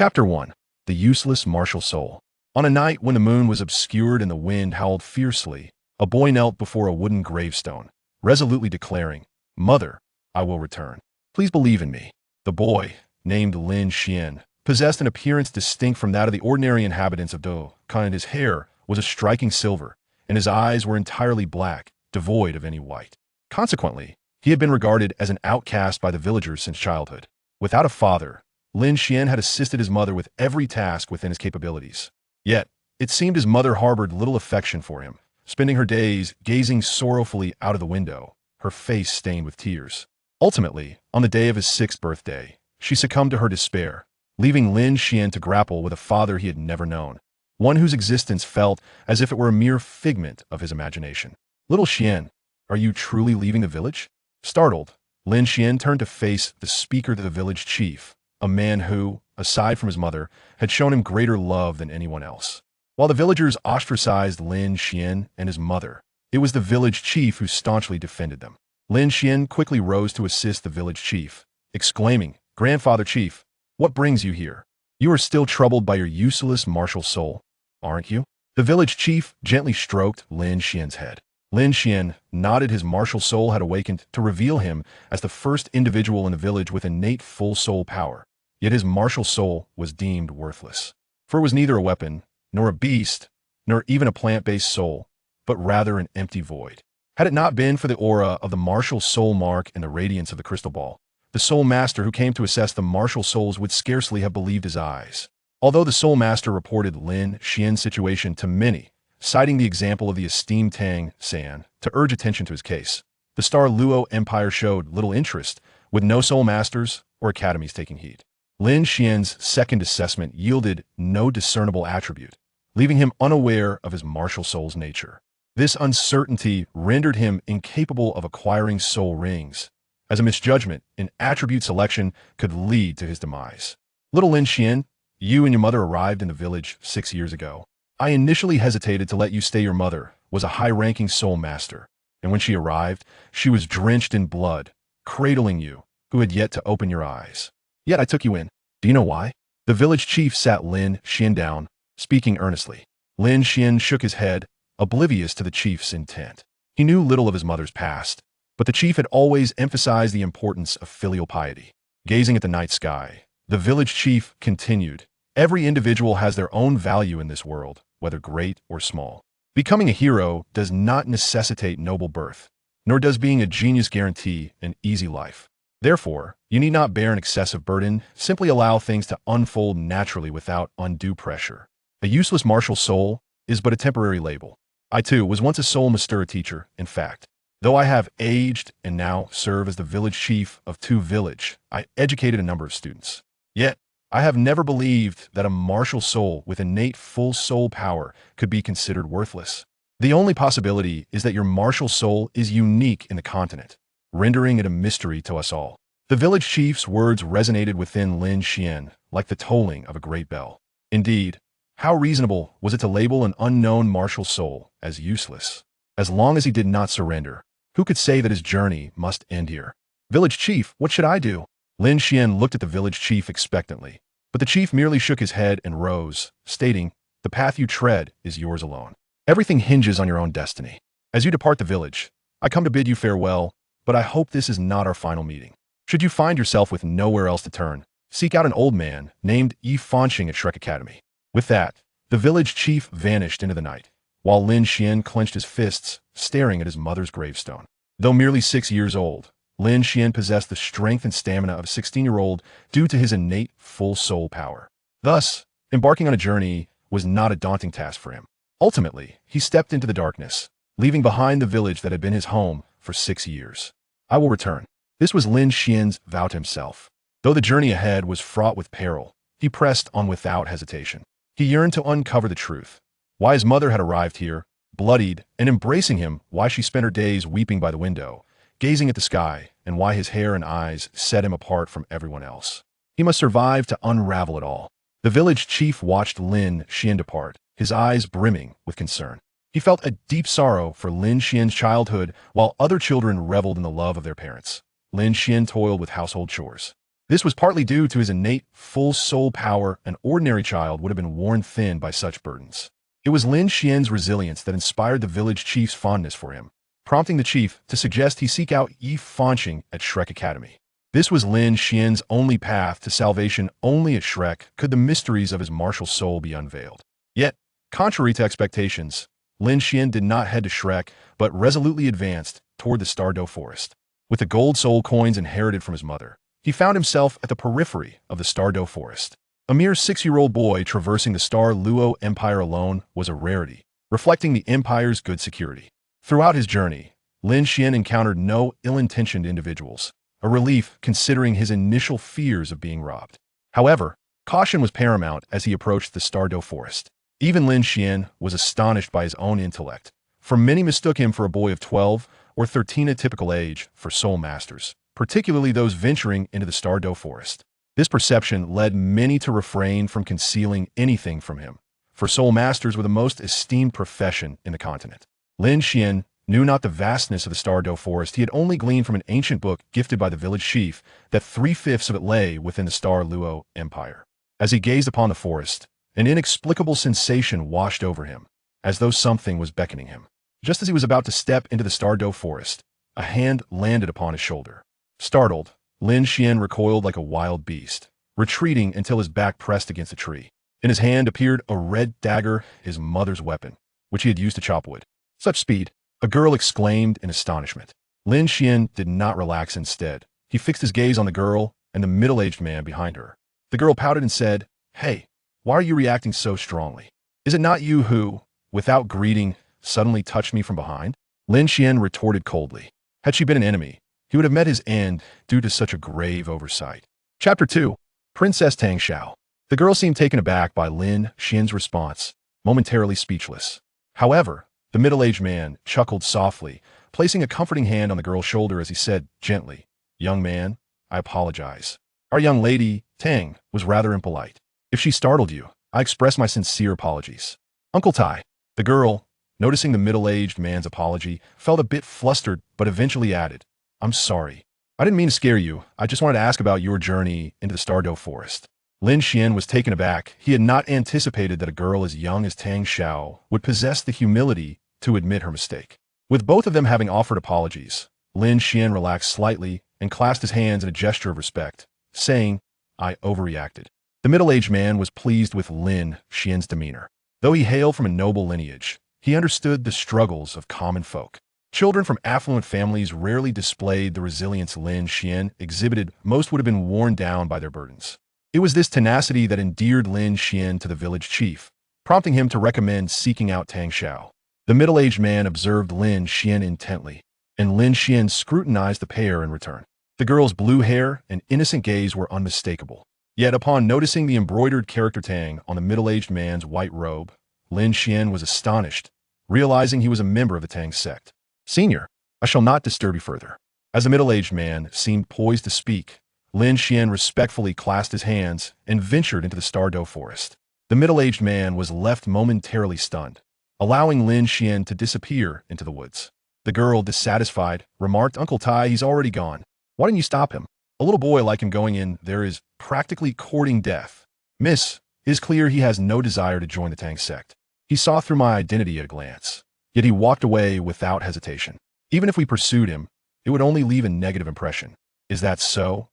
Chapter 1. The Useless Martial Soul. On a night when the moon was obscured and the wind howled fiercely, a boy knelt before a wooden gravestone, resolutely declaring, "Mother, I will return. Please believe in me." The boy, named Lin Xuan, possessed an appearance distinct from that of the ordinary inhabitants of Douluo. His hair was a striking silver, and his eyes were entirely black, devoid of any white. Consequently, he had been regarded as an outcast by the villagers since childhood. Without a father, Lin Xuan had assisted his mother with every task within his capabilities. Yet, it seemed his mother harbored little affection for him, spending her days gazing sorrowfully out of the window, her face stained with tears. Ultimately, on the day of his 6th birthday, she succumbed to her despair, leaving Lin Xuan to grapple with a father he had never known, one whose existence felt as if it were a mere figment of his imagination. "Little Xuan, are you truly leaving the village?" Startled, Lin Xuan turned to face the speaker to the village chief, a man who, aside from his mother, had shown him greater love than anyone else. While the villagers ostracized Lin Xuan and his mother, it was the village chief who staunchly defended them. Lin Xuan quickly rose to assist the village chief, exclaiming, "Grandfather Chief, what brings you here? You are still troubled by your useless martial soul, aren't you?" The village chief gently stroked Lin Xuan's head. Lin Xuan nodded. His martial soul had awakened to reveal him as the first individual in the village with innate full soul power. Yet his martial soul was deemed worthless. For it was neither a weapon, nor a beast, nor even a plant-based soul, but rather an empty void. Had it not been for the aura of the martial soul mark and the radiance of the crystal ball, the soul master who came to assess the martial souls would scarcely have believed his eyes. Although the soul master reported Lin Xuan's situation to many, citing the example of the esteemed Tang San to urge attention to his case, the Star Dou Empire showed little interest, with no soul masters or academies taking heed. Lin Xuan's second assessment yielded no discernible attribute, leaving him unaware of his martial soul's nature. This uncertainty rendered him incapable of acquiring soul rings, as a misjudgment in attribute selection could lead to his demise. "Little Lin Xuan, you and your mother arrived in the village 6 years ago. I initially hesitated to let you stay. Your mother was a high-ranking soul master, and when she arrived, she was drenched in blood, cradling you, who had yet to open your eyes. Yet I took you in. Do you know why?" The village chief sat Lin Xuan down, speaking earnestly. Lin Xuan shook his head, oblivious to the chief's intent. He knew little of his mother's past, but the chief had always emphasized the importance of filial piety. Gazing at the night sky, the village chief continued, "Every individual has their own value in this world, whether great or small. Becoming a hero does not necessitate noble birth, nor does being a genius guarantee an easy life. Therefore, you need not bear an excessive burden, simply allow things to unfold naturally without undue pressure. A useless martial soul is but a temporary label. I too was once a soul master teacher, in fact. Though I have aged and now serve as the village chief of 2 villages, I educated a number of students. Yet, I have never believed that a martial soul with innate full soul power could be considered worthless. The only possibility is that your martial soul is unique in the continent, rendering it a mystery to us all." The village chief's words resonated within Lin Xuan like the tolling of a great bell. Indeed, how reasonable was it to label an unknown martial soul as useless? As long as he did not surrender, who could say that his journey must end here? "Village chief, what should I do?" Lin Xuan looked at the village chief expectantly, but the chief merely shook his head and rose, stating, "The path you tread is yours alone. Everything hinges on your own destiny. As you depart the village, I come to bid you farewell, but I hope this is not our final meeting. Should you find yourself with nowhere else to turn, seek out an old man named Yi Fanxing at Shrek Academy." With that, the village chief vanished into the night, while Lin Xuan clenched his fists, staring at his mother's gravestone. Though merely 6 years old, Lin Xuan possessed the strength and stamina of a 16-year-old due to his innate full soul power. Thus, embarking on a journey was not a daunting task for him. Ultimately, he stepped into the darkness, leaving behind the village that had been his home for 6 years. "I will return." This was Lin Xuan's vow to himself. Though the journey ahead was fraught with peril, he pressed on without hesitation. He yearned to uncover the truth. Why his mother had arrived here, bloodied, and embracing him, why she spent her days weeping by the window, gazing at the sky, and why his hair and eyes set him apart from everyone else. He must survive to unravel it all. The village chief watched Lin Xuan depart, his eyes brimming with concern. He felt a deep sorrow for Lin Xuan's childhood while other children reveled in the love of their parents. Lin Xuan toiled with household chores. This was partly due to his innate, full soul power. An ordinary child would have been worn thin by such burdens. It was Lin Xuan's resilience that inspired the village chief's fondness for him, prompting the chief to suggest he seek out Yi Fanqing at Shrek Academy. This was Lin Xuan's only path to salvation. Only at Shrek could the mysteries of his martial soul be unveiled. Yet, contrary to expectations, Lin Xuan did not head to Shrek, but resolutely advanced toward the Star Dou Forest. With the gold soul coins inherited from his mother, he found himself at the periphery of the Star Dou Forest. A mere 6-year-old boy traversing the Star Luo Empire alone was a rarity, reflecting the Empire's good security. Throughout his journey, Lin Xuan encountered no ill-intentioned individuals, a relief considering his initial fears of being robbed. However, caution was paramount as he approached the Star Dou Forest. Even Lin Xuan was astonished by his own intellect, for many mistook him for a boy of 12 or 13, a typical age for soul masters, particularly those venturing into the Star Dou Forest. This perception led many to refrain from concealing anything from him, for soul masters were the most esteemed profession in the continent. Lin Xuan knew not the vastness of the Star Dou Forest. He had only gleaned from an ancient book gifted by the village chief that 3/5 of it lay within the Star Luo Empire. As he gazed upon the forest, an inexplicable sensation washed over him, as though something was beckoning him. Just as he was about to step into the Star Dou Forest, a hand landed upon his shoulder. Startled, Lin Xuan recoiled like a wild beast, retreating until his back pressed against a tree. In his hand appeared a red dagger, his mother's weapon, which he had used to chop wood. Such speed, a girl exclaimed in astonishment. Lin Xuan did not relax. Instead, he fixed his gaze on the girl and the middle-aged man behind her. The girl pouted and said, "Hey, why are you reacting so strongly? Is it not you who, without greeting, suddenly touched me from behind?" Lin Xuan retorted coldly. Had she been an enemy, he would have met his end due to such a grave oversight. Chapter 2. Princess Tang Xiao. The girl seemed taken aback by Lin Xuan's response, momentarily speechless. However, the middle-aged man chuckled softly, placing a comforting hand on the girl's shoulder as he said gently, "Young man, I apologize. Our young lady, Tang, was rather impolite. If she startled you, I express my sincere apologies." Uncle Tai. The girl, noticing the middle-aged man's apology, felt a bit flustered but eventually added, "I'm sorry. I didn't mean to scare you. I just wanted to ask about your journey into the Star Dou Forest." Lin Xuan was taken aback. He had not anticipated that a girl as young as Tang Xiao would possess the humility to admit her mistake. With both of them having offered apologies, Lin Xuan relaxed slightly and clasped his hands in a gesture of respect, saying, "I overreacted." The middle-aged man was pleased with Lin Xuan's demeanor. Though he hailed from a noble lineage, he understood the struggles of common folk. Children from affluent families rarely displayed the resilience Lin Xuan exhibited. Most would have been worn down by their burdens. It was this tenacity that endeared Lin Xuan to the village chief, prompting him to recommend seeking out Tang Xiao. The middle-aged man observed Lin Xuan intently, and Lin Xuan scrutinized the pair in return. The girl's blue hair and innocent gaze were unmistakable. Yet upon noticing the embroidered character Tang on the middle-aged man's white robe, Lin Xuan was astonished, realizing he was a member of the Tang sect. "Senior, I shall not disturb you further." As the middle-aged man seemed poised to speak, Lin Xuan respectfully clasped his hands and ventured into the Star Dou Forest. The middle-aged man was left momentarily stunned, allowing Lin Xuan to disappear into the woods. The girl, dissatisfied, remarked, "Uncle Tai, he's already gone. Why didn't you stop him? A little boy like him going in there is practically courting death." "Miss, it is clear he has no desire to join the Tang sect. He saw through my identity at a glance. Yet he walked away without hesitation. Even if we pursued him, it would only leave a negative impression." "Is that so?"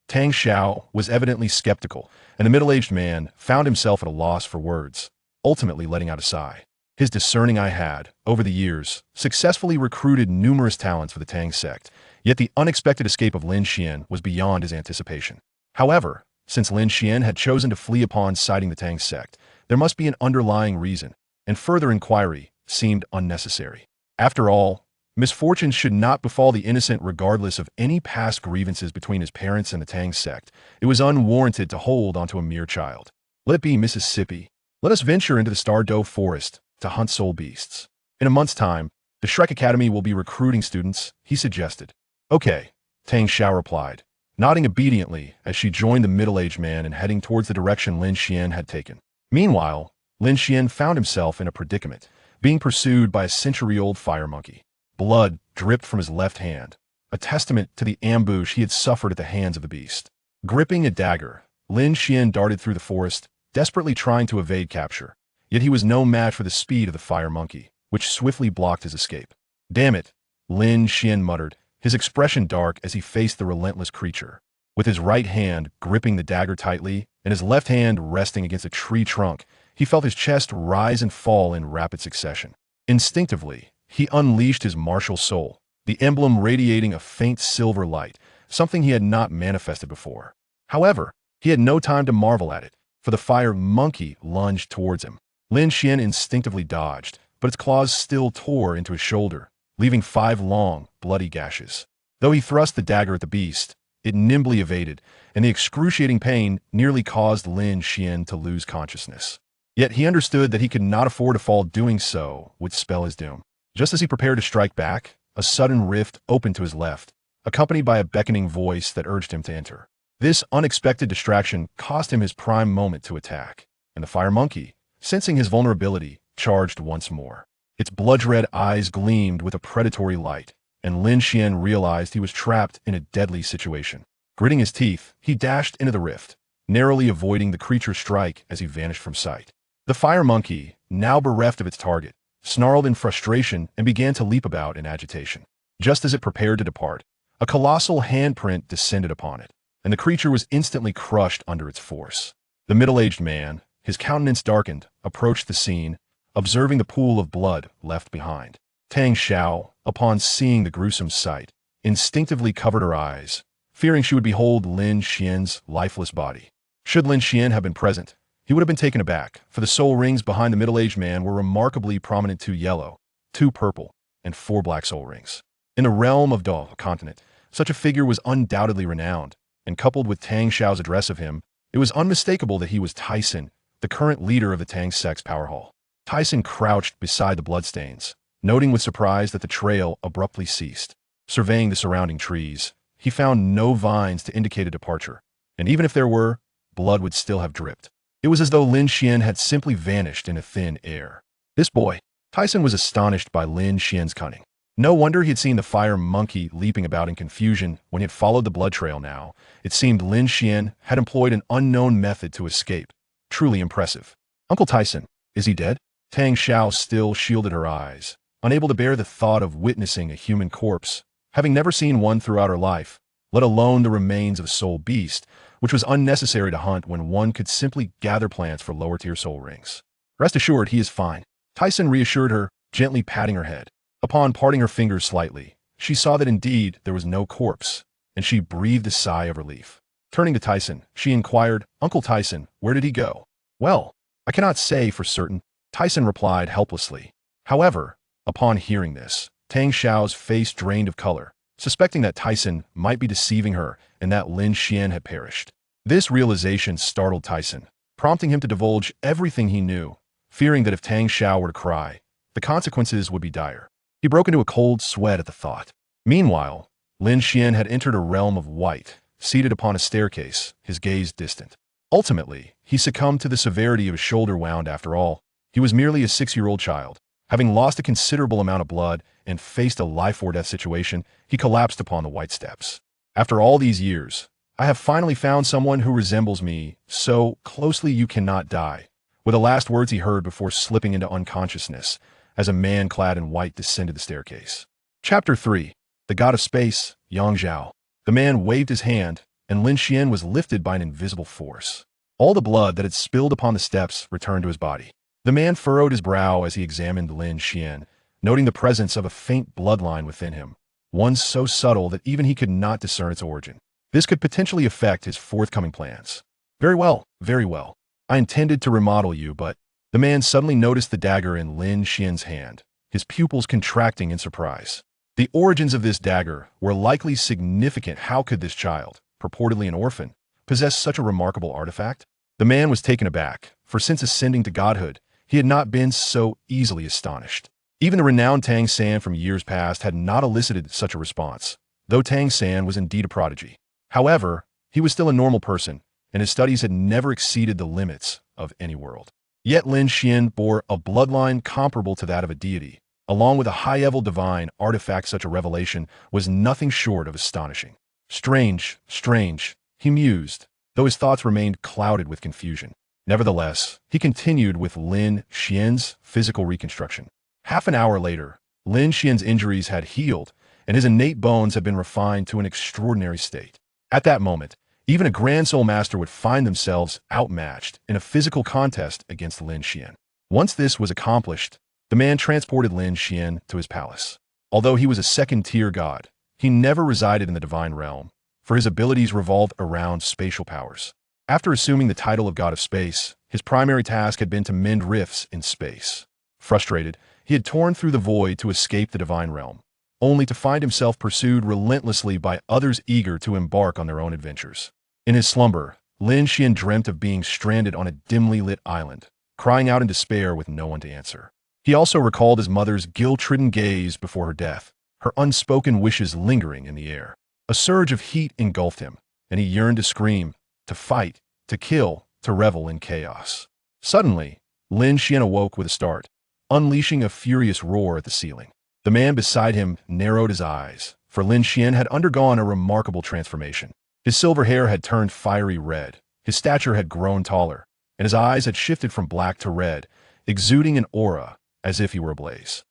Tang Xiao was evidently skeptical, and the middle-aged man found himself at a loss for words, ultimately letting out a sigh. His discerning eye had, over the years, successfully recruited numerous talents for the Tang sect, yet the unexpected escape of Lin Xuan was beyond his anticipation. However, since Lin Xuan had chosen to flee upon sighting the Tang sect, there must be an underlying reason, and further inquiry seemed unnecessary. After all, misfortunes should not befall the innocent regardless of any past grievances between his parents and the Tang sect. It was unwarranted to hold onto a mere child. "Let it be, Mississippi. Let us venture into the Star Dou Forest to hunt soul beasts. In a month's time, the Shrek Academy will be recruiting students," he suggested. "Okay," Tang Xiao replied, nodding obediently as she joined the middle-aged man and heading towards the direction Lin Xuan had taken. Meanwhile, Lin Xuan found himself in a predicament, being pursued by a century-old fire monkey. Blood dripped from his left hand, a testament to the ambush he had suffered at the hands of the beast. Gripping a dagger, Lin Xuan darted through the forest, desperately trying to evade capture. Yet he was no match for the speed of the fire monkey, which swiftly blocked his escape. Damn it, Lin Xuan muttered, his expression dark as he faced the relentless creature. With his right hand gripping the dagger tightly and his left hand resting against a tree trunk, he felt his chest rise and fall in rapid succession. Instinctively, he unleashed his martial soul, the emblem radiating a faint silver light, something he had not manifested before. However, he had no time to marvel at it, for the fire monkey lunged towards him. Lin Xuan instinctively dodged, but its claws still tore into his shoulder, leaving 5 long, bloody gashes. Though he thrust the dagger at the beast, it nimbly evaded, and the excruciating pain nearly caused Lin Xuan to lose consciousness. Yet he understood that he could not afford to fall. Doing so would spell his doom. Just as he prepared to strike back, a sudden rift opened to his left, accompanied by a beckoning voice that urged him to enter. This unexpected distraction cost him his prime moment to attack, and the fire monkey, sensing his vulnerability, charged once more. Its blood-red eyes gleamed with a predatory light, and Lin Xuan realized he was trapped in a deadly situation. Gritting his teeth, he dashed into the rift, narrowly avoiding the creature's strike as he vanished from sight. The fire monkey, now bereft of its target, snarled in frustration and began to leap about in agitation. Just as it prepared to depart, a colossal handprint descended upon it, and the creature was instantly crushed under its force. The middle-aged man, his countenance darkened, approached the scene, observing the pool of blood left behind. Tang Xiao, upon seeing the gruesome sight, instinctively covered her eyes, fearing she would behold Lin Xuan's lifeless body. Should Lin Xuan have been present, he would have been taken aback, for the soul rings behind the middle-aged man were remarkably prominent: 2 yellow, 2 purple, and 4 black soul rings. In the realm of Douluo continent, such a figure was undoubtedly renowned, and coupled with Tang Xiao's address of him, it was unmistakable that he was Tyson, the current leader of the Tang Sect's power hall. Tyson crouched beside the bloodstains, noting with surprise that the trail abruptly ceased. Surveying the surrounding trees, he found no vines to indicate a departure, and even if there were, blood would still have dripped. It was as though Lin Xuan had simply vanished in a thin air. This boy, Tyson was astonished by Lin Xuan's cunning. No wonder he had seen the fire monkey leaping about in confusion when he had followed the blood trail. Now, it seemed Lin Xuan had employed an unknown method to escape. Truly impressive. Uncle Tyson, is he dead? Tang Xiao still shielded her eyes, unable to bear the thought of witnessing a human corpse, having never seen one throughout her life, let alone the remains of a soul beast, which was unnecessary to hunt when one could simply gather plants for lower-tier soul rings. Rest assured, he is fine, Tyson reassured her, gently patting her head. Upon parting her fingers slightly, she saw that indeed there was no corpse, and she breathed a sigh of relief. Turning to Tyson, she inquired, Uncle Tyson, where did he go? Well, I cannot say for certain, Tyson replied helplessly. However, upon hearing this, Tang Xiao's face drained of color, suspecting that Tyson might be deceiving her and that Lin Xuan had perished. This realization startled Tyson, prompting him to divulge everything he knew, fearing that if Tang Xiao were to cry, the consequences would be dire. He broke into a cold sweat at the thought. Meanwhile, Lin Xuan had entered a realm of white, seated upon a staircase, his gaze distant. Ultimately, he succumbed to the severity of his shoulder wound. After all, he was merely a 6-year-old child. Having lost a considerable amount of blood and faced a life-or-death situation, he collapsed upon the white steps. After all these years, I have finally found someone who resembles me so closely you cannot die, were the last words he heard before slipping into unconsciousness as a man clad in white descended the staircase. Chapter 3. The God of Space, Yang Zhao. The man waved his hand, and Lin Xuan was lifted by an invisible force. All the blood that had spilled upon the steps returned to his body. The man furrowed his brow as he examined Lin Xuan, noting the presence of a faint bloodline within him, one so subtle that even he could not discern its origin. This could potentially affect his forthcoming plans. Very well, very well. I intended to remodel you, but... The man suddenly noticed the dagger in Lin Xuan's hand, his pupils contracting in surprise. The origins of this dagger were likely significant. How could this child, purportedly an orphan, possess such a remarkable artifact? The man was taken aback, for since ascending to godhood, he had not been so easily astonished. Even the renowned Tang San from years past had not elicited such a response, though Tang San was indeed a prodigy. However, he was still a normal person, and his studies had never exceeded the limits of any world. Yet Lin Xuan bore a bloodline comparable to that of a deity. Along with a high-level divine artifact, such a revelation was nothing short of astonishing. Strange, strange, he mused, though his thoughts remained clouded with confusion. Nevertheless, he continued with Lin Xuan's physical reconstruction. Half an hour later, Lin Xuan's injuries had healed, and his innate bones had been refined to an extraordinary state. At that moment, even a Grand Soul Master would find themselves outmatched in a physical contest against Lin Xuan. Once this was accomplished, the man transported Lin Xuan to his palace. Although he was a second-tier god, he never resided in the divine realm, for his abilities revolved around spatial powers. After assuming the title of God of Space, his primary task had been to mend rifts in space. Frustrated, he had torn through the void to escape the divine realm, only to find himself pursued relentlessly by others eager to embark on their own adventures. In his slumber, Lin Xuan dreamt of being stranded on a dimly lit island, crying out in despair with no one to answer. He also recalled his mother's guilt-ridden gaze before her death, her unspoken wishes lingering in the air. A surge of heat engulfed him, and he yearned to scream, to fight, to kill, to revel in chaos. Suddenly, Lin Xuan awoke with a start, unleashing a furious roar at the ceiling. The man beside him narrowed his eyes, for Lin Xuan had undergone a remarkable transformation. His silver hair had turned fiery red, his stature had grown taller, and his eyes had shifted from black to red, exuding an aura as if he were ablaze.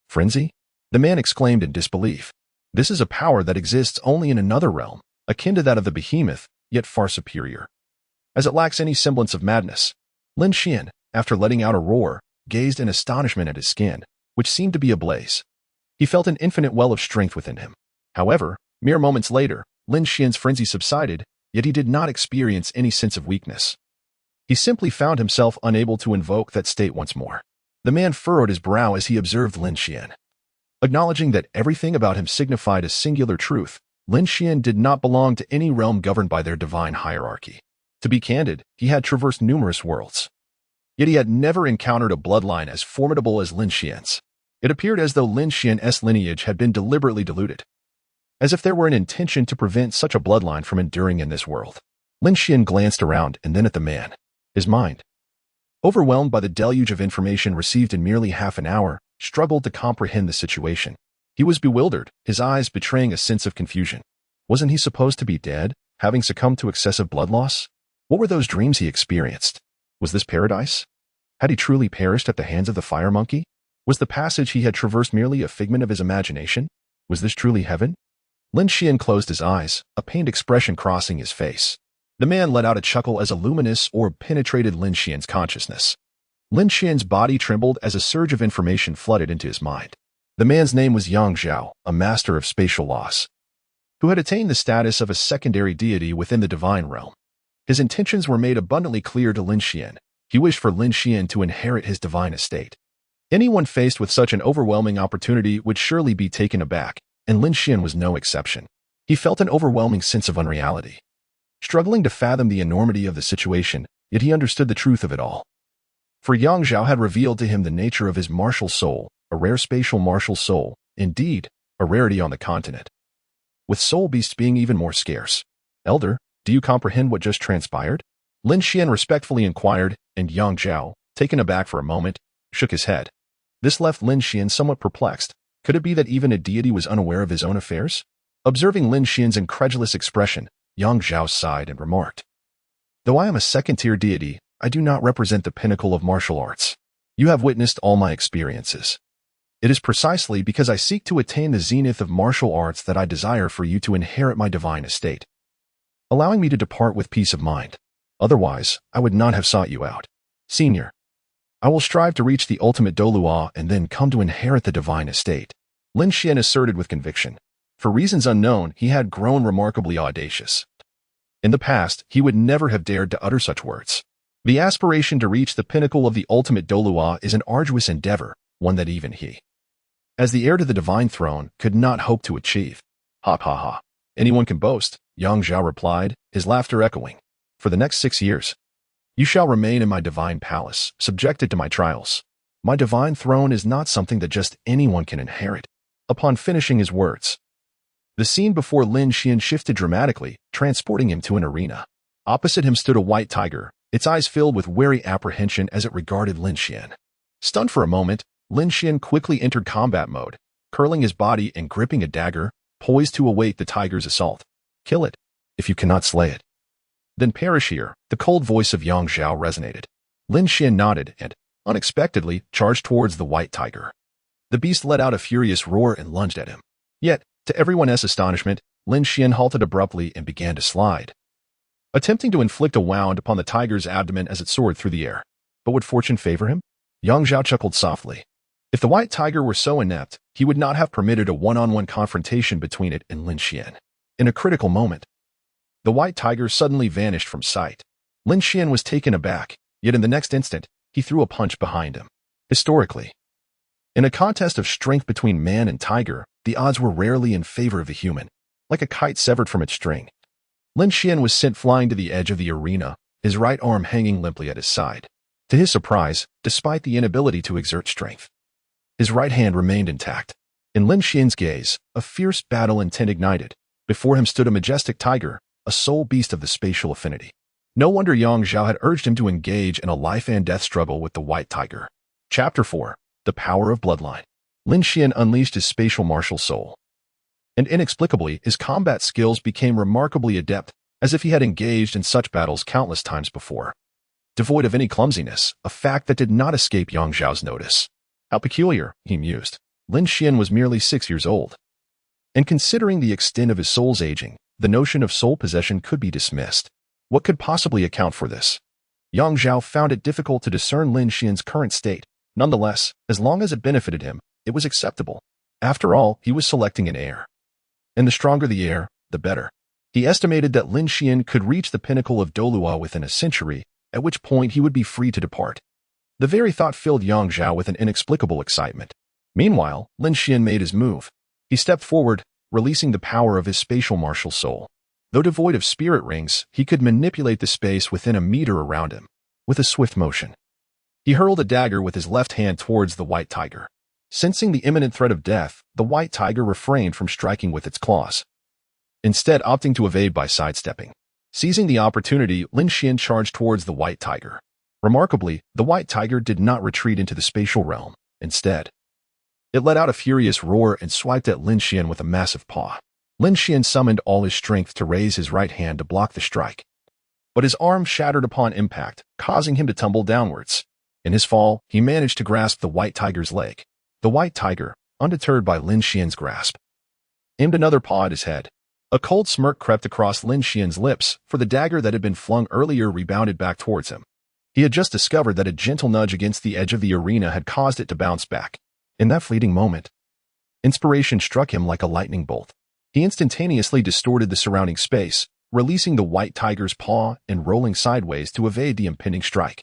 Frenzy? The man exclaimed in disbelief. This is a power that exists only in another realm, akin to that of the behemoth, yet far superior. As it lacks any semblance of madness, Lin Xuan, after letting out a roar, gazed in astonishment at his skin, which seemed to be ablaze. He felt an infinite well of strength within him. However, mere moments later, Lin Xuan's frenzy subsided, yet he did not experience any sense of weakness. He simply found himself unable to invoke that state once more. The man furrowed his brow as he observed Lin Xuan. Acknowledging that everything about him signified a singular truth, Lin Xuan did not belong to any realm governed by their divine hierarchy. To be candid, he had traversed numerous worlds. Yet he had never encountered a bloodline as formidable as Lin Xuan's. It appeared as though Lin Xuan's lineage had been deliberately diluted, as if there were an intention to prevent such a bloodline from enduring in this world. Lin Xuan glanced around and then at the man. His mind, overwhelmed by the deluge of information received in merely half an hour, struggled to comprehend the situation. He was bewildered, his eyes betraying a sense of confusion. Wasn't he supposed to be dead, having succumbed to excessive blood loss? What were those dreams he experienced? Was this paradise? Had he truly perished at the hands of the fire monkey? Was the passage he had traversed merely a figment of his imagination? Was this truly heaven? Lin Xuan closed his eyes, a pained expression crossing his face. The man let out a chuckle as a luminous orb penetrated Lin Xuan's consciousness. Lin Xuan's body trembled as a surge of information flooded into his mind. The man's name was Yang Zhao, a master of spatial laws, who had attained the status of a secondary deity within the divine realm. His intentions were made abundantly clear to Lin Xuan. He wished for Lin Xuan to inherit his divine estate. Anyone faced with such an overwhelming opportunity would surely be taken aback, and Lin Xuan was no exception. He felt an overwhelming sense of unreality. Struggling to fathom the enormity of the situation, yet he understood the truth of it all. For Yang Zhao had revealed to him the nature of his martial soul, a rare spatial martial soul, indeed, a rarity on the continent, with soul beasts being even more scarce. Elder, do you comprehend what just transpired? Lin Xuan respectfully inquired, and Yang Zhao, taken aback for a moment, shook his head. This left Lin Xuan somewhat perplexed. Could it be that even a deity was unaware of his own affairs? Observing Lin Xuan's incredulous expression, Yang Zhao sighed and remarked, "Though I am a second-tier deity, I do not represent the pinnacle of martial arts. You have witnessed all my experiences. It is precisely because I seek to attain the zenith of martial arts that I desire for you to inherit my divine estate, allowing me to depart with peace of mind. Otherwise, I would not have sought you out. Senior, I will strive to reach the ultimate Douluo and then come to inherit the divine estate." Lin Xuan asserted with conviction. For reasons unknown, he had grown remarkably audacious. In the past, he would never have dared to utter such words. The aspiration to reach the pinnacle of the ultimate Douluo is an arduous endeavor, one that even he, as the heir to the divine throne, could not hope to achieve. Ha ha ha. Anyone can boast, Yang Zhao replied, his laughter echoing. For the next 6 years, you shall remain in my divine palace, subjected to my trials. My divine throne is not something that just anyone can inherit. Upon finishing his words, the scene before Lin Xuan shifted dramatically, transporting him to an arena. Opposite him stood a white tiger, its eyes filled with wary apprehension as it regarded Lin Xuan. Stunned for a moment, Lin Xuan quickly entered combat mode, curling his body and gripping a dagger, poised to await the tiger's assault. Kill it, if you cannot slay it. Then perish here. The cold voice of Yang Zhao resonated. Lin Xuan nodded and, unexpectedly, charged towards the white tiger. The beast let out a furious roar and lunged at him. Yet, to everyone's astonishment, Lin Xuan halted abruptly and began to slide, attempting to inflict a wound upon the tiger's abdomen as it soared through the air. But would fortune favor him? Yang Zhao chuckled softly. If the white tiger were so inept, he would not have permitted a one-on-one confrontation between it and Lin Xuan. In a critical moment, the white tiger suddenly vanished from sight. Lin Xuan was taken aback, yet in the next instant, he threw a punch behind him. Historically, in a contest of strength between man and tiger, the odds were rarely in favor of the human. Like a kite severed from its string, Lin Xuan was sent flying to the edge of the arena, his right arm hanging limply at his side. To his surprise, despite the inability to exert strength, his right hand remained intact. In Lin Xuan's gaze, a fierce battle intent ignited. Before him stood a majestic tiger, a sole beast of the spatial affinity. No wonder Yang Zhao had urged him to engage in a life-and-death struggle with the white tiger. Chapter 4. The Power of Bloodline. Lin Xuan unleashed his spatial martial soul, and inexplicably, his combat skills became remarkably adept, as if he had engaged in such battles countless times before. Devoid of any clumsiness, a fact that did not escape Yang Zhao's notice. How peculiar, he mused. Lin Xuan was merely 6 years old. And considering the extent of his soul's aging, the notion of soul possession could be dismissed. What could possibly account for this? Yang Zhao found it difficult to discern Lin Xuan's current state. Nonetheless, as long as it benefited him, it was acceptable. After all, he was selecting an heir. And the stronger the heir, the better. He estimated that Lin Xuan could reach the pinnacle of Douluo within a century, at which point he would be free to depart. The very thought filled Yang Zhao with an inexplicable excitement. Meanwhile, Lin Xuan made his move. He stepped forward, releasing the power of his spatial martial soul. Though devoid of spirit rings, he could manipulate the space within a meter around him. With a swift motion, he hurled a dagger with his left hand towards the white tiger. Sensing the imminent threat of death, the white tiger refrained from striking with its claws, instead opting to evade by sidestepping. Seizing the opportunity, Lin Xuan charged towards the white tiger. Remarkably, the white tiger did not retreat into the spatial realm. Instead, it let out a furious roar and swiped at Lin Xuan with a massive paw. Lin Xuan summoned all his strength to raise his right hand to block the strike. But his arm shattered upon impact, causing him to tumble downwards. In his fall, he managed to grasp the white tiger's leg. The white tiger, undeterred by Lin Xuan's grasp, aimed another paw at his head. A cold smirk crept across Lin Xuan's lips, for the dagger that had been flung earlier rebounded back towards him. He had just discovered that a gentle nudge against the edge of the arena had caused it to bounce back. In that fleeting moment, inspiration struck him like a lightning bolt. He instantaneously distorted the surrounding space, releasing the white tiger's paw and rolling sideways to evade the impending strike,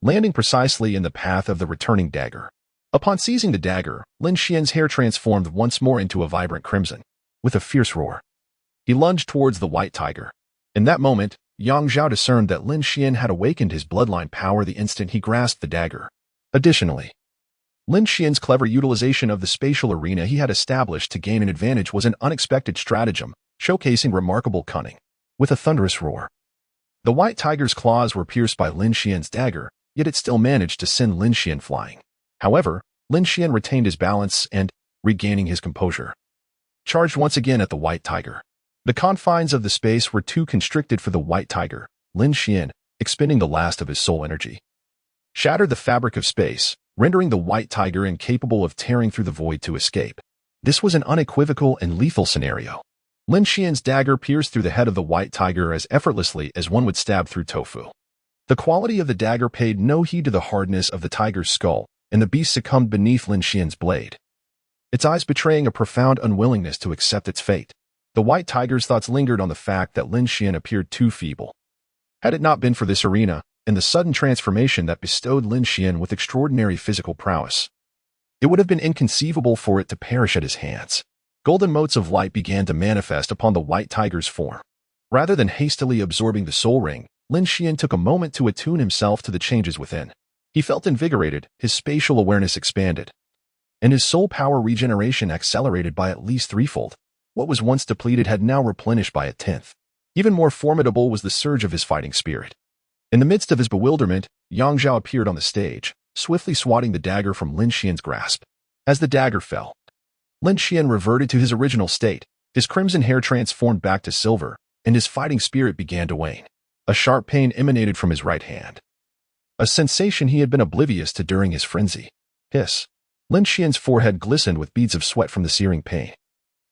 landing precisely in the path of the returning dagger. Upon seizing the dagger, Lin Xuan's hair transformed once more into a vibrant crimson. With a fierce roar, he lunged towards the white tiger. In that moment, Yang Zhao discerned that Lin Xuan had awakened his bloodline power the instant he grasped the dagger. Additionally, Lin Xuan's clever utilization of the spatial arena he had established to gain an advantage was an unexpected stratagem, showcasing remarkable cunning. With a thunderous roar, the white tiger's claws were pierced by Lin Xuan's dagger, yet it still managed to send Lin Xuan flying. However, Lin Xuan retained his balance and, regaining his composure, charged once again at the white tiger. The confines of the space were too constricted for the white tiger. Lin Xuan, expending the last of his soul energy, shattered the fabric of space, rendering the white tiger incapable of tearing through the void to escape. This was an unequivocal and lethal scenario. Lin Xuan's dagger pierced through the head of the white tiger as effortlessly as one would stab through tofu. The quality of the dagger paid no heed to the hardness of the tiger's skull, and the beast succumbed beneath Lin Xuan's blade, its eyes betraying a profound unwillingness to accept its fate. The white tiger's thoughts lingered on the fact that Lin Xuan appeared too feeble. Had it not been for this arena, and the sudden transformation that bestowed Lin Xuan with extraordinary physical prowess, it would have been inconceivable for it to perish at his hands. Golden motes of light began to manifest upon the white tiger's form. Rather than hastily absorbing the soul ring, Lin Xuan took a moment to attune himself to the changes within. He felt invigorated, his spatial awareness expanded, and his soul power regeneration accelerated by at least threefold. What was once depleted had now replenished by a tenth. Even more formidable was the surge of his fighting spirit. In the midst of his bewilderment, Yang Zhao appeared on the stage, swiftly swatting the dagger from Lin Xuan's grasp. As the dagger fell, Lin Xuan reverted to his original state. His crimson hair transformed back to silver, and his fighting spirit began to wane. A sharp pain emanated from his right hand, a sensation he had been oblivious to during his frenzy. Hiss. Lin Xuan's forehead glistened with beads of sweat from the searing pain,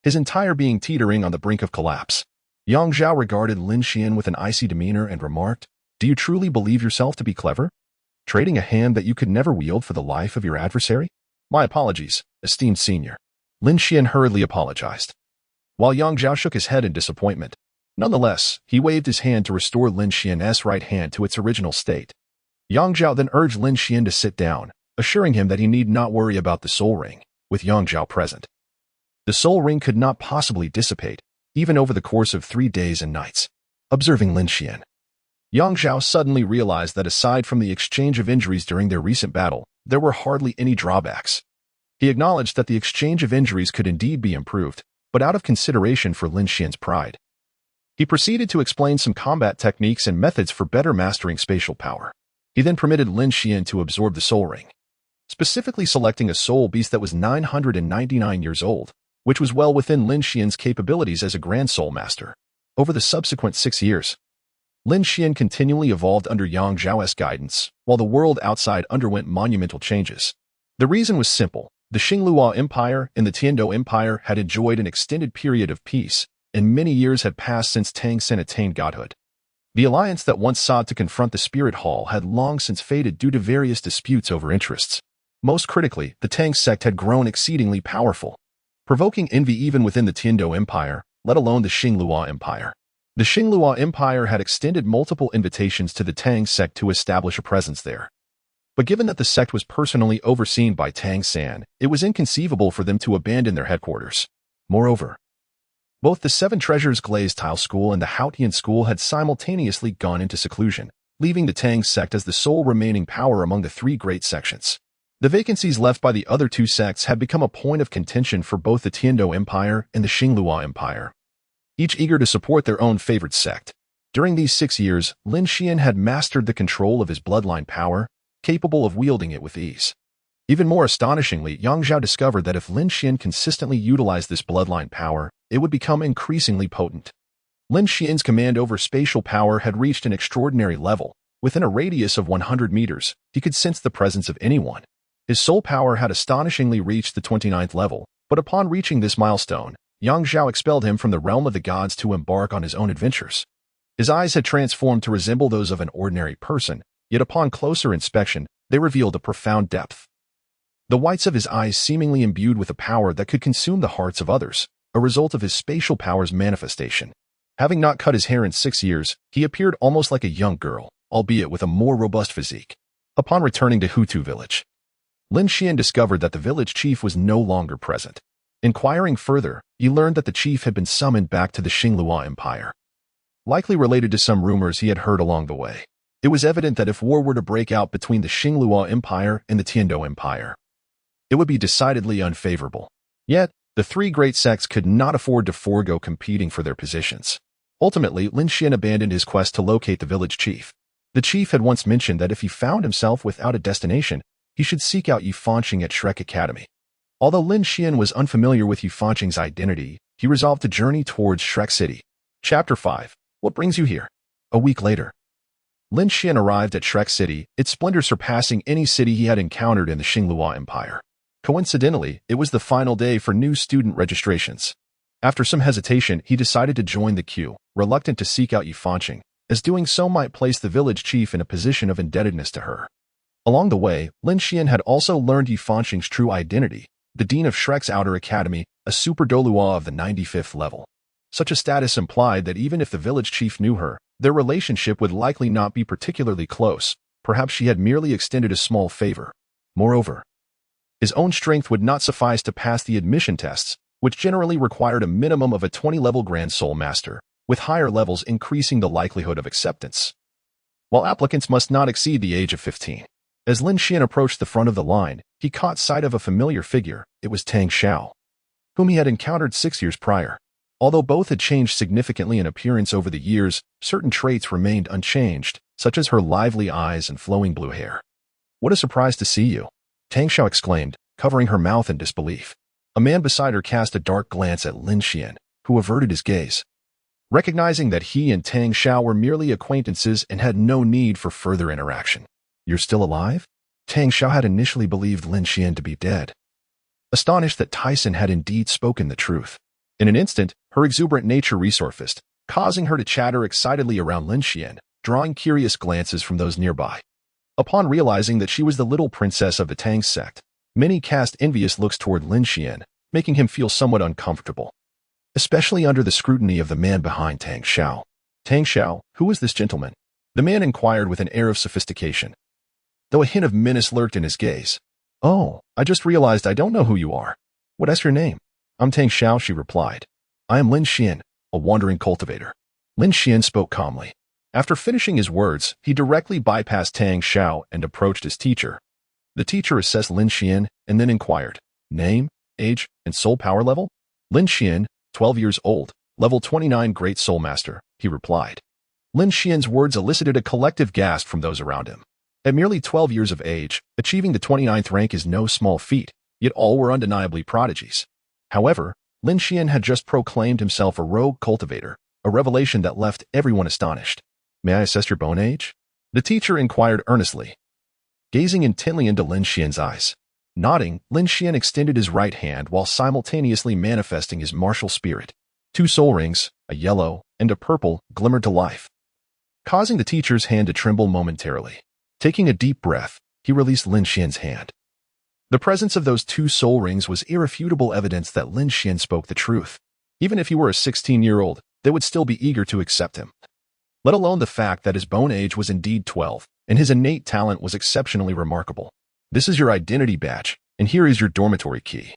his entire being teetering on the brink of collapse. Yang Zhao regarded Lin Xuan with an icy demeanor and remarked, "Do you truly believe yourself to be clever? Trading a hand that you could never wield for the life of your adversary? My apologies, esteemed senior." Lin Xuan hurriedly apologized, while Yang Zhao shook his head in disappointment. Nonetheless, he waved his hand to restore Lin Xuan's right hand to its original state. Yang Zhao then urged Lin Xuan to sit down, assuring him that he need not worry about the soul ring, with Yang Zhao present. The soul ring could not possibly dissipate, even over the course of 3 days and nights. Observing Lin Xuan, Yang Zhao suddenly realized that aside from the exchange of injuries during their recent battle, there were hardly any drawbacks. He acknowledged that the exchange of injuries could indeed be improved, but out of consideration for Lin Xuan's pride, he proceeded to explain some combat techniques and methods for better mastering spatial power. He then permitted Lin Xuan to absorb the soul ring, specifically selecting a soul beast that was 999 years old, which was well within Lin Xuan's capabilities as a Grand Soul Master. Over the subsequent 6 years, Lin Xuan continually evolved under Yang Zhao's guidance, while the world outside underwent monumental changes. The reason was simple. The Xingluo Empire and the Tiandou Empire had enjoyed an extended period of peace, and many years had passed since Tang Sen attained godhood. The alliance that once sought to confront the Spirit Hall had long since faded due to various disputes over interests. Most critically, the Tang sect had grown exceedingly powerful, provoking envy even within the Tiandou Empire, let alone the Xingluo Empire. The Xingluo Empire had extended multiple invitations to the Tang sect to establish a presence there. But given that the sect was personally overseen by Tang San, it was inconceivable for them to abandon their headquarters. Moreover, both the Seven Treasures Glazed Tile School and the Haotian School had simultaneously gone into seclusion, leaving the Tang sect as the sole remaining power among the 3 great sections. The vacancies left by the other 2 sects had become a point of contention for both the Tiandou Empire and the Xingluo Empire, each eager to support their own favorite sect. During these 6 years, Lin Xuan had mastered the control of his bloodline power, capable of wielding it with ease. Even more astonishingly, Yang Zhao discovered that if Lin Xuan consistently utilized this bloodline power, it would become increasingly potent. Lin Xuan's command over spatial power had reached an extraordinary level. Within a radius of 100 meters, he could sense the presence of anyone. His soul power had astonishingly reached the 29th level, but upon reaching this milestone, Yang Zhao expelled him from the realm of the gods to embark on his own adventures. His eyes had transformed to resemble those of an ordinary person, yet upon closer inspection, they revealed a profound depth. The whites of his eyes seemingly imbued with a power that could consume the hearts of others, a result of his spatial power's manifestation. Having not cut his hair in 6 years, he appeared almost like a young girl, albeit with a more robust physique. Upon returning to Hutu village, Lin Xuan discovered that the village chief was no longer present. Inquiring further, he learned that the chief had been summoned back to the Xingluo Empire, likely related to some rumors he had heard along the way. It was evident that if war were to break out between the Xingluo Empire and the Tiandou Empire, it would be decidedly unfavorable. Yet, the 3 great sects could not afford to forego competing for their positions. Ultimately, Lin Xuan abandoned his quest to locate the village chief. The chief had once mentioned that if he found himself without a destination, he should seek out Yifanqing at Shrek Academy. Although Lin Xuan was unfamiliar with Yifanqing's identity, he resolved to journey towards Shrek City. Chapter 5. What brings you here? A week later, Lin Xuan arrived at Shrek City, its splendor surpassing any city he had encountered in the Xingluo Empire. Coincidentally, it was the final day for new student registrations. After some hesitation, he decided to join the queue, reluctant to seek out Yifanqing, as doing so might place the village chief in a position of indebtedness to her. Along the way, Lin Xuan had also learned Yifanqing's true identity, the dean of Shrek's outer academy, a super Douluo of the 95th level. Such a status implied that even if the village chief knew her, their relationship would likely not be particularly close. Perhaps she had merely extended a small favor. Moreover, his own strength would not suffice to pass the admission tests, which generally required a minimum of a 20-level Grand Soul Master, with higher levels increasing the likelihood of acceptance, while applicants must not exceed the age of 15. As Lin Xuan approached the front of the line, he caught sight of a familiar figure. It was Tang Xiao, whom he had encountered 6 years prior. Although both had changed significantly in appearance over the years, certain traits remained unchanged, such as her lively eyes and flowing blue hair. "What a surprise to see you," Tang Xiao exclaimed, covering her mouth in disbelief. A man beside her cast a dark glance at Lin Xuan, who averted his gaze. recognizing that he and Tang Xiao were merely acquaintances and had no need for further interaction. "You're still alive?" Tang Xiao had initially believed Lin Xuan to be dead, astonished that Tyson had indeed spoken the truth. In an instant, her exuberant nature resurfaced, causing her to chatter excitedly around Lin Xuan, drawing curious glances from those nearby. Upon realizing that she was the little princess of the Tang sect, many cast envious looks toward Lin Xuan, making him feel somewhat uncomfortable, especially under the scrutiny of the man behind Tang Xiao. "Tang Xiao, who is this gentleman?" the man inquired with an air of sophistication, though a hint of menace lurked in his gaze. "Oh, I just realized I don't know who you are. What is your name?" "I'm Tang Xiao," she replied. "I am Lin Xuan, a wandering cultivator." Lin Xuan spoke calmly. After finishing his words, he directly bypassed Tang Xiao and approached his teacher. The teacher assessed Lin Xuan and then inquired, "Name, age, and soul power level?" "Lin Xuan, 12 years old, level 29 Great Soul Master," he replied. Lin Xuan's words elicited a collective gasp from those around him. At merely 12 years of age, achieving the 29th rank is no small feat, yet all were undeniably prodigies. However, Lin Xuan had just proclaimed himself a rogue cultivator, a revelation that left everyone astonished. "May I assess your bone age?" the teacher inquired earnestly, gazing intently into Lin Xuan's eyes. Nodding, Lin Xuan extended his right hand while simultaneously manifesting his martial spirit. 2 soul rings, a yellow and a purple, glimmered to life, causing the teacher's hand to tremble momentarily. Taking a deep breath, he released Lin Xuan's hand. The presence of those 2 soul rings was irrefutable evidence that Lin Xuan spoke the truth. Even if he were a 16-year-old, they would still be eager to accept him, let alone the fact that his bone age was indeed 12, and his innate talent was exceptionally remarkable. "This is your identity badge, and here is your dormitory key.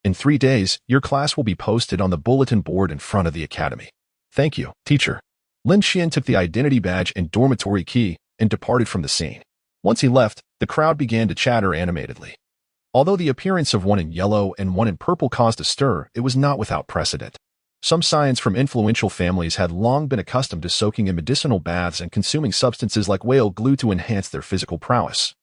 In 3 days, your class will be posted on the bulletin board in front of the academy." "Thank you, teacher." Lin Xuan took the identity badge and dormitory key and departed from the scene. Once he left, the crowd began to chatter animatedly. Although the appearance of one in yellow and one in purple caused a stir, it was not without precedent. Some scions from influential families had long been accustomed to soaking in medicinal baths and consuming substances like whale glue to enhance their physical prowess,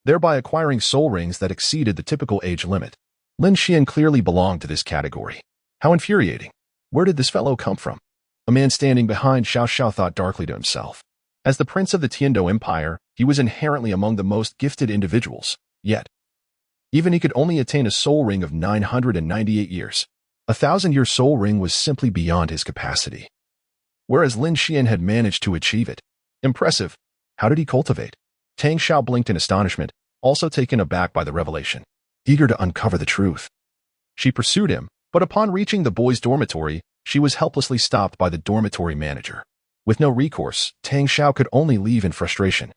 thereby acquiring soul rings that exceeded the typical age limit. Lin Xuan clearly belonged to this category. How infuriating. Where did this fellow come from? A man standing behind Xiao Xiao thought darkly to himself. As the prince of the Tiandou Empire, he was inherently among the most gifted individuals, yet even he could only attain a soul ring of 998 years. A 1,000-year soul ring was simply beyond his capacity, whereas Lin Xuan had managed to achieve it. Impressive. How did he cultivate? Tang Xiao blinked in astonishment, also taken aback by the revelation, eager to uncover the truth. She pursued him, but upon reaching the boys' dormitory, she was helplessly stopped by the dormitory manager. With no recourse, Tang Xiao could only leave in frustration.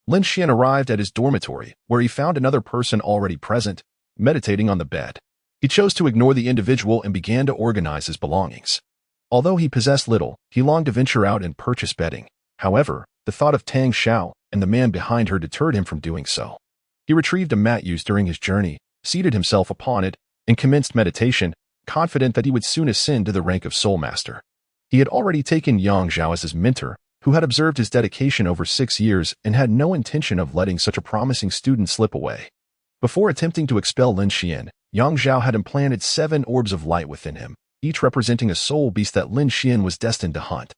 Lin Xuan arrived at his dormitory, where he found another person already present, meditating on the bed. He chose to ignore the individual and began to organize his belongings. Although he possessed little, he longed to venture out and purchase bedding. However, the thought of Tang Xiao and the man behind her deterred him from doing so. He retrieved a mat used during his journey, seated himself upon it, and commenced meditation, confident that he would soon ascend to the rank of Soul Master. He had already taken Yang Zhao as his mentor, who had observed his dedication over 6 years and had no intention of letting such a promising student slip away. Before attempting to expel Lin Xuan, Yang Zhao had implanted 7 orbs of light within him, each representing a soul beast that Lin Xuan was destined to hunt.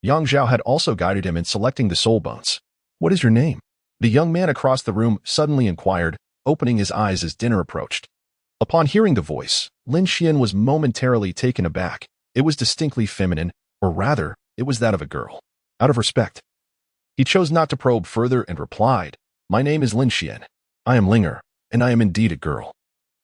Yang Zhao had also guided him in selecting the soul bones. "What is your name?" the young man across the room suddenly inquired, opening his eyes as dinner approached. Upon hearing the voice, Lin Xuan was momentarily taken aback. It was distinctly feminine, or rather, it was that of a girl. Out of respect, he chose not to probe further and replied, "My name is Lin Xuan. I am Linger, and I am indeed a girl."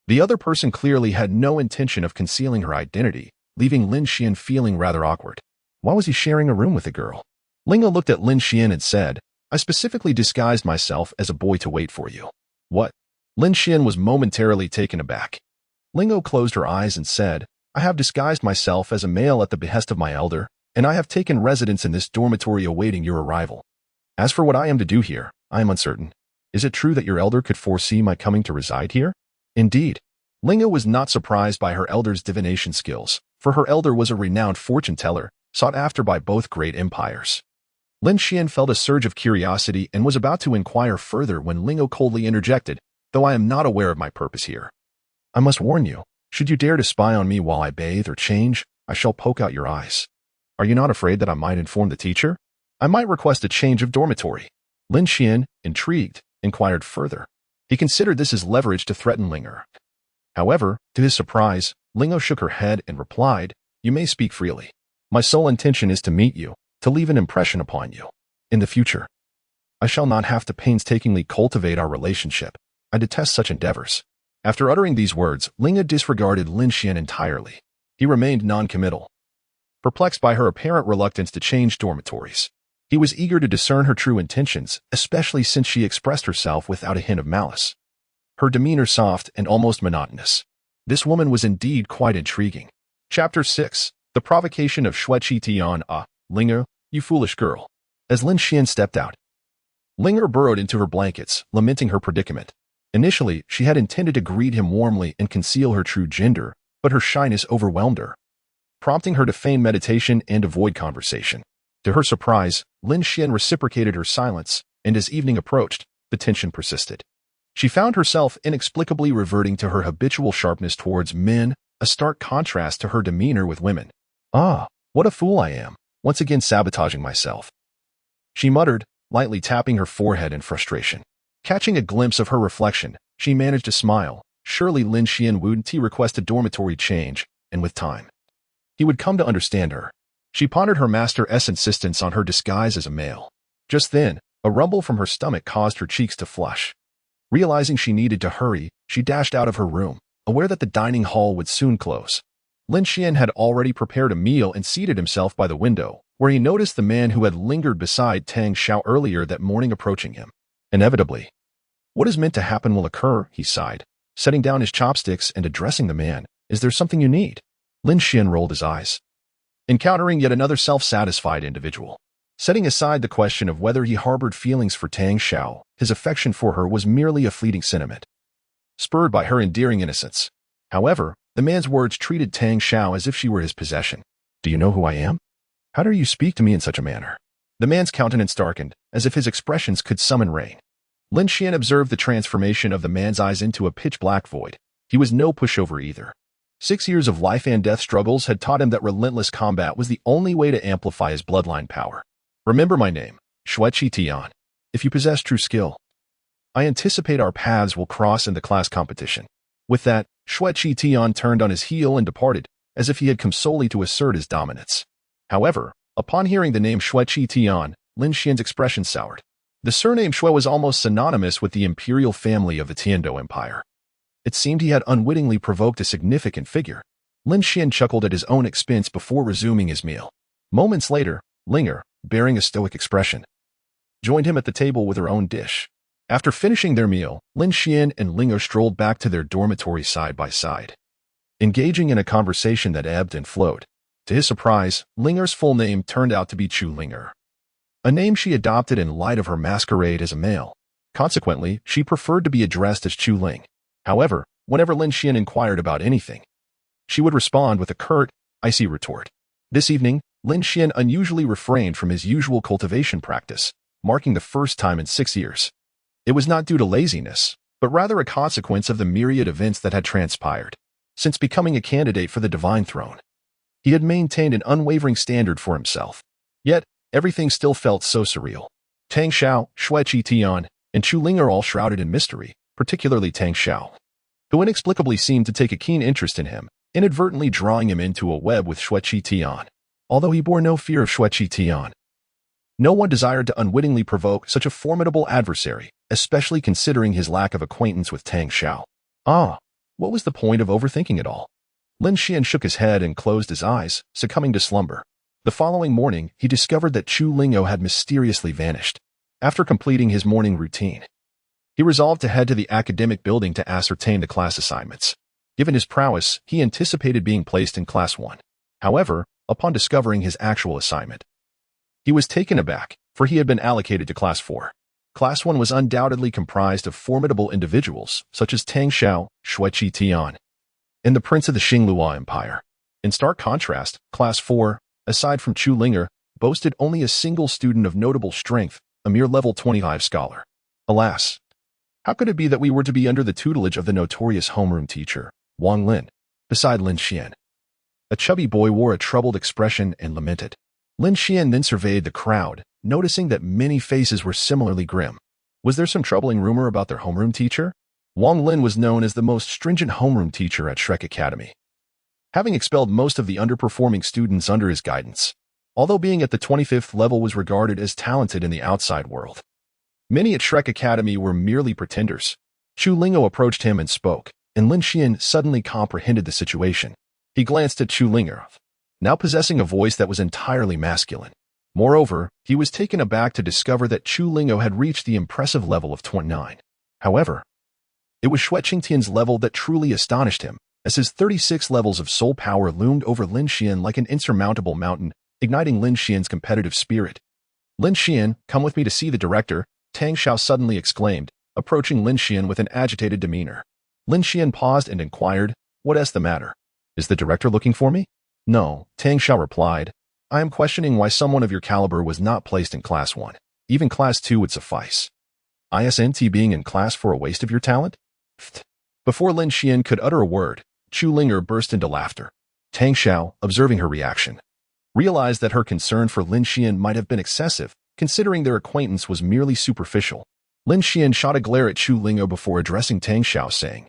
The other person clearly had no intention of concealing her identity, leaving Lin Xuan feeling rather awkward. Why was he sharing a room with a girl? Linga looked at Lin Xuan and said, "I specifically disguised myself as a boy to wait for you." "What?" Lin Xuan was momentarily taken aback. Lingo closed her eyes and said, "I have disguised myself as a male at the behest of my elder, and I have taken residence in this dormitory awaiting your arrival. As for what I am to do here, I am uncertain. Is it true that your elder could foresee my coming to reside here?" Indeed. Linga was not surprised by her elder's divination skills, for her elder was a renowned fortune teller, sought after by both great empires. Lin Xuan felt a surge of curiosity and was about to inquire further when Lingo coldly interjected, "Though I am not aware of my purpose here. I must warn you, should you dare to spy on me while I bathe or change, I shall poke out your eyes." Are you not afraid that I might inform the teacher? I might request a change of dormitory. Lin Xuan, intrigued, inquired further. He considered this as leverage to threaten Linger. However, to his surprise, Lingo shook her head and replied, "You may speak freely. My sole intention is to meet you, to leave an impression upon you. In the future, I shall not have to painstakingly cultivate our relationship. I detest such endeavors." After uttering these words, Linga disregarded Lin Xuan entirely. He remained non-committal, perplexed by her apparent reluctance to change dormitories. He was eager to discern her true intentions, especially since she expressed herself without a hint of malice. Her demeanor soft and almost monotonous. This woman was indeed quite intriguing. Chapter 6. The Provocation of Shueqi Tian. Linger, you foolish girl. As Lin Xuan stepped out, Linger burrowed into her blankets, lamenting her predicament. Initially, she had intended to greet him warmly and conceal her true gender, but her shyness overwhelmed her, prompting her to feign meditation and avoid conversation. To her surprise, Lin Xuan reciprocated her silence, and as evening approached, the tension persisted. She found herself inexplicably reverting to her habitual sharpness towards men, a stark contrast to her demeanor with women. What a fool I am, once again sabotaging myself, she muttered, lightly tapping her forehead in frustration. Catching a glimpse of her reflection, she managed to smile. Surely Lin Xuan wouldn't request a dormitory change, and with time, he would come to understand her. She pondered her master's insistence on her disguise as a male. Just then, a rumble from her stomach caused her cheeks to flush. Realizing she needed to hurry, she dashed out of her room, aware that the dining hall would soon close. Lin Xuan had already prepared a meal and seated himself by the window, where he noticed the man who had lingered beside Tang Xiao earlier that morning approaching him. Inevitably, what is meant to happen will occur, he sighed, setting down his chopsticks and addressing the man. Is there something you need? Lin Xuan rolled his eyes, encountering yet another self-satisfied individual. Setting aside the question of whether he harbored feelings for Tang Xiao, his affection for her was merely a fleeting sentiment, spurred by her endearing innocence. However, the man's words treated Tang Xiao as if she were his possession. Do you know who I am? How dare you speak to me in such a manner? The man's countenance darkened, as if his expressions could summon rain. Lin Xuan observed the transformation of the man's eyes into a pitch-black void. He was no pushover either. 6 years of life and death struggles had taught him that relentless combat was the only way to amplify his bloodline power. Remember my name, Shueqi Tian. If you possess true skill, I anticipate our paths will cross in the class competition. With that, Shueqi Tian turned on his heel and departed, as if he had come solely to assert his dominance. However, upon hearing the name Shueqi Tian, Lin Xuan's expression soured. The surname Shui was almost synonymous with the imperial family of the Tiandou Empire. It seemed he had unwittingly provoked a significant figure. Lin Xuan chuckled at his own expense before resuming his meal. Moments later, Linger, bearing a stoic expression, joined him at the table with her own dish. After finishing their meal, Lin Xuan and Linger strolled back to their dormitory side by side, engaging in a conversation that ebbed and flowed. To his surprise, Linger's full name turned out to be Chu Linger, a name she adopted in light of her masquerade as a male. Consequently, she preferred to be addressed as Chu Ling. However, whenever Lin Xuan inquired about anything, she would respond with a curt, icy retort. This evening, Lin Xuan unusually refrained from his usual cultivation practice, marking the first time in 6 years. It was not due to laziness, but rather a consequence of the myriad events that had transpired. Since becoming a candidate for the divine throne, he had maintained an unwavering standard for himself. Yet, everything still felt so surreal. Tang Xiao, Shueqi Tian, and Chu Ling are all shrouded in mystery, particularly Tang Xiao, who inexplicably seemed to take a keen interest in him, inadvertently drawing him into a web with Shueqi Tian. Although he bore no fear of Shueqi Tian, no one desired to unwittingly provoke such a formidable adversary, especially considering his lack of acquaintance with Tang Xiao. What was the point of overthinking it all? Lin Xuan shook his head and closed his eyes, succumbing to slumber. The following morning, he discovered that Chu Lingo had mysteriously vanished. After completing his morning routine, he resolved to head to the academic building to ascertain the class assignments. Given his prowess, he anticipated being placed in Class 1. However, upon discovering his actual assignment, he was taken aback, for he had been allocated to Class 4. Class 1 was undoubtedly comprised of formidable individuals, such as Tang Xiao, Shueqi Tian, and the Prince of the Xingluo Empire. In stark contrast, Class 4, aside from Chu Linger, boasted only a single student of notable strength, a mere level 25 scholar. Alas, how could it be that we were to be under the tutelage of the notorious homeroom teacher, Wang Lin, beside Lin Xuan? A chubby boy wore a troubled expression and lamented. Lin Xuan then surveyed the crowd, noticing that many faces were similarly grim. Was there some troubling rumor about their homeroom teacher? Wang Lin was known as the most stringent homeroom teacher at Shrek Academy, having expelled most of the underperforming students under his guidance. Although being at the 25th level was regarded as talented in the outside world, many at Shrek Academy were merely pretenders. Chu Lingo approached him and spoke, and Lin Xuan suddenly comprehended the situation. He glanced at Chu Lingo, now possessing a voice that was entirely masculine. Moreover, he was taken aback to discover that Chu Lingo had reached the impressive level of 29. However, it was Xue Qingtian's level that truly astonished him, as his 36 levels of soul power loomed over Lin Xuan like an insurmountable mountain, igniting Lin Xuan's competitive spirit. "Lin Xuan, come with me to see the director," Tang Xiao suddenly exclaimed, approaching Lin Xuan with an agitated demeanor. Lin Xuan paused and inquired, "What's the matter? Is the director looking for me?" "No," Tang Xiao replied. "I am questioning why someone of your caliber was not placed in Class 1. Even Class 2 would suffice. Isn't being in class for a waste of your talent?" Before Lin Xuan could utter a word, Chu Linger burst into laughter. Tang Xiao, observing her reaction, realized that her concern for Lin Xuan might have been excessive, considering their acquaintance was merely superficial. Lin Xuan shot a glare at Chu Lingo before addressing Tang Xiao, saying,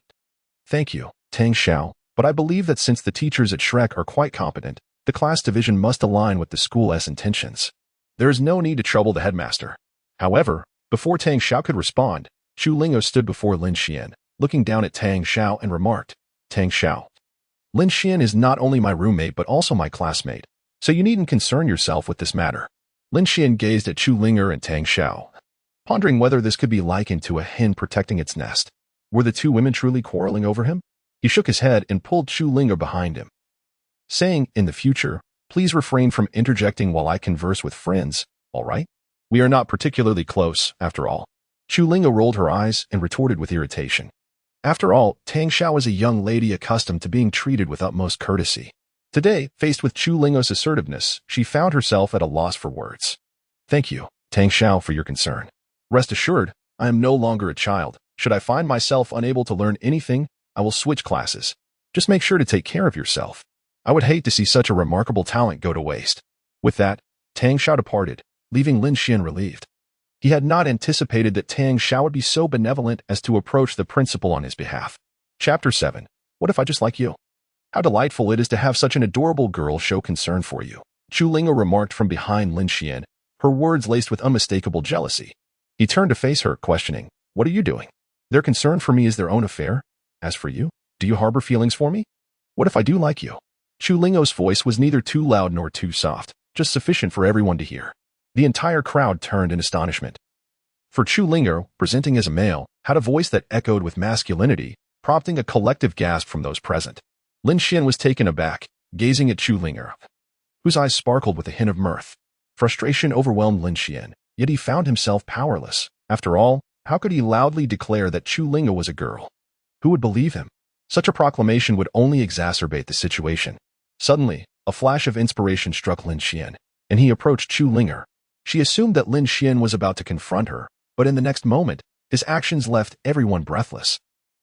"Thank you, Tang Xiao, but I believe that since the teachers at Shrek are quite competent, the class division must align with the school's intentions. There is no need to trouble the headmaster." However, before Tang Xiao could respond, Chu Lingo stood before Lin Xuan, looking down at Tang Xiao and remarked, "Tang Xiao, Lin Xuan is not only my roommate but also my classmate, so you needn't concern yourself with this matter." Lin Xuan gazed at Chu Linger and Tang Xiao, pondering whether this could be likened to a hen protecting its nest. Were the two women truly quarreling over him? He shook his head and pulled Chu Linger behind him, saying, "In the future, please refrain from interjecting while I converse with friends, all right? We are not particularly close, after all." Chu Linger rolled her eyes and retorted with irritation. After all, Tang Xiao is a young lady accustomed to being treated with utmost courtesy. Today, faced with Chu Lingo's assertiveness, she found herself at a loss for words. "Thank you, Tang Xiao, for your concern. Rest assured, I am no longer a child. Should I find myself unable to learn anything, I will switch classes. Just make sure to take care of yourself. I would hate to see such a remarkable talent go to waste." With that, Tang Xiao departed, leaving Lin Xuan relieved. He had not anticipated that Tang Xiao would be so benevolent as to approach the principal on his behalf. Chapter 7. What if I just like you? How delightful it is to have such an adorable girl show concern for you, Chu Lingo remarked from behind Lin Xuan, her words laced with unmistakable jealousy. He turned to face her, questioning, "What are you doing? Their concern for me is their own affair. As for you, do you harbor feelings for me? What if I do like you?" Chu Lingo's voice was neither too loud nor too soft, just sufficient for everyone to hear. The entire crowd turned in astonishment. For Chu Linger, presenting as a male, had a voice that echoed with masculinity, prompting a collective gasp from those present. Lin Xuan was taken aback, gazing at Chu Linger, whose eyes sparkled with a hint of mirth. Frustration overwhelmed Lin Xuan, yet he found himself powerless. After all, how could he loudly declare that Chu Linger was a girl? Who would believe him? Such a proclamation would only exacerbate the situation. Suddenly, a flash of inspiration struck Lin Xuan, and he approached Chu Linger. She assumed that Lin Xuan was about to confront her, but in the next moment, his actions left everyone breathless.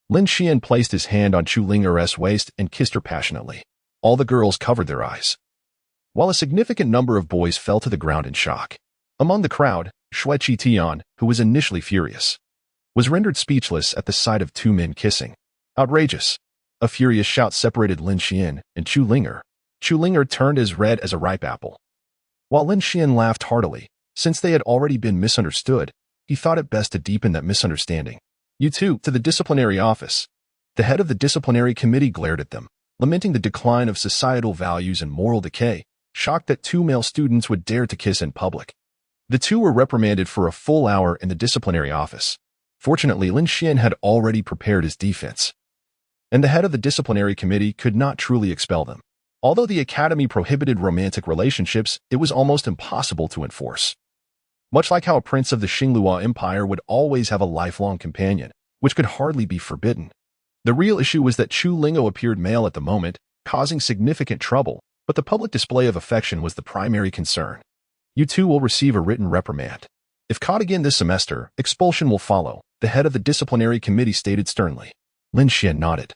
Lin Xuan placed his hand on Chu Linger's waist and kissed her passionately. All the girls covered their eyes, while a significant number of boys fell to the ground in shock. Among the crowd, Xue Qingtian, who was initially furious, was rendered speechless at the sight of two men kissing. "Outrageous!" A furious shout separated Lin Xuan and Chu Linger. Chu Linger turned as red as a ripe apple, while Lin Xuan laughed heartily. Since they had already been misunderstood, he thought it best to deepen that misunderstanding. "You two, to the disciplinary office." The head of the disciplinary committee glared at them, lamenting the decline of societal values and moral decay, shocked that two male students would dare to kiss in public. The two were reprimanded for a full hour in the disciplinary office. Fortunately, Lin Xuan had already prepared his defense, and the head of the disciplinary committee could not truly expel them. Although the academy prohibited romantic relationships, it was almost impossible to enforce. Much like how a prince of the Xinglua Empire would always have a lifelong companion, which could hardly be forbidden. The real issue was that Chu Lingo appeared male at the moment, causing significant trouble, but the public display of affection was the primary concern. "You two will receive a written reprimand. If caught again this semester, expulsion will follow," the head of the disciplinary committee stated sternly. Lin Xuan nodded,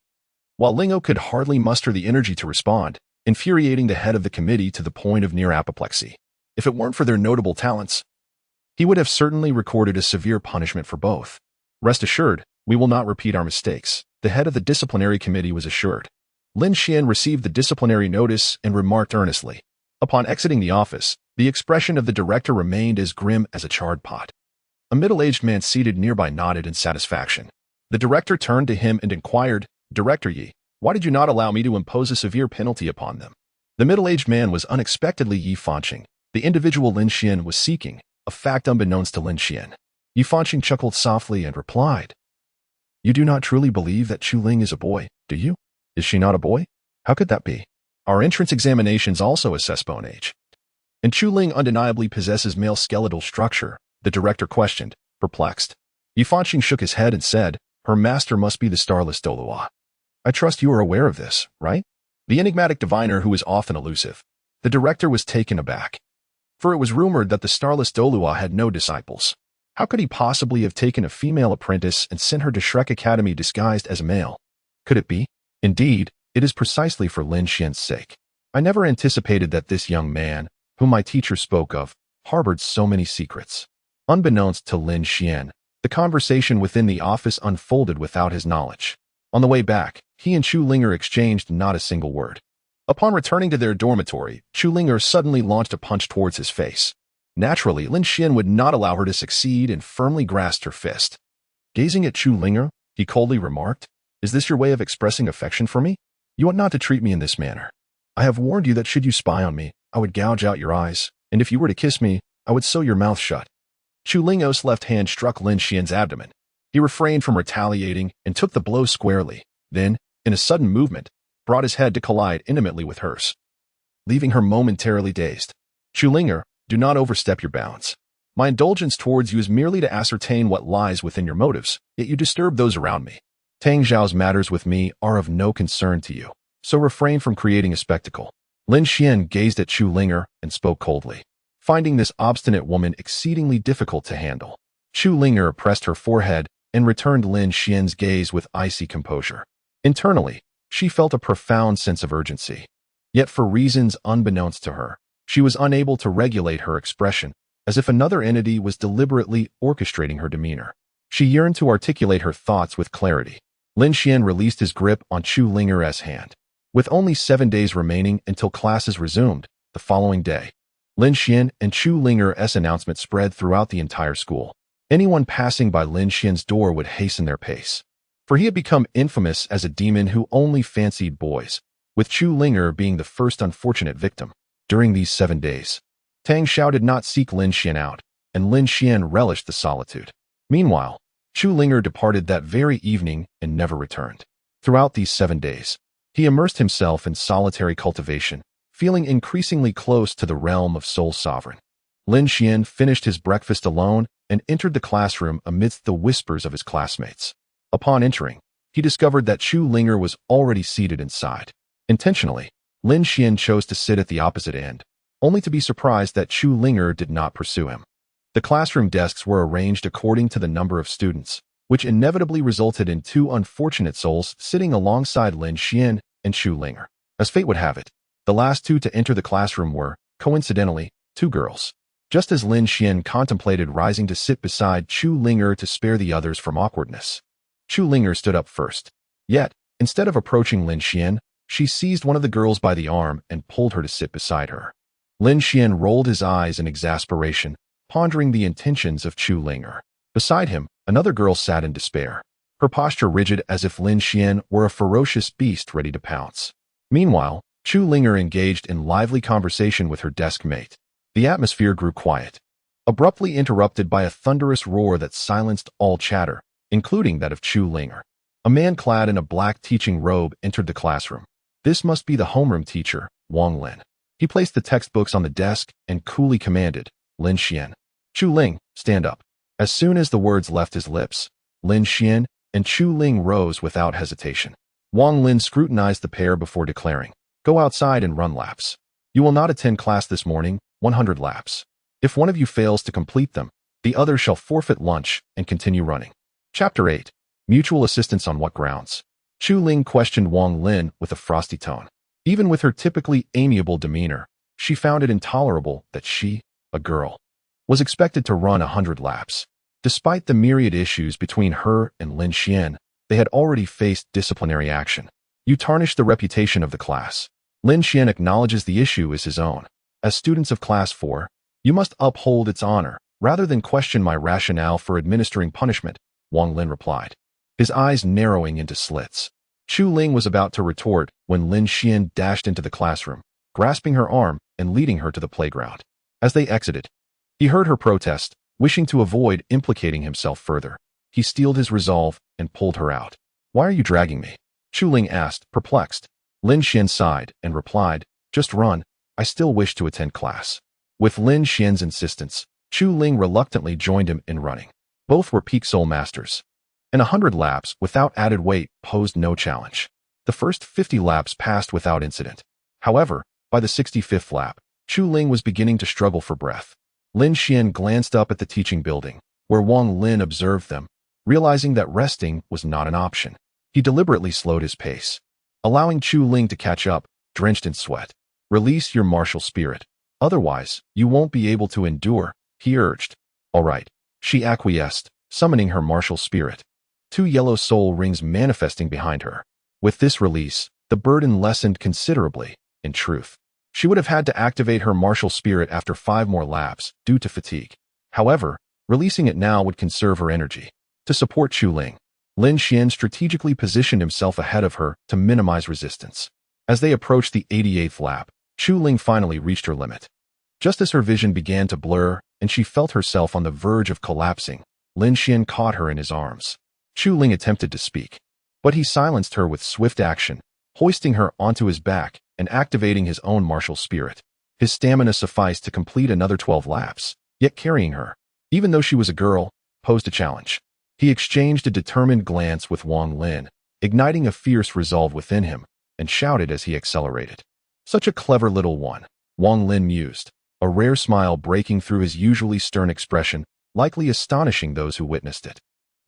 while Lingo could hardly muster the energy to respond, infuriating the head of the committee to the point of near apoplexy. If it weren't for their notable talents, he would have certainly recorded a severe punishment for both. Rest assured, we will not repeat our mistakes, the head of the disciplinary committee was assured. Lin Xuan received the disciplinary notice and remarked earnestly. Upon exiting the office, the expression of the director remained as grim as a charred pot. A middle-aged man seated nearby nodded in satisfaction. The director turned to him and inquired, "Director Yi, why did you not allow me to impose a severe penalty upon them?" The middle-aged man was unexpectedly Yi Fanqing, the individual Lin Xuan was seeking, a fact unbeknownst to Lin Xuan. Yi Fanqing chuckled softly and replied, "You do not truly believe that Chu Ling is a boy, do you? Is she not a boy? How could that be? Our entrance examinations also assess bone age. And Chu Ling undeniably possesses male skeletal structure," the director questioned, perplexed. Yi Fanqing shook his head and said, "Her master must be the starless Douluo. I trust you are aware of this, right?" The enigmatic diviner who is often elusive. The director was taken aback. For it was rumored that the starless Douluo had no disciples. How could he possibly have taken a female apprentice and sent her to Shrek Academy disguised as a male? Could it be? Indeed, it is precisely for Lin Xuan's sake. I never anticipated that this young man, whom my teacher spoke of, harbored so many secrets. Unbeknownst to Lin Xuan, the conversation within the office unfolded without his knowledge. On the way back, he and Chu Linger exchanged not a single word. Upon returning to their dormitory, Chu Linger suddenly launched a punch towards his face. Naturally, Lin Xuan would not allow her to succeed and firmly grasped her fist. Gazing at Chu Linger, he coldly remarked, "Is this your way of expressing affection for me? You ought not to treat me in this manner. I have warned you that should you spy on me, I would gouge out your eyes, and if you were to kiss me, I would sew your mouth shut." Chu Ling's left hand struck Lin Xuan's abdomen. He refrained from retaliating and took the blow squarely, then, in a sudden movement, brought his head to collide intimately with hers, leaving her momentarily dazed. "Chu Linger, do not overstep your bounds. My indulgence towards you is merely to ascertain what lies within your motives, yet you disturb those around me. Tang Zhao's matters with me are of no concern to you, so refrain from creating a spectacle." Lin Xuan gazed at Chu Linger and spoke coldly, finding this obstinate woman exceedingly difficult to handle. Chu Linger pressed her forehead and returned Lin Xuan's gaze with icy composure. Internally, she felt a profound sense of urgency. Yet for reasons unbeknownst to her, she was unable to regulate her expression, as if another entity was deliberately orchestrating her demeanor. She yearned to articulate her thoughts with clarity. Lin Xuan released his grip on Chu Linger's hand. With only 7 days remaining until classes resumed, the following day, Lin Xuan and Chu Linger's announcement spread throughout the entire school. Anyone passing by Lin Xuan's door would hasten their pace, for he had become infamous as a demon who only fancied boys, with Chu Linger being the first unfortunate victim. During these 7 days, Tang Xiao did not seek Lin Xuan out, and Lin Xuan relished the solitude. Meanwhile, Chu Linger departed that very evening and never returned. Throughout these 7 days, he immersed himself in solitary cultivation, feeling increasingly close to the realm of Soul Sovereign. Lin Xuan finished his breakfast alone and entered the classroom amidst the whispers of his classmates. Upon entering, he discovered that Chu Linger was already seated inside. Intentionally, Lin Xuan chose to sit at the opposite end, only to be surprised that Chu Linger did not pursue him. The classroom desks were arranged according to the number of students, which inevitably resulted in 2 unfortunate souls sitting alongside Lin Xuan and Chu Linger. As fate would have it, the last 2 to enter the classroom were, coincidentally, 2 girls. Just as Lin Xuan contemplated rising to sit beside Chu Linger to spare the others from awkwardness, Chu Linger stood up first. Yet, instead of approaching Lin Xuan, she seized one of the girls by the arm and pulled her to sit beside her. Lin Xuan rolled his eyes in exasperation, pondering the intentions of Chu Linger. Beside him, another girl sat in despair, her posture rigid as if Lin Xuan were a ferocious beast ready to pounce. Meanwhile, Chu Linger engaged in lively conversation with her desk mate. The atmosphere grew quiet, abruptly interrupted by a thunderous roar that silenced all chatter, including that of Chu Linger. A man clad in a black teaching robe entered the classroom. This must be the homeroom teacher, Wang Lin. He placed the textbooks on the desk and coolly commanded, "Lin Xuan, Chu Ling, stand up." As soon as the words left his lips, Lin Xuan and Chu Ling rose without hesitation. Wang Lin scrutinized the pair before declaring, "Go outside and run laps. You will not attend class this morning, 100 laps. If one of you fails to complete them, the other shall forfeit lunch and continue running." Chapter 8. Mutual Assistance on What Grounds? Chu Ling questioned Wang Lin with a frosty tone. Even with her typically amiable demeanor, she found it intolerable that she, a girl, was expected to run 100 laps. Despite the myriad issues between her and Lin Xuan, they had already faced disciplinary action. You tarnish the reputation of the class. Lin Xuan acknowledges the issue is his own. As students of Class 4, you must uphold its honor, rather than question my rationale for administering punishment, Wang Lin replied, his eyes narrowing into slits. Chu Ling was about to retort when Lin Xuan dashed into the classroom, grasping her arm and leading her to the playground. As they exited, he heard her protest, wishing to avoid implicating himself further. He steeled his resolve and pulled her out. Why are you dragging me? Chu Ling asked, perplexed. Lin Xuan sighed and replied, just run, I still wish to attend class. With Lin Xuan's insistence, Chu Ling reluctantly joined him in running. Both were peak soul masters, and 100 laps without added weight posed no challenge. The first 50 laps passed without incident. However, by the 65th lap, Chu Ling was beginning to struggle for breath. Lin Xuan glanced up at the teaching building, where Wang Lin observed them, realizing that resting was not an option. He deliberately slowed his pace, allowing Chu Ling to catch up, drenched in sweat. Release your martial spirit. Otherwise, you won't be able to endure, he urged. All right. She acquiesced, summoning her martial spirit. 2 yellow soul rings manifesting behind her. With this release, the burden lessened considerably. In truth, she would have had to activate her martial spirit after 5 more laps, due to fatigue. However, releasing it now would conserve her energy. To support Chu Ling, Lin Xuan strategically positioned himself ahead of her to minimize resistance. As they approached the 88th lap, Chu Ling finally reached her limit. Just as her vision began to blur and she felt herself on the verge of collapsing, Lin Xuan caught her in his arms. Chu Ling attempted to speak, but he silenced her with swift action, hoisting her onto his back and activating his own martial spirit. His stamina sufficed to complete another 12 laps, yet carrying her, even though she was a girl, posed a challenge. He exchanged a determined glance with Wang Lin, igniting a fierce resolve within him, and shouted as he accelerated. Such a clever little one, Wang Lin mused, a rare smile breaking through his usually stern expression, likely astonishing those who witnessed it.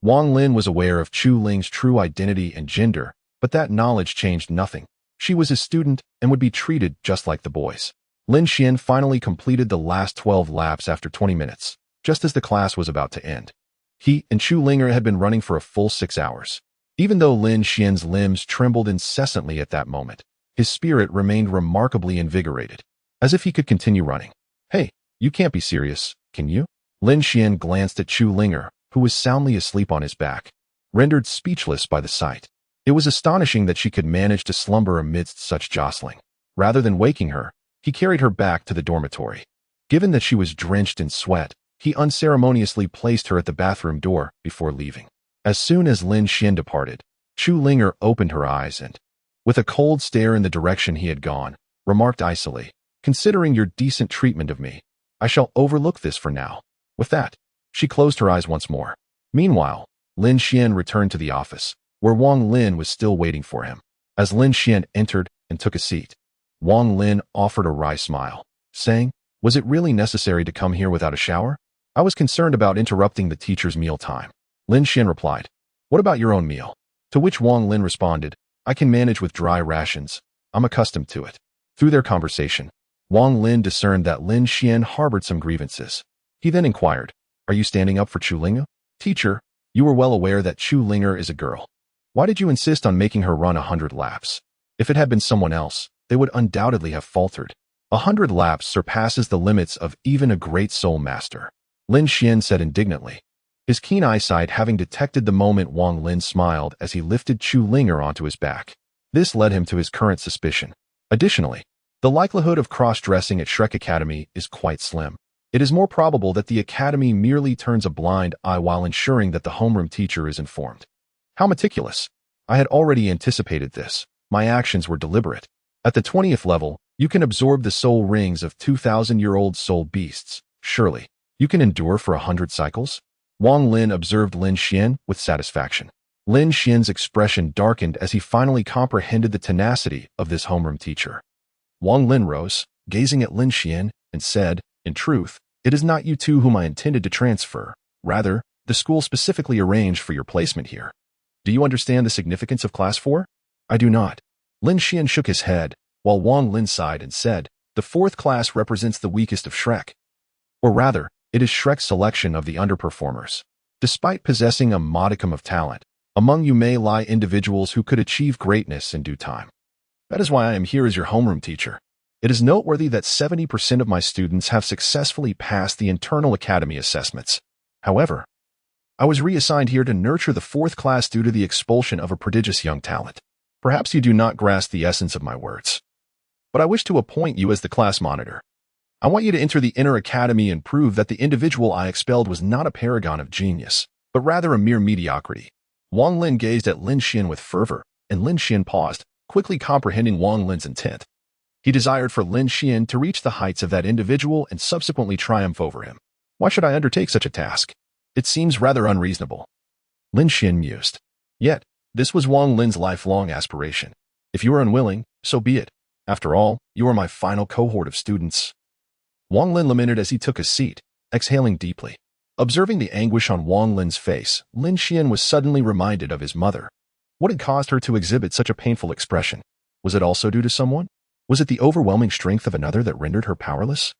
Wang Lin was aware of Chu Ling's true identity and gender, but that knowledge changed nothing. She was his student and would be treated just like the boys. Lin Xuan finally completed the last 12 laps after 20 minutes, just as the class was about to end. He and Chu Linger had been running for a full 6 hours. Even though Lin Xuan's limbs trembled incessantly at that moment, his spirit remained remarkably invigorated, as if he could continue running. Hey, you can't be serious, can you? Lin Xuan glanced at Chu Linger, who was soundly asleep on his back, rendered speechless by the sight. It was astonishing that she could manage to slumber amidst such jostling. Rather than waking her, he carried her back to the dormitory. Given that she was drenched in sweat, he unceremoniously placed her at the bathroom door before leaving. As soon as Lin Xuan departed, Chu Linger opened her eyes and, with a cold stare in the direction he had gone, remarked icily, considering your decent treatment of me, I shall overlook this for now. With that, she closed her eyes once more. Meanwhile, Lin Xuan returned to the office, where Wang Lin was still waiting for him. As Lin Xuan entered and took a seat, Wang Lin offered a wry smile, saying, was it really necessary to come here without a shower? I was concerned about interrupting the teacher's meal time. Lin Xuan replied, what about your own meal? To which Wang Lin responded, I can manage with dry rations. I'm accustomed to it. Through their conversation, Wang Lin discerned that Lin Xuan harbored some grievances. He then inquired, are you standing up for Chu Linger? Teacher, you were well aware that Chu Linger is a girl. Why did you insist on making her run 100 laps? If it had been someone else, they would undoubtedly have faltered. 100 laps surpasses the limits of even a great soul master. Lin Xuan said indignantly, his keen eyesight having detected the moment Wang Lin smiled as he lifted Chu Linger onto his back. This led him to his current suspicion. Additionally, the likelihood of cross-dressing at Shrek Academy is quite slim. It is more probable that the academy merely turns a blind eye while ensuring that the homeroom teacher is informed. How meticulous! I had already anticipated this. My actions were deliberate. At the 20th level, you can absorb the soul rings of 2,000-year-old soul beasts. Surely, you can endure for 100 cycles? Wang Lin observed Lin Xuan with satisfaction. Lin Xuan's expression darkened as he finally comprehended the tenacity of this homeroom teacher. Wang Lin rose, gazing at Lin Xuan, and said, in truth, it is not you two whom I intended to transfer. Rather, the school specifically arranged for your placement here. Do you understand the significance of Class 4? I do not. Lin Xuan shook his head, while Wang Lin sighed and said, the 4th class represents the weakest of Shrek. Or rather, it is Shrek's selection of the underperformers. Despite possessing a modicum of talent, among you may lie individuals who could achieve greatness in due time. That is why I am here as your homeroom teacher. It is noteworthy that 70% of my students have successfully passed the internal academy assessments. However, I was reassigned here to nurture the 4th class due to the expulsion of a prodigious young talent. Perhaps you do not grasp the essence of my words. But I wish to appoint you as the class monitor. I want you to enter the inner academy and prove that the individual I expelled was not a paragon of genius, but rather a mere mediocrity. Wang Lin gazed at Lin Xuan with fervor, and Lin Xuan paused, quickly comprehending Wang Lin's intent. He desired for Lin Xuan to reach the heights of that individual and subsequently triumph over him. Why should I undertake such a task? It seems rather unreasonable. Lin Xuan mused. Yet, this was Wang Lin's lifelong aspiration. If you are unwilling, so be it. After all, you are my final cohort of students. Wang Lin lamented as he took a seat, exhaling deeply. Observing the anguish on Wang Lin's face, Lin Xuan was suddenly reminded of his mother. What had caused her to exhibit such a painful expression? Was it also due to someone? Was it the overwhelming strength of another that rendered her powerless?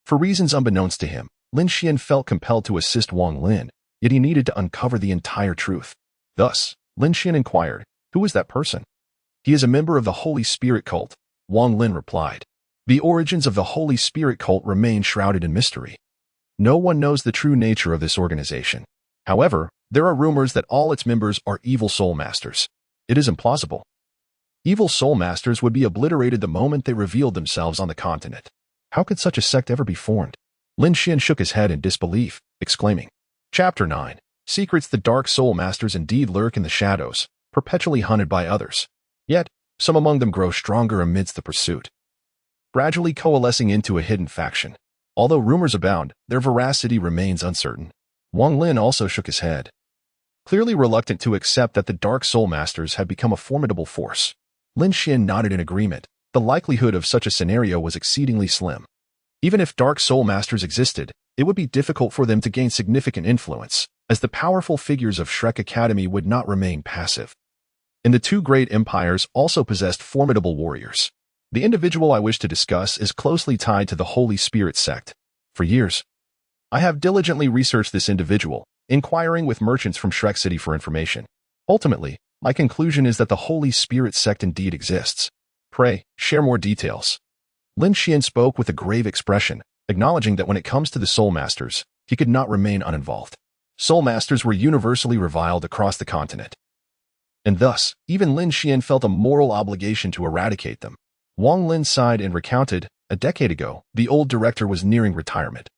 For reasons unbeknownst to him, Lin Xuan felt compelled to assist Wang Lin, yet he needed to uncover the entire truth. Thus, Lin Xuan inquired, "Who is that person?" "He is a member of the Holy Spirit cult," Wang Lin replied. The origins of the Holy Spirit cult remain shrouded in mystery. No one knows the true nature of this organization. However, there are rumors that all its members are evil soul masters. It is implausible. Evil soul masters would be obliterated the moment they revealed themselves on the continent. How could such a sect ever be formed? Lin Xuan shook his head in disbelief, exclaiming, Chapter 9. Secrets. The dark soul masters indeed lurk in the shadows, perpetually hunted by others. Yet, some among them grow stronger amidst the pursuit, gradually coalescing into a hidden faction. Although rumors abound, their veracity remains uncertain. Wang Lin also shook his head, clearly reluctant to accept that the dark soul masters had become a formidable force. Lin Xuan nodded in agreement. The likelihood of such a scenario was exceedingly slim. Even if dark soul masters existed, it would be difficult for them to gain significant influence, as the powerful figures of Shrek Academy would not remain passive. And the two great empires also possessed formidable warriors. The individual I wish to discuss is closely tied to the Holy Spirit sect. For years, I have diligently researched this individual, inquiring with merchants from Shrek City for information. Ultimately, my conclusion is that the Holy Spirit sect indeed exists. Pray, share more details. Lin Xuan spoke with a grave expression, acknowledging that when it comes to the Soul Masters, he could not remain uninvolved. Soul Masters were universally reviled across the continent, and thus, even Lin Xuan felt a moral obligation to eradicate them. Wang Lin sighed and recounted, a decade ago, the old director was nearing retirement,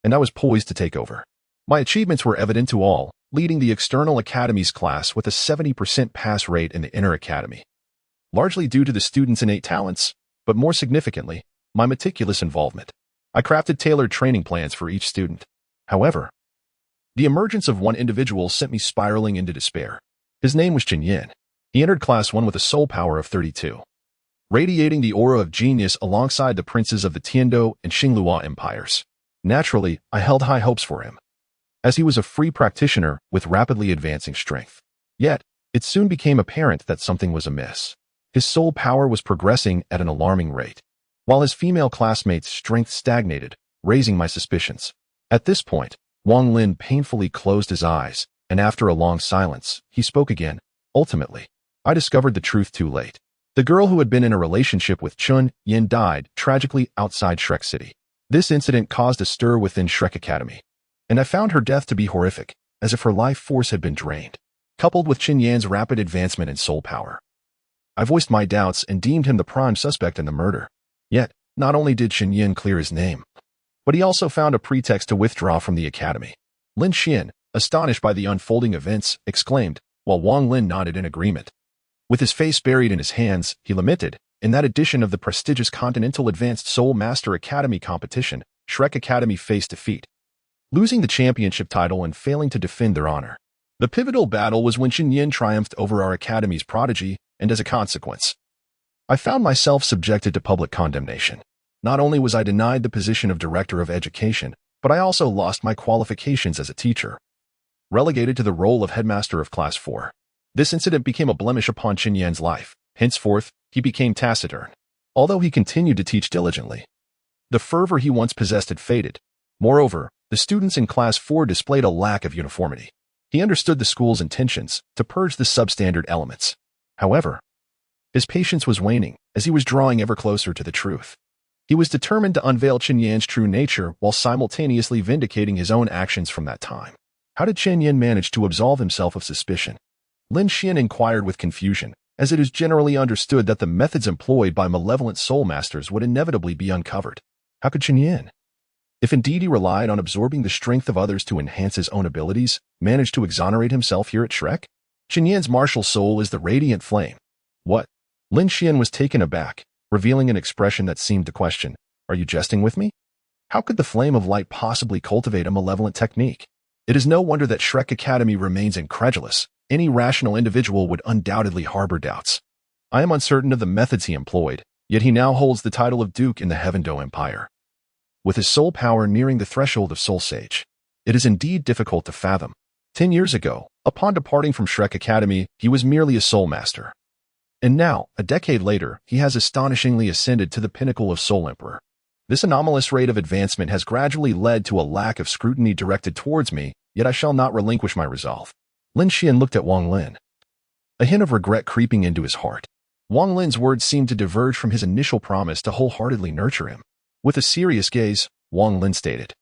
and I was poised to take over. My achievements were evident to all, leading the external academies class with a 70% pass rate in the inner academy. Largely due to the students' innate talents, but more significantly, my meticulous involvement. I crafted tailored training plans for each student. However, the emergence of one individual sent me spiraling into despair. His name was Chen Yin. He entered Class 1 with a soul power of 32, radiating the aura of genius alongside the princes of the Tiandou and Xinglua empires. Naturally, I held high hopes for him, as he was a free practitioner with rapidly advancing strength. Yet, it soon became apparent that something was amiss. His soul power was progressing at an alarming rate, while his female classmates' strength stagnated, raising my suspicions. At this point, Wang Lin painfully closed his eyes, and after a long silence, he spoke again. Ultimately, I discovered the truth too late. The girl who had been in a relationship with Chen Yin died tragically outside Shrek City. This incident caused a stir within Shrek Academy, and I found her death to be horrific, as if her life force had been drained. Coupled with Chen Yan's rapid advancement in soul power, I voiced my doubts and deemed him the prime suspect in the murder. Yet, not only did Chen Yin clear his name, but he also found a pretext to withdraw from the academy. Lin Xuan, astonished by the unfolding events, exclaimed, while Wang Lin nodded in agreement. With his face buried in his hands, he lamented, in that edition of the prestigious Continental Advanced Soul Master Academy competition, Shrek Academy faced defeat, losing the championship title and failing to defend their honor. The pivotal battle was when Chen Yin triumphed over our academy's prodigy, and as a consequence, I found myself subjected to public condemnation. Not only was I denied the position of Director of Education, but I also lost my qualifications as a teacher, relegated to the role of Headmaster of Class 4. This incident became a blemish upon Chen Yan's life. Henceforth, he became taciturn. Although he continued to teach diligently, the fervor he once possessed had faded. Moreover, the students in Class 4 displayed a lack of uniformity. He understood the school's intentions to purge the substandard elements. However, his patience was waning as he was drawing ever closer to the truth. He was determined to unveil Chen Yan's true nature while simultaneously vindicating his own actions from that time. How did Chen Yan manage to absolve himself of suspicion? Lin Xuan inquired with confusion, as it is generally understood that the methods employed by malevolent soul masters would inevitably be uncovered. How could Chen Yan, if indeed he relied on absorbing the strength of others to enhance his own abilities, manage to exonerate himself here at Shrek? Chen Yan's martial soul is the radiant flame. What? Lin Xuan was taken aback, revealing an expression that seemed to question, "Are you jesting with me? How could the flame of light possibly cultivate a malevolent technique?" It is no wonder that Shrek Academy remains incredulous. Any rational individual would undoubtedly harbor doubts. I am uncertain of the methods he employed, yet he now holds the title of Duke in the Heaven Dou Empire. With his soul power nearing the threshold of Soul Sage, it is indeed difficult to fathom. 10 years ago, upon departing from Shrek Academy, he was merely a soul master. And now, a decade later, he has astonishingly ascended to the pinnacle of Soul Emperor. This anomalous rate of advancement has gradually led to a lack of scrutiny directed towards me, yet I shall not relinquish my resolve. Lin Xuan looked at Wang Lin, a hint of regret creeping into his heart. Wang Lin's words seemed to diverge from his initial promise to wholeheartedly nurture him. With a serious gaze, Wang Lin stated,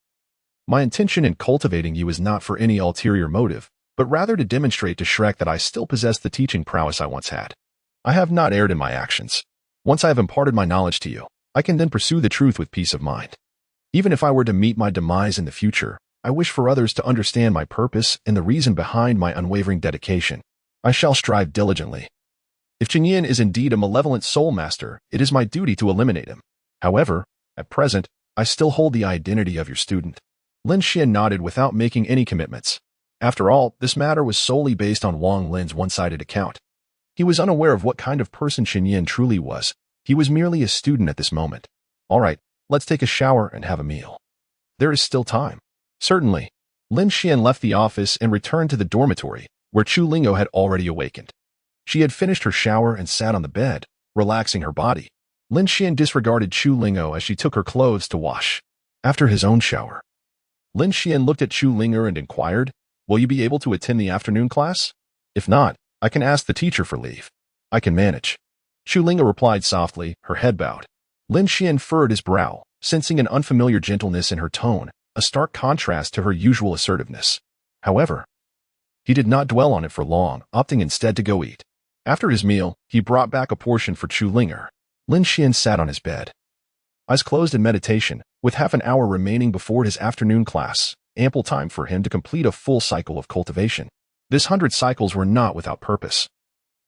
"My intention in cultivating you is not for any ulterior motive, but rather to demonstrate to Shrek that I still possess the teaching prowess I once had. I have not erred in my actions. Once I have imparted my knowledge to you, I can then pursue the truth with peace of mind. Even if I were to meet my demise in the future, I wish for others to understand my purpose and the reason behind my unwavering dedication. I shall strive diligently. If Chen Yan is indeed a malevolent soul master, it is my duty to eliminate him. However, at present, I still hold the identity of your student." Lin Xuan nodded without making any commitments. After all, this matter was solely based on Wang Lin's one-sided account. He was unaware of what kind of person Chen Yan truly was. He was merely a student at this moment. "All right, let's take a shower and have a meal. There is still time." "Certainly." Lin Xuan left the office and returned to the dormitory, where Chu Lingo had already awakened. She had finished her shower and sat on the bed, relaxing her body. Lin Xuan disregarded Chu Lingo as she took her clothes to wash. After his own shower, Lin Xuan looked at Chu Lingo and inquired, "Will you be able to attend the afternoon class? If not, I can ask the teacher for leave. I can manage." Chu Lingo replied softly, her head bowed. Lin Xuan furrowed his brow, sensing an unfamiliar gentleness in her tone, a stark contrast to her usual assertiveness. However, he did not dwell on it for long, opting instead to go eat. After his meal, he brought back a portion for Chu Lingo. Lin Xuan sat on his bed, eyes closed in meditation, with half an hour remaining before his afternoon class, ample time for him to complete a full cycle of cultivation. This 100 cycles were not without purpose.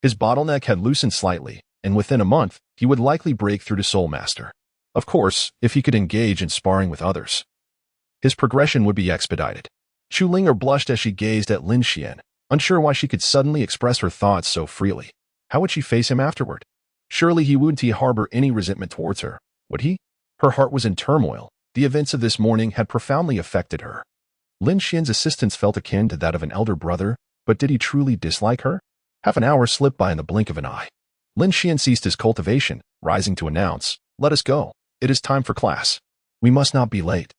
His bottleneck had loosened slightly, and within a month, he would likely break through to Soul Master. Of course, if he could engage in sparring with others, his progression would be expedited. Chu Lingo blushed as she gazed at Lin Xuan, unsure why she could suddenly express her thoughts so freely. How would she face him afterward? Surely he wouldn't harbor any resentment towards her, would he? Her heart was in turmoil. The events of this morning had profoundly affected her. Lin Xuan's assistance felt akin to that of an elder brother, but did he truly dislike her? Half an hour slipped by in the blink of an eye. Lin Xuan ceased his cultivation, rising to announce, "Let us go. It is time for class. We must not be late."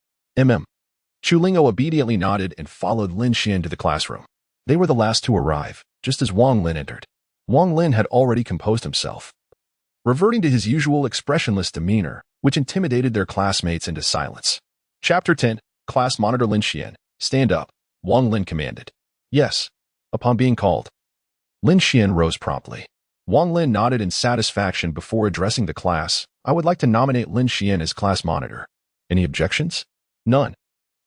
Chu Lingo obediently nodded and followed Lin Xuan to the classroom. They were the last to arrive, just as Wang Lin entered. Wang Lin had already composed himself, reverting to his usual expressionless demeanor, which intimidated their classmates into silence. Chapter 10, Class Monitor Lin Xuan, stand up, Wang Lin commanded. "Yes." Upon being called, Lin Xuan rose promptly. Wang Lin nodded in satisfaction before addressing the class. "I would like to nominate Lin Xuan as class monitor. Any objections?" "None."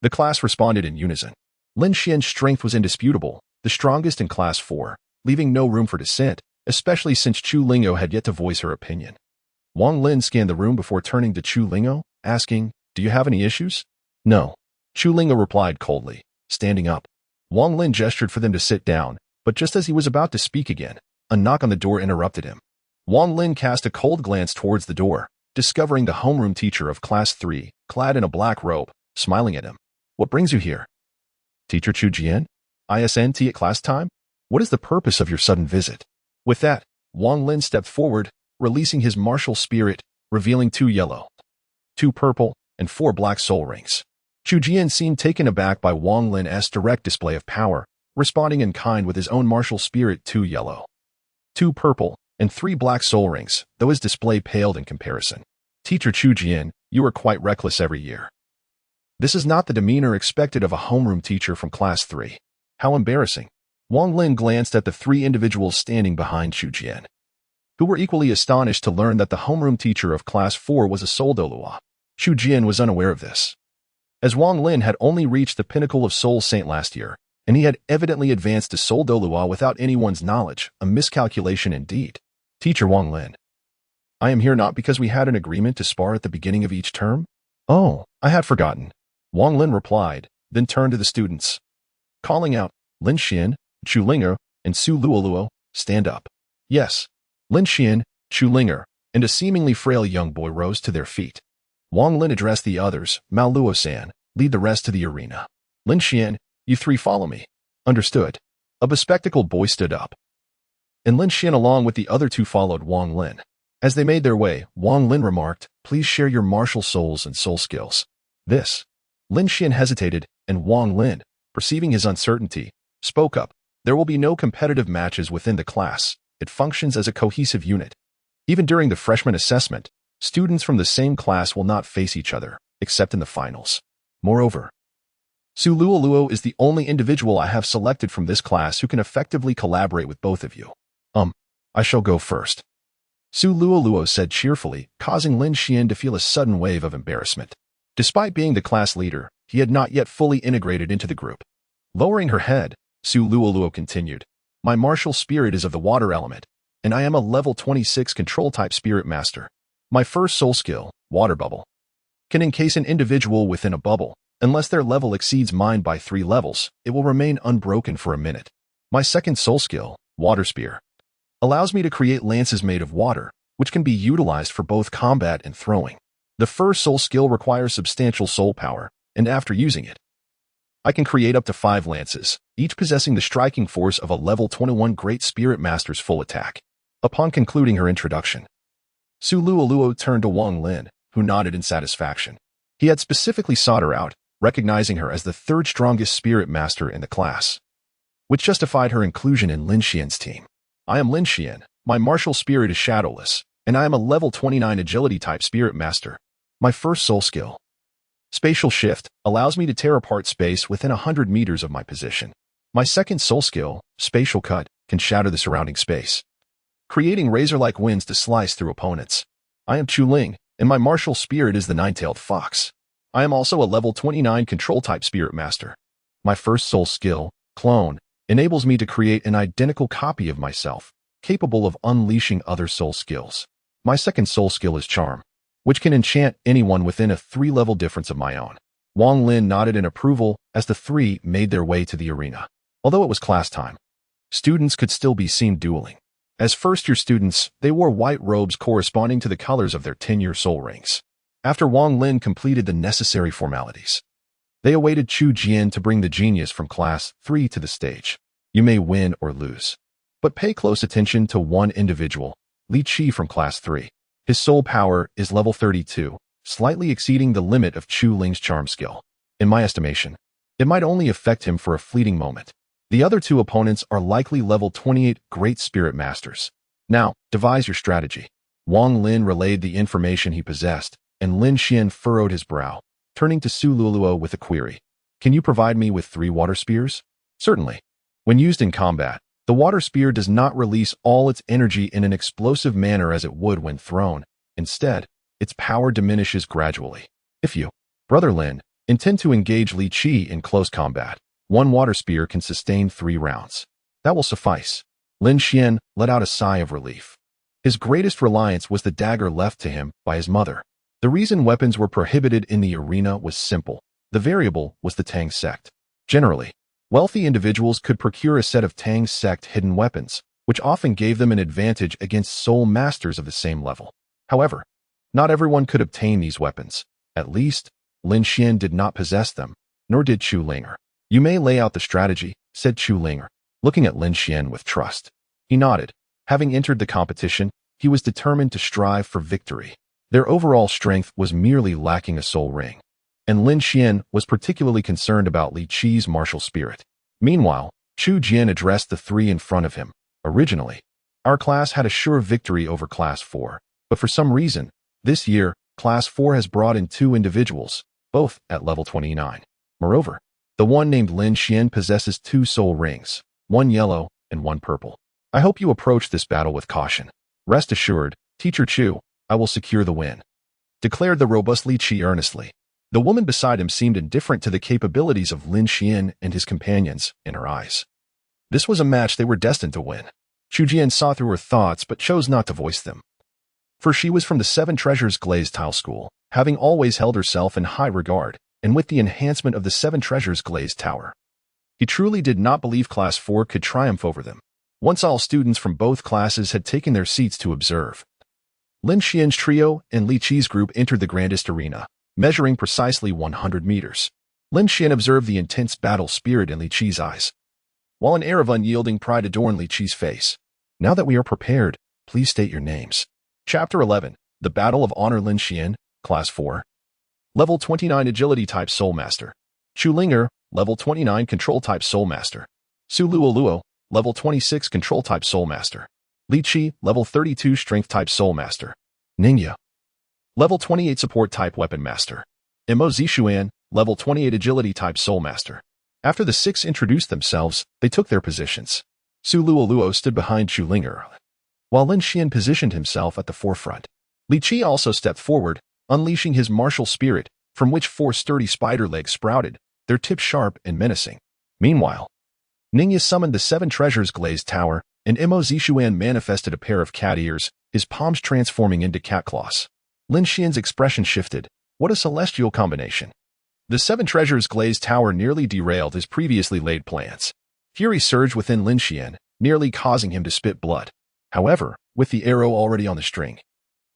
The class responded in unison. Lin Xuan's strength was indisputable, the strongest in Class 4, leaving no room for dissent, especially since Chu Lingo had yet to voice her opinion. Wang Lin scanned the room before turning to Chu Lingo, asking, "Do you have any issues?" "No." Chu Lingo replied coldly, standing up. Wang Lin gestured for them to sit down, but just as he was about to speak again, a knock on the door interrupted him. Wang Lin cast a cold glance towards the door, discovering the homeroom teacher of Class 3, clad in a black robe, smiling at him. "What brings you here?" "Teacher Chu Jian? ISNT at class time? What is the purpose of your sudden visit?" With that, Wang Lin stepped forward, releasing his martial spirit, revealing 2 yellow, 2 purple, and 4 black soul rings. Chu Jian seemed taken aback by Wang Lin's direct display of power, responding in kind with his own martial spirit, 2 yellow, 2 purple, and 3 black soul rings, though his display paled in comparison. Teacher Chu Jian, you are quite reckless every year. This is not the demeanor expected of a homeroom teacher from Class 3. How embarrassing. Wang Lin glanced at the 3 individuals standing behind Chu Jian, who were equally astonished to learn that the homeroom teacher of Class 4 was a Soul Douluo. Chu Jian was unaware of this, as Wang Lin had only reached the pinnacle of Soul Saint last year, and he had evidently advanced to Soul Douluo without anyone's knowledge, a miscalculation indeed. Teacher Wang Lin, I am here not because we had an agreement to spar at the beginning of each term? Oh, I had forgotten. Wang Lin replied, then turned to the students, calling out, Lin Xuan, Chu Linger, and Su Luoluo, stand up. Yes. Lin Xuan, Chu Linger, and a seemingly frail young boy rose to their feet. Wang Lin addressed the others, Mao Luo-san, lead the rest to the arena. Lin Xuan, you 3 follow me. Understood. A bespectacled boy stood up, and Lin Xuan along with the other 2 followed Wang Lin. As they made their way, Wang Lin remarked, please share your martial souls and soul skills. This. Lin Xuan hesitated, and Wang Lin, perceiving his uncertainty, spoke up. There will be no competitive matches within the class. It functions as a cohesive unit. Even during the freshman assessment, students from the same class will not face each other, except in the finals. Moreover, Su Luoluo is the only individual I have selected from this class who can effectively collaborate with both of you. I shall go first. Su Luoluo said cheerfully, causing Lin Xuan to feel a sudden wave of embarrassment. Despite being the class leader, he had not yet fully integrated into the group. Lowering her head, Su Luoluo continued, my martial spirit is of the water element, and I am a level 26 control-type spirit master. My first soul skill, Water Bubble, can encase an individual within a bubble. Unless their level exceeds mine by 3 levels, it will remain unbroken for a minute. My second soul skill, Water Spear, allows me to create lances made of water, which can be utilized for both combat and throwing. The first soul skill requires substantial soul power, and after using it, I can create up to 5 lances, each possessing the striking force of a level 21 Great Spirit Master's full attack. Upon concluding her introduction, Su Luoluo turned to Wang Lin, who nodded in satisfaction. He had specifically sought her out, recognizing her as the 3rd strongest spirit master in the class, which justified her inclusion in Lin Xuan's team. I am Lin Xuan, my martial spirit is Shadowless, and I am a level 29 agility-type spirit master. My first soul skill, Spatial Shift, allows me to tear apart space within 100 meters of my position. My second soul skill, Spatial Cut, can shatter the surrounding space, creating razor-like winds to slice through opponents. I am Chu Ling, and my martial spirit is the Nine-Tailed Fox. I am also a level 29 control-type spirit master. My first soul skill, Clone, enables me to create an identical copy of myself, capable of unleashing other soul skills. My second soul skill is Charm, which can enchant anyone within a 3-level difference of my own. Wang Lin nodded in approval as the 3 made their way to the arena. Although it was class time, students could still be seen dueling. As first-year students, they wore white robes corresponding to the colors of their 10-year soul rings. After Wang Lin completed the necessary formalities, they awaited Chu Jian to bring the genius from Class 3 to the stage. You may win or lose, but pay close attention to one individual, Li Qi from Class 3. His soul power is level 32, slightly exceeding the limit of Chu Ling's charm skill. In my estimation, it might only affect him for a fleeting moment. The other 2 opponents are likely level 28 Great Spirit Masters. Now, devise your strategy. Wang Lin relayed the information he possessed, and Lin Xuan furrowed his brow, turning to Su Luoluo with a query. Can you provide me with 3 water spears? Certainly. When used in combat, the water spear does not release all its energy in an explosive manner as it would when thrown. Instead, its power diminishes gradually. If you, Brother Lin, intend to engage Li Qi in close combat, 1 water spear can sustain 3 rounds. That will suffice. Lin Xuan let out a sigh of relief. His greatest reliance was the dagger left to him by his mother. The reason weapons were prohibited in the arena was simple. The variable was the Tang sect. Generally, wealthy individuals could procure a set of Tang sect hidden weapons, which often gave them an advantage against soul masters of the same level. However, not everyone could obtain these weapons. At least, Lin Xuan did not possess them, nor did Chu Linger. You may lay out the strategy, said Chu Linger, looking at Lin Xuan with trust. He nodded. Having entered the competition, he was determined to strive for victory. Their overall strength was merely lacking a soul ring. and Lin Xuan was particularly concerned about Li Qi's martial spirit. Meanwhile, Chu Jian addressed the three in front of him. Originally, our class had a sure victory over Class 4, but for some reason, this year, Class 4 has brought in 2 individuals, both at level 29. Moreover, the one named Lin Xuan possesses 2 soul rings, one yellow and one purple. I hope you approach this battle with caution. Rest assured, Teacher Chu, I will secure the win, declared the robust Li Qi earnestly. The woman beside him seemed indifferent to the capabilities of Lin Xuan and his companions in her eyes. This was a match they were destined to win. Chu Jian saw through her thoughts but chose not to voice them. For she was from the Seven Treasures Glazed Tile School, having always held herself in high regard, and with the enhancement of the Seven Treasures Glazed Tower. He truly did not believe Class 4 could triumph over them. Once all students from both classes had taken their seats to observe, Lin Xuan's trio and Li Qi's group entered the grandest arena, measuring precisely 100 meters. Lin Xuan observed the intense battle spirit in Li Qi's eyes, while an air of unyielding pride adorned Li Qi's face. Now that we are prepared, please state your names. Chapter 11, The Battle of Honor. Lin Xuan, Class 4. Level 29 Agility Type Soul Master. Chu Linger, Level 29 Control Type Soul Master. Su Luo, Level 26 Control Type Soul Master. Li Qi, Level 32 Strength Type Soul Master. Ningya, Level 28 Support Type Weapon Master. Mo Zixuan, Level 28 Agility Type Soul Master. After the 6 introduced themselves, they took their positions. Su Luo stood behind Chu Linger, while Lin Xuan positioned himself at the forefront. Li Qi also stepped forward, unleashing his martial spirit, from which 4 sturdy spider legs sprouted, their tips sharp and menacing. Meanwhile, Ningya summoned the 7 Treasures Glazed Tower, and Mo Zixuan manifested a pair of cat ears, his palms transforming into cat claws. Lin Xuan's expression shifted. What a celestial combination. The 7 Treasures Glazed Tower nearly derailed his previously laid plans. Fury surged within Lin Xuan, nearly causing him to spit blood. However, with the arrow already on the string,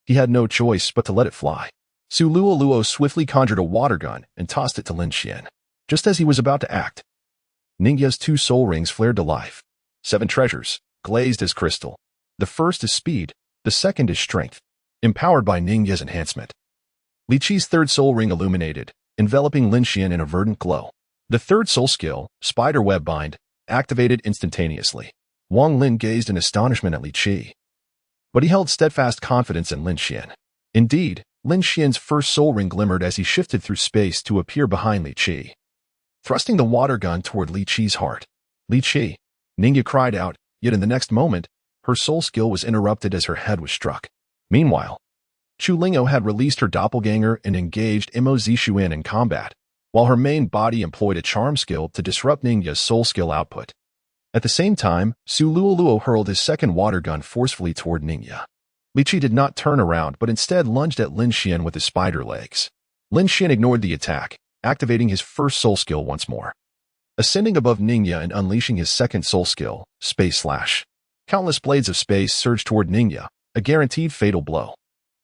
he had no choice but to let it fly. Su Luo swiftly conjured a water gun and tossed it to Lin Xuan. Just as he was about to act, Ningya's 2 soul rings flared to life. 7 treasures, glazed as crystal. The first is speed, the second is strength, empowered by Ningya's enhancement. Li Qi's 3rd soul ring illuminated, enveloping Lin Xuan in a verdant glow. The 3rd soul skill, Spider Web Bind, activated instantaneously. Wang Lin gazed in astonishment at Li Qi, but he held steadfast confidence in Lin Xuan. Indeed, Lin Xuan's 1st soul ring glimmered as he shifted through space to appear behind Li Qi, thrusting the water gun toward Li Qi's heart. Li Qi, Ningya cried out, yet in the next moment, her soul skill was interrupted as her head was struck. Meanwhile, Chu Lingo had released her doppelganger and engaged Mo Zixuan in combat, while her main body employed a charm skill to disrupt Ningya's soul skill output. At the same time, Su Luo hurled his 2nd water gun forcefully toward Ningya. Li Qi did not turn around but instead lunged at Lin Xuan with his spider legs. Lin Xuan ignored the attack, activating his 1st soul skill once more. Ascending above Ningya and unleashing his 2nd soul skill, Space Slash. Countless blades of space surged toward Ningya, a guaranteed fatal blow.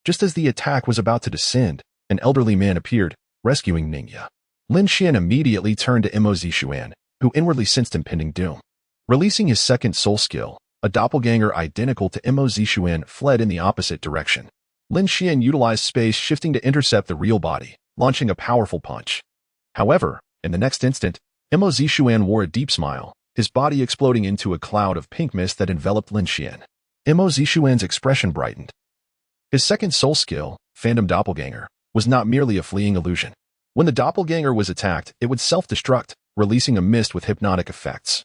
Just as the attack was about to descend, an elderly man appeared, rescuing Ningya. Lin Xuan immediately turned to Mo Zixuan, who inwardly sensed impending doom. Releasing his 2nd soul skill, a doppelganger identical to Mo Zixuan fled in the opposite direction. Lin Xuan utilized space shifting to intercept the real body, launching a powerful punch. However, in the next instant, Mo Zixuan wore a deep smile, his body exploding into a cloud of pink mist that enveloped Lin Xuan. Mo Zixuan's expression brightened. His 2nd soul skill, Phantom Doppelganger, was not merely a fleeting illusion. When the doppelganger was attacked, it would self-destruct, releasing a mist with hypnotic effects.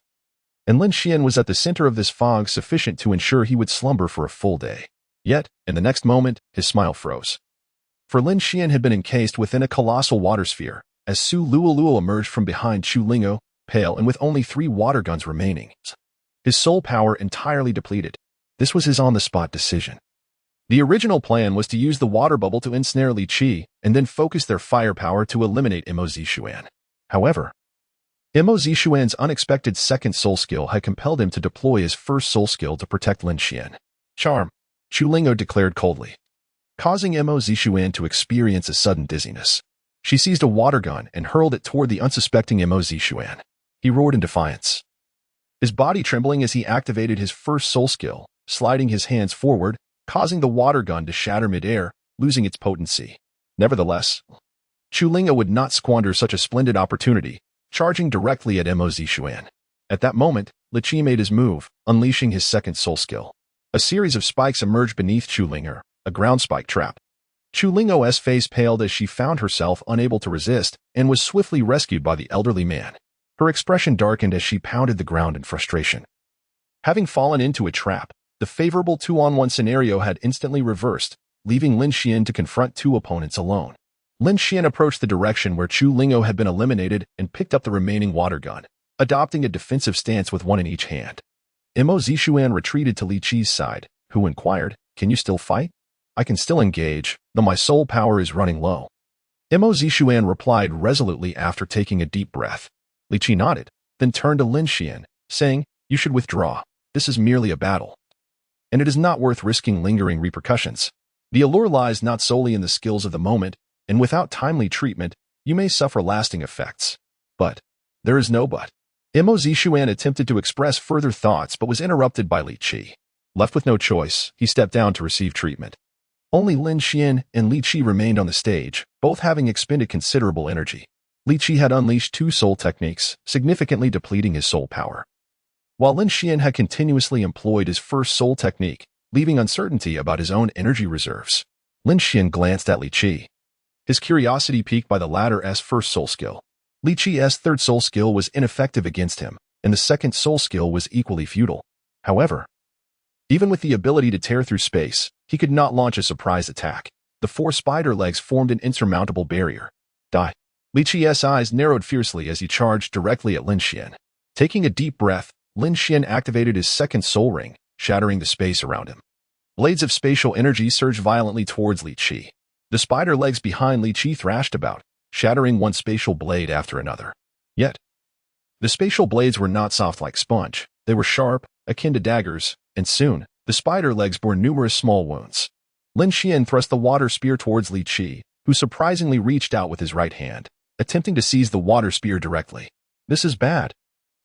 And Lin Xuan was at the center of this fog sufficient to ensure he would slumber for a full day. Yet, in the next moment, his smile froze. For Lin Xuan had been encased within a colossal water sphere, as Su Luo emerged from behind Chu Lingo, pale and with only 3 water guns remaining. His soul power entirely depleted. This was his on-the-spot decision. The original plan was to use the water bubble to ensnare Li Qi and then focus their firepower to eliminate Mo Zixuan. However, Mo Zixuan's unexpected 2nd soul skill had compelled him to deploy his 1st soul skill to protect Lin Xuan. Charm, Chu Lingo declared coldly, causing Mo Zixuan to experience a sudden dizziness. She seized a water gun and hurled it toward the unsuspecting Mo Zixuan. He roared in defiance, his body trembling as he activated his 1st soul skill, sliding his hands forward, causing the water gun to shatter midair, losing its potency. Nevertheless, Lin Xuan would not squander such a splendid opportunity, charging directly at Lin Xuan. At that moment, Li Qi made his move, unleashing his second soul skill. A series of spikes emerged beneath Lin, a ground spike trap. Lin's face paled as she found herself unable to resist and was swiftly rescued by the elderly man. Her expression darkened as she pounded the ground in frustration. Having fallen into a trap, the favorable 2-on-1 scenario had instantly reversed, leaving Lin Xuan to confront two opponents alone. Lin Xuan approached the direction where Lin had been eliminated and picked up the remaining water gun, adopting a defensive stance with one in each hand. Lin Xuan retreated to Li Qi's side, who inquired, "Can you still fight?" "I can still engage, though my soul power is running low." Lin Xuan replied resolutely after taking a deep breath. Li Qi nodded, then turned to Lin Xuan, saying, "You should withdraw. This is merely a battle, and it is not worth risking lingering repercussions. The allure lies not solely in the skills of the moment, and without timely treatment, you may suffer lasting effects." But there is no but. Lin Xuan attempted to express further thoughts but was interrupted by Li Qi. Left with no choice, he stepped down to receive treatment. Only Lin Xuan and Li Qi remained on the stage, both having expended considerable energy. Li Qi had unleashed 2 soul techniques, significantly depleting his soul power, while Lin Xuan had continuously employed his first soul technique, leaving uncertainty about his own energy reserves. Lin Xuan glanced at Li Qi. His curiosity piqued by the latter's first soul skill. Li Qi's third soul skill was ineffective against him, and the second soul skill was equally futile. However, even with the ability to tear through space, he could not launch a surprise attack. The 4 spider legs formed an insurmountable barrier. Die. Li Qi's eyes narrowed fiercely as he charged directly at Lin Xuan. Taking a deep breath, Lin Xuan activated his second soul ring, shattering the space around him. Blades of spatial energy surged violently towards Li Qi. The spider legs behind Li Qi thrashed about, shattering one spatial blade after another. Yet, the spatial blades were not soft like sponge. They were sharp, akin to daggers, and soon, the spider legs bore numerous small wounds. Lin Xuan thrust the water spear towards Li Qi, who surprisingly reached out with his right hand, attempting to seize the water spear directly. "This is bad."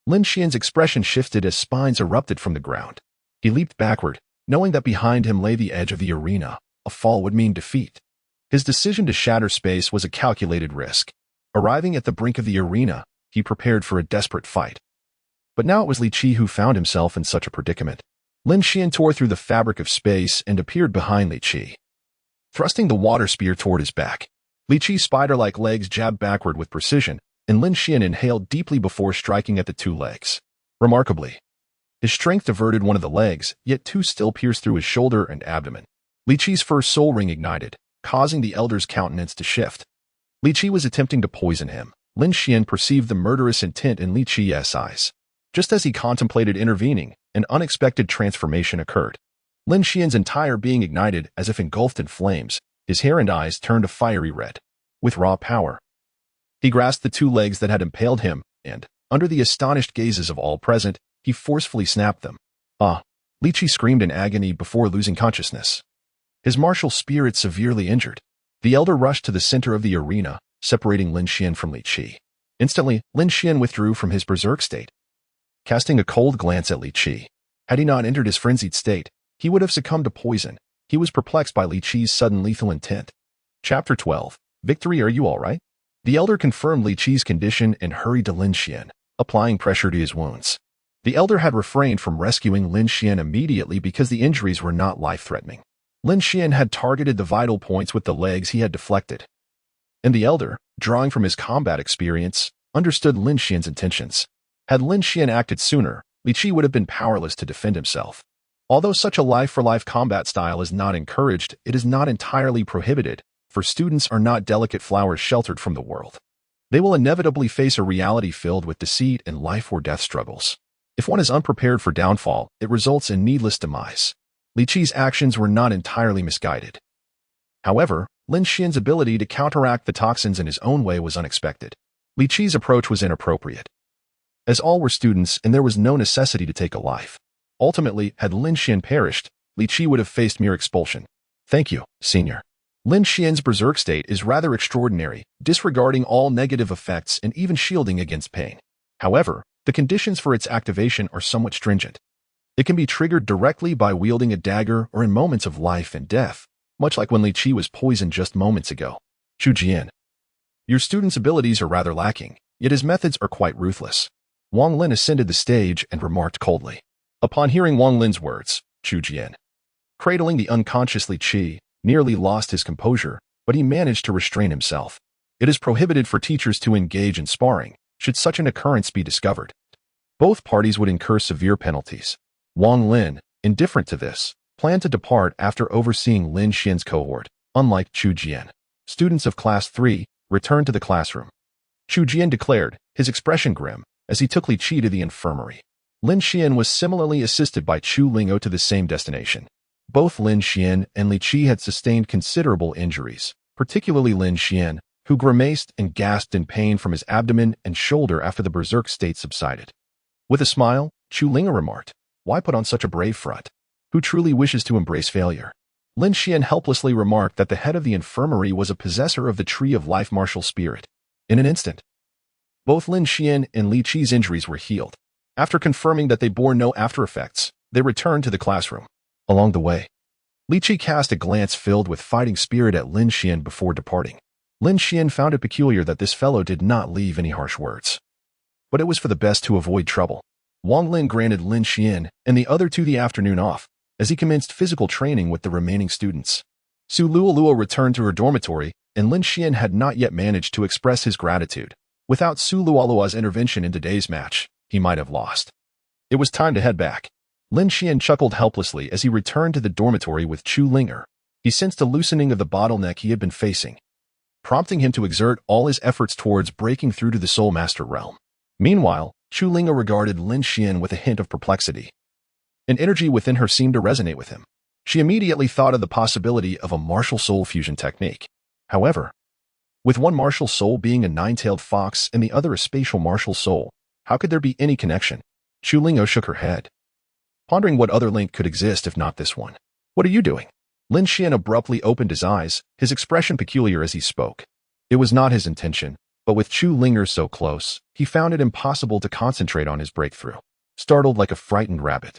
Lin Xuan's expression shifted as spines erupted from the ground. He leaped backward, knowing that behind him lay the edge of the arena. A fall would mean defeat. His decision to shatter space was a calculated risk. Arriving at the brink of the arena, he prepared for a desperate fight. But now it was Li Qi who found himself in such a predicament. Lin Xuan tore through the fabric of space and appeared behind Li Qi, thrusting the water spear toward his back. Li Qi's spider-like legs jabbed backward with precision, and Lin Xuan inhaled deeply before striking at the 2 legs. Remarkably, his strength diverted one of the legs, yet 2 still pierced through his shoulder and abdomen. Li Qi's first soul ring ignited, causing the elder's countenance to shift. Li Qi was attempting to poison him. Lin Xuan perceived the murderous intent in Li Qi's eyes. Just as he contemplated intervening, an unexpected transformation occurred. Lin Xuan's entire being ignited as if engulfed in flames. His hair and eyes turned a fiery red. With raw power, he grasped the 2 legs that had impaled him, and, under the astonished gazes of all present, he forcefully snapped them. "Ah!" Li Qi screamed in agony before losing consciousness. His martial spirit severely injured. The elder rushed to the center of the arena, separating Lin Xuan from Li Qi. Instantly, Lin Xuan withdrew from his berserk state, casting a cold glance at Li Qi. Had he not entered his frenzied state, he would have succumbed to poison. He was perplexed by Li Qi's sudden lethal intent. Chapter 12. Victory. Are you all right? The elder confirmed Li Qi's condition and hurried to Lin Xuan, applying pressure to his wounds. The elder had refrained from rescuing Lin Xuan immediately because the injuries were not life-threatening. Lin Xuan had targeted the vital points with the legs he had deflected, and the elder, drawing from his combat experience, understood Lin Xuan's intentions. Had Lin Xuan acted sooner, Li Qi would have been powerless to defend himself. Although such a life-for-life combat style is not encouraged, it is not entirely prohibited, for students are not delicate flowers sheltered from the world. They will inevitably face a reality filled with deceit and life-or-death struggles. If one is unprepared for downfall, it results in needless demise. Li Qi's actions were not entirely misguided. However, Lin Xuan's ability to counteract the toxins in his own way was unexpected. Li Qi's approach was inappropriate, as all were students and there was no necessity to take a life. Ultimately, had Lin Xuan perished, Li Qi would have faced mere expulsion. "Thank you, Senior." Lin Xuan's berserk state is rather extraordinary, disregarding all negative effects and even shielding against pain. However, the conditions for its activation are somewhat stringent. It can be triggered directly by wielding a dagger or in moments of life and death, much like when Li Qi was poisoned just moments ago. Zhu Jian. Your student's abilities are rather lacking, yet his methods are quite ruthless. Wang Lin ascended the stage and remarked coldly. Upon hearing Wang Lin's words, Chu Jian, cradling the unconscious Li Qi, nearly lost his composure, but he managed to restrain himself. It is prohibited for teachers to engage in sparring, should such an occurrence be discovered. Both parties would incur severe penalties. Wang Lin, indifferent to this, planned to depart after overseeing Lin Xian's cohort. Unlike Chu Jian, students of Class 3 returned to the classroom. Chu Jian declared, his expression grim, as he took Li Qi to the infirmary. Lin Xian was similarly assisted by Chu Lingao to the same destination. Both Lin Xian and Li Qi had sustained considerable injuries, particularly Lin Xian, who grimaced and gasped in pain from his abdomen and shoulder after the berserk state subsided. With a smile, Chu Lingao remarked, "Why put on such a brave front? Who truly wishes to embrace failure?" Lin Xian helplessly remarked that the head of the infirmary was a possessor of the Tree of Life martial spirit. In an instant, both Lin Xian and Li Qi's injuries were healed. After confirming that they bore no after-effects, they returned to the classroom. Along the way, Li Qi cast a glance filled with fighting spirit at Lin Xian before departing. Lin Xian found it peculiar that this fellow did not leave any harsh words. But it was for the best to avoid trouble. Wang Lin granted Lin Xian and the other two the afternoon off, as he commenced physical training with the remaining students. Su Luoluo returned to her dormitory, and Lin Xian had not yet managed to express his gratitude. Without Su Luoluo's intervention in today's match, he might have lost. It was time to head back. Lin Xian chuckled helplessly as he returned to the dormitory with Chu Lingao. He sensed a loosening of the bottleneck he had been facing, prompting him to exert all his efforts towards breaking through to the Soul Master realm. Meanwhile, Chu Lingao regarded Lin Xian with a hint of perplexity. An energy within her seemed to resonate with him. She immediately thought of the possibility of a martial soul fusion technique. However, with one martial soul being a nine-tailed fox and the other a spatial martial soul, how could there be any connection? Chu Lingao shook her head, pondering what other link could exist if not this one. "What are you doing?" Lin Xian abruptly opened his eyes, his expression peculiar as he spoke. It was not his intention, but with Chu Lingao so close, he found it impossible to concentrate on his breakthrough. Startled like a frightened rabbit,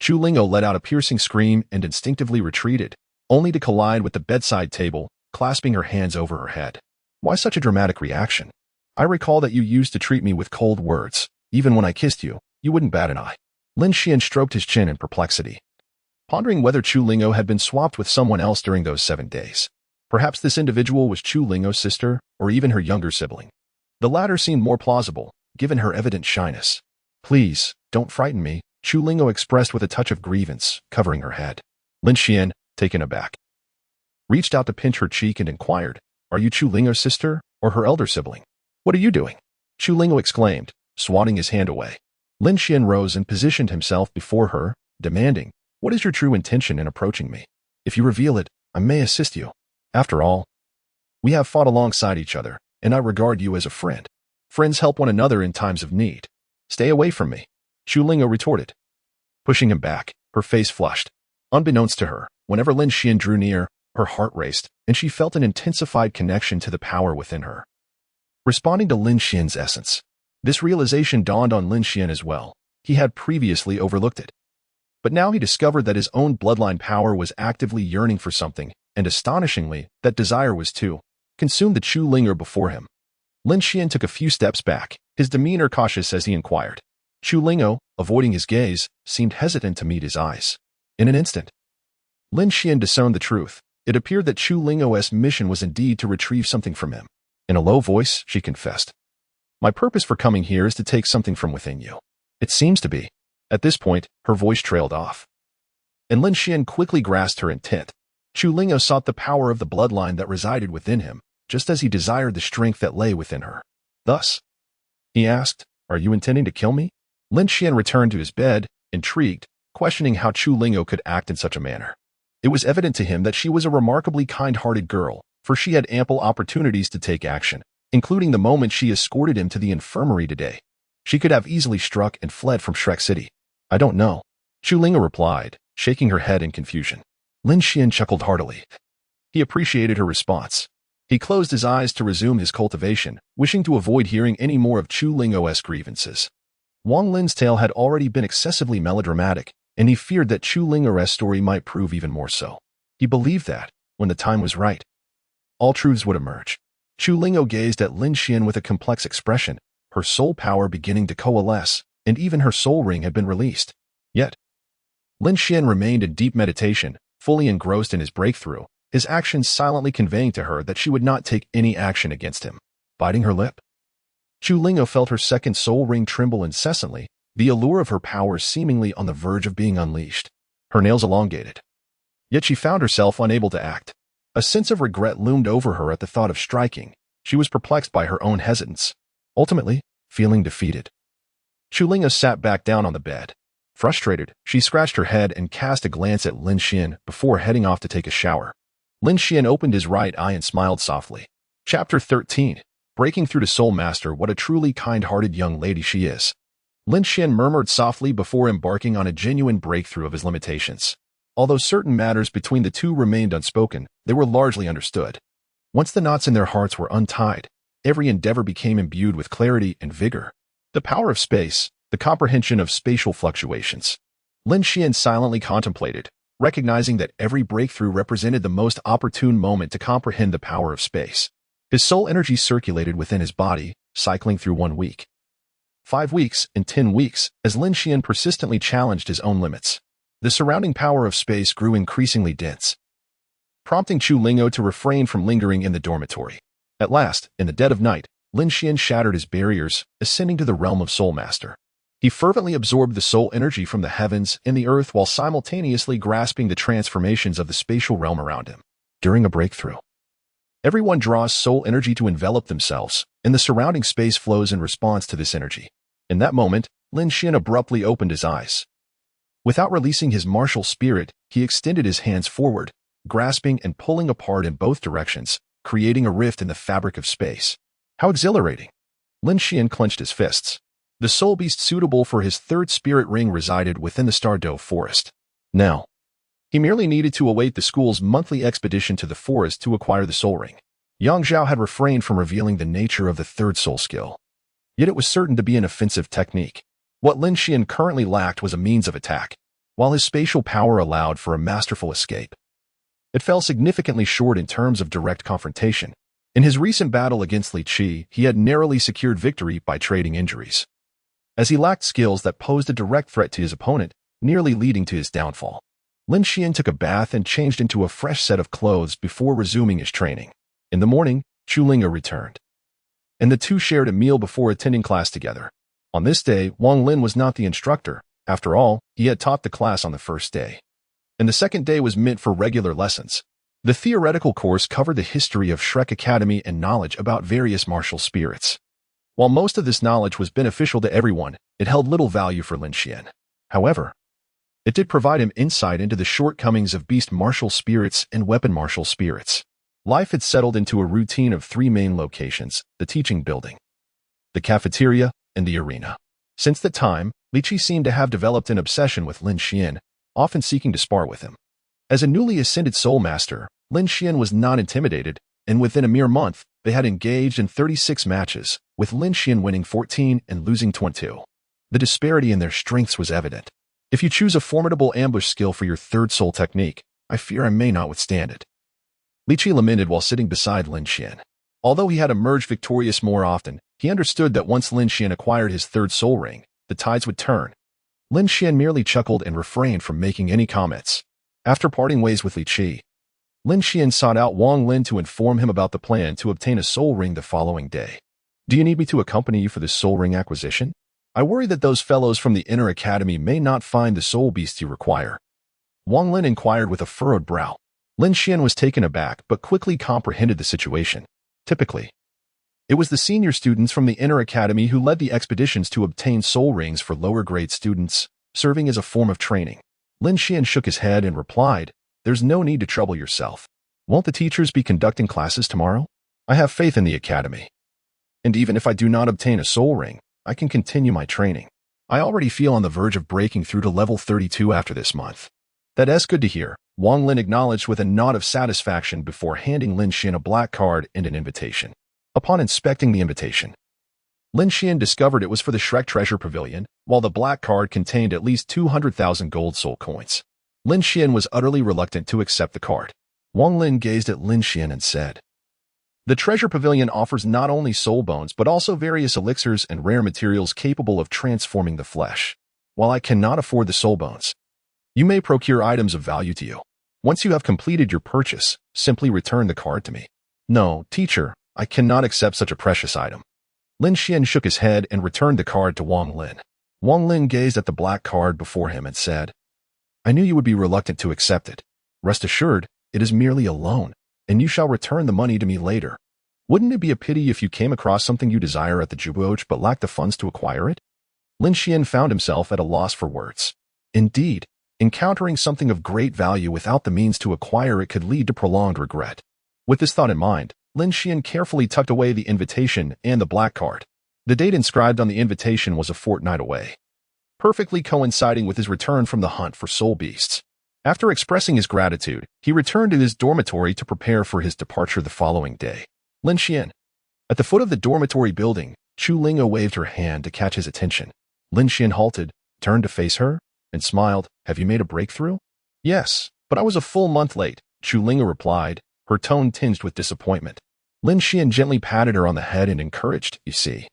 Chu Lingao let out a piercing scream and instinctively retreated, only to collide with the bedside table, clasping her hands over her head. "Why such a dramatic reaction? I recall that you used to treat me with cold words. Even when I kissed you, you wouldn't bat an eye." Lin Xian stroked his chin in perplexity, pondering whether Chu Lingao had been swapped with someone else during those 7 days. Perhaps this individual was Chu Lingao's sister, or even her younger sibling. The latter seemed more plausible, given her evident shyness. "Please, don't frighten me," Chu Lingao expressed with a touch of grievance, covering her head. Lin Xian, taken aback, reached out to pinch her cheek and inquired, "Are you Chu Lingao's sister, or her elder sibling?" "What are you doing?" Chu Lingao exclaimed, swatting his hand away. Lin Xian rose and positioned himself before her, demanding, "What is your true intention in approaching me? If you reveal it, I may assist you. After all, we have fought alongside each other, and I regard you as a friend. Friends help one another in times of need. Stay away from me," Chu Lingao retorted. Pushing him back, her face flushed. Unbeknownst to her, whenever Lin Xian drew near, her heart raced, and she felt an intensified connection to the power within her, responding to Lin Xian's essence. This realization dawned on Lin Xian as well. He had previously overlooked it. But now he discovered that his own bloodline power was actively yearning for something, and astonishingly, that desire was to consume the Chu Lingao before him. Lin Xian took a few steps back, his demeanor cautious as he inquired. Chu Lingao, avoiding his gaze, seemed hesitant to meet his eyes. In an instant, Lin Xian discerned the truth. It appeared that Chu Lingao's mission was indeed to retrieve something from him. In a low voice, she confessed, "My purpose for coming here is to take something from within you." "It seems to be." At this point, her voice trailed off, and Lin Xian quickly grasped her intent. Chu Lingao sought the power of the bloodline that resided within him, just as he desired the strength that lay within her. "Thus," he asked, "are you intending to kill me?" Lin Xian returned to his bed, intrigued, questioning how Chu Lingao could act in such a manner. It was evident to him that she was a remarkably kind-hearted girl, for she had ample opportunities to take action, including the moment she escorted him to the infirmary today. She could have easily struck and fled from Shrek City. "I don't know," Chu Lingao replied, shaking her head in confusion. Lin Xian chuckled heartily. He appreciated her response. He closed his eyes to resume his cultivation, wishing to avoid hearing any more of Chu Lingao's grievances. Wang Lin's tale had already been excessively melodramatic, and he feared that Chu Lingao's story might prove even more so. He believed that, when the time was right, all truths would emerge. Chu Lingo gazed at Lin Xuan with a complex expression, her soul power beginning to coalesce, and even her soul ring had been released. Yet, Lin Xuan remained in deep meditation, fully engrossed in his breakthrough, his actions silently conveying to her that she would not take any action against him. Biting her lip, Chu Lingo felt her second soul ring tremble incessantly, the allure of her power seemingly on the verge of being unleashed. Her nails elongated. Yet she found herself unable to act. A sense of regret loomed over her at the thought of striking. She was perplexed by her own hesitance. Ultimately, feeling defeated, Chu Lingo sat back down on the bed. Frustrated, she scratched her head and cast a glance at Lin Xuan before heading off to take a shower. Lin Xuan opened his right eye and smiled softly. Chapter 13. Breaking through to Soul Master. What a truly kind-hearted young lady she is. Lin Xuan murmured softly before embarking on a genuine breakthrough of his limitations. Although certain matters between the two remained unspoken, they were largely understood. Once the knots in their hearts were untied, every endeavor became imbued with clarity and vigor. The power of space, the comprehension of spatial fluctuations. Lin Xuan silently contemplated, recognizing that every breakthrough represented the most opportune moment to comprehend the power of space. His soul energy circulated within his body, cycling through 1 week, 5 weeks, and 10 weeks, as Lin Xuan persistently challenged his own limits. The surrounding power of space grew increasingly dense, prompting Chu Lingo to refrain from lingering in the dormitory. At last, in the dead of night, Lin Xuan shattered his barriers, ascending to the realm of Soul Master. He fervently absorbed the soul energy from the heavens and the earth while simultaneously grasping the transformations of the spatial realm around him. During a breakthrough, everyone draws soul energy to envelop themselves, and the surrounding space flows in response to this energy. In that moment, Lin Xuan abruptly opened his eyes. Without releasing his martial spirit, he extended his hands forward, grasping and pulling apart in both directions, creating a rift in the fabric of space. How exhilarating! Lin Xuan clenched his fists. The soul beast suitable for his third spirit ring resided within the Star Dou Forest. Now, he merely needed to await the school's monthly expedition to the forest to acquire the soul ring. Yang Zhao had refrained from revealing the nature of the third soul skill. Yet it was certain to be an offensive technique. What Lin Xuan currently lacked was a means of attack, while his spatial power allowed for a masterful escape. It fell significantly short in terms of direct confrontation. In his recent battle against Li Qi, he had narrowly secured victory by trading injuries, as he lacked skills that posed a direct threat to his opponent, nearly leading to his downfall. Lin Xuan took a bath and changed into a fresh set of clothes before resuming his training. In the morning, Chu Lingo returned, and the two shared a meal before attending class together. On this day, Wang Lin was not the instructor. After all, he had taught the class on the first day, and the second day was meant for regular lessons. The theoretical course covered the history of Shrek Academy and knowledge about various martial spirits. While most of this knowledge was beneficial to everyone, it held little value for Lin Xuan. However, it did provide him insight into the shortcomings of beast martial spirits and weapon martial spirits. Life had settled into a routine of 3 main locations: the teaching building, the cafeteria, and the arena. Since that time, Li Qi seemed to have developed an obsession with Lin Xuan, often seeking to spar with him. As a newly ascended soul master, Lin Xuan was not intimidated, and within a mere month, they had engaged in 36 matches, with Lin Xuan winning 14 and losing 22. The disparity in their strengths was evident. If you choose a formidable ambush skill for your third soul technique, I fear I may not withstand it. Li Qi lamented while sitting beside Lin Xuan. Although he had emerged victorious more often, he understood that once Lin Xuan acquired his third soul ring, the tides would turn. Lin Xuan merely chuckled and refrained from making any comments. After parting ways with Li Qi, Lin Xuan sought out Wang Lin to inform him about the plan to obtain a soul ring the following day. Do you need me to accompany you for this soul ring acquisition? I worry that those fellows from the inner academy may not find the soul beast you require. Wang Lin inquired with a furrowed brow. Lin Xuan was taken aback but quickly comprehended the situation. Typically, it was the senior students from the inner academy who led the expeditions to obtain soul rings for lower grade students, serving as a form of training. Lin Xuan shook his head and replied, "There's no need to trouble yourself. Won't the teachers be conducting classes tomorrow? I have faith in the academy. And even if I do not obtain a soul ring, I can continue my training. I already feel on the verge of breaking through to level 32 after this month." "That's good to hear," Wang Lin acknowledged with a nod of satisfaction before handing Lin Xuan a black card and an invitation. Upon inspecting the invitation, Lin Xuan discovered it was for the Shrek Treasure Pavilion, while the black card contained at least 200,000 gold soul coins. Lin Xuan was utterly reluctant to accept the card. Wang Lin gazed at Lin Xuan and said, The treasure pavilion offers not only soul bones but also various elixirs and rare materials capable of transforming the flesh. While I cannot afford the soul bones, you may procure items of value to you. Once you have completed your purchase, simply return the card to me. No, teacher, I cannot accept such a precious item. Lin Xuan shook his head and returned the card to Wang Lin. Wang Lin gazed at the black card before him and said, I knew you would be reluctant to accept it. Rest assured, it is merely a loan, and you shall return the money to me later. Wouldn't it be a pity if you came across something you desire at the Juboch but lacked the funds to acquire it? Lin Xuan found himself at a loss for words. Indeed, encountering something of great value without the means to acquire it could lead to prolonged regret. With this thought in mind, Lin Xuan carefully tucked away the invitation and the black card. The date inscribed on the invitation was a fortnight away, perfectly coinciding with his return from the hunt for soul beasts. After expressing his gratitude, he returned to his dormitory to prepare for his departure the following day. Lin Xuan. At the foot of the dormitory building, Chu Lingo waved her hand to catch his attention. Lin Xuan halted, turned to face her, and smiled. Have you made a breakthrough? Yes, but I was a full month late, Chu Lingo replied, her tone tinged with disappointment. Lin Xuan gently patted her on the head and encouraged, you see.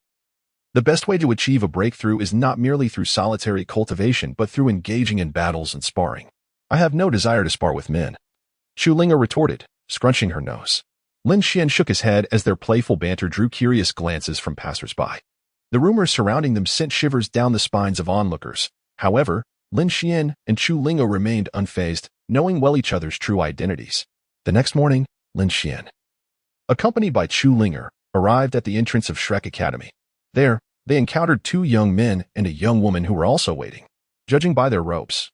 The best way to achieve a breakthrough is not merely through solitary cultivation but through engaging in battles and sparring. I have no desire to spar with men. Chu Lingo retorted, scrunching her nose. Lin Xuan shook his head as their playful banter drew curious glances from passers-by. The rumors surrounding them sent shivers down the spines of onlookers. However, Lin Xuan and Chu Lingo remained unfazed, knowing well each other's true identities. The next morning, Lin Xuan, accompanied by Chu Lingo, arrived at the entrance of Shrek Academy. There, they encountered two young men and a young woman who were also waiting. Judging by their robes,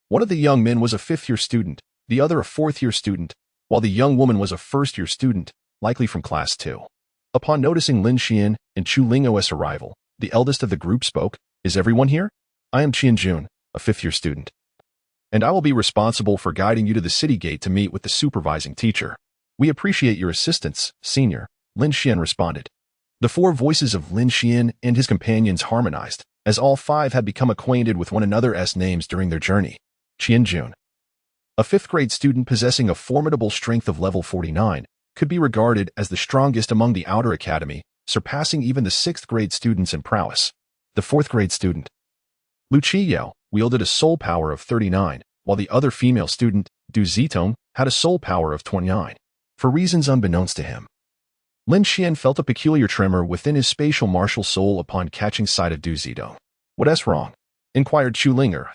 one of the young men was a fifth-year student, the other a fourth-year student, while the young woman was a first-year student, likely from class 2. Upon noticing Lin Xuan and Chu Lingo's arrival, the eldest of the group spoke, Is everyone here? I am Qian Jun, a fifth-year student, and I will be responsible for guiding you to the city gate to meet with the supervising teacher. We appreciate your assistance, senior, Lin Xuan responded. The four voices of Lin Xuan and his companions harmonized, as all five had become acquainted with one another's names during their journey. Qian Jun, a fifth-grade student possessing a formidable strength of level 49, could be regarded as the strongest among the outer academy, surpassing even the sixth-grade students in prowess. The fourth-grade student, Lu Qiyao, wielded a soul power of 39, while the other female student, Du Zitong, had a soul power of 29. For reasons unbeknownst to him, Lin Xuan felt a peculiar tremor within his spatial martial soul upon catching sight of Du Zitong. What's wrong? Inquired Chu Lingo.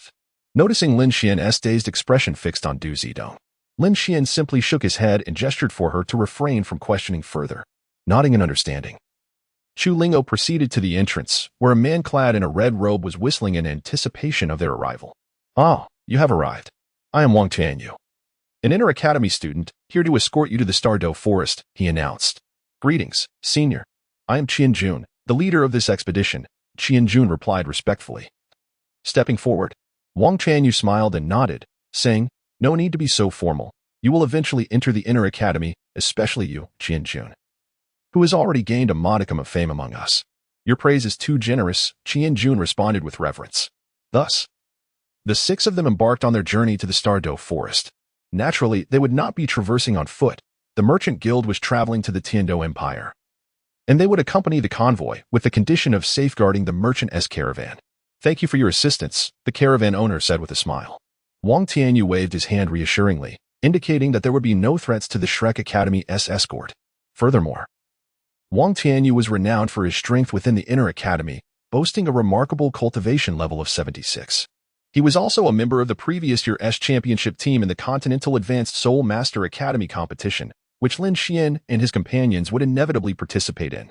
Noticing Lin Xuan's dazed expression fixed on Du Zitong, Lin Xuan simply shook his head and gestured for her to refrain from questioning further. Nodding in understanding, Chu Lingo proceeded to the entrance, where a man clad in a red robe was whistling in anticipation of their arrival. Ah, you have arrived. I am Wang Tianyu, an inter-academy student, here to escort you to the Star Dou Forest, he announced. Greetings, senior. I am Qian Jun, the leader of this expedition, Qian Jun replied respectfully. Stepping forward, Wang Tianyu smiled and nodded, saying, No need to be so formal. You will eventually enter the inner academy, especially you, Qian Jun, who has already gained a modicum of fame among us. Your praise is too generous, Qian Jun responded with reverence. Thus, the six of them embarked on their journey to the Star Dou Forest. Naturally, they would not be traversing on foot. The merchant guild was traveling to the Tiandou Empire, and they would accompany the convoy with the condition of safeguarding the merchant's caravan. Thank you for your assistance, the caravan owner said with a smile. Wang Tianyu waved his hand reassuringly, indicating that there would be no threats to the Shrek Academy's escort. Furthermore, Wang Tianyu was renowned for his strength within the inner academy, boasting a remarkable cultivation level of 76. He was also a member of the previous year's championship team in the Continental Advanced Soul Master Academy competition, which Lin Xuan and his companions would inevitably participate in.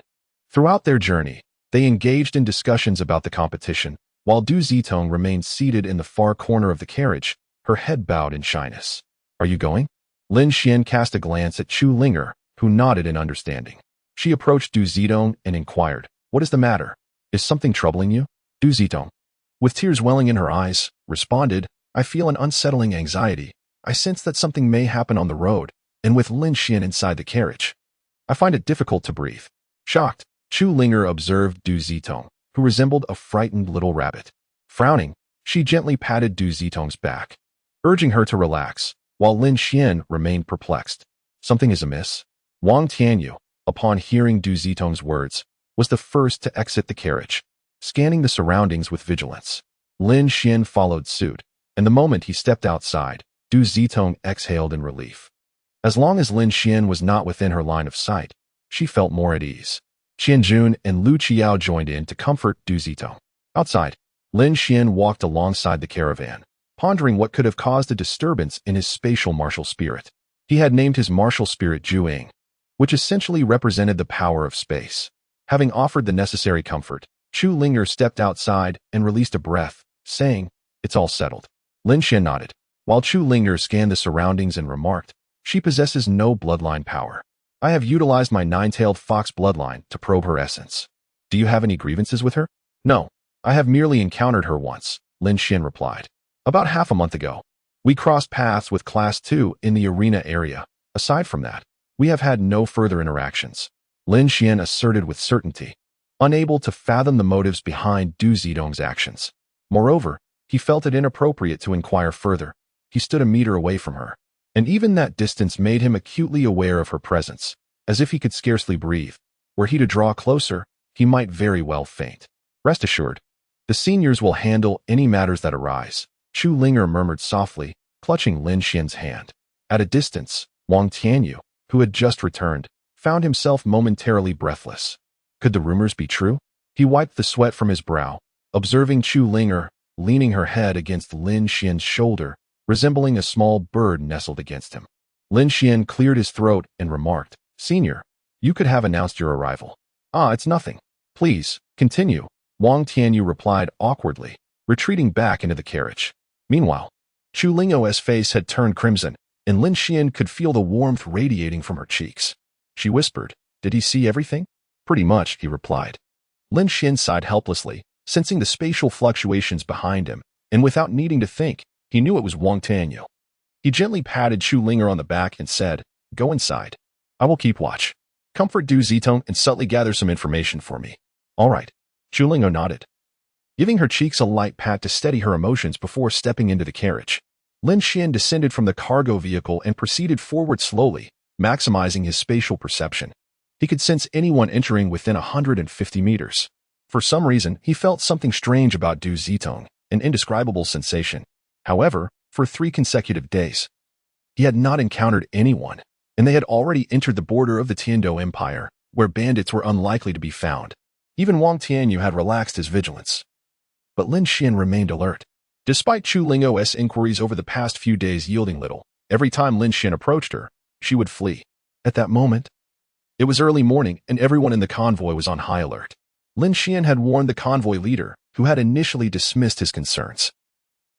Throughout their journey, they engaged in discussions about the competition, while Du Zitong remained seated in the far corner of the carriage, her head bowed in shyness. Are you going? Lin Xuan cast a glance at Chu Lingo, who nodded in understanding. She approached Du Zitong and inquired, What is the matter? Is something troubling you? Du Zitong, with tears welling in her eyes, responded, I feel an unsettling anxiety. I sense that something may happen on the road, and with Lin Xuan inside the carriage, I find it difficult to breathe. Shocked, Chu Lingo observed Du Zitong, who resembled a frightened little rabbit. Frowning, she gently patted Du Zitong's back, urging her to relax, while Lin Xuan remained perplexed. Something is amiss? Wang Tianyu, upon hearing Du Zitong's words, was the first to exit the carriage, scanning the surroundings with vigilance. Lin Xuan followed suit, and the moment he stepped outside, Du Zitong exhaled in relief. As long as Lin Xuan was not within her line of sight, she felt more at ease. Qianjun and Lu Qiao joined in to comfort Du Zitong. Outside, Lin Xuan walked alongside the caravan, pondering what could have caused a disturbance in his spatial martial spirit. He had named his martial spirit Juing, which essentially represented the power of space. Having offered the necessary comfort, Chu Linger stepped outside and released a breath, saying, "It's all settled." Lin Xuan nodded, while Chu Linger scanned the surroundings and remarked, "She possesses no bloodline power. I have utilized my nine-tailed fox bloodline to probe her essence. Do you have any grievances with her?" "No, I have merely encountered her once," Lin Xuan replied. "About half a month ago. We crossed paths with Class 2 in the arena area. Aside from that, we have had no further interactions," Lin Xuan asserted with certainty, unable to fathom the motives behind Du Zitong's actions. Moreover, he felt it inappropriate to inquire further. He stood a meter away from her, and even that distance made him acutely aware of her presence, as if he could scarcely breathe. Were he to draw closer, he might very well faint. "Rest assured, the seniors will handle any matters that arise," Chu Linger murmured softly, clutching Lin Xuan's hand. At a distance, Wang Tianyu, who had just returned, found himself momentarily breathless. Could the rumors be true? He wiped the sweat from his brow, observing Chu Linger leaning her head against Lin Xuan's shoulder, resembling a small bird nestled against him. Lin Xuan cleared his throat and remarked, "Senior, you could have announced your arrival." "Ah, it's nothing. Please, continue," Wang Tianyu replied awkwardly, retreating back into the carriage. Meanwhile, Chu Lingo's face had turned crimson, and Lin Xuan could feel the warmth radiating from her cheeks. She whispered, "Did he see everything?" "Pretty much," he replied. Lin Xuan sighed helplessly, sensing the spatial fluctuations behind him, and without needing to think, he knew it was Wang Tianyu. He gently patted Chu Linger on the back and said, "Go inside. I will keep watch. Comfort Du Zitong and subtly gather some information for me." "All right." Chu Linger nodded, giving her cheeks a light pat to steady her emotions before stepping into the carriage. Lin Xuan descended from the cargo vehicle and proceeded forward slowly, maximizing his spatial perception. He could sense anyone entering within 150 meters. For some reason, he felt something strange about Du Zitong, an indescribable sensation. However, for 3 consecutive days, he had not encountered anyone, and they had already entered the border of the Tiandou Empire, where bandits were unlikely to be found. Even Wang Tianyu had relaxed his vigilance. But Lin Xuan remained alert. Despite Chu Lingo's inquiries over the past few days yielding little, every time Lin Xuan approached her, she would flee. At that moment, it was early morning and everyone in the convoy was on high alert. Lin Xuan had warned the convoy leader, who had initially dismissed his concerns.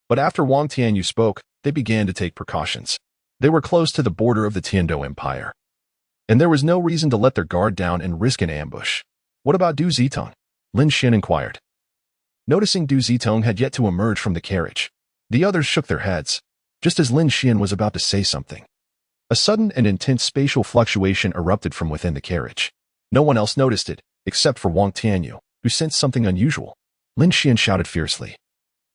But after Wang Tianyu spoke, they began to take precautions. They were close to the border of the Tiandou Empire, and there was no reason to let their guard down and risk an ambush. "What about Du Zitong?" Lin Xuan inquired. Noticing Du Zitong had yet to emerge from the carriage, the others shook their heads, just as Lin Xuan was about to say something. A sudden and intense spatial fluctuation erupted from within the carriage. No one else noticed it, except for Wang Tianyu, who sensed something unusual. Lin Xuan shouted fiercely,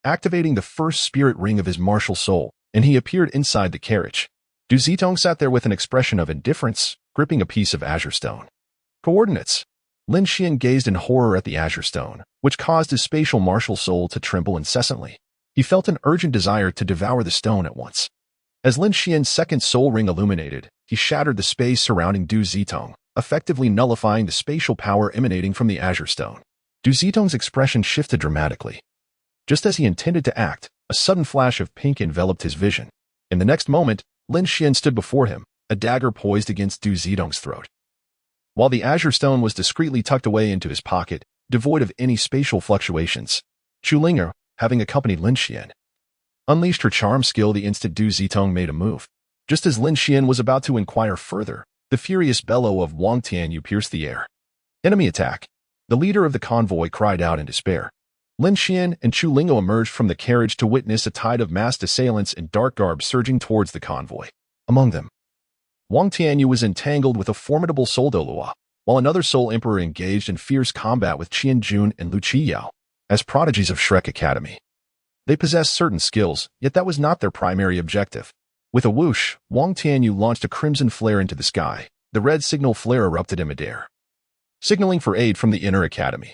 activating the first spirit ring of his martial soul, and he appeared inside the carriage. Du Zitong sat there with an expression of indifference, gripping a piece of azure stone. "Coordinates." Lin Xuan gazed in horror at the azure stone, which caused his spatial martial soul to tremble incessantly. He felt an urgent desire to devour the stone at once. As Lin Xian's second soul ring illuminated, he shattered the space surrounding Du Zitong, effectively nullifying the spatial power emanating from the azure stone. Du Zitong's expression shifted dramatically. Just as he intended to act, a sudden flash of pink enveloped his vision. In the next moment, Lin Xuan stood before him, a dagger poised against Du Zitong's throat. While the azure stone was discreetly tucked away into his pocket, devoid of any spatial fluctuations, Chu Linger, having accompanied Lin Xuan, unleashed her charm skill the instant Du Zitong made a move. Just as Lin Xuan was about to inquire further, the furious bellow of Wang Tianyu pierced the air. "Enemy attack!" The leader of the convoy cried out in despair. Lin Xuan and Chu Lingo emerged from the carriage to witness a tide of masked assailants in dark garb surging towards the convoy. Among them, Wang Tianyu was entangled with a formidable Soul Douluo, while another Soul Emperor engaged in fierce combat with Qianjun and Lu Qiao. As prodigies of Shrek Academy, they possessed certain skills, yet that was not their primary objective. With a whoosh, Wang Tianyu launched a crimson flare into the sky, the red signal flare erupted in midair, signaling for aid from the inner academy.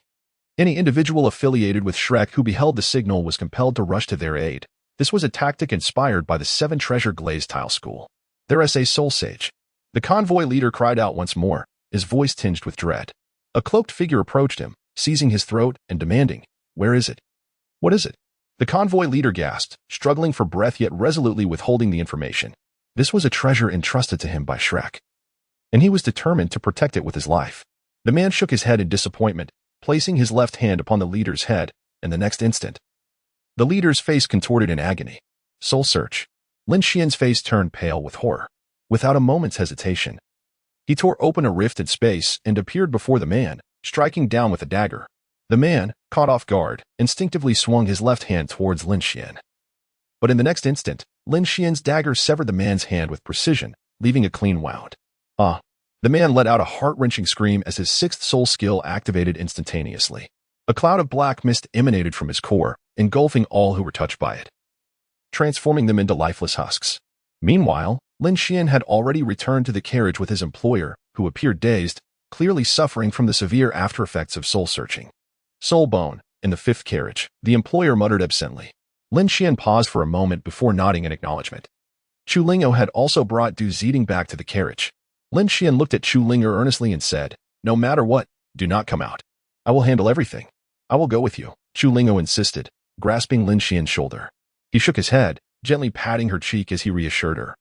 Any individual affiliated with Shrek who beheld the signal was compelled to rush to their aid. This was a tactic inspired by the 7 Treasure Glazed Tile School. There's a soul sage. The convoy leader cried out once more, his voice tinged with dread. A cloaked figure approached him, seizing his throat and demanding, "Where is it? What is it?" The convoy leader gasped, struggling for breath yet resolutely withholding the information. This was a treasure entrusted to him by Shrek, and he was determined to protect it with his life. The man shook his head in disappointment, placing his left hand upon the leader's head, and the next instant, the leader's face contorted in agony. Soul search. Lin Xuan's face turned pale with horror. Without a moment's hesitation, he tore open a rift in space and appeared before the man, striking down with a dagger. The man, caught off guard, instinctively swung his left hand towards Lin Xuan. But in the next instant, Lin Xuan's dagger severed the man's hand with precision, leaving a clean wound. Ah! The man let out a heart-wrenching scream as his 6th soul skill activated instantaneously. A cloud of black mist emanated from his core, engulfing all who were touched by it, transforming them into lifeless husks. Meanwhile, Lin Xuan had already returned to the carriage with his employer, who appeared dazed, clearly suffering from the severe after-effects of soul-searching. Soul bone, in the 5th carriage, the employer muttered absently. Lin Xuan paused for a moment before nodding in acknowledgement. Chu Ling'o had also brought Du Zeding back to the carriage. Lin Xuan looked at Chu Ling'o earnestly and said, "No matter what, do not come out. I will handle everything. I will go with you," Chu Ling'o insisted, grasping Lin Xuan's shoulder. He shook his head, gently patting her cheek as he reassured her.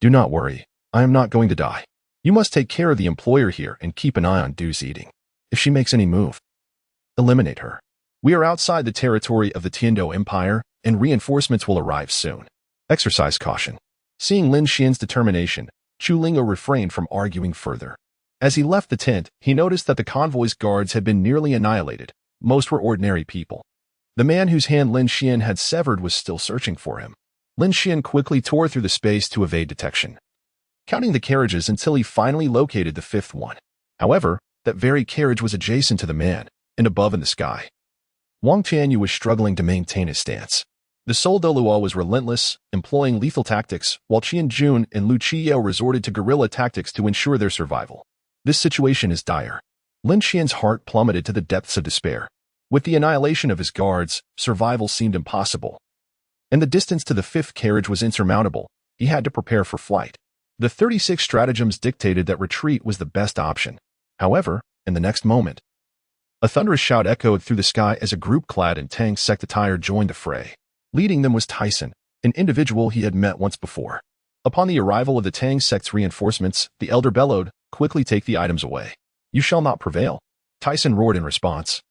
"Do not worry. I am not going to die. You must take care of the employer here and keep an eye on Du Zeding. If she makes any move, eliminate her. We are outside the territory of the Tiando Empire, and reinforcements will arrive soon. Exercise caution." Seeing Lin Xuan's determination, Chu Ling'o refrained from arguing further. As he left the tent, he noticed that the convoy's guards had been nearly annihilated. Most were ordinary people. The man whose hand Lin Xuan had severed was still searching for him. Lin Xuan quickly tore through the space to evade detection, counting the carriages until he finally located the 5th one. However, that very carriage was adjacent to the man, and above in the sky, Wang Tianyu was struggling to maintain his stance. The Soul Douluo was relentless, employing lethal tactics, while Qian Jun and Lu Qiyao resorted to guerrilla tactics to ensure their survival. This situation is dire. Lin Xuan's heart plummeted to the depths of despair. With the annihilation of his guards, survival seemed impossible, and the distance to the 5th carriage was insurmountable. He had to prepare for flight. The 36 stratagems dictated that retreat was the best option. However, in the next moment, a thunderous shout echoed through the sky as a group clad in Tang sect attire joined the fray. Leading them was Tyson, an individual he had met once before. Upon the arrival of the Tang sect's reinforcements, the elder bellowed, "Quickly take the items away. You shall not prevail." Tyson roared in response,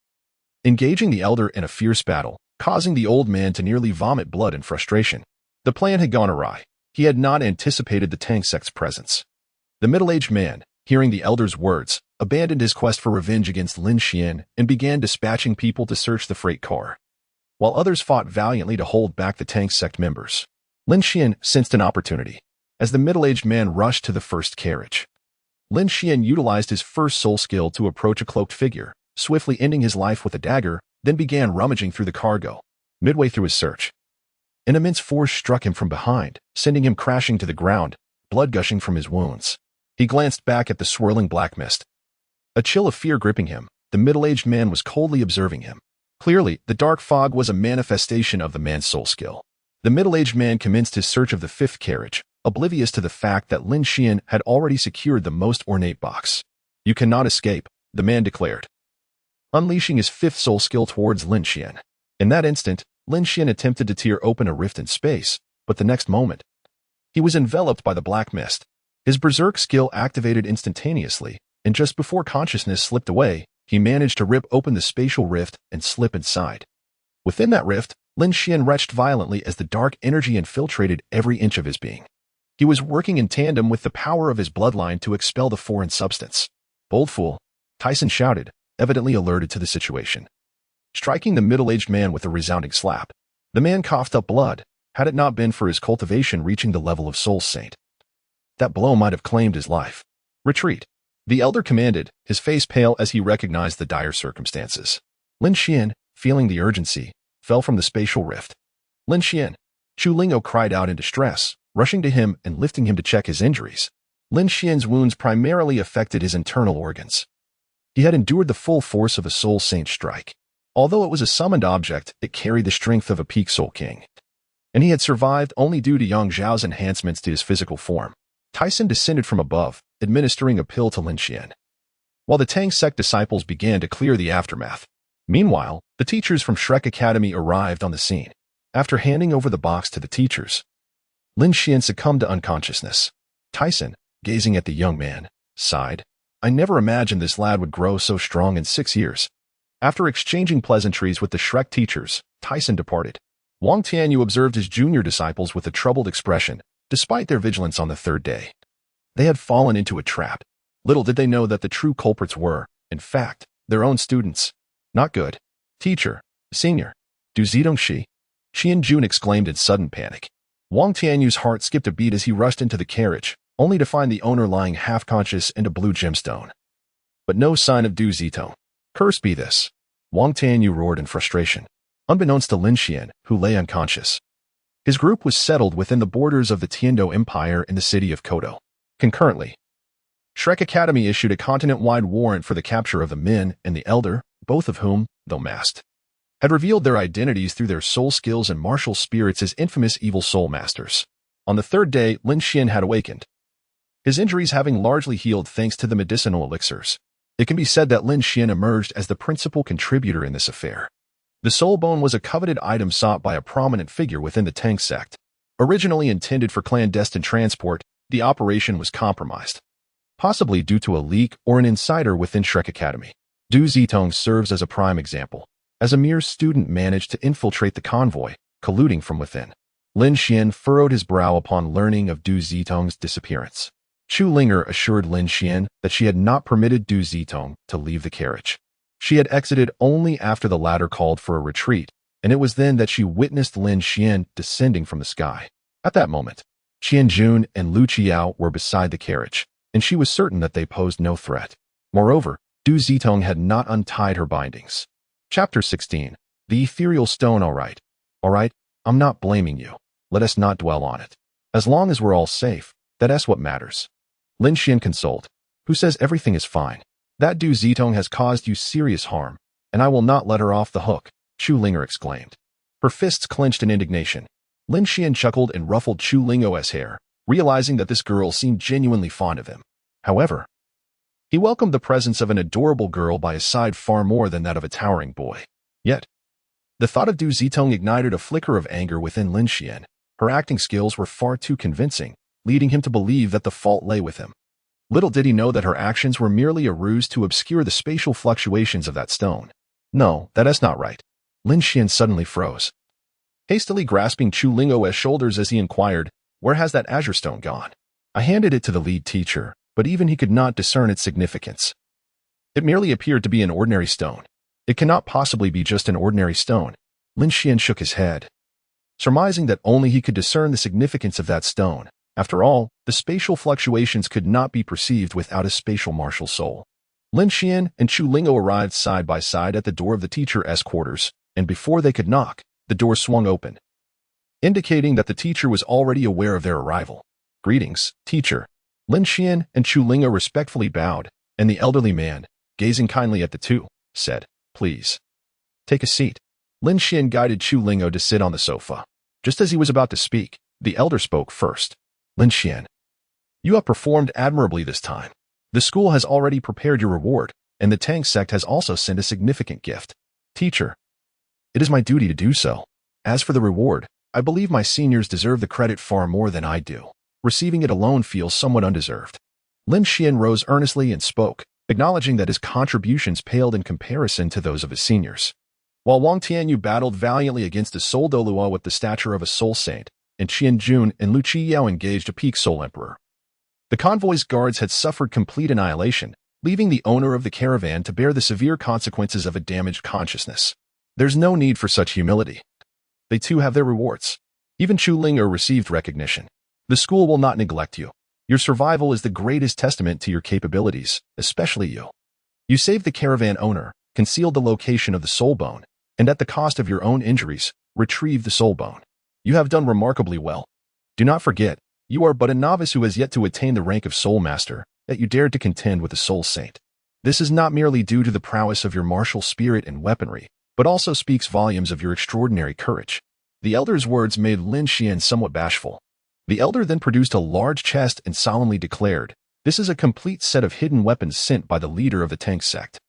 engaging the elder in a fierce battle, causing the old man to nearly vomit blood in frustration. The plan had gone awry. He had not anticipated the Tang sect's presence. The middle-aged man, hearing the elder's words, abandoned his quest for revenge against Lin Xuan and began dispatching people to search the freight car, while others fought valiantly to hold back the Tang sect members. Lin Xuan sensed an opportunity. As the middle-aged man rushed to the 1st carriage, Lin Xuan utilized his 1st soul skill to approach a cloaked figure, swiftly ending his life with a dagger, then began rummaging through the cargo. Midway through his search, an immense force struck him from behind, sending him crashing to the ground, blood gushing from his wounds. He glanced back at the swirling black mist. A chill of fear gripping him, the middle-aged man was coldly observing him. Clearly, the dark fog was a manifestation of the man's soul skill. The middle-aged man commenced his search of the 5th carriage, oblivious to the fact that Lin Xuan had already secured the most ornate box. "You cannot escape," the man declared, unleashing his 5th soul skill towards Lin Xuan. In that instant, Lin Xuan attempted to tear open a rift in space, but the next moment, he was enveloped by the black mist. His berserk skill activated instantaneously, and just before consciousness slipped away, he managed to rip open the spatial rift and slip inside. Within that rift, Lin Xuan retched violently as the dark energy infiltrated every inch of his being. He was working in tandem with the power of his bloodline to expel the foreign substance. "Bold fool," Tyson shouted, evidently alerted to the situation, striking the middle-aged man with a resounding slap. The man coughed up blood, had it not been for his cultivation reaching the level of Soul Saint. That blow might have claimed his life. "Retreat," the elder commanded, his face pale as he recognized the dire circumstances. Lin Xuan, feeling the urgency, fell from the spatial rift. "Lin Xuan!" Chu Ling'o cried out in distress, rushing to him and lifting him to check his injuries. Lin Xuan's wounds primarily affected his internal organs. He had endured the full force of a Soul Saint strike. Although it was a summoned object, it carried the strength of a peak Soul King. And he had survived only due to Yang Zhao's enhancements to his physical form. Tyson descended from above, administering a pill to Lin Xuan, while the Tang sect disciples began to clear the aftermath. Meanwhile, the teachers from Shrek Academy arrived on the scene. After handing over the box to the teachers, Lin Xuan succumbed to unconsciousness. Tyson, gazing at the young man, sighed. I never imagined this lad would grow so strong in 6 years. After exchanging pleasantries with the Shrek teachers, Tyson departed. Wang Tianyu observed his junior disciples with a troubled expression, despite their vigilance on the third day. They had fallen into a trap. Little did they know that the true culprits were, in fact, their own students. Not good. Teacher, senior, Du Zitongxi, Qianjun exclaimed in sudden panic. Wang Tianyu's heart skipped a beat as he rushed into the carriage, only to find the owner lying half-conscious in a blue gemstone. But no sign of Du Zitong. Curse be this! Wang Tianyu roared in frustration, unbeknownst to Lin Xuan, who lay unconscious. His group was settled within the borders of the Tiandou Empire in the city of Kodo. Concurrently, Shrek Academy issued a continent-wide warrant for the capture of the Min and the Elder, both of whom, though masked, had revealed their identities through their soul skills and martial spirits as infamous evil soul masters. On the third day, Lin Xuan had awakened, his injuries having largely healed thanks to the medicinal elixirs. It can be said that Lin Xuan emerged as the principal contributor in this affair. The soul bone was a coveted item sought by a prominent figure within the Tang sect. Originally intended for clandestine transport, the operation was compromised, possibly due to a leak or an insider within Shrek Academy. Du Zitong serves as a prime example. As a mere student managed to infiltrate the convoy, colluding from within. Lin Xuan furrowed his brow upon learning of Du Zitong's disappearance. Chu Linger assured Lin Xuan that she had not permitted Du Zitong to leave the carriage. She had exited only after the latter called for a retreat, and it was then that she witnessed Lin Xuan descending from the sky. At that moment, Qianjun and Lu Qiao were beside the carriage, and she was certain that they posed no threat. Moreover, Du Zitong had not untied her bindings. Chapter 16. The Ethereal Stone. All right, I'm not blaming you. Let us not dwell on it. As long as we're all safe, that's what matters. Lin Xuan consoled, who says everything is fine. That Du Zitong has caused you serious harm, and I will not let her off the hook, Chu Linger exclaimed. Her fists clenched in indignation. Lin Xuan chuckled and ruffled Chu Linger's hair, realizing that this girl seemed genuinely fond of him. However, he welcomed the presence of an adorable girl by his side far more than that of a towering boy. Yet, the thought of Du Zitong ignited a flicker of anger within Lin Xuan. Her acting skills were far too convincing, leading him to believe that the fault lay with him. Little did he know that her actions were merely a ruse to obscure the spatial fluctuations of that stone. No, that is not right. Lin Xuan suddenly froze, hastily grasping Chu Linger's shoulders as he inquired, "Where has that azure stone gone?" I handed it to the lead teacher, but even he could not discern its significance. It merely appeared to be an ordinary stone. It cannot possibly be just an ordinary stone. Lin Xuan shook his head, surmising that only he could discern the significance of that stone. After all, the spatial fluctuations could not be perceived without a spatial martial soul. Lin Xuan and Chu Lingo arrived side by side at the door of the teacher's quarters, and before they could knock, the door swung open, indicating that the teacher was already aware of their arrival. "Greetings, teacher." Lin Xuan and Chu Lingo respectfully bowed, and the elderly man, gazing kindly at the two, said, "Please, take a seat." Lin Xuan guided Chu Lingo to sit on the sofa. Just as he was about to speak, the elder spoke first. "Lin Xuan, you have performed admirably this time. The school has already prepared your reward, and the Tang sect has also sent a significant gift. Teacher, it is my duty to do so. As for the reward, I believe my seniors deserve the credit far more than I do. Receiving it alone feels somewhat undeserved." Lin Xuan rose earnestly and spoke, acknowledging that his contributions paled in comparison to those of his seniors. While Wang Tianyu battled valiantly against the Soul Douluo with the stature of a soul saint, and Qianjun and Lu Qiao engaged a peak soul emperor, the convoy's guards had suffered complete annihilation, leaving the owner of the caravan to bear the severe consequences of a damaged consciousness. There's no need for such humility. They too have their rewards. Even Chu Linger received recognition. The school will not neglect you. Your survival is the greatest testament to your capabilities, especially you. You saved the caravan owner, concealed the location of the soul bone, and at the cost of your own injuries, retrieved the soul bone. You have done remarkably well. Do not forget, You are but a novice who has yet to attain the rank of Soul Master, yet you dared to contend with a Soul Saint. This is not merely due to the prowess of your martial spirit and weaponry, but also speaks volumes of your extraordinary courage. The elder's words made Lin Xuan somewhat bashful. The elder then produced a large chest and solemnly declared, "This is a complete set of hidden weapons sent by the leader of the Tang sect.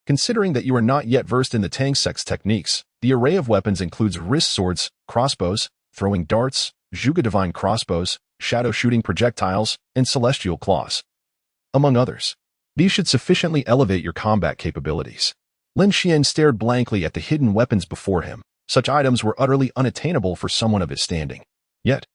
Considering that you are not yet versed in the Tang sect's techniques, the array of weapons includes wrist swords, crossbows, throwing darts, Zhuge divine crossbows, shadow shooting projectiles, and celestial claws, among others. These should sufficiently elevate your combat capabilities." Lin Xuan stared blankly at the hidden weapons before him. Such items were utterly unattainable for someone of his standing. Yet,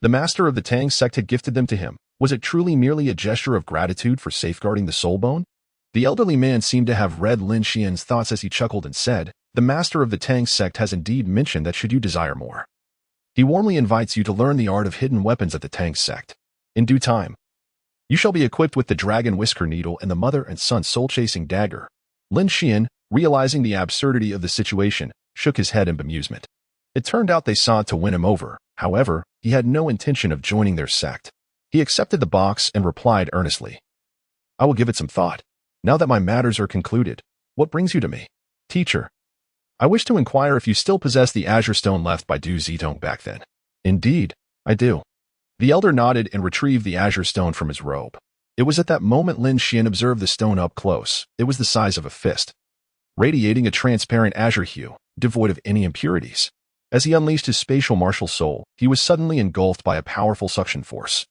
the master of the Tang sect had gifted them to him. Was it truly merely a gesture of gratitude for safeguarding the soul bone? The elderly man seemed to have read Lin Xuan's thoughts as he chuckled and said, "The master of the Tang sect has indeed mentioned that should you desire more, he warmly invites you to learn the art of hidden weapons at the Tang sect. In due time, you shall be equipped with the dragon whisker needle and the mother and son soul-chasing dagger." Lin Xuan, realizing the absurdity of the situation, shook his head in bemusement. It turned out they sought to win him over. However, he had no intention of joining their sect. He accepted the box and replied earnestly, "I will give it some thought. Now that my matters are concluded, what brings you to me?" "Teacher, I wish to inquire if you still possess the azure stone left by Dou Zitong back then." "Indeed, I do." The elder nodded and retrieved the azure stone from his robe. It was at that moment Lin Xuan observed the stone up close. It was the size of a fist, radiating a transparent azure hue, devoid of any impurities. As he unleashed his spatial martial soul, he was suddenly engulfed by a powerful suction force,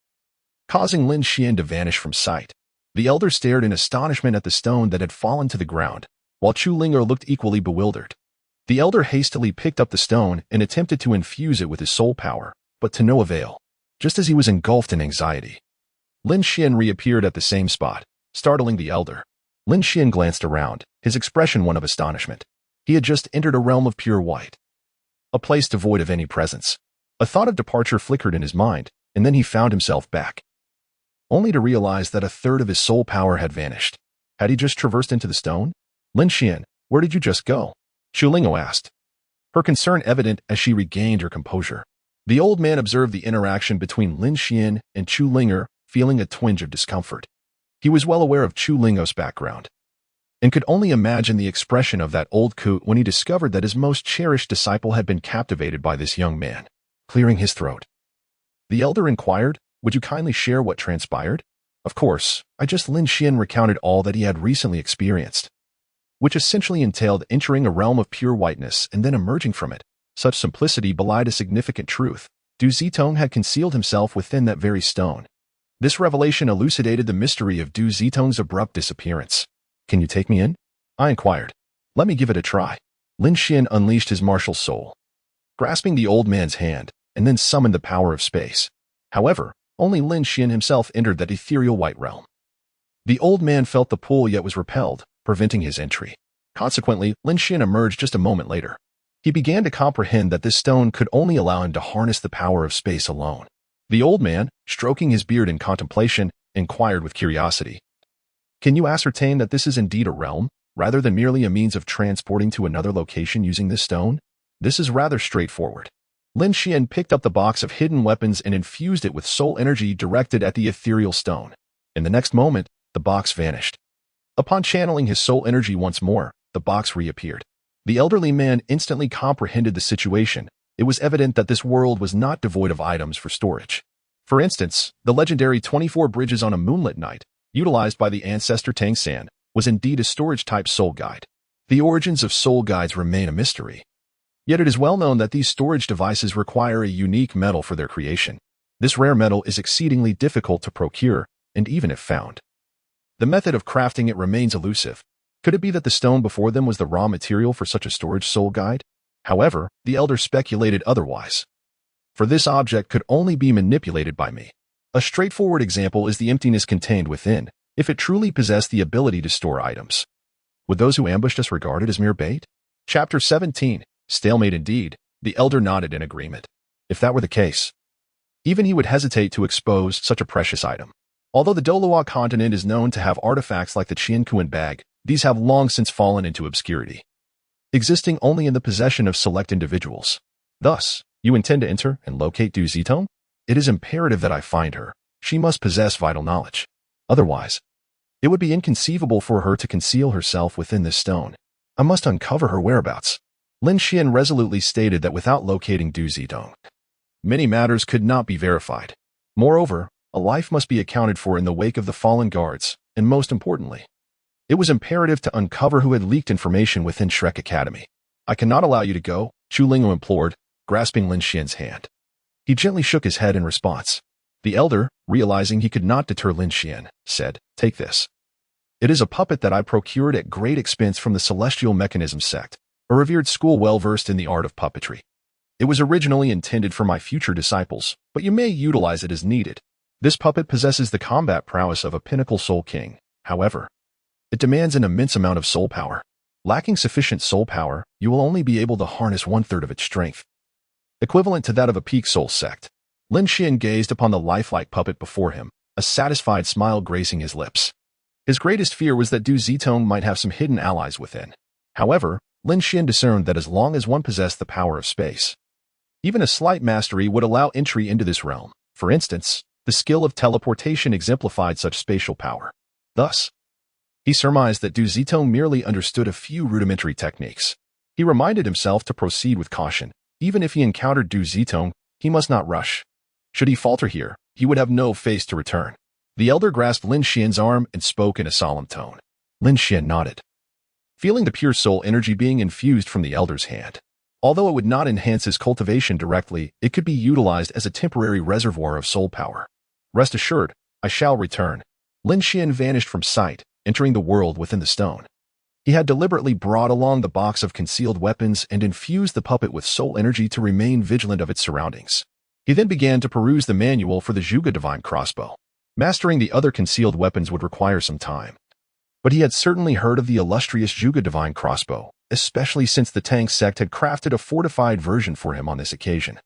causing Lin Xuan to vanish from sight. The elder stared in astonishment at the stone that had fallen to the ground, while Chu Linger looked equally bewildered. The elder hastily picked up the stone and attempted to infuse it with his soul power, but to no avail. Just as he was engulfed in anxiety, Lin Xuan reappeared at the same spot, startling the elder. Lin Xuan glanced around, his expression one of astonishment. He had just entered a realm of pure white, a place devoid of any presence. A thought of departure flickered in his mind, and then he found himself back, only to realize that a third of his soul power had vanished. Had he just traversed into the stone? "Lin Xuan, where did you just go?" Chu Lingo asked, her concern evident as she regained her composure. The old man observed the interaction between Lin Xuan and Chu Linger, feeling a twinge of discomfort. He was well aware of Chu Lingo's background, and could only imagine the expression of that old coot when he discovered that his most cherished disciple had been captivated by this young man. Clearing his throat, the elder inquired, "Would you kindly share what transpired?" "Of course, Lin Xuan recounted all that he had recently experienced, which essentially entailed entering a realm of pure whiteness and then emerging from it. Such simplicity belied a significant truth. Dou Zitong had concealed himself within that very stone. This revelation elucidated the mystery of Dou Zitong's abrupt disappearance. "Can you take me in?" I inquired. "Let me give it a try." Lin Xuan unleashed his martial soul, grasping the old man's hand, and then summoned the power of space. However, only Lin Xuan himself entered that ethereal white realm. The old man felt the pull yet was repelled, preventing his entry. Consequently, Lin Xuan emerged just a moment later. He began to comprehend that this stone could only allow him to harness the power of space alone. The old man, stroking his beard in contemplation, inquired with curiosity, "Can you ascertain that this is indeed a realm, rather than merely a means of transporting to another location using this stone?" "This is rather straightforward." Lin Xuan picked up the box of hidden weapons and infused it with soul energy directed at the ethereal stone. In the next moment, the box vanished. Upon channeling his soul energy once more, the box reappeared. The elderly man instantly comprehended the situation. It was evident that this world was not devoid of items for storage. For instance, the legendary 24 bridges on a moonlit night, utilized by the ancestor Tang San, was indeed a storage-type soul guide. The origins of soul guides remain a mystery. Yet it is well known that these storage devices require a unique metal for their creation. This rare metal is exceedingly difficult to procure, and even if found, the method of crafting it remains elusive. Could it be that the stone before them was the raw material for such a storage soul guide? However, the elder speculated otherwise. "For this object could only be manipulated by me." A straightforward example is the emptiness contained within. If it truly possessed the ability to store items, would those who ambushed us regard it as mere bait? Chapter 17. Stalemate indeed. The elder nodded in agreement. If that were the case, even he would hesitate to expose such a precious item. Although the Douluo continent is known to have artifacts like the Qiankuan bag, these have long since fallen into obscurity, existing only in the possession of select individuals. Thus, you intend to enter and locate Dou Zitong? It is imperative that I find her. She must possess vital knowledge. Otherwise, it would be inconceivable for her to conceal herself within this stone. I must uncover her whereabouts. Lin Xuan resolutely stated that without locating Du Zitong, many matters could not be verified. Moreover, a life must be accounted for in the wake of the fallen guards, and most importantly, it was imperative to uncover who had leaked information within Shrek Academy. I cannot allow you to go, Chu Lingyu implored, grasping Lin Xuan's hand. He gently shook his head in response. The elder, realizing he could not deter Lin Xuan, said, "Take this. It is a puppet that I procured at great expense from the Celestial Mechanism sect, a revered school well-versed in the art of puppetry. It was originally intended for my future disciples, but you may utilize it as needed. This puppet possesses the combat prowess of a pinnacle soul king. However, it demands an immense amount of soul power. Lacking sufficient soul power, you will only be able to harness one-third of its strength, equivalent to that of a peak soul sect." Lin Xuan gazed upon the lifelike puppet before him, a satisfied smile gracing his lips. His greatest fear was that Du Zitong might have some hidden allies within. However, Lin Xuan discerned that as long as one possessed the power of space, even a slight mastery would allow entry into this realm. For instance, the skill of teleportation exemplified such spatial power. Thus, he surmised that Du Zitong merely understood a few rudimentary techniques. He reminded himself to proceed with caution. Even if he encountered Du Zitong, he must not rush. Should he falter here, he would have no face to return. The elder grasped Lin Xuan's arm and spoke in a solemn tone. Lin Xuan nodded, feeling the pure soul energy being infused from the elder's hand. Although it would not enhance his cultivation directly, it could be utilized as a temporary reservoir of soul power. Rest assured, I shall return. Lin Xuan vanished from sight, entering the world within the stone. He had deliberately brought along the box of concealed weapons and infused the puppet with soul energy to remain vigilant of its surroundings. He then began to peruse the manual for the Zhuge Divine Crossbow. Mastering the other concealed weapons would require some time, but he had certainly heard of the illustrious Zhuge Divine Crossbow, especially since the Tang sect had crafted a fortified version for him on this occasion.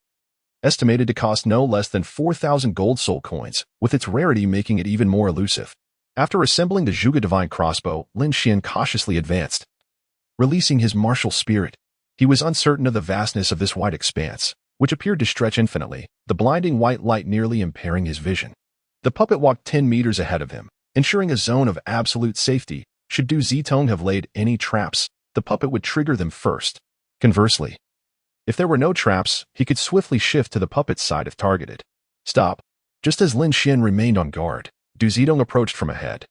Estimated to cost no less than 4,000 gold soul coins, with its rarity making it even more elusive. After assembling the Zhuge Divine Crossbow, Lin Xuan cautiously advanced. Releasing his martial spirit, he was uncertain of the vastness of this wide expanse, which appeared to stretch infinitely, the blinding white light nearly impairing his vision. The puppet walked 10 meters ahead of him, ensuring a zone of absolute safety. Should Du Zitong have laid any traps, the puppet would trigger them first. Conversely, if there were no traps, he could swiftly shift to the puppet's side if targeted. Stop. Just as Lin Xuan remained on guard, Du Zitong approached from ahead,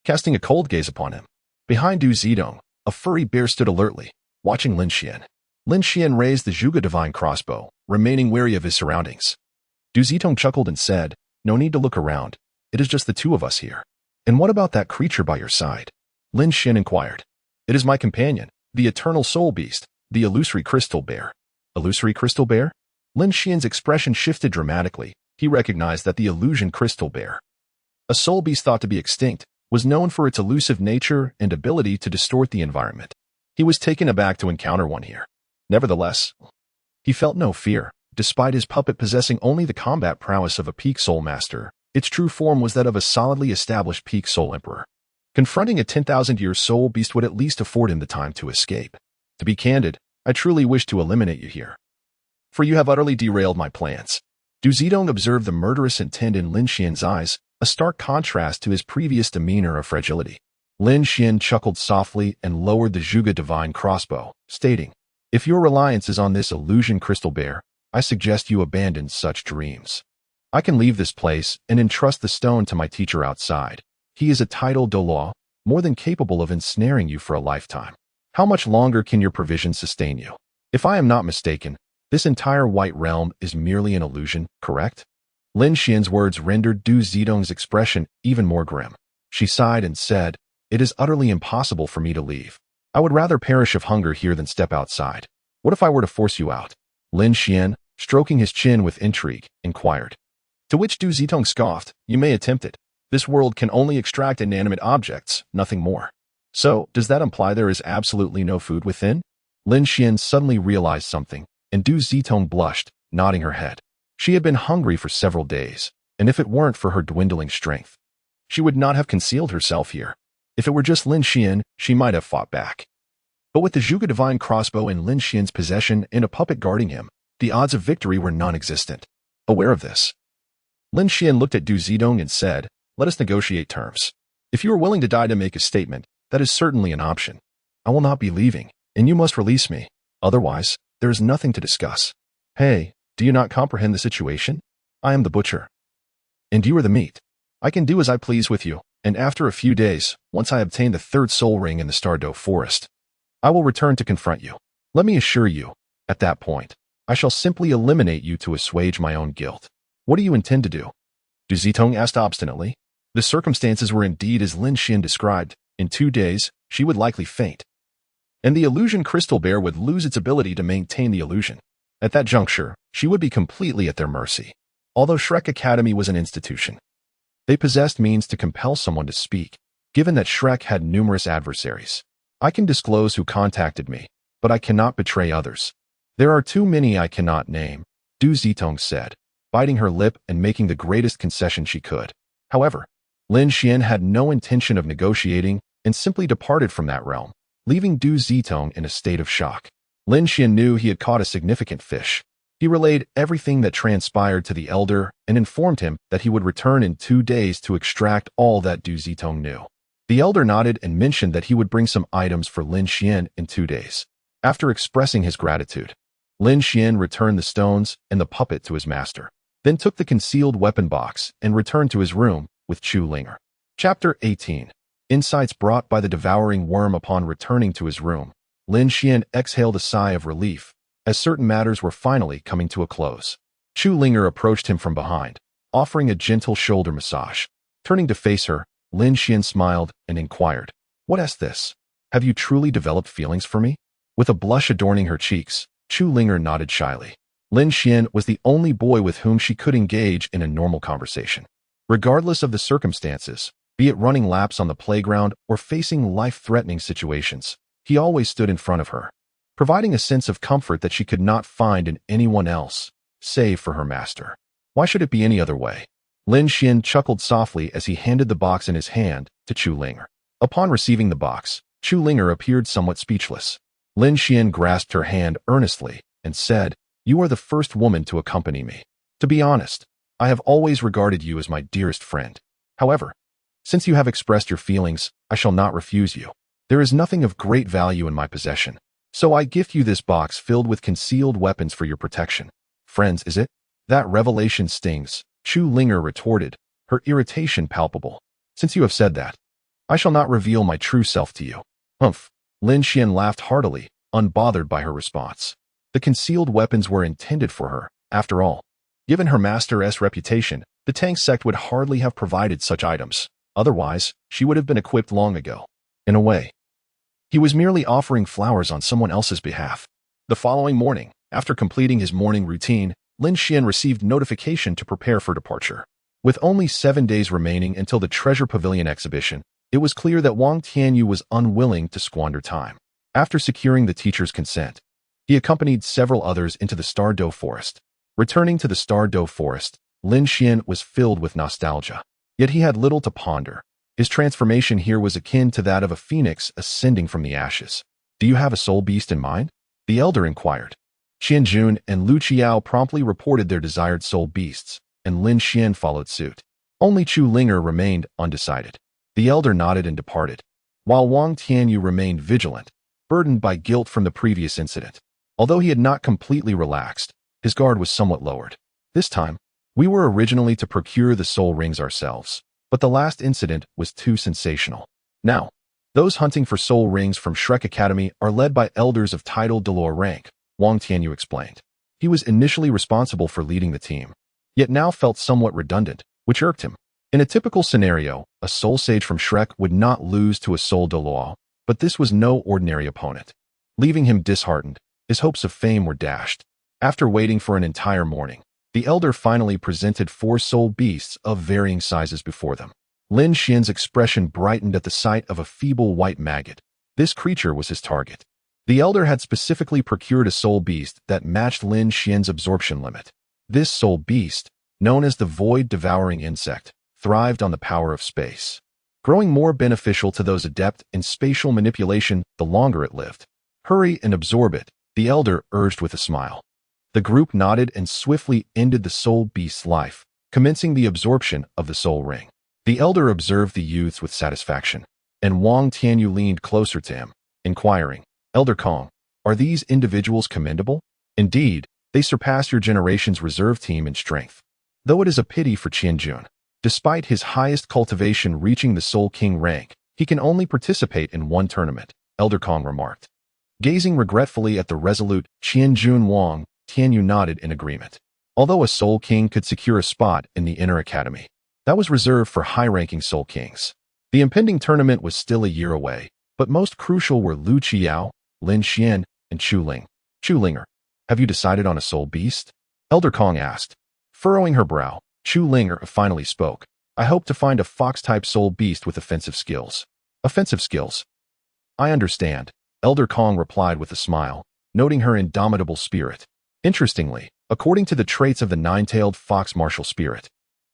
casting a cold gaze upon him. Behind Du Zitong, a furry bear stood alertly, watching Lin Xuan. Lin Xuan raised the Zhuge Divine Crossbow, remaining wary of his surroundings. Du Zitong chuckled and said, "No need to look around. It is just the two of us here." "And what about that creature by your side?" Lin Xuan inquired. "It is my companion, the eternal soul beast, the illusory crystal bear." Illusory crystal bear? Lin Xuan's expression shifted dramatically. He recognized that the illusion crystal bear, a soul beast thought to be extinct, was known for its elusive nature and ability to distort the environment. He was taken aback to encounter one here. Nevertheless, he felt no fear. Despite his puppet possessing only the combat prowess of a peak soul master, its true form was that of a solidly established peak soul emperor. Confronting a 10,000-year soul beast would at least afford him the time to escape. To be candid, I truly wish to eliminate you here, for you have utterly derailed my plans. Du Zitong observed the murderous intent in Lin Xuan's eyes, a stark contrast to his previous demeanor of fragility. Lin Xuan chuckled softly and lowered the Zhuge Divine Crossbow, stating, "If your reliance is on this illusion crystal bear, I suggest you abandon such dreams. I can leave this place and entrust the stone to my teacher outside. He is a titled Douluo, more than capable of ensnaring you for a lifetime. How much longer can your provisions sustain you? If I am not mistaken, this entire white realm is merely an illusion, correct?" Lin Xuan's words rendered Du Zitong's expression even more grim. She sighed and said, "It is utterly impossible for me to leave. I would rather perish of hunger here than step outside. What if I were to force you out?" Lin Xuan, stroking his chin with intrigue, inquired. To which Du Zitong scoffed, "You may attempt it. This world can only extract inanimate objects, nothing more. So, does that imply there is absolutely no food within?" Lin Xuan suddenly realized something, and Du Zitong blushed, nodding her head. She had been hungry for several days, and if it weren't for her dwindling strength, she would not have concealed herself here. If it were just Lin Xuan, she might have fought back. But with the Zhuge Divine Crossbow in Lin Xuan's possession and a puppet guarding him, the odds of victory were non-existent. Aware of this, Lin Xuan looked at Du Zidong and said, "Let us negotiate terms. If you are willing to die to make a statement, that is certainly an option. I will not be leaving, and you must release me. Otherwise, there is nothing to discuss." "Hey, do you not comprehend the situation? I am the butcher, and you are the meat. I can do as I please with you, and after a few days, once I obtain the third soul ring in the Star Dou Forest, I will return to confront you. Let me assure you, at that point, I shall simply eliminate you to assuage my own guilt. What do you intend to do?" Du Zitong asked obstinately. The circumstances were indeed as Lin Xuan described. In 2 days, she would likely faint, and the illusion crystal bear would lose its ability to maintain the illusion. At that juncture, she would be completely at their mercy. Although Shrek Academy was an institution, they possessed means to compel someone to speak, given that Shrek had numerous adversaries. "I can disclose who contacted me, but I cannot betray others. There are too many I cannot name," Du Zitong said, biting her lip and making the greatest concession she could. However, Lin Xuan had no intention of negotiating and simply departed from that realm, leaving Du Zitong in a state of shock. Lin Xuan knew he had caught a significant fish. He relayed everything that transpired to the elder and informed him that he would return in 2 days to extract all that Du Zitong knew. The elder nodded and mentioned that he would bring some items for Lin Xuan in 2 days. After expressing his gratitude, Lin Xuan returned the stones and the puppet to his master, then took the concealed weapon box and returned to his room with Chu Linger. Chapter 18. Insights brought by the devouring worm. Upon returning to his room, Lin Xuan exhaled a sigh of relief, as certain matters were finally coming to a close. Chu Linger approached him from behind, offering a gentle shoulder massage. Turning to face her, Lin Xuan smiled and inquired, "What is this? Have you truly developed feelings for me?" With a blush adorning her cheeks, Chu Linger nodded shyly. Lin Xuan was the only boy with whom she could engage in a normal conversation. Regardless of the circumstances, be it running laps on the playground or facing life-threatening situations, he always stood in front of her, providing a sense of comfort that she could not find in anyone else, save for her master. Why should it be any other way? Lin Xuan chuckled softly as he handed the box in his hand to Chu Linger. Upon receiving the box, Chu Linger appeared somewhat speechless. Lin Xuan grasped her hand earnestly and said, "You are the first woman to accompany me. To be honest, I have always regarded you as my dearest friend. However, since you have expressed your feelings, I shall not refuse you. There is nothing of great value in my possession, so I gift you this box filled with concealed weapons for your protection." "Friends, is it?" "That revelation stings," Chu Linger retorted, her irritation palpable. "Since you have said that, I shall not reveal my true self to you." "Humph." Lin Xuan laughed heartily, unbothered by her response. The concealed weapons were intended for her, after all. Given her master's reputation, the Tang sect would hardly have provided such items. Otherwise, she would have been equipped long ago. In a way, he was merely offering flowers on someone else's behalf. The following morning, after completing his morning routine, Lin Xuan received notification to prepare for departure. With only 7 days remaining until the Treasure Pavilion exhibition, it was clear that Wang Tianyu was unwilling to squander time. After securing the teacher's consent, he accompanied several others into the Star Dou Forest. Returning to the Star Dou Forest, Lin Xuan was filled with nostalgia. Yet he had little to ponder. His transformation here was akin to that of a phoenix ascending from the ashes. "Do you have a soul beast in mind?" the elder inquired. Qian Jun and Lu Qiao promptly reported their desired soul beasts, and Lin Xuan followed suit. Only Chu Linger remained undecided. The elder nodded and departed, while Wang Tianyu remained vigilant, burdened by guilt from the previous incident. Although he had not completely relaxed, his guard was somewhat lowered. "This time, we were originally to procure the soul rings ourselves, but the last incident was too sensational. Now, those hunting for soul rings from Shrek Academy are led by elders of titled Douluo rank," Wang Tianyu explained. He was initially responsible for leading the team, yet now felt somewhat redundant, which irked him. In a typical scenario, a soul sage from Shrek would not lose to a soul Douluo, but this was no ordinary opponent. Leaving him disheartened, his hopes of fame were dashed. After waiting for an entire morning, the elder finally presented 4 soul beasts of varying sizes before them. Lin Xuan's expression brightened at the sight of a feeble white maggot. This creature was his target. The elder had specifically procured a soul beast that matched Lin Xuan's absorption limit. This soul beast, known as the void-devouring insect, thrived on the power of space, growing more beneficial to those adept in spatial manipulation the longer it lived. "Hurry and absorb it," the elder urged with a smile. The group nodded and swiftly ended the soul beast's life, commencing the absorption of the soul ring. The elder observed the youths with satisfaction, and Wang Tianyu leaned closer to him, inquiring, "Elder Kong, are these individuals commendable? Indeed, they surpass your generation's reserve team in strength. Though it is a pity for Qianjun. Despite his highest cultivation reaching the Soul King rank, he can only participate in one tournament," Elder Kong remarked. Gazing regretfully at the resolute Qianjun, Wang Tianyu nodded in agreement. Although a Soul King could secure a spot in the Inner Academy, that was reserved for high-ranking Soul Kings. The impending tournament was still a year away, but most crucial were Lu Qiao, Lin Xuan, and Chu Ling. Chu Linger, have you decided on a soul beast? Elder Kong asked. Furrowing her brow, Chu Linger finally spoke. I hope to find a fox-type soul beast with offensive skills. Offensive skills? I understand, Elder Kong replied with a smile, noting her indomitable spirit. Interestingly, according to the traits of the nine-tailed fox martial spirit,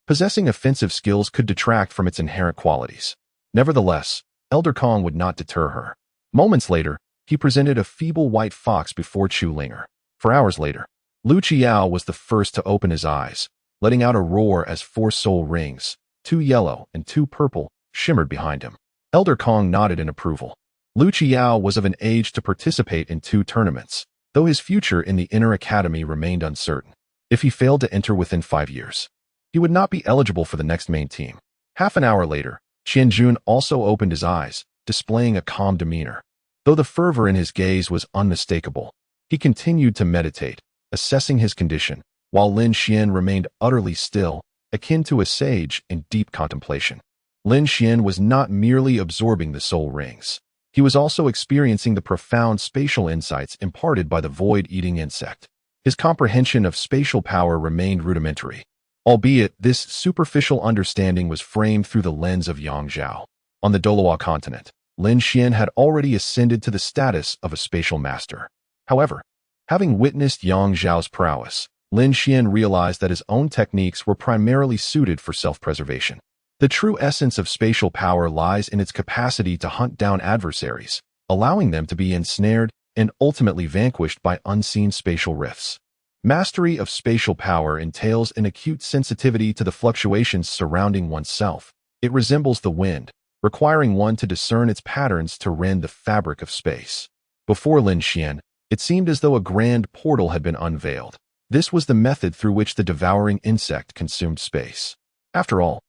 possessing offensive skills could detract from its inherent qualities. Nevertheless, Elder Kong would not deter her. Moments later, he presented a feeble white fox before Chu Linger. 4 hours later, Lu Qiao was the first to open his eyes, letting out a roar as 4 soul rings, 2 yellow and 2 purple, shimmered behind him. Elder Kong nodded in approval. Lu Qiao was of an age to participate in 2 tournaments, though his future in the Inner Academy remained uncertain. If he failed to enter within 5 years, he would not be eligible for the next main team. Half an hour later, Qianjun also opened his eyes, displaying a calm demeanor. Though the fervor in his gaze was unmistakable, he continued to meditate, assessing his condition, while Lin Xuan remained utterly still, akin to a sage in deep contemplation. Lin Xuan was not merely absorbing the soul rings. He was also experiencing the profound spatial insights imparted by the void-eating insect. His comprehension of spatial power remained rudimentary, albeit this superficial understanding was framed through the lens of Yang Zhao. On the Douluo continent, Lin Xuan had already ascended to the status of a spatial master. However, having witnessed Yang Zhao's prowess, Lin Xuan realized that his own techniques were primarily suited for self-preservation. The true essence of spatial power lies in its capacity to hunt down adversaries, allowing them to be ensnared and ultimately vanquished by unseen spatial rifts. Mastery of spatial power entails an acute sensitivity to the fluctuations surrounding oneself. It resembles the wind, requiring one to discern its patterns to rend the fabric of space. Before Lin Xuan, it seemed as though a grand portal had been unveiled. This was the method through which the devouring insect consumed space. After all,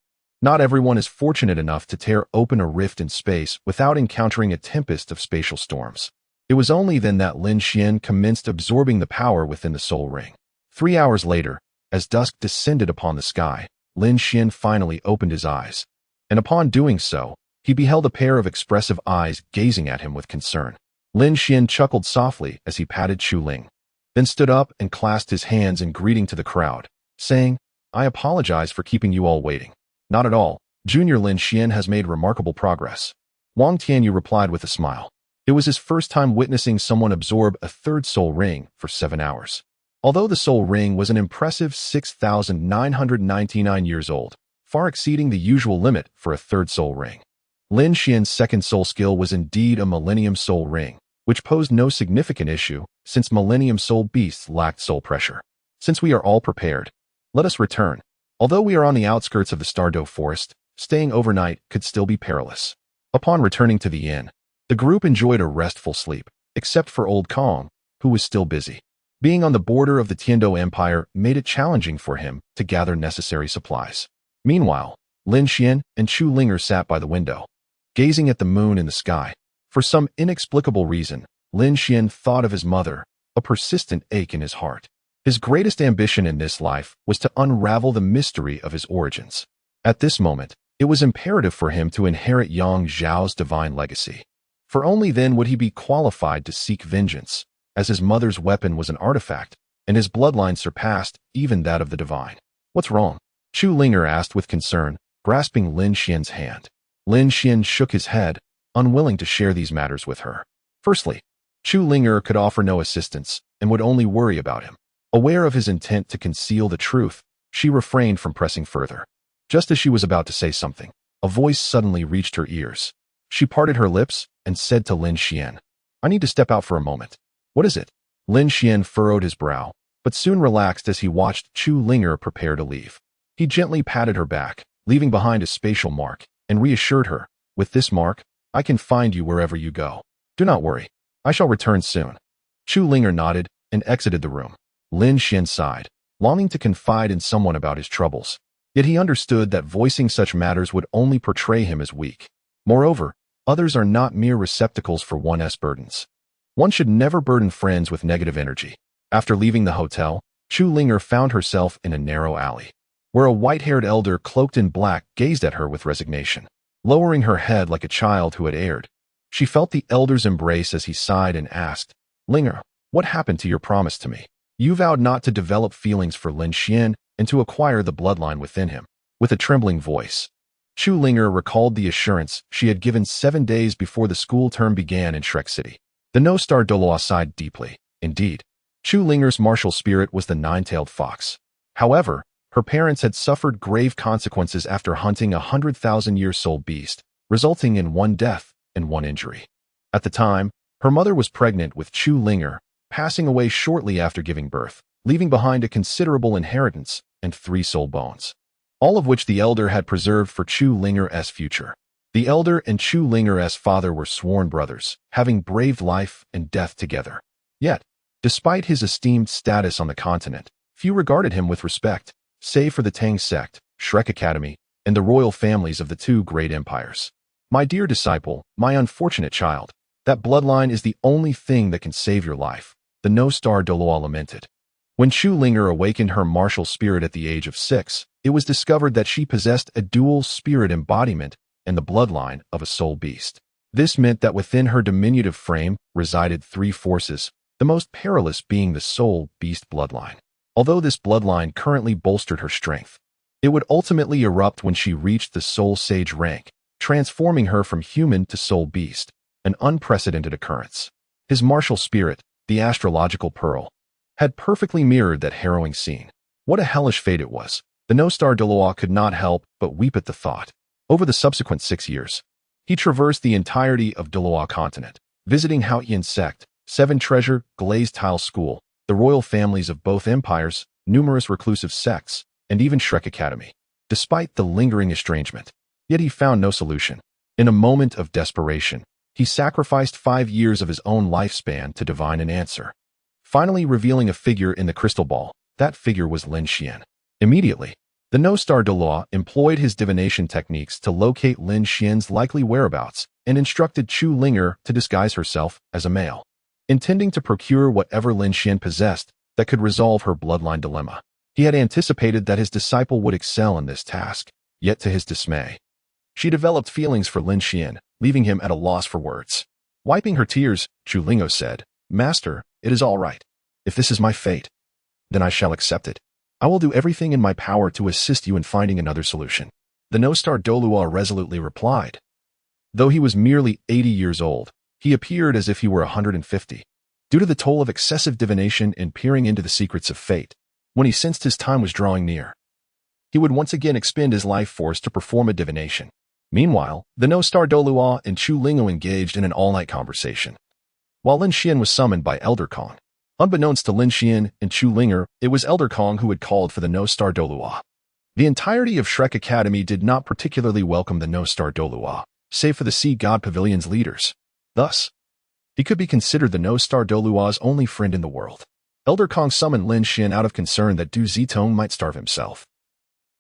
not everyone is fortunate enough to tear open a rift in space without encountering a tempest of spatial storms. It was only then that Lin Xuan commenced absorbing the power within the soul ring. 3 hours later, as dusk descended upon the sky, Lin Xuan finally opened his eyes, and upon doing so, he beheld a pair of expressive eyes gazing at him with concern. Lin Xuan chuckled softly as he patted Chu Ling, then stood up and clasped his hands in greeting to the crowd, saying, I apologize for keeping you all waiting. Not at all. Junior Lin Xuan has made remarkable progress. Wang Tianyu replied with a smile. It was his first time witnessing someone absorb a 3rd soul ring for 7 hours. Although the soul ring was an impressive 6,999 years old, far exceeding the usual limit for a 3rd soul ring. Lin Xian's 2nd soul skill was indeed a Millennium Soul Ring, which posed no significant issue since Millennium Soul Beasts lacked soul pressure. Since we are all prepared, let us return. Although we are on the outskirts of the Star Dou Forest, staying overnight could still be perilous. Upon returning to the inn, the group enjoyed a restful sleep, except for Old Kong, who was still busy. Being on the border of the Tiandou Empire made it challenging for him to gather necessary supplies. Meanwhile, Lin Xuan and Chu Linger sat by the window, gazing at the moon in the sky. For some inexplicable reason, Lin Xuan thought of his mother, a persistent ache in his heart. His greatest ambition in this life was to unravel the mystery of his origins. At this moment, it was imperative for him to inherit Yang Zhao's divine legacy. For only then would he be qualified to seek vengeance, as his mother's weapon was an artifact, and his bloodline surpassed even that of the divine. What's wrong? Chu Linger asked with concern, grasping Lin Xian's hand. Lin Xuan shook his head, unwilling to share these matters with her. Firstly, Chu Linger could offer no assistance and would only worry about him. Aware of his intent to conceal the truth, she refrained from pressing further. Just as she was about to say something, a voice suddenly reached her ears. She parted her lips and said to Lin Xuan, I need to step out for a moment. What is it? Lin Xuan furrowed his brow, but soon relaxed as he watched Chu Linger prepare to leave. He gently patted her back, leaving behind a spatial mark, and reassured her, "With this mark, I can find you wherever you go. Do not worry. I shall return soon." Chu Linger nodded and exited the room. Lin Xuan sighed, longing to confide in someone about his troubles. Yet he understood that voicing such matters would only portray him as weak. Moreover, others are not mere receptacles for one's burdens. One should never burden friends with negative energy. After leaving the hotel, Chu Linger found herself in a narrow alley, where a white-haired elder cloaked in black gazed at her with resignation. Lowering her head like a child who had erred, she felt the elder's embrace as he sighed and asked, "Linger, what happened to your promise to me? You vowed not to develop feelings for Lin Xuan and to acquire the bloodline within him." With a trembling voice, Chu Linger recalled the assurance she had given 7 days before the school term began in Shrek City. The Star Dou sighed deeply. Indeed, Chu Linger's martial spirit was the nine-tailed fox. However, her parents had suffered grave consequences after hunting a 100,000-year soul beast, resulting in 1 death and 1 injury. At the time, her mother was pregnant with Chu Linger, passing away shortly after giving birth, leaving behind a considerable inheritance and 3 soul bones, all of which the elder had preserved for Chu Linger's future. The elder and Chu Linger's father were sworn brothers, having braved life and death together. Yet, despite his esteemed status on the continent, few regarded him with respect, save for the Tang sect, Shrek Academy, and the royal families of the 2 great empires. "My dear disciple, my unfortunate child, that bloodline is the only thing that can save your life," the Star Dou lamented. When Chu Linger awakened her martial spirit at the age of 6, it was discovered that she possessed a dual spirit embodiment and the bloodline of a soul beast. This meant that within her diminutive frame resided 3 forces, the most perilous being the soul beast bloodline. Although this bloodline currently bolstered her strength, it would ultimately erupt when she reached the soul sage rank, transforming her from human to soul beast, an unprecedented occurrence. His martial spirit, the astrological pearl, had perfectly mirrored that harrowing scene. What a hellish fate it was. The Star Dou could not help but weep at the thought. Over the subsequent 6 years, he traversed the entirety of Douluo continent, visiting Haoyan sect, 7 treasure, glazed tile school, the royal families of both empires, numerous reclusive sects, and even Shrek Academy. Despite the lingering estrangement, yet he found no solution. In a moment of desperation, he sacrificed 5 years of his own lifespan to divine an answer, finally revealing a figure in the crystal ball. That figure was Lin Xuan. Immediately, the Star Dou employed his divination techniques to locate Lin Xuan's likely whereabouts and instructed Chu Linger to disguise herself as a male, intending to procure whatever Lin Xuan possessed that could resolve her bloodline dilemma. He had anticipated that his disciple would excel in this task, yet to his dismay, she developed feelings for Lin Xuan, leaving him at a loss for words. Wiping her tears, Chu Linger said, "Master, it is all right. If this is my fate, then I shall accept it. I will do everything in my power to assist you in finding another solution." The Star Dou resolutely replied. Though he was merely 80 years old, he appeared as if he were 150. Due to the toll of excessive divination and peering into the secrets of fate, when he sensed his time was drawing near, he would once again expend his life force to perform a divination. Meanwhile, the Star Douluo and Chu Linger engaged in an all-night conversation, while Lin Xuan was summoned by Elder Kong. Unbeknownst to Lin Xuan and Chu Linger, it was Elder Kong who had called for the Star Douluo. The entirety of Shrek Academy did not particularly welcome the Star Douluo, save for the Sea God Pavilion's leaders. Thus, he could be considered the Star Douluo's only friend in the world. Elder Kong summoned Lin Xuan out of concern that Du Zitong might starve himself.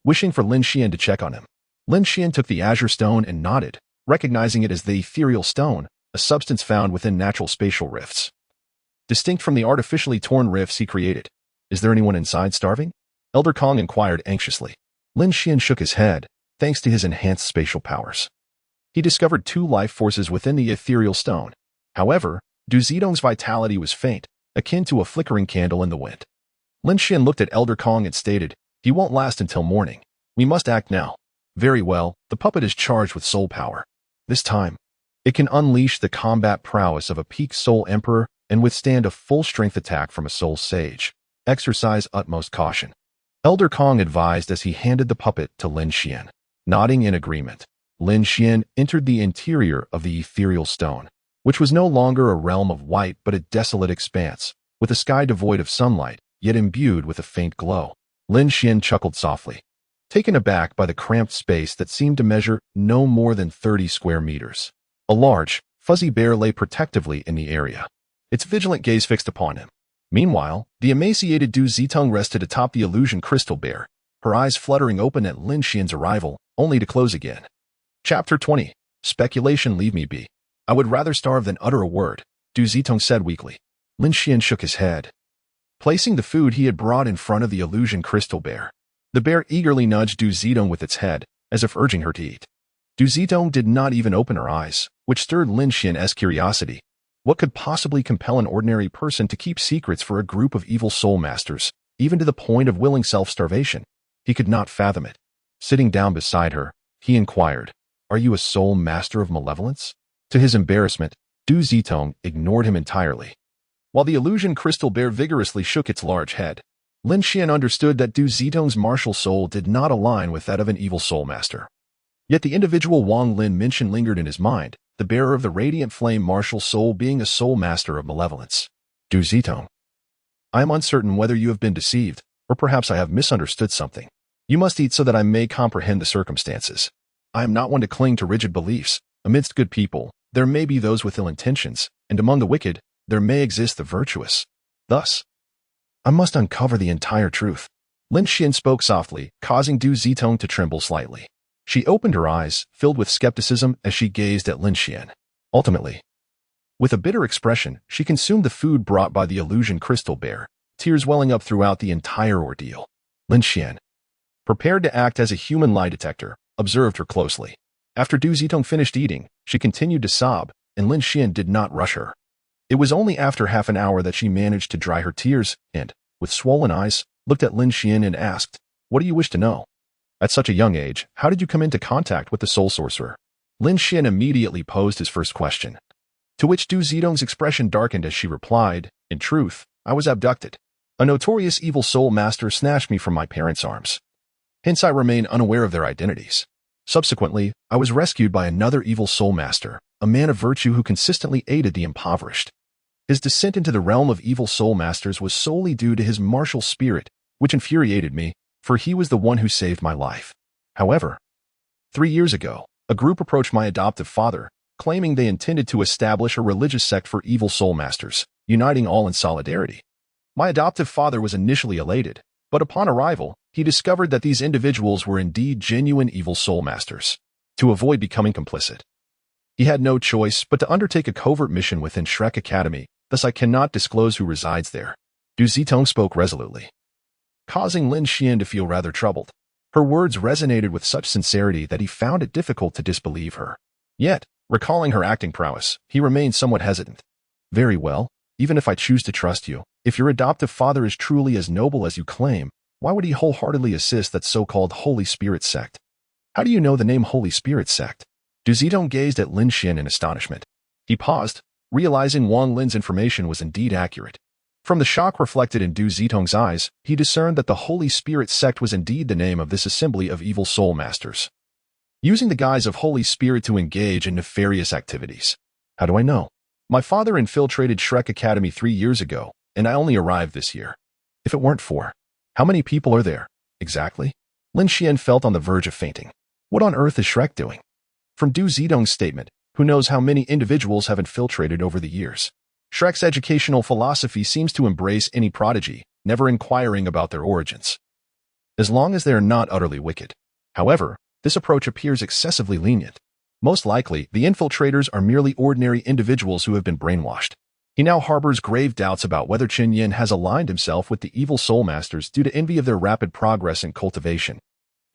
Wishing for Lin Xuan to check on him, Lin Xuan took the azure stone and nodded, recognizing it as the ethereal stone, a substance found within natural spatial rifts, distinct from the artificially torn rifts he created. "Is there anyone inside starving?" Elder Kong inquired anxiously. Lin Xuan shook his head, thanks to his enhanced spatial powers. He discovered 2 life forces within the ethereal stone. However, Du Zitong's vitality was faint, akin to a flickering candle in the wind. Lin Xuan looked at Elder Kong and stated, "He won't last until morning. We must act now." "Very well, the puppet is charged with soul power. This time, it can unleash the combat prowess of a peak soul emperor and withstand a full-strength attack from a soul sage. Exercise utmost caution," Elder Kong advised as he handed the puppet to Lin Xuan. Nodding in agreement, Lin Xuan entered the interior of the ethereal stone, which was no longer a realm of white but a desolate expanse, with a sky devoid of sunlight yet imbued with a faint glow. Lin Xuan chuckled softly, taken aback by the cramped space that seemed to measure no more than 30 square meters. A large, fuzzy bear lay protectively in the area, its vigilant gaze fixed upon him. Meanwhile, the emaciated Du Zitong rested atop the illusion crystal bear, her eyes fluttering open at Lin Xuan's arrival, only to close again. Chapter 20. Speculation. Leave me be. I would rather starve than utter a word, Du Zitong said weakly. Lin Xuan shook his head, placing the food he had brought in front of the illusion crystal bear. The bear eagerly nudged Du Zitong with its head, as if urging her to eat. Du Zitong did not even open her eyes, which stirred Lin Xuan's curiosity. What could possibly compel an ordinary person to keep secrets for a group of evil soul masters, even to the point of willing self-starvation? He could not fathom it. Sitting down beside her, he inquired, "Are you a soul master of malevolence?" To his embarrassment, Du Zitong ignored him entirely. While the illusion crystal bear vigorously shook its large head, Lin Xuan understood that Du Zitong's martial soul did not align with that of an evil soul master. Yet the individual Wang Lin mentioned lingered in his mind, the bearer of the radiant flame martial soul being a soul master of malevolence. Du Zitong, I am uncertain whether you have been deceived, or perhaps I have misunderstood something. You must eat so that I may comprehend the circumstances. I am not one to cling to rigid beliefs. Amidst good people, there may be those with ill intentions, and among the wicked, there may exist the virtuous. Thus, I must uncover the entire truth. Lin Xuan spoke softly, causing Du Zitong to tremble slightly. She opened her eyes, filled with skepticism as she gazed at Lin Xuan. Ultimately, with a bitter expression, she consumed the food brought by the illusion crystal bear, tears welling up throughout the entire ordeal. Lin Xuan, prepared to act as a human lie detector, observed her closely. After Du Zitong finished eating, she continued to sob, and Lin Xuan did not rush her. It was only after half an hour that she managed to dry her tears and, with swollen eyes, looked at Lin Xuan and asked, "What do you wish to know? At such a young age, how did you come into contact with the soul sorcerer?" Lin Xuan immediately posed his first question, to which Du Zitong's expression darkened as she replied, "In truth, I was abducted. A notorious evil soul master snatched me from my parents' arms. Hence I remain unaware of their identities. Subsequently, I was rescued by another evil soul master, a man of virtue who consistently aided the impoverished. His descent into the realm of evil soul masters was solely due to his martial spirit, which infuriated me, for he was the one who saved my life. However, 3 years ago, a group approached my adoptive father, claiming they intended to establish a religious sect for evil soul masters, uniting all in solidarity. My adoptive father was initially elated, but upon arrival, he discovered that these individuals were indeed genuine evil soul masters. To avoid becoming complicit, he had no choice but to undertake a covert mission within Shrek Academy, thus I cannot disclose who resides there." Du Zitong spoke resolutely, causing Lin Xuan to feel rather troubled. Her words resonated with such sincerity that he found it difficult to disbelieve her. Yet, recalling her acting prowess, he remained somewhat hesitant. "Very well, even if I choose to trust you, if your adoptive father is truly as noble as you claim, why would he wholeheartedly assist that so-called Holy Spirit sect? How do you know the name Holy Spirit sect?" Du Zitong gazed at Lin Xuan in astonishment. He paused, realizing Wang Lin's information was indeed accurate. From the shock reflected in Du Zitong's eyes, he discerned that the Holy Spirit sect was indeed the name of this assembly of evil soul masters, using the guise of Holy Spirit to engage in nefarious activities. "How do I know? My father infiltrated Shrek Academy 3 years ago, and I only arrived this year. If it weren't for, how many people are there, exactly?" Lin Xuan felt on the verge of fainting. What on earth is Shrek doing? From Du Zitong's statement, who knows how many individuals have infiltrated over the years? Shrek's educational philosophy seems to embrace any prodigy, never inquiring about their origins, as long as they are not utterly wicked. However, this approach appears excessively lenient. Most likely, the infiltrators are merely ordinary individuals who have been brainwashed. He now harbors grave doubts about whether Chen Yin has aligned himself with the evil soul masters due to envy of their rapid progress and cultivation.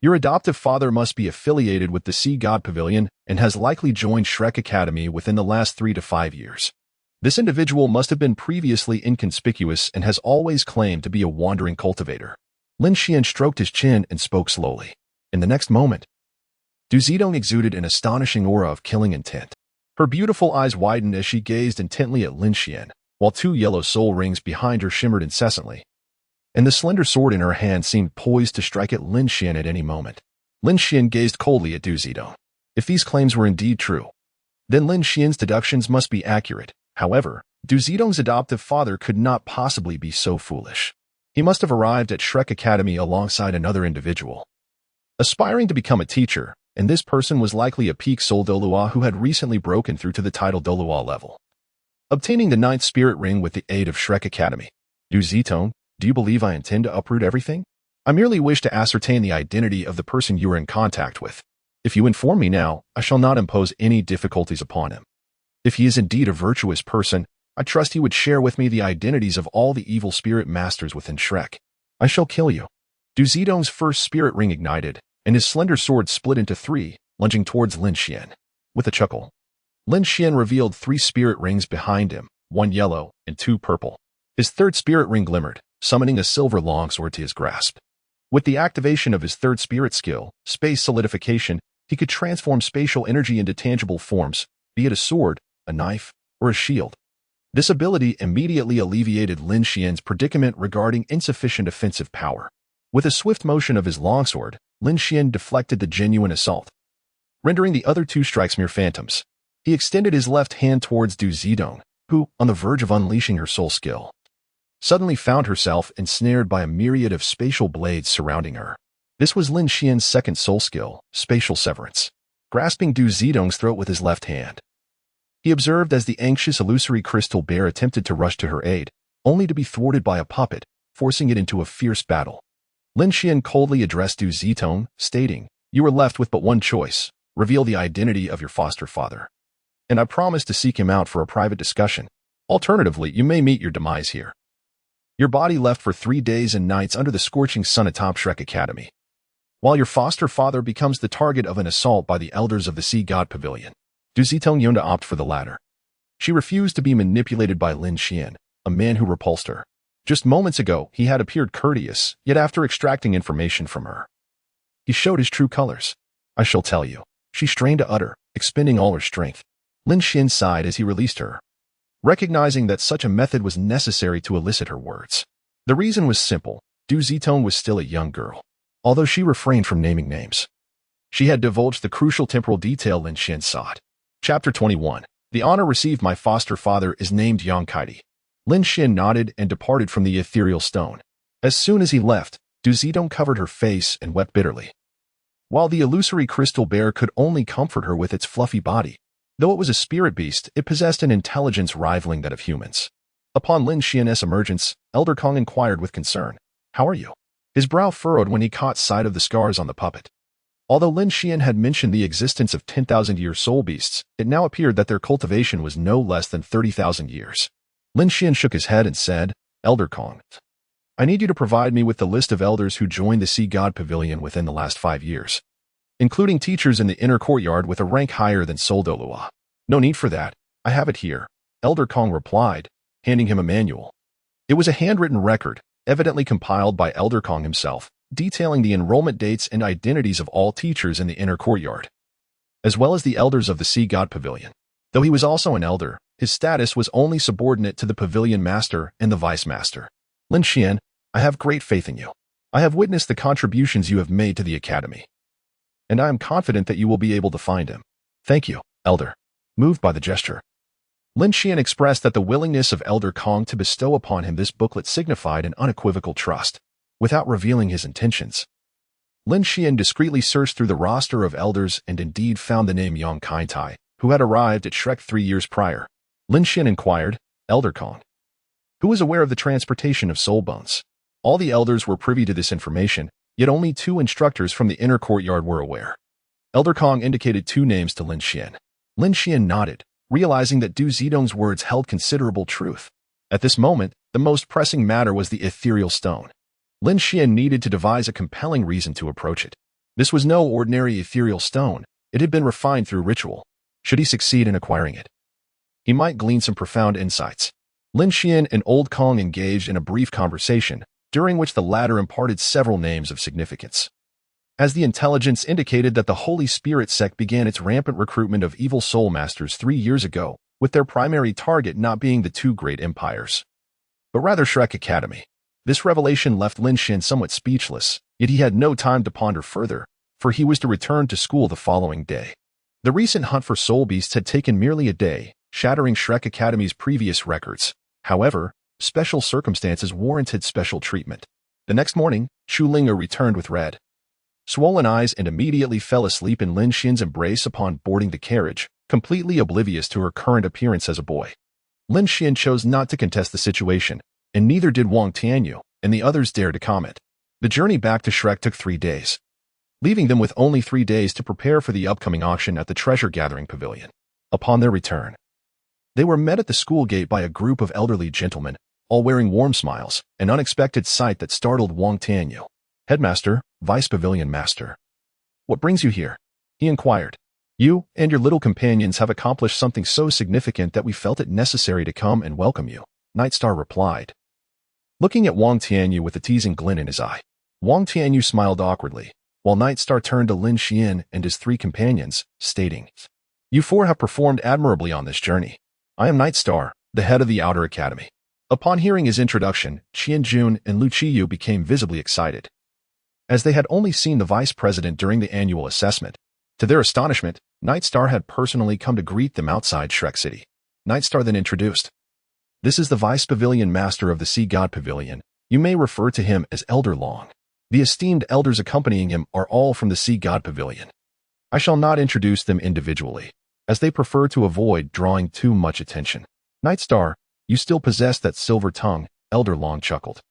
Your adoptive father must be affiliated with the Sea God Pavilion and has likely joined Shrek Academy within the last 3 to 5 years. This individual must have been previously inconspicuous and has always claimed to be a wandering cultivator. Lin Xuan stroked his chin and spoke slowly. In the next moment, Du Zitong exuded an astonishing aura of killing intent. Her beautiful eyes widened as she gazed intently at Lin Xuan, while 2 yellow soul rings behind her shimmered incessantly, and the slender sword in her hand seemed poised to strike at Lin Xuan at any moment. Lin Xuan gazed coldly at Du Zitong. If these claims were indeed true, then Lin Xuan's deductions must be accurate. However, Du Zitong's adoptive father could not possibly be so foolish. He must have arrived at Shrek Academy alongside another individual, aspiring to become a teacher, and this person was likely a peak soul Douluo who had recently broken through to the title Douluo level, obtaining the 9th spirit ring with the aid of Shrek Academy. Du Zitong, do you believe I intend to uproot everything? I merely wish to ascertain the identity of the person you are in contact with. If you inform me now, I shall not impose any difficulties upon him. If he is indeed a virtuous person, I trust he would share with me the identities of all the evil spirit masters within Shrek. I shall kill you. Du Zitong's first spirit ring ignited, and his slender sword split into 3, lunging towards Lin Xuan. With a chuckle, Lin Xuan revealed 3 spirit rings behind him, 1 yellow and 2 purple. His 3rd spirit ring glimmered, summoning a silver longsword to his grasp. With the activation of his 3rd spirit skill, space solidification, he could transform spatial energy into tangible forms, be it a sword, a knife, or a shield. This ability immediately alleviated Lin Xuan's predicament regarding insufficient offensive power. With a swift motion of his longsword, Lin Xuan deflected the genuine assault, rendering the other 2 strikes mere phantoms. He extended his left hand towards Du Zitong, who, on the verge of unleashing her soul skill, suddenly found herself ensnared by a myriad of spatial blades surrounding her. This was Lin Xuan's 2nd soul skill, Spatial Severance. Grasping Du Zitong's throat with his left hand, he observed as the anxious illusory crystal bear attempted to rush to her aid, only to be thwarted by a puppet, forcing it into a fierce battle. Lin Xuan coldly addressed Du Zitong, stating, "You are left with but one choice. Reveal the identity of your foster father, and I promise to seek him out for a private discussion. Alternatively, you may meet your demise here." Your body left for 3 days and nights under the scorching sun atop Shrek Academy, while your foster father becomes the target of an assault by the elders of the Sea God Pavilion. Du Zitong yearned to opt for the latter. She refused to be manipulated by Lin Xuan, a man who repulsed her. Just moments ago, he had appeared courteous, yet after extracting information from her, he showed his true colors. "I shall tell you," she strained to utter, expending all her strength. Lin Xuan sighed as he released her, recognizing that such a method was necessary to elicit her words. The reason was simple. Du Zitong was still a young girl, although she refrained from naming names. She had divulged the crucial temporal detail Lin Xuan sought. Chapter 21. The honor received my foster father is named Yongkaidi. Lin Xuan nodded and departed from the ethereal stone. As soon as he left, Du Zitong covered her face and wept bitterly, while the illusory crystal bear could only comfort her with its fluffy body. Though it was a spirit beast, it possessed an intelligence rivaling that of humans. Upon Lin Xuan's emergence, Elder Kong inquired with concern, "How are you?" His brow furrowed when he caught sight of the scars on the puppet. Although Lin Xuan had mentioned the existence of 10,000-year soul beasts, it now appeared that their cultivation was no less than 30,000 years. Lin Xuan shook his head and said, "Elder Kong, I need you to provide me with the list of elders who joined the Sea God Pavilion within the last 5 years, including teachers in the inner courtyard with a rank higher than Soul Douluo." "No need for that. I have it here," Elder Kong replied, handing him a manual. It was a handwritten record, evidently compiled by Elder Kong himself, detailing the enrollment dates and identities of all teachers in the inner courtyard, as well as the elders of the Sea God Pavilion. Though he was also an elder, his status was only subordinate to the pavilion master and the vice master. "Lin Xuan, I have great faith in you. I have witnessed the contributions you have made to the academy, and I am confident that you will be able to find him." "Thank you, Elder." Moved by the gesture, Lin Xuan expressed that the willingness of Elder Kong to bestow upon him this booklet signified an unequivocal trust. Without revealing his intentions, Lin Xuan discreetly searched through the roster of elders and indeed found the name Yongkaidi, who had arrived at Shrek 3 years prior. Lin Xuan inquired, "Elder Kong, who was aware of the transportation of soul bones?" All the elders were privy to this information, yet only 2 instructors from the inner courtyard were aware. Elder Kong indicated 2 names to Lin Xuan. Lin Xuan nodded, realizing that Du Zitong's words held considerable truth. At this moment, the most pressing matter was the ethereal stone. Lin Xuan needed to devise a compelling reason to approach it. This was no ordinary ethereal stone. It had been refined through ritual. Should he succeed in acquiring it, he might glean some profound insights. Lin Xuan and Old Kong engaged in a brief conversation, during which the latter imparted several names of significance, as the intelligence indicated that the Holy Spirit sect began its rampant recruitment of evil soul masters 3 years ago, with their primary target not being the 2 great empires, but rather Shrek Academy. This revelation left Lin Xuan somewhat speechless, yet he had no time to ponder further, for he was to return to school the following day. The recent hunt for soul beasts had taken merely a day, shattering Shrek Academy's previous records. However, special circumstances warranted special treatment. The next morning, Chu Ling'er returned with red, swollen eyes and immediately fell asleep in Lin Xuan's embrace upon boarding the carriage, completely oblivious to her current appearance as a boy. Lin Xuan chose not to contest the situation, and neither did Wang Tianyu, and the others dared to comment. The journey back to Shrek took 3 days, leaving them with only 3 days to prepare for the upcoming auction at the treasure-gathering pavilion. Upon their return, they were met at the school gate by a group of elderly gentlemen, all wearing warm smiles, an unexpected sight that startled Wang Tianyu. "Headmaster, Vice Pavilion Master. What brings you here?" he inquired. "You and your little companions have accomplished something so significant that we felt it necessary to come and welcome you," Nightstar replied, looking at Wang Tianyu with a teasing glint in his eye. Wang Tianyu smiled awkwardly, while Nightstar turned to Lin Xuan and his 3 companions, stating, "You 4 have performed admirably on this journey. I am Nightstar, the head of the Outer Academy." Upon hearing his introduction, Qian Jun and Lu Qiyu became visibly excited, as they had only seen the vice president during the annual assessment. To their astonishment, Nightstar had personally come to greet them outside Shrek City. Nightstar then introduced, "This is the Vice Pavilion Master of the Sea God Pavilion. You may refer to him as Elder Long. The esteemed elders accompanying him are all from the Sea God Pavilion. I shall not introduce them individually, as they prefer to avoid drawing too much attention." "Nightstar, you still possess that silver tongue," Elder Long chuckled.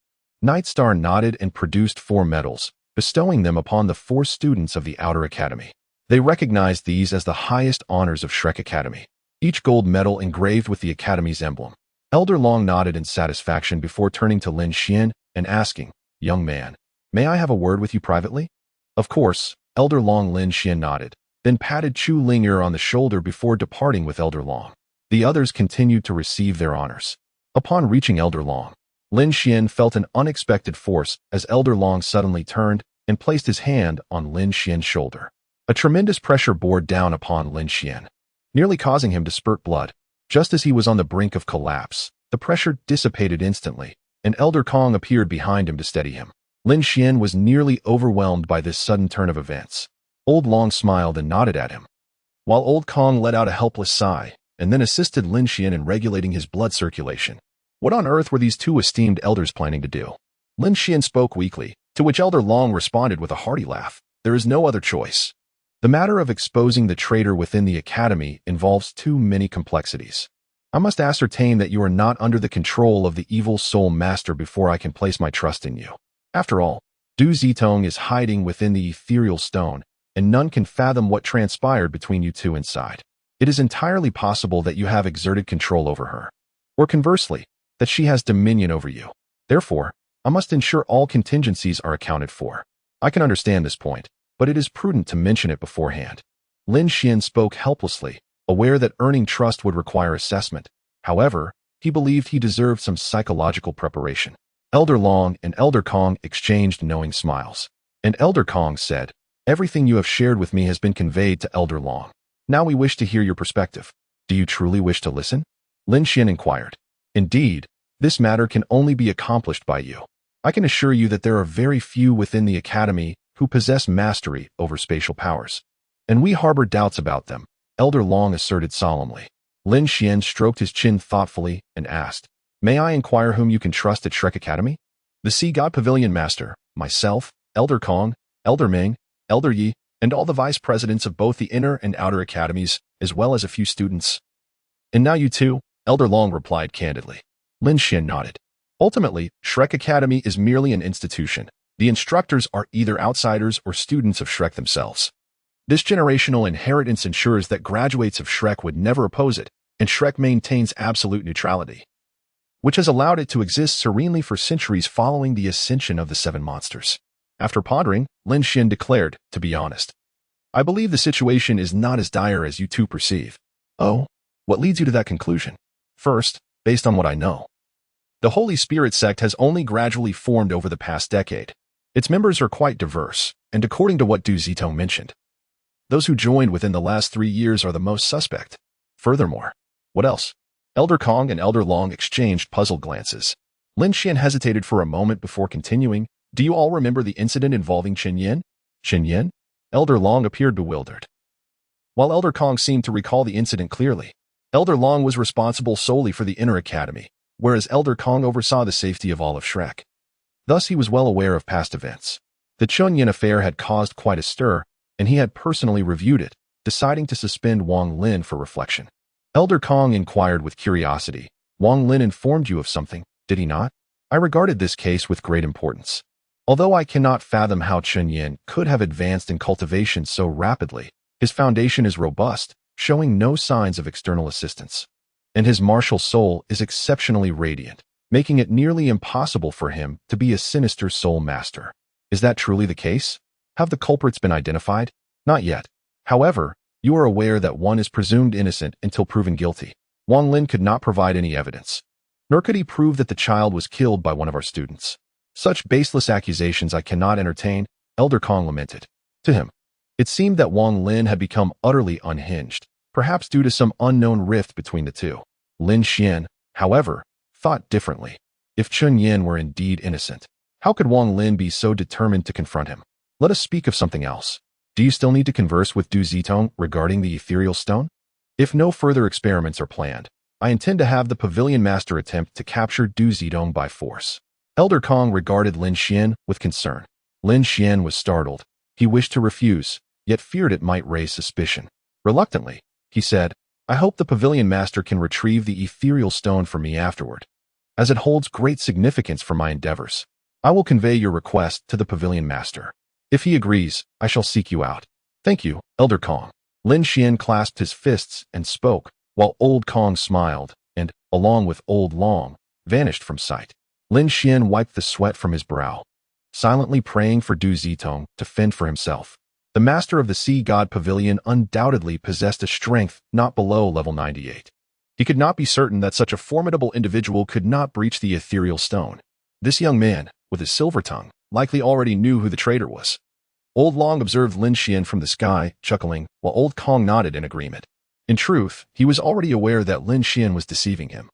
Nightstar nodded and produced 4 medals, bestowing them upon the 4 students of the Outer Academy. They recognized these as the highest honors of Shrek Academy, each gold medal engraved with the Academy's emblem. Elder Long nodded in satisfaction before turning to Lin Xuan and asking, "Young man, may I have a word with you privately?" "Of course," Elder Long. Lin Xuan nodded, then patted Chu Ling'er on the shoulder before departing with Elder Long. The others continued to receive their honors. Upon reaching Elder Long, Lin Xuan felt an unexpected force as Elder Long suddenly turned and placed his hand on Lin Xuan's shoulder. A tremendous pressure bore down upon Lin Xuan, nearly causing him to spurt blood. Just as he was on the brink of collapse, the pressure dissipated instantly, and Elder Kong appeared behind him to steady him. Lin Xuan was nearly overwhelmed by this sudden turn of events. Old Long smiled and nodded at him, while Old Kong let out a helpless sigh, and then assisted Lin Xuan in regulating his blood circulation. What on earth were these 2 esteemed elders planning to do? Lin Xuan spoke weakly, to which Elder Long responded with a hearty laugh. "There is no other choice. The matter of exposing the traitor within the Academy involves too many complexities. I must ascertain that you are not under the control of the evil soul master before I can place my trust in you. After all, Du Zitong is hiding within the ethereal stone, and none can fathom what transpired between you 2 inside. It is entirely possible that you have exerted control over her, or conversely, that she has dominion over you. Therefore, I must ensure all contingencies are accounted for. I can understand this point, but it is prudent to mention it beforehand." Lin Xuan spoke helplessly, aware that earning trust would require assessment. However, he believed he deserved some psychological preparation. Elder Long and Elder Kong exchanged knowing smiles, and Elder Kong said, "Everything you have shared with me has been conveyed to Elder Long. Now we wish to hear your perspective. Do you truly wish to listen?" Lin Xuan inquired. "Indeed, this matter can only be accomplished by you. I can assure you that there are very few within the Academy who possess mastery over spatial powers, and we harbor doubts about them," Elder Long asserted solemnly. Lin Xuan stroked his chin thoughtfully and asked, "May I inquire whom you can trust at Shrek Academy?" "The Sea God Pavilion Master, myself, Elder Kong, Elder Ming, Elder Yi, and all the vice presidents of both the Inner and Outer Academies, as well as a few students." "And now you too?" Elder Long replied candidly. Lin Xuan nodded. Ultimately, Shrek Academy is merely an institution. The instructors are either outsiders or students of Shrek themselves. This generational inheritance ensures that graduates of Shrek would never oppose it, and Shrek maintains absolute neutrality, which has allowed it to exist serenely for centuries following the ascension of the 7 monsters. After pondering, Lin Xuan declared, "To be honest, I believe the situation is not as dire as you 2 perceive." "Oh, what leads you to that conclusion?" "First, based on what I know, the Holy Spirit sect has only gradually formed over the past decade. Its members are quite diverse, and according to what Du Zitong mentioned, those who joined within the last 3 years are the most suspect. Furthermore," "What else?" Elder Kong and Elder Long exchanged puzzled glances. Lin Xuan hesitated for a moment before continuing, "Do you all remember the incident involving Chen Yin?" "Chen Yin?" Elder Long appeared bewildered, while Elder Kong seemed to recall the incident clearly. Elder Long was responsible solely for the Inner Academy, whereas Elder Kong oversaw the safety of all of Shrek. Thus he was well aware of past events. The Chunyin affair had caused quite a stir, and he had personally reviewed it, deciding to suspend Wang Lin for reflection. Elder Kong inquired with curiosity. Wang Lin informed you of something, did he not? I regarded this case with great importance. Although I cannot fathom how Chunyin could have advanced in cultivation so rapidly, his foundation is robust, showing no signs of external assistance. And his martial soul is exceptionally radiant, making it nearly impossible for him to be a sinister soul master. Is that truly the case? Have the culprits been identified? Not yet. However, you are aware that one is presumed innocent until proven guilty. Wang Lin could not provide any evidence. Nor could he prove that the child was killed by one of our students. Such baseless accusations I cannot entertain, Elder Kong lamented. To him, it seemed that Wang Lin had become utterly unhinged, perhaps due to some unknown rift between the two. Lin Xuan, however, thought differently. If Chunyin were indeed innocent, how could Wang Lin be so determined to confront him? Let us speak of something else. Do you still need to converse with Du Zitong regarding the ethereal stone? If no further experiments are planned, I intend to have the pavilion master attempt to capture Du Zitong by force. Elder Kong regarded Lin Xuan with concern. Lin Xuan was startled. He wished to refuse, yet feared it might raise suspicion. Reluctantly, he said, I hope the pavilion master can retrieve the ethereal stone for me afterward, as it holds great significance for my endeavors. I will convey your request to the pavilion master. If he agrees, I shall seek you out. Thank you, Elder Kong. Lin Xuan clasped his fists and spoke, while Old Kong smiled and, along with Old Long, vanished from sight. Lin Xuan wiped the sweat from his brow, silently praying for Du Zitong to fend for himself. The master of the Sea God Pavilion undoubtedly possessed a strength not below level 98. He could not be certain that such a formidable individual could not breach the ethereal stone. This young man, with his silver tongue, likely already knew who the traitor was. Old Long observed Lin Xuan from the sky, chuckling, while Old Kong nodded in agreement. In truth, he was already aware that Lin Xuan was deceiving him.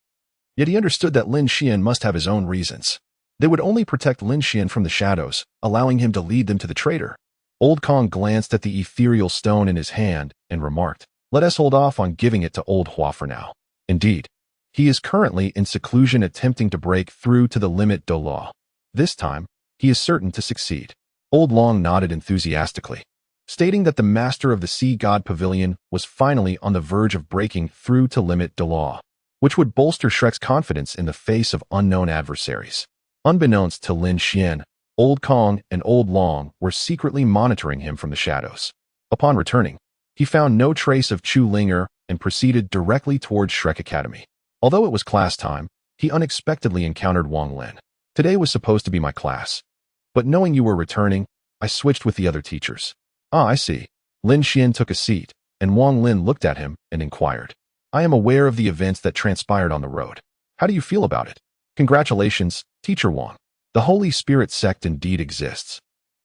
Yet he understood that Lin Xuan must have his own reasons. They would only protect Lin Xuan from the shadows, allowing him to lead them to the traitor. Old Kong glanced at the ethereal stone in his hand and remarked, let us hold off on giving it to Old Hua for now. Indeed, he is currently in seclusion attempting to break through to the limit Douluo. This time, he is certain to succeed. Old Long nodded enthusiastically, stating that the master of the Sea God Pavilion was finally on the verge of breaking through to limit Douluo, which would bolster Shrek's confidence in the face of unknown adversaries. Unbeknownst to Lin Xuan, Old Kong and Old Long were secretly monitoring him from the shadows. Upon returning, he found no trace of Chu Linger and proceeded directly towards Shrek Academy. Although it was class time, he unexpectedly encountered Wang Lin. Today was supposed to be my class, but knowing you were returning, I switched with the other teachers. Ah, I see. Lin Xuan took a seat, and Wang Lin looked at him and inquired. I am aware of the events that transpired on the road. How do you feel about it? Congratulations, Teacher Wang. The Holy Spirit sect indeed exists.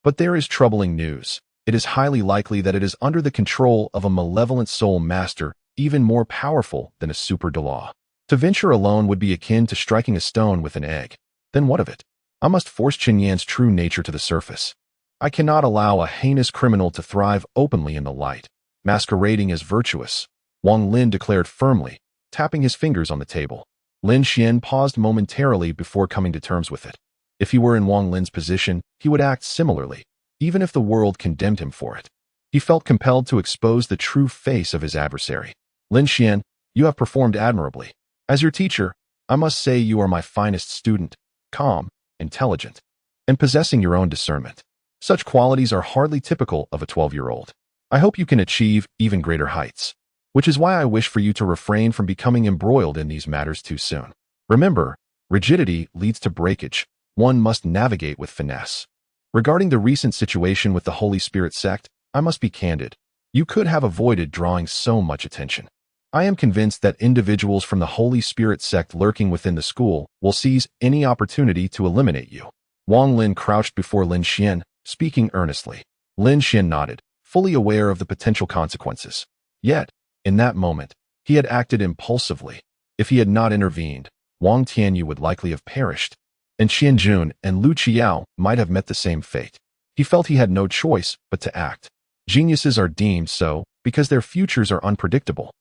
But there is troubling news. It is highly likely that it is under the control of a malevolent soul master even more powerful than a super Douluo. To venture alone would be akin to striking a stone with an egg. Then what of it? I must force Chenyan's true nature to the surface. I cannot allow a heinous criminal to thrive openly in the light, masquerading as virtuous, Wang Lin declared firmly, tapping his fingers on the table. Lin Xuan paused momentarily before coming to terms with it. If he were in Wang Lin's position, he would act similarly, even if the world condemned him for it. He felt compelled to expose the true face of his adversary. Lin Xuan, you have performed admirably. As your teacher, I must say you are my finest student, calm, intelligent, and possessing your own discernment. Such qualities are hardly typical of a 12-year-old. I hope you can achieve even greater heights, which is why I wish for you to refrain from becoming embroiled in these matters too soon. Remember, rigidity leads to breakage. One must navigate with finesse. Regarding the recent situation with the Holy Spirit sect, I must be candid. You could have avoided drawing so much attention. I am convinced that individuals from the Holy Spirit sect lurking within the school will seize any opportunity to eliminate you. Wang Lin crouched before Lin Xuan, speaking earnestly. Lin Xuan nodded, fully aware of the potential consequences. Yet, in that moment, he had acted impulsively. If he had not intervened, Wang Tianyu would likely have perished, and Qianjun and Lu Qiao might have met the same fate. He felt he had no choice but to act. Geniuses are deemed so because their futures are unpredictable.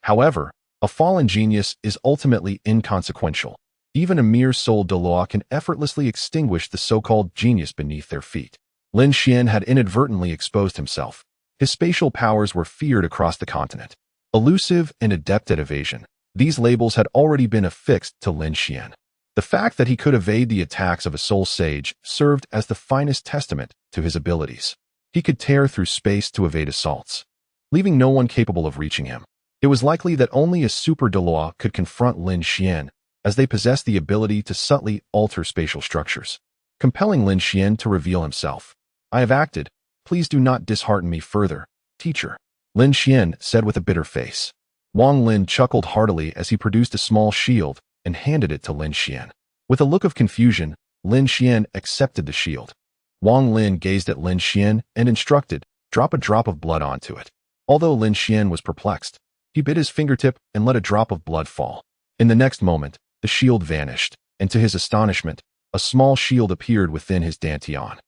However, a fallen genius is ultimately inconsequential. Even a mere soul Douluo can effortlessly extinguish the so-called genius beneath their feet. Lin Xuan had inadvertently exposed himself. His spatial powers were feared across the continent. Elusive and adept at evasion, these labels had already been affixed to Lin Xuan. The fact that he could evade the attacks of a soul sage served as the finest testament to his abilities. He could tear through space to evade assaults, leaving no one capable of reaching him. It was likely that only a super Douluo could confront Lin Xuan, as they possessed the ability to subtly alter spatial structures, compelling Lin Xuan to reveal himself. "I have acted. Please do not dishearten me further, teacher," Lin Xuan said with a bitter face. Wang Lin chuckled heartily as he produced a small shield and handed it to Lin Xuan. With a look of confusion, Lin Xuan accepted the shield. Wang Lin gazed at Lin Xuan and instructed, "Drop a drop of blood onto it." Although Lin Xuan was perplexed, he bit his fingertip and let a drop of blood fall. In the next moment, the shield vanished, and to his astonishment, a small shield appeared within his dantian.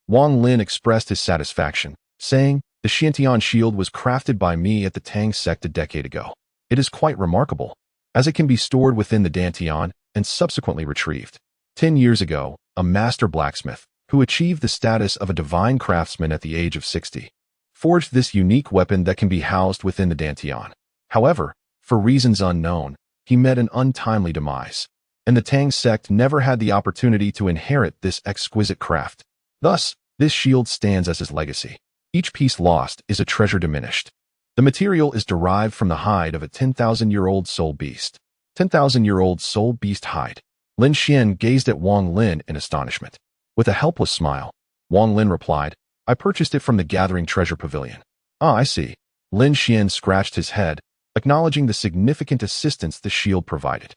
Wang Lin expressed his satisfaction, saying, "The Xiantian shield was crafted by me at the Tang sect a decade ago. It is quite remarkable, as it can be stored within the dantian and subsequently retrieved." 10 years ago, a master blacksmith, who achieved the status of a divine craftsman at the age of 60, forged this unique weapon that can be housed within the dantian. However, for reasons unknown, he met an untimely demise, and the Tang sect never had the opportunity to inherit this exquisite craft. Thus, this shield stands as his legacy. Each piece lost is a treasure diminished. The material is derived from the hide of a 10,000-year-old soul beast. 10,000-year-old soul beast hide. Lin Xuan gazed at Wang Lin in astonishment. With a helpless smile, Wang Lin replied, "I purchased it from the Gathering Treasure Pavilion." "Ah, I see." Lin Xuan scratched his head, acknowledging the significant assistance the shield provided.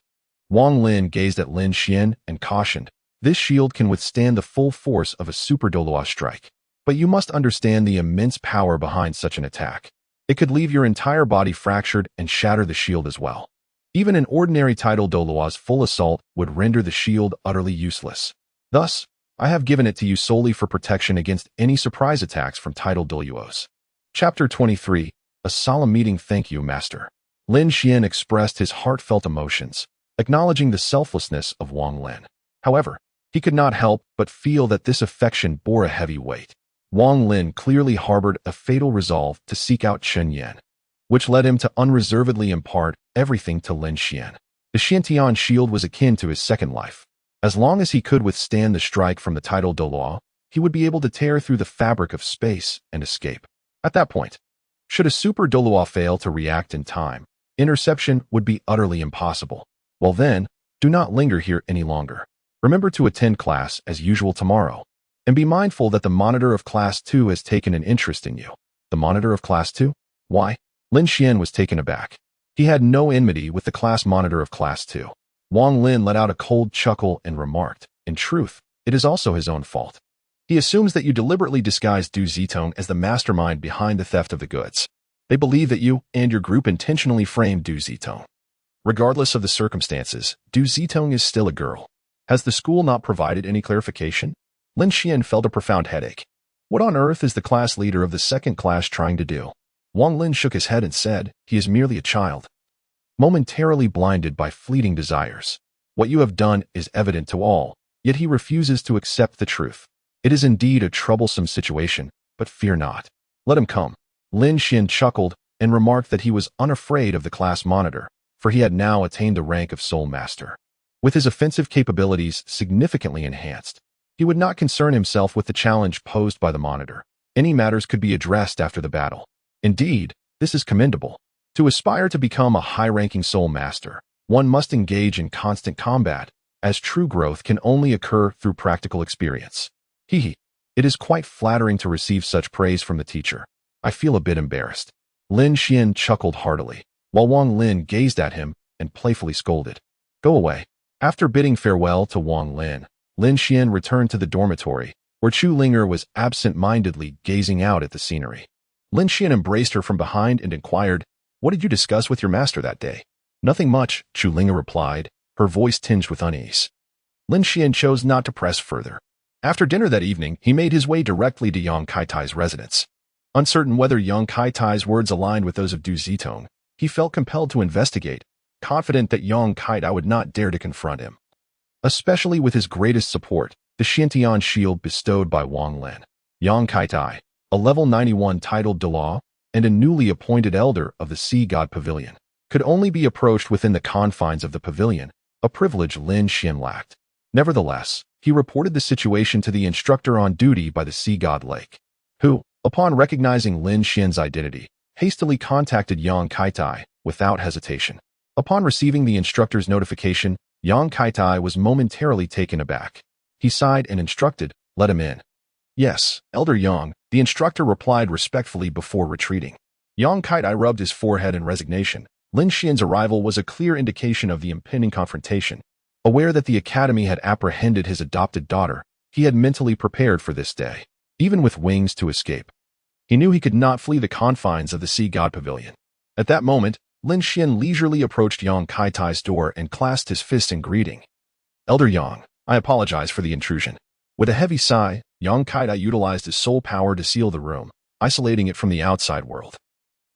Wang Lin gazed at Lin Xuan and cautioned, "This shield can withstand the full force of a super Douluo strike. But you must understand the immense power behind such an attack. It could leave your entire body fractured and shatter the shield as well. Even an ordinary tidal Douluo's full assault would render the shield utterly useless. Thus, I have given it to you solely for protection against any surprise attacks from tidal Douluos." Chapter 23. A solemn meeting. "Thank you, Master." Lin Xuan expressed his heartfelt emotions, acknowledging the selflessness of Wang Lin. However, he could not help but feel that this affection bore a heavy weight. Wang Lin clearly harbored a fatal resolve to seek out Chen Yan, which led him to unreservedly impart everything to Lin Xuan. The Xiantian shield was akin to his second life. As long as he could withstand the strike from the tidal Douluo, he would be able to tear through the fabric of space and escape. At that point, should a super Douluo fail to react in time, interception would be utterly impossible. Well then, do not linger here any longer. Remember to attend class as usual tomorrow, and be mindful that the monitor of Class 2 has taken an interest in you. The monitor of Class 2? Why? Lin Xuan was taken aback. He had no enmity with the class monitor of Class 2. Wang Lin let out a cold chuckle and remarked, "In truth, it is also his own fault. He assumes that you deliberately disguised Du Zitong as the mastermind behind the theft of the goods. They believe that you and your group intentionally framed Du Zitong. Regardless of the circumstances, Du Zitong is still a girl. Has the school not provided any clarification?" Lin Xuan felt a profound headache. What on earth is the class leader of the second class trying to do? Wang Lin shook his head and said, "He is merely a child, momentarily blinded by fleeting desires. What you have done is evident to all, yet he refuses to accept the truth. It is indeed a troublesome situation, but fear not. Let him come." Lin Xuan chuckled and remarked that he was unafraid of the class monitor, for he had now attained the rank of Soul Master. With his offensive capabilities significantly enhanced, he would not concern himself with the challenge posed by the monitor. Any matters could be addressed after the battle. Indeed, this is commendable. To aspire to become a high-ranking Soul Master, one must engage in constant combat, as true growth can only occur through practical experience. It is quite flattering to receive such praise from the teacher. I feel a bit embarrassed. Lin Xuan chuckled heartily, while Wang Lin gazed at him and playfully scolded. "Go away." After bidding farewell to Wang Lin, Lin Xuan returned to the dormitory, where Chu Linger was absent-mindedly gazing out at the scenery. Lin Xuan embraced her from behind and inquired, "What did you discuss with your master that day?" "Nothing much," Chu Linger replied, her voice tinged with unease. Lin Xuan chose not to press further. After dinner that evening, he made his way directly to Yang Kaitai's residence. Uncertain whether Yang Kaitai's words aligned with those of Du Zitong, he felt compelled to investigate, confident that Yang Kaitai would not dare to confront him. especially with his greatest support, the Xiantian shield bestowed by Wang Lin. Yang Kaitai, a level 91 titled Douluo, and a newly appointed elder of the Sea God Pavilion, could only be approached within the confines of the pavilion, a privilege Lin Xuan lacked. Nevertheless, he reported the situation to the instructor on duty by the Sea God Lake, who, upon recognizing Lin Xuan's identity, hastily contacted Yang Kaitai without hesitation. Upon receiving the instructor's notification, Yang Kaitai was momentarily taken aback. He sighed and instructed, "Let him in." "Yes, Elder Yang," the instructor replied respectfully before retreating. Yang Kaitai rubbed his forehead in resignation. Lin Xuan's arrival was a clear indication of the impending confrontation. Aware that the academy had apprehended his adopted daughter, he had mentally prepared for this day, even with wings to escape. He knew he could not flee the confines of the Sea God Pavilion. At that moment, Lin Xuan leisurely approached Yang Kaitai's door and clasped his fists in greeting. "Elder Yang, I apologize for the intrusion." With a heavy sigh, Yang Kaitai utilized his soul power to seal the room, isolating it from the outside world.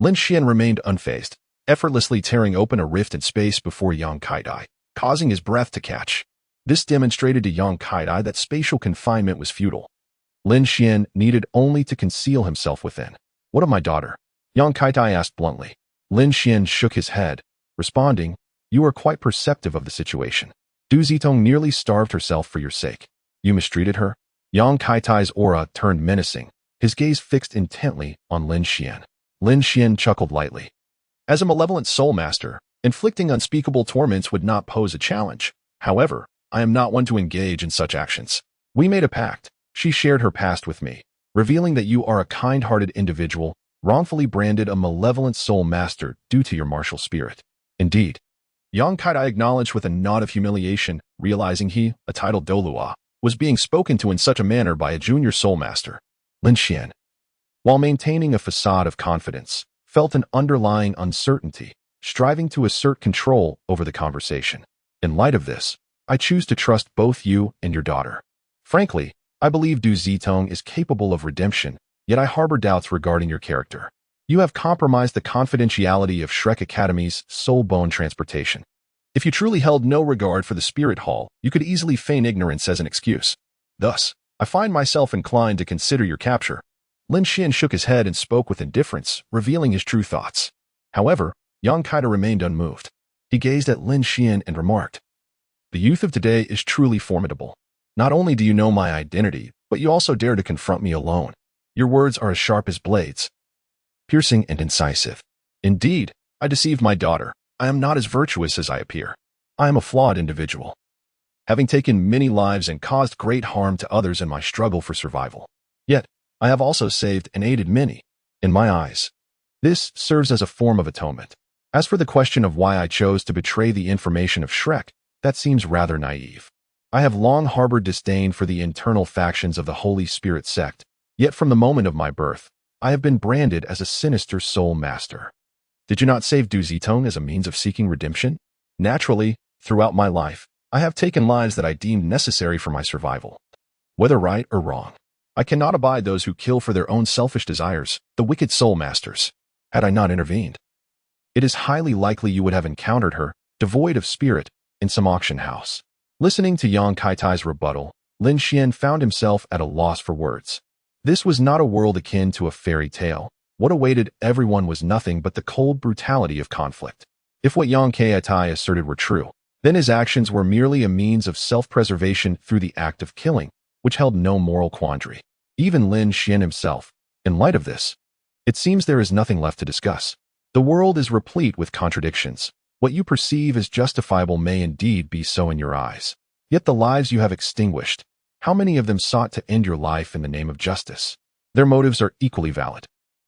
Lin Xuan remained unfazed, effortlessly tearing open a rift in space before Yang Kaitai, causing his breath to catch. This demonstrated to Yang Kaitai that spatial confinement was futile. Lin Xuan needed only to conceal himself within. "What of my daughter?" Yang Kaitai asked bluntly. Lin Xuan shook his head, responding, "You are quite perceptive of the situation. Du Zitong nearly starved herself for your sake. You mistreated her?" Yang Kaitai's aura turned menacing, his gaze fixed intently on Lin Xuan. Lin Xuan chuckled lightly. As a malevolent soul master, inflicting unspeakable torments would not pose a challenge. However, I am not one to engage in such actions. We made a pact. She shared her past with me, revealing that you are a kind-hearted individual, wrongfully branded a malevolent soul master due to your martial spirit. Indeed. Yang Kaitai acknowledged with a nod of humiliation, realizing he, a titled Douluo, was being spoken to in such a manner by a junior soul master. Lin Xuan, while maintaining a facade of confidence, felt an underlying uncertainty, striving to assert control over the conversation. "In light of this, I choose to trust both you and your daughter. Frankly, I believe Du Zitong is capable of redemption, yet I harbor doubts regarding your character. You have compromised the confidentiality of Shrek Academy's soul bone transportation. If you truly held no regard for the spirit hall, you could easily feign ignorance as an excuse. Thus, I find myself inclined to consider your capture." Lin Xuan shook his head and spoke with indifference, revealing his true thoughts. However, Yang Kaitai remained unmoved. He gazed at Lin Xuan and remarked, "The youth of today is truly formidable. Not only do you know my identity, but you also dare to confront me alone. Your words are as sharp as blades, piercing and incisive. Indeed, I deceived my daughter. I am not as virtuous as I appear. I am a flawed individual, having taken many lives and caused great harm to others in my struggle for survival. Yet, I have also saved and aided many. In my eyes, this serves as a form of atonement. As for the question of why I chose to betray the information of Shrek, that seems rather naive. I have long harbored disdain for the internal factions of the Holy Spirit sect, yet from the moment of my birth, I have been branded as a sinister soul master. Did you not save Du Zitong as a means of seeking redemption? Naturally, throughout my life, I have taken lives that I deemed necessary for my survival. Whether right or wrong, I cannot abide those who kill for their own selfish desires, the wicked soul masters. Had I not intervened, it is highly likely you would have encountered her, devoid of spirit, in some auction house." Listening to Yang Kaitai's rebuttal, Lin Xuan found himself at a loss for words. This was not a world akin to a fairy tale. What awaited everyone was nothing but the cold brutality of conflict. If what Yang Kaitai asserted were true, then his actions were merely a means of self-preservation through the act of killing, which held no moral quandary. Even Lin Xuan himself, in light of this, it seems there is nothing left to discuss. The world is replete with contradictions. What you perceive as justifiable may indeed be so in your eyes. Yet the lives you have extinguished, how many of them sought to end your life in the name of justice? Their motives are equally valid.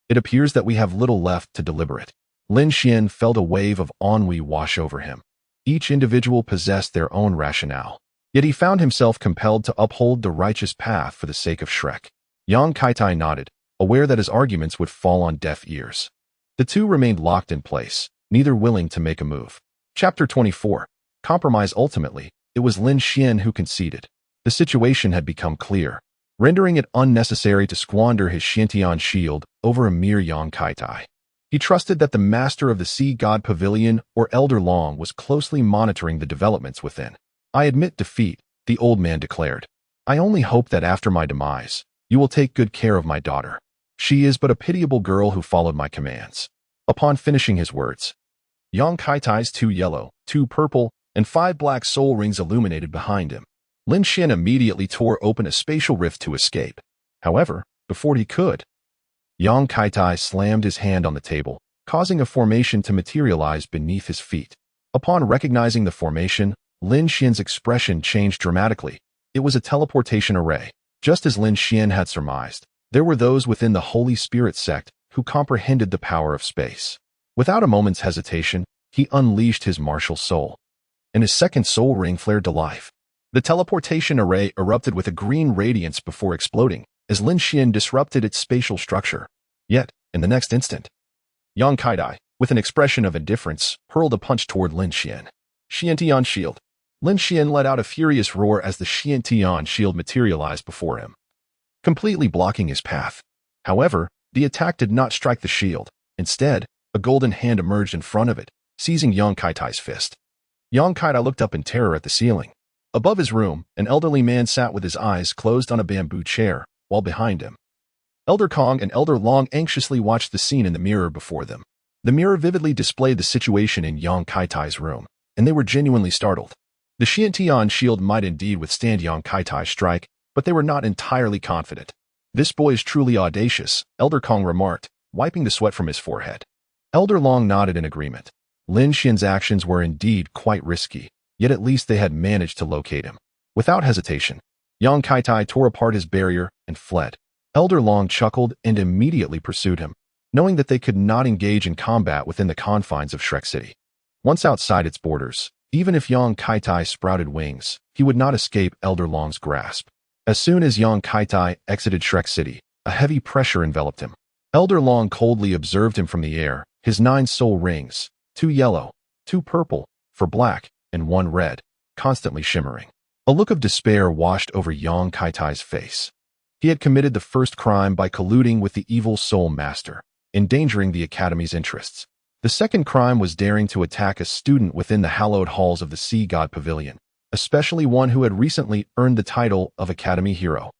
It appears that we have little left to deliberate. Lin Xuan felt a wave of ennui wash over him. Each individual possessed their own rationale. Yet he found himself compelled to uphold the righteous path for the sake of Shrek. Yang Kaitai nodded, aware that his arguments would fall on deaf ears. The two remained locked in place, neither willing to make a move. Chapter 24. Compromise. Ultimately, it was Lin Xuan who conceded. The situation had become clear, rendering it unnecessary to squander his Xiantian shield over a mere Yang Kaitai. He trusted that the master of the Sea God Pavilion or Elder Long was closely monitoring the developments within. I admit defeat, the old man declared. I only hope that after my demise, you will take good care of my daughter. She is but a pitiable girl who followed my commands. Upon finishing his words, Yang Kaitai's 2 yellow, 2 purple, and 5 black soul rings illuminated behind him. Lin Xuan immediately tore open a spatial rift to escape. However, before he could, Yang Kaitai slammed his hand on the table, causing a formation to materialize beneath his feet. Upon recognizing the formation, Lin Xuan's expression changed dramatically. It was a teleportation array. Just as Lin Xuan had surmised, there were those within the Holy Spirit sect who comprehended the power of space. Without a moment's hesitation, he unleashed his martial soul, and his second soul ring flared to life. The teleportation array erupted with a green radiance before exploding, as Lin Xuan disrupted its spatial structure. Yet, in the next instant, Yang Kaitai, with an expression of indifference, hurled a punch toward Lin Xuan. Xiantian shield. Lin Xuan let out a furious roar as the Xiantian shield materialized before him, completely blocking his path. However, the attack did not strike the shield. Instead, a golden hand emerged in front of it, seizing Yang Kaitai's fist. Yang Kaitai looked up in terror at the ceiling. Above his room, an elderly man sat with his eyes closed on a bamboo chair, while behind him, Elder Kong and Elder Long anxiously watched the scene in the mirror before them. The mirror vividly displayed the situation in Yang Kaitai's room, and they were genuinely startled. The Xiantian shield might indeed withstand Yang Kaitai's strike, but they were not entirely confident. This boy is truly audacious, Elder Kong remarked, wiping the sweat from his forehead. Elder Long nodded in agreement. Lin Xuan's actions were indeed quite risky, yet at least they had managed to locate him. Without hesitation, Yang Kaitai tore apart his barrier and fled. Elder Long chuckled and immediately pursued him, knowing that they could not engage in combat within the confines of Shrek City. Once outside its borders, even if Yang Kaitai sprouted wings, he would not escape Elder Long's grasp. As soon as Yang Kaitai exited Shrek City, a heavy pressure enveloped him. Elder Long coldly observed him from the air, his 9 soul rings, 2 yellow, 2 purple, 4 black, and 1 red, constantly shimmering. A look of despair washed over Yang Kaitai's face. He had committed the first crime by colluding with the evil soul master, endangering the academy's interests. The second crime was daring to attack a student within the hallowed halls of the Sea God Pavilion, especially one who had recently earned the title of Academy Hero.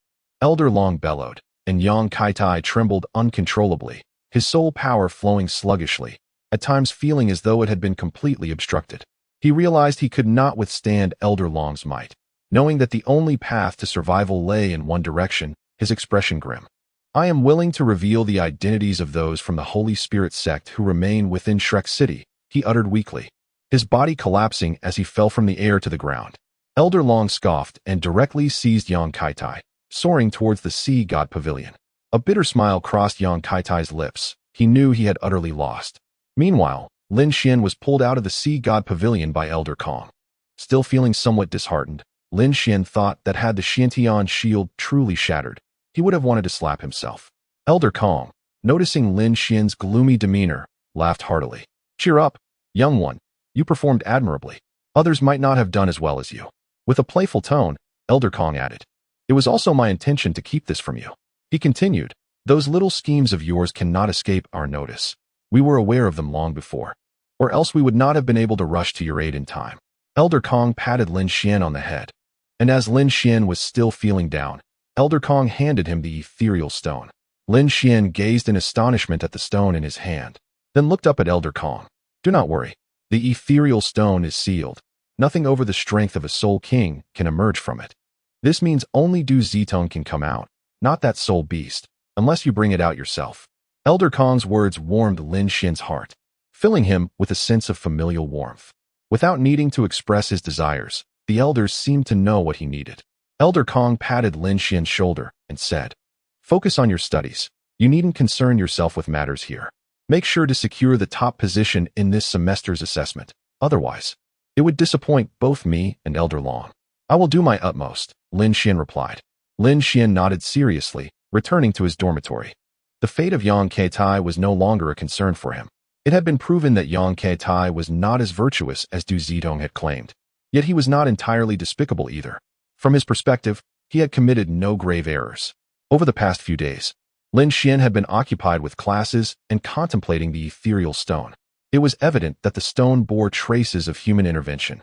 Elder Long bellowed, and Yang Kaitai trembled uncontrollably, his soul power flowing sluggishly, at times feeling as though it had been completely obstructed. He realized he could not withstand Elder Long's might. Knowing that the only path to survival lay in one direction, his expression grim. I am willing to reveal the identities of those from the Holy Spirit sect who remain within Shrek City, he uttered weakly, his body collapsing as he fell from the air to the ground. Elder Long scoffed and directly seized Yang Kaitai, soaring towards the Sea God Pavilion. A bitter smile crossed Yang Kaitai's lips. He knew he had utterly lost. Meanwhile, Lin Xuan was pulled out of the Sea God Pavilion by Elder Kong. Still feeling somewhat disheartened, Lin Xuan thought that had the Xiantian shield truly shattered, he would have wanted to slap himself. Elder Kong, noticing Lin Xuan's gloomy demeanor, laughed heartily. Cheer up, young one. You performed admirably. Others might not have done as well as you. With a playful tone, Elder Kong added, it was also my intention to keep this from you. He continued, those little schemes of yours cannot escape our notice. We were aware of them long before, or else we would not have been able to rush to your aid in time. Elder Kong patted Lin Xuan on the head, and as Lin Xuan was still feeling down, Elder Kong handed him the ethereal stone. Lin Xuan gazed in astonishment at the stone in his hand, then looked up at Elder Kong. Do not worry. The ethereal stone is sealed. Nothing over the strength of a soul king can emerge from it. This means only Du Zitong can come out, not that soul beast, unless you bring it out yourself. Elder Kong's words warmed Lin Xuan's heart, filling him with a sense of familial warmth. Without needing to express his desires, the elders seemed to know what he needed. Elder Kong patted Lin Xuan's shoulder and said, focus on your studies. You needn't concern yourself with matters here. Make sure to secure the top position in this semester's assessment. Otherwise, it would disappoint both me and Elder Long. I will do my utmost, Lin Xuan replied. Lin Xuan nodded seriously, returning to his dormitory. The fate of Yang Kaitai was no longer a concern for him. It had been proven that Yang Kaitai was not as virtuous as Du Zitong had claimed. Yet he was not entirely despicable either. From his perspective, he had committed no grave errors. Over the past few days, Lin Xuan had been occupied with classes and contemplating the ethereal stone. It was evident that the stone bore traces of human intervention.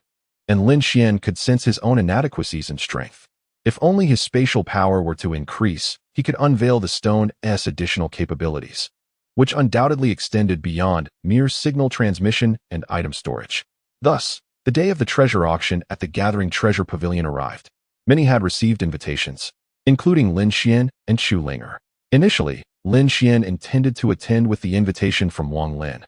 and Lin Xuan could sense his own inadequacies and strength. If only his spatial power were to increase, he could unveil the stone's additional capabilities, which undoubtedly extended beyond mere signal transmission and item storage. Thus, the day of the treasure auction at the Gathering Treasure Pavilion arrived. Many had received invitations, including Lin Xuan and Chu Linger. Initially, Lin Xuan intended to attend with the invitation from Wang Lin,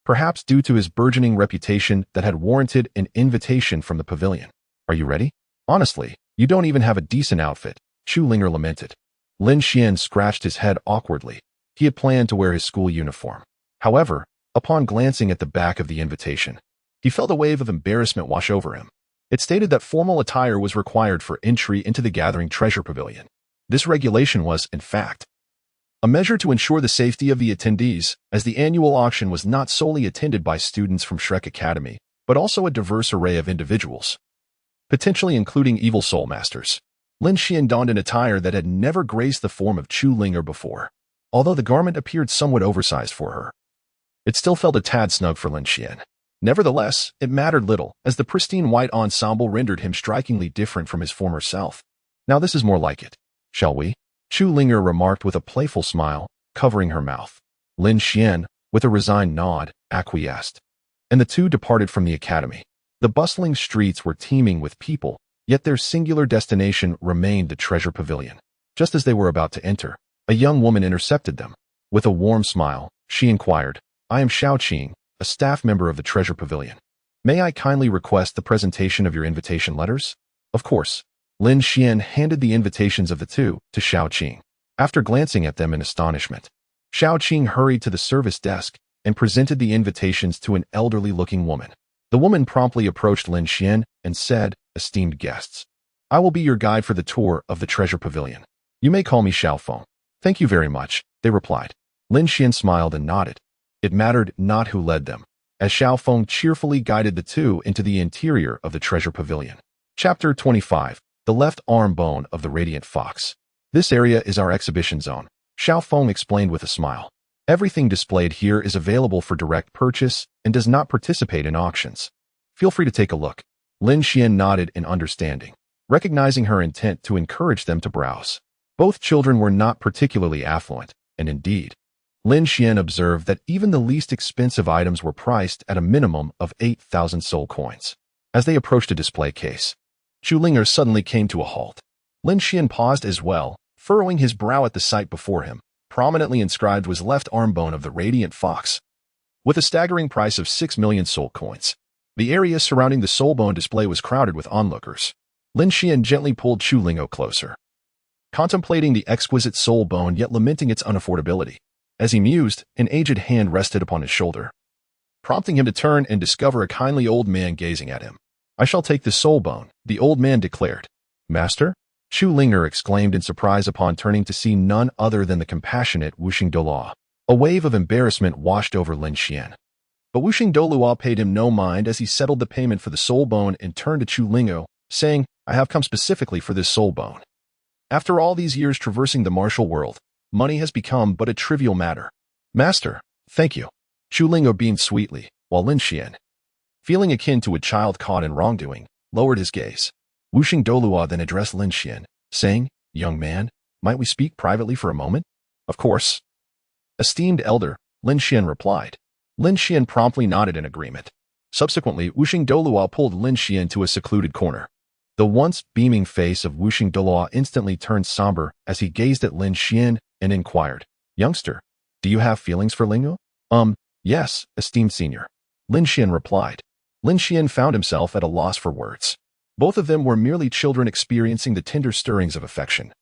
perhaps due to his burgeoning reputation that had warranted an invitation from the pavilion. Are you ready? Honestly, you don't even have a decent outfit, Chu Linger lamented. Lin Xuan scratched his head awkwardly. He had planned to wear his school uniform. However, upon glancing at the back of the invitation, he felt a wave of embarrassment wash over him. It stated that formal attire was required for entry into the Gathering Treasure Pavilion. This regulation was, in fact, a measure to ensure the safety of the attendees, as the annual auction was not solely attended by students from Shrek Academy, but also a diverse array of individuals, potentially including evil soul masters. Lin Xuan donned an attire that had never graced the form of Chu Linger before. Although the garment appeared somewhat oversized for her, it still felt a tad snug for Lin Xuan. Nevertheless, it mattered little, as the pristine white ensemble rendered him strikingly different from his former self. Now this is more like it. Shall we? Chu Linger remarked with a playful smile, covering her mouth. Lin Xuan, with a resigned nod, acquiesced, and the two departed from the academy. The bustling streets were teeming with people, yet their singular destination remained the treasure pavilion. Just as they were about to enter, a young woman intercepted them. With a warm smile, she inquired, "I am Xiao Qing, a staff member of the treasure pavilion. May I kindly request the presentation of your invitation letters?" Of course. Lin Xuan handed the invitations of the two to Xiao Qing. After glancing at them in astonishment, Xiao Qing hurried to the service desk and presented the invitations to an elderly-looking woman. The woman promptly approached Lin Xuan and said, "Esteemed guests, I will be your guide for the tour of the treasure pavilion. You may call me Xiao Feng." "Thank you very much," they replied. Lin Xuan smiled and nodded. It mattered not who led them, as Xiao Feng cheerfully guided the two into the interior of the treasure pavilion. Chapter 25. The left arm bone of the radiant fox. "This area is our exhibition zone," Xiao Feng explained with a smile. "Everything displayed here is available for direct purchase and does not participate in auctions. Feel free to take a look." Lin Xuan nodded in understanding, recognizing her intent to encourage them to browse. Both children were not particularly affluent, and indeed, Lin Xuan observed that even the least expensive items were priced at a minimum of 8,000 soul coins. As they approached a display case, Chu Linger suddenly came to a halt. Lin Xuan paused as well, furrowing his brow at the sight before him. Prominently inscribed was left arm bone of the radiant fox, with a staggering price of 6 million soul coins. The area surrounding the soul bone display was crowded with onlookers. Lin Xuan gently pulled Chu Linger closer, contemplating the exquisite soul bone yet lamenting its unaffordability. As he mused, an aged hand rested upon his shoulder, prompting him to turn and discover a kindly old man gazing at him. "I shall take the soul bone," the old man declared. "Master?" Chu Linger exclaimed in surprise upon turning to see none other than the compassionate Wuxing Douluo. A wave of embarrassment washed over Lin Xuan, but Wuxing Douluo paid him no mind as he settled the payment for the soul bone and turned to Chu Linger, saying, "I have come specifically for this soul bone. After all these years traversing the martial world, money has become but a trivial matter." "Master, thank you." Chu Linger beamed sweetly, while Lin Xuan, feeling akin to a child caught in wrongdoing, lowered his gaze. Wuxing Douluo then addressed Lin Xuan, saying, "Young man, might we speak privately for a moment?" "Of course." "Esteemed elder," Lin Xuan replied. Lin Xuan promptly nodded in agreement. Subsequently, Wuxing Douluo pulled Lin Xuan to a secluded corner. The once beaming face of Wuxing Douluo instantly turned somber as he gazed at Lin Xuan and inquired, "Youngster, do you have feelings for Lingo?" Yes, esteemed senior," Lin Xuan replied. Lin Xuan found himself at a loss for words. Both of them were merely children experiencing the tender stirrings of affection,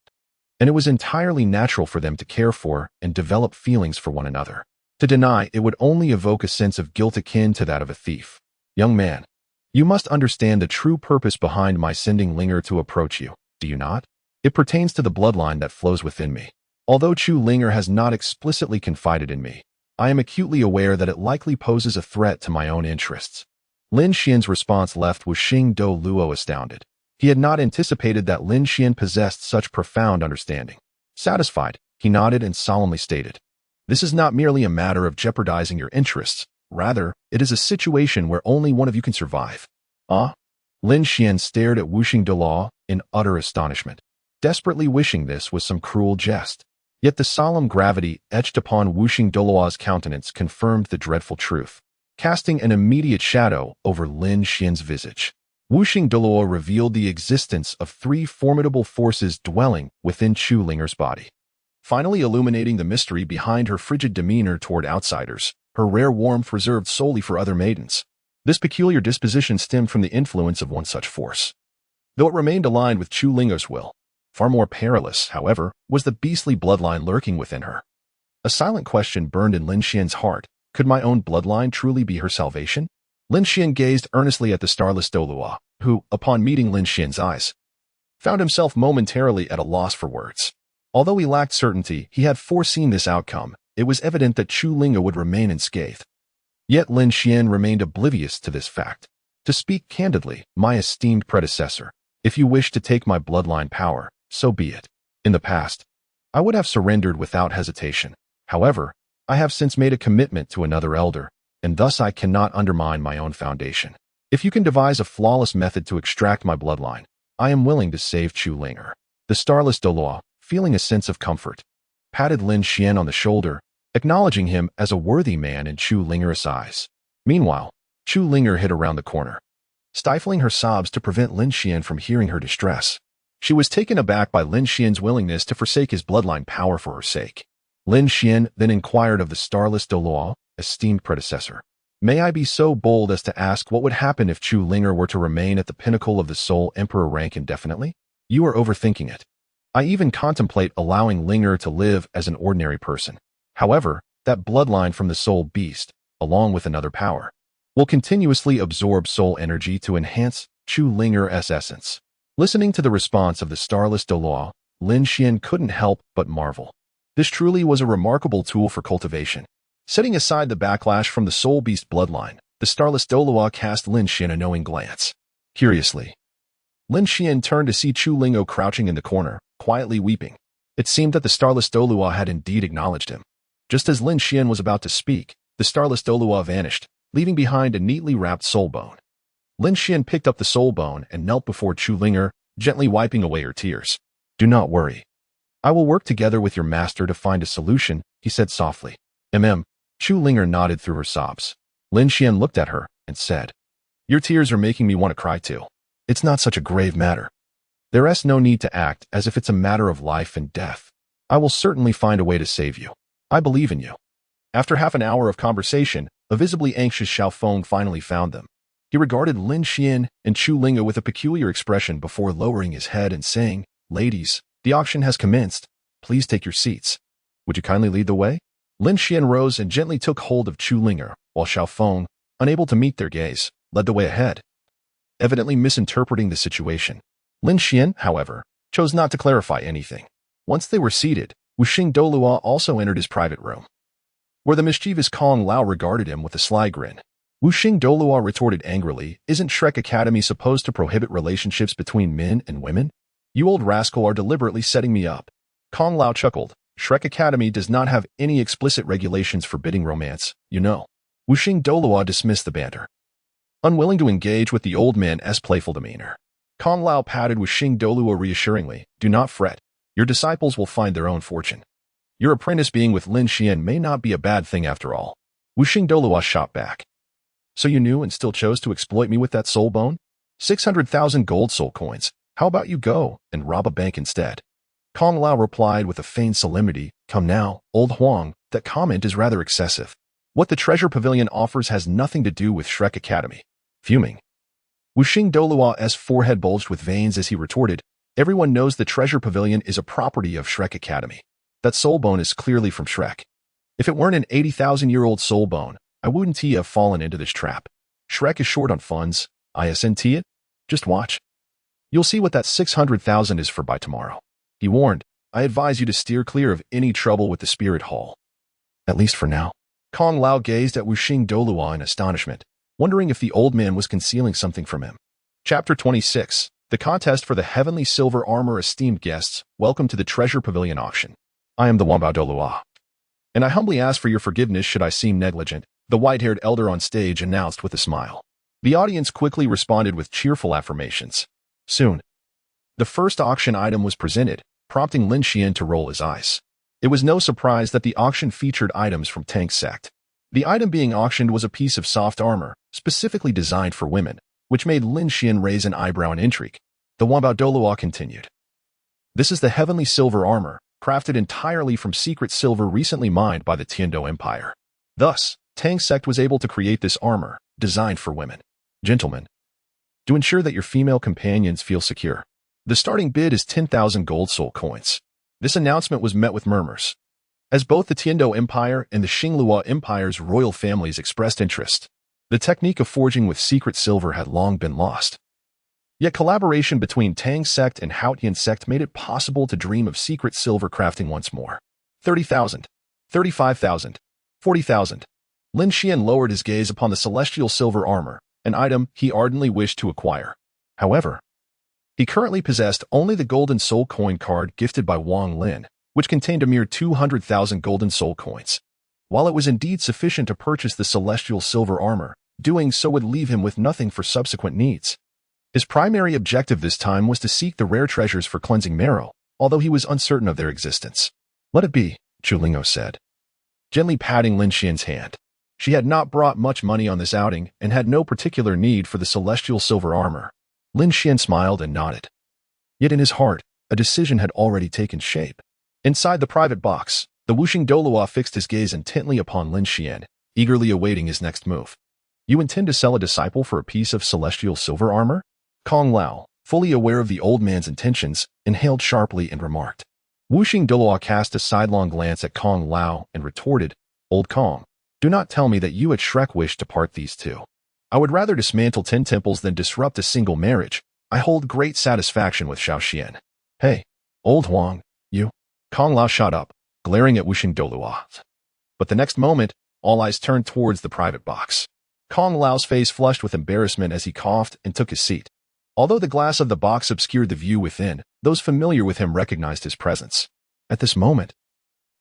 and it was entirely natural for them to care for and develop feelings for one another. To deny it would only evoke a sense of guilt akin to that of a thief. "Young man, you must understand the true purpose behind my sending Linger to approach you, do you not? It pertains to the bloodline that flows within me. Although Chu Linger has not explicitly confided in me, I am acutely aware that it likely poses a threat to my own interests." Lin Xuan's response left Wuxing Douluo astounded. He had not anticipated that Lin Xuan possessed such profound understanding. Satisfied, he nodded and solemnly stated, "This is not merely a matter of jeopardizing your interests. Rather, it is a situation where only one of you can survive." "Ah?" Lin Xuan stared at Wuxing Douluo in utter astonishment, desperately wishing this was some cruel jest. Yet the solemn gravity etched upon Wuxing Douluo's countenance confirmed the dreadful truth, casting an immediate shadow over Lin Xuan's visage. Wuxing Douluo revealed the existence of 3 formidable forces dwelling within Chu Linger's body, finally illuminating the mystery behind her frigid demeanor toward outsiders, her rare warmth reserved solely for other maidens. This peculiar disposition stemmed from the influence of one such force, though it remained aligned with Chu Linger's will. Far more perilous, however, was the beastly bloodline lurking within her. A silent question burned in Lin Xuan's heart. Could my own bloodline truly be her salvation? Lin Xuan gazed earnestly at the starless Douluo, who, upon meeting Lin Xuan's eyes, found himself momentarily at a loss for words. Although he lacked certainty he had foreseen this outcome, it was evident that Chu Linger would remain unscathed. Yet Lin Xuan remained oblivious to this fact. To speak candidly, my esteemed predecessor, if you wish to take my bloodline power, so be it. In the past, I would have surrendered without hesitation. However, I have since made a commitment to another elder, and thus I cannot undermine my own foundation. If you can devise a flawless method to extract my bloodline, I am willing to save Chu Linger. The starless Douluo, feeling a sense of comfort, patted Lin Xuan on the shoulder, acknowledging him as a worthy man in Chu Linger's eyes. Meanwhile, Chu Linger hid around the corner, stifling her sobs to prevent Lin Xuan from hearing her distress. She was taken aback by Lin Xuan's willingness to forsake his bloodline power for her sake. Lin Xuan then inquired of the starless Douluo, esteemed predecessor, "May I be so bold as to ask what would happen if Chu Linger were to remain at the pinnacle of the Soul Emperor rank indefinitely? You are overthinking it. I even contemplate allowing Linger to live as an ordinary person. However, that bloodline from the Soul Beast, along with another power, will continuously absorb soul energy to enhance Chu Linger's essence." Listening to the response of the starless Douluo, Lin Xuan couldn't help but marvel. This truly was a remarkable tool for cultivation. Setting aside the backlash from the Soul Beast bloodline, the starless Douluo cast Lin Xuan a knowing glance. Curiously, Lin Xuan turned to see Chu Lingo crouching in the corner, quietly weeping. It seemed that the starless Douluo had indeed acknowledged him. Just as Lin Xuan was about to speak, the starless Douluo vanished, leaving behind a neatly wrapped soul bone. Lin Xuan picked up the soul bone and knelt before Chu Linger, gently wiping away her tears. "Do not worry. I will work together with your master to find a solution," he said softly. Chu Linger nodded through her sobs. Lin Xuan looked at her and said, "Your tears are making me want to cry too. It's not such a grave matter. There's no need to act as if it's a matter of life and death. I will certainly find a way to save you. I believe in you." After half an hour of conversation, a visibly anxious Xiao Feng finally found them. He regarded Lin Xuan and Chu Linger with a peculiar expression before lowering his head and saying, "Ladies, the auction has commenced. Please take your seats. Would you kindly lead the way?" Lin Xuan rose and gently took hold of Chu Linger, while Xiao Feng, unable to meet their gaze, led the way ahead, evidently misinterpreting the situation. Lin Xuan, however, chose not to clarify anything. Once they were seated, Wuxing Douluo also entered his private room, where the mischievous Kong Lao regarded him with a sly grin. Wuxing Douluo retorted angrily, "Isn't Shrek Academy supposed to prohibit relationships between men and women? You old rascal are deliberately setting me up." Kong Lao chuckled. "Shrek Academy does not have any explicit regulations forbidding romance, you know." Wuxing Douluo dismissed the banter, unwilling to engage with the old man's playful demeanor. Kong Lao patted Wuxing Douluo reassuringly. "Do not fret. Your disciples will find their own fortune. Your apprentice being with Lin Xuan may not be a bad thing after all." Wuxing Douluo shot back. "So you knew and still chose to exploit me with that soul bone? 600,000 gold soul coins. How about you go and rob a bank instead?" Kong Lao replied with a feigned solemnity, "Come now, old Huang, that comment is rather excessive. What the treasure pavilion offers has nothing to do with Shrek Academy." Fuming, Wuxing Douluo's forehead bulged with veins as he retorted, "Everyone knows the treasure pavilion is a property of Shrek Academy. That soul bone is clearly from Shrek. If it weren't an 80,000-year-old soul bone, I wouldn't have fallen into this trap. Shrek is short on funds, isn't it? Just watch. You'll see what that 600,000 is for by tomorrow." He warned, "I advise you to steer clear of any trouble with the spirit hall. At least for now." Kong Lao gazed at Wuxing Douluo in astonishment, wondering if the old man was concealing something from him. Chapter 26. The Contest for the Heavenly Silver Armor. Esteemed guests, welcome to the Treasure Pavilion auction. I am the Wambao Douluo, and I humbly ask for your forgiveness should I seem negligent, the white-haired elder on stage announced with a smile. The audience quickly responded with cheerful affirmations. Soon, the first auction item was presented, prompting Lin Xuan to roll his eyes. It was no surprise that the auction featured items from Tang's sect. The item being auctioned was a piece of soft armor, specifically designed for women, which made Lin Xuan raise an eyebrow in intrigue. The Wanbao Douluo continued. This is the heavenly silver armor, crafted entirely from secret silver recently mined by the Tiandou Empire. Thus, Tang's sect was able to create this armor, designed for women. Gentlemen, to ensure that your female companions feel secure, the starting bid is 10,000 gold soul coins. This announcement was met with murmurs, as both the Tiandou Empire and the Xingluo Empire's royal families expressed interest. The technique of forging with secret silver had long been lost. Yet collaboration between Tang's sect and Haotian sect made it possible to dream of secret silver crafting once more. 30,000, 35,000, 40,000. Lin Xuan lowered his gaze upon the celestial silver armor, an item he ardently wished to acquire. However, he currently possessed only the golden soul coin card gifted by Wang Lin, which contained a mere 200,000 golden soul coins. While it was indeed sufficient to purchase the celestial silver armor, doing so would leave him with nothing for subsequent needs. His primary objective this time was to seek the rare treasures for cleansing marrow, although he was uncertain of their existence. Let it be, Chu Ling'o said, gently patting Lin Xuan's hand. She had not brought much money on this outing and had no particular need for the celestial silver armor. Lin Xuan smiled and nodded. Yet in his heart, a decision had already taken shape. Inside the private box, the Wuxing Douluo fixed his gaze intently upon Lin Xuan, eagerly awaiting his next move. You intend to sell a disciple for a piece of celestial silver armor? Kong Lao, fully aware of the old man's intentions, inhaled sharply and remarked. Wuxing Douluo cast a sidelong glance at Kong Lao and retorted, Old Kong, do not tell me that you at Shrek wish to part these two. I would rather dismantle 10 temples than disrupt a single marriage. I hold great satisfaction with Shaoxian. Hey, old Huang, you. Kong Lao shot up, glaring at Wuxing Douluo. But the next moment, all eyes turned towards the private box. Kong Lao's face flushed with embarrassment as he coughed and took his seat. Although the glass of the box obscured the view within, those familiar with him recognized his presence. At this moment,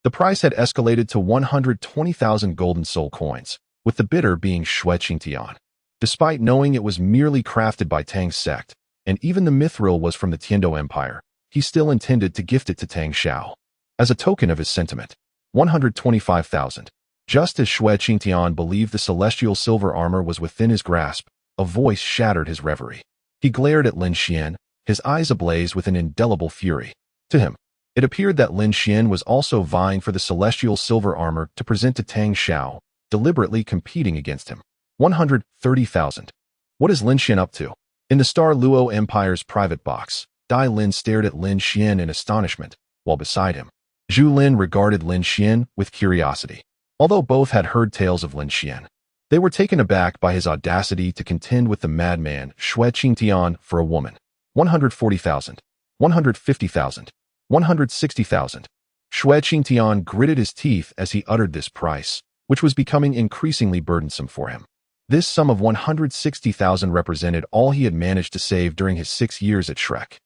the price had escalated to 120,000 golden soul coins, with the bidder being Xue Qingtian. Despite knowing it was merely crafted by Tang's sect, and even the mithril was from the Tiandou Empire, he still intended to gift it to Tang Xiao. As a token of his sentiment, 125,000. Just as Xue Qingtian believed the celestial silver armor was within his grasp, a voice shattered his reverie. He glared at Lin Xuan, his eyes ablaze with an indelible fury. To him, it appeared that Lin Xuan was also vying for the celestial silver armor to present to Tang Xiao, deliberately competing against him. 130,000. What is Lin Xuan up to? In the Star Dou Empire's private box, Dai Lin stared at Lin Xuan in astonishment, while beside him, Zhu Lin regarded Lin Xuan with curiosity. Although both had heard tales of Lin Xuan, they were taken aback by his audacity to contend with the madman Xue Qingtian for a woman. 140,000. 150,000. 160,000. Xue Qingtian gritted his teeth as he uttered this price, which was becoming increasingly burdensome for him. This sum of 160,000 represented all he had managed to save during his 6 years at Shrek.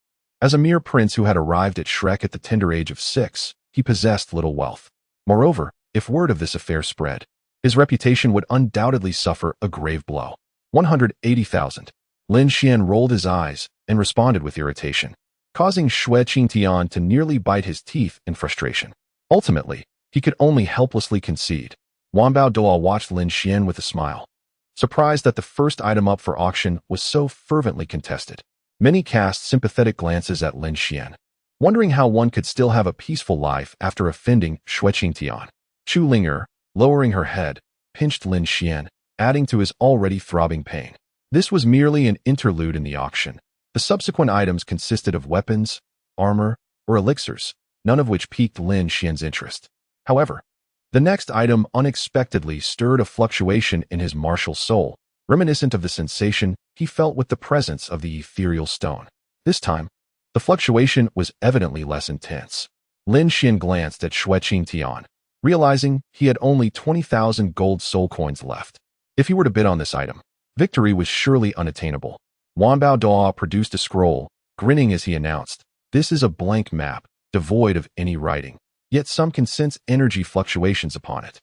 As a mere prince who had arrived at Shrek at the tender age of 6, he possessed little wealth. Moreover, if word of this affair spread, his reputation would undoubtedly suffer a grave blow. 180,000. Lin Xuan rolled his eyes and responded with irritation, causing Xue Qingtian to nearly bite his teeth in frustration. Ultimately, he could only helplessly concede. Wanbao Douluo watched Lin Xuan with a smile, surprised that the first item up for auction was so fervently contested. Many cast sympathetic glances at Lin Xuan, wondering how one could still have a peaceful life after offending Xue Qingtian. Chu Ling'er, lowering her head, pinched Lin Xuan, adding to his already throbbing pain. This was merely an interlude in the auction. The subsequent items consisted of weapons, armor, or elixirs, none of which piqued Lin Xuan's interest. However, the next item unexpectedly stirred a fluctuation in his martial soul, reminiscent of the sensation he felt with the presence of the ethereal stone. This time, the fluctuation was evidently less intense. Lin Xuan glanced at Xue Qingtian, realizing he had only 20,000 gold soul coins left. If he were to bid on this item, victory was surely unattainable. Wanbao Douluo produced a scroll, grinning as he announced, "This is a blank map, devoid of any writing, yet some can sense energy fluctuations upon it.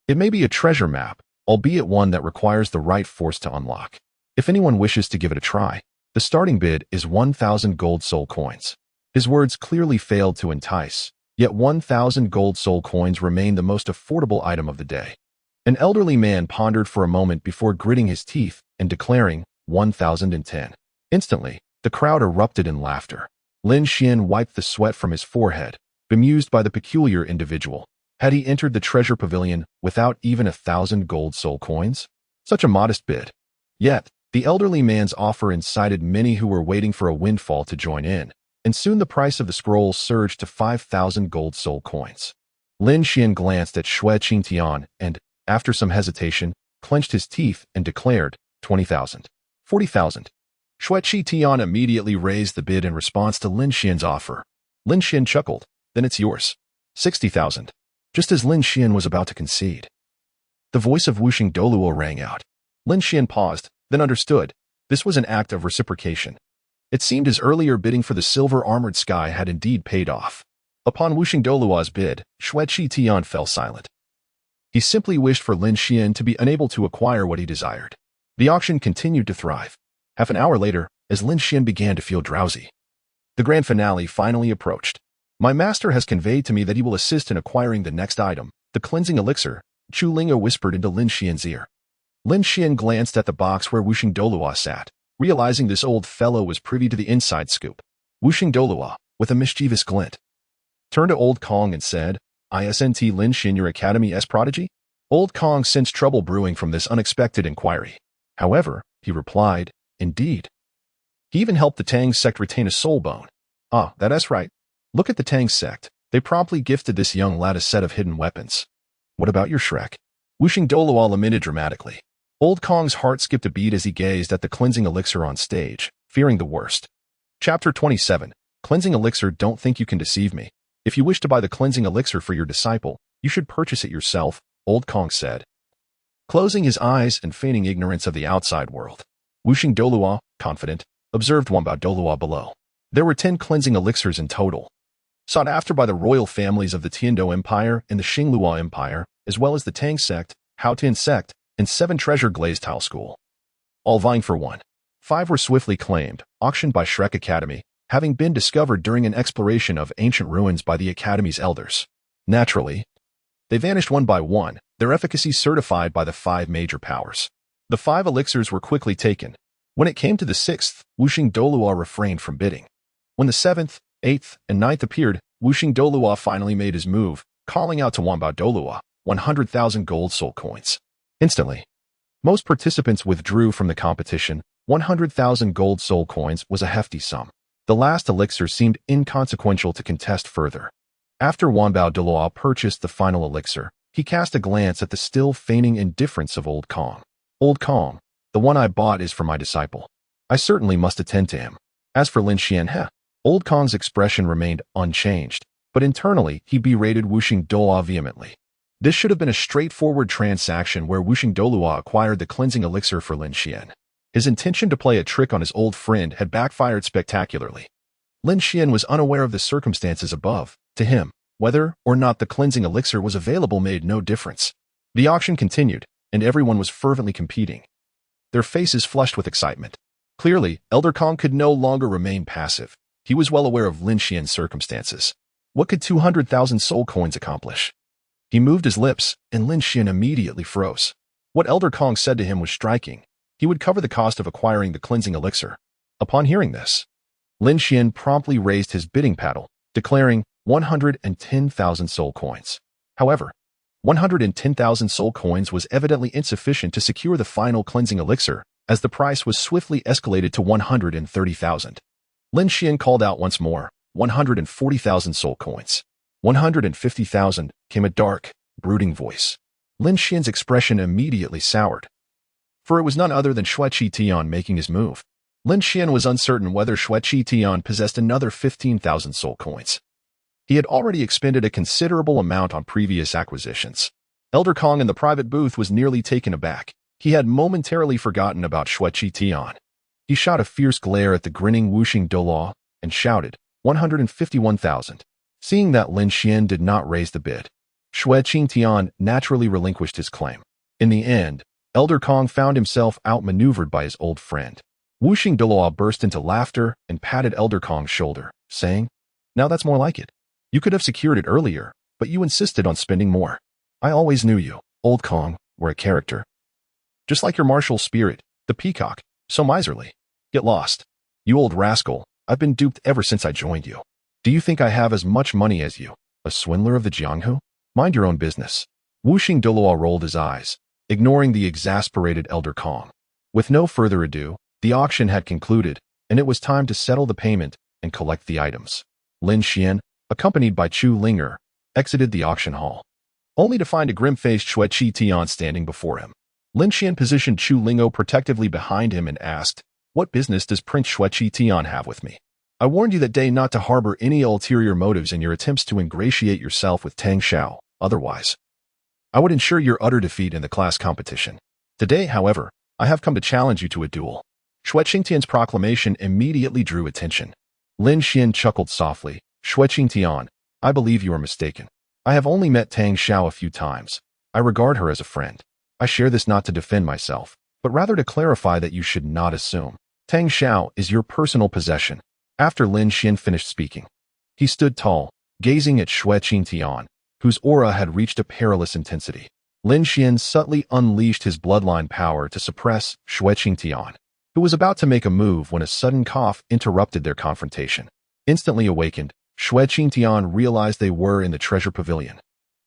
It may be a treasure map, albeit one that requires the right force to unlock. If anyone wishes to give it a try, the starting bid is 1,000 gold soul coins. His words clearly failed to entice, yet 1,000 gold soul coins remained the most affordable item of the day. An elderly man pondered for a moment before gritting his teeth and declaring 1,010. Instantly, the crowd erupted in laughter. Lin Xuan wiped the sweat from his forehead, bemused by the peculiar individual. Had he entered the treasure pavilion without even 1,000 gold soul coins? Such a modest bid. Yet, the elderly man's offer incited many who were waiting for a windfall to join in, and soon the price of the scroll surged to 5,000 gold soul coins. Lin Xuan glanced at Shui Qingtian and, after some hesitation, clenched his teeth and declared 20,000. 40,000. Shui Qingtian immediately raised the bid in response to Lin Xuan's offer. Lin Xuan chuckled. Then it's yours. 60,000. Just as Lin Xuan was about to concede, the voice of Wuxing Douluo rang out. Lin Xuan paused, then understood. This was an act of reciprocation. It seemed his earlier bidding for the silver-armored sky had indeed paid off. Upon Wuxing Douluo's bid, Shui Qingtian fell silent. He simply wished for Lin Xuan to be unable to acquire what he desired. The auction continued to thrive. Half an hour later, as Lin Xuan began to feel drowsy, the grand finale finally approached. My master has conveyed to me that he will assist in acquiring the next item, the cleansing elixir, Chu Linga whispered into Lin Xian's ear. Lin Xuan glanced at the box where Wuxing Douluo sat, realizing this old fellow was privy to the inside scoop. Wuxing Douluo, with a mischievous glint, turned to Old Kong and said, "Isn't Lin Xuan your Academy's prodigy?" Old Kong sensed trouble brewing from this unexpected inquiry. However, he replied, "Indeed. He even helped the Tang sect retain a soul bone." "Ah, that's right. Look at the Tang sect. They promptly gifted this young lad a set of hidden weapons." "What about your Shrek?" Wuxing Douluo lamented dramatically. Old Kong's heart skipped a beat as he gazed at the cleansing elixir on stage, fearing the worst. Chapter 27. Cleansing elixir. Don't think you can deceive me. If you wish to buy the cleansing elixir for your disciple, you should purchase it yourself, Old Kong said, closing his eyes and feigning ignorance of the outside world. Wuxing Douluo, confident, observed Wanbao Douluo below. There were 10 cleansing elixirs in total, sought after by the royal families of the Tiandou Empire and the Xingluo Empire, as well as the Tang sect, Haotian sect, and 7 treasure glazed tile school, all vying for one. 5 were swiftly claimed, auctioned by Shrek Academy, having been discovered during an exploration of ancient ruins by the Academy's elders. Naturally, they vanished one by one, their efficacy certified by the 5 major powers. The 5 elixirs were quickly taken. When it came to the 6th, Wuxing Douluo refrained from bidding. When the 7th, 8th, and 9th appeared, Wuxing Douluo finally made his move, calling out to Wanbao Douluo, 100,000 gold soul coins. Instantly, most participants withdrew from the competition. 100,000 gold soul coins was a hefty sum. The last elixir seemed inconsequential to contest further. After Wanbao Douluo purchased the final elixir, he cast a glance at the still feigning indifference of Old Kong. "Old Kong, the one I bought is for my disciple. I certainly must attend to him. As for Lin Xuan, Old Kong's expression remained unchanged, but internally he berated Wuxing Douluo vehemently. This should have been a straightforward transaction where Wuxing Douluo acquired the cleansing elixir for Lin Xuan. His intention to play a trick on his old friend had backfired spectacularly. Lin Xuan was unaware of the circumstances above. To him, whether or not the cleansing elixir was available made no difference. The auction continued, and everyone was fervently competing, their faces flushed with excitement. Clearly, Elder Kong could no longer remain passive. He was well aware of Lin Xuan's circumstances. What could 200,000 soul coins accomplish? He moved his lips, and Lin Xuan immediately froze. What Elder Kong said to him was striking. He would cover the cost of acquiring the cleansing elixir. Upon hearing this, Lin Xuan promptly raised his bidding paddle, declaring 110,000 soul coins. However, 110,000 soul coins was evidently insufficient to secure the final cleansing elixir, as the price was swiftly escalated to 130,000. Lin Xuan called out once more, 140,000 soul coins. 150,000, came a dark, brooding voice. Lin Xuan's expression immediately soured, for it was none other than Shui Qingtian making his move. Lin Xuan was uncertain whether Shui Qingtian possessed another 15,000 soul coins. He had already expended a considerable amount on previous acquisitions. Elder Kong in the private booth was nearly taken aback. He had momentarily forgotten about Shui Qingtian. He shot a fierce glare at the grinning Wuxing Douluo and shouted, 151,000. Seeing that Lin Xuan did not raise the bid, Shui Qingtian naturally relinquished his claim. In the end, Elder Kong found himself outmaneuvered by his old friend. Wuxing Douluo burst into laughter and patted Elder Kong's shoulder, saying, "Now that's more like it. You could have secured it earlier, but you insisted on spending more. I always knew you, old Kong, were a character. Just like your martial spirit, the peacock, so miserly. Get lost. You old rascal, I've been duped ever since I joined you. Do you think I have as much money as you, a swindler of the Jianghu? Mind your own business." Wuxing Douluo rolled his eyes, ignoring the exasperated Elder Kong. With no further ado, the auction had concluded, and it was time to settle the payment and collect the items. Lin Xuan, accompanied by Chu Linger, exited the auction hall, only to find a grim-faced Xue Qi Tian standing before him. Lin Xuan positioned Chu Lingo protectively behind him and asked, "What business does Prince Xue Qi Tian have with me? I warned you that day not to harbor any ulterior motives in your attempts to ingratiate yourself with Tang Xiao, otherwise I would ensure your utter defeat in the class competition. Today, however, I have come to challenge you to a duel." Xue Qingtian's proclamation immediately drew attention. Lin Xuan chuckled softly. "Xue Qingtian, I believe you are mistaken. I have only met Tang Xiao a few times. I regard her as a friend. I share this not to defend myself, but rather to clarify that you should not assume. Tang Xiao is your personal possession." After Lin Xuan finished speaking, he stood tall, gazing at Xue Qingtian, whose aura had reached a perilous intensity. Lin Xuan subtly unleashed his bloodline power to suppress Xue Qingtian, who was about to make a move when a sudden cough interrupted their confrontation. Instantly awakened, Xue Qingtian realized they were in the treasure pavilion,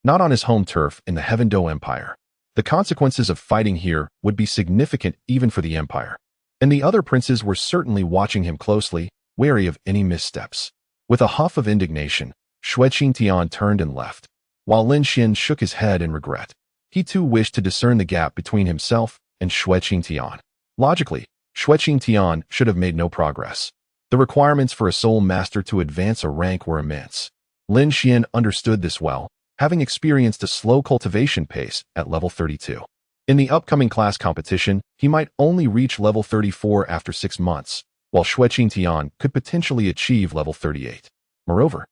not on his home turf in the Heaven Dou Empire. The consequences of fighting here would be significant even for the empire, and the other princes were certainly watching him closely, wary of any missteps. With a huff of indignation, Xue Qingtian turned and left, while Lin Xuan shook his head in regret. He too wished to discern the gap between himself and Xue Qingtian. Logically, Xue Qingtian should have made no progress. The requirements for a soul master to advance a rank were immense. Lin Xuan understood this well, having experienced a slow cultivation pace at level 32. In the upcoming class competition, he might only reach level 34 after 6 months, while Xue Qingtian could potentially achieve level 38. Moreover,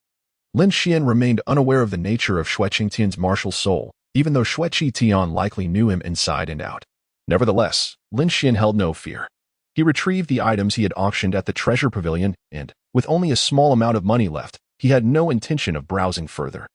Lin Xuan remained unaware of the nature of Xue Qingtian's martial soul, even though Xue Qingtian likely knew him inside and out. Nevertheless, Lin Xuan held no fear. He retrieved the items he had auctioned at the treasure pavilion and, with only a small amount of money left, he had no intention of browsing further.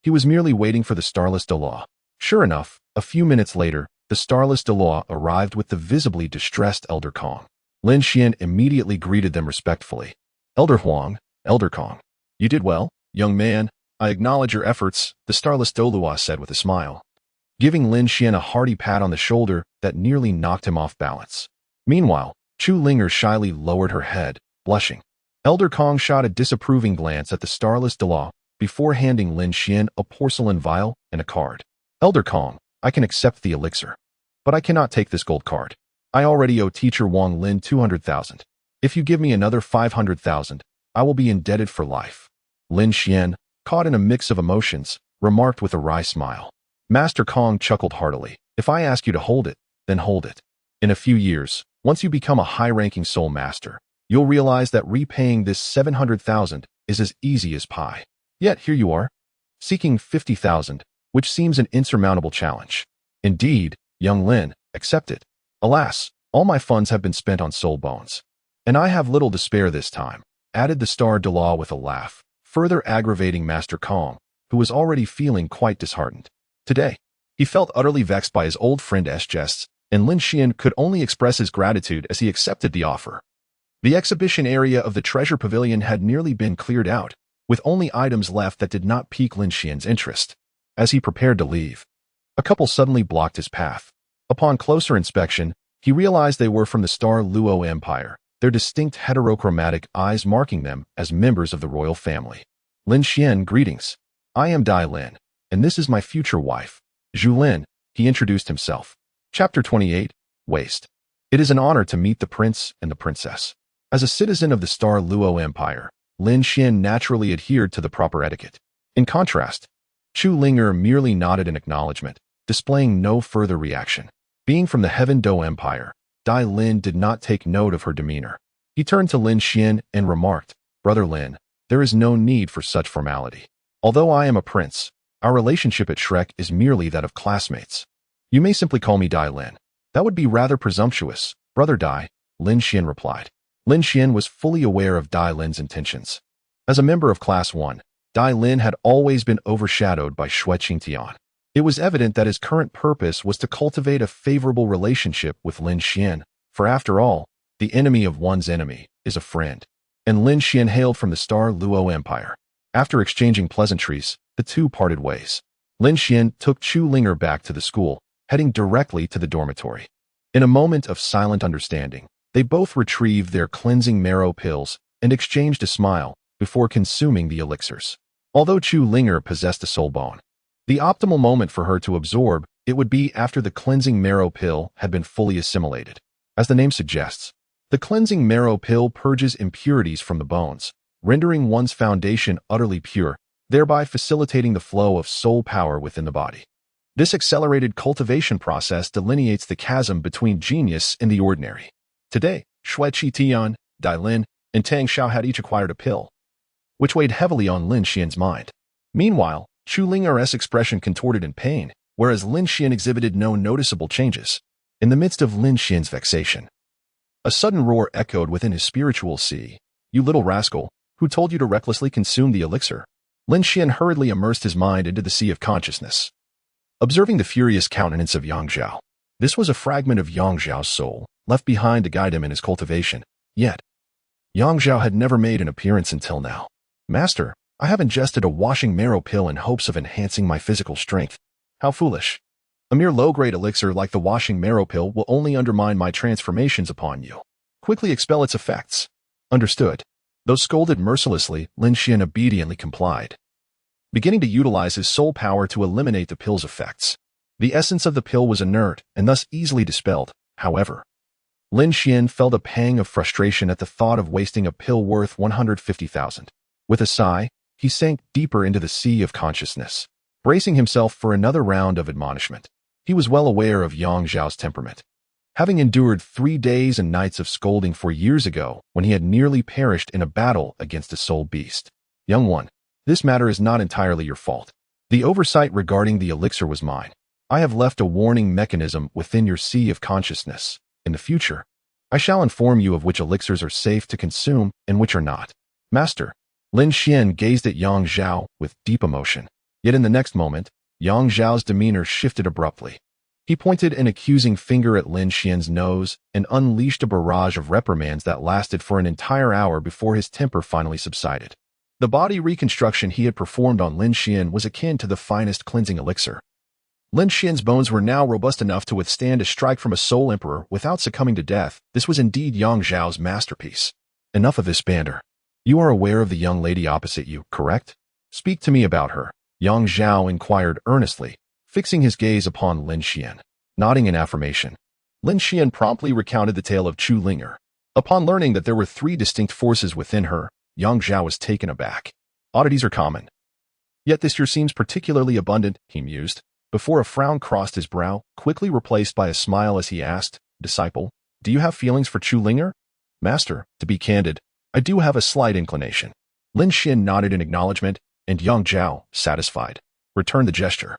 He was merely waiting for the Starless Douluo. Sure enough, a few minutes later, the Starless Douluo arrived with the visibly distressed Elder Kong. Lin Xuan immediately greeted them respectfully. "Elder Huang, Elder Kong. You did well, young man. I acknowledge your efforts," the Starless Douluo said with a smile, giving Lin Xuan a hearty pat on the shoulder that nearly knocked him off balance. Meanwhile, Chu Linger shyly lowered her head, blushing. Elder Kong shot a disapproving glance at the Starless Douluo before handing Lin Xuan a porcelain vial and a card. "Elder Kong, I can accept the elixir, but I cannot take this gold card. I already owe teacher Wang Lin 200,000. If you give me another 500,000, I will be indebted for life." Lin Xuan, caught in a mix of emotions, remarked with a wry smile. Master Kong chuckled heartily. "If I ask you to hold it, then hold it. In a few years, once you become a high-ranking soul master, you'll realize that repaying this 700,000 is as easy as pie. Yet here you are, seeking 50,000, which seems an insurmountable challenge. Indeed, young Lin, accept it. Alas, all my funds have been spent on soul bones, and I have little to spare this time," added the Star Dou with a laugh, further aggravating Master Kong, who was already feeling quite disheartened. Today, he felt utterly vexed by his old friend's jests, and Lin Xuan could only express his gratitude as he accepted the offer. The exhibition area of the treasure pavilion had nearly been cleared out, with only items left that did not pique Lin Xuan's interest. As he prepared to leave, a couple suddenly blocked his path. Upon closer inspection, he realized they were from the Star Dou Empire, their distinct heterochromatic eyes marking them as members of the royal family. "Lin Xuan, greetings. I am Dai Lin, and this is my future wife, Zhu Lin," he introduced himself. Chapter 28, Waste. It is an honor to meet the prince and the princess. As a citizen of the Star Dou Empire, Lin Xuan naturally adhered to the proper etiquette. In contrast, Chu Linger merely nodded in acknowledgement, displaying no further reaction. Being from the Heaven Dou Empire, Dai Lin did not take note of her demeanor. He turned to Lin Xuan and remarked, "Brother Lin, there is no need for such formality. Although I am a prince, our relationship at Shrek is merely that of classmates. You may simply call me Dai Lin." That would be rather presumptuous, Brother Dai, Lin Xuan replied. Lin Xuan was fully aware of Dai Lin's intentions. As a member of Class 1, Dai Lin had always been overshadowed by Xue Qingtian. It was evident that his current purpose was to cultivate a favorable relationship with Lin Xuan, for after all, the enemy of one's enemy is a friend. And Lin Xuan hailed from the Star Dou Empire. After exchanging pleasantries, the two parted ways. Lin Xuan took Chu Linger back to the school, heading directly to the dormitory. In a moment of silent understanding, they both retrieved their cleansing marrow pills and exchanged a smile before consuming the elixirs. Although Chu Linger possessed a soul bone, the optimal moment for her to absorb it would be after the cleansing marrow pill had been fully assimilated. As the name suggests, the cleansing marrow pill purges impurities from the bones, rendering one's foundation utterly pure, thereby facilitating the flow of soul power within the body. This accelerated cultivation process delineates the chasm between genius and the ordinary. Today, Xue Qitian, Dai Lin, and Tang Xiao had each acquired a pill, which weighed heavily on Lin Xian's mind. Meanwhile, Chu Linger's expression contorted in pain, whereas Lin Xuan exhibited no noticeable changes. In the midst of Lin Xian's vexation, a sudden roar echoed within his spiritual sea. "You little rascal, who told you to recklessly consume the elixir?" Lin Xuan hurriedly immersed his mind into the sea of consciousness, observing the furious countenance of Yang Zhao. This was a fragment of Yang Zhao's soul, left behind to guide him in his cultivation. Yet, Yang Zhao had never made an appearance until now. "Master, I have ingested a washing marrow pill in hopes of enhancing my physical strength. How foolish. A mere low-grade elixir like the washing marrow pill will only undermine my transformations upon you. Quickly expel its effects." Understood. Though scolded mercilessly, Lin Xuan obediently complied, beginning to utilize his soul power to eliminate the pill's effects. The essence of the pill was inert and thus easily dispelled. However, Lin Xuan felt a pang of frustration at the thought of wasting a pill worth 150,000. With a sigh, he sank deeper into the sea of consciousness, bracing himself for another round of admonishment. He was well aware of Yang Zhao's temperament, having endured 3 days and nights of scolding 4 years ago when he had nearly perished in a battle against a soul beast. "Young one, this matter is not entirely your fault. The oversight regarding the elixir was mine. I have left a warning mechanism within your sea of consciousness. In the future, I shall inform you of which elixirs are safe to consume and which are not." "Master." Lin Xuan gazed at Yang Zhao with deep emotion. Yet in the next moment, Yang Zhao's demeanor shifted abruptly. He pointed an accusing finger at Lin Xuan's nose and unleashed a barrage of reprimands that lasted for an entire hour before his temper finally subsided. The body reconstruction he had performed on Lin Xuan was akin to the finest cleansing elixir. Lin Xuan's bones were now robust enough to withstand a strike from a soul emperor without succumbing to death. This was indeed Yang Zhao's masterpiece. Enough of this banter. You are aware of the young lady opposite you, correct? Speak to me about her. Yang Zhao inquired earnestly, fixing his gaze upon Lin Xuan. Nodding in affirmation, Lin Xuan promptly recounted the tale of Chu Linger. Upon learning that there were 3 distinct forces within her, Yang Zhao was taken aback. Oddities are common. Yet this year seems particularly abundant, he mused, before a frown crossed his brow, quickly replaced by a smile as he asked, "Disciple, do you have feelings for Chu Linger?" "Master, to be candid, I do have a slight inclination." Lin Xuan nodded in acknowledgement, and Yang Zhao, satisfied, returned the gesture.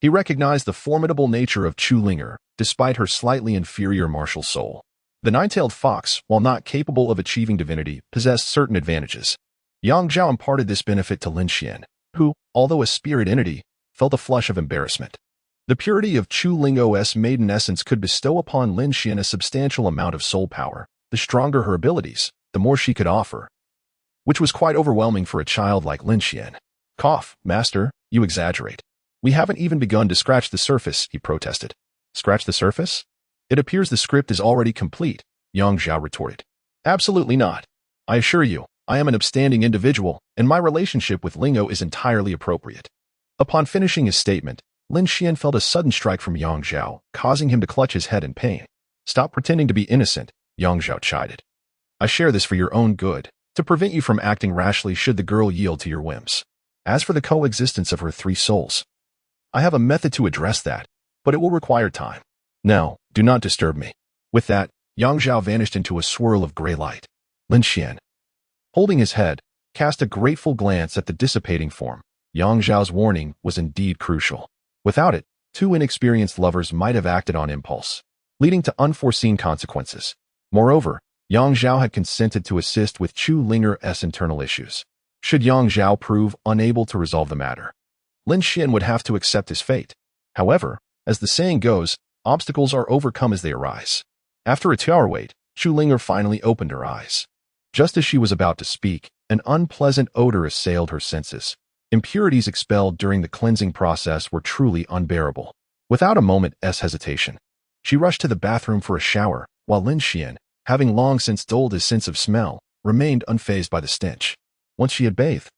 He recognized the formidable nature of Chu Linger, despite her slightly inferior martial soul. The nine-tailed fox, while not capable of achieving divinity, possessed certain advantages. Yang Zhao imparted this benefit to Lin Xuan, who, although a spirit entity, felt a flush of embarrassment. The purity of Chu Linger's maiden essence could bestow upon Lin Xuan a substantial amount of soul power. The stronger her abilities, the more she could offer, which was quite overwhelming for a child like Lin Xuan. "Cough, master, you exaggerate. We haven't even begun to scratch the surface," he protested. "Scratch the surface? It appears the script is already complete," Yang Zhao retorted. "Absolutely not. I assure you, I am an upstanding individual, and my relationship with Lingo is entirely appropriate." Upon finishing his statement, Lin Xuan felt a sudden strike from Yang Zhao, causing him to clutch his head in pain. "Stop pretending to be innocent," Yang Zhao chided. "I share this for your own good, to prevent you from acting rashly should the girl yield to your whims. As for the coexistence of her 3 souls, I have a method to address that, but it will require time. Now, do not disturb me." With that, Yang Zhao vanished into a swirl of gray light. Lin Xuan, holding his head, cast a grateful glance at the dissipating form. Yang Zhao's warning was indeed crucial. Without it, 2 inexperienced lovers might have acted on impulse. leading to unforeseen consequences. Moreover, Yang Zhao had consented to assist with Chu Linger's internal issues. Should Yang Zhao prove unable to resolve the matter, Lin Xuan would have to accept his fate. However, as the saying goes, obstacles are overcome as they arise. After a 2-hour wait, Chu Linger finally opened her eyes. Just as she was about to speak, an unpleasant odor assailed her senses. Impurities expelled during the cleansing process were truly unbearable. Without a moment's hesitation, she rushed to the bathroom for a shower, while Lin Xuan, having long since dulled his sense of smell, remained unfazed by the stench. Once she had bathed,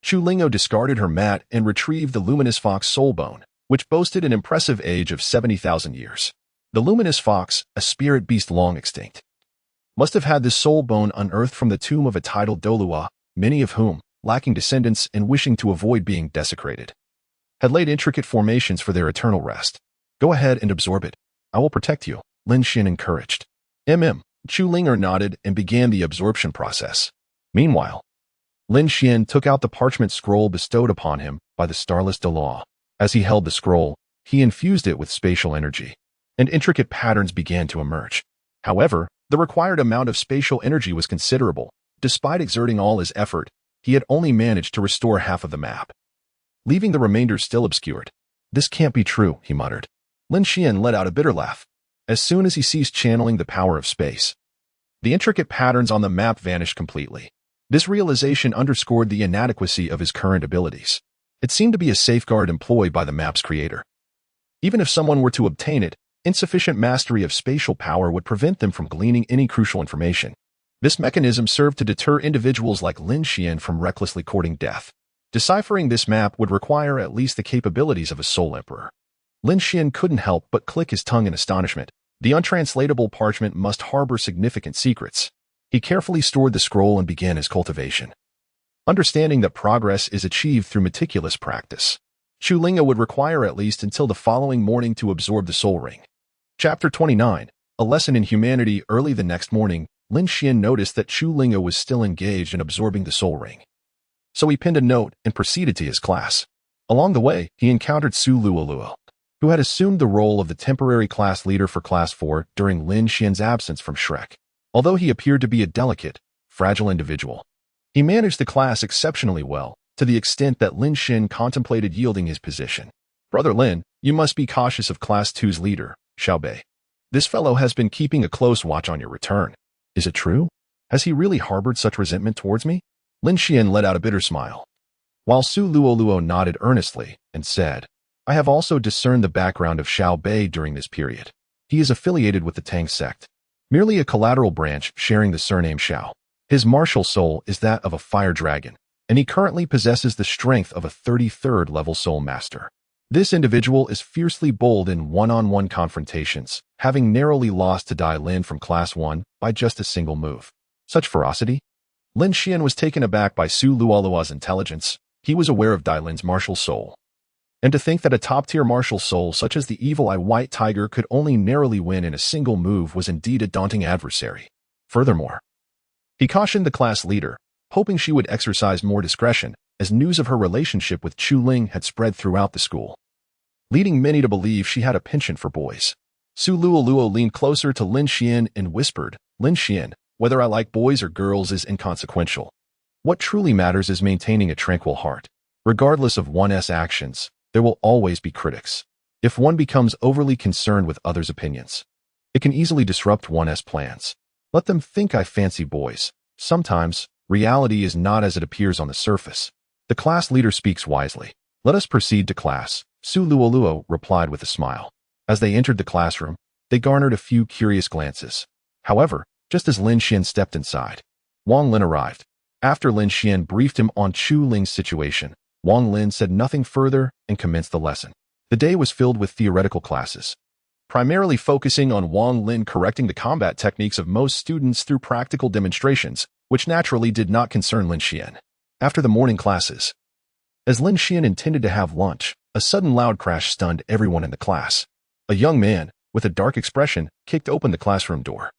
Chu Lingo discarded her mat and retrieved the luminous fox soul bone, which boasted an impressive age of 70,000 years. The luminous fox, a spirit beast long extinct, must have had this soul bone unearthed from the tomb of a titled Douluo, many of whom, lacking descendants and wishing to avoid being desecrated, had laid intricate formations for their eternal rest. Go ahead and absorb it. I will protect you, Lin Xuan encouraged. Chu Linger nodded and began the absorption process. Meanwhile, Lin Xuan took out the parchment scroll bestowed upon him by the starless Douluo. As he held the scroll, he infused it with spatial energy, and intricate patterns began to emerge. However, the required amount of spatial energy was considerable. Despite exerting all his effort, he had only managed to restore half of the map, leaving the remainder still obscured. This can't be true, he muttered. Lin Xuan let out a bitter laugh. As soon as he ceased channeling the power of space, the intricate patterns on the map vanished completely. This realization underscored the inadequacy of his current abilities. It seemed to be a safeguard employed by the map's creator. Even if someone were to obtain it, insufficient mastery of spatial power would prevent them from gleaning any crucial information. This mechanism served to deter individuals like Lin Xuan from recklessly courting death. Deciphering this map would require at least the capabilities of a soul emperor. Lin Xuan couldn't help but click his tongue in astonishment. The untranslatable parchment must harbor significant secrets. He carefully stored the scroll and began his cultivation, understanding that progress is achieved through meticulous practice. Chu Linga would require at least until the following morning to absorb the soul ring. Chapter 29, A Lesson in Humanity. Early the next morning, Lin Xuan noticed that Chu Linga was still engaged in absorbing the soul ring. So he pinned a note and proceeded to his class. Along the way, he encountered Su Luoluo, who had assumed the role of the temporary class leader for Class 4 during Lin Xuan's absence from Shrek. Although he appeared to be a delicate, fragile individual, he managed the class exceptionally well, to the extent that Lin Xuan contemplated yielding his position. Brother Lin, you must be cautious of Class 2's leader, Xiaobei. This fellow has been keeping a close watch on your return. Is it true? Has he really harbored such resentment towards me? Lin Xuan let out a bitter smile, while Su Luoluo nodded earnestly and said, I have also discerned the background of Xiaobei during this period. He is affiliated with the Tang sect, merely a collateral branch sharing the surname Xiao. His martial soul is that of a fire dragon, and he currently possesses the strength of a 33rd level soul master. This individual is fiercely bold in one-on-one confrontations, having narrowly lost to Dai Lin from Class 1 by just a single move. Such ferocity? Lin Xuan was taken aback by Su Luoluo's intelligence. He was aware of Dai Lin's martial soul, and to think that a top-tier martial soul such as the Evil Eye White Tiger could only narrowly win in a single move was indeed a daunting adversary. Furthermore, he cautioned the class leader, hoping she would exercise more discretion, as news of her relationship with Chu Ling had spread throughout the school, leading many to believe she had a penchant for boys. Su Luoluo leaned closer to Lin Xuan and whispered, Lin Xuan, whether I like boys or girls is inconsequential. What truly matters is maintaining a tranquil heart. Regardless of one's actions, there will always be critics. If one becomes overly concerned with others' opinions, it can easily disrupt one's plans. Let them think I fancy boys. Sometimes, reality is not as it appears on the surface. The class leader speaks wisely. Let us proceed to class, Su Luoluo replied with a smile. As they entered the classroom, they garnered a few curious glances. However, just as Lin Xuan stepped inside, Wang Lin arrived. After Lin Xuan briefed him on Chu Ling's situation, Wang Lin said nothing further and commenced the lesson. The day was filled with theoretical classes, primarily focusing on Wang Lin correcting the combat techniques of most students through practical demonstrations, which naturally did not concern Lin Xuan. After the morning classes, as Lin Xuan intended to have lunch, a sudden loud crash stunned everyone in the class. A young man, with a dark expression, kicked open the classroom door.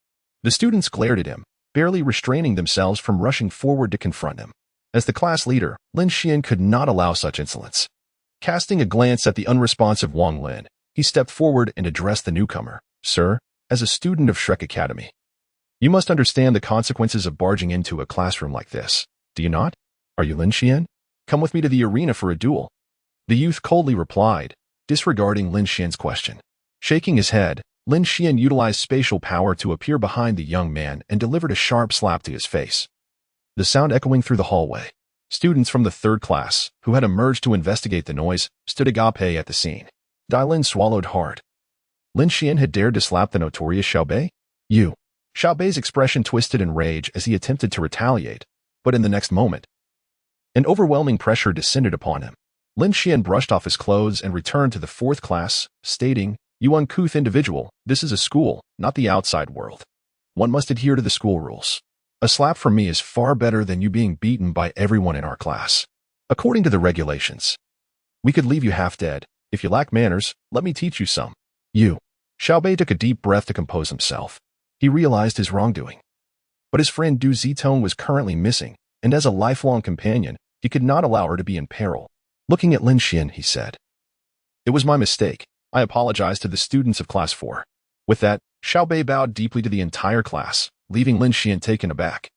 The students glared at him, barely restraining themselves from rushing forward to confront him. As the class leader, Lin Xuan could not allow such insolence. Casting a glance at the unresponsive Wang Lin, he stepped forward and addressed the newcomer. Sir, as a student of Shrek Academy, you must understand the consequences of barging into a classroom like this. Do you not? Are you Lin Xuan? Come with me to the arena for a duel. The youth coldly replied, disregarding Lin Xuan's question. Shaking his head, Lin Xuan utilized spatial power to appear behind the young man and delivered a sharp slap to his face. The sound echoing through the hallway. Students from the third class, who had emerged to investigate the noise, stood agape at the scene. Lin swallowed hard. Lin Xuan had dared to slap the notorious Xiaobei? You. Xiaobei's expression twisted in rage as he attempted to retaliate, but in the next moment, an overwhelming pressure descended upon him. Lin Xuan brushed off his clothes and returned to the fourth class, stating, "You uncouth individual, this is a school, not the outside world. One must adhere to the school rules. A slap from me is far better than you being beaten by everyone in our class. According to the regulations, we could leave you half dead. If you lack manners, let me teach you some." You. Xiaobei took a deep breath to compose himself. He realized his wrongdoing. But his friend Du Zitong was currently missing, and as a lifelong companion, he could not allow her to be in peril. Looking at Lin Xuan, he said, "It was my mistake. I apologize to the students of Class 4. With that, Xiaobei bowed deeply to the entire class, leaving Lin Xuan taken aback,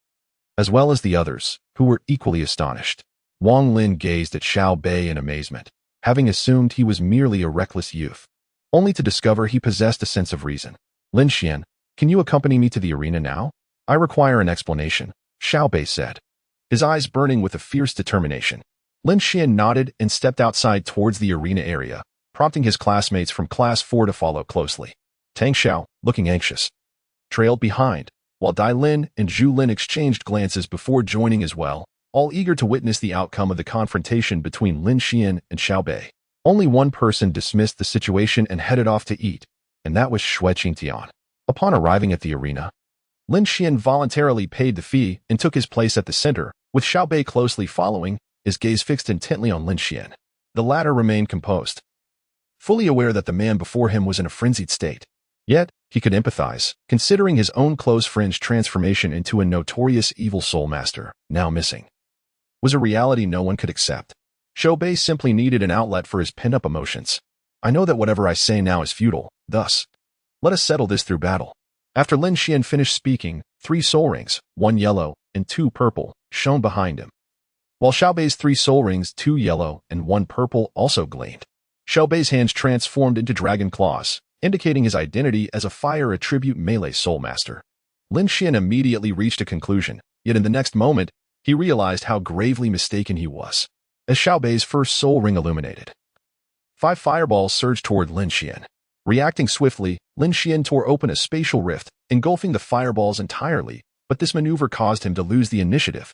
as well as the others, who were equally astonished. Wang Lin gazed at Xiaobei in amazement, having assumed he was merely a reckless youth, only to discover he possessed a sense of reason. "Lin Xuan, can you accompany me to the arena now? I require an explanation," Xiaobei said, his eyes burning with a fierce determination. Lin Xuan nodded and stepped outside towards the arena area, prompting his classmates from Class 4 to follow closely. Tang Xiao, looking anxious, trailed behind, while Dai Lin and Zhu Lin exchanged glances before joining as well, all eager to witness the outcome of the confrontation between Lin Xuan and Xiaobei. Only one person dismissed the situation and headed off to eat, and that was Xue Qingtian. Upon arriving at the arena, Lin Xuan voluntarily paid the fee and took his place at the center, with Xiaobei closely following, his gaze fixed intently on Lin Xuan. The latter remained composed, fully aware that the man before him was in a frenzied state. Yet, he could empathize, considering his own close friend's transformation into a notorious evil soul master, now missing, was a reality no one could accept. Xiaobei simply needed an outlet for his pent-up emotions. "I know that whatever I say now is futile, thus, let us settle this through battle." After Lin Xuan finished speaking, 3 soul rings, 1 yellow and 2 purple, shone behind him, while Xiaobei's 3 soul rings, 2 yellow and 1 purple, also gleamed. Xiaobei's hands transformed into dragon claws, indicating his identity as a fire attribute melee soul master. Lin Xuan immediately reached a conclusion, yet in the next moment, he realized how gravely mistaken he was, as Xiaobei's first soul ring illuminated. 5 fireballs surged toward Lin Xuan. Reacting swiftly, Lin Xuan tore open a spatial rift, engulfing the fireballs entirely, but this maneuver caused him to lose the initiative.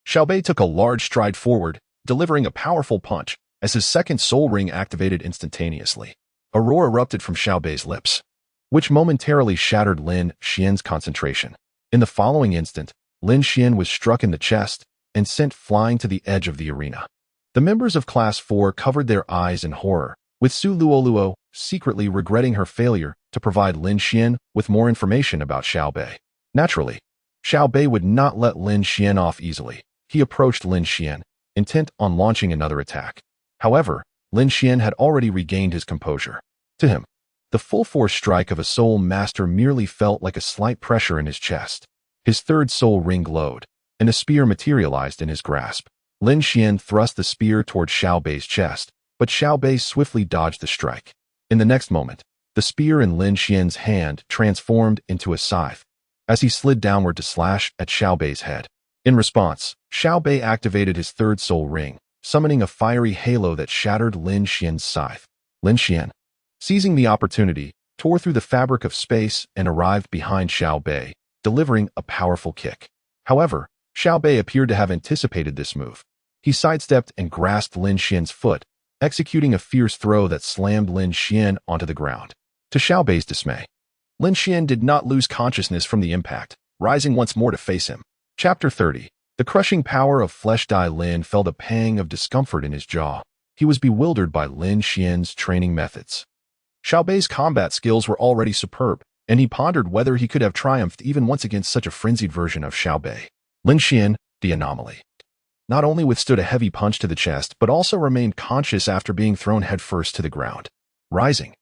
Xiaobei took a large stride forward, delivering a powerful punch, as his second soul ring activated instantaneously. A roar erupted from Xiaobei's lips, which momentarily shattered Lin Xuan's concentration. In the following instant, Lin Xuan was struck in the chest and sent flying to the edge of the arena. The members of Class 4 covered their eyes in horror, with Su Luoluo secretly regretting her failure to provide Lin Xuan with more information about Xiaobei. Naturally, Xiaobei would not let Lin Xuan off easily. He approached Lin Xuan, intent on launching another attack. However, Lin Xuan had already regained his composure. To him, the full-force strike of a soul master merely felt like a slight pressure in his chest. His third soul ring glowed, and a spear materialized in his grasp. Lin Xuan thrust the spear toward Xiaobei's chest, but Xiaobei swiftly dodged the strike. In the next moment, the spear in Lin Xuan's hand transformed into a scythe, as he slid downward to slash at Xiaobei's head. In response, Xiaobei activated his third soul ring, summoning a fiery halo that shattered Lin Xuan's scythe. Lin Xuan, seizing the opportunity, tore through the fabric of space and arrived behind Xiaobei, delivering a powerful kick. However, Xiaobei appeared to have anticipated this move. He sidestepped and grasped Lin Xuan's foot, executing a fierce throw that slammed Lin Xuan onto the ground. To Xiaobei's dismay, Lin Xuan did not lose consciousness from the impact, rising once more to face him. Chapter 30. The crushing power of Flesh Dai Lin felt a pang of discomfort in his jaw. He was bewildered by Lin Xuan's training methods. Xiaobei's combat skills were already superb, and he pondered whether he could have triumphed even once against such a frenzied version of Xiaobei. Lin Xuan, the anomaly, not only withstood a heavy punch to the chest, but also remained conscious after being thrown headfirst to the ground. Rising,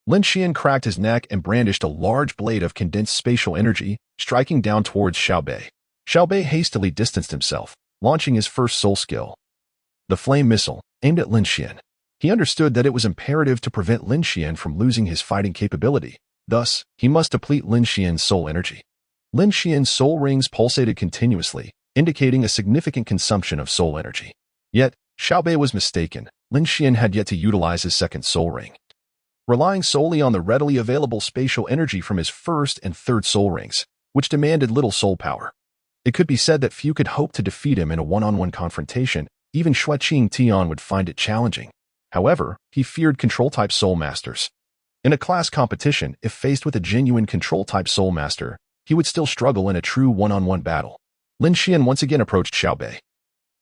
Lin Xuan cracked his neck and brandished a large blade of condensed spatial energy, striking down towards Xiaobei. Xiaobei hastily distanced himself, launching his first soul skill, the flame missile, aimed at Lin Xuan. He understood that it was imperative to prevent Lin Xuan from losing his fighting capability. Thus, he must deplete Lin Xian's soul energy. Lin Xian's soul rings pulsated continuously, indicating a significant consumption of soul energy. Yet, Xiaobei was mistaken. Lin Xuan had yet to utilize his second soul ring. Relying solely on the readily available spatial energy from his first and third soul rings, which demanded little soul power. It could be said that few could hope to defeat him in a one-on-one confrontation. Even Xueqing Tian would find it challenging. However, he feared control-type soul masters. In a class competition, if faced with a genuine control-type soul master, he would still struggle in a true one-on-one battle. Lin Xuan once again approached Xiaobei.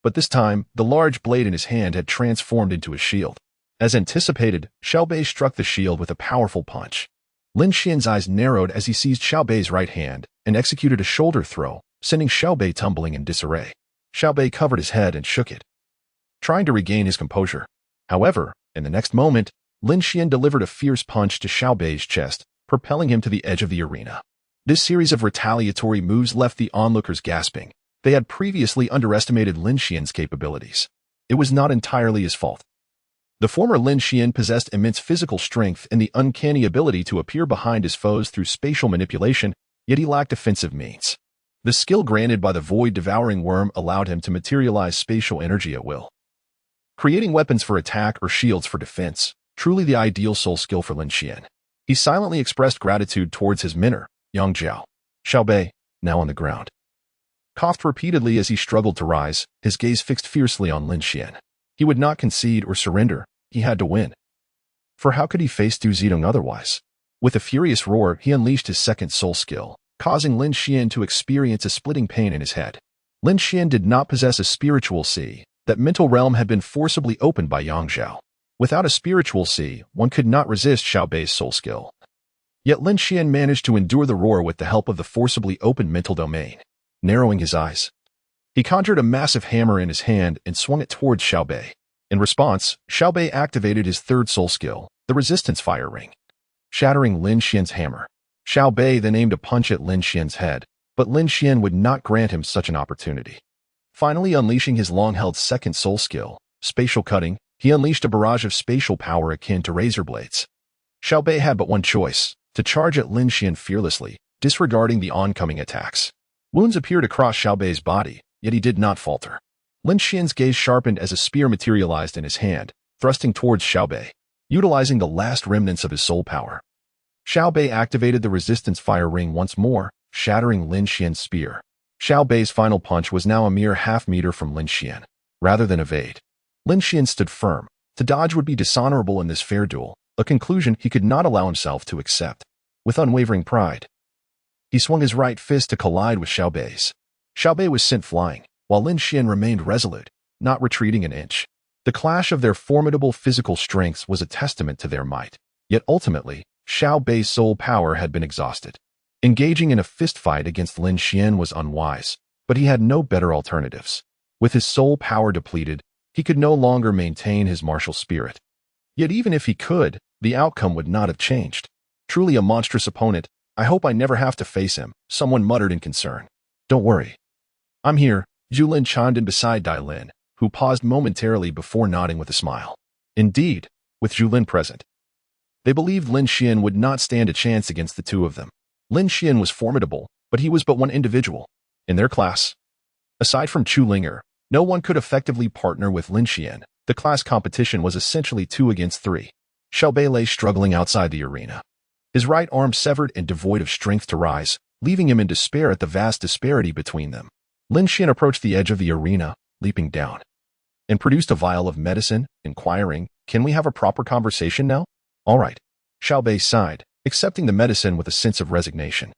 But this time, the large blade in his hand had transformed into a shield. As anticipated, Xiaobei struck the shield with a powerful punch. Lin Xian's eyes narrowed as he seized Xiaobei's right hand and executed a shoulder throw, sending Xiaobei tumbling in disarray. Xiaobei covered his head and shook it, trying to regain his composure. However, in the next moment, Lin Xuan delivered a fierce punch to Xiaobei's chest, propelling him to the edge of the arena. This series of retaliatory moves left the onlookers gasping. They had previously underestimated Lin Xian's capabilities. It was not entirely his fault. The former Lin Xuan possessed immense physical strength and the uncanny ability to appear behind his foes through spatial manipulation, yet he lacked offensive means. The skill granted by the void-devouring worm allowed him to materialize spatial energy at will, creating weapons for attack or shields for defense, truly the ideal soul skill for Lin Xuan. He silently expressed gratitude towards his mentor, Yang Zhao. Xiaobei, now on the ground, coughed repeatedly as he struggled to rise, his gaze fixed fiercely on Lin Xuan. He would not concede or surrender. He had to win. For how could he face Du Zedong otherwise? With a furious roar, he unleashed his second soul skill, causing Lin Xuan to experience a splitting pain in his head. Lin Xuan did not possess a spiritual sea. That mental realm had been forcibly opened by Yang Zhao. Without a spiritual sea, one could not resist Xiaobei's soul skill. Yet Lin Xuan managed to endure the roar with the help of the forcibly opened mental domain. Narrowing his eyes, he conjured a massive hammer in his hand and swung it towards Xiaobei. In response, Xiaobei activated his third soul skill, the resistance fire ring, shattering Lin Xian's hammer. Xiaobei then aimed a punch at Lin Xian's head, but Lin Xuan would not grant him such an opportunity. Finally unleashing his long-held second soul skill, spatial cutting, he unleashed a barrage of spatial power akin to razor blades. Xiaobei had but one choice, to charge at Lin Xuan fearlessly, disregarding the oncoming attacks. Wounds appeared across Xiaobei's body, yet he did not falter. Lin Xian's gaze sharpened as a spear materialized in his hand, thrusting towards Xiaobei, utilizing the last remnants of his soul power. Xiaobei activated the resistance fire ring once more, shattering Lin Xian's spear. Xiaobei's final punch was now a mere half-meter from Lin Xuan. Rather than evade, Lin Xuan stood firm. To dodge would be dishonorable in this fair duel, a conclusion he could not allow himself to accept. With unwavering pride, he swung his right fist to collide with Xiaobei's. Xiaobei was sent flying, while Lin Xuan remained resolute, not retreating an inch. The clash of their formidable physical strengths was a testament to their might. Yet ultimately, Xiaobei's soul power had been exhausted. Engaging in a fistfight against Lin Xuan was unwise, but he had no better alternatives. With his soul power depleted, he could no longer maintain his martial spirit. Yet even if he could, the outcome would not have changed. Truly a monstrous opponent. I hope I never have to face him, someone muttered in concern. Don't worry. I'm here, Zhu chimed in beside Dai Lin, who paused momentarily before nodding with a smile. Indeed, with Zhu present, they believed Lin Xuan would not stand a chance against the two of them. Lin Xuan was formidable, but he was but one individual. In their class, aside from Chu Linger, no one could effectively partner with Lin Xuan. The class competition was essentially 2 against 3. Xiaobei lay struggling outside the arena, his right arm severed and devoid of strength to rise, leaving him in despair at the vast disparity between them. Lin Xuan approached the edge of the arena, leaping down, and produced a vial of medicine, inquiring, "Can we have a proper conversation now?" "All right." Xiaobei sighed, accepting the medicine with a sense of resignation.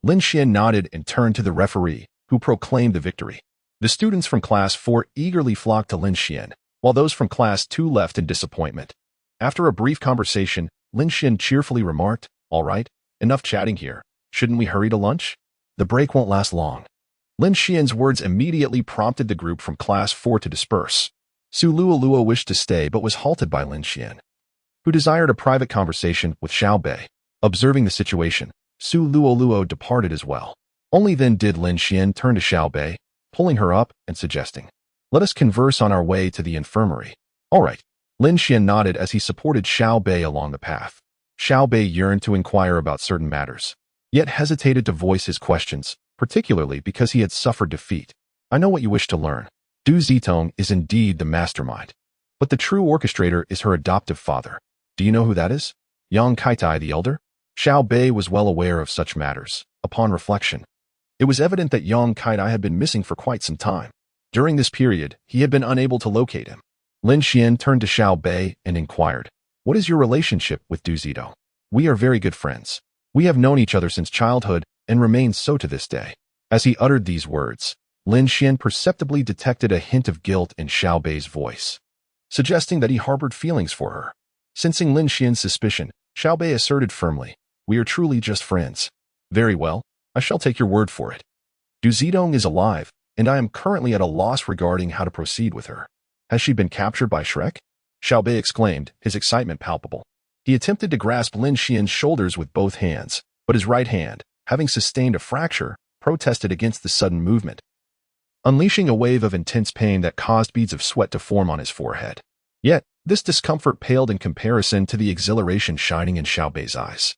Lin Xuan nodded and turned to the referee, who proclaimed the victory. The students from Class 4 eagerly flocked to Lin Xuan, while those from Class 2 left in disappointment. After a brief conversation, Lin Xuan cheerfully remarked, "All right, enough chatting here. Shouldn't we hurry to lunch? The break won't last long." Lin Xuan's words immediately prompted the group from Class 4 to disperse. Su Luoluo wished to stay but was halted by Lin Xuan, who desired a private conversation with Xiao Bei. Observing the situation, Su Luoluo departed as well. Only then did Lin Xuan turn to Xiao Bei, pulling her up and suggesting, "Let us converse on our way to the infirmary." "All right." Lin Xuan nodded as he supported Xiao Bei along the path. Xiao Bei yearned to inquire about certain matters, yet hesitated to voice his questions, particularly because he had suffered defeat. "I know what you wish to learn. Du Zitong is indeed the mastermind, but the true orchestrator is her adoptive father. Do you know who that is? Yang Kaitai the Elder?" Xiao Bei was well aware of such matters. Upon reflection, it was evident that Yang Kaitai had been missing for quite some time. During this period, he had been unable to locate him. Lin Xuan turned to Xiao Bei and inquired, "What is your relationship with Du Zitong?" "We are very good friends. We have known each other since childhood and remain so to this day." As he uttered these words, Lin Xuan perceptibly detected a hint of guilt in Xiao Bei's voice, suggesting that he harbored feelings for her. Sensing Lin Xian's suspicion, Xiao Bei asserted firmly, "We are truly just friends." "Very well, I shall take your word for it. Du Zitong is alive, and I am currently at a loss regarding how to proceed with her." "Has she been captured by Shrek?" Xiao Bei exclaimed, his excitement palpable. He attempted to grasp Lin Xian's shoulders with both hands, but his right hand, having sustained a fracture, protested against the sudden movement, unleashing a wave of intense pain that caused beads of sweat to form on his forehead. Yet, this discomfort paled in comparison to the exhilaration shining in Xiao Bei's eyes.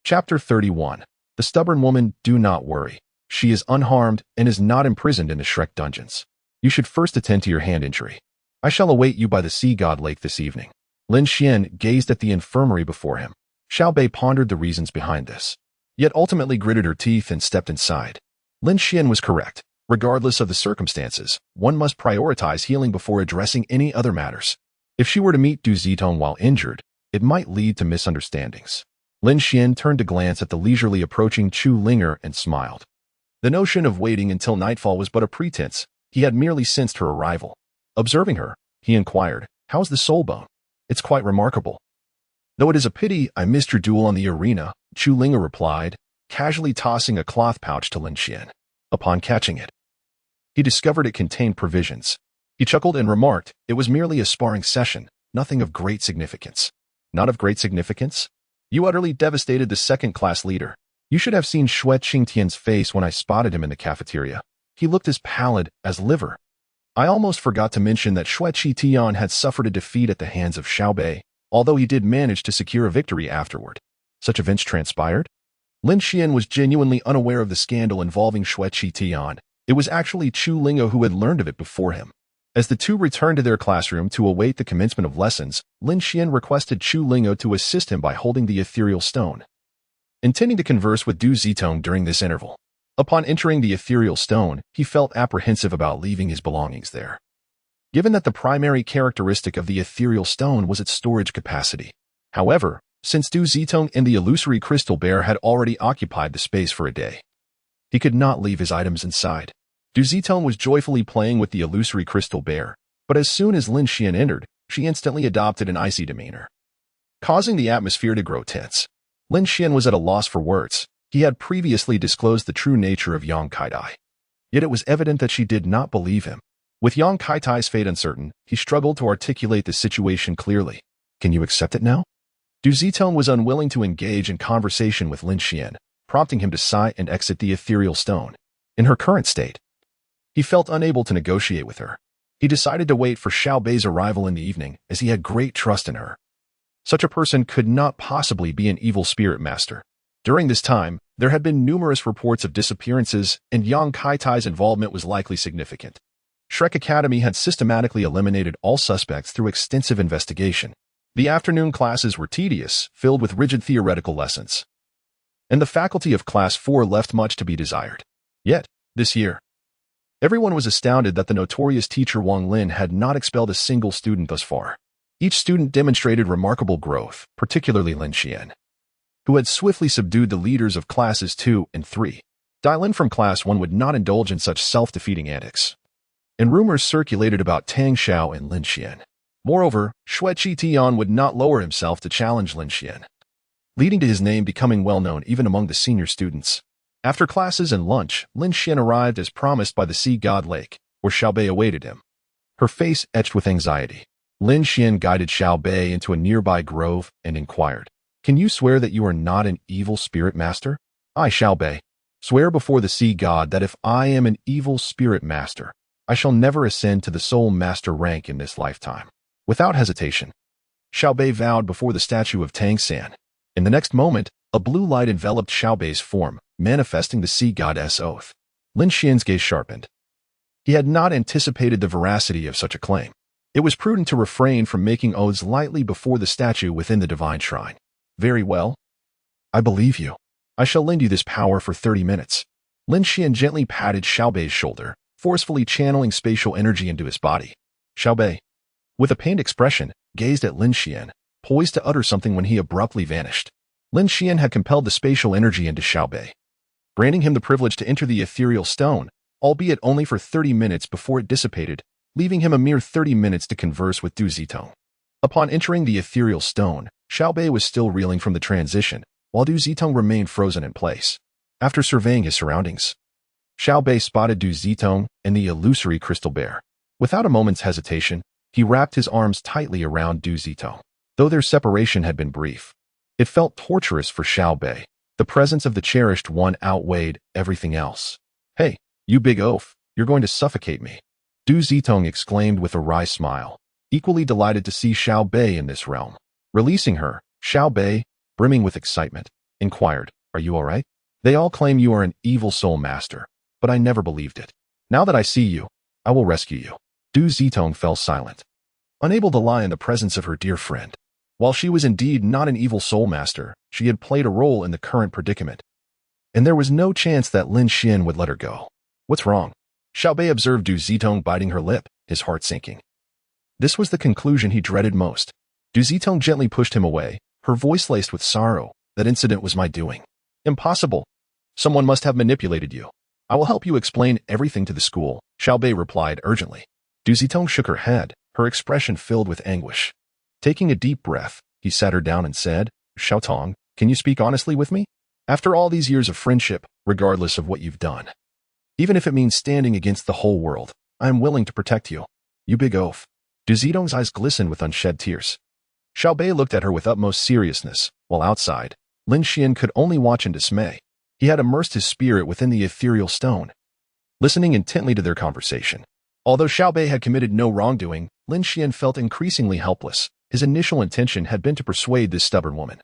Chapter 31. The Stubborn Woman. Do not worry. She is unharmed and is not imprisoned in the Shrek dungeons. You should first attend to your hand injury. I shall await you by the Sea God Lake this evening. Lin Xuan gazed at the infirmary before him. Xiao Bei pondered the reasons behind this, yet ultimately gritted her teeth and stepped inside. Lin Xuan was correct. Regardless of the circumstances, one must prioritize healing before addressing any other matters. If she were to meet Du Zitong while injured, it might lead to misunderstandings. Lin Xuan turned to glance at the leisurely approaching Chu Linger and smiled. The notion of waiting until nightfall was but a pretense. He had merely sensed her arrival. Observing her, he inquired, "How's the soul bone?" "It's quite remarkable. Though it is a pity I missed your duel on the arena," Chu Linger replied, casually tossing a cloth pouch to Lin Xuan. Upon catching it, he discovered it contained provisions. He chuckled and remarked, "It was merely a sparring session, nothing of great significance." "Not of great significance? You utterly devastated the second-class leader. You should have seen Xue Qingtian's face when I spotted him in the cafeteria. He looked as pallid as liver. I almost forgot to mention that Xue Qingtian had suffered a defeat at the hands of Xiao Bei, although he did manage to secure a victory afterward." Such events transpired? Lin Xuan was genuinely unaware of the scandal involving Xue Qingtian. It was actually Chu Lingo who had learned of it before him. As the two returned to their classroom to await the commencement of lessons, Lin Xuan requested Chu Lingo to assist him by holding the ethereal stone, intending to converse with Du Zitong during this interval. Upon entering the ethereal stone, he felt apprehensive about leaving his belongings there, given that the primary characteristic of the ethereal stone was its storage capacity. However, since Du Zitong and the illusory crystal bear had already occupied the space for a day, he could not leave his items inside. Du Zitong was joyfully playing with the illusory crystal bear, but as soon as Lin Xuan entered, she instantly adopted an icy demeanor, causing the atmosphere to grow tense. Lin Xuan was at a loss for words. He had previously disclosed the true nature of Yang Kaitai, yet it was evident that she did not believe him. With Yang Kaitai's fate uncertain, he struggled to articulate the situation clearly. "Can you accept it now?" Du Zitong was unwilling to engage in conversation with Lin Xuan, prompting him to sigh and exit the ethereal stone. In her current state, he felt unable to negotiate with her. He decided to wait for Xiao Bei's arrival in the evening, as he had great trust in her. Such a person could not possibly be an evil spirit master. During this time, there had been numerous reports of disappearances, and Yang Kaitai's involvement was likely significant. Shrek Academy had systematically eliminated all suspects through extensive investigation. The afternoon classes were tedious, filled with rigid theoretical lessons, and the faculty of Class 4 left much to be desired. Yet, this year, everyone was astounded that the notorious teacher Wang Lin had not expelled a single student thus far. Each student demonstrated remarkable growth, particularly Lin Xuan, who had swiftly subdued the leaders of Classes 2 and 3. Lin from Class 1 would not indulge in such self-defeating antics, and rumors circulated about Tang Xiao and Lin Xuan. Moreover, Xue Qingtian would not lower himself to challenge Lin Xuan, leading to his name becoming well-known even among the senior students. After classes and lunch, Lin Xuan arrived as promised by the Sea God Lake, where Xiao Bei awaited him, her face etched with anxiety. Lin Xuan guided Xiao Bei into a nearby grove and inquired, "Can you swear that you are not an evil spirit master?" "I, Xiao Bei, swear before the sea god that if I am an evil spirit master, I shall never ascend to the soul master rank in this lifetime." Without hesitation, Xiao Bei vowed before the statue of Tang San. In the next moment, a blue light enveloped Xiao Bei's form, manifesting the sea god's oath. Lin Xian's gaze sharpened. He had not anticipated the veracity of such a claim. It was prudent to refrain from making oaths lightly before the statue within the divine shrine. "Very well. I believe you. I shall lend you this power for 30 minutes. Lin Xian gently patted Xiao Bei's shoulder, forcefully channeling spatial energy into his body. Xiao Bei, with a pained expression, gazed at Lin Xian, poised to utter something when he abruptly vanished. Lin Xian had compelled the spatial energy into Xiao Bei, granting him the privilege to enter the ethereal stone, albeit only for 30 minutes before it dissipated, leaving him a mere 30 minutes to converse with Du Zitong. Upon entering the ethereal stone, Xiao Bei was still reeling from the transition, while Du Zitong remained frozen in place. After surveying his surroundings, Xiao Bei spotted Du Zitong and the illusory crystal bear. Without a moment's hesitation, he wrapped his arms tightly around Du Zitong. Though their separation had been brief, it felt torturous for Xiao Bei. The presence of the cherished one outweighed everything else. "Hey, you big oaf, you're going to suffocate me," Du Zitong exclaimed with a wry smile, equally delighted to see Xiao Bei in this realm. Releasing her, Xiao Bei, brimming with excitement, inquired, "Are you all right? They all claim you are an evil soul master, but I never believed it. Now that I see you, I will rescue you." Du Zitong fell silent, unable to lie in the presence of her dear friend. While she was indeed not an evil soul master, she had played a role in the current predicament, and there was no chance that Lin Xuan would let her go. "What's wrong?" Xiao Bei observed Du Zitong biting her lip, his heart sinking. This was the conclusion he dreaded most. Du Zitong gently pushed him away, her voice laced with sorrow. "That incident was my doing." "Impossible. Someone must have manipulated you. I will help you explain everything to the school," Xiao Bei replied urgently. Du Zitong shook her head, her expression filled with anguish. Taking a deep breath, he sat her down and said, "Xiao Tong, can you speak honestly with me? After all these years of friendship, regardless of what you've done, even if it means standing against the whole world, I am willing to protect you." "You big oaf." Du Zitong's eyes glistened with unshed tears. Xiao Bei looked at her with utmost seriousness, while outside, Lin Xian could only watch in dismay. He had immersed his spirit within the ethereal stone, listening intently to their conversation. Although Xiao Bei had committed no wrongdoing, Lin Xian felt increasingly helpless. His initial intention had been to persuade this stubborn woman,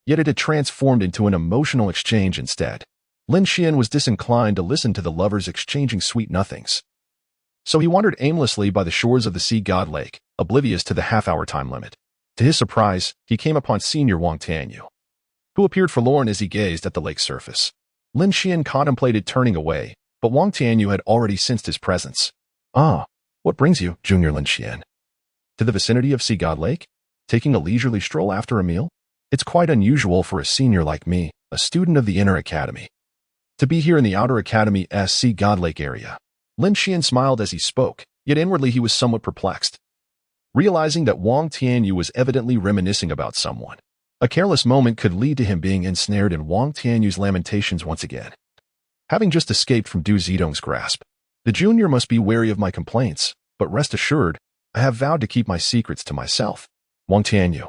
yet it had transformed into an emotional exchange instead. Lin Xian was disinclined to listen to the lovers exchanging sweet nothings, so he wandered aimlessly by the shores of the sea god lake, oblivious to the half-hour time limit. To his surprise, he came upon Senior Wang Tianyu, who appeared forlorn as he gazed at the lake's surface. Lin Xian contemplated turning away, but Wang Tianyu had already sensed his presence. "Ah, what brings you, Junior Lin Xian, to the vicinity of Sea God Lake? Taking a leisurely stroll after a meal? It's quite unusual for a senior like me, a student of the Inner Academy, to be here in the Outer Academy's Sea God Lake area." Lin Xian smiled as he spoke, yet inwardly he was somewhat perplexed, realizing that Wang Tianyu was evidently reminiscing about someone. A careless moment could lead to him being ensnared in Wang Tianyu's lamentations once again. Having just escaped from Du Zitong's grasp, the junior must be wary of my complaints, but rest assured, I have vowed to keep my secrets to myself. Wang Tianyu,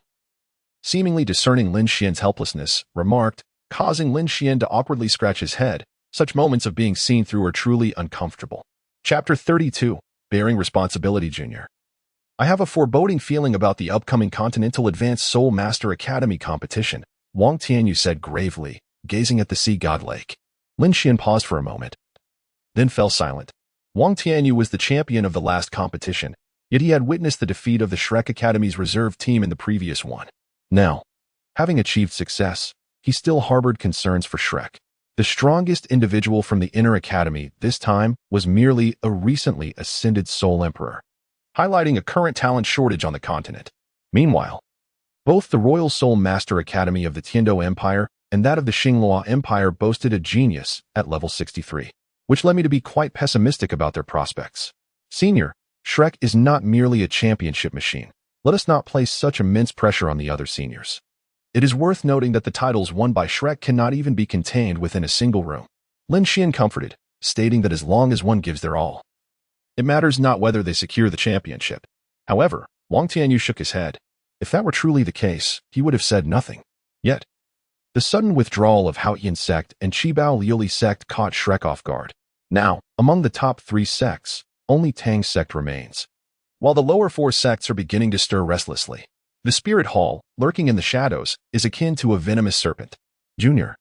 seemingly discerning Lin Xian's helplessness, remarked, causing Lin Xian to awkwardly scratch his head. Such moments of being seen through are truly uncomfortable. Chapter 32, Bearing Responsibility Junior. I have a foreboding feeling about the upcoming Continental Advanced Soul Master Academy competition, Wang Tianyu said gravely, gazing at the Sea God Lake. Lin Xian paused for a moment, then fell silent. Wang Tianyu was the champion of the last competition, yet he had witnessed the defeat of the Shrek Academy's reserve team in the previous one. Now, having achieved success, he still harbored concerns for Shrek. The strongest individual from the Inner Academy this time was merely a recently ascended Soul Emperor, highlighting a current talent shortage on the continent. Meanwhile, both the Royal Soul Master Academy of the Tiando Empire and that of the Xinghua Empire boasted a genius at level 63, which led me to be quite pessimistic about their prospects. Senior, Shrek is not merely a championship machine. Let us not place such immense pressure on the other seniors. It is worth noting that the titles won by Shrek cannot even be contained within a single room. Lin Xian comforted, stating that as long as one gives their all, it matters not whether they secure the championship. However, Wang Tianyu shook his head. If that were truly the case, he would have said nothing. Yet, the sudden withdrawal of Haoyan sect and Qibao Liuli sect caught Shrek off guard. Now, among the top 3 sects, only Tang sect remains. While the lower 4 sects are beginning to stir restlessly, the spirit hall, lurking in the shadows, is akin to a venomous serpent. Junior,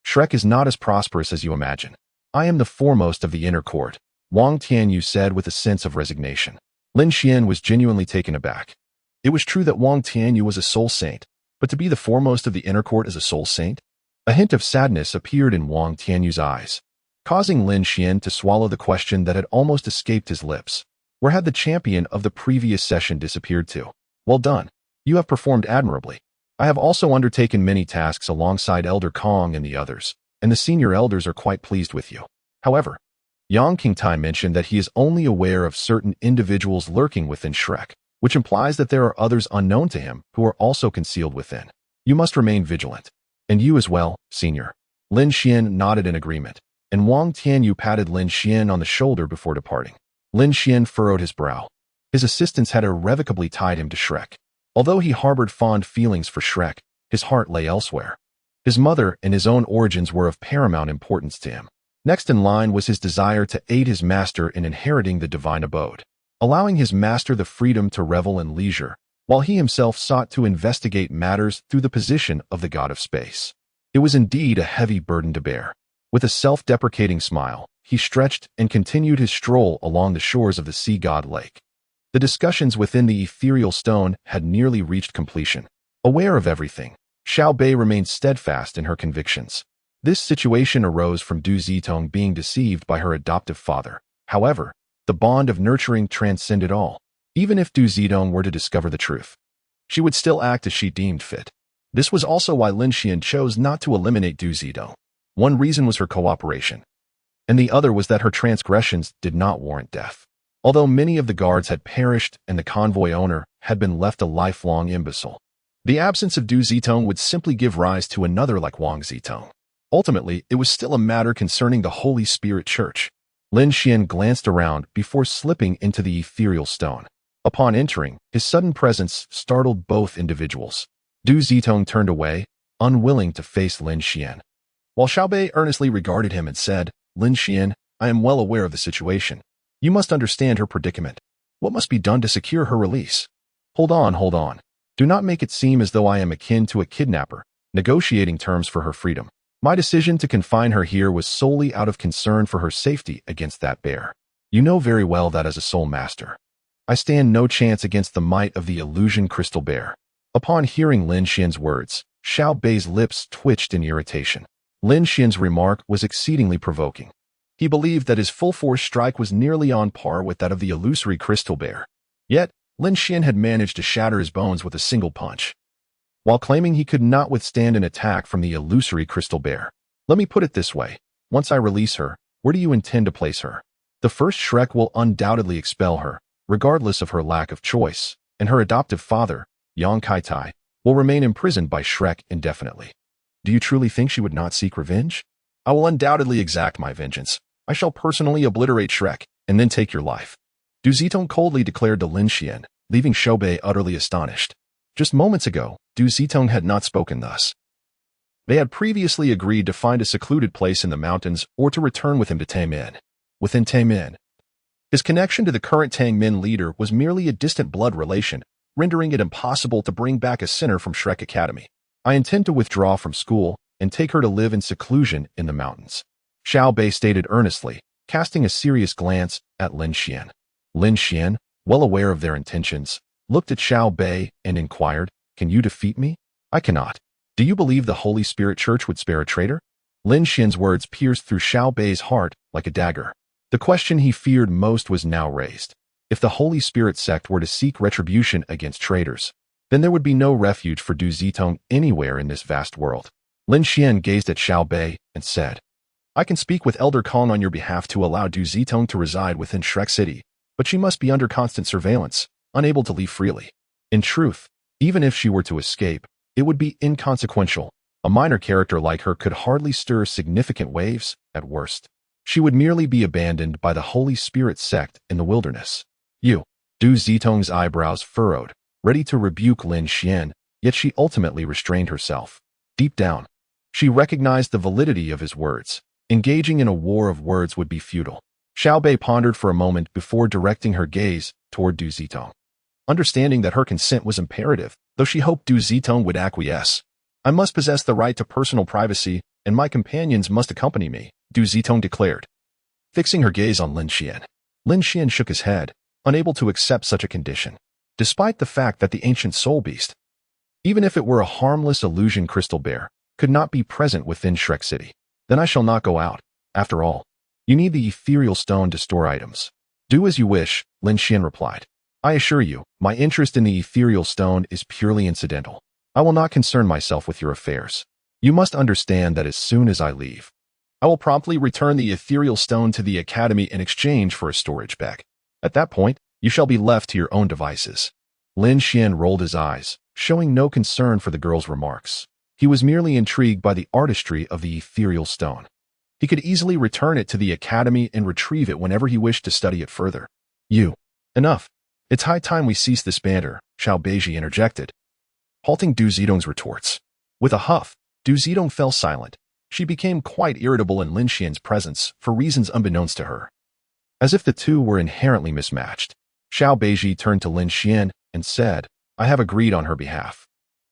Shrek is not as prosperous as you imagine. I am the foremost of the inner court, Wang Tianyu said with a sense of resignation. Lin Xuan was genuinely taken aback. It was true that Wang Tianyu was a soul saint, but to be the foremost of the inner court as a soul saint? A hint of sadness appeared in Wang Tianyu's eyes, causing Lin Xuan to swallow the question that had almost escaped his lips. Where had the champion of the previous session disappeared to? Well done. You have performed admirably. I have also undertaken many tasks alongside Elder Kong and the others, and the senior elders are quite pleased with you. However, Yang Qingtai mentioned that he is only aware of certain individuals lurking within Shrek, which implies that there are others unknown to him who are also concealed within. You must remain vigilant. And you as well, senior. Lin Xuan nodded in agreement, and Wang Tianyu patted Lin Xuan on the shoulder before departing. Lin Xuan furrowed his brow. His assistants had irrevocably tied him to Shrek. Although he harbored fond feelings for Shrek, his heart lay elsewhere. His mother and his own origins were of paramount importance to him. Next in line was his desire to aid his master in inheriting the divine abode, allowing his master the freedom to revel in leisure, while he himself sought to investigate matters through the position of the god of space. It was indeed a heavy burden to bear. With a self-deprecating smile, he stretched and continued his stroll along the shores of the sea god lake. The discussions within the ethereal stone had nearly reached completion. Aware of everything, Xiao Bei remained steadfast in her convictions. This situation arose from Du Zitong being deceived by her adoptive father. However, the bond of nurturing transcended all. Even if Du Zitong were to discover the truth, she would still act as she deemed fit. This was also why Lin Xuan chose not to eliminate Du Zitong. One reason was her cooperation, and the other was that her transgressions did not warrant death. Although many of the guards had perished and the convoy owner had been left a lifelong imbecile, the absence of Du Zitong would simply give rise to another like Wang Zitong. Ultimately, it was still a matter concerning the Holy Spirit Church. Lin Xuan glanced around before slipping into the ethereal stone. Upon entering, his sudden presence startled both individuals. Du Zitong turned away, unwilling to face Lin Xuan, while Xiao Bei earnestly regarded him and said, Lin Xuan, I am well aware of the situation. You must understand her predicament. What must be done to secure her release? Hold on. Do not make it seem as though I am akin to a kidnapper, negotiating terms for her freedom. My decision to confine her here was solely out of concern for her safety against that bear. You know very well that as a soul master, I stand no chance against the might of the illusion crystal bear. Upon hearing Lin Xuan's words, Xiao Bei's lips twitched in irritation. Lin Xuan's remark was exceedingly provoking. He believed that his full-force strike was nearly on par with that of the illusory crystal bear. Yet, Lin Xuan had managed to shatter his bones with a single punch, while claiming he could not withstand an attack from the illusory crystal bear. Let me put it this way. Once I release her, where do you intend to place her? The first Shrek will undoubtedly expel her, regardless of her lack of choice, and her adoptive father, Yang Kaitai, will remain imprisoned by Shrek indefinitely. Do you truly think she would not seek revenge? I will undoubtedly exact my vengeance. I shall personally obliterate Shrek, and then take your life. Du Zitong coldly declared to Lin Xuan, leaving Xiao Bei utterly astonished. Just moments ago, Du Zitong had not spoken thus. They had previously agreed to find a secluded place in the mountains or to return with him to Tangmin. Within Tangmin, his connection to the current Tangmin leader was merely a distant blood relation, rendering it impossible to bring back a sinner from Shrek Academy. I intend to withdraw from school and take her to live in seclusion in the mountains, Xiao Bei stated earnestly, casting a serious glance at Lin Xuan. Lin Xuan, well aware of their intentions, looked at Xiao Bei and inquired, Can you defeat me? I cannot. Do you believe the Holy Spirit Church would spare a traitor? Lin Xuan's words pierced through Xiao Bei's heart like a dagger. The question he feared most was now raised. If the Holy Spirit sect were to seek retribution against traitors, then there would be no refuge for Du Zitong anywhere in this vast world. Lin Xuan gazed at Xiao Bei and said, I can speak with Elder Kong on your behalf to allow Du Zitong to reside within Shrek City, but she must be under constant surveillance, unable to leave freely. In truth, even if she were to escape, it would be inconsequential. A minor character like her could hardly stir significant waves, at worst. She would merely be abandoned by the Holy Spirit sect in the wilderness. You. Du Zitong's eyebrows furrowed, ready to rebuke Lin Xuan, yet she ultimately restrained herself. Deep down, she recognized the validity of his words. Engaging in a war of words would be futile. Xiaobei pondered for a moment before directing her gaze toward Du Zitong. Understanding that her consent was imperative, though she hoped Du Zitong would acquiesce. I must possess the right to personal privacy, and my companions must accompany me, Du Zitong declared. Fixing her gaze on Lin Xuan shook his head, unable to accept such a condition. Despite the fact that the ancient soul beast, even if it were a harmless illusion crystal bear, could not be present within Shrek City, then I shall not go out. After all, you need the ethereal stone to store items. Do as you wish, Lin Xuan replied. I assure you, my interest in the ethereal stone is purely incidental. I will not concern myself with your affairs. You must understand that as soon as I leave, I will promptly return the ethereal stone to the academy in exchange for a storage bag. At that point, you shall be left to your own devices. Lin Xuan rolled his eyes, showing no concern for the girl's remarks. He was merely intrigued by the artistry of the ethereal stone. He could easily return it to the academy and retrieve it whenever he wished to study it further. Enough. It's high time we cease this banter, Xiaobei interjected, halting Du Zitong's retorts. With a huff, Du Zitong fell silent. She became quite irritable in Lin Xuan's presence for reasons unbeknownst to her. As if the two were inherently mismatched, Xiaobei turned to Lin Xuan and said, I have agreed on her behalf.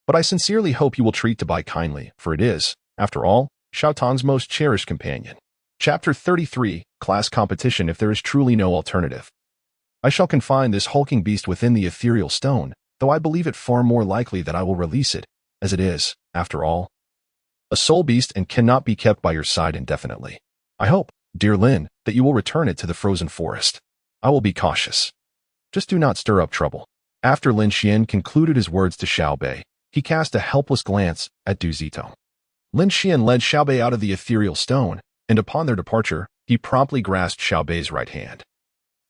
But I sincerely hope you will treat Dabai kindly, for it is, after all, Xiao Tong's most cherished companion. Chapter 33, Class Competition if there is truly no alternative. I shall confine this hulking beast within the ethereal stone, though I believe it far more likely that I will release it, as it is, after all, a soul beast and cannot be kept by your side indefinitely. I hope, dear Lin, that you will return it to the frozen forest. I will be cautious. Just do not stir up trouble. After Lin Xuan concluded his words to Xiaobei, he cast a helpless glance at Du Zitong. Lin Xuan led Xiaobei out of the ethereal stone, and upon their departure, he promptly grasped Xiaobei's right hand.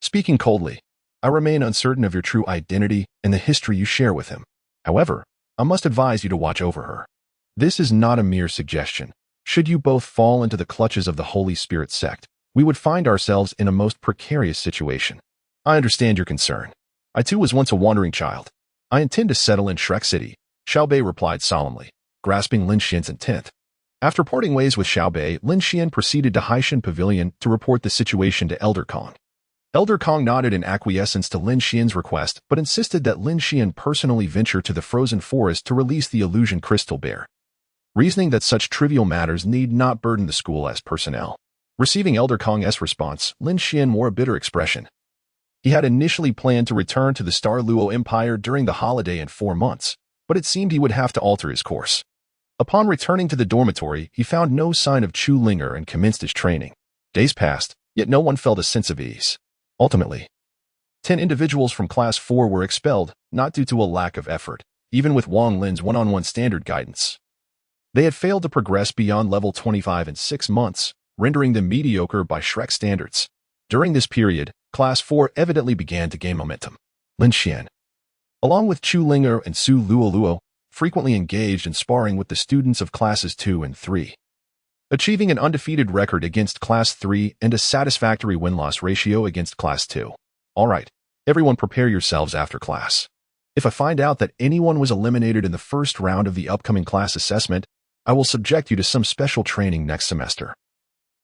Speaking coldly, I remain uncertain of your true identity and the history you share with him. However, I must advise you to watch over her. This is not a mere suggestion. Should you both fall into the clutches of the Holy Spirit sect, we would find ourselves in a most precarious situation. I understand your concern. I too was once a wandering child. I intend to settle in Shrek City, Xiaobei replied solemnly, grasping Lin Xuan's intent. After parting ways with Xiaobei, Lin Xuan proceeded to Haishan Pavilion to report the situation to Elder Kong. Elder Kong nodded in acquiescence to Lin Xuan's request, but insisted that Lin Xuan personally venture to the frozen forest to release the illusion crystal bear, reasoning that such trivial matters need not burden the school as personnel. Receiving Elder Kong's response, Lin Xuan wore a bitter expression. He had initially planned to return to the Star Dou Empire during the holiday in 4 months, but it seemed he would have to alter his course. Upon returning to the dormitory, he found no sign of Chu Linger and commenced his training. Days passed, yet no one felt a sense of ease. Ultimately, 10 individuals from Class 4 were expelled, not due to a lack of effort, even with Wang Lin's one-on-one standard guidance. They had failed to progress beyond level 25 in 6 months, rendering them mediocre by Shrek standards. During this period, Class 4 evidently began to gain momentum. Lin Xuan, along with Chu Linger and Su Luoluo, frequently engaged in sparring with the students of Classes 2 and 3. Achieving an undefeated record against Class 3 and a satisfactory win-loss ratio against Class 2. All right, everyone prepare yourselves after class. If I find out that anyone was eliminated in the first round of the upcoming class assessment, I will subject you to some special training next semester.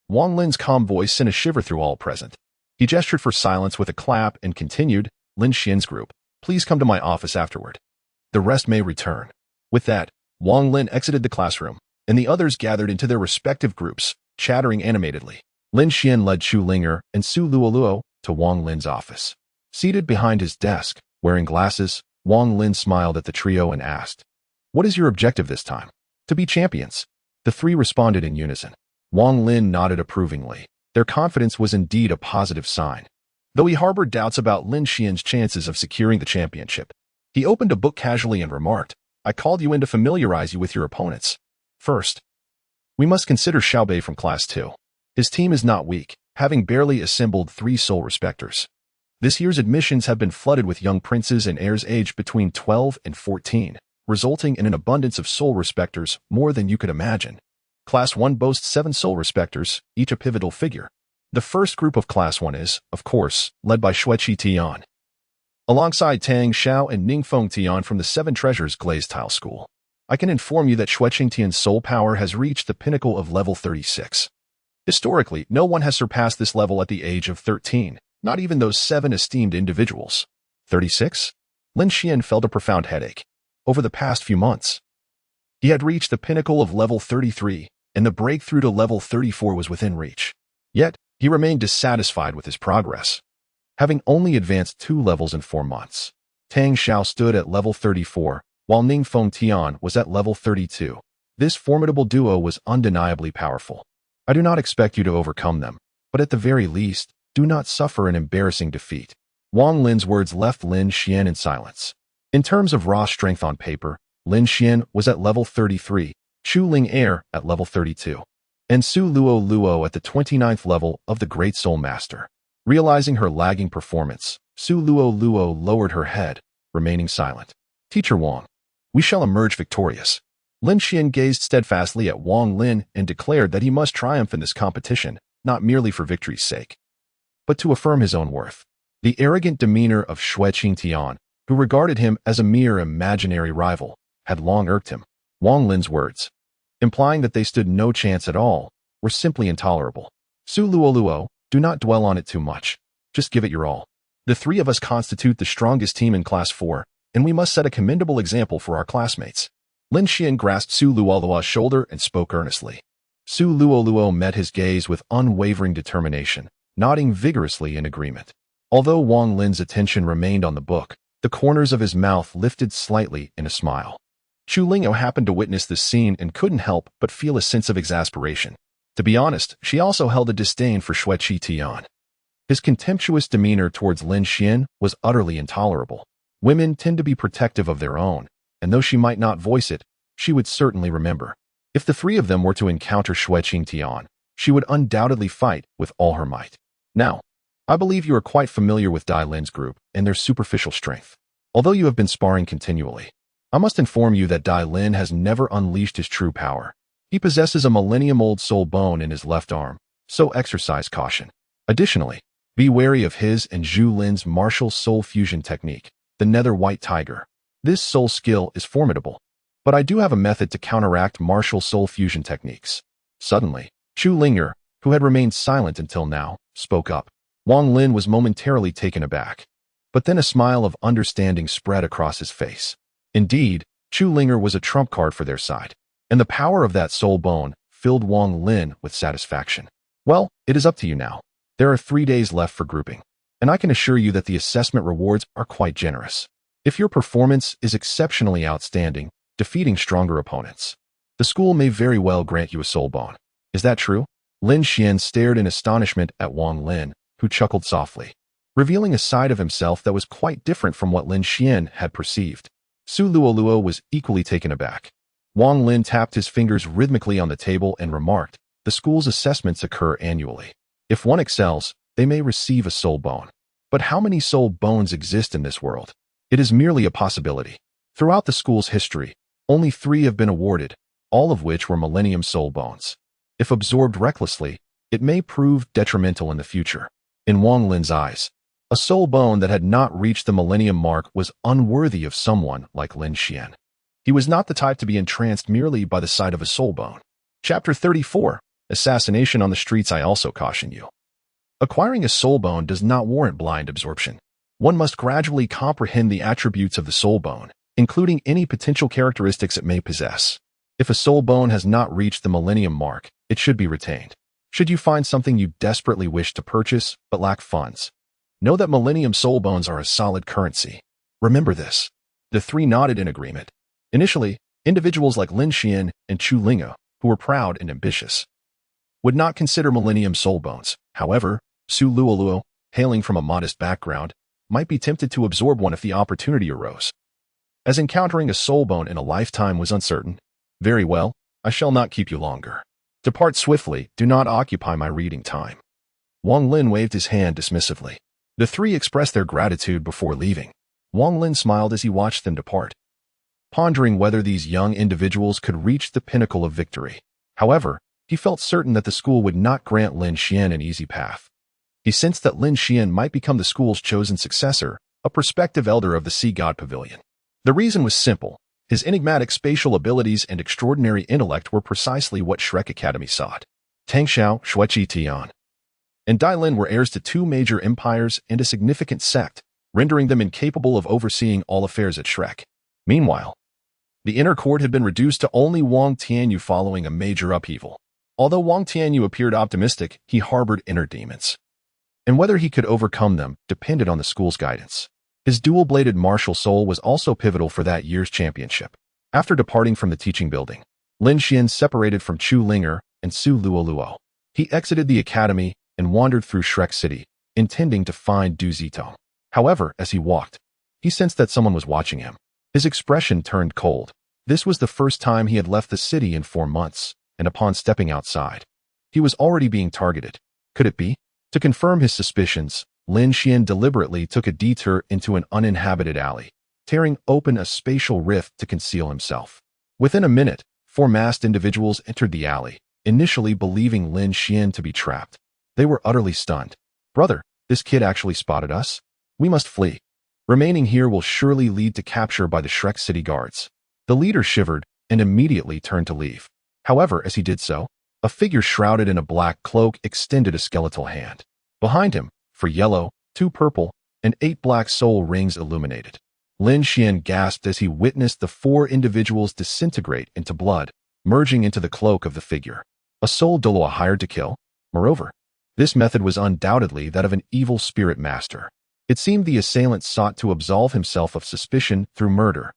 Wang Lin's calm voice sent a shiver through all present. He gestured for silence with a clap and continued, Lin Xuan's group, please come to my office afterward. The rest may return. With that, Wang Lin exited the classroom, and the others gathered into their respective groups, chattering animatedly. Lin Xuan led Chu Linger and Su Luoluo to Wang Lin's office. Seated behind his desk, wearing glasses, Wang Lin smiled at the trio and asked, what is your objective this time? To be champions. The three responded in unison. Wang Lin nodded approvingly. Their confidence was indeed a positive sign. Though he harbored doubts about Lin Xuan's chances of securing the championship, he opened a book casually and remarked, I called you in to familiarize you with your opponents. First, we must consider Xiaobei from Class 2. His team is not weak, having barely assembled 3 soul respecters. This year's admissions have been flooded with young princes and heirs aged between 12 and 14, resulting in an abundance of soul respecters more than you could imagine. Class 1 boasts 7 soul respecters, each a pivotal figure. The first group of Class 1 is, of course, led by Xueqi Tian. alongside Tang Xiao and Ning Fengtian from the Seven Treasures Glazed Tile School. I can inform you that Xue Qingtian's soul power has reached the pinnacle of level 36. Historically, no one has surpassed this level at the age of 13, not even those 7 esteemed individuals. 36? Lin Xuan felt a profound headache. Over the past few months, he had reached the pinnacle of level 33, and the breakthrough to level 34 was within reach. Yet, he remained dissatisfied with his progress. Having only advanced 2 levels in 4 months, Tang Xiao stood at level 34, while Ning Fengtian was at level 32. This formidable duo was undeniably powerful. I do not expect you to overcome them, but at the very least, do not suffer an embarrassing defeat. Wang Lin's words left Lin Xuan in silence. In terms of raw strength on paper, Lin Xuan was at level 33, Chu Ling at level 32, and Su Luo at the 29th level of the Great Soul Master. Realizing her lagging performance, Su Luo lowered her head, remaining silent. Teacher Wang, we shall emerge victorious. Lin Xuan gazed steadfastly at Wang Lin and declared that he must triumph in this competition, not merely for victory's sake, but to affirm his own worth. The arrogant demeanor of Xue Qingtian, who regarded him as a mere imaginary rival, had long irked him. Wang Lin's words, implying that they stood no chance at all, were simply intolerable. Su Luo, do not dwell on it too much. Just give it your all. The 3 of us constitute the strongest team in Class 4, and we must set a commendable example for our classmates. Lin Xuan grasped Su Luo's shoulder and spoke earnestly. Su Luo met his gaze with unwavering determination, nodding vigorously in agreement. Although Wang Lin's attention remained on the book, the corners of his mouth lifted slightly in a smile. Chu Lingao happened to witness this scene and couldn't help but feel a sense of exasperation. To be honest, she also held a disdain for Xue Qingtian. His contemptuous demeanor towards Lin Xuan was utterly intolerable. Women tend to be protective of their own, and though she might not voice it, she would certainly remember. If the 3 of them were to encounter Xue Qingtian, she would undoubtedly fight with all her might. Now, I believe you are quite familiar with Dai Lin's group and their superficial strength. Although you have been sparring continually, I must inform you that Dai Lin has never unleashed his true power. He possesses a millennium-old soul bone in his left arm, so exercise caution. Additionally, be wary of his and Zhu Lin's martial soul fusion technique, the Nether White Tiger. This soul skill is formidable, but I do have a method to counteract martial soul fusion techniques. Suddenly, Chu Linger, who had remained silent until now, spoke up. Wang Lin was momentarily taken aback, but then a smile of understanding spread across his face. Indeed, Chu Linger was a trump card for their side, and the power of that soul bone filled Wang Lin with satisfaction. Well, it is up to you now. There are 3 days left for grouping, and I can assure you that the assessment rewards are quite generous. If your performance is exceptionally outstanding, defeating stronger opponents, the school may very well grant you a soul bone. Is that true? Lin Xuan stared in astonishment at Wang Lin, who chuckled softly, revealing a side of himself that was quite different from what Lin Xuan had perceived. Su Luo was equally taken aback. Wang Lin tapped his fingers rhythmically on the table and remarked, the school's assessments occur annually. If one excels, they may receive a soul bone. But how many soul bones exist in this world? It is merely a possibility. Throughout the school's history, only 3 have been awarded, all of which were Millennium Soul Bones. If absorbed recklessly, it may prove detrimental in the future. In Wang Lin's eyes, a soul bone that had not reached the Millennium mark was unworthy of someone like Lin Xuan. He was not the type to be entranced merely by the sight of a soul bone. Chapter 34, Assassination on the Streets. I also caution you. Acquiring a soul bone does not warrant blind absorption. One must gradually comprehend the attributes of the soul bone, including any potential characteristics it may possess. If a soul bone has not reached the Millennium mark, it should be retained. Should you find something you desperately wish to purchase but lack funds, know that Millennium Soul Bones are a solid currency. Remember this. The 3 nodded in agreement. Initially, individuals like Lin Xuan and Chu Lingao, who were proud and ambitious, would not consider Millennium Soul Bones. However, Su Luo, hailing from a modest background, might be tempted to absorb one if the opportunity arose. As encountering a soul bone in a lifetime was uncertain. Very well, I shall not keep you longer. Depart swiftly, do not occupy my reading time. Wang Lin waved his hand dismissively. The 3 expressed their gratitude before leaving. Wang Lin smiled as he watched them depart, pondering whether these young individuals could reach the pinnacle of victory. However, he felt certain that the school would not grant Lin Xuan an easy path. He sensed that Lin Xuan might become the school's chosen successor, a prospective elder of the Sea God Pavilion. The reason was simple. His enigmatic spatial abilities and extraordinary intellect were precisely what Shrek Academy sought. Tang Xiao, Xueqi Tian, and Dai Lin were heirs to two major empires and a significant sect, rendering them incapable of overseeing all affairs at Shrek. Meanwhile, the inner court had been reduced to only Wang Tianyu following a major upheaval. Although Wang Tianyu appeared optimistic, he harbored inner demons, and whether he could overcome them depended on the school's guidance. His dual-bladed martial soul was also pivotal for that year's championship. After departing from the teaching building, Lin Xuan separated from Chu Linger and Su Luoluo. He exited the academy and wandered through Shrek City, intending to find Du Zitong. However, as he walked, he sensed that someone was watching him. His expression turned cold. This was the first time he had left the city in 4 months, and upon stepping outside, he was already being targeted. Could it be? To confirm his suspicions, Lin Xuan deliberately took a detour into an uninhabited alley, tearing open a spatial rift to conceal himself. Within a minute, 4 masked individuals entered the alley, initially believing Lin Xuan to be trapped. They were utterly stunned. "Brother, this kid actually spotted us? We must flee. Remaining here will surely lead to capture by the Shrek City guards." The leader shivered and immediately turned to leave. However, as he did so, a figure shrouded in a black cloak extended a skeletal hand. Behind him, 4 yellow, 2 purple, and 8 black soul rings illuminated. Lin Xuan gasped as he witnessed the 4 individuals disintegrate into blood, merging into the cloak of the figure. A soul Douluo hired to kill? Moreover, this method was undoubtedly that of an evil spirit master. It seemed the assailant sought to absolve himself of suspicion through murder.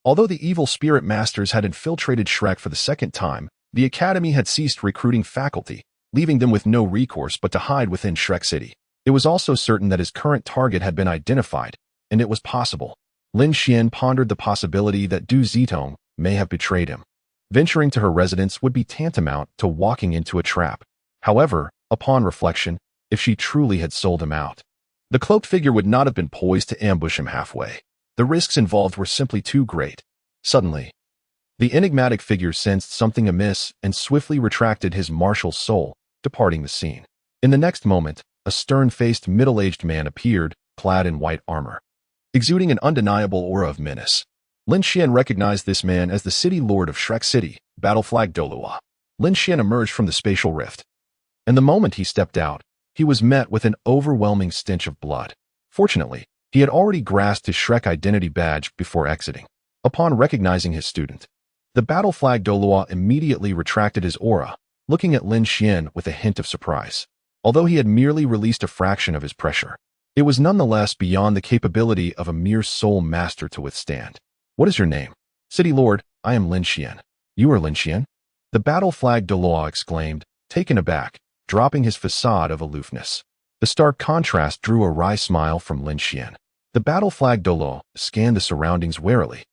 Although the evil spirit masters had infiltrated Shrek for the second time, the academy had ceased recruiting faculty, leaving them with no recourse but to hide within Shrek City. It was also certain that his current target had been identified, and it was possible. Lin Xuan pondered the possibility that Du Zitong may have betrayed him. Venturing to her residence would be tantamount to walking into a trap. However, upon reflection, if she truly had sold him out, the cloaked figure would not have been poised to ambush him halfway. The risks involved were simply too great. Suddenly, the enigmatic figure sensed something amiss and swiftly retracted his martial soul, departing the scene. In the next moment, a stern-faced middle-aged man appeared, clad in white armor, exuding an undeniable aura of menace. Lin Xuan recognized this man as the city lord of Shrek City, Battle Flag Douluo. Lin Xuan emerged from the spatial rift, and the moment he stepped out, he was met with an overwhelming stench of blood. Fortunately, he had already grasped his Shrek identity badge before exiting. Upon recognizing his student, the Battle Flag Douluo immediately retracted his aura, looking at Lin Xuan with a hint of surprise. Although he had merely released a fraction of his pressure, it was nonetheless beyond the capability of a mere soul master to withstand. "What is your name?" "City Lord, I am Lin Xuan." "You are Lin Xuan?" The Battle Flag Douluo exclaimed, taken aback, dropping his facade of aloofness. The stark contrast drew a wry smile from Lin Xuan. The Battle Flag Douluo scanned the surroundings warily,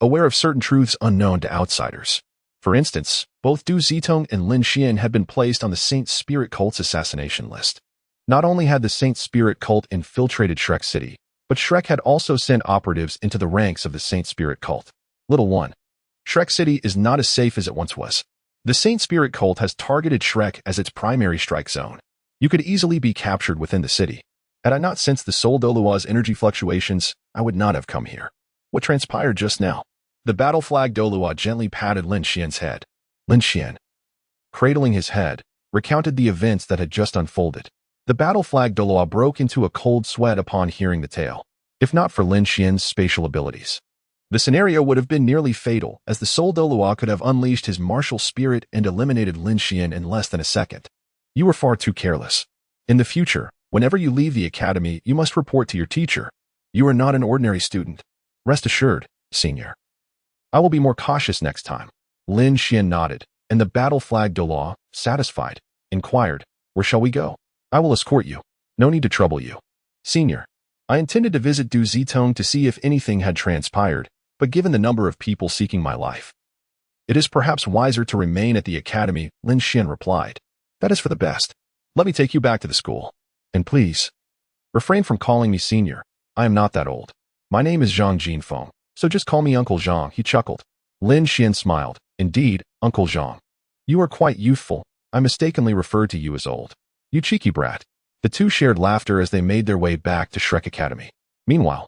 aware of certain truths unknown to outsiders. For instance, both Du Zitong and Lin Xuan had been placed on the Saint Spirit Cult's assassination list. Not only had the Saint Spirit Cult infiltrated Shrek City, but Shrek had also sent operatives into the ranks of the Saint Spirit Cult. Little one, Shrek City is not as safe as it once was. The Saint Spirit Cult has targeted Shrek as its primary strike zone. You could easily be captured within the city. Had I not sensed the Soul Douluo's energy fluctuations, I would not have come here. What transpired just now? The Battle Flag Douluo gently patted Lin Xuan's head. Lin Xuan, cradling his head, recounted the events that had just unfolded. The Battle Flag Douluo broke into a cold sweat upon hearing the tale. If not for Lin Xuan's spatial abilities, the scenario would have been nearly fatal, as the Soul Douluo could have unleashed his martial spirit and eliminated Lin Xuan in less than a second. "You were far too careless. In the future, whenever you leave the academy, you must report to your teacher. You are not an ordinary student. Rest assured, senior. I will be more cautious next time." Lin Xuan nodded, and the Battle Flag Douluo, satisfied, inquired, "Where shall we go?" "I will escort you. No need to trouble you." "Senior, I intended to visit Du Zitong to see if anything had transpired, but given the number of people seeking my life, it is perhaps wiser to remain at the academy," Lin Xuan replied. "That is for the best. Let me take you back to the school. And please, refrain from calling me senior. I am not that old. My name is Zhang Jinfeng, so just call me Uncle Zhang," he chuckled. Lin Xuan smiled. "Indeed, Uncle Zhang. You are quite youthful. I mistakenly referred to you as old. You cheeky brat." The two shared laughter as they made their way back to Shrek Academy. Meanwhile,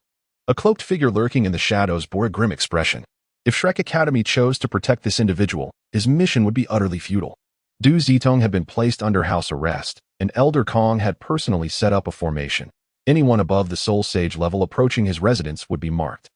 A cloaked figure lurking in the shadows bore a grim expression. If Shrek Academy chose to protect this individual, his mission would be utterly futile. Du Zitong had been placed under house arrest, and Elder Kong had personally set up a formation. Anyone above the Soul Sage level approaching his residence would be marked.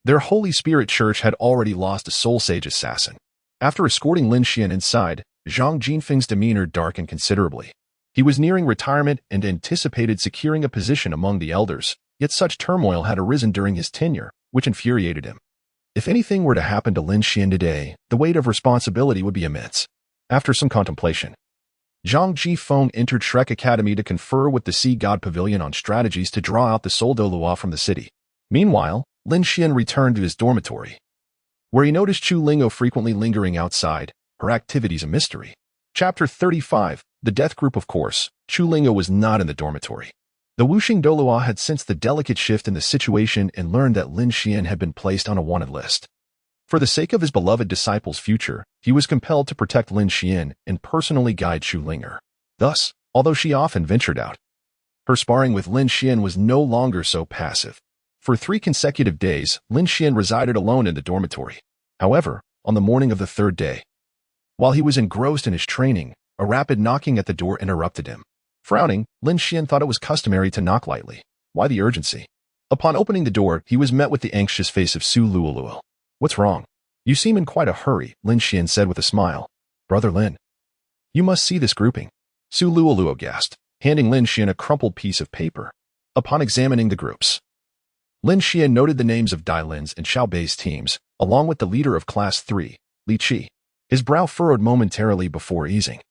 Their Holy Spirit Church had already lost a Soul Sage assassin. After escorting Lin Xuan inside, Zhang Jinfeng's demeanor darkened considerably. He was nearing retirement and anticipated securing a position among the elders, yet such turmoil had arisen during his tenure, which infuriated him. If anything were to happen to Lin Xuan today, the weight of responsibility would be immense. After some contemplation, Zhang Jifeng entered Shrek Academy to confer with the Sea God Pavilion on strategies to draw out the Soul Douluo from the city. Meanwhile, Lin Xuan returned to his dormitory, where he noticed Chu Lingo frequently lingering outside, her activities a mystery. Chapter 35, The Death Group. Of course, Chu Lingo was not in the dormitory. The Wuxing Douluo had sensed the delicate shift in the situation and learned that Lin Xuan had been placed on a wanted list. For the sake of his beloved disciple's future, he was compelled to protect Lin Xuan and personally guide Chu Linger. Thus, although she often ventured out, her sparring with Lin Xuan was no longer so passive. For 3 consecutive days, Lin Xuan resided alone in the dormitory. However, on the morning of the 3rd day, while he was engrossed in his training, a rapid knocking at the door interrupted him. Frowning, Lin Xuan thought it was customary to knock lightly. Why the urgency? Upon opening the door, he was met with the anxious face of Su Luoluo. What's wrong? You seem in quite a hurry, Lin Xuan said with a smile. Brother Lin, you must see this grouping. Su Luoluo gasped, handing Lin Xuan a crumpled piece of paper. Upon examining the groups, Lin Xuan noted the names of Dai Lin's and Xiao Bei's teams, along with the leader of Class 3, Li Qi. His brow furrowed momentarily before easing.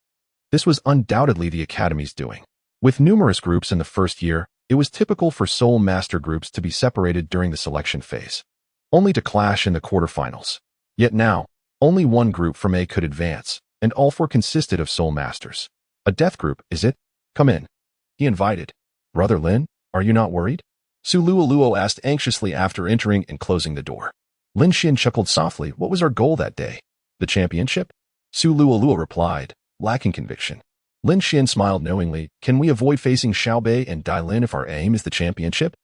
This was undoubtedly the Academy's doing. With numerous groups in the first year, it was typical for Soul Master groups to be separated during the selection phase, only to clash in the quarterfinals. Yet now, only one group from A could advance, and all 4 consisted of Soul Masters. A death group, is it? Come in. He invited. Brother Lin, are you not worried? Su Luoluo asked anxiously after entering and closing the door. Lin Xuan chuckled softly. What was our goal that day? The championship? Su Luoluo replied, lacking conviction. Lin Xuan smiled knowingly. Can we avoid facing Xiao Bei and Dai Lin if our aim is the championship?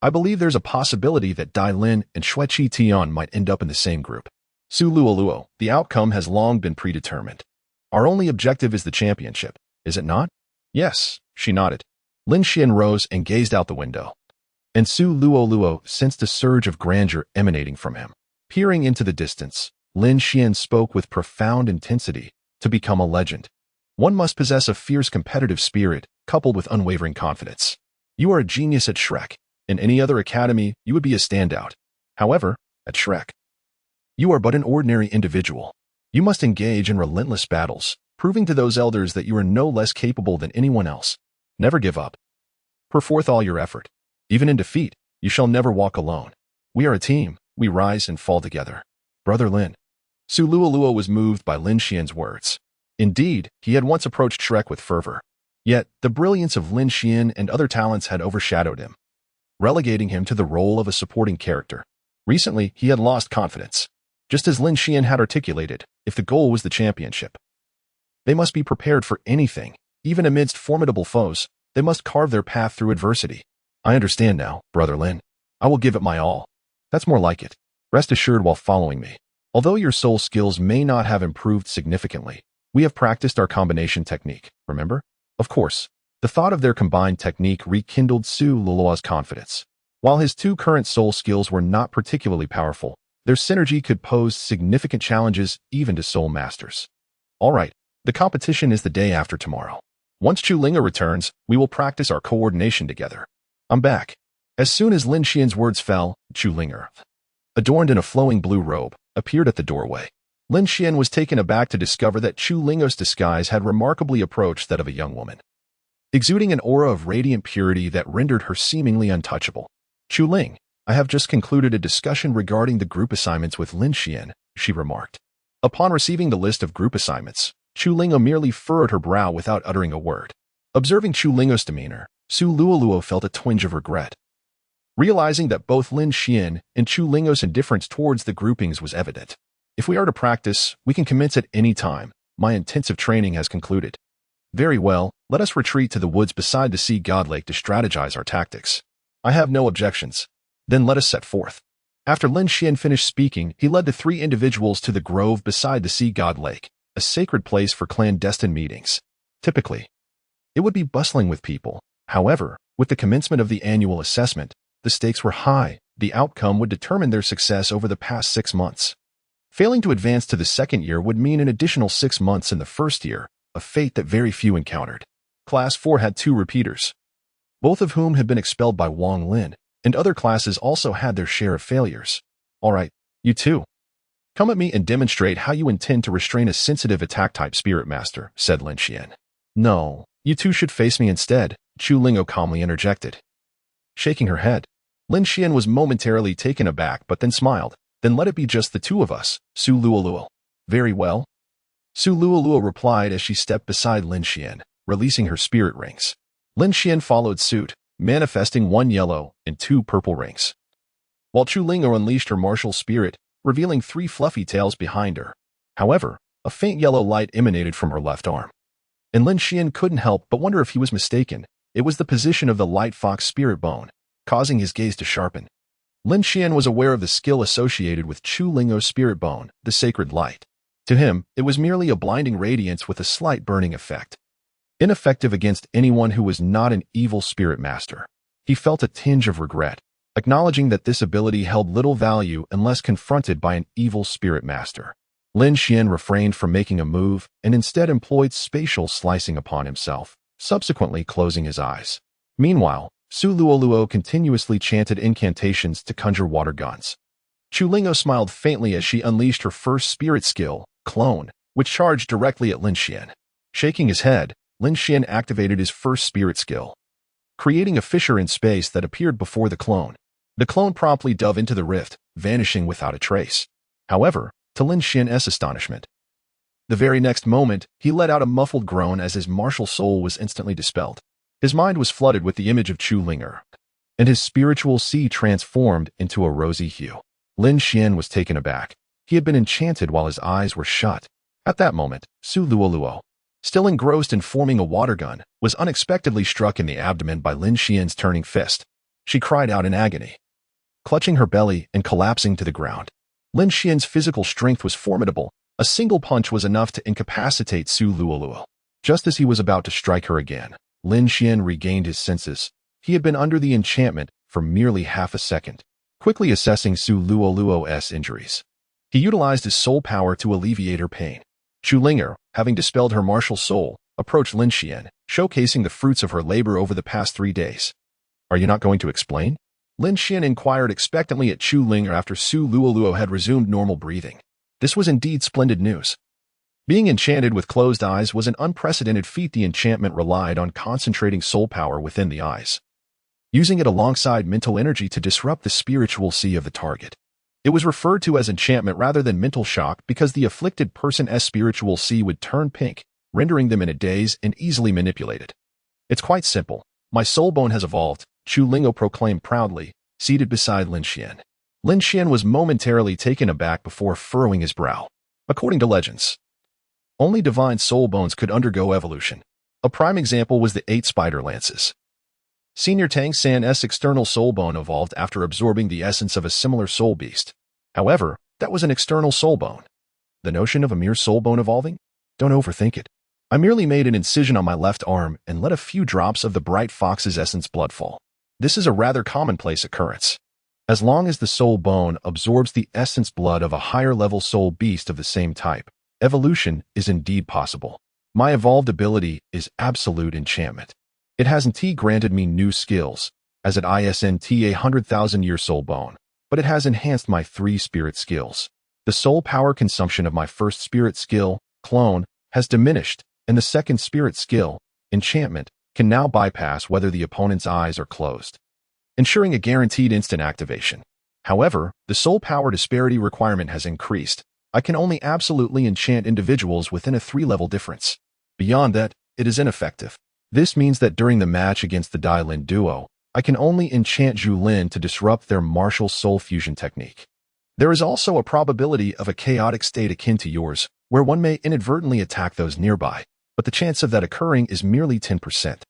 I believe there's a possibility that Dai Lin and Xueqi Tian might end up in the same group. Su Luoluo, the outcome has long been predetermined. Our only objective is the championship, is it not? Yes, she nodded. Lin Xuan rose and gazed out the window. And Su Luoluo sensed a surge of grandeur emanating from him. Peering into the distance, Lin Xuan spoke with profound intensity. To become a legend, one must possess a fierce competitive spirit, coupled with unwavering confidence. You are a genius at Shrek. In any other academy, you would be a standout. However, at Shrek, you are but an ordinary individual. You must engage in relentless battles, proving to those elders that you are no less capable than anyone else. Never give up. Pour forth all your effort. Even in defeat, you shall never walk alone. We are a team. We rise and fall together. Brother Lin. Su Luoluo was moved by Lin Xuan's words. Indeed, he had once approached Shrek with fervor. Yet, the brilliance of Lin Xuan and other talents had overshadowed him, relegating him to the role of a supporting character. Recently, he had lost confidence. Just as Lin Xuan had articulated, if the goal was the championship, they must be prepared for anything. Even amidst formidable foes, they must carve their path through adversity. I understand now, Brother Lin. I will give it my all. That's more like it. Rest assured while following me. Although your soul skills may not have improved significantly, we have practiced our combination technique, remember? Of course, the thought of their combined technique rekindled Su Luoluo's confidence. While his 2 current soul skills were not particularly powerful, their synergy could pose significant challenges even to soul masters. All right, the competition is the day after tomorrow. Once Chu Linger returns, we will practice our coordination together. I'm back. As soon as Lin Xuan's words fell, Chu Linger, adorned in a flowing blue robe, appeared at the doorway. Lin Xuan was taken aback to discover that Chu Lingo's disguise had remarkably approached that of a young woman, exuding an aura of radiant purity that rendered her seemingly untouchable. Chu Ling, I have just concluded a discussion regarding the group assignments with Lin Xuan, she remarked. Upon receiving the list of group assignments, Chu Lingo merely furrowed her brow without uttering a word. Observing Chu Lingo's demeanor, Su Luoluo felt a twinge of regret. Realizing that both Lin Xuan and Chu Lingo's indifference towards the groupings was evident. If we are to practice, we can commence at any time. My intensive training has concluded. Very well, let us retreat to the woods beside the Sea God Lake to strategize our tactics. I have no objections. Then let us set forth. After Lin Xuan finished speaking, he led the three individuals to the grove beside the sea god lake, a sacred place for clandestine meetings. Typically, it would be bustling with people. However, with the commencement of the annual assessment, the stakes were high. The outcome would determine their success over the past 6 months. Failing to advance to the second year would mean an additional 6 months in the first year, a fate that very few encountered. Class 4 had 2 repeaters, both of whom had been expelled by Wang Lin, and other classes also had their share of failures. All right, you two. Come at me and demonstrate how you intend to restrain a sensitive attack-type spirit master, said Lin Xuan. No, you two should face me instead, Chu Lingo calmly interjected. Shaking her head, Lin Xuan was momentarily taken aback but then smiled. Then let it be just the two of us, Su Luoluo. Very well. Su Luoluo replied as she stepped beside Lin Xuan, releasing her spirit rings. Lin Xuan followed suit, manifesting 1 yellow and 2 purple rings, while Chu Lingo unleashed her martial spirit, revealing 3 fluffy tails behind her. However, a faint yellow light emanated from her left arm, and Lin Xuan couldn't help but wonder if he was mistaken. It was the position of the light fox spirit bone, causing his gaze to sharpen. Lin Xuan was aware of the skill associated with Chu Lingo's spirit bone, the sacred light. To him, it was merely a blinding radiance with a slight burning effect, ineffective against anyone who was not an evil spirit master. He felt a tinge of regret, acknowledging that this ability held little value unless confronted by an evil spirit master. Lin Xuan refrained from making a move and instead employed spatial slicing upon himself, subsequently closing his eyes. Meanwhile, Su Luoluo continuously chanted incantations to conjure water guns. Chu Lingo smiled faintly as she unleashed her first spirit skill, Clone, which charged directly at Lin Xuan. Shaking his head, Lin Xuan activated his first spirit skill, creating a fissure in space that appeared before the clone. The clone promptly dove into the rift, vanishing without a trace. However, to Lin Xuan's astonishment, the very next moment, he let out a muffled groan as his martial soul was instantly dispelled. His mind was flooded with the image of Chu Lingo, and his spiritual sea transformed into a rosy hue. Lin Xuan was taken aback. He had been enchanted while his eyes were shut. At that moment, Su Luoluo, still engrossed in forming a water gun, was unexpectedly struck in the abdomen by Lin Xuan's turning fist. She cried out in agony, clutching her belly and collapsing to the ground. Lin Xuan's physical strength was formidable. A single punch was enough to incapacitate Su Luoluo. Just as he was about to strike her again, Lin Xuan regained his senses. He had been under the enchantment for merely half a second. Quickly assessing Su Luoluo's injuries, he utilized his soul power to alleviate her pain. Chu Lingo, having dispelled her martial soul, approached Lin Xuan, showcasing the fruits of her labor over the past 3 days. Are you not going to explain? Lin Xuan inquired expectantly at Chu Lingo after Su Luoluo had resumed normal breathing. This was indeed splendid news. Being enchanted with closed eyes was an unprecedented feat. The enchantment relied on concentrating soul power within the eyes, using it alongside mental energy to disrupt the spiritual sea of the target. It was referred to as enchantment rather than mental shock because the afflicted person's spiritual sea would turn pink, rendering them in a daze and easily manipulated. It's quite simple. My soul bone has evolved, Chu Lingo proclaimed proudly, seated beside Lin Xuan. Lin Xuan was momentarily taken aback before furrowing his brow. According to legends, only divine soul bones could undergo evolution. A prime example was the 8 spider lances. Senior Tang San's external soul bone evolved after absorbing the essence of a similar soul beast. However, that was an external soul bone. The notion of a mere soul bone evolving? Don't overthink it. I merely made an incision on my left arm and let a few drops of the bright fox's essence blood fall. This is a rather commonplace occurrence. As long as the soul bone absorbs the essence blood of a higher-level soul beast of the same type, evolution is indeed possible. My evolved ability is absolute enchantment. It hasn't granted me new skills, as it isn't a 100,000-year soul bone, but it has enhanced my 3 spirit skills. The soul power consumption of my first spirit skill, Clone, has diminished, and the second spirit skill, Enchantment, can now bypass whether the opponent's eyes are closed, ensuring a guaranteed instant activation. However, the soul power disparity requirement has increased. I can only absolutely enchant individuals within a 3-level difference. Beyond that, it is ineffective. This means that during the match against the Dai Lin duo, I can only enchant Zhu Lin to disrupt their martial soul fusion technique. There is also a probability of a chaotic state akin to yours, where one may inadvertently attack those nearby, but the chance of that occurring is merely 10%.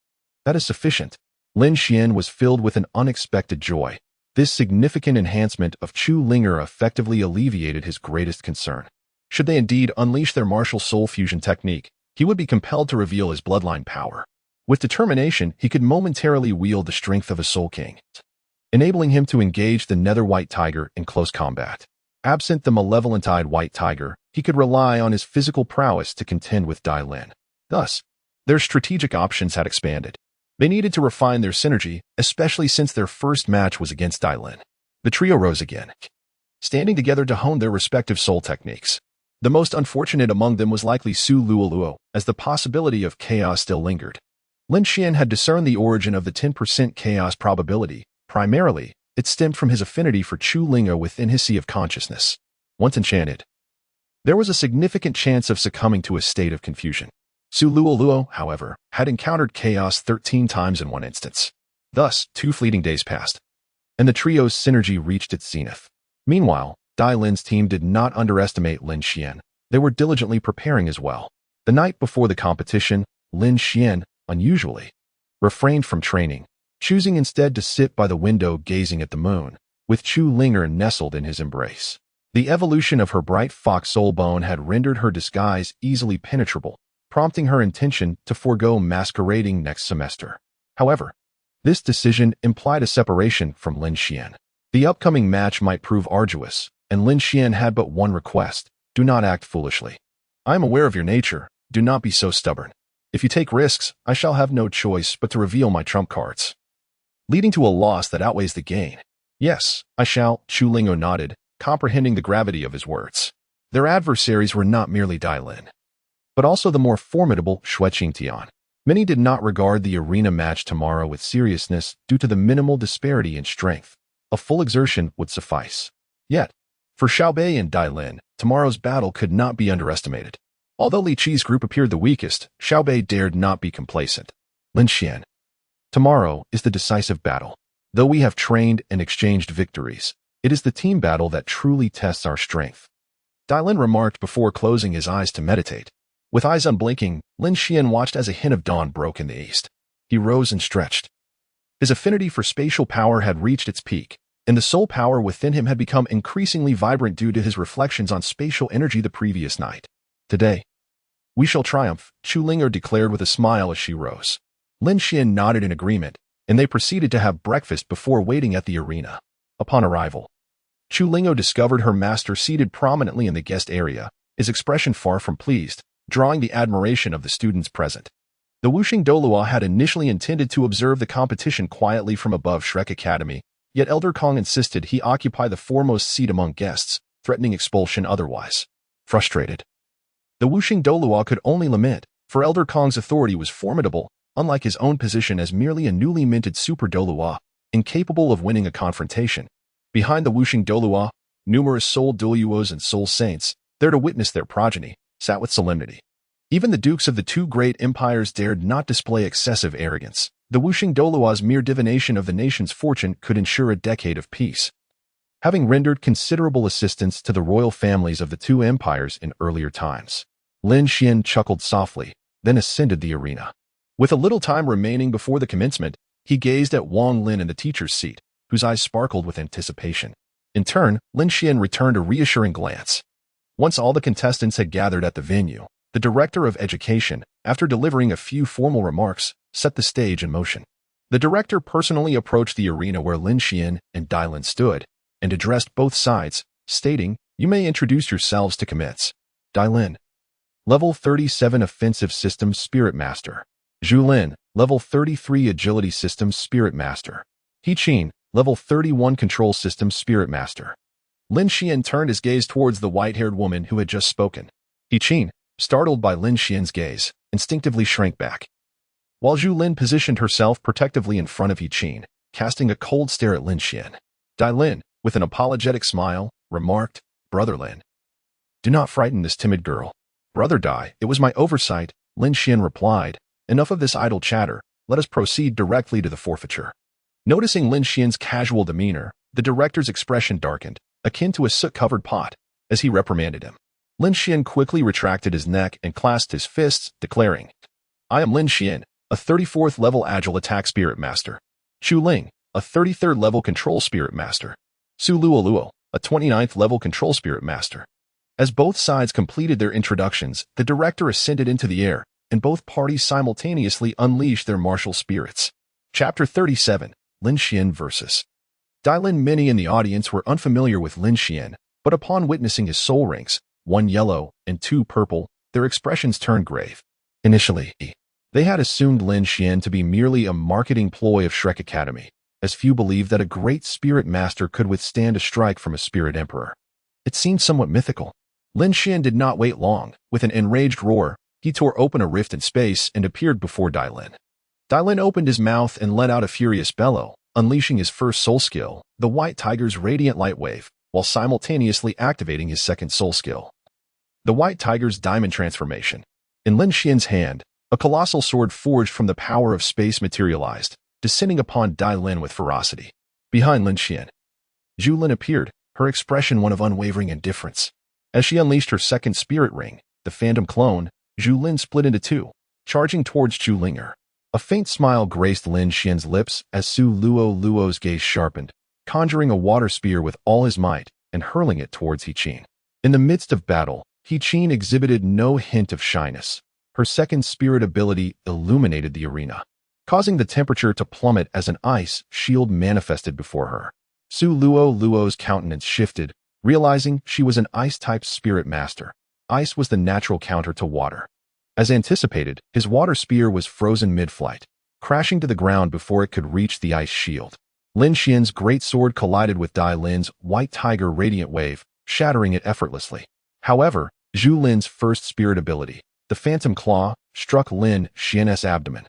That is sufficient. Lin Xuan was filled with an unexpected joy. This significant enhancement of Chu Linger effectively alleviated his greatest concern. Should they indeed unleash their martial soul fusion technique, he would be compelled to reveal his bloodline power. With determination, he could momentarily wield the strength of a Soul King, enabling him to engage the Nether White Tiger in close combat. Absent the malevolent-eyed White Tiger, he could rely on his physical prowess to contend with Dai Lin. Thus, their strategic options had expanded. They needed to refine their synergy, especially since their first match was against Dai Lin. The trio rose again, standing together to hone their respective soul techniques. The most unfortunate among them was likely Su Luoluo, as the possibility of chaos still lingered. Lin Xuan had discerned the origin of the 10% chaos probability. Primarily, it stemmed from his affinity for Chu Linger within his sea of consciousness. Once enchanted, there was a significant chance of succumbing to a state of confusion. Su Luoluo, however, had encountered chaos 13 times in one instance. Thus, 2 fleeting days passed, and the trio's synergy reached its zenith. Meanwhile, Dai Lin's team did not underestimate Lin Xuan. They were diligently preparing as well. The night before the competition, Lin Xuan, unusually, refrained from training, choosing instead to sit by the window gazing at the moon, with Chu Linger nestled in his embrace. The evolution of her bright fox soul bone had rendered her disguise easily penetrable, prompting her intention to forego masquerading next semester. However, this decision implied a separation from Lin Xuan. The upcoming match might prove arduous, and Lin Xuan had but one request: do not act foolishly. I am aware of your nature, do not be so stubborn. If you take risks, I shall have no choice but to reveal my trump cards, leading to a loss that outweighs the gain. Yes, I shall, Chu Linger nodded, comprehending the gravity of his words. Their adversaries were not merely Dai Lin, but also the more formidable Xue Qingtian. Many did not regard the arena match tomorrow with seriousness due to the minimal disparity in strength. A full exertion would suffice. Yet, for Xiaobei and Dai Lin, tomorrow's battle could not be underestimated. Although Li Qi's group appeared the weakest, Xiaobei dared not be complacent. Lin Xuan, tomorrow is the decisive battle. Though we have trained and exchanged victories, it is the team battle that truly tests our strength. Dai Lin remarked before closing his eyes to meditate. With eyes unblinking, Lin Xuan watched as a hint of dawn broke in the east. He rose and stretched. His affinity for spatial power had reached its peak, and the soul power within him had become increasingly vibrant due to his reflections on spatial energy the previous night. Today, we shall triumph, Chu Linger declared with a smile as she rose. Lin Xuan nodded in agreement, and they proceeded to have breakfast before waiting at the arena. Upon arrival, Chu Linger discovered her master seated prominently in the guest area, his expression far from pleased, drawing the admiration of the students present. The Wuxing Douluo had initially intended to observe the competition quietly from above Shrek Academy, yet Elder Kong insisted he occupy the foremost seat among guests, threatening expulsion otherwise. Frustrated, the Wuxing Douluo could only lament, for Elder Kong's authority was formidable, unlike his own position as merely a newly minted Super Douluo, incapable of winning a confrontation. Behind the Wuxing Douluo, numerous Soul Douluos and Soul Saints, there to witness their progeny, sat with solemnity. Even the dukes of the two great empires dared not display excessive arrogance. The Wuxing Douluo's mere divination of the nation's fortune could ensure a decade of peace. Having rendered considerable assistance to the royal families of the two empires in earlier times, Lin Xuan chuckled softly, then ascended the arena. With a little time remaining before the commencement, he gazed at Wang Lin in the teacher's seat, whose eyes sparkled with anticipation. In turn, Lin Xuan returned a reassuring glance. Once all the contestants had gathered at the venue, the director of education, after delivering a few formal remarks, set the stage in motion. The director personally approached the arena where Lin Xuan and Dai Lin stood, and addressed both sides, stating, "You may introduce yourselves to commence. Dai Lin, Level 37 Offensive Systems Spirit Master. Zhu Lin, Level 33 Agility Systems Spirit Master. He Qin, Level 31 Control Systems Spirit Master." Lin Xuan turned his gaze towards the white-haired woman who had just spoken. He Qin, startled by Lin Xian's gaze, instinctively shrank back, while Zhu Lin positioned herself protectively in front of He Qin, casting a cold stare at Lin Xuan. Dai Lin, with an apologetic smile, remarked, "Brother Lin, do not frighten this timid girl." "Brother Dai, it was my oversight," Lin Xuan replied. "Enough of this idle chatter, let us proceed directly to the forfeiture." Noticing Lin Xian's casual demeanor, the director's expression darkened, akin to a soot-covered pot, as he reprimanded him. Lin Xuan quickly retracted his neck and clasped his fists, declaring, "I am Lin Xuan, a 34th level Agile Attack Spirit Master. Chu Ling, a 33rd level control spirit master. Su Luo, a 29th level control spirit master. As both sides completed their introductions, the director ascended into the air, and both parties simultaneously unleashed their martial spirits. Chapter 37, Lin Xuan vs. Dailin. Many in the audience were unfamiliar with Lin Xuan, but upon witnessing his soul rings, one yellow and two purple, their expressions turned grave. Initially, they had assumed Lin Xuan to be merely a marketing ploy of Shrek Academy, as few believed that a great spirit master could withstand a strike from a spirit emperor. It seemed somewhat mythical. Lin Xuan did not wait long. With an enraged roar, he tore open a rift in space and appeared before Dailin. Dailin opened his mouth and let out a furious bellow, unleashing his first soul skill, the White Tiger's Radiant Light Wave, while simultaneously activating his second soul skill, the White Tiger's Diamond Transformation. In Lin Xuan's hand, a colossal sword forged from the power of space materialized, descending upon Dailin with ferocity. Behind Lin Xuan, Zhu appeared, her expression one of unwavering indifference. As she unleashed her second spirit ring, the phantom clone, Zhu split into two, charging towards Zhu. A faint smile graced Lin Xuan's lips as Su Luo's gaze sharpened, conjuring a water spear with all his might and hurling it towards He Qin. In the midst of battle, He Qin exhibited no hint of shyness. Her second spirit ability illuminated the arena, causing the temperature to plummet as an ice shield manifested before her. Su Luo's countenance shifted, realizing she was an ice-type spirit master. Ice was the natural counter to water. As anticipated, his water spear was frozen mid-flight, crashing to the ground before it could reach the ice shield. Lin Xuan's great sword collided with Dailin's White Tiger Radiant Wave, shattering it effortlessly. However, Zhu first spirit ability, the Phantom Claw, struck Lin Xuan's abdomen,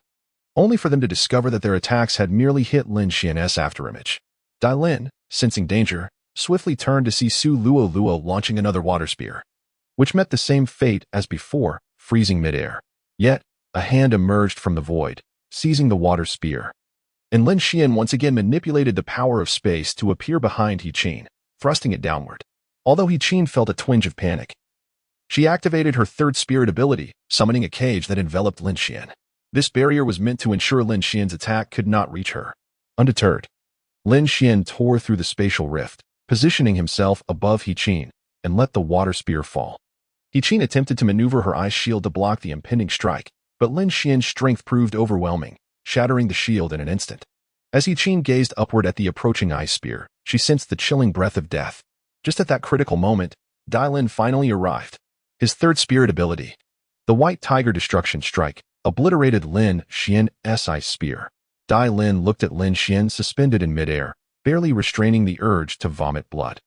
only for them to discover that their attacks had merely hit Lin Xuan's afterimage. Dailin, sensing danger, swiftly turned to see Su Luo launching another water spear, which met the same fate as before, freezing midair. Yet, a hand emerged from the void, seizing the water spear. And Lin Xuan once again manipulated the power of space to appear behind He Qin, thrusting it downward. Although He Qin felt a twinge of panic, she activated her third spirit ability, summoning a cage that enveloped Lin Xuan. This barrier was meant to ensure Lin Xuan's attack could not reach her. Undeterred, Lin Xuan tore through the spatial rift, positioning himself above He Qin, and let the water spear fall. He Qin attempted to maneuver her ice shield to block the impending strike, but Lin Xuan's strength proved overwhelming, shattering the shield in an instant. As He Qin gazed upward at the approaching ice spear, she sensed the chilling breath of death. Just at that critical moment, Dailin finally arrived. His third spirit ability, the White Tiger Destruction Strike, obliterated Lin Xuan's ice spear. Dailin looked at Lin Xuan suspended in midair, barely restraining the urge to vomit blood.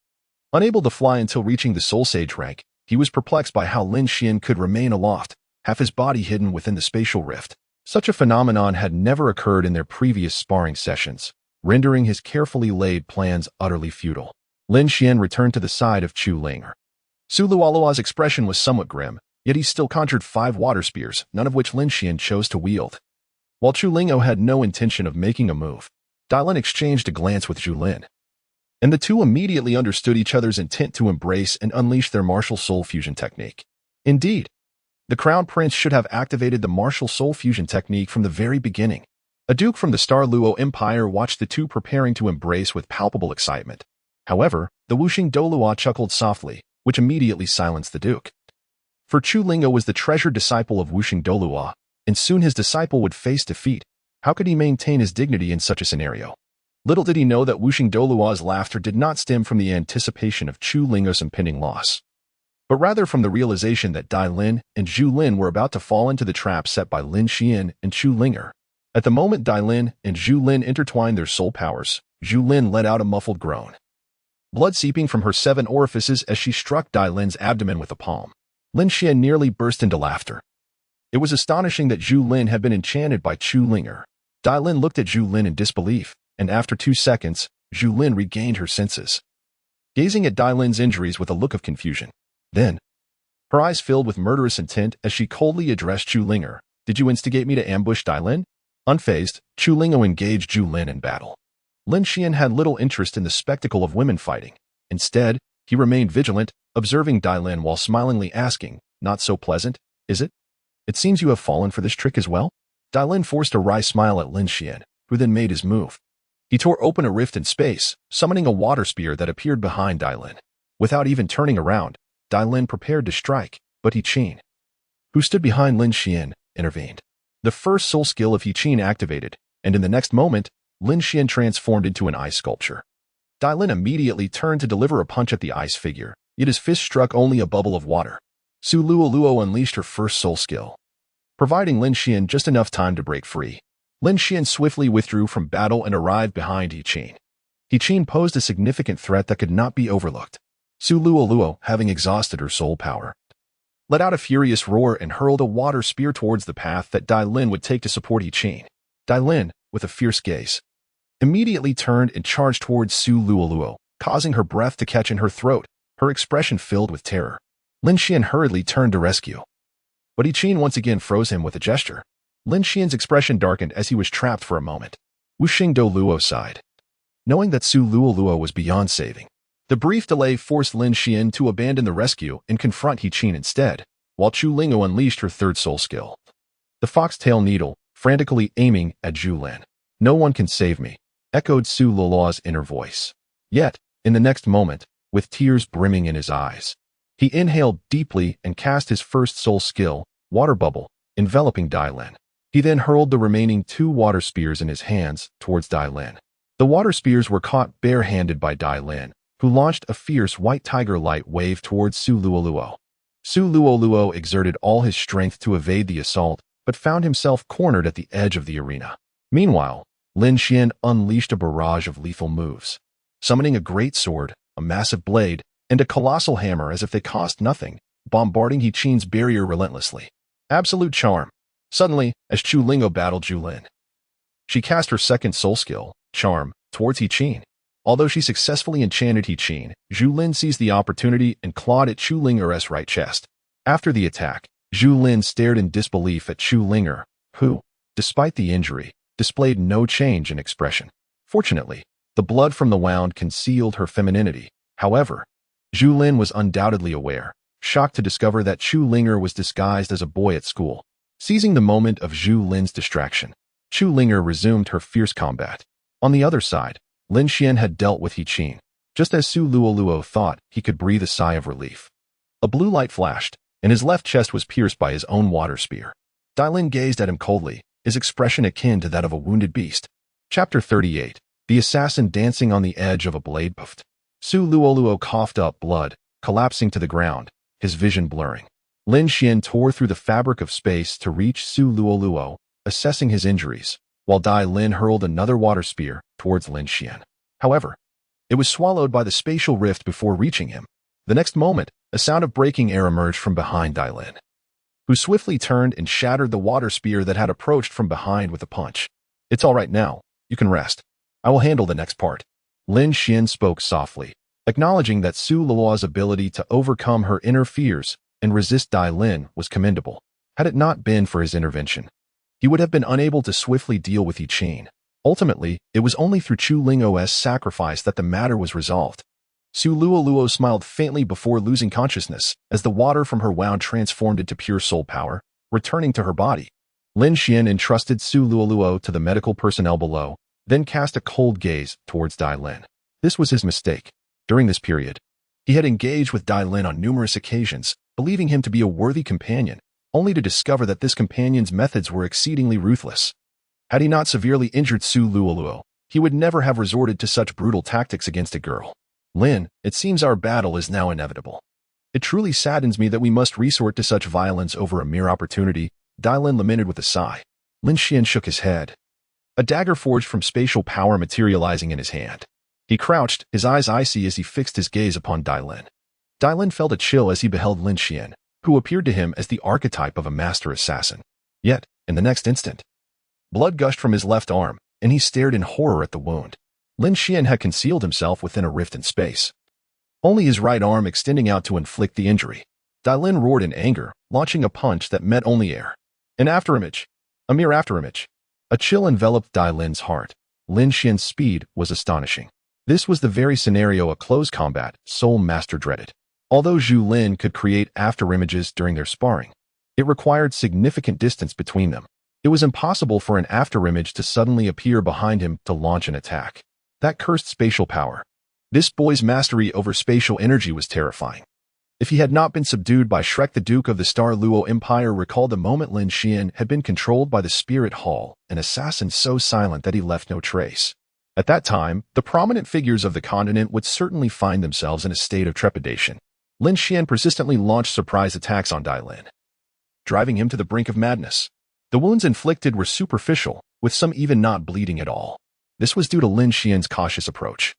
Unable to fly until reaching the Soul Sage rank, he was perplexed by how Lin Xuan could remain aloft, half his body hidden within the spatial rift. Such a phenomenon had never occurred in their previous sparring sessions, rendering his carefully laid plans utterly futile. Lin Xuan returned to the side of Chu Ling. Su Luo's expression was somewhat grim, yet he still conjured 5 water spears, none of which Lin Xuan chose to wield. While Chu Ling had no intention of making a move, Dailin exchanged a glance with Zhu Lin, and the two immediately understood each other's intent to embrace and unleash their martial soul fusion technique. Indeed, the Crown Prince should have activated the martial soul fusion technique from the very beginning. A duke from the Star Dou Empire watched the two preparing to embrace with palpable excitement. However, the Wuxing Douluo chuckled softly, which immediately silenced the duke. For Chu Ling was the treasured disciple of Wuxing Douluo, and soon his disciple would face defeat. How could he maintain his dignity in such a scenario? Little did he know that Wuxing Douluo's laughter did not stem from the anticipation of Chu Ling's impending loss, but rather from the realization that Dailin and Zhu were about to fall into the trap set by Lin Xuan and Chu Ling. At the moment Dailin and Zhu intertwined their soul powers, Zhu let out a muffled groan, blood seeping from her 7 orifices as she struck Dailin's abdomen with a palm. Lin Xuan nearly burst into laughter. It was astonishing that Zhu had been enchanted by Chu Ling. Dailin looked at Zhu in disbelief, and after 2 seconds, Zhu regained her senses, gazing at Dailin's injuries with a look of confusion. Then, her eyes filled with murderous intent as she coldly addressed Chu Ling. "Did you instigate me to ambush Dailin?" Unfazed, Chu Ling engaged Zhu in battle. Lin Xuan had little interest in the spectacle of women fighting. Instead, he remained vigilant, observing Dailin while smilingly asking, "Not so pleasant, is it? It seems you have fallen for this trick as well?" Dailin forced a wry smile at Lin Xuan, who then made his move. He tore open a rift in space, summoning a water spear that appeared behind Dai Lin. Without even turning around, Dai Lin prepared to strike, but He Qin, who stood behind Lin Xuan, intervened. The first soul skill of He Qin activated, and in the next moment, Lin Xuan transformed into an ice sculpture. Dai Lin immediately turned to deliver a punch at the ice figure, yet his fist struck only a bubble of water. Douluo unleashed her first soul skill, providing Lin Xuan just enough time to break free. Lin Xuan swiftly withdrew from battle and arrived behind He Qin. He Qin posed a significant threat that could not be overlooked. Douluo, having exhausted her soul power, let out a furious roar and hurled a water spear towards the path that Dai Lin would take to support He Qin. Dai Lin, with a fierce gaze, immediately turned and charged towards Douluo, causing her breath to catch in her throat, her expression filled with terror. Lin Xuan hurriedly turned to rescue, but He Qin once again froze him with a gesture. Lin Xuan's expression darkened as he was trapped for a moment. Wuxing Douluo sighed, knowing that Douluo was beyond saving. The brief delay forced Lin Xuan to abandon the rescue and confront He Qin instead, while Douluo unleashed her third soul skill, the foxtail needle, frantically aiming at Zhu Lin. "No one can save me," echoed Douluo's inner voice. Yet, in the next moment, with tears brimming in his eyes, he inhaled deeply and cast his first soul skill, Water Bubble, enveloping Dai Lin. He then hurled the remaining 2 water spears in his hands towards Dai Lin. The water spears were caught bare-handed by Dai Lin, who launched a fierce white tiger-light wave towards Douluo. Douluo exerted all his strength to evade the assault, but found himself cornered at the edge of the arena. Meanwhile, Lin Xuan unleashed a barrage of lethal moves, summoning a great sword, a massive blade, and a colossal hammer as if they cost nothing, bombarding He Qin's barrier relentlessly. Absolute charm. Suddenly, as Douluo battled Zhu Lin, she cast her second soul skill, Charm, towards He Qin. Although she successfully enchanted He Qin, Zhu Lin seized the opportunity and clawed at Douluo's right chest. After the attack, Zhu Lin stared in disbelief at Douluo, who, despite the injury, displayed no change in expression. Fortunately, the blood from the wound concealed her femininity. However, Zhu Lin was undoubtedly aware, shocked to discover that Douluo was disguised as a boy at school. Seizing the moment of Zhu Lin's distraction, Douluo resumed her fierce combat. On the other side, Lin Xuan had dealt with He Qin. Just as Douluo thought he could breathe a sigh of relief, a blue light flashed, and his left chest was pierced by his own water spear. Dai Lin gazed at him coldly, his expression akin to that of a wounded beast. Chapter 38. The assassin dancing on the edge of a blade puffed. Douluo coughed up blood, collapsing to the ground, his vision blurring. Lin Xuan tore through the fabric of space to reach Douluo, assessing his injuries, while Dai Lin hurled another water spear towards Lin Xuan. However, it was swallowed by the spatial rift before reaching him. The next moment, a sound of breaking air emerged from behind Dai Lin, who swiftly turned and shattered the water spear that had approached from behind with a punch. "It's all right now. You can rest. I will handle the next part." Lin Xuan spoke softly, acknowledging that Douluo's ability to overcome her inner fears and resist Dai Lin was commendable. Had it not been for his intervention, he would have been unable to swiftly deal with He Qin. Ultimately, it was only through Douluo's sacrifice that the matter was resolved. Douluo smiled faintly before losing consciousness as the water from her wound transformed into pure soul power, returning to her body. Lin Xuan entrusted Douluo to the medical personnel below, then cast a cold gaze towards Dai Lin. This was his mistake. During this period, he had engaged with Dai Lin on numerous occasions, believing him to be a worthy companion, only to discover that this companion's methods were exceedingly ruthless. Had he not severely injured Douluo, he would never have resorted to such brutal tactics against a girl. "Lin, it seems our battle is now inevitable. It truly saddens me that we must resort to such violence over a mere opportunity," Dai Lin lamented with a sigh. Lin Xuan shook his head, a dagger forged from spatial power materializing in his hand. He crouched, his eyes icy as he fixed his gaze upon Dai Lin. Dai Lin felt a chill as he beheld Lin Xuan, who appeared to him as the archetype of a master assassin. Yet, in the next instant, blood gushed from his left arm, and he stared in horror at the wound. Lin Xuan had concealed himself within a rift in space, only his right arm extending out to inflict the injury. Dai Lin roared in anger, launching a punch that met only air. An afterimage. A mere afterimage. A chill enveloped Dai Lin's heart. Lin Xuan's speed was astonishing. This was the very scenario a close combat Soul Master dreaded. Although Zhu Lin could create afterimages during their sparring, it required significant distance between them. It was impossible for an afterimage to suddenly appear behind him to launch an attack. That cursed spatial power. This boy's mastery over spatial energy was terrifying. If he had not been subdued by Shrek, the Duke of the Star Luo Empire recalled the moment Lin Xuan had been controlled by the Spirit Hall, an assassin so silent that he left no trace. At that time, the prominent figures of the continent would certainly find themselves in a state of trepidation. Lin Xuan persistently launched surprise attacks on Dai Lin, driving him to the brink of madness. The wounds inflicted were superficial, with some even not bleeding at all. This was due to Lin Xuan's cautious approach.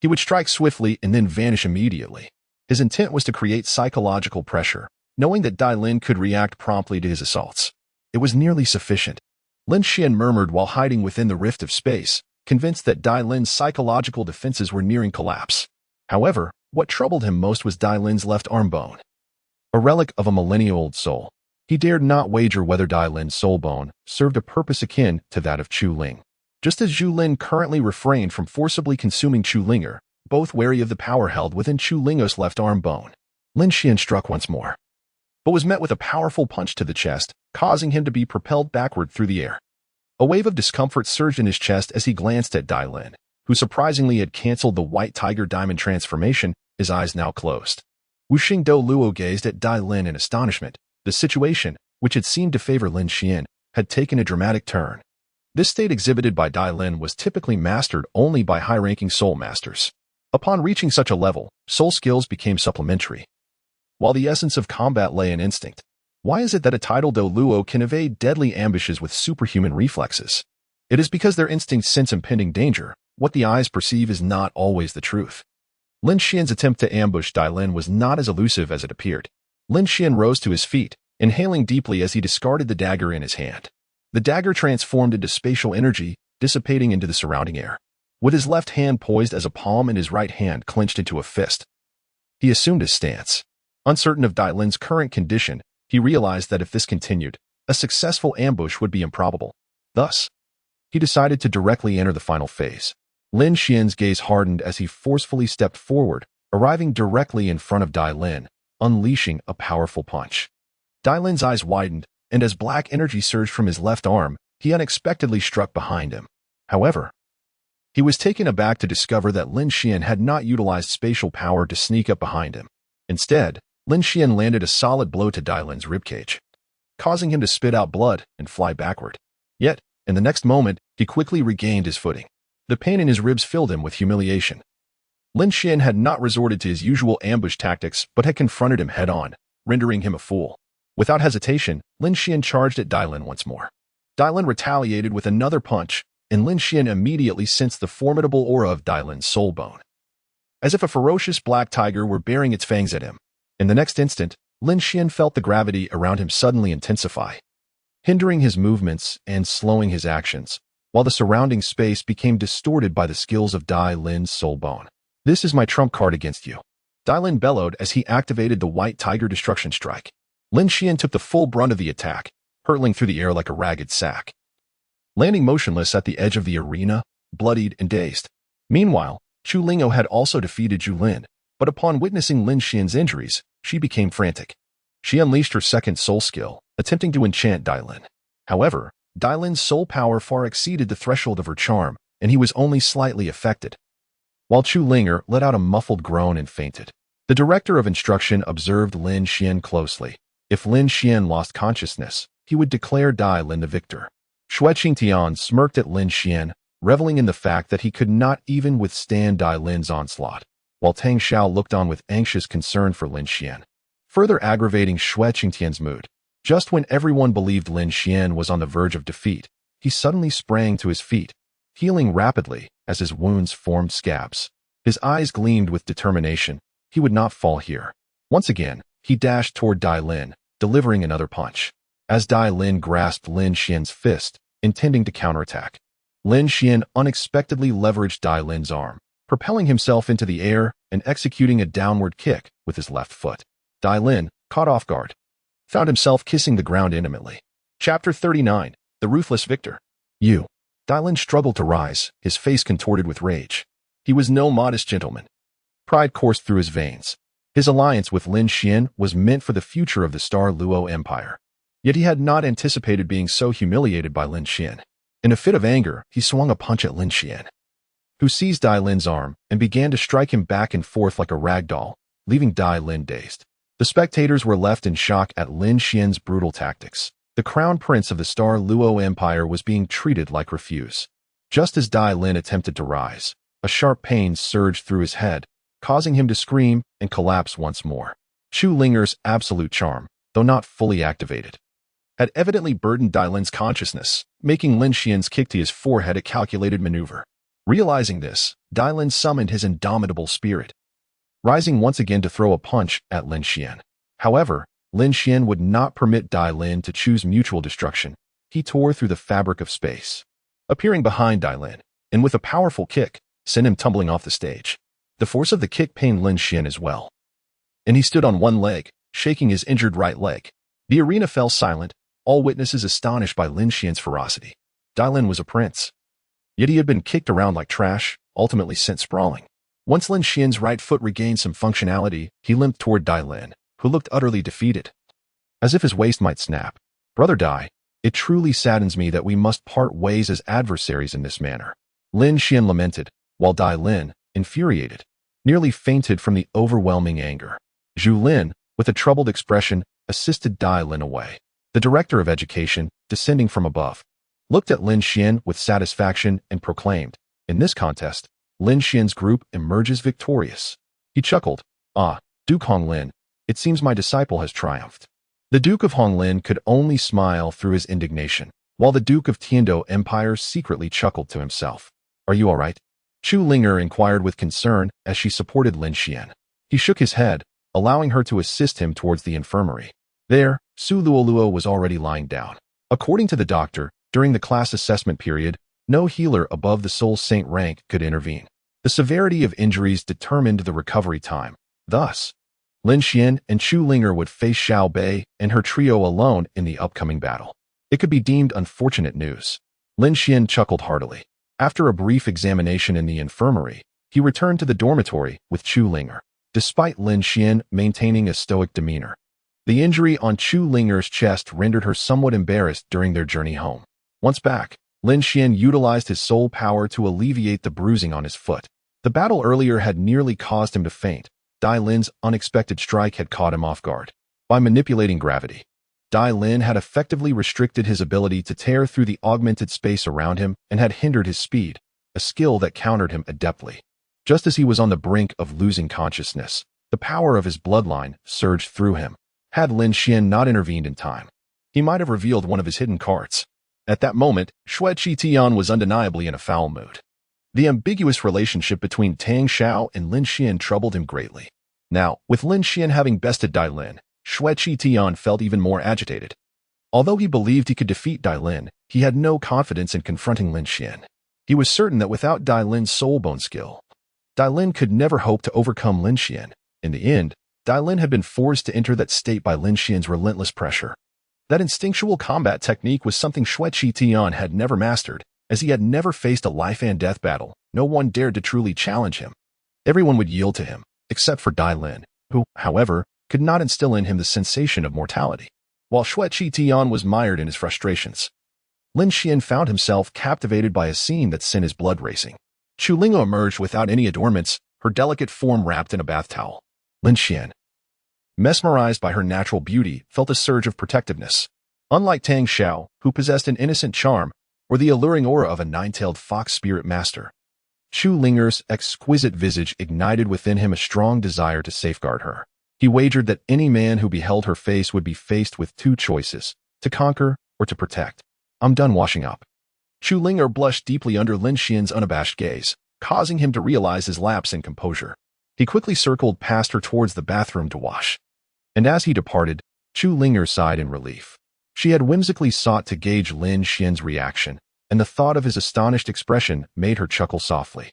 He would strike swiftly and then vanish immediately. His intent was to create psychological pressure, knowing that Dai Lin could react promptly to his assaults. It was nearly sufficient. Lin Xuan murmured while hiding within the rift of space, convinced that Dai Lin's psychological defenses were nearing collapse. However, what troubled him most was Dai Lin's left arm bone, a relic of a millennia-old soul. He dared not wager whether Dai Lin's soul bone served a purpose akin to that of Chu Ling. Just as Zhu Lin currently refrained from forcibly consuming Chu Linger, both wary of the power held within Chu Lingo's left arm bone, Lin Xuan struck once more, but was met with a powerful punch to the chest, causing him to be propelled backward through the air. A wave of discomfort surged in his chest as he glanced at Dai Lin, who surprisingly had cancelled the White Tiger Diamond transformation, his eyes now closed. Wuxing Douluo gazed at Dai Lin in astonishment. The situation, which had seemed to favor Lin Xuan, had taken a dramatic turn. This state exhibited by Dai Lin was typically mastered only by high-ranking soul masters. Upon reaching such a level, soul skills became supplementary, while the essence of combat lay in instinct. Why is it that a tidal Douluo can evade deadly ambushes with superhuman reflexes? It is because their instincts sense impending danger. What the eyes perceive is not always the truth. Lin Xuan's attempt to ambush Dai Lin was not as elusive as it appeared. Lin Xuan rose to his feet, inhaling deeply as he discarded the dagger in his hand. The dagger transformed into spatial energy, dissipating into the surrounding air. With his left hand poised as a palm and his right hand clenched into a fist, he assumed his stance. Uncertain of Dai Lin's current condition, he realized that if this continued, a successful ambush would be improbable. Thus, he decided to directly enter the final phase. Lin Xuan's gaze hardened as he forcefully stepped forward, arriving directly in front of Dai Lin, unleashing a powerful punch. Dai Lin's eyes widened, and as black energy surged from his left arm, he unexpectedly struck behind him. However, he was taken aback to discover that Lin Xuan had not utilized spatial power to sneak up behind him. Instead, Lin Xuan landed a solid blow to Dai Lin's ribcage, causing him to spit out blood and fly backward. Yet, in the next moment, he quickly regained his footing. The pain in his ribs filled him with humiliation. Lin Xuan had not resorted to his usual ambush tactics but had confronted him head-on, rendering him a fool. Without hesitation, Lin Xuan charged at Dai Lin once more. Dai Lin retaliated with another punch, and Lin Xuan immediately sensed the formidable aura of Dai Lin's soul bone, as if a ferocious black tiger were baring its fangs at him. In the next instant, Lin Xuan felt the gravity around him suddenly intensify, hindering his movements and slowing his actions, while the surrounding space became distorted by the skills of Dai Lin's soul bone. "This is my trump card against you," Dai Lin bellowed as he activated the White Tiger Destruction Strike. Lin Xuan took the full brunt of the attack, hurtling through the air like a ragged sack, landing motionless at the edge of the arena, bloodied and dazed. Meanwhile, Chu Lingo had also defeated Zhu Lin, but upon witnessing Lin Xuan's injuries, she became frantic. She unleashed her second soul skill, attempting to enchant Dai Lin. However, Dai Lin's soul power far exceeded the threshold of her charm, and he was only slightly affected. While Chu Linger let out a muffled groan and fainted. The director of instruction observed Lin Xuan closely. If Lin Xuan lost consciousness, he would declare Dai Lin the victor. Xue Qingtian smirked at Lin Xuan, reveling in the fact that he could not even withstand Dai Lin's onslaught, while Tang Xiao looked on with anxious concern for Lin Xuan, further aggravating Xue Qingtian's mood. Just when everyone believed Lin Xuan was on the verge of defeat, he suddenly sprang to his feet, healing rapidly as his wounds formed scabs. His eyes gleamed with determination. He would not fall here. Once again, he dashed toward Dai Lin, delivering another punch. As Dai Lin grasped Lin Xuan's fist, intending to counterattack, Lin Xuan unexpectedly leveraged Dai Lin's arm, propelling himself into the air and executing a downward kick with his left foot. Dai Lin, caught off guard, found himself kissing the ground intimately. Chapter 39, The Ruthless Victor. You. Dai Lin struggled to rise, his face contorted with rage. He was no modest gentleman. Pride coursed through his veins. His alliance with Lin Xuan was meant for the future of the Star Luo Empire. Yet he had not anticipated being so humiliated by Lin Xuan. In a fit of anger, he swung a punch at Lin Xuan, who seized Dai Lin's arm and began to strike him back and forth like a rag doll, leaving Dai Lin dazed. The spectators were left in shock at Lin Xuan's brutal tactics. The crown prince of the Star Dou Empire was being treated like refuse. Just as Dai Lin attempted to rise, a sharp pain surged through his head, causing him to scream and collapse once more. Chu Linger's absolute charm, though not fully activated, had evidently burdened Dai Lin's consciousness, making Lin Xuan's kick to his forehead a calculated maneuver. Realizing this, Dai Lin summoned his indomitable spirit, rising once again to throw a punch at Lin Xuan. However, Lin Xuan would not permit Dai Lin to choose mutual destruction. He tore through the fabric of space, appearing behind Dai Lin, and with a powerful kick, sent him tumbling off the stage. The force of the kick pained Lin Xuan as well, and he stood on one leg, shaking his injured right leg. The arena fell silent, all witnesses astonished by Lin Xuan's ferocity. Dai Lin was a prince, yet he had been kicked around like trash, ultimately sent sprawling. Once Lin Xuan's right foot regained some functionality, he limped toward Dai Lin, who looked utterly defeated, as if his waist might snap. "Brother Dai, it truly saddens me that we must part ways as adversaries in this manner," Lin Xuan lamented, while Dai Lin, infuriated, nearly fainted from the overwhelming anger. Zhu Lin, with a troubled expression, assisted Dai Lin away. The director of education, descending from above, looked at Lin Xuan with satisfaction and proclaimed, "In this contest, Lin Xuan's group emerges victorious." He chuckled, "Ah, Duke Honglin, it seems my disciple has triumphed." The Duke of Honglin could only smile through his indignation, while the Duke of Tiandou Empire secretly chuckled to himself. "Are you all right?" Chu Linger inquired with concern as she supported Lin Xuan. He shook his head, allowing her to assist him towards the infirmary. There, Su Luoluo was already lying down. According to the doctor, during the class assessment period, no healer above the Soul Saint rank could intervene. The severity of injuries determined the recovery time. Thus, Lin Xuan and Chu Linger would face Xiao Bei and her trio alone in the upcoming battle. It could be deemed unfortunate news. Lin Xuan chuckled heartily. After a brief examination in the infirmary, he returned to the dormitory with Chu Linger, despite Lin Xuan maintaining a stoic demeanor. The injury on Chu Linger's chest rendered her somewhat embarrassed during their journey home. Once back, Lin Xuan utilized his soul power to alleviate the bruising on his foot. The battle earlier had nearly caused him to faint. Dai Lin's unexpected strike had caught him off guard. By manipulating gravity, Dai Lin had effectively restricted his ability to tear through the augmented space around him and had hindered his speed, a skill that countered him adeptly. Just as he was on the brink of losing consciousness, the power of his bloodline surged through him. Had Lin Xuan not intervened in time, he might have revealed one of his hidden cards. At that moment, Xue Qitian was undeniably in a foul mood. The ambiguous relationship between Tang Xiao and Lin Xuan troubled him greatly. Now, with Lin Xuan having bested Dai Lin, Xue Qitian felt even more agitated. Although he believed he could defeat Dai Lin, he had no confidence in confronting Lin Xuan. He was certain that without Dai Lin's soul bone skill, Dai Lin could never hope to overcome Lin Xuan. In the end, Dai Lin had been forced to enter that state by Lin Xuan's relentless pressure. That instinctual combat technique was something Xue Qitian had never mastered, as he had never faced a life-and-death battle. No one dared to truly challenge him. Everyone would yield to him, except for Dai Lin, who, however, could not instill in him the sensation of mortality. While Xue Qitian was mired in his frustrations, Lin Xuan found himself captivated by a scene that sent his blood racing. Chu Lingo emerged without any adornments, her delicate form wrapped in a bath towel. Lin Xuan, mesmerized by her natural beauty, felt a surge of protectiveness. Unlike Tang Xiao, who possessed an innocent charm, or the alluring aura of a nine-tailed fox spirit master, Chu Linger's exquisite visage ignited within him a strong desire to safeguard her. He wagered that any man who beheld her face would be faced with two choices, to conquer or to protect. "I'm done washing up." Chu Linger blushed deeply under Lin Xuan's unabashed gaze, causing him to realize his lapse in composure. He quickly circled past her towards the bathroom to wash. And as he departed, Chu Linger sighed in relief. She had whimsically sought to gauge Lin Xuan's reaction, and the thought of his astonished expression made her chuckle softly.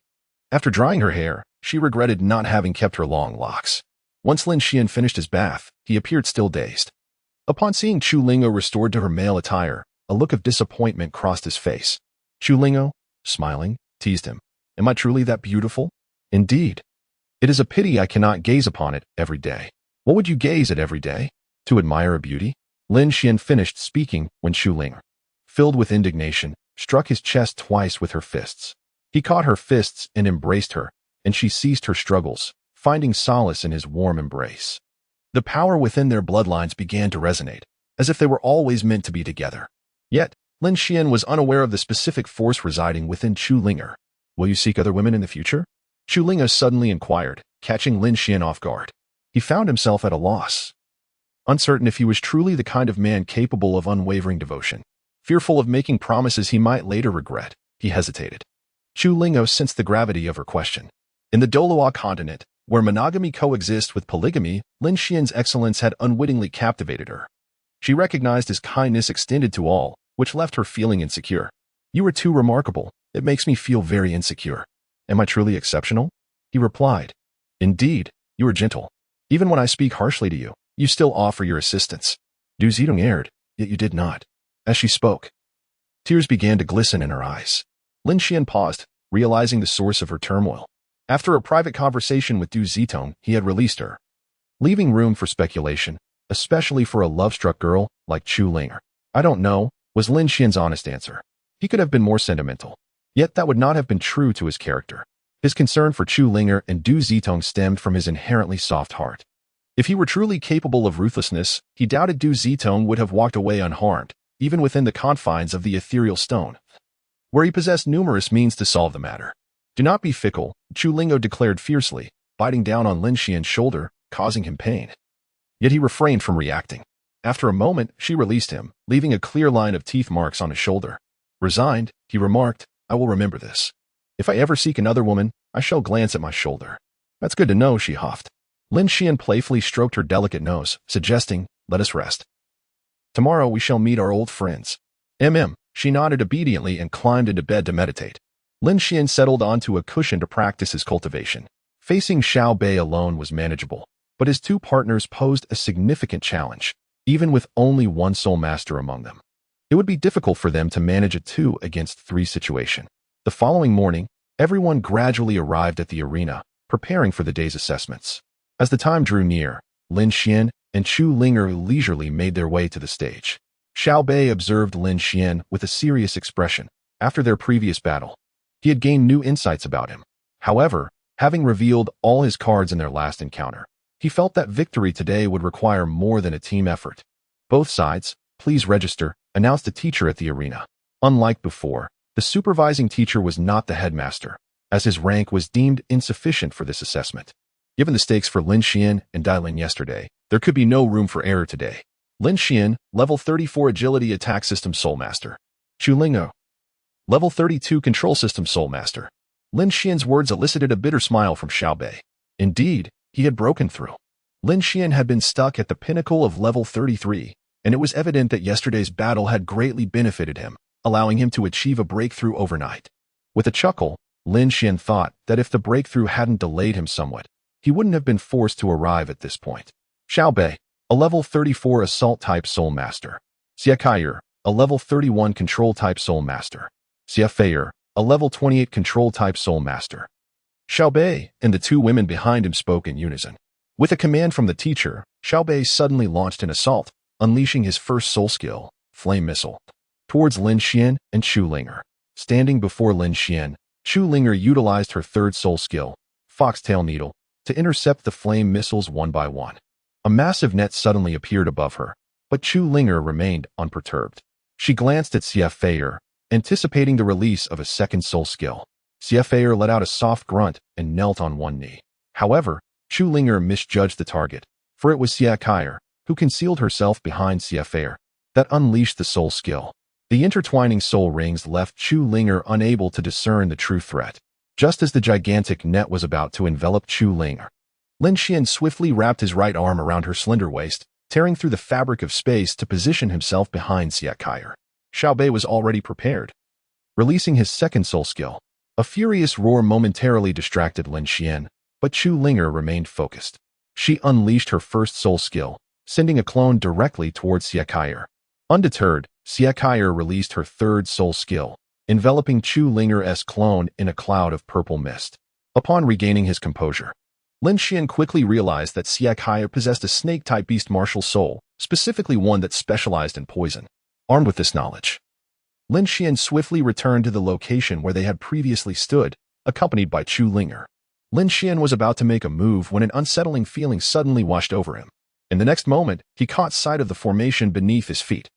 After drying her hair, she regretted not having kept her long locks. Once Lin Xuan finished his bath, he appeared still dazed. Upon seeing Chu Lingo restored to her male attire, a look of disappointment crossed his face. Chu Lingo, smiling, teased him. "Am I truly that beautiful?" "Indeed. It is a pity I cannot gaze upon it every day." "What would you gaze at every day?" "To admire a beauty." Lin Xuan finished speaking when Xu Ling, filled with indignation, struck his chest twice with her fists. He caught her fists and embraced her, and she ceased her struggles, finding solace in his warm embrace. The power within their bloodlines began to resonate, as if they were always meant to be together. Yet, Lin Xuan was unaware of the specific force residing within Chu Linger. Will you seek other women in the future? Chu Linger suddenly inquired, catching Lin Xuan off guard. He found himself at a loss, uncertain if he was truly the kind of man capable of unwavering devotion. Fearful of making promises he might later regret, he hesitated. Chu Lingo sensed the gravity of her question. In the Douluo continent, where monogamy coexists with polygamy, Lin Xuan's excellence had unwittingly captivated her. She recognized his kindness extended to all, which left her feeling insecure. You are too remarkable. It makes me feel very insecure. Am I truly exceptional? He replied. Indeed, you are gentle. Even when I speak harshly to you, you still offer your assistance. Du Zidong erred, yet you did not. As she spoke, tears began to glisten in her eyes. Lin Xuan paused, realizing the source of her turmoil. After a private conversation with Du Zitong, he had released her, leaving room for speculation, especially for a love-struck girl like Chu Linger. I don't know, was Lin Xuan's honest answer. He could have been more sentimental. Yet that would not have been true to his character. His concern for Chu Linger and Du Zitong stemmed from his inherently soft heart. If he were truly capable of ruthlessness, he doubted Du Zitong would have walked away unharmed, even within the confines of the ethereal stone, where he possessed numerous means to solve the matter. Do not be fickle, Chu Lingo declared fiercely, biting down on Lin Xuan's shoulder, causing him pain. Yet he refrained from reacting. After a moment, she released him, leaving a clear line of teeth marks on his shoulder. Resigned, he remarked, I will remember this. If I ever seek another woman, I shall glance at my shoulder. That's good to know, she huffed. Lin Xuan playfully stroked her delicate nose, suggesting, let us rest. Tomorrow we shall meet our old friends. She nodded obediently and climbed into bed to meditate. Lin Xuan settled onto a cushion to practice his cultivation. Facing Xiao Bei alone was manageable, but his two partners posed a significant challenge, even with only one soul master among them. It would be difficult for them to manage a 2-against-3 situation. The following morning, everyone gradually arrived at the arena, preparing for the day's assessments. As the time drew near, Lin Xuan and Chu Linger leisurely made their way to the stage. Xiao Bei observed Lin Xuan with a serious expression. After their previous battle, he had gained new insights about him. However, having revealed all his cards in their last encounter, he felt that victory today would require more than a team effort. Both sides, please register, announced a teacher at the arena. Unlike before, the supervising teacher was not the headmaster, as his rank was deemed insufficient for this assessment. Given the stakes for Lin Xuan and Dai Lin yesterday, there could be no room for error today. Lin Xuan, level 34 Agility Attack System Soul Master. Chu Lingo, level 32 Control System Soul Master. Lin Xuan's words elicited a bitter smile from Xiao Bei. Indeed, he had broken through. Lin Xuan had been stuck at the pinnacle of level 33, and it was evident that yesterday's battle had greatly benefited him, allowing him to achieve a breakthrough overnight. With a chuckle, Lin Xuan thought that if the breakthrough hadn't delayed him somewhat, he wouldn't have been forced to arrive at this point. Xiao Bei, a level 34 Assault-type Soul Master. Xia Kaier, a level 31 Control-type Soul Master. Xia Feier, a level 28 Control-type Soul Master. Xiao Bei and the two women behind him spoke in unison. With a command from the teacher, Xiao Bei suddenly launched an assault, unleashing his first soul skill, Flame Missile, towards Lin Xuan and Chu Linger. Standing before Lin Xuan, Chu Linger utilized her third soul skill, Foxtail Needle, to intercept the flame missiles one by one. A massive net suddenly appeared above her, but Chu Linger remained unperturbed. She glanced at Xia Feier, anticipating the release of a second soul skill. Xia Feier let out a soft grunt and knelt on one knee. However, Chu Linger misjudged the target, for it was Xia Kaier, who concealed herself behind Xia Feier, that unleashed the soul skill. The intertwining soul rings left Chu Linger unable to discern the true threat. Just as the gigantic net was about to envelop Chu Linger, Lin Xuan swiftly wrapped his right arm around her slender waist, tearing through the fabric of space to position himself behind Xia Kaier. Xiao Bei was already prepared, releasing his second soul skill. A furious roar momentarily distracted Lin Xuan, but Chu Linger remained focused. She unleashed her first soul skill, sending a clone directly towards Xia Kaier. Undeterred, Xia Kaier released her third soul skill, enveloping Chu Linger's clone in a cloud of purple mist. Upon regaining his composure, Lin Xuan quickly realized that Xia Kaier possessed a snake-type beast martial soul, specifically one that specialized in poison. Armed with this knowledge, Lin Xuan swiftly returned to the location where they had previously stood, accompanied by Chu Linger. Lin Xuan was about to make a move when an unsettling feeling suddenly washed over him. In the next moment, he caught sight of the formation beneath his feet,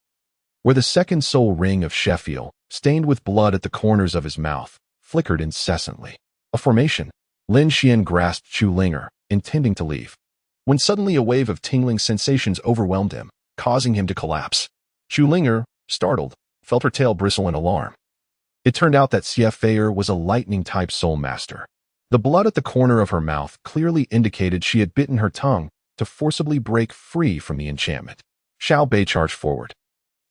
where the second soul ring of Sheffield, stained with blood at the corners of his mouth, flickered incessantly. A formation. Lin Xuan grasped Chu Linger, intending to leave, when suddenly a wave of tingling sensations overwhelmed him, causing him to collapse. Chu Linger, startled, felt her tail bristle in alarm. It turned out that Xie Feier was a lightning-type soul master. The blood at the corner of her mouth clearly indicated she had bitten her tongue to forcibly break free from the enchantment. Xiao Bei charged forward,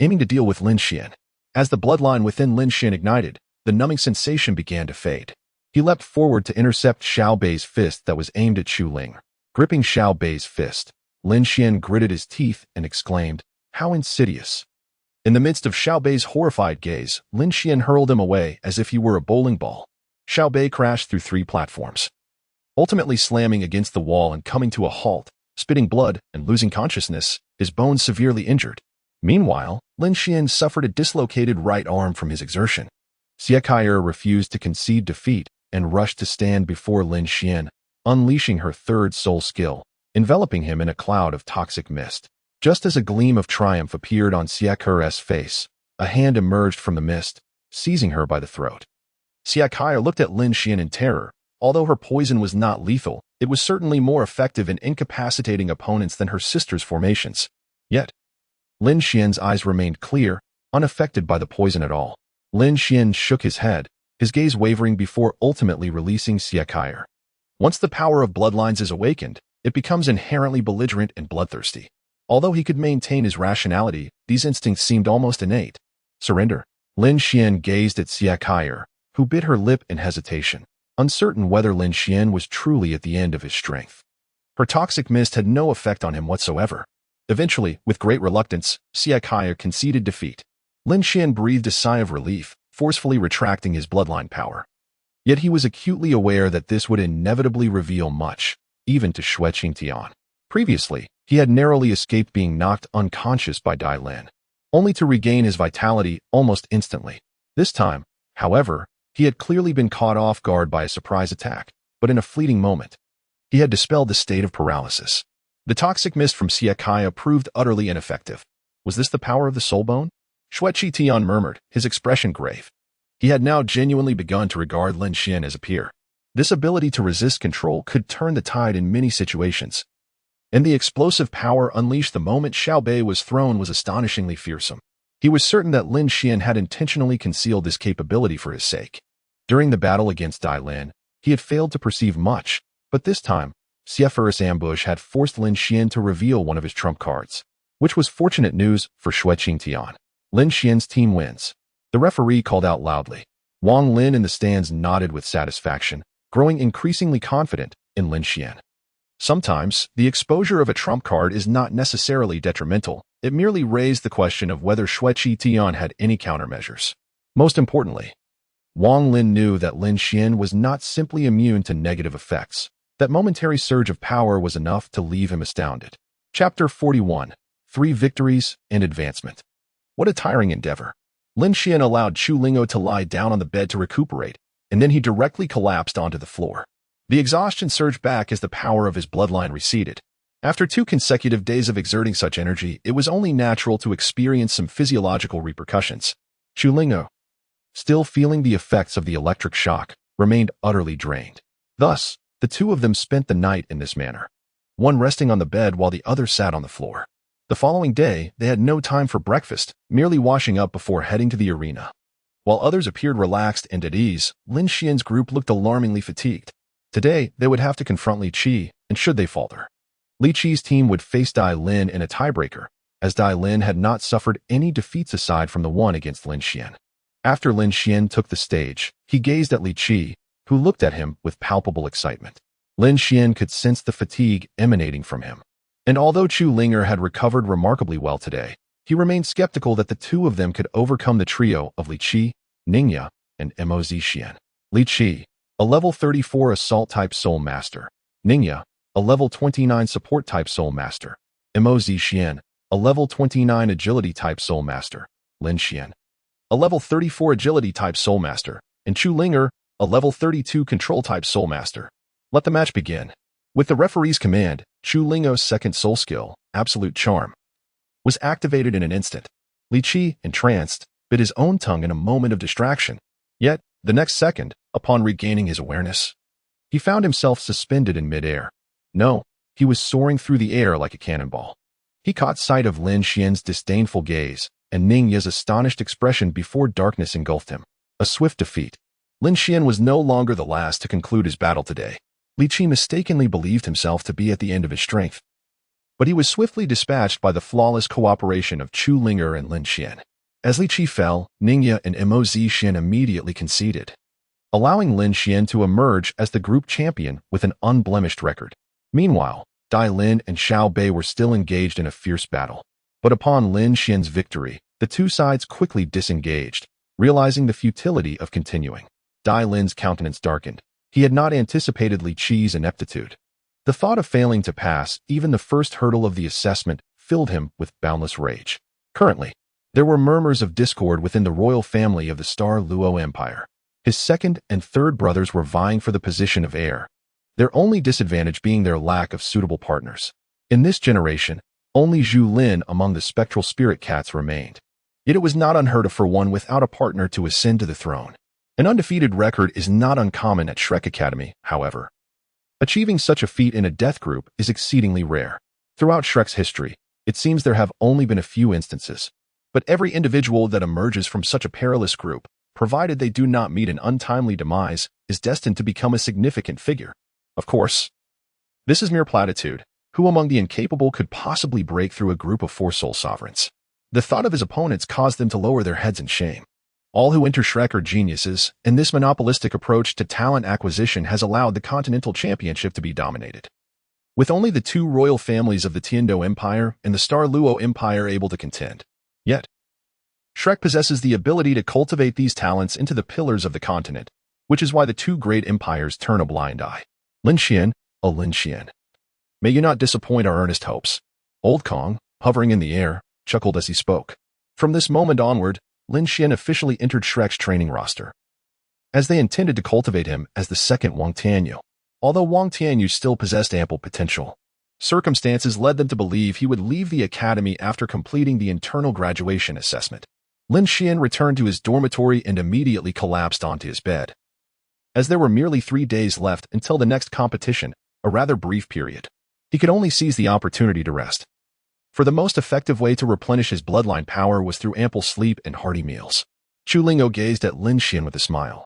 aiming to deal with Lin Xuan. As the bloodline within Lin Xuan ignited, the numbing sensation began to fade. He leapt forward to intercept Xiao Bei's fist that was aimed at Chu Ling. Gripping Xiao Bei's fist, Lin Xuan gritted his teeth and exclaimed, "How insidious!" In the midst of Xiao Bei's horrified gaze, Lin Xuan hurled him away as if he were a bowling ball. Xiao Bei crashed through 3 platforms, ultimately slamming against the wall and coming to a halt, spitting blood and losing consciousness, his bones severely injured. Meanwhile, Lin Xuan suffered a dislocated right arm from his exertion. Xie Feier refused to concede defeat and rushed to stand before Lin Xuan, unleashing her third soul skill, enveloping him in a cloud of toxic mist. Just as a gleam of triumph appeared on Xie Feier's face, a hand emerged from the mist, seizing her by the throat. Xie Feier looked at Lin Xuan in terror. Although her poison was not lethal, it was certainly more effective in incapacitating opponents than her sister's formations. Yet, Lin Xuan's eyes remained clear, unaffected by the poison at all. Lin Xuan shook his head, his gaze wavering before ultimately releasing Xie Feier. Once the power of bloodlines is awakened, it becomes inherently belligerent and bloodthirsty. Although he could maintain his rationality, these instincts seemed almost innate. Surrender. Lin Xuan gazed at Xie Feier, who bit her lip in hesitation, uncertain whether Lin Xuan was truly at the end of his strength. Her toxic mist had no effect on him whatsoever. Eventually, with great reluctance, Xie Feier conceded defeat. Lin Xuan breathed a sigh of relief, forcefully retracting his bloodline power. Yet he was acutely aware that this would inevitably reveal much, even to Xue Qingtian. Previously, he had narrowly escaped being knocked unconscious by Dai Lin, only to regain his vitality almost instantly. This time, however, he had clearly been caught off guard by a surprise attack, but in a fleeting moment, he had dispelled the state of paralysis. The toxic mist from Xie Feier proved utterly ineffective. Was this the power of the soul bone? Xue Qingtian murmured, his expression grave. He had now genuinely begun to regard Lin Xuan as a peer. This ability to resist control could turn the tide in many situations. And the explosive power unleashed the moment Xiao Bei was thrown was astonishingly fearsome. He was certain that Lin Xuan had intentionally concealed this capability for his sake. During the battle against Dai Lin, he had failed to perceive much, but this time, Xie Feier's ambush had forced Lin Xuan to reveal one of his trump cards, which was fortunate news for Xue Qingtian. Lin Xuan's team wins. The referee called out loudly. Wang Lin in the stands nodded with satisfaction, growing increasingly confident in Lin Xuan. Sometimes, the exposure of a trump card is not necessarily detrimental. It merely raised the question of whether Xue Qingtian had any countermeasures. Most importantly, Wang Lin knew that Lin Xuan was not simply immune to negative effects. That momentary surge of power was enough to leave him astounded. Chapter 41. 3 Victories and Advancement. What a tiring endeavor. Lin Xuan allowed Chu Lingo to lie down on the bed to recuperate, and then he directly collapsed onto the floor. The exhaustion surged back as the power of his bloodline receded. After 2 consecutive days of exerting such energy, it was only natural to experience some physiological repercussions. Chu Lingo, still feeling the effects of the electric shock, remained utterly drained. Thus, the 2 of them spent the night in this manner, one resting on the bed while the other sat on the floor. The following day, they had no time for breakfast, merely washing up before heading to the arena. While others appeared relaxed and at ease, Lin Xuan's group looked alarmingly fatigued. Today, they would have to confront Li Qi, and should they falter, Li Qi's team would face Dai Lin in a tiebreaker, as Dai Lin had not suffered any defeats aside from the one against Lin Xuan. After Lin Xuan took the stage, he gazed at Li Qi, who looked at him with palpable excitement. Lin Xuan could sense the fatigue emanating from him. And although Chu Linger had recovered remarkably well today, he remained skeptical that the 2 of them could overcome the trio of Li Qi, Ningya, and Mo Zixian. Li Qi, a level 34 assault-type soul master. Ningya, a level 29 support-type soul master. Mo Zixian, a level 29 agility type soul master, Lin Xuan, a level 34 agility type soul master, and Chu Linger, a level 32 control type soul master. Let the match begin. With the referee's command, Chu Lingo's second soul skill, Absolute Charm, was activated in an instant. Li Qi, entranced, bit his own tongue in a moment of distraction. Yet, the next second, upon regaining his awareness, he found himself suspended in midair. No, he was soaring through the air like a cannonball. He caught sight of Lin Xuan's disdainful gaze and Ning Ye's astonished expression before darkness engulfed him. A swift defeat. Lin Xuan was no longer the last to conclude his battle today. Li Qi mistakenly believed himself to be at the end of his strength. But he was swiftly dispatched by the flawless cooperation of Chu Linger and Lin Xuan. As Li Qi fell, Ning Ye and Mo Zixin immediately conceded, allowing Lin Xuan to emerge as the group champion with an unblemished record. Meanwhile, Dai Lin and Xiao Bei were still engaged in a fierce battle. But upon Lin Xuan's victory, the two sides quickly disengaged, realizing the futility of continuing. Dai Lin's countenance darkened. He had not anticipated Li Qi's ineptitude. The thought of failing to pass even the first hurdle of the assessment filled him with boundless rage. Currently, there were murmurs of discord within the royal family of the Star Dou Empire. His second and third brothers were vying for the position of heir, their only disadvantage being their lack of suitable partners. In this generation, only Zhu Lin among the spectral spirit cats remained. Yet it was not unheard of for one without a partner to ascend to the throne. An undefeated record is not uncommon at Shrek Academy, however. Achieving such a feat in a death group is exceedingly rare. Throughout Shrek's history, it seems there have only been a few instances. But every individual that emerges from such a perilous group, provided they do not meet an untimely demise, is destined to become a significant figure. Of course, this is mere platitude. Who among the incapable could possibly break through a group of 4 soul sovereigns? The thought of his opponents caused them to lower their heads in shame. All who enter Shrek are geniuses, and this monopolistic approach to talent acquisition has allowed the Continental Championship to be dominated. With only the 2 royal families of the Tiandou Empire and the Star Luo Empire able to contend. Yet, Shrek possesses the ability to cultivate these talents into the pillars of the continent, which is why the 2 great empires turn a blind eye. Lin Xuan, oh Lin Xuan, may you not disappoint our earnest hopes. Old Kong, hovering in the air, chuckled as he spoke. From this moment onward, Lin Xuan officially entered Shrek's training roster, as they intended to cultivate him as the second Wang Tianyu. Although Wang Tianyu still possessed ample potential, circumstances led them to believe he would leave the academy after completing the internal graduation assessment. Lin Xuan returned to his dormitory and immediately collapsed onto his bed. As there were merely 3 days left until the next competition, a rather brief period, he could only seize the opportunity to rest. For the most effective way to replenish his bloodline power was through ample sleep and hearty meals. Chu Lingo gazed at Lin Xuan with a smile,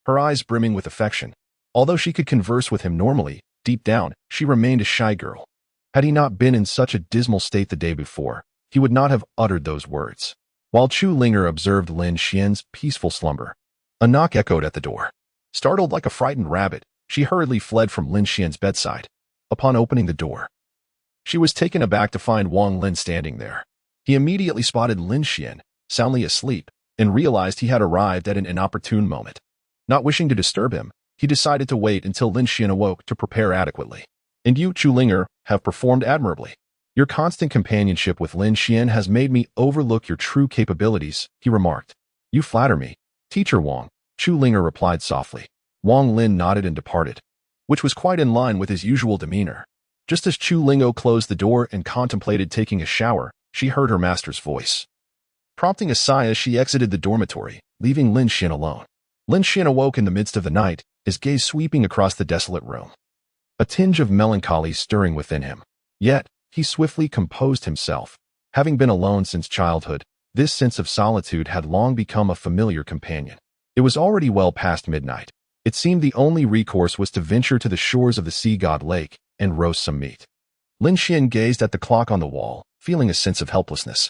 her eyes brimming with affection. Although she could converse with him normally, deep down, she remained a shy girl. Had he not been in such a dismal state the day before, he would not have uttered those words. While Chu Linger observed Lin Xuan's peaceful slumber, a knock echoed at the door. Startled like a frightened rabbit, she hurriedly fled from Lin Xuan's bedside. Upon opening the door, she was taken aback to find Wang Lin standing there. He immediately spotted Lin Xuan, soundly asleep, and realized he had arrived at an inopportune moment. Not wishing to disturb him, he decided to wait until Lin Xuan awoke to prepare adequately. And you, Chu Linger, have performed admirably. Your constant companionship with Lin Xuan has made me overlook your true capabilities, he remarked. You flatter me, Teacher Wang, Chu Linger replied softly. Wang Lin nodded and departed, which was quite in line with his usual demeanor. Just as Chu Lingo closed the door and contemplated taking a shower, she heard her master's voice, prompting a sigh as she exited the dormitory, leaving Lin Xuan alone. Lin Xuan awoke in the midst of the night, his gaze sweeping across the desolate room, a tinge of melancholy stirring within him. Yet, he swiftly composed himself. Having been alone since childhood, this sense of solitude had long become a familiar companion. It was already well past midnight. It seemed the only recourse was to venture to the shores of the sea god lake and roast some meat. Lin Xuan gazed at the clock on the wall, feeling a sense of helplessness.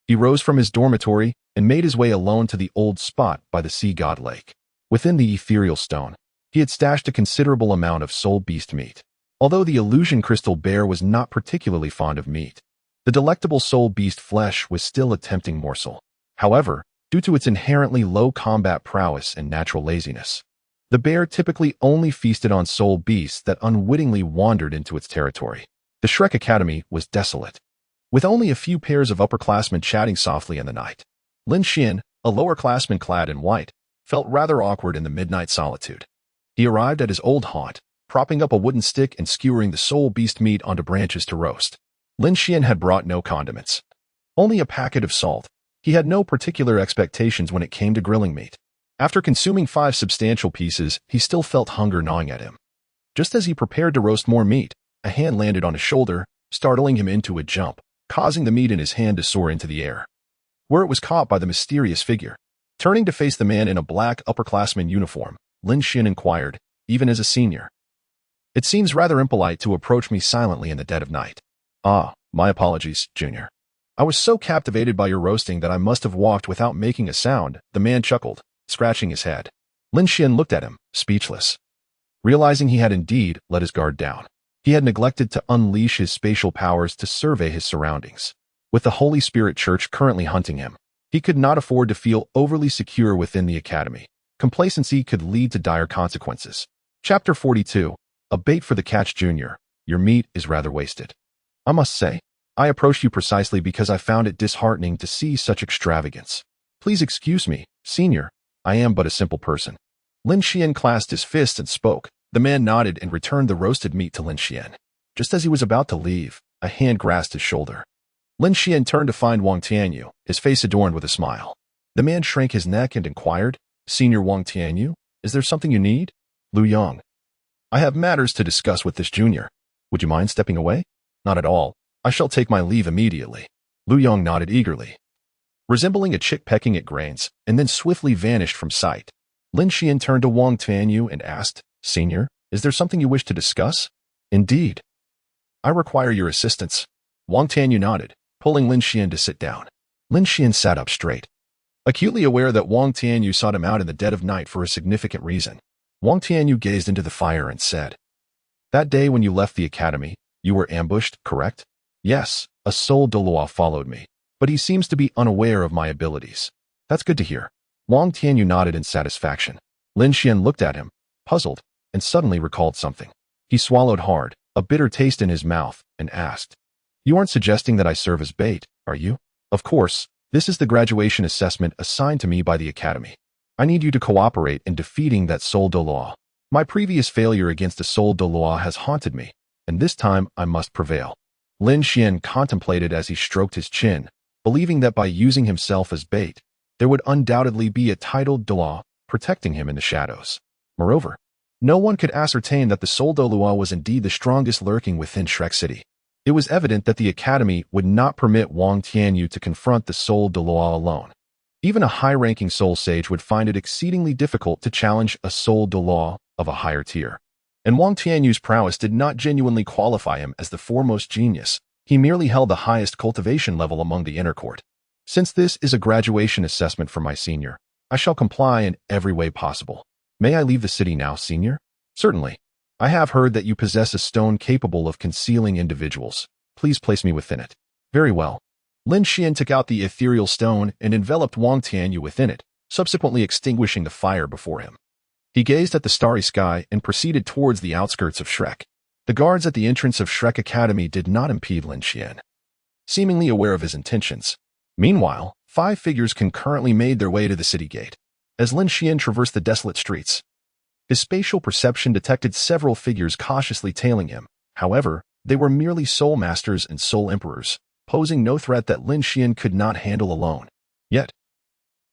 He rose from his dormitory and made his way alone to the old spot by the sea god lake. Within the ethereal stone, he had stashed a considerable amount of soul beast meat. Although the illusion crystal bear was not particularly fond of meat, the delectable soul beast flesh was still a tempting morsel. However, due to its inherently low combat prowess and natural laziness, the bear typically only feasted on soul beasts that unwittingly wandered into its territory. The Shrek Academy was desolate. with only a few pairs of upperclassmen chatting softly in the night. Lin Xuan, a lowerclassman clad in white, felt rather awkward in the midnight solitude. He arrived at his old haunt, propping up a wooden stick and skewering the soul beast meat onto branches to roast. Lin Xuan had brought no condiments, only a packet of salt. He had no particular expectations when it came to grilling meat. After consuming 5 substantial pieces, he still felt hunger gnawing at him. Just as he prepared to roast more meat, a hand landed on his shoulder, startling him into a jump, causing the meat in his hand to soar into the air, where it was caught by the mysterious figure. Turning to face the man in a black upperclassman uniform, Lin Xuan inquired, even as a senior, "It seems rather impolite to approach me silently in the dead of night." "Ah, my apologies, Junior. I was so captivated by your roasting that I must have walked without making a sound," the man chuckled, scratching his head. Lin Xuan looked at him, speechless, realizing he had indeed let his guard down. He had neglected to unleash his spatial powers to survey his surroundings. With the Holy Spirit Church currently hunting him, he could not afford to feel overly secure within the academy. Complacency could lead to dire consequences. Chapter 42. A bait for the catch. Junior, your meat is rather wasted. I must say, I approached you precisely because I found it disheartening to see such extravagance. Please excuse me, Senior. I am but a simple person. Lin Xuan clasped his fist and spoke. The man nodded and returned the roasted meat to Lin Xuan. Just as he was about to leave, a hand grasped his shoulder. Lin Xuan turned to find Wang Tianyu, his face adorned with a smile. The man shrank his neck and inquired, "Senior Wang Tianyu, is there something you need?" "Lu Yang, I have matters to discuss with this junior. Would you mind stepping away?" "Not at all. I shall take my leave immediately." Lu Yang nodded eagerly, resembling a chick pecking at grains, and then swiftly vanished from sight. Lin Xuan turned to Wang Tianyu and asked, "Senior, is there something you wish to discuss?" "Indeed. I require your assistance." Wang Tianyu nodded, pulling Lin Xuan to sit down. Lin Xuan sat up straight, acutely aware that Wang Tianyu sought him out in the dead of night for a significant reason. Wang Tianyu gazed into the fire and said, "That day when you left the academy, you were ambushed, correct?" "Yes, a soul Douluo followed me, but he seems to be unaware of my abilities." "That's good to hear." Wang Tianyu nodded in satisfaction. Lin Xuan looked at him, puzzled, and suddenly recalled something. He swallowed hard, a bitter taste in his mouth, and asked, "You aren't suggesting that I serve as bait, are you?" "Of course, this is the graduation assessment assigned to me by the academy. I need you to cooperate in defeating that soul Douluo. My previous failure against the soul Douluo has haunted me, and this time I must prevail." Lin Xuan contemplated as he stroked his chin, believing that by using himself as bait, there would undoubtedly be a titled Douluo protecting him in the shadows. Moreover, no one could ascertain that the soul Douluo was indeed the strongest lurking within Shrek City. It was evident that the academy would not permit Wang Tianyu to confront the soul Douluo alone. Even a high-ranking soul sage would find it exceedingly difficult to challenge a soul Douluo of a higher tier. And Wang Tianyu's prowess did not genuinely qualify him as the foremost genius. He merely held the highest cultivation level among the inner court. "Since this is a graduation assessment for my senior, I shall comply in every way possible. May I leave the city now, Senior?" "Certainly. I have heard that you possess a stone capable of concealing individuals. Please place me within it." "Very well." Lin Xuan took out the ethereal stone and enveloped Wang Tianyu within it, subsequently extinguishing the fire before him. He gazed at the starry sky and proceeded towards the outskirts of Shrek. The guards at the entrance of Shrek Academy did not impede Lin Xuan, seemingly aware of his intentions. Meanwhile, 5 figures concurrently made their way to the city gate. As Lin Xuan traversed the desolate streets, his spatial perception detected several figures cautiously tailing him. However, they were merely soul masters and soul emperors, posing no threat that Lin Xuan could not handle alone. Yet,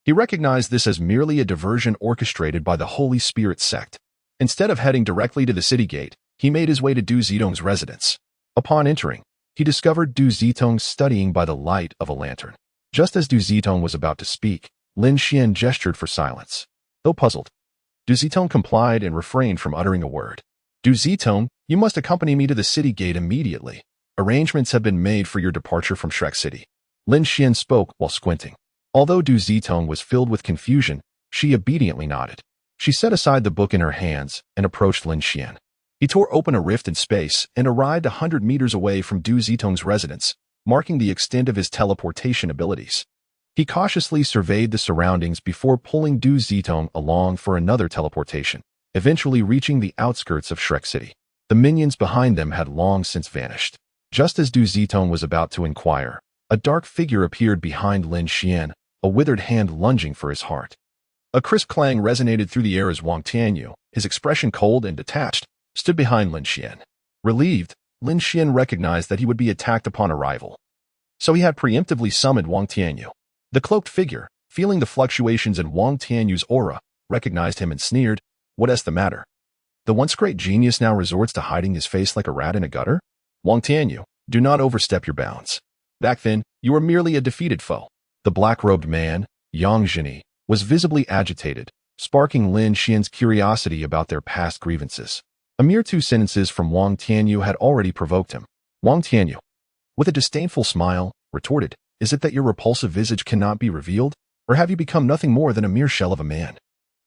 he recognized this as merely a diversion orchestrated by the Holy Spirit sect. Instead of heading directly to the city gate, he made his way to Du Zitong's residence. Upon entering, he discovered Du Zitong studying by the light of a lantern. Just as Du Zitong was about to speak, Lin Xuan gestured for silence. Though puzzled, Du Zitong complied and refrained from uttering a word. "Du Zitong, you must accompany me to the city gate immediately. Arrangements have been made for your departure from Shrek City." Lin Xuan spoke while squinting. Although Du Zitong was filled with confusion, she obediently nodded. She set aside the book in her hands and approached Lin Xuan. He tore open a rift in space and arrived 100 meters away from Du Zitong's residence, marking the extent of his teleportation abilities. He cautiously surveyed the surroundings before pulling Du Zitong along for another teleportation, eventually reaching the outskirts of Shrek City. The minions behind them had long since vanished. Just as Du Zitong was about to inquire, a dark figure appeared behind Lin Xuan, a withered hand lunging for his heart. A crisp clang resonated through the air as Wang Tianyu, his expression cold and detached, stood behind Lin Xuan. Relieved, Lin Xuan recognized that he would be attacked upon arrival. So he had preemptively summoned Wang Tianyu. The cloaked figure, feeling the fluctuations in Wang Tianyu's aura, recognized him and sneered, "What's the matter? The once great genius now resorts to hiding his face like a rat in a gutter? Wang Tianyu, do not overstep your bounds. Back then, you were merely a defeated foe." The black-robed man, Yang Zhini, was visibly agitated, sparking Lin Xuan's curiosity about their past grievances. A mere 2 sentences from Wang Tianyu had already provoked him. Wang Tianyu, with a disdainful smile, retorted, "Is it that your repulsive visage cannot be revealed, or have you become nothing more than a mere shell of a man?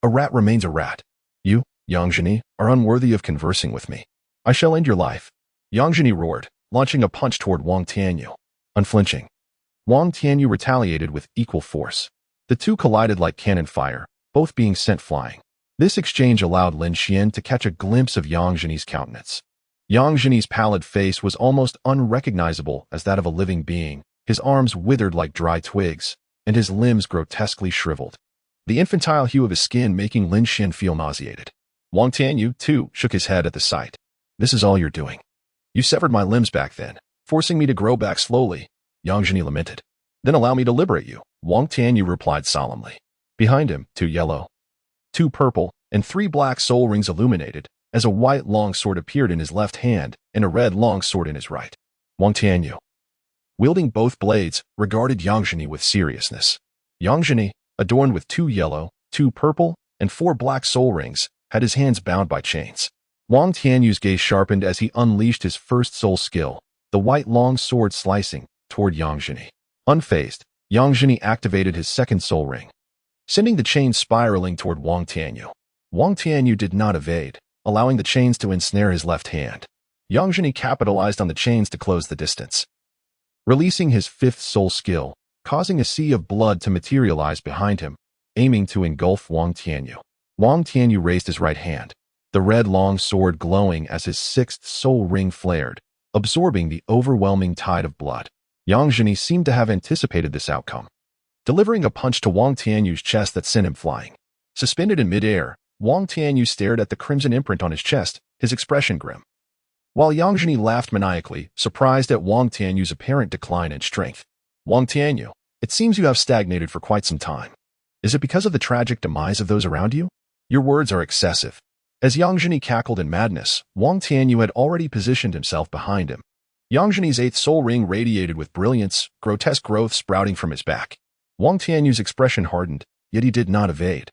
A rat remains a rat. You, Yang Zhini, are unworthy of conversing with me. I shall end your life." Yang Zhini roared, launching a punch toward Wang Tianyu. Unflinching, Wang Tianyu retaliated with equal force. The two collided like cannon fire, both being sent flying. This exchange allowed Lin Xuan to catch a glimpse of Yang Zhini's countenance. Yang Zhini's pallid face was almost unrecognizable as that of a living being, his arms withered like dry twigs, and his limbs grotesquely shriveled. The infantile hue of his skin making Lin Xuan feel nauseated. Wang Tianyu, too, shook his head at the sight. "This is all you're doing. You severed my limbs back then, forcing me to grow back slowly," Yang Zhini lamented. "Then allow me to liberate you," Wang Tianyu replied solemnly. Behind him, 2 yellow, 2 purple, and 3 black soul rings illuminated, as a white long sword appeared in his left hand and a red long sword in his right. Wang Tianyu, wielding both blades, regarded Yang Zhini with seriousness. Yang Zhini, adorned with 2 yellow, 2 purple, and 4 black soul rings, had his hands bound by chains. Wang Tianyu's gaze sharpened as he unleashed his first soul skill, the white long sword slicing, toward Yang Zhini. Unfazed, Yang Zhini activated his second soul ring, sending the chains spiraling toward Wang Tianyu. Wang Tianyu did not evade, allowing the chains to ensnare his left hand. Yang Zhini capitalized on the chains to close the distance, releasing his 5th soul skill, causing a sea of blood to materialize behind him, aiming to engulf Wang Tianyu. Wang Tianyu raised his right hand, the red long sword glowing as his 6th soul ring flared, absorbing the overwhelming tide of blood. Yang Zhini seemed to have anticipated this outcome, delivering a punch to Wang Tianyu's chest that sent him flying. Suspended in midair, Wang Tianyu stared at the crimson imprint on his chest, his expression grim. While Yang Zhini laughed maniacally, surprised at Wang Tianyu's apparent decline in strength. "Wang Tianyu, it seems you have stagnated for quite some time. Is it because of the tragic demise of those around you? Your words are excessive." As Yang Zhini cackled in madness, Wang Tianyu had already positioned himself behind him. Yang Zhini's 8th soul ring radiated with brilliance, grotesque growth sprouting from his back. Wang Tianyu's expression hardened, yet he did not evade,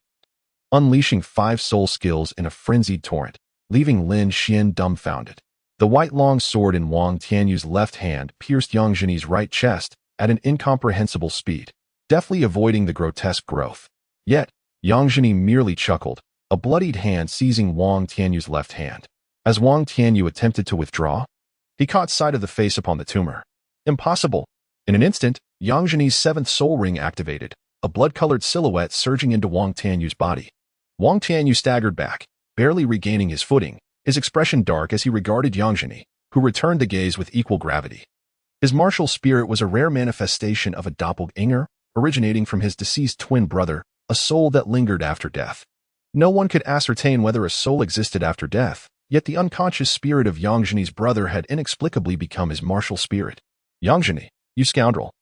unleashing 5 soul skills in a frenzied torrent, leaving Lin Xuan dumbfounded. The white long sword in Wang Tianyu's left hand pierced Yang Zhini's right chest at an incomprehensible speed, deftly avoiding the grotesque growth. Yet, Yang Zhini merely chuckled, a bloodied hand seizing Wang Tianyu's left hand. As Wang Tianyu attempted to withdraw, he caught sight of the face upon the tumor. Impossible! In an instant, Yang Zhini's 7th soul ring activated, a blood-colored silhouette surging into Wang Tianyu's body. Wang Tianyu staggered back, barely regaining his footing, his expression dark as he regarded Yang Zhini, who returned the gaze with equal gravity. His martial spirit was a rare manifestation of a doppelganger, originating from his deceased twin brother, a soul that lingered after death. No one could ascertain whether a soul existed after death, yet the unconscious spirit of Yang Zhini's brother had inexplicably become his martial spirit. "Yang Zhini, you scoundrel."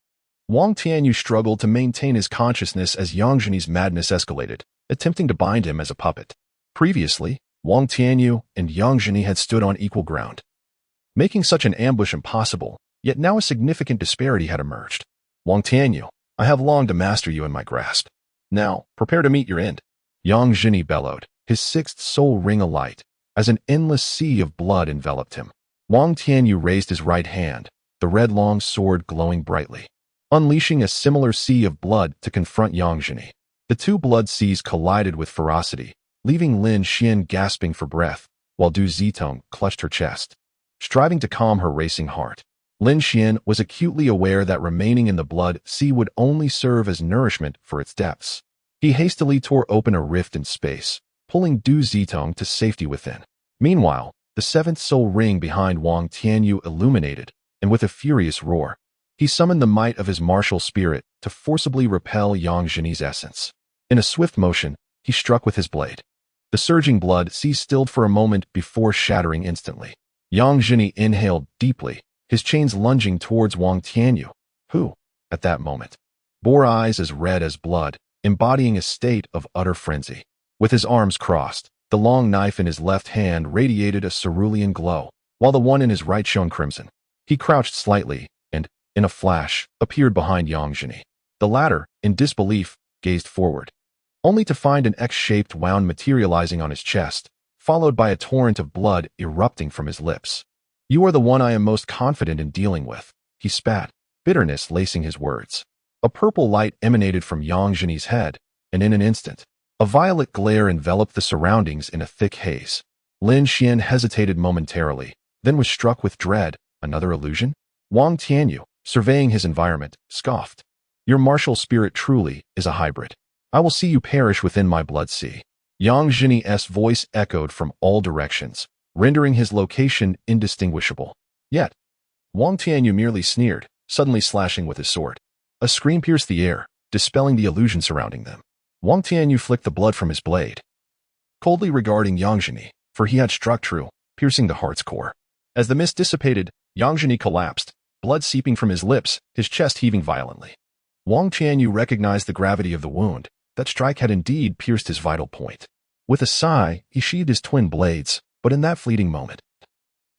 Wang Tianyu struggled to maintain his consciousness as Yang Zhini's madness escalated, attempting to bind him as a puppet. Previously, Wang Tianyu and Yang Zhini had stood on equal ground, making such an ambush impossible, yet now a significant disparity had emerged. "Wang Tianyu, I have longed to master you in my grasp. Now, prepare to meet your end." Yang Zhini bellowed, his 6th soul ring alight, as an endless sea of blood enveloped him. Wang Tianyu raised his right hand, the red long sword glowing brightly, unleashing a similar sea of blood to confront Yang Zhini. The 2 blood seas collided with ferocity, leaving Lin Xuan gasping for breath, while Du Zitong clutched her chest, striving to calm her racing heart. Lin Xuan was acutely aware that remaining in the blood sea would only serve as nourishment for its depths. He hastily tore open a rift in space, pulling Du Zitong to safety within. Meanwhile, the 7th soul ring behind Wang Tianyu illuminated, and with a furious roar, he summoned the might of his martial spirit to forcibly repel Yang Zhini's essence. In a swift motion, he struck with his blade. The surging blood ceased stilled for a moment before shattering instantly. Yang Zhini inhaled deeply, his chains lunging towards Wang Tianyu, who, at that moment, bore eyes as red as blood, embodying a state of utter frenzy. With his arms crossed, the long knife in his left hand radiated a cerulean glow, while the one in his right shone crimson. He crouched slightly and, in a flash, appeared behind Yang Zhini. The latter, in disbelief, gazed forward, only to find an X-shaped wound materializing on his chest, followed by a torrent of blood erupting from his lips. "You are the one I am most confident in dealing with," he spat, bitterness lacing his words. A purple light emanated from Yang Zhini's head, and in an instant, a violet glare enveloped the surroundings in a thick haze. Lin Xuan hesitated momentarily, then was struck with dread. Another illusion? Wang Tianyu, surveying his environment, scoffed. "Your martial spirit truly is a hybrid. I will see you perish within my blood sea." Yang Zhini's voice echoed from all directions, rendering his location indistinguishable. Yet, Wang Tianyu merely sneered, suddenly slashing with his sword. A scream pierced the air, dispelling the illusion surrounding them. Wang Tianyu flicked the blood from his blade, coldly regarding Yang Zhini, for he had struck true, piercing the heart's core. As the mist dissipated, Yang Zhini collapsed, blood seeping from his lips, his chest heaving violently. Wang Tianyu recognized the gravity of the wound. That strike had indeed pierced his vital point. With a sigh, he sheathed his twin blades, but in that fleeting moment,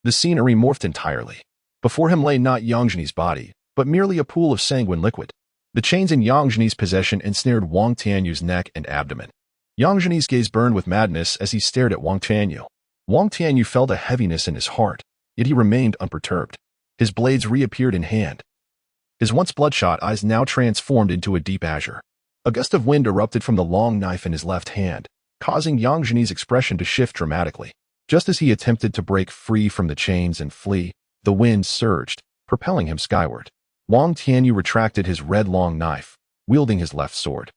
the scenery morphed entirely. Before him lay not Yang Zhini's body, but merely a pool of sanguine liquid. The chains in Yang Zhini's possession ensnared Wang Tianyu's neck and abdomen. Yang Zhini's gaze burned with madness as he stared at Wang Tianyu. Wang Tianyu felt a heaviness in his heart, yet he remained unperturbed. His blades reappeared in hand. His once bloodshot eyes now transformed into a deep azure. A gust of wind erupted from the long knife in his left hand, causing Yang Zhini's expression to shift dramatically. Just as he attempted to break free from the chains and flee, the wind surged, propelling him skyward. Wang Tianyu retracted his red long knife, wielding his left sword,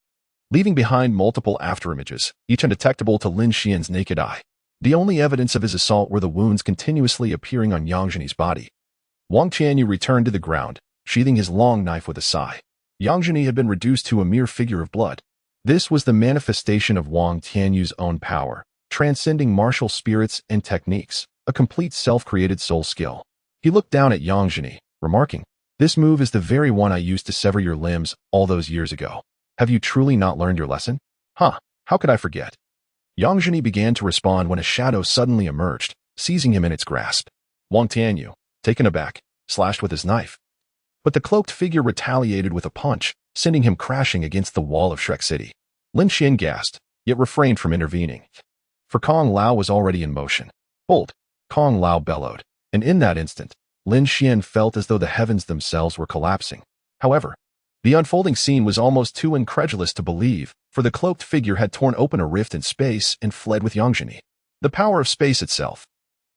leaving behind multiple afterimages, each undetectable to Lin Xuan's naked eye. The only evidence of his assault were the wounds continuously appearing on Yang Zhini's body. Wang Tianyu returned to the ground, sheathing his long knife with a sigh. Yang Zhini had been reduced to a mere figure of blood. This was the manifestation of Wang Tianyu's own power, transcending martial spirits and techniques, a complete self-created soul skill. He looked down at Yang Zhini, remarking, "This move is the very one I used to sever your limbs all those years ago. Have you truly not learned your lesson?" "Huh, how could I forget?" Yang Zhini began to respond when a shadow suddenly emerged, seizing him in its grasp. Wang Tianyu, taken aback, slashed with his knife. But the cloaked figure retaliated with a punch, sending him crashing against the wall of Shrek City. Lin Xuan gasped, yet refrained from intervening. For Kong Lao was already in motion. "Hold!" Kong Lao bellowed, and in that instant, Lin Xuan felt as though the heavens themselves were collapsing. However, the unfolding scene was almost too incredulous to believe, for the cloaked figure had torn open a rift in space and fled with Yang Zhini. The power of space itself.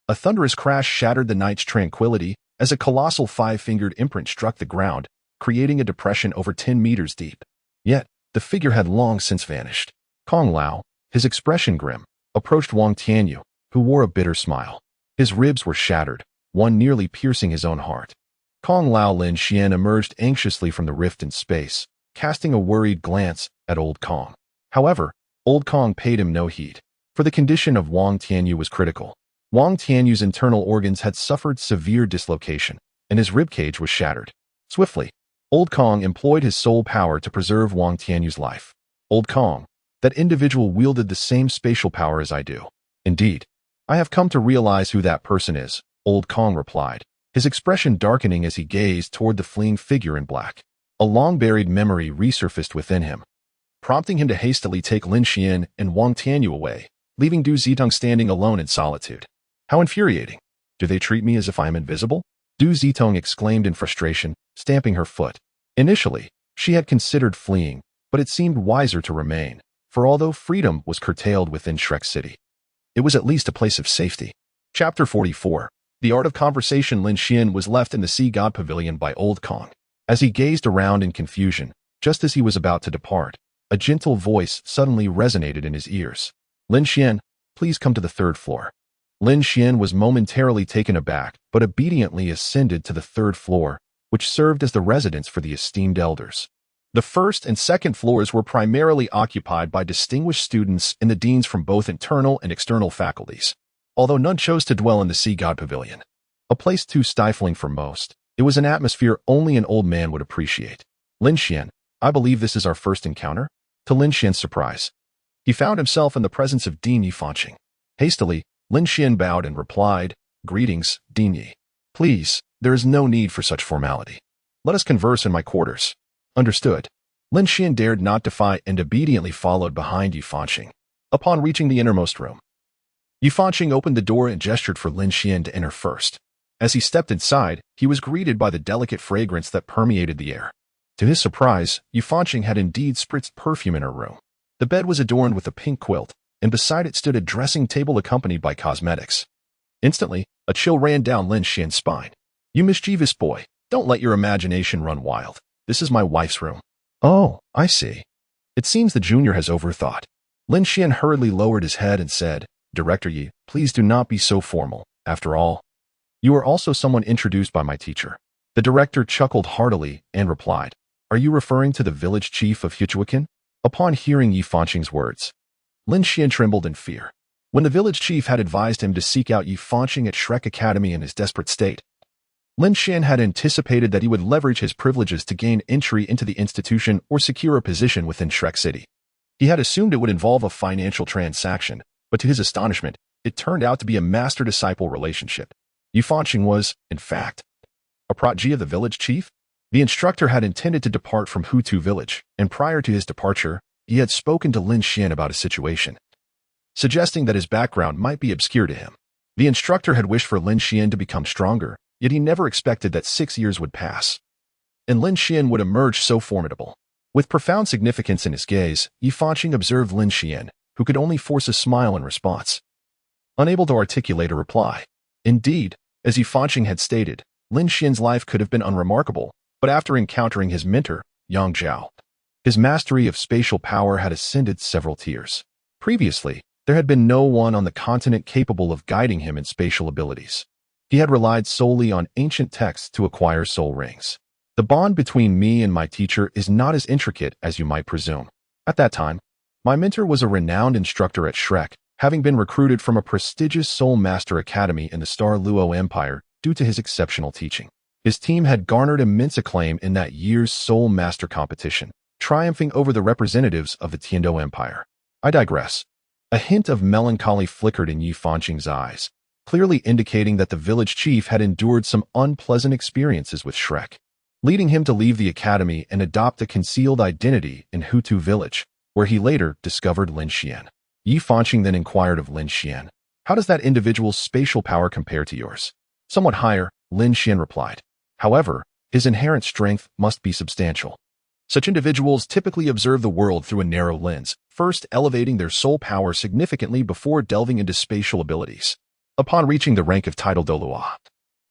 A thunderous crash shattered the night's tranquility as a colossal five-fingered imprint struck the ground, creating a depression over 10 meters deep. Yet, the figure had long since vanished. Kong Lao, his expression grim, approached Wang Tianyu, who wore a bitter smile. His ribs were shattered, one nearly piercing his own heart. Kong Lao Lin Xuan emerged anxiously from the rift in space, casting a worried glance at Old Kong. However, Old Kong paid him no heed, for the condition of Wang Tianyu was critical. Wang Tianyu's internal organs had suffered severe dislocation, and his ribcage was shattered. Swiftly, Old Kong employed his soul power to preserve Wang Tianyu's life. "Old Kong, that individual wielded the same spatial power as I do." "Indeed, I have come to realize who that person is," Old Kong replied, his expression darkening as he gazed toward the fleeing figure in black. A long-buried memory resurfaced within him, prompting him to hastily take Lin Xuan and Wang Tianyu away, leaving Du Zitong standing alone in solitude. "How infuriating! Do they treat me as if I am invisible?" Du Zitong exclaimed in frustration, stamping her foot. Initially, she had considered fleeing, but it seemed wiser to remain, for although freedom was curtailed within Shrek City, it was at least a place of safety. Chapter 44. The Art of Conversation. Lin Xuan was left in the Sea God Pavilion by Old Kong. As he gazed around in confusion, just as he was about to depart, a gentle voice suddenly resonated in his ears. "Lin Xuan, please come to the 3rd floor." Lin Xuan was momentarily taken aback, but obediently ascended to the third floor, which served as the residence for the esteemed elders. The first and second floors were primarily occupied by distinguished students and the deans from both internal and external faculties, although none chose to dwell in the Sea God Pavilion. A place too stifling for most, it was an atmosphere only an old man would appreciate. Lin Xuan, I believe this is our first encounter? To Lin Xuan's surprise, he found himself in the presence of Dean Yi Fanqing. Hastily, Lin Xuan bowed and replied, "Greetings, Dean Yi. Please, there is no need for such formality. Let us converse in my quarters." Understood. Lin Xuan dared not defy and obediently followed behind Yi Fanqing. Upon reaching the innermost room, Yi Fanqing opened the door and gestured for Lin Xuan to enter first. As he stepped inside, he was greeted by the delicate fragrance that permeated the air. To his surprise, Yi Fanqing had indeed spritzed perfume in her room. The bed was adorned with a pink quilt, and beside it stood a dressing table accompanied by cosmetics. Instantly, a chill ran down Lin Xuan's spine. "You mischievous boy, don't let your imagination run wild. This is my wife's room." "Oh, I see. It seems the junior has overthought." Lin Xuan hurriedly lowered his head and said, "Director Yi, please do not be so formal. After all, you are also someone introduced by my teacher." The director chuckled heartily and replied, "Are you referring to the village chief of Huchuakin?" Upon hearing Yi Fanqing's words, Lin Xuan trembled in fear. When the village chief had advised him to seek out Yi Fanqing at Shrek Academy in his desperate state, Lin Xuan had anticipated that he would leverage his privileges to gain entry into the institution or secure a position within Shrek City. He had assumed it would involve a financial transaction, but to his astonishment, it turned out to be a master-disciple relationship. Yi Fanqing was, in fact, a protege of the village chief. The instructor had intended to depart from Hutu village, and prior to his departure, he had spoken to Lin Xuan about a situation, suggesting that his background might be obscure to him. The instructor had wished for Lin Xuan to become stronger, yet he never expected that 6 years would pass, and Lin Xuan would emerge so formidable. With profound significance in his gaze, Yi Fanqing observed Lin Xuan, who could only force a smile in response, unable to articulate a reply. Indeed, as Yi Fanqing had stated, Lin Xuan's life could have been unremarkable, but after encountering his mentor, Yang Zhao, his mastery of spatial power had ascended several tiers. Previously, there had been no one on the continent capable of guiding him in spatial abilities. He had relied solely on ancient texts to acquire soul rings. The bond between me and my teacher is not as intricate as you might presume. At that time, my mentor was a renowned instructor at Shrek, having been recruited from a prestigious Soul Master Academy in the Star Dou Empire due to his exceptional teaching. His team had garnered immense acclaim in that year's Soul Master competition, triumphing over the representatives of the Tiando Empire. I digress. A hint of melancholy flickered in Yi Fanqing's eyes, clearly indicating that the village chief had endured some unpleasant experiences with Shrek, leading him to leave the academy and adopt a concealed identity in Hutu village, where he later discovered Lin Xuan. Yi Fanqing then inquired of Lin Xuan, "How does that individual's spatial power compare to yours?" "Somewhat higher," Lin Xuan replied. "However, his inherent strength must be substantial. Such individuals typically observe the world through a narrow lens, first elevating their soul power significantly before delving into spatial abilities. Upon reaching the rank of title Douluo,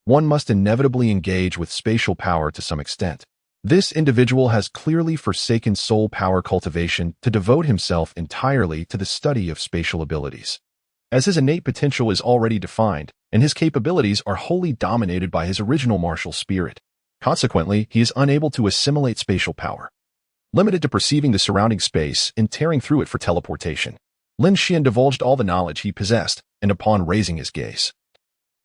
one must inevitably engage with spatial power to some extent. This individual has clearly forsaken soul power cultivation to devote himself entirely to the study of spatial abilities. As his innate potential is already defined, and his capabilities are wholly dominated by his original martial spirit. Consequently, he is unable to assimilate spatial power, limited to perceiving the surrounding space and tearing through it for teleportation." Lin Xuan divulged all the knowledge he possessed, and upon raising his gaze,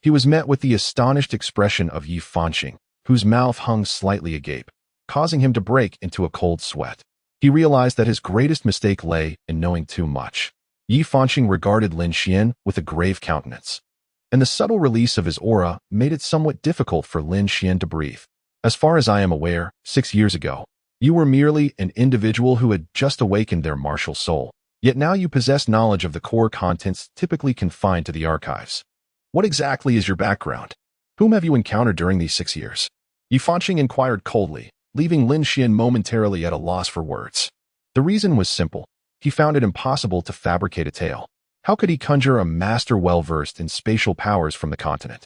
he was met with the astonished expression of Yi Fanqing, whose mouth hung slightly agape, causing him to break into a cold sweat. He realized that his greatest mistake lay in knowing too much. Yi Fanqing regarded Lin Xuan with a grave countenance, and the subtle release of his aura made it somewhat difficult for Lin Xuan to breathe. "As far as I am aware, 6 years ago, you were merely an individual who had just awakened their martial soul. Yet now you possess knowledge of the core contents typically confined to the archives. What exactly is your background? Whom have you encountered during these 6 years?" Yi Fanqing inquired coldly, leaving Lin Xuan momentarily at a loss for words. The reason was simple. He found it impossible to fabricate a tale. How could he conjure a master well-versed in spatial powers from the continent?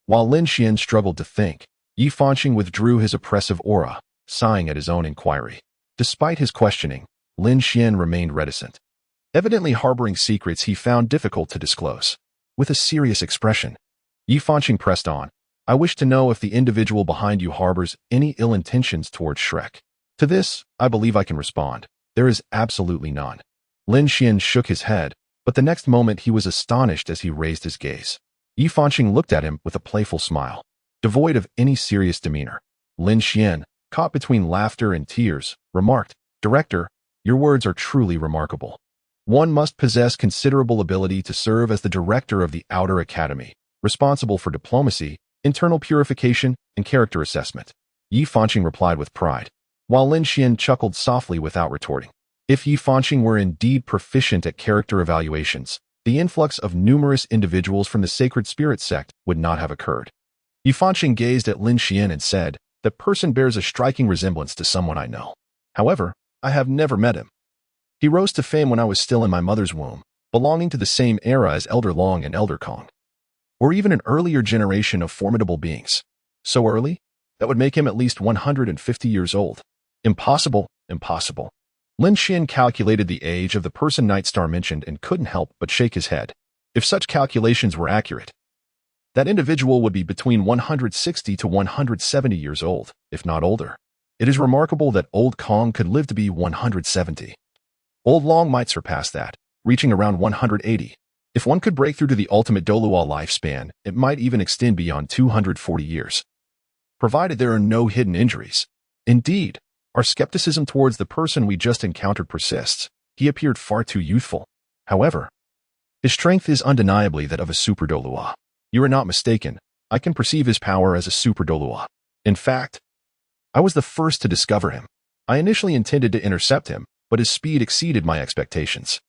While Lin Xuan struggled to think, Yi Fanqing withdrew his oppressive aura, sighing at his own inquiry. Despite his questioning, Lin Xuan remained reticent, evidently harboring secrets he found difficult to disclose. with a serious expression. Yi Fanqing pressed on. I wish to know if the individual behind you harbors any ill intentions towards Shrek. To this, I believe I can respond. There is absolutely none. Lin Xuan shook his head, but the next moment he was astonished as he raised his gaze. Yi Fanqing looked at him with a playful smile, devoid of any serious demeanor. Lin Xuan, caught between laughter and tears, remarked, Director, your words are truly remarkable. One must possess considerable ability to serve as the director of the Outer Academy, responsible for diplomacy, internal purification, and character assessment. Yi Fanqing replied with pride, while Lin Xuan chuckled softly without retorting. If Yi Fanqing were indeed proficient at character evaluations, the influx of numerous individuals from the Sacred Spirit sect would not have occurred. Yi Fanqing gazed at Lin Xuan and said, That person bears a striking resemblance to someone I know. However, I have never met him. He rose to fame when I was still in my mother's womb, belonging to the same era as Elder Long and Elder Kong, or even an earlier generation of formidable beings. So early? That would make him at least 150 years old. Impossible, impossible. Lin Xuan calculated the age of the person Nightstar mentioned and couldn't help but shake his head. If such calculations were accurate, that individual would be between 160 to 170 years old, if not older. It is remarkable that Old Kong could live to be 170. Old Long might surpass that, reaching around 180. If one could break through to the ultimate Douluo lifespan, it might even extend beyond 240 years, provided there are no hidden injuries. Indeed, our skepticism towards the person we just encountered persists. He appeared far too youthful. However, his strength is undeniably that of a super Douluo. You are not mistaken. I can perceive his power as a super Douluo. In fact, I was the first to discover him. I initially intended to intercept him, but his speed exceeded my expectations.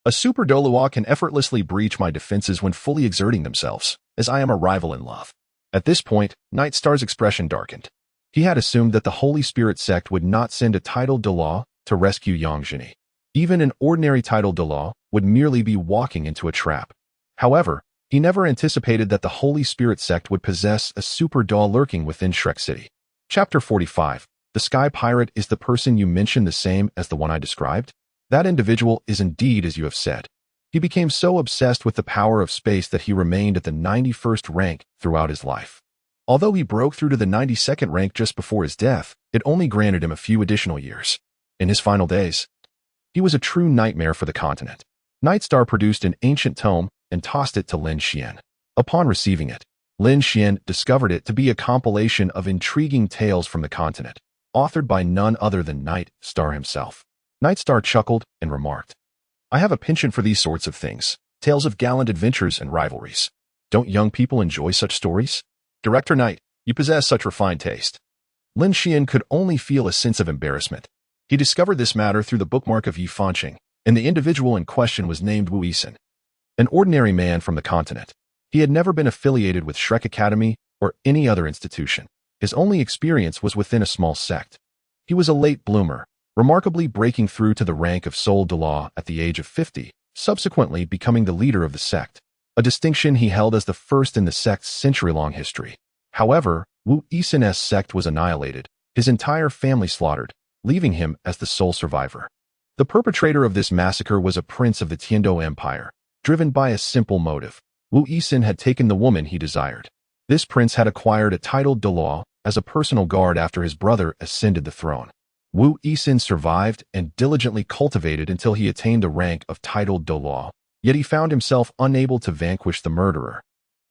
A super Douluo can effortlessly breach my defenses when fully exerting themselves, as I am a rival in love. At this point, Nightstar's expression darkened. He had assumed that the Holy Spirit sect would not send a titled Douluo to rescue Yang Zhini. Even an ordinary titled Douluo would merely be walking into a trap. However, he never anticipated that the Holy Spirit sect would possess a super doll lurking within Shrek City. Chapter 45. The Sky Pirate is the person you mentioned the same as the one I described? That individual is indeed as you have said. He became so obsessed with the power of space that he remained at the 91st rank throughout his life. Although he broke through to the 92nd rank just before his death, it only granted him a few additional years. In his final days, he was a true nightmare for the continent. Nightstar produced an ancient tome and tossed it to Lin Xuan. Upon receiving it, Lin Xuan discovered it to be a compilation of intriguing tales from the continent, authored by none other than Nightstar himself. Nightstar chuckled and remarked, I have a penchant for these sorts of things, tales of gallant adventures and rivalries. Don't young people enjoy such stories? Director Knight, you possess such refined taste. Lin Xuan could only feel a sense of embarrassment. He discovered this matter through the bookmark of Yi Fanqing, and the individual in question was named Wu Yisun, an ordinary man from the continent. He had never been affiliated with Shrek Academy or any other institution. His only experience was within a small sect. He was a late bloomer, remarkably breaking through to the rank of Sol Delaw at the age of 50, subsequently becoming the leader of the sect, a distinction he held as the first in the sect's century-long history. However, Wu Yisun's sect was annihilated, his entire family slaughtered, leaving him as the sole survivor. The perpetrator of this massacre was a prince of the Tiandou Empire, driven by a simple motive. Wu Yisun had taken the woman he desired. This prince had acquired a titled Douluo as a personal guard after his brother ascended the throne. Wu Yisun survived and diligently cultivated until he attained the rank of titled Douluo, yet he found himself unable to vanquish the murderer.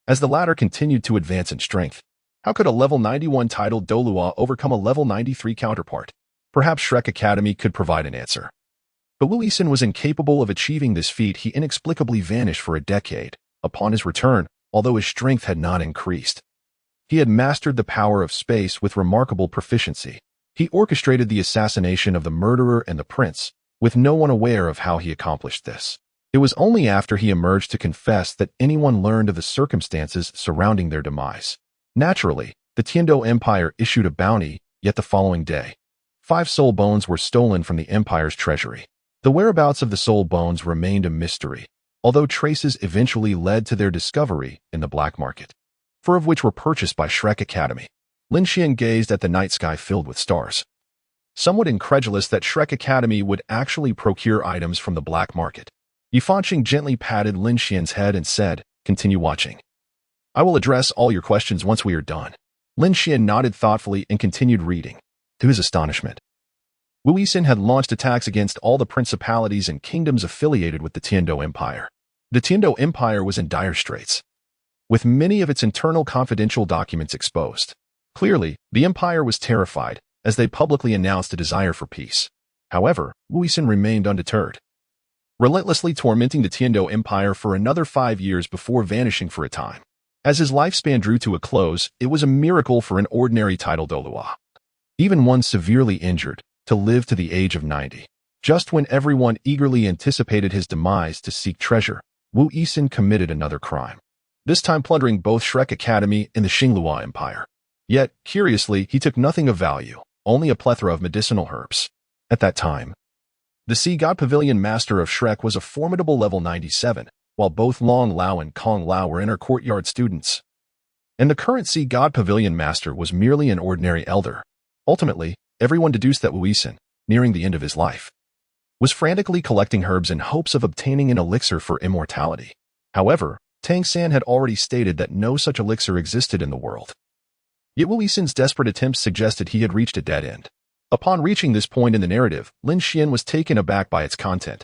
As the latter continued to advance in strength, how could a level 91 titled Douluo overcome a level 93 counterpart? Perhaps Shrek Academy could provide an answer. But Wu Yisun was incapable of achieving this feat. He inexplicably vanished for a decade. Upon his return, although his strength had not increased, he had mastered the power of space with remarkable proficiency. He orchestrated the assassination of the murderer and the prince, with no one aware of how he accomplished this. It was only after he emerged to confess that anyone learned of the circumstances surrounding their demise. Naturally, the Tiandou Empire issued a bounty, yet the following day, 5 soul bones were stolen from the Empire's treasury. The whereabouts of the soul bones remained a mystery, although traces eventually led to their discovery in the black market, 4 of which were purchased by Shrek Academy. Lin Xuan gazed at the night sky filled with stars, somewhat incredulous that Shrek Academy would actually procure items from the black market. Yi Fanqing gently patted Lin Xuan's head and said, Continue watching. I will address all your questions once we are done. Lin Xuan nodded thoughtfully and continued reading. To his astonishment, Wu Yixin had launched attacks against all the principalities and kingdoms affiliated with the Tiandou Empire. The Tiandou Empire was in dire straits, with many of its internal confidential documents exposed. Clearly, the empire was terrified, as they publicly announced a desire for peace. However, Wu Yixin remained undeterred, relentlessly tormenting the Tiandou Empire for another 5 years before vanishing for a time. As his lifespan drew to a close, it was a miracle for an ordinary titled Douluo, even one severely injured, to live to the age of 90. Just when everyone eagerly anticipated his demise to seek treasure, Wu Yixin committed another crime, this time plundering both Shrek Academy and the Xingluo Empire. Yet, curiously, he took nothing of value, only a plethora of medicinal herbs. At that time, the Sea God Pavilion Master of Shrek was a formidable level 97, while both Long Lao and Kong Lao were inner courtyard students. And the current Sea God Pavilion Master was merely an ordinary elder. Ultimately, everyone deduced that Wu Yixin, nearing the end of his life, was frantically collecting herbs in hopes of obtaining an elixir for immortality. However, Tang San had already stated that no such elixir existed in the world. Yet Wu Yixin's desperate attempts suggested he had reached a dead end. Upon reaching this point in the narrative, Lin Xuan was taken aback by its content.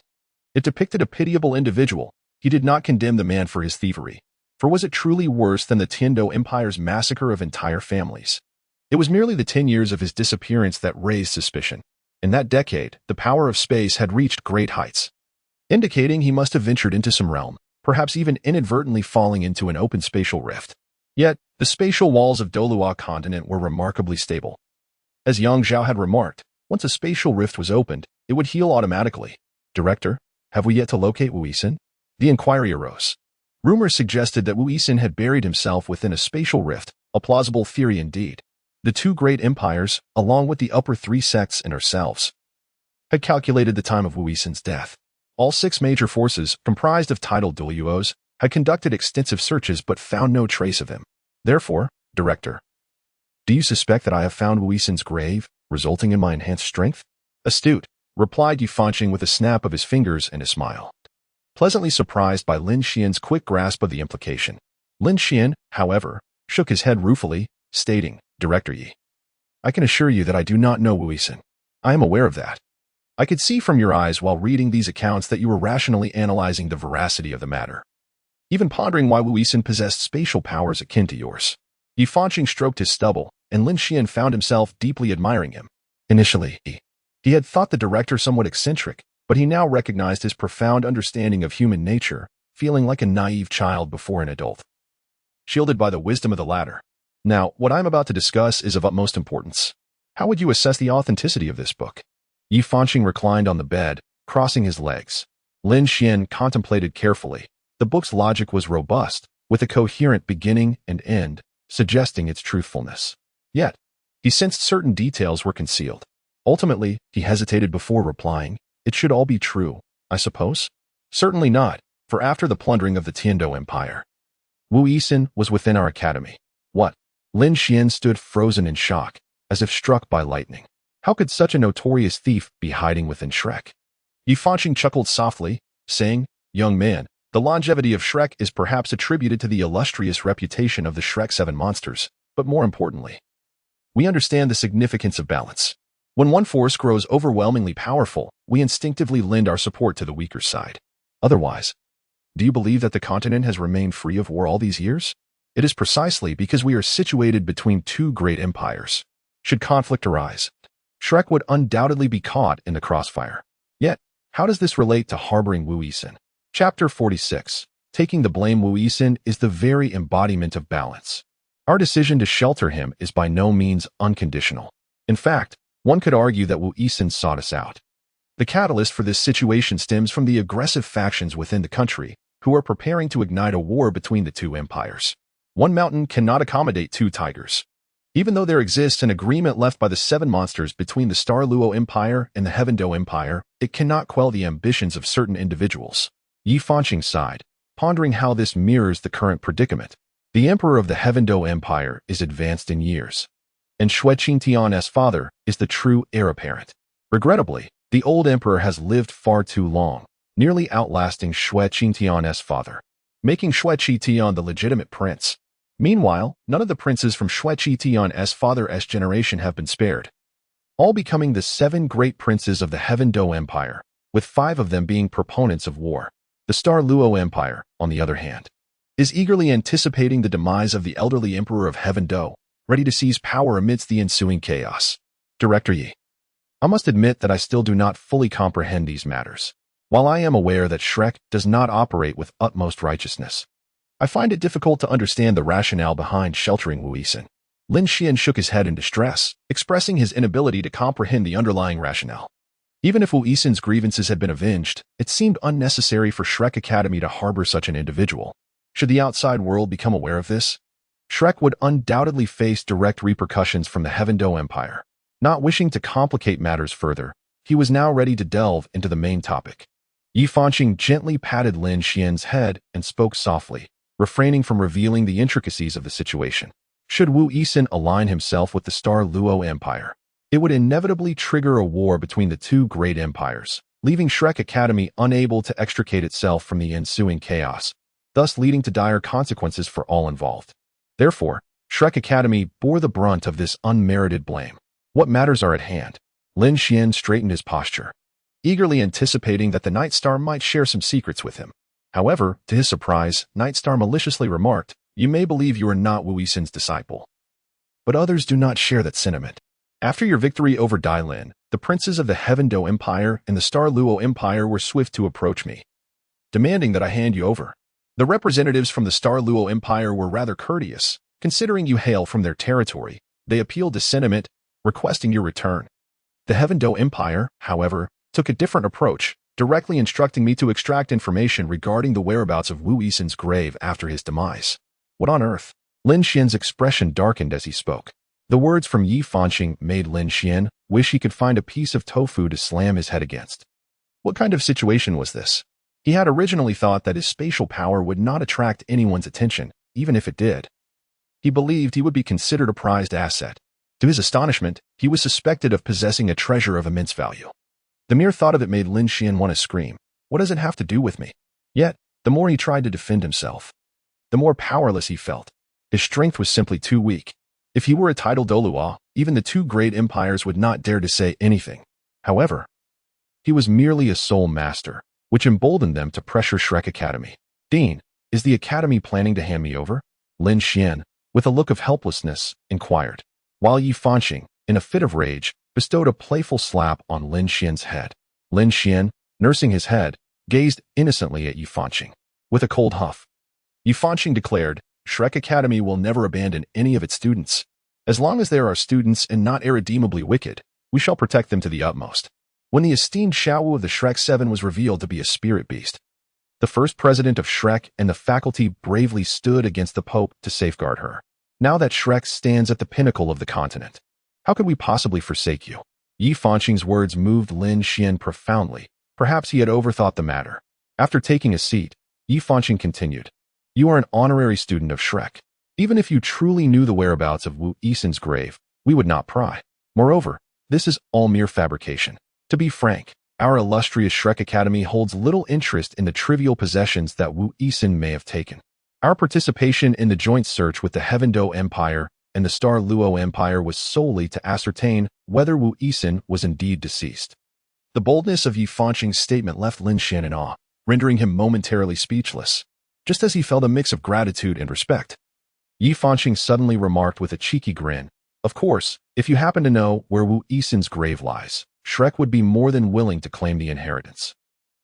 It depicted a pitiable individual. He did not condemn the man for his thievery, for was it truly worse than the Tiandou Empire's massacre of entire families? It was merely the 10 years of his disappearance that raised suspicion. In that decade, the power of space had reached great heights, indicating he must have ventured into some realm, perhaps even inadvertently falling into an open spatial rift. Yet, the spatial walls of Douluo continent were remarkably stable. As Yang Zhao had remarked, once a spatial rift was opened, it would heal automatically. Director, have we yet to locate Wu Yixin? The inquiry arose. Rumors suggested that Wu Yixin had buried himself within a spatial rift, a plausible theory indeed. The two great empires, along with the upper 3 sects and ourselves, had calculated the time of Wu Yixin's death. All 6 major forces, comprised of titled Douluos, had conducted extensive searches but found no trace of him. Therefore, Director, do you suspect that I have found Wu Yixin's grave, resulting in my enhanced strength? Astute, replied Yufanqing with a snap of his fingers and a smile, pleasantly surprised by Lin Xuan's quick grasp of the implication. Lin Xuan, however, shook his head ruefully, stating, Director Yi, I can assure you that I do not know Wu Yixin. I am aware of that. I could see from your eyes while reading these accounts that you were rationally analyzing the veracity of the matter, even pondering why Wu Yixin possessed spatial powers akin to yours. Yufanqing stroked his stubble, and Lin Xuan found himself deeply admiring him. Initially, he had thought the director somewhat eccentric, but he now recognized his profound understanding of human nature, feeling like a naive child before an adult, shielded by the wisdom of the latter. Now, what I'm about to discuss is of utmost importance. How would you assess the authenticity of this book? Yufanqing reclined on the bed, crossing his legs. Lin Xuan contemplated carefully. The book's logic was robust, with a coherent beginning and end, suggesting its truthfulness. Yet, he sensed certain details were concealed. Ultimately, he hesitated before replying, It should all be true, I suppose? Certainly not, for after the plundering of the Tiandou Empire, Wu Yixin was within our academy. What? Lin Xuan stood frozen in shock, as if struck by lightning. How could such a notorious thief be hiding within Shrek? Yufanqing chuckled softly, saying, Young man, the longevity of Shrek is perhaps attributed to the illustrious reputation of the Shrek 7 monsters, but more importantly, we understand the significance of balance. When one force grows overwhelmingly powerful, we instinctively lend our support to the weaker side. Otherwise, do you believe that the continent has remained free of war all these years? It is precisely because we are situated between 2 great empires. Should conflict arise, Shrek would undoubtedly be caught in the crossfire. Yet, how does this relate to harboring Wu Yixin? Chapter 46. Taking the blame. Wu Yixin is the very embodiment of balance. Our decision to shelter him is by no means unconditional. In fact, one could argue that Wu Yixin sought us out. The catalyst for this situation stems from the aggressive factions within the country, who are preparing to ignite a war between the 2 empires. One mountain cannot accommodate 2 tigers. Even though there exists an agreement left by the 7 monsters between the Star Dou Empire and the Heavendou Empire, it cannot quell the ambitions of certain individuals. Yufanqing sighed, pondering how this mirrors the current predicament. The emperor of the Heavendou Empire is advanced in years, and Xue Qingtian's father is the true heir apparent. Regrettably, the old emperor has lived far too long, nearly outlasting Xue Qingtian's father. making Xue Qitian the legitimate prince. Meanwhile, none of the princes from Xue Qitian's father's generation have been spared, all becoming the 7 great princes of the Heaven Dou Empire, with 5 of them being proponents of war. The Star Dou Empire, on the other hand, is eagerly anticipating the demise of the elderly emperor of Heaven Dou, ready to seize power amidst the ensuing chaos. Director Yi, I must admit that I still do not fully comprehend these matters. While I am aware that Shrek does not operate with utmost righteousness, I find it difficult to understand the rationale behind sheltering Wu Yixin. Lin Xuan shook his head in distress, expressing his inability to comprehend the underlying rationale. Even if Wu Yixin's grievances had been avenged, it seemed unnecessary for Shrek Academy to harbor such an individual. Should the outside world become aware of this, Shrek would undoubtedly face direct repercussions from the Heaven Dou Empire. Not wishing to complicate matters further, he was now ready to delve into the main topic. Yi Fanqing gently patted Lin Xuan's head and spoke softly, refraining from revealing the intricacies of the situation. Should Wu Yixin align himself with the Star Dou Empire, it would inevitably trigger a war between the 2 great empires, leaving Shrek Academy unable to extricate itself from the ensuing chaos, thus leading to dire consequences for all involved. Therefore, Shrek Academy bore the brunt of this unmerited blame. What matters are at hand? Lin Xuan straightened his posture, eagerly anticipating that the Night Star might share some secrets with him. However, to his surprise, Night Star maliciously remarked, "You may believe you are not Wu Yixin's disciple, but others do not share that sentiment. After your victory over Dai Lin, the princes of the Heaven Dou Empire and the Star Dou Empire were swift to approach me, demanding that I hand you over. The representatives from the Star Dou Empire were rather courteous, considering you hail from their territory. They appealed to sentiment, requesting your return. The Heaven Dou Empire, however, took a different approach, directly instructing me to extract information regarding the whereabouts of Wu Yixin's grave after his demise." What on earth? Lin Xuan's expression darkened as he spoke. The words from Yi Fanqing made Lin Xuan wish he could find a piece of tofu to slam his head against. What kind of situation was this? He had originally thought that his spatial power would not attract anyone's attention, even if it did. He believed he would be considered a prized asset. To his astonishment, he was suspected of possessing a treasure of immense value. The mere thought of it made Lin Xuan want to scream. What does it have to do with me? Yet, the more he tried to defend himself, the more powerless he felt. His strength was simply too weak. If he were a titled Douluo, even the 2 great empires would not dare to say anything. However, he was merely a soul master, which emboldened them to pressure Shrek Academy. "Dean, is the Academy planning to hand me over?" Lin Xuan, with a look of helplessness, inquired, while Yi Fanqing, in a fit of rage, bestowed a playful slap on Lin Xuan's head. Lin Xuan, nursing his head, gazed innocently at Yi Fanqing. With a cold huff, Yi Fanqing declared, "Shrek Academy will never abandon any of its students. As long as there are students and not irredeemably wicked, we shall protect them to the utmost." When the esteemed Xiaowu of the Shrek 7 was revealed to be a spirit beast, the first president of Shrek and the faculty bravely stood against the Pope to safeguard her. Now that Shrek stands at the pinnacle of the continent, how could we possibly forsake you? Yi Fanqing's words moved Lin Xuan profoundly. Perhaps he had overthought the matter. After taking a seat, Yi Fanqing continued, "You are an honorary student of Shrek. Even if you truly knew the whereabouts of Wu Yixin's grave, we would not pry. Moreover, this is all mere fabrication. To be frank, our illustrious Shrek Academy holds little interest in the trivial possessions that Wu Yixin may have taken. Our participation in the joint search with the Heaven Dou Empire and the Star Dou Empire was solely to ascertain whether Wu Yixin was indeed deceased." The boldness of Yi Fanqing's statement left Lin Xuan in awe, rendering him momentarily speechless, just as he felt a mix of gratitude and respect. Yi Fanqing suddenly remarked with a cheeky grin, "Of course, if you happen to know where Wu Yixin's grave lies, Shrek would be more than willing to claim the inheritance."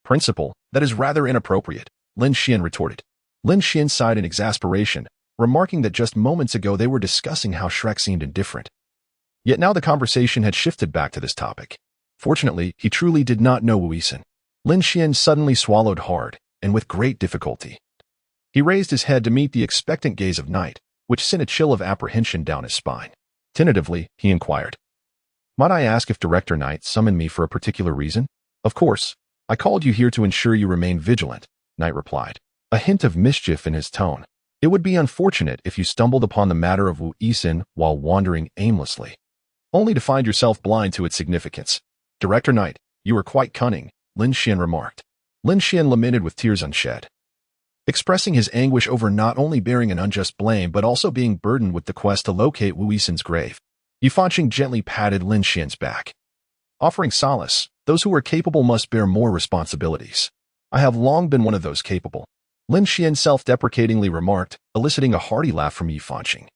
"Principal, that is rather inappropriate," Lin Xuan retorted. Lin Xuan sighed in exasperation, remarking that just moments ago they were discussing how Shrek seemed indifferent. Yet now the conversation had shifted back to this topic. Fortunately, he truly did not know Wu Yixin. Lin Xuan suddenly swallowed hard, and with great difficulty. He raised his head to meet the expectant gaze of Night, which sent a chill of apprehension down his spine. Tentatively, he inquired, "Might I ask if Director Knight summoned me for a particular reason?" "Of course. I called you here to ensure you remain vigilant," Knight replied, a hint of mischief in his tone. "It would be unfortunate if you stumbled upon the matter of Wu Yixin while wandering aimlessly, only to find yourself blind to its significance." "Director Knight, you are quite cunning," Lin Xuan remarked. Lin Xuan lamented with tears unshed. expressing his anguish over not only bearing an unjust blame but also being burdened with the quest to locate Wu Yisan's grave. Yifanqing gently patted Lin Xuan's back, offering solace. Those who are capable must bear more responsibilities. I have long been one of those capable, Lin Xuan self-deprecatingly remarked, eliciting a hearty laugh from Yifanqing,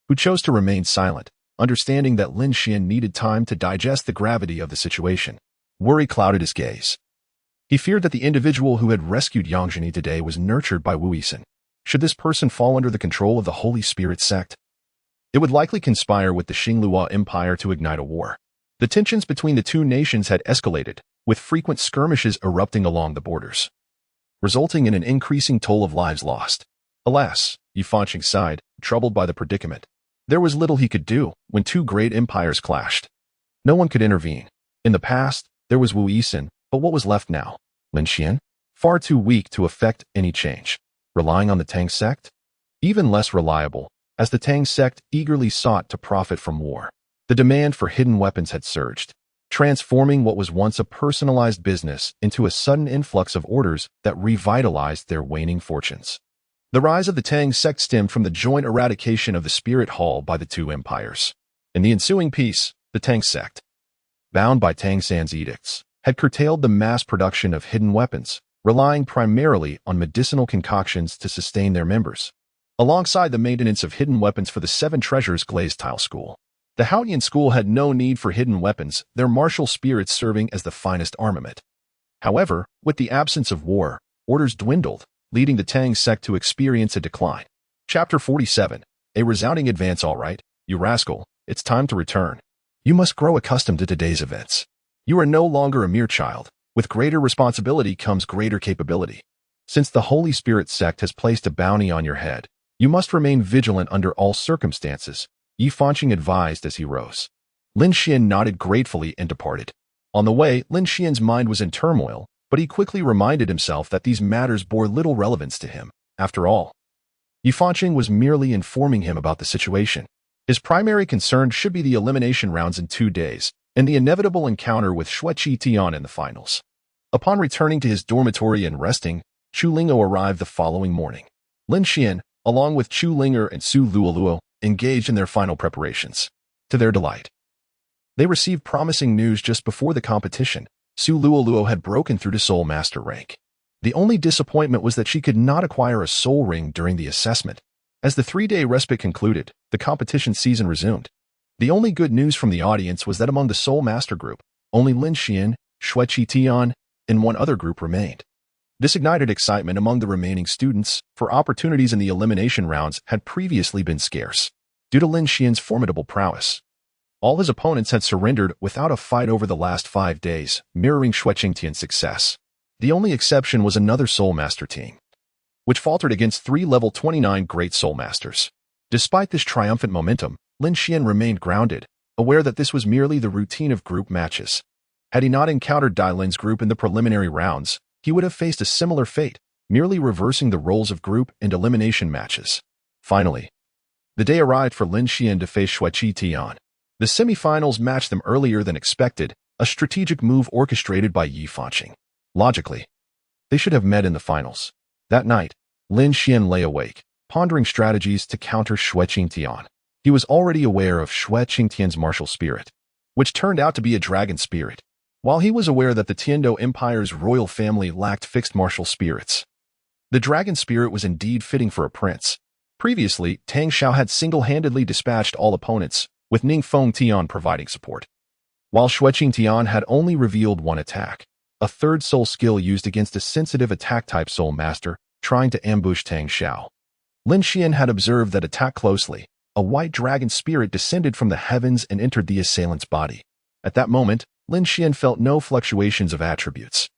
who chose to remain silent, understanding that Lin Xuan needed time to digest the gravity of the situation. Worry clouded his gaze. He feared that the individual who had rescued Yangzheni today was nurtured by Wu Yisan. Should this person fall under the control of the Holy Spirit sect, it would likely conspire with the Xinglua Empire to ignite a war. The tensions between the two nations had escalated, with frequent skirmishes erupting along the borders, resulting in an increasing toll of lives lost. Alas, Yifanqing sighed, troubled by the predicament. There was little he could do when two great empires clashed. No one could intervene. In the past, there was Wu Yisan, but what was left now? Lin Xuan? Far too weak to effect any change. Relying on the Tang sect? Even less reliable, as the Tang sect eagerly sought to profit from war. The demand for hidden weapons had surged, transforming what was once a personalized business into a sudden influx of orders that revitalized their waning fortunes. The rise of the Tang sect stemmed from the joint eradication of the Spirit Hall by the two empires. In the ensuing peace, the Tang sect, bound by Tang San's edicts, had curtailed the mass production of hidden weapons, relying primarily on medicinal concoctions to sustain their members, alongside the maintenance of hidden weapons for the Seven Treasures Glazed Tile School. The Haotian school had no need for hidden weapons, their martial spirits serving as the finest armament. However, with the absence of war, orders dwindled, leading the Tang sect to experience a decline. Chapter 47. A resounding advance. All right, you rascal, it's time to return. You must grow accustomed to today's events. You are no longer a mere child. With greater responsibility comes greater capability. Since the Holy Spirit sect has placed a bounty on your head, you must remain vigilant under all circumstances, Yifanqing advised as he rose. Lin Xuan nodded gratefully and departed. On the way, Lin Xuan's mind was in turmoil, but he quickly reminded himself that these matters bore little relevance to him. After all, Yifanqing was merely informing him about the situation. His primary concern should be the elimination rounds in 2 days, and the inevitable encounter with Xue Qitian in the finals. Upon returning to his dormitory and resting, Chu Ling'o arrived the following morning. Lin Xuan, along with Chu Linger and Su Luoluo, engaged in their final preparations. To their delight, they received promising news just before the competition. Su Luoluo had broken through to Soul Master rank. The only disappointment was that she could not acquire a soul ring during the assessment. As the 3-day respite concluded, the competition season resumed. The only good news from the audience was that among the Soul Master group, only Lin Xuan, Xue Qitian, and one other group remained. This ignited excitement among the remaining students, for opportunities in the elimination rounds had previously been scarce. Due to Lin Xuan's formidable prowess, all his opponents had surrendered without a fight over the last 5 days, mirroring Xue Qingtian's success. The only exception was another Soul Master team, which faltered against 3 level 29 Great Soul Masters. Despite this triumphant momentum, Lin Xuan remained grounded, aware that this was merely the routine of group matches. Had he not encountered Dai Lin's group in the preliminary rounds, he would have faced a similar fate, merely reversing the roles of group and elimination matches. Finally, the day arrived for Lin Xuan to face Xue Qitian. The semifinals matched them earlier than expected, a strategic move orchestrated by Yifanqing. Logically, they should have met in the finals. That night, Lin Xuan lay awake, pondering strategies to counter Xue Qingtian. He was already aware of Xue Qingtian's martial spirit, which turned out to be a dragon spirit. While he was aware that the Tiandou Empire's royal family lacked fixed martial spirits, the dragon spirit was indeed fitting for a prince. Previously, Tang Xiao had single-handedly dispatched all opponents, with Ningfeng Tian providing support, while Xue Qingtian had only revealed one attack, a third soul skill used against a sensitive attack-type soul master trying to ambush Tang Xiao. Lin Xuan had observed that attack closely. A white dragon spirit descended from the heavens and entered the assailant's body. At that moment, Lin Xuan felt no fluctuations of attributes.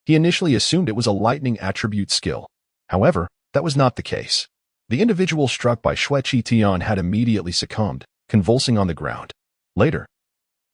He initially assumed it was a lightning attribute skill. However, that was not the case. The individual struck by Xue Qitian had immediately succumbed, convulsing on the ground. Later,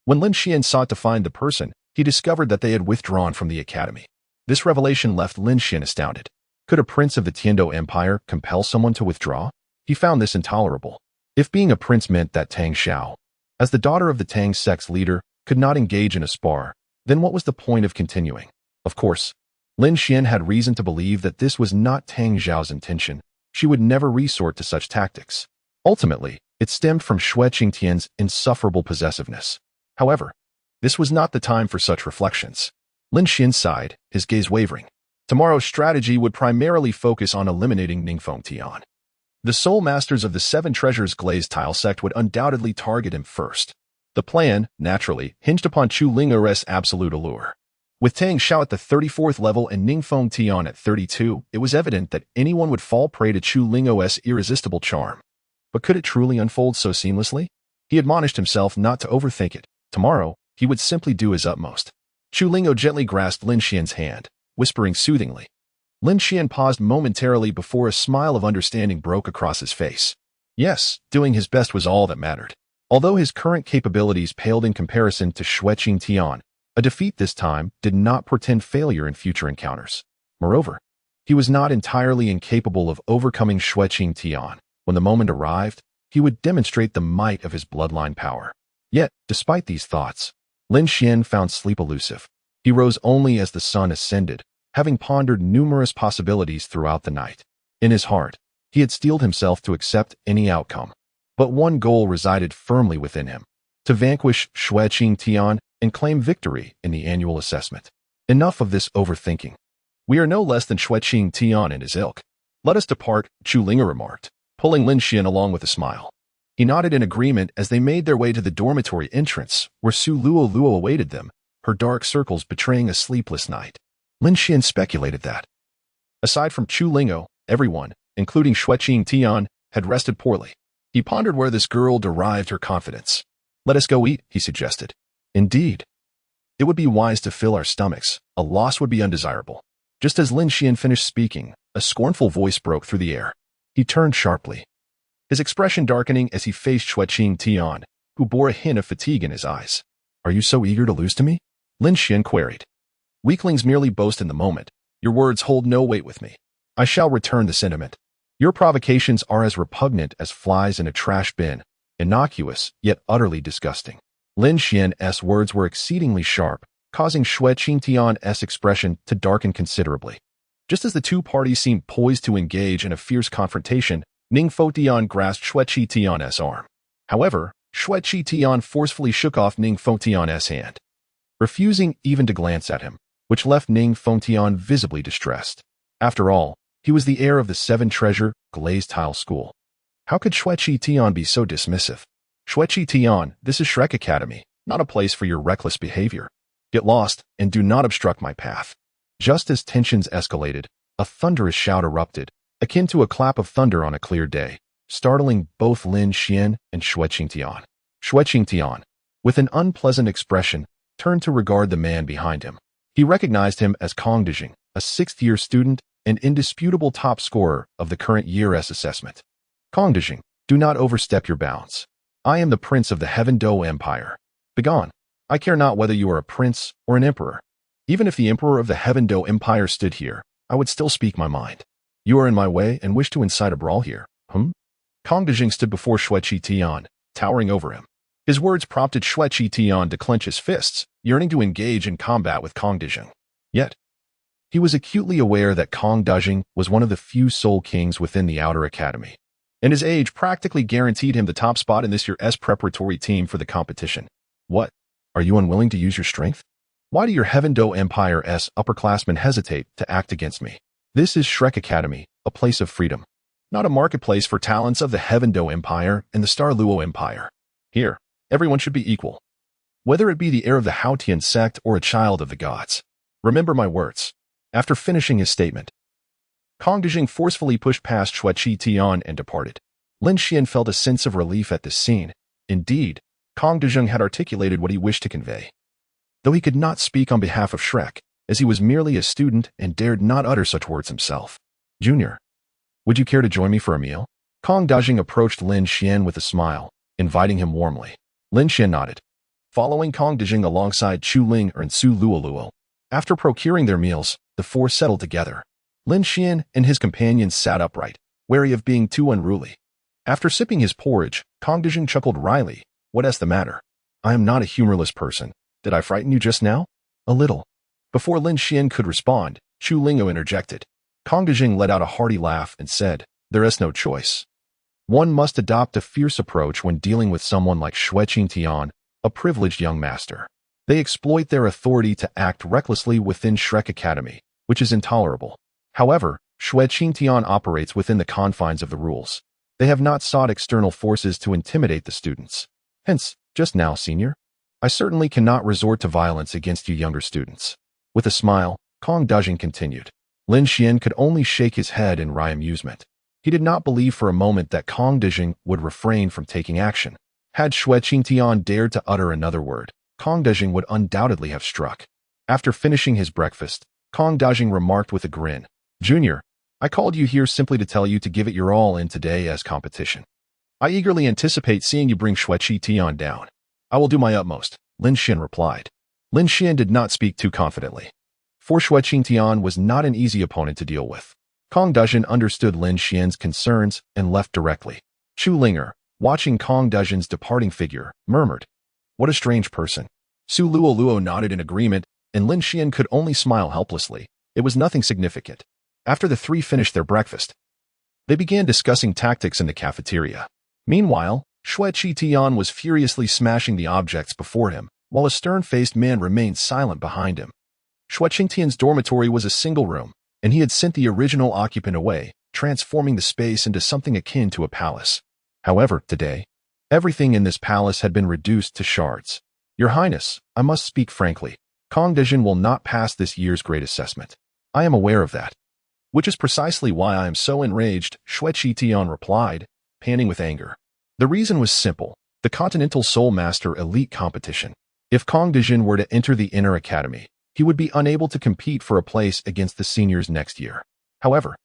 when Lin Xuan sought to find the person, he discovered that they had withdrawn from the academy. This revelation left Lin Xuan astounded. Could a prince of the Tiandou Empire compel someone to withdraw? He found this intolerable. If being a prince meant that Tang Xiao, as the daughter of the Tang sect's leader, could not engage in a spar, then what was the point of continuing? Of course, Lin Xuan had reason to believe that this was not Tang Zhao's intention. She would never resort to such tactics. Ultimately, it stemmed from Xue Qingtian's insufferable possessiveness. However, this was not the time for such reflections. Lin Xuan sighed, his gaze wavering. Tomorrow's strategy would primarily focus on eliminating Ningfeng Tian. The sole masters of the Seven Treasures glazed tile sect would undoubtedly target him first. The plan, naturally, hinged upon Chu Ling'er's absolute allure. With Tang Xiao at the 34th level and Ningfeng Tian at 32, it was evident that anyone would fall prey to Chu Ling'er's irresistible charm. But could it truly unfold so seamlessly? He admonished himself not to overthink it. Tomorrow, he would simply do his utmost. Chu Ling'o gently grasped Lin Xuan's hand, whispering soothingly. Lin Xuan paused momentarily before a smile of understanding broke across his face. Yes, doing his best was all that mattered. Although his current capabilities paled in comparison to Xue Qingtian, a defeat this time did not portend failure in future encounters. Moreover, he was not entirely incapable of overcoming Xue Qingtian. When the moment arrived, he would demonstrate the might of his bloodline power. Yet, despite these thoughts, Lin Xuan found sleep elusive. He rose only as the sun ascended, having pondered numerous possibilities throughout the night. In his heart, he had steeled himself to accept any outcome. But one goal resided firmly within him: to vanquish Xue Qingtian and claim victory in the annual assessment. Enough of this overthinking. We are no less than Xue Qingtian and his ilk. Let us depart, Chu Ling'er remarked, pulling Lin Xuan along with a smile. He nodded in agreement as they made their way to the dormitory entrance, where Su Luo awaited them, her dark circles betraying a sleepless night. Lin Xuan speculated that, aside from Chu Ling'o, everyone, including Xue Qingtian, had rested poorly. He pondered where this girl derived her confidence. Let us go eat, he suggested. Indeed. It would be wise to fill our stomachs. A loss would be undesirable. Just as Lin Xuan finished speaking, a scornful voice broke through the air. He turned sharply, his expression darkening as he faced Xue Qingtian, who bore a hint of fatigue in his eyes. Are you so eager to lose to me? Lin Xuan queried. Weaklings merely boast in the moment. Your words hold no weight with me. I shall return the sentiment. Your provocations are as repugnant as flies in a trash bin, innocuous, yet utterly disgusting. Lin Xuan's words were exceedingly sharp, causing Xue Qingtian's expression to darken considerably. Just as the two parties seemed poised to engage in a fierce confrontation, Ningfeng Tian grasped Xue Qingtian's arm. However, Xue Qingtian forcefully shook off Ningfeng Tian's hand, refusing even to glance at him, which left Ningfeng Tian visibly distressed. After all, he was the heir of the Seven Treasure glazed tile school. How could Xue Qingtian be so dismissive? Xue Qingtian, this is Shrek Academy, not a place for your reckless behavior. Get lost, and do not obstruct my path. Just as tensions escalated, a thunderous shout erupted, akin to a clap of thunder on a clear day, startling both Lin Xuan and Xue Qingtian. Xue Qingtian, with an unpleasant expression, turned to regard the man behind him. He recognized him as Kong Dijing, a sixth-year student and indisputable top scorer of the current year's assessment. Kong Dijing, do not overstep your bounds. I am the prince of the Heaven Dou Empire. Begone. I care not whether you are a prince or an emperor. Even if the emperor of the Heaven Dou Empire stood here, I would still speak my mind. You are in my way and wish to incite a brawl here, Kong Dijing stood before Xue Qingtian, towering over him. His words prompted Xue Qingtian to clench his fists, yearning to engage in combat with Kong Dijing. Yet, he was acutely aware that Kong Dijing was one of the few soul kings within the Outer Academy, and his age practically guaranteed him the top spot in this year's preparatory team for the competition. What? Are you unwilling to use your strength? Why do your Heaven Dou Empire's upperclassmen hesitate to act against me? This is Shrek Academy, a place of freedom, not a marketplace for talents of the Heaven Dou Empire and the Star Dou Empire. Here, everyone should be equal, whether it be the heir of the Haotian sect or a child of the gods. Remember my words. After finishing his statement, Kong Dijing forcefully pushed past Xue Qingtian and departed. Lin Xuan felt a sense of relief at this scene. Indeed, Kong Dijing had articulated what he wished to convey. Though he could not speak on behalf of Shrek, as he was merely a student and dared not utter such words himself. Junior, would you care to join me for a meal? Kong Dijing approached Lin Xuan with a smile, inviting him warmly. Lin Xuan nodded, following Kong Dijing alongside Chu Ling and Su Luo. After procuring their meals, the four settled together. Lin Xuan and his companions sat upright, wary of being too unruly. After sipping his porridge, Kong Dijing chuckled wryly. What's the matter? I am not a humorless person. Did I frighten you just now? A little. Before Lin Xuan could respond, Chu Lingo interjected. Kong Dejing let out a hearty laugh and said, "There is no choice. One must adopt a fierce approach when dealing with someone like Xue Qingtian, a privileged young master. They exploit their authority to act recklessly within Shrek Academy, which is intolerable. However, Xue Qingtian operates within the confines of the rules. They have not sought external forces to intimidate the students. Hence, just now, senior, I certainly cannot resort to violence against you younger students." With a smile, Kong Dejing continued. Lin Xuan could only shake his head in wry amusement. He did not believe for a moment that Kong Dejing would refrain from taking action. Had Xue Qingtian dared to utter another word, Kong Dejing would undoubtedly have struck. After finishing his breakfast, Kong Dejing remarked with a grin, "Junior, I called you here simply to tell you to give it your all in today as competition. I eagerly anticipate seeing you bring Xue Qingtian down." "I will do my utmost," Lin Xuan replied. Lin Xuan did not speak too confidently. For Xue Qingtian was not an easy opponent to deal with. Kong Dejing understood Lin Xuan's concerns and left directly. Chu Linger, watching Kong Dejing's departing figure, murmured, "What a strange person." Su Luo nodded in agreement, and Lin Xuan could only smile helplessly. It was nothing significant. After the three finished their breakfast, they began discussing tactics in the cafeteria. Meanwhile, Xue Qingtian was furiously smashing the objects before him, while a stern-faced man remained silent behind him. Xue Qingtian's dormitory was a single room, and he had sent the original occupant away, transforming the space into something akin to a palace. However, today, everything in this palace had been reduced to shards. "Your Highness, I must speak frankly. Kong Dejing will not pass this year's grade assessment. I am aware of that. Which is precisely why I am so enraged," Xue Qingtian replied, panting with anger. The reason was simple: the Continental Soul Master Elite Competition. If Kong Dejing were to enter the Inner Academy, he would be unable to compete for a place against the seniors next year. However,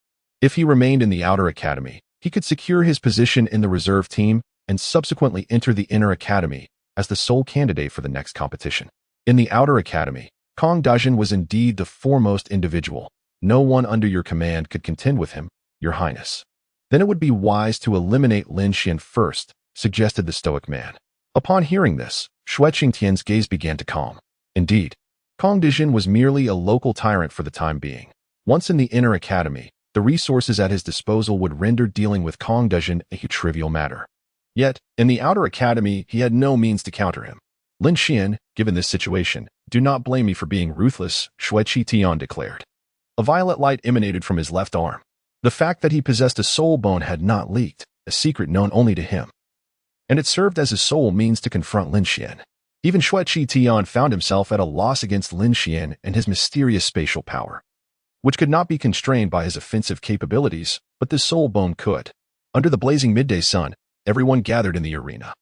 if he remained in the Outer Academy, he could secure his position in the reserve team and subsequently enter the Inner Academy as the sole candidate for the next competition. In the Outer Academy, Kong Dejing was indeed the foremost individual. No one under your command could contend with him, Your Highness. Then it would be wise to eliminate Lin Xuan first, suggested the stoic man. Upon hearing this, Xue Qingtian's gaze began to calm. Indeed, Kong Dejing was merely a local tyrant for the time being. Once in the Inner Academy, the resources at his disposal would render dealing with Kong Dejing a trivial matter. Yet, in the Outer Academy, he had no means to counter him. "Lin Xuan, given this situation, do not blame me for being ruthless," Xue Qingtian declared. A violet light emanated from his left arm. The fact that he possessed a soul bone had not leaked, a secret known only to him. And it served as his sole means to confront Lin Xuan. Even Xue Qingtian found himself at a loss against Lin Xuan and his mysterious spatial power, which could not be constrained by his offensive capabilities, but this soul bone could. Under the blazing midday sun, everyone gathered in the arena.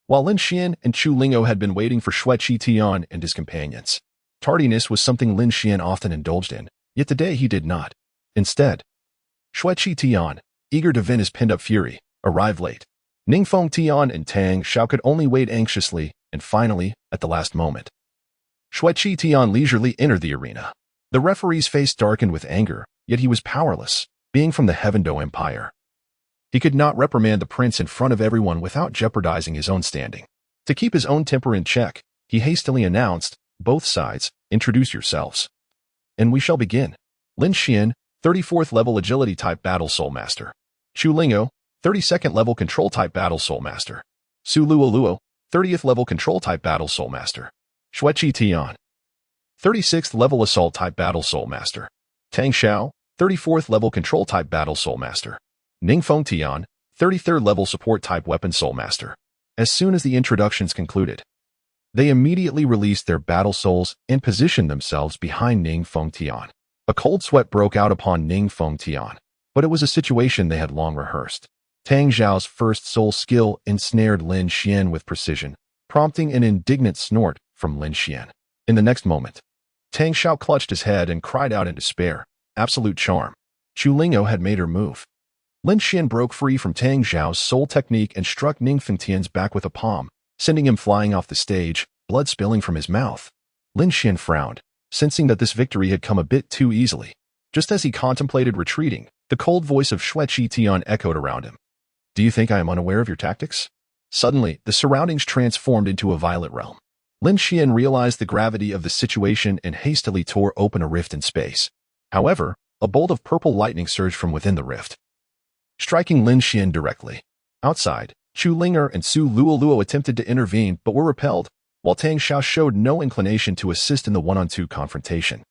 While Lin Xuan and Chu Lingo had been waiting for Xue Qingtian and his companions. Tardiness was something Lin Xuan often indulged in, yet today he did not. Instead, Xue Qingtian, eager to vent his pent-up fury, arrived late. Ningfeng Tian and Tang Xiao could only wait anxiously, and finally, at the last moment, Xue Qingtian leisurely entered the arena. The referee's face darkened with anger, yet he was powerless, being from the Heaven Dou Empire. He could not reprimand the prince in front of everyone without jeopardizing his own standing. To keep his own temper in check, he hastily announced, "Both sides, introduce yourselves. And we shall begin. Lin Xuan, 34th level Agility Type Battle Soul Master. Chu Lingo, 32nd level Control Type Battle Soul Master. Su Luo, 30th level Control Type Battle Soul Master. Xue Qingtian, 36th level Assault Type Battle Soul Master. Tang Xiao, 34th level Control Type Battle Soul Master. Ningfeng Tian, 33rd level Support Type Weapon Soul Master." As soon as the introductions concluded, they immediately released their battle souls and positioned themselves behind Ningfeng Tian. A cold sweat broke out upon Ningfeng Tian, but it was a situation they had long rehearsed. Tang Xiao's first soul skill ensnared Lin Xuan with precision, prompting an indignant snort from Lin Xuan. In the next moment, Tang Xiao clutched his head and cried out in despair. Absolute charm. Chu Lingo had made her move. Lin Xuan broke free from Tang Xiao's soul technique and struck Ningfeng Tian's back with a palm, sending him flying off the stage, blood spilling from his mouth. Lin Xuan frowned, sensing that this victory had come a bit too easily. Just as he contemplated retreating, the cold voice of Xue Qingtian echoed around him. "Do you think I am unaware of your tactics?" Suddenly, the surroundings transformed into a violet realm. Lin Xuan realized the gravity of the situation and hastily tore open a rift in space. However, a bolt of purple lightning surged from within the rift, striking Lin Xuan directly. Outside, Chu Linger and Su Luoluo attempted to intervene but were repelled, while Tang Xiao showed no inclination to assist in the one-on-two confrontation.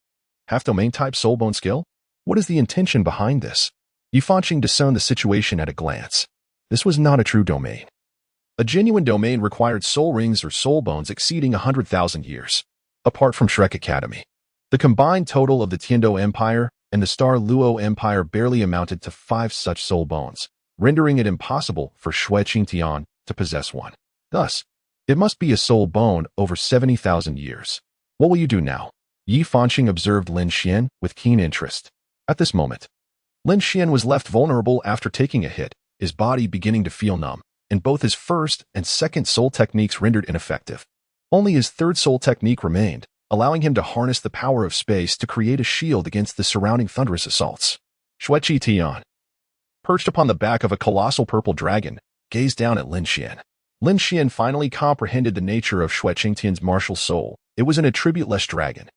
Half-domain-type soulbone skill? What is the intention behind this? Yi Fanqing discerned the situation at a glance. This was not a true domain. A genuine domain required soul rings or soul bones exceeding 100,000 years. Apart from Shrek Academy, the combined total of the Tiandou Empire and the Star Luo Empire barely amounted to 5 such soul bones, rendering it impossible for Xue Qingtian to possess one. Thus, it must be a soul bone over 70,000 years. What will you do now? Yi Fanqing observed Lin Xuan with keen interest. At this moment, Lin Xuan was left vulnerable after taking a hit, his body beginning to feel numb, and both his first and second soul techniques rendered ineffective. Only his third soul technique remained, allowing him to harness the power of space to create a shield against the surrounding thunderous assaults. Xue Qingtian, perched upon the back of a colossal purple dragon, gazed down at Lin Xuan. Lin Xuan finally comprehended the nature of Xue Qingtian's martial soul. It was an attributeless dragon,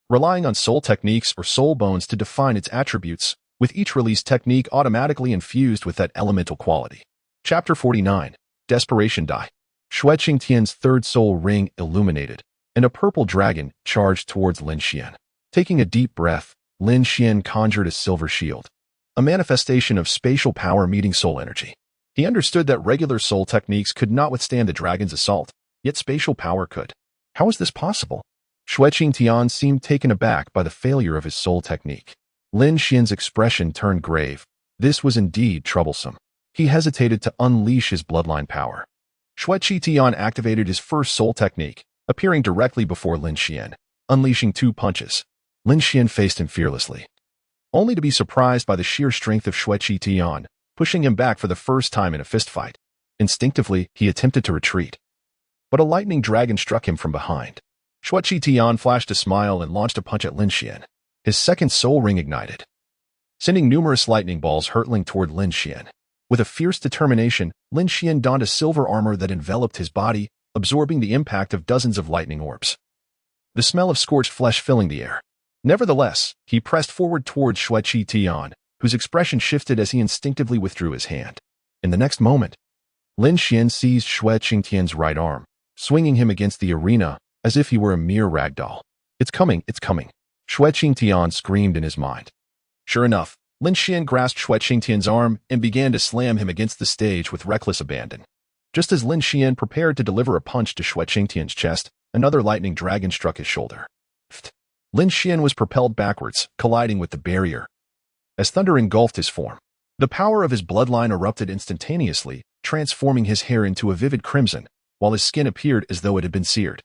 relying on soul techniques or soul bones to define its attributes, with each released technique automatically infused with that elemental quality. Chapter 49. Desperation Die. Xue Qingtian's third soul ring illuminated, and a purple dragon charged towards Lin Xuan. Taking a deep breath, Lin Xuan conjured a silver shield, a manifestation of spatial power meeting soul energy. He understood that regular soul techniques could not withstand the dragon's assault, yet spatial power could. How is this possible? Xue Qingtian seemed taken aback by the failure of his soul technique. Lin Xuan's expression turned grave. This was indeed troublesome. He hesitated to unleash his bloodline power. Xue Qingtian activated his first soul technique, appearing directly before Lin Xuan, unleashing 2 punches. Lin Xuan faced him fearlessly, only to be surprised by the sheer strength of Xue Qingtian, pushing him back for the first time in a fistfight. Instinctively, he attempted to retreat, but a lightning dragon struck him from behind. Xue Qingtian flashed a smile and launched a punch at Lin Xuan. His second soul ring ignited, sending numerous lightning balls hurtling toward Lin Xuan. With a fierce determination, Lin Xuan donned a silver armor that enveloped his body, absorbing the impact of dozens of lightning orbs, the smell of scorched flesh filling the air. Nevertheless, he pressed forward towards Xue Qingtian, whose expression shifted as he instinctively withdrew his hand. In the next moment, Lin Xuan seized Xue Qingtian's right arm, swinging him against the arena as if he were a mere ragdoll. It's coming, it's coming, Xue Qingtian screamed in his mind. Sure enough, Lin Xuan grasped Xue Qingtian's arm and began to slam him against the stage with reckless abandon. Just as Lin Xuan prepared to deliver a punch to Xue Qingtian's chest, another lightning dragon struck his shoulder. Lin Xuan was propelled backwards, colliding with the barrier, as thunder engulfed his form. The power of his bloodline erupted instantaneously, transforming his hair into a vivid crimson, while his skin appeared as though it had been seared.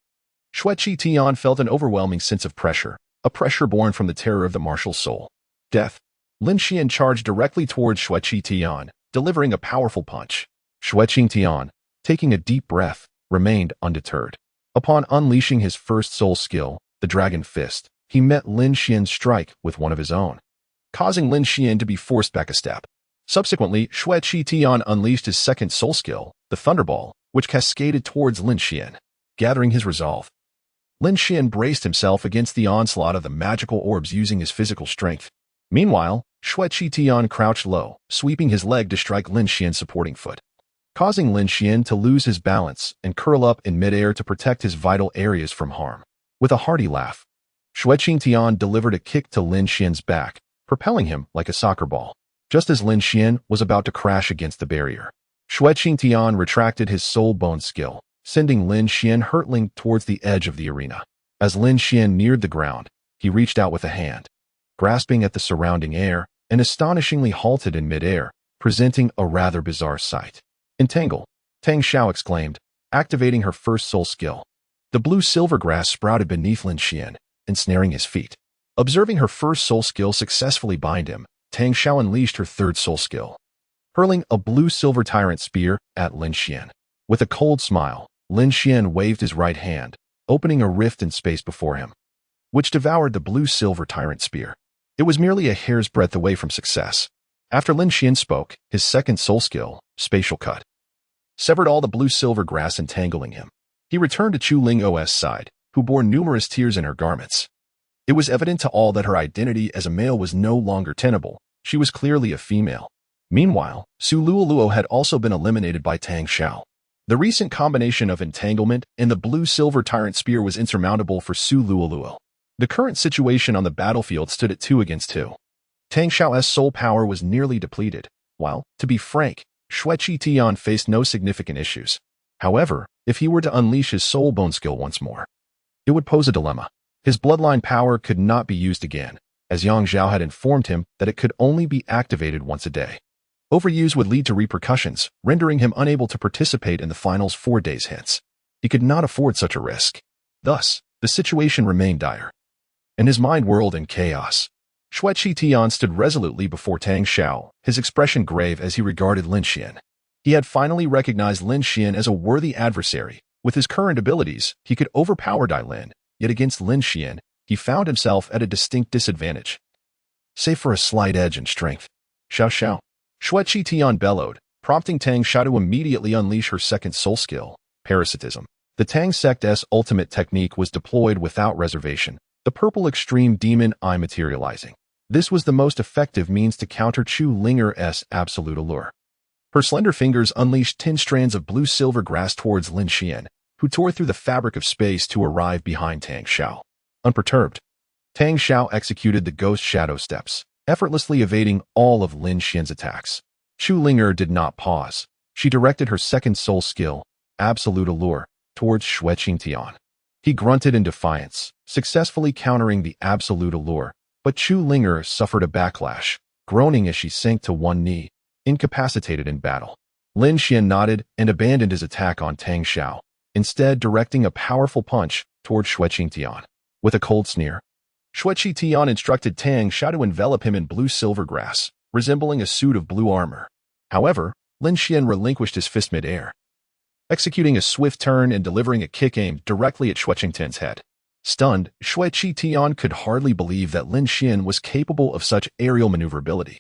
Xue Qingtian felt an overwhelming sense of pressure, a pressure born from the terror of the martial soul. Death. Lin Xuan charged directly towards Xue Qingtian, delivering a powerful punch. Xue Qingtian, taking a deep breath, remained undeterred. Upon unleashing his first soul skill, the Dragon Fist, he met Lin Xuan's strike with one of his own, causing Lin Xuan to be forced back a step. Subsequently, Xue Qingtian unleashed his second soul skill, the Thunderball, which cascaded towards Lin Xuan. Gathering his resolve, Lin Xuan braced himself against the onslaught of the magical orbs using his physical strength. Meanwhile, Xue Qingtian crouched low, sweeping his leg to strike Lin Xuan's supporting foot, causing Lin Xuan to lose his balance and curl up in midair to protect his vital areas from harm. With a hearty laugh, Xue Qingtian delivered a kick to Lin Xuan's back, propelling him like a soccer ball. Just as Lin Xuan was about to crash against the barrier, Xue Qingtian retracted his soul bone skill, sending Lin Xuan hurtling towards the edge of the arena. As Lin Xuan neared the ground, he reached out with a hand, grasping at the surrounding air, and astonishingly halted in midair, presenting a rather bizarre sight. Entangle, Tang Xiao exclaimed, activating her first soul skill. The blue-silver grass sprouted beneath Lin Xuan, ensnaring his feet. Observing her first soul skill successfully bind him, Tang Xiao unleashed her third soul skill, hurling a blue-silver tyrant spear at Lin Xuan. With a cold smile, Lin Xuan waved his right hand, opening a rift in space before him, which devoured the blue-silver tyrant spear. It was merely a hair's breadth away from success. After Lin Xuan spoke, his second soul skill, Spatial Cut, severed all the blue-silver grass entangling him. He returned to Chu Ling O's side, who bore numerous tears in her garments. It was evident to all that her identity as a male was no longer tenable. She was clearly a female. Meanwhile, Su Luoluo had also been eliminated by Tang Xiao. The recent combination of entanglement and the blue-silver tyrant spear was insurmountable for Su Luoluo. The current situation on the battlefield stood at 2 against 2. Tang Xiao's soul power was nearly depleted, while, to be frank, Xueqi Tian faced no significant issues. However, if he were to unleash his soul bone skill once more, it would pose a dilemma. His bloodline power could not be used again, as Yang Zhao had informed him that it could only be activated once a day. Overuse would lead to repercussions, rendering him unable to participate in the finals 4 days hence. He could not afford such a risk. Thus, the situation remained dire. And his mind whirled in chaos. Xueqi Tian stood resolutely before Tang Xiao, his expression grave as he regarded Lin Xuan. He had finally recognized Lin Xuan as a worthy adversary. With his current abilities, he could overpower Dai Lin, yet against Lin Xuan, he found himself at a distinct disadvantage. Save for a slight edge in strength. Xiao Xiao. Xueqi Tian bellowed, prompting Tang Xiao to immediately unleash her second soul skill, parasitism. The Tang sect's ultimate technique was deployed without reservation, the purple extreme demon eye materializing. This was the most effective means to counter Chu Linger's absolute allure. Her slender fingers unleashed 10 strands of blue-silver grass towards Lin Xuan, who tore through the fabric of space to arrive behind Tang Xiao. Unperturbed, Tang Xiao executed the ghost shadow steps, effortlessly evading all of Lin Xuan's attacks. Chu Linger did not pause. She directed her second soul skill, absolute allure, towards Xueqi Tian. He grunted in defiance, successfully countering the absolute allure, but Chu Linger suffered a backlash, groaning as she sank to one knee, incapacitated in battle. Lin Xuan nodded and abandoned his attack on Tang Xiao, instead directing a powerful punch toward Xueqi Tian. With a cold sneer, Xueqi Tian instructed Tang Xiao to envelop him in blue-silver grass, resembling a suit of blue armor. However, Lin Xuan relinquished his fist mid-air, executing a swift turn and delivering a kick aimed directly at Xueqi Tian's head. Stunned, Xueqi Tian could hardly believe that Lin Xuan was capable of such aerial maneuverability.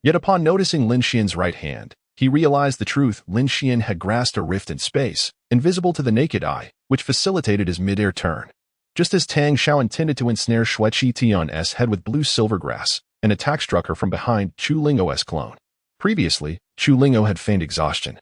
Yet upon noticing Lin Xuan's right hand, he realized the truth. Lin Xuan had grasped a rift in space, invisible to the naked eye, which facilitated his mid-air turn. Just as Tang Xiao intended to ensnare Xueqi Tian's head with blue-silver grass, an attack struck her from behind Chu Lingo's clone. Previously, Chu Lingo had feigned exhaustion,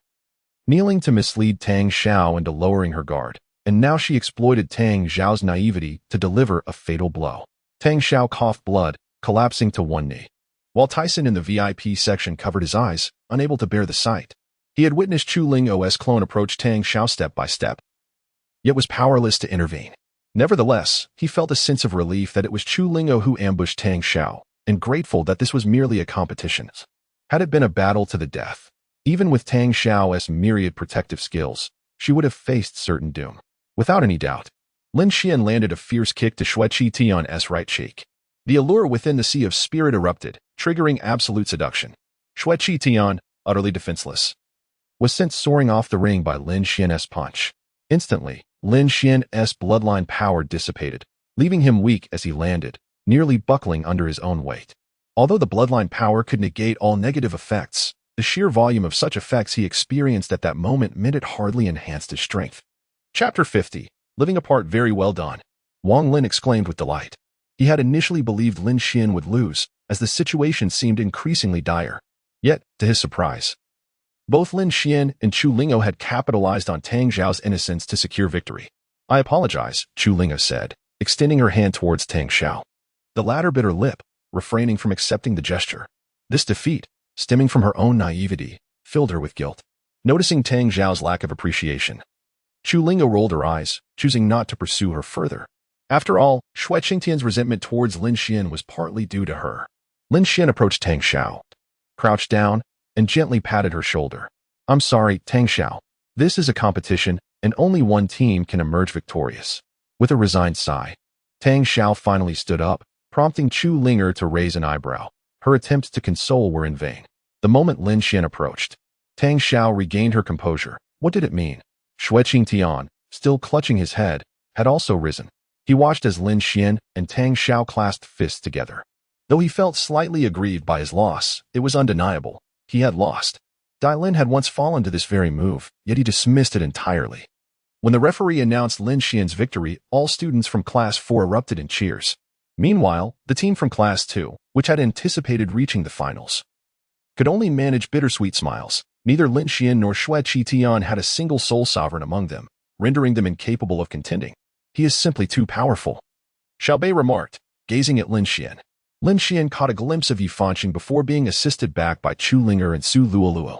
kneeling to mislead Tang Xiao into lowering her guard, and now she exploited Tang Xiao's naivety to deliver a fatal blow. Tang Xiao coughed blood, collapsing to one knee. While Tyson in the VIP section covered his eyes, unable to bear the sight. He had witnessed Chu Lingo's clone approach Tang Xiao step by step, yet was powerless to intervene. Nevertheless, he felt a sense of relief that it was Chu Lingo who ambushed Tang Xiao, and grateful that this was merely a competition. Had it been a battle to the death, even with Tang Xiao's myriad protective skills, she would have faced certain doom. Without any doubt, Lin Xuan landed a fierce kick to Xueqi Tian's right cheek. The allure within the sea of spirit erupted, triggering absolute seduction. Xueqi Tian, utterly defenseless, was sent soaring off the ring by Lin Xuan's punch. Instantly, Lin Xuan's bloodline power dissipated, leaving him weak as he landed, nearly buckling under his own weight. Although the bloodline power could negate all negative effects, the sheer volume of such effects he experienced at that moment meant it hardly enhanced his strength. Chapter 50. Living apart. Very well done. Wang Lin exclaimed with delight. He had initially believed Lin Xuan would lose, as the situation seemed increasingly dire. Yet, to his surprise, both Lin Xuan and Chu Lingo had capitalized on Tang Xiao's innocence to secure victory. I apologize, Chu Lingo said, extending her hand towards Tang Xiao. The latter bit her lip, refraining from accepting the gesture. This defeat, stemming from her own naivety, filled her with guilt. Noticing Tang Xiao's lack of appreciation, Chu Lingo rolled her eyes, choosing not to pursue her further. After all, Xueqi Tian's resentment towards Lin Xuan was partly due to her. Lin Xuan approached Tang Xiao, crouched down, and gently patted her shoulder. I'm sorry, Tang Xiao. This is a competition, and only one team can emerge victorious. With a resigned sigh, Tang Xiao finally stood up, prompting Chu Linger to raise an eyebrow. Her attempts to console were in vain. The moment Lin Xuan approached, Tang Xiao regained her composure. What did it mean? Xueqi Tian, still clutching his head, had also risen. He watched as Lin Xuan and Tang Xiao clasped fists together. Though he felt slightly aggrieved by his loss, it was undeniable. He had lost. Dai Lin had once fallen to this very move, yet he dismissed it entirely. When the referee announced Lin Xuan's victory, all students from Class 4 erupted in cheers. Meanwhile, the team from Class 2, which had anticipated reaching the finals, could only manage bittersweet smiles. Neither Lin Xuan nor Xue Qitian had a single soul sovereign among them, rendering them incapable of contending. He is simply too powerful, Xiaobei remarked, gazing at Lin Xuan. Lin Xuan caught a glimpse of Yifanqing before being assisted back by Chu Linger and Su Luoluo.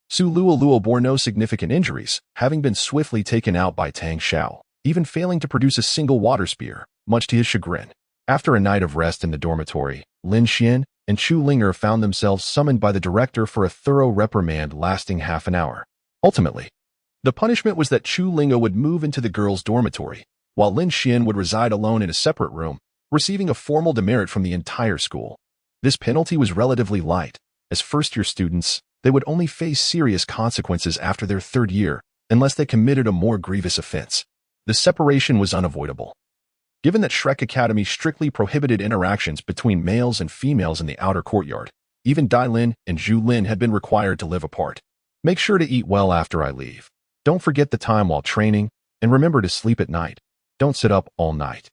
Su Luoluo bore no significant injuries, having been swiftly taken out by Tang Xiao, even failing to produce a single water spear, much to his chagrin. After a night of rest in the dormitory, Lin Xuan and Chu Linger found themselves summoned by the director for a thorough reprimand lasting half an hour. Ultimately, the punishment was that Chu Linger would move into the girls' dormitory, while Lin Xuan would reside alone in a separate room, receiving a formal demerit from the entire school. This penalty was relatively light. As first-year students, they would only face serious consequences after their third year, unless they committed a more grievous offense. The separation was unavoidable. Given that Shrek Academy strictly prohibited interactions between males and females in the outer courtyard, even Dai Lin and Zhu Lin had been required to live apart. Make sure to eat well after I leave. Don't forget the time while training, and remember to sleep at night. Don't sit up all night.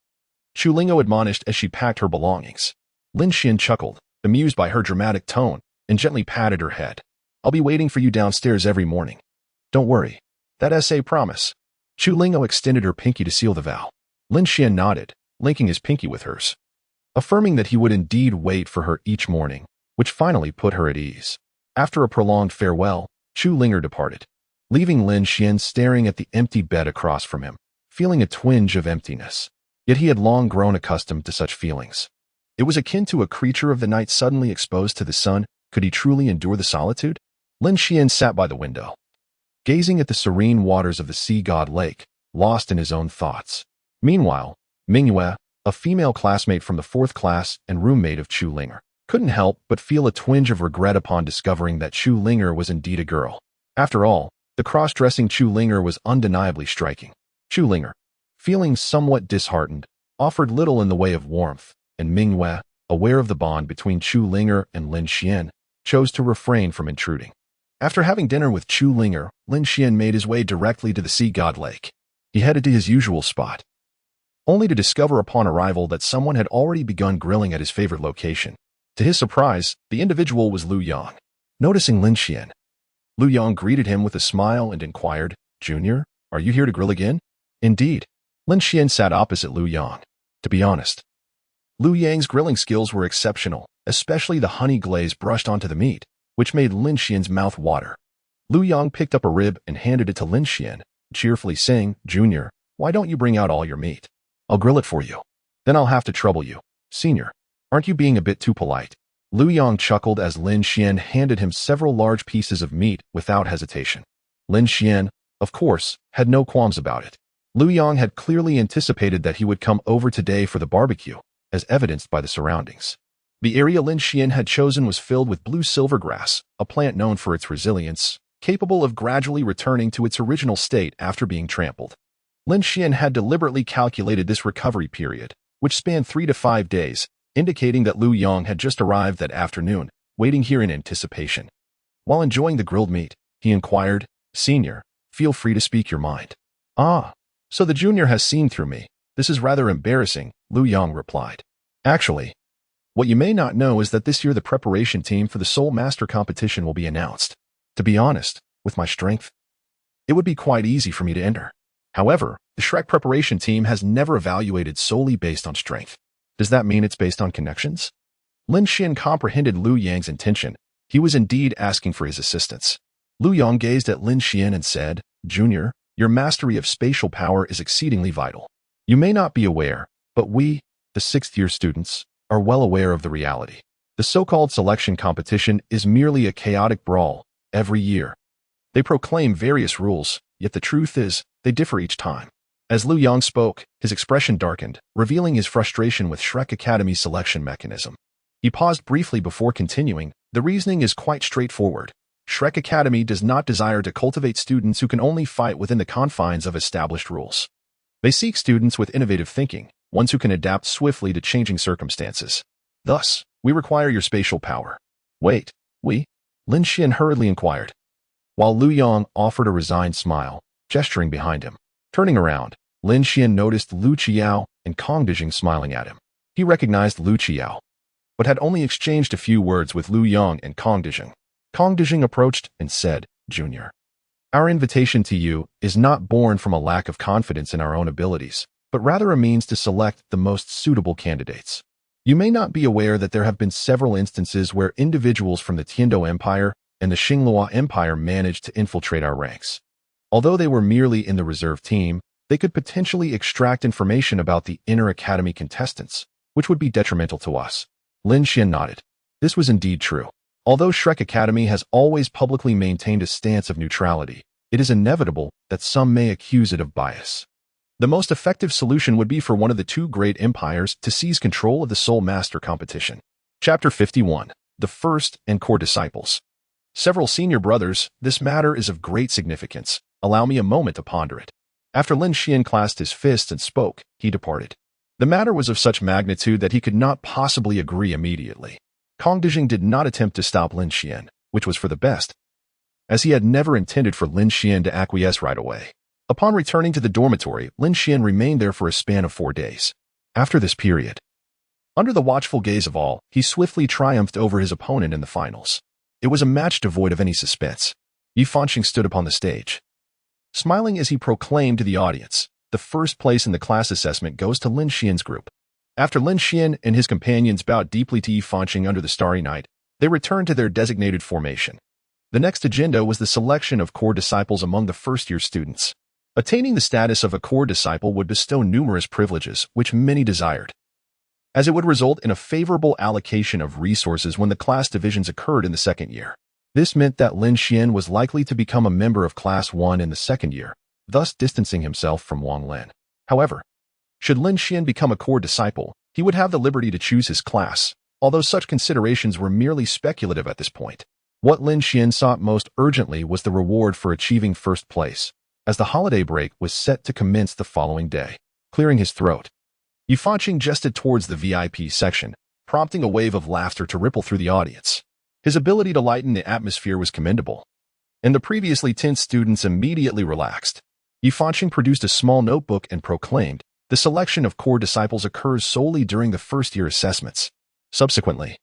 Chu Lingo admonished as she packed her belongings. Lin Xuan chuckled, amused by her dramatic tone, and gently patted her head. I'll be waiting for you downstairs every morning. Don't worry. That essay promise. Chu Lingo extended her pinky to seal the vow. Lin Xuan nodded, linking his pinky with hers, affirming that he would indeed wait for her each morning, which finally put her at ease. After a prolonged farewell, Chu Linger departed, leaving Lin Xuan staring at the empty bed across from him, feeling a twinge of emptiness. Yet he had long grown accustomed to such feelings. It was akin to a creature of the night suddenly exposed to the sun. Could he truly endure the solitude? Lin Xuan sat by the window, gazing at the serene waters of the sea god lake, lost in his own thoughts. Meanwhile, Mingyue, a female classmate from the 4th class and roommate of Chu Linger, couldn't help but feel a twinge of regret upon discovering that Chu Linger was indeed a girl. After all, the cross-dressing Chu Linger was undeniably striking. Chu Linger, feeling somewhat disheartened, offered little in the way of warmth, and Mingyue, aware of the bond between Chu Linger and Lin Xuan, chose to refrain from intruding. After having dinner with Chu Linger, Lin Xuan made his way directly to the sea god lake. He headed to his usual spot, only to discover upon arrival that someone had already begun grilling at his favorite location. To his surprise, the individual was Lu Yang. Noticing Lin Xuan, Lu Yang greeted him with a smile and inquired, "Junior, are you here to grill again?" Indeed. Lin Xuan sat opposite Lu Yang. To be honest, Lu Yang's grilling skills were exceptional, especially the honey glaze brushed onto the meat, which made Lin Xuan's mouth water. Lu Yang picked up a rib and handed it to Lin Xuan, cheerfully saying, "Junior, why don't you bring out all your meat? I'll grill it for you. Then I'll have to trouble you. Senior, aren't you being a bit too polite?" Lu Yang chuckled as Lin Xuan handed him several large pieces of meat without hesitation. Lin Xuan, of course, had no qualms about it. Lu Yang had clearly anticipated that he would come over today for the barbecue, as evidenced by the surroundings. The area Lin Xuan had chosen was filled with blue silvergrass, a plant known for its resilience, capable of gradually returning to its original state after being trampled. Lin Xuan had deliberately calculated this recovery period, which spanned 3 to 5 days, indicating that Lu Yang had just arrived that afternoon, waiting here in anticipation. While enjoying the grilled meat, he inquired, "Senior, feel free to speak your mind." "Ah, so the junior has seen through me. This is rather embarrassing," Lu Yang replied. "Actually, what you may not know is that this year the preparation team for the Soul Master competition will be announced. To be honest, with my strength, it would be quite easy for me to enter. However, the Shrek preparation team has never evaluated solely based on strength. Does that mean it's based on connections?" Lin Xuan comprehended Lu Yang's intention. He was indeed asking for his assistance. Lu Yang gazed at Lin Xuan and said, "Junior, your mastery of spatial power is exceedingly vital. You may not be aware, but we, the 6th-year students, are well aware of the reality. The so-called selection competition is merely a chaotic brawl every year. They proclaim various rules, yet the truth is, they differ each time." As Lu Yang spoke, his expression darkened, revealing his frustration with Shrek Academy's selection mechanism. He paused briefly before continuing. "The reasoning is quite straightforward. Shrek Academy does not desire to cultivate students who can only fight within the confines of established rules. They seek students with innovative thinking, ones who can adapt swiftly to changing circumstances. Thus, we require your spatial power." "Wait, we?" Lin Xuan hurriedly inquired, while Lu Yang offered a resigned smile, gesturing behind him. Turning around, Lin Xuan noticed Lu Qiao and Kong Dijing smiling at him. He recognized Lu Qiao, but had only exchanged a few words with Lu Yong and Kong Dijing. Kong Dijing approached and said, "Junior, our invitation to you is not born from a lack of confidence in our own abilities, but rather a means to select the most suitable candidates. You may not be aware that there have been several instances where individuals from the Tiandou Empire and the Xinglua Empire managed to infiltrate our ranks. Although they were merely in the reserve team, they could potentially extract information about the inner academy contestants, which would be detrimental to us." Lin Xuan nodded. This was indeed true. Although Shrek Academy has always publicly maintained a stance of neutrality, it is inevitable that some may accuse it of bias. The most effective solution would be for one of the two great empires to seize control of the Soul Master competition. Chapter 51. The First and Core Disciples. Several senior brothers, this matter is of great significance. Allow me a moment to ponder it. After Lin Xuan clasped his fists and spoke, he departed. The matter was of such magnitude that he could not possibly agree immediately. Kong Dijing did not attempt to stop Lin Xuan, which was for the best, as he had never intended for Lin Xuan to acquiesce right away. Upon returning to the dormitory, Lin Xuan remained there for a span of 4 days. After this period, under the watchful gaze of all, he swiftly triumphed over his opponent in the finals. It was a match devoid of any suspense. Yi Fanqing stood upon the stage, smiling as he proclaimed to the audience, "The first place in the class assessment goes to Lin Xuan's group." After Lin Xuan and his companions bowed deeply to Yi Fanqing under the starry night, they returned to their designated formation. The next agenda was the selection of core disciples among the first-year students. Attaining the status of a core disciple would bestow numerous privileges, which many desired, as it would result in a favorable allocation of resources when the class divisions occurred in the second year. This meant that Lin Xuan was likely to become a member of Class 1 in the second year, thus distancing himself from Wang Lin. However, should Lin Xuan become a core disciple, he would have the liberty to choose his class, although such considerations were merely speculative at this point. What Lin Xuan sought most urgently was the reward for achieving first place, as the holiday break was set to commence the following day. Clearing his throat, Yi Fanqing gestured towards the VIP section, prompting a wave of laughter to ripple through the audience. His ability to lighten the atmosphere was commendable, and the previously tense students immediately relaxed. Yi Fanqing produced a small notebook and proclaimed, "The selection of core disciples occurs solely during the first-year assessments. Subsequently,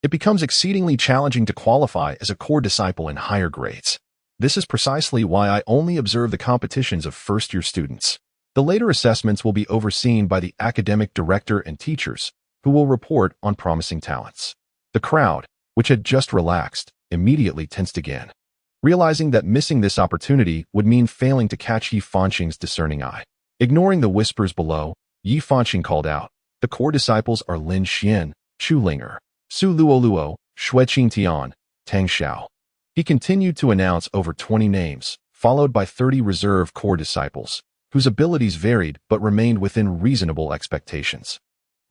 it becomes exceedingly challenging to qualify as a core disciple in higher grades. This is precisely why I only observe the competitions of first-year students. The later assessments will be overseen by the academic director and teachers, who will report on promising talents." The crowd, which had just relaxed, immediately tensed again, realizing that missing this opportunity would mean failing to catch Yi Fanqing's discerning eye. Ignoring the whispers below, Yi Fanqing called out, "The core disciples are Lin Xuan, Chu Linger, Su Luoluo, Shui Qingtian, Tang Xiao." He continued to announce over 20 names, followed by 30 reserve core disciples, whose abilities varied but remained within reasonable expectations.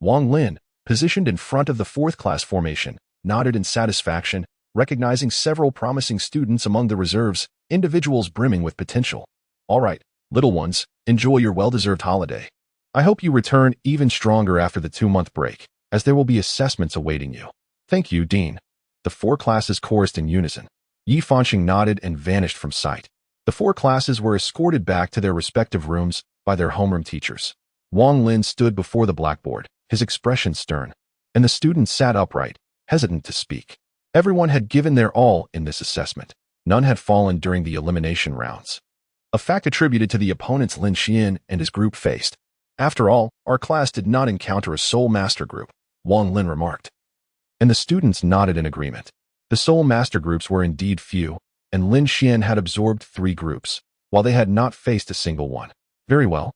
Wang Lin, positioned in front of the fourth-class formation, nodded in satisfaction, recognizing several promising students among the reserves, individuals brimming with potential. "All right, little ones, enjoy your well-deserved holiday. I hope you return even stronger after the 2-month break, as there will be assessments awaiting you." "Thank you, Dean." The 4 classes chorused in unison. Yi Fanqing nodded and vanished from sight. The 4 classes were escorted back to their respective rooms by their homeroom teachers. Wang Lin stood before the blackboard, his expression stern, and the students sat upright, hesitant to speak. Everyone had given their all in this assessment. None had fallen during the elimination rounds, a fact attributed to the opponents Lin Xuan and his group faced. "After all, our class did not encounter a Soul Master group," Wang Lin remarked, and the students nodded in agreement. The Soul Master groups were indeed few, and Lin Xuan had absorbed 3 groups, while they had not faced a single one. "Very well.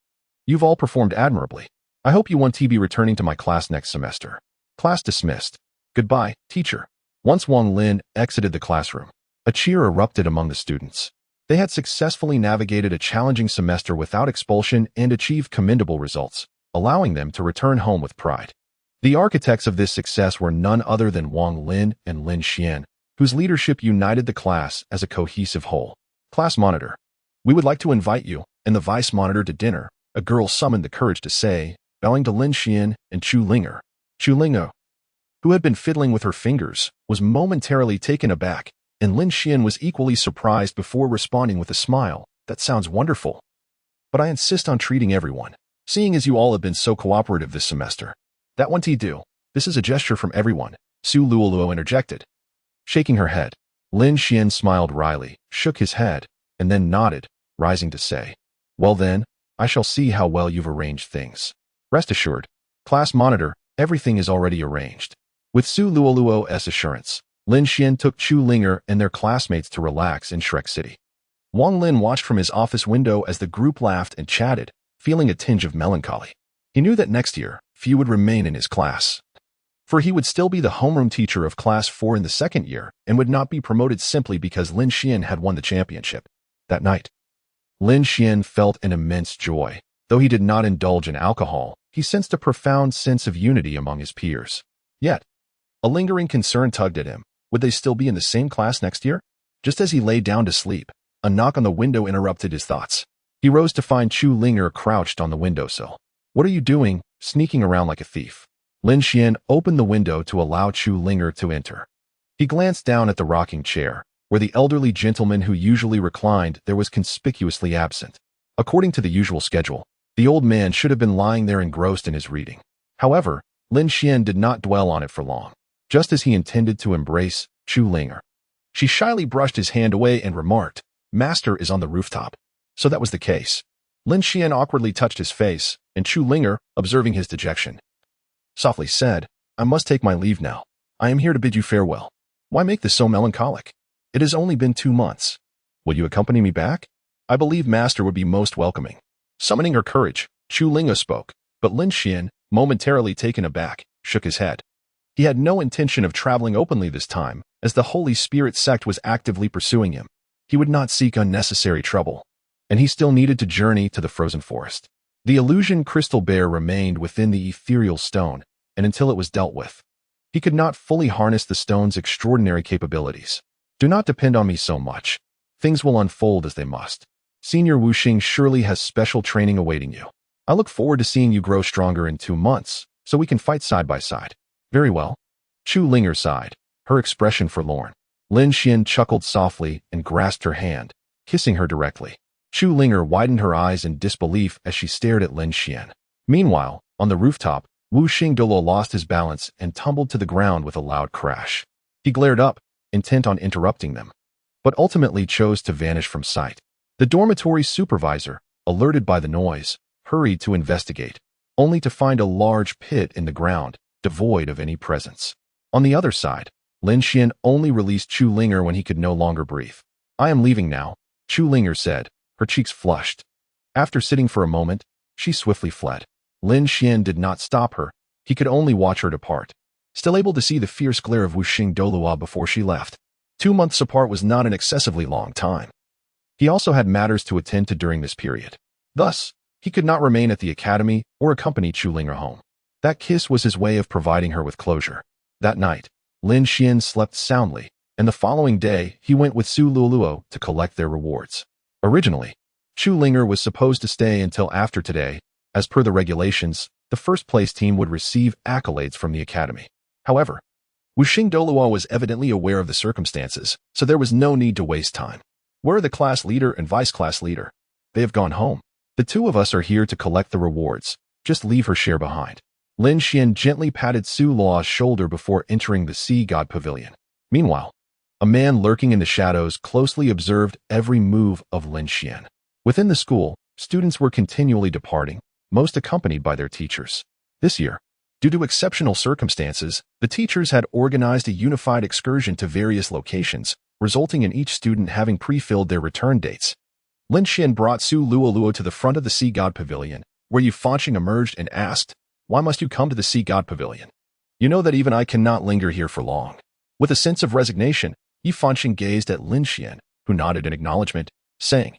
You've all performed admirably. I hope you won't be returning to my class next semester." Class dismissed. "Goodbye, teacher." Once Wang Lin exited the classroom, a cheer erupted among the students. They had successfully navigated a challenging semester without expulsion and achieved commendable results, allowing them to return home with pride. The architects of this success were none other than Wang Lin and Lin Xuan, whose leadership united the class as a cohesive whole. "Class monitor, we would like to invite you and the vice monitor to dinner," a girl summoned the courage to say, bowing to Lin Xuan and Chu Linger. Chu Linger, who had been fiddling with her fingers, was momentarily taken aback, and Lin Xuan was equally surprised before responding with a smile. "That sounds wonderful. But I insist on treating everyone, seeing as you all have been so cooperative this semester. That won't do. This is a gesture from everyone, Su Luoluo interjected. Shaking her head, Lin Xuan smiled wryly, shook his head, and then nodded, rising to say, well then, I shall see how well you've arranged things. Rest assured, class monitor, everything is already arranged. With Su Luoluo's assurance, Lin Xuan took Chu Linger and their classmates to relax in Shrek City. Wang Lin watched from his office window as the group laughed and chatted, feeling a tinge of melancholy. He knew that next year, few would remain in his class. For he would still be the homeroom teacher of Class 4 in the second year and would not be promoted simply because Lin Xuan had won the championship. That night, Lin Xuan felt an immense joy. Though he did not indulge in alcohol, he sensed a profound sense of unity among his peers. Yet, a lingering concern tugged at him. Would they still be in the same class next year? Just as he lay down to sleep, a knock on the window interrupted his thoughts. He rose to find Chu Linger crouched on the windowsill. What are you doing, sneaking around like a thief? Lin Xuan opened the window to allow Chu Linger to enter. He glanced down at the rocking chair, where the elderly gentleman who usually reclined there was conspicuously absent. According to the usual schedule, the old man should have been lying there engrossed in his reading. However, Lin Xuan did not dwell on it for long. Just as he intended to embrace Chu Linger, she shyly brushed his hand away and remarked, Master is on the rooftop. So that was the case. Lin Xuan awkwardly touched his face, and Chu Linger, observing his dejection, softly said, I must take my leave now. I am here to bid you farewell. Why make this so melancholic? It has only been 2 months. Will you accompany me back? I believe Master would be most welcoming. Summoning her courage, Chu Linger spoke, but Lin Xuan, momentarily taken aback, shook his head. He had no intention of traveling openly this time, as the Holy Spirit sect was actively pursuing him. He would not seek unnecessary trouble, and he still needed to journey to the frozen forest. The illusion crystal bear remained within the ethereal stone, and until it was dealt with, he could not fully harness the stone's extraordinary capabilities. Do not depend on me so much. Things will unfold as they must. Senior Wuxing surely has special training awaiting you. I look forward to seeing you grow stronger in 2 months, so we can fight side by side. Very well. Chu Linger sighed, her expression forlorn. Lin Xuan chuckled softly and grasped her hand, kissing her directly. Chu Linger widened her eyes in disbelief as she stared at Lin Xuan. Meanwhile, on the rooftop, Wuxing Douluo lost his balance and tumbled to the ground with a loud crash. He glared up, intent on interrupting them, but ultimately chose to vanish from sight. The dormitory supervisor, alerted by the noise, hurried to investigate, only to find a large pit in the ground, devoid of any presence. On the other side, Lin Xuan only released Chu Linger when he could no longer breathe. I am leaving now, Chu Linger said, her cheeks flushed. After sitting for a moment, she swiftly fled. Lin Xuan did not stop her. He could only watch her depart, still able to see the fierce glare of Wuxing Douluo before she left. 2 months apart was not an excessively long time. He also had matters to attend to during this period. Thus, he could not remain at the academy or accompany Chu Linger home. That kiss was his way of providing her with closure. That night, Lin Xuan slept soundly, and the following day he went with Su Luoluo to collect their rewards. Originally, Chu Linger was supposed to stay until after today. As per the regulations, the first-place team would receive accolades from the academy. However, Wuxing Douluo was evidently aware of the circumstances, so there was no need to waste time. Where are the class leader and vice-class leader? They have gone home. The 2 of us are here to collect the rewards. Just leave her share behind. Lin Xuan gently patted Su Luo's shoulder before entering the Sea God Pavilion. Meanwhile, a man lurking in the shadows closely observed every move of Lin Xuan. Within the school, students were continually departing, most accompanied by their teachers. This year, due to exceptional circumstances, the teachers had organized a unified excursion to various locations, resulting in each student having pre-filled their return dates. Lin Xuan brought Su Luoluo to the front of the Sea God Pavilion, where Yu Fanqing emerged and asked, Why must you come to the Sea God Pavilion? You know that even I cannot linger here for long. With a sense of resignation, Yu Fanqing gazed at Lin Xuan, who nodded in acknowledgement, saying,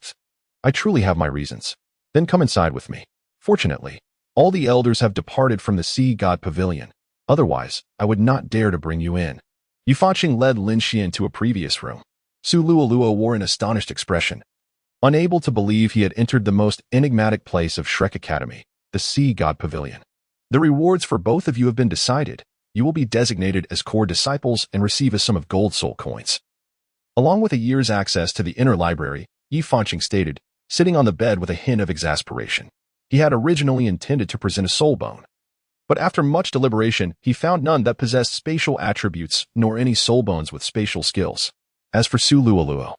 I truly have my reasons. Then come inside with me. Fortunately, all the elders have departed from the Sea God Pavilion. Otherwise, I would not dare to bring you in. Yu Fanqing led Lin Xuan to a previous room. Su Luoluo wore an astonished expression, unable to believe he had entered the most enigmatic place of Shrek Academy, the Sea God Pavilion. The rewards for both of you have been decided. You will be designated as core disciples and receive a sum of gold soul coins, along with a year's access to the inner library, Yu Fanqing stated, sitting on the bed with a hint of exasperation. He had originally intended to present a soul bone, But after much deliberation, he found none that possessed spatial attributes, nor any soul bones with spatial skills. As for Douluo,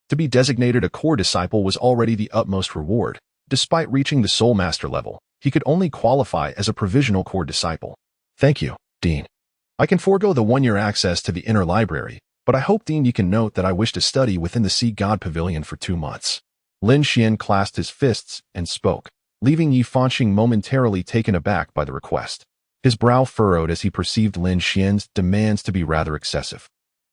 to be designated a core disciple was already the utmost reward. Despite reaching the soul master level, he could only qualify as a provisional core disciple. Thank you, Dean. I can forego the 1-year access to the inner library, but I hope, Dean, you can note that I wish to study within the Sea God Pavilion for 2 months. Lin Xuan clasped his fists and spoke, leaving Yi Fanqing momentarily taken aback by the request. His brow furrowed as he perceived Lin Xuan's demands to be rather excessive.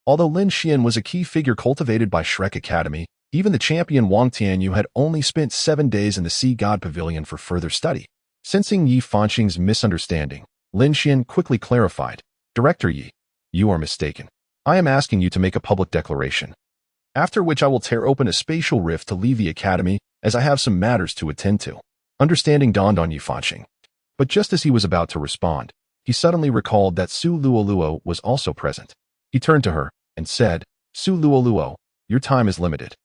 Although Lin Xuan was a key figure cultivated by Shrek Academy, even the champion Wang Tianyu had only spent 7 days in the Sea God Pavilion for further study. Sensing Yi Fanqing's misunderstanding, Lin Xuan quickly clarified, Director Yi, you are mistaken. I am asking you to make a public declaration, after which I will tear open a spatial rift to leave the academy, as I have some matters to attend to. Understanding dawned on Yi Fanqing. But just as he was about to respond, he suddenly recalled that Douluo was also present. He turned to her and said, Douluo, your time is limited.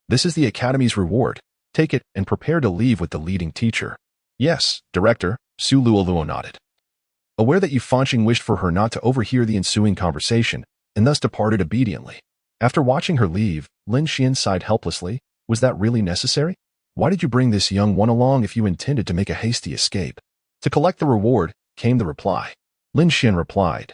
This is the academy's reward. Take it and prepare to leave with the leading teacher. Yes, Director, Douluo nodded. Aware that Yi Fanqing wished for her not to overhear the ensuing conversation, and thus departed obediently. After watching her leave, Lin Xuan sighed helplessly. Was that really necessary? Why did you bring this young one along if you intended to make a hasty escape? To collect the reward, came the reply. Lin Xuan replied.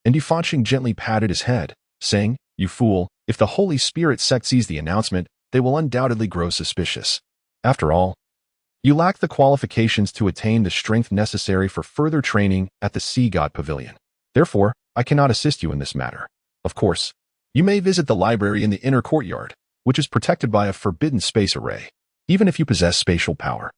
And Yi Fanqing gently patted his head, saying, You fool, if the Holy Spirit sect sees the announcement, they will undoubtedly grow suspicious. After all, you lack the qualifications to attain the strength necessary for further training at the Sea God Pavilion. Therefore, I cannot assist you in this matter. Of course, you may visit the library in the inner courtyard, which is protected by a forbidden space array. Even if you possess spatial power,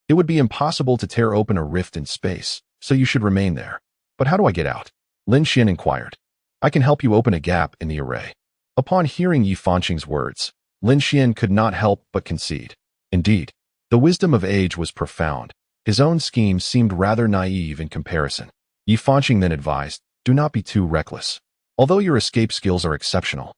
it would be impossible to tear open a rift in space, so you should remain there. But how do I get out? Lin Xuan inquired. I can help you open a gap in the array. Upon hearing Yi Fanqing's words, Lin Xuan could not help but concede. Indeed, the wisdom of age was profound. His own scheme seemed rather naive in comparison. Yi Fanqing then advised, do not be too reckless. Although your escape skills are exceptional,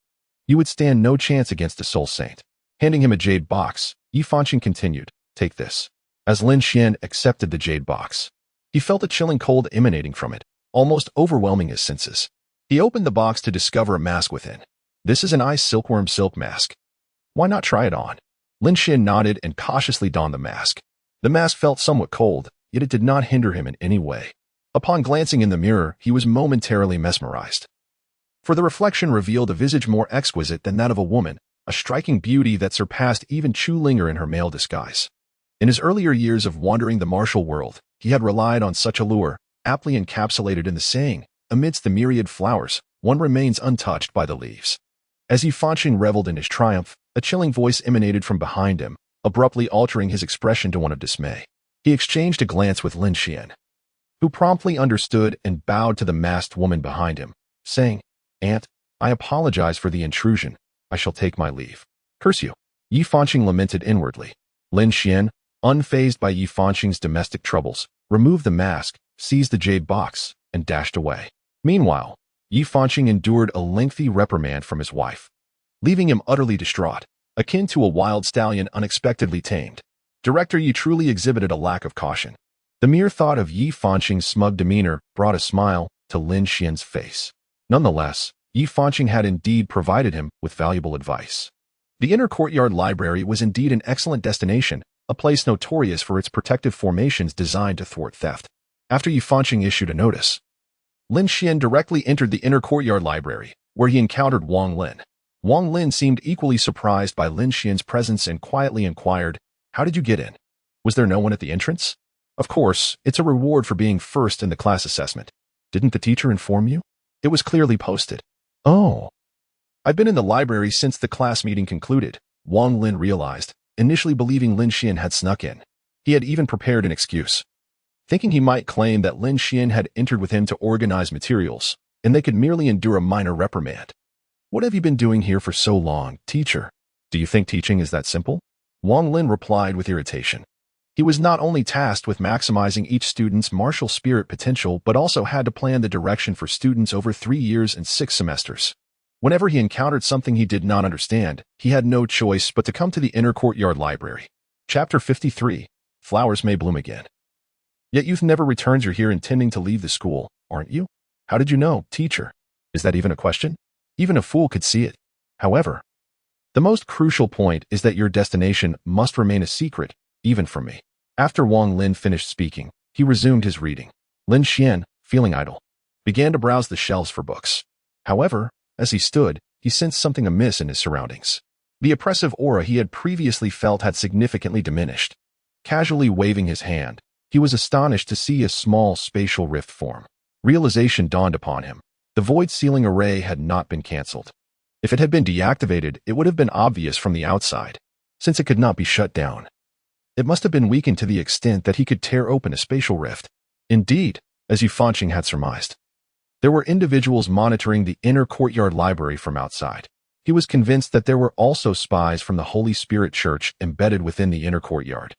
you would stand no chance against a soul saint. Handing him a jade box, Yi Fanqing continued, take this. As Lin Xuan accepted the jade box, he felt a chilling cold emanating from it, almost overwhelming his senses. He opened the box to discover a mask within. This is an ice silkworm silk mask. Why not try it on? Lin Xuan nodded and cautiously donned the mask. The mask felt somewhat cold, yet it did not hinder him in any way. Upon glancing in the mirror, he was momentarily mesmerized. For the reflection revealed a visage more exquisite than that of a woman, a striking beauty that surpassed even Chu Linger in her male disguise. In his earlier years of wandering the martial world, he had relied on such allure, aptly encapsulated in the saying, amidst the myriad flowers, one remains untouched by the leaves. As Yi Fanqing reveled in his triumph, a chilling voice emanated from behind him, abruptly altering his expression to one of dismay. He exchanged a glance with Lin Xuan, who promptly understood and bowed to the masked woman behind him, saying, Aunt, I apologize for the intrusion. I shall take my leave. Curse you. Yi Fanqing lamented inwardly. Lin Xuan, unfazed by Yi Fanqing's domestic troubles, removed the mask, seized the jade box, and dashed away. Meanwhile, Yi Fanqing endured a lengthy reprimand from his wife, leaving him utterly distraught, akin to a wild stallion unexpectedly tamed. Director Yi truly exhibited a lack of caution. The mere thought of Yi Fanqing's smug demeanor brought a smile to Lin Xuan's face. Nonetheless, Yi Fanqing had indeed provided him with valuable advice. The inner courtyard library was indeed an excellent destination, a place notorious for its protective formations designed to thwart theft. After Yi Fanqing issued a notice, Lin Xuan directly entered the inner courtyard library, where he encountered Wang Lin. Wang Lin seemed equally surprised by Lin Xuan's presence and quietly inquired, How did you get in? Was there no one at the entrance? Of course, it's a reward for being first in the class assessment. Didn't the teacher inform you? It was clearly posted. Oh. I've been in the library since the class meeting concluded, Wang Lin realized, initially believing Lin Xuan had snuck in. He had even prepared an excuse, thinking he might claim that Lin Xuan had entered with him to organize materials, and they could merely endure a minor reprimand. What have you been doing here for so long, teacher? Do you think teaching is that simple? Wang Lin replied with irritation. He was not only tasked with maximizing each student's martial spirit potential, but also had to plan the direction for students over 3 years and 6 semesters. Whenever he encountered something he did not understand, he had no choice but to come to the inner courtyard library. Chapter 53. Flowers May Bloom Again. Yet you've never returned. You're here intending to leave the school, aren't you? How did you know, teacher? Is that even a question? Even a fool could see it. However, the most crucial point is that your destination must remain a secret, even from me. After Wang Lin finished speaking, he resumed his reading. Lin Xuan, feeling idle, began to browse the shelves for books. However, as he stood, he sensed something amiss in his surroundings. The oppressive aura he had previously felt had significantly diminished. Casually waving his hand, he was astonished to see a small spatial rift form. Realization dawned upon him. The void ceiling array had not been cancelled. If it had been deactivated, it would have been obvious from the outside, since it could not be shut down. It must have been weakened to the extent that he could tear open a spatial rift. Indeed, as Yu Fanqing had surmised, there were individuals monitoring the inner courtyard library from outside. He was convinced that there were also spies from the Holy Spirit Church embedded within the inner courtyard.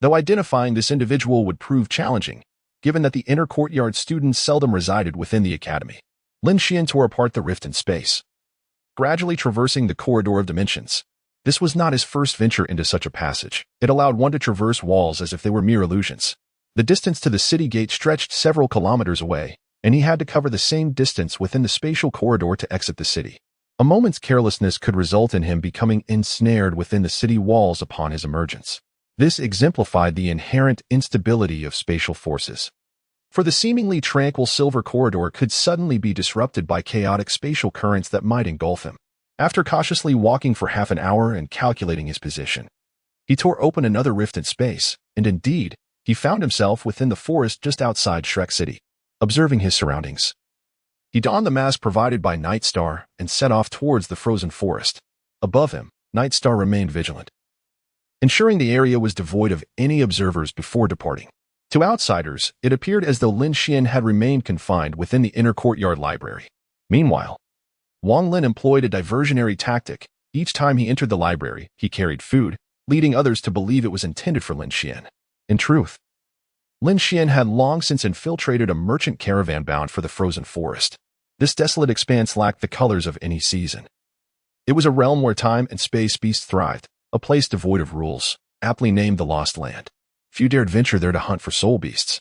Though identifying this individual would prove challenging, given that the inner courtyard students seldom resided within the academy. Lin Xuan tore apart the rift in space, gradually traversing the corridor of dimensions. This was not his first venture into such a passage. It allowed one to traverse walls as if they were mere illusions. The distance to the city gate stretched several kilometers away, and he had to cover the same distance within the spatial corridor to exit the city. A moment's carelessness could result in him becoming ensnared within the city walls upon his emergence. This exemplified the inherent instability of spatial forces. For the seemingly tranquil silver corridor could suddenly be disrupted by chaotic spatial currents that might engulf him. After cautiously walking for half an hour and calculating his position, he tore open another rift in space, and indeed, he found himself within the forest just outside Shrek City. Observing his surroundings, he donned the mask provided by Night Star and set off towards the frozen forest. Above him, Night Star remained vigilant, ensuring the area was devoid of any observers before departing. To outsiders, it appeared as though Lin Xuan had remained confined within the inner courtyard library. Meanwhile, Wang Lin employed a diversionary tactic. Each time he entered the library, he carried food, leading others to believe it was intended for Lin Xuan. In truth, Lin Xuan had long since infiltrated a merchant caravan bound for the frozen forest. This desolate expanse lacked the colors of any season. It was a realm where time and space beasts thrived, a place devoid of rules, aptly named the Lost Land. Few dared venture there to hunt for soul beasts.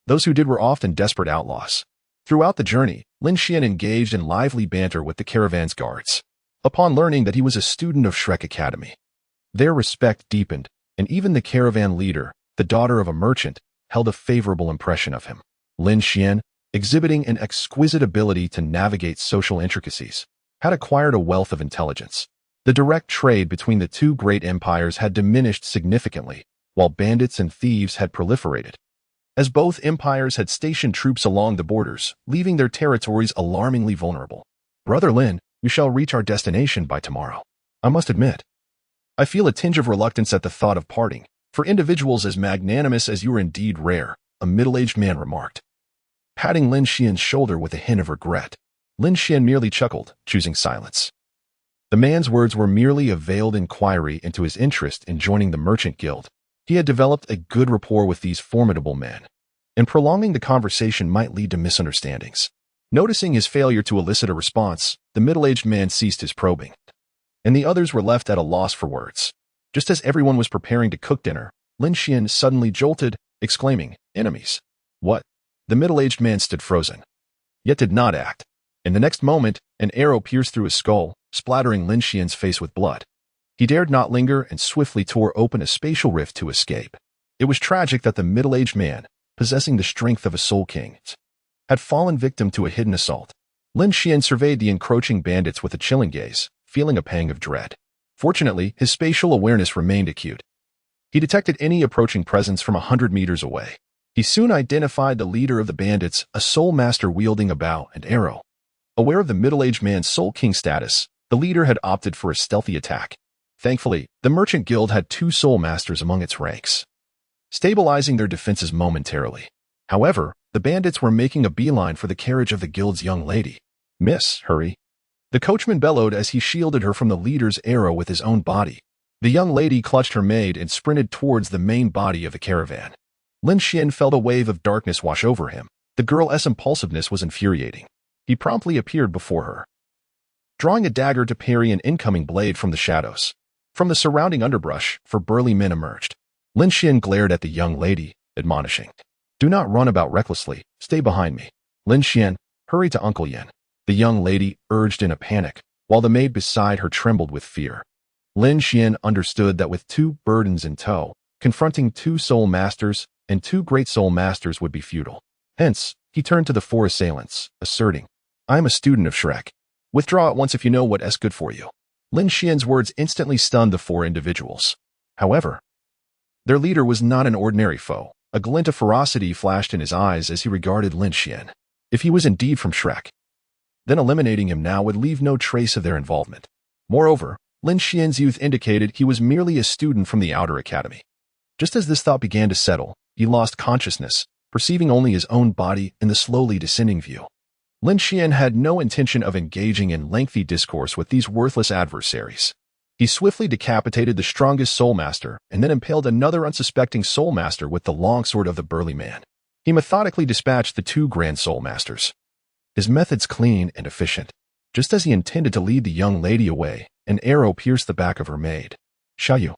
Those who did were often desperate outlaws. Throughout the journey, Lin Xuan engaged in lively banter with the caravan's guards. Upon learning that he was a student of Shrek Academy, their respect deepened, and even the caravan leader, the daughter of a merchant, held a favorable impression of him. Lin Xuan, exhibiting an exquisite ability to navigate social intricacies, had acquired a wealth of intelligence. The direct trade between the two great empires had diminished significantly, while bandits and thieves had proliferated, as both empires had stationed troops along the borders, leaving their territories alarmingly vulnerable. Brother Lin, you shall reach our destination by tomorrow. I must admit, I feel a tinge of reluctance at the thought of parting. For individuals as magnanimous as you are indeed rare, a middle-aged man remarked, patting Lin Xuan's shoulder with a hint of regret. Lin Xuan merely chuckled, choosing silence. The man's words were merely a veiled inquiry into his interest in joining the merchant guild. He had developed a good rapport with these formidable men, and prolonging the conversation might lead to misunderstandings. Noticing his failure to elicit a response, the middle-aged man ceased his probing, and the others were left at a loss for words. Just as everyone was preparing to cook dinner, Lin Xuan suddenly jolted, exclaiming, "Enemies!" What? The middle-aged man stood frozen, yet did not act. In the next moment, an arrow pierced through his skull, splattering Lin Xuan's face with blood. He dared not linger and swiftly tore open a spatial rift to escape. It was tragic that the middle-aged man, possessing the strength of a soul king, had fallen victim to a hidden assault. Lin Xuan surveyed the encroaching bandits with a chilling gaze, feeling a pang of dread. Fortunately, his spatial awareness remained acute. He detected any approaching presence from 100 meters away. He soon identified the leader of the bandits, a soul master wielding a bow and arrow. Aware of the middle-aged man's soul king status, the leader had opted for a stealthy attack. Thankfully, the merchant guild had 2 soul masters among its ranks, stabilizing their defenses momentarily. However, the bandits were making a beeline for the carriage of the guild's young lady. "Miss, hurry!" The coachman bellowed as he shielded her from the leader's arrow with his own body. The young lady clutched her maid and sprinted towards the main body of the caravan. Lin Xuan felt a wave of darkness wash over him. The girl's impulsiveness was infuriating. He promptly appeared before her, drawing a dagger to parry an incoming blade from the shadows. From the surrounding underbrush, 4 burly men emerged. Lin Xuan glared at the young lady, admonishing, Do not run about recklessly. Stay behind me. Lin Xuan, hurry to Uncle Yan. The young lady urged in a panic, while the maid beside her trembled with fear. Lin Xuan understood that with two burdens in tow, confronting two soul masters and two great soul masters would be futile. Hence, he turned to the four assailants, asserting, I am a student of Shrek. Withdraw at once if you know what is good for you. Lin Xuan's words instantly stunned the four individuals. However, their leader was not an ordinary foe. A glint of ferocity flashed in his eyes as he regarded Lin Xuan. If he was indeed from Shrek, then eliminating him now would leave no trace of their involvement. Moreover, Lin Xuan's youth indicated he was merely a student from the outer academy. Just as this thought began to settle, he lost consciousness, perceiving only his own body in the slowly descending view. Lin Xuan had no intention of engaging in lengthy discourse with these worthless adversaries. He swiftly decapitated the strongest soul master and then impaled another unsuspecting soul master with the longsword of the burly man. He methodically dispatched the two grand soul masters. His methods clean and efficient. Just as he intended to lead the young lady away, an arrow pierced the back of her maid. Xiaoyu.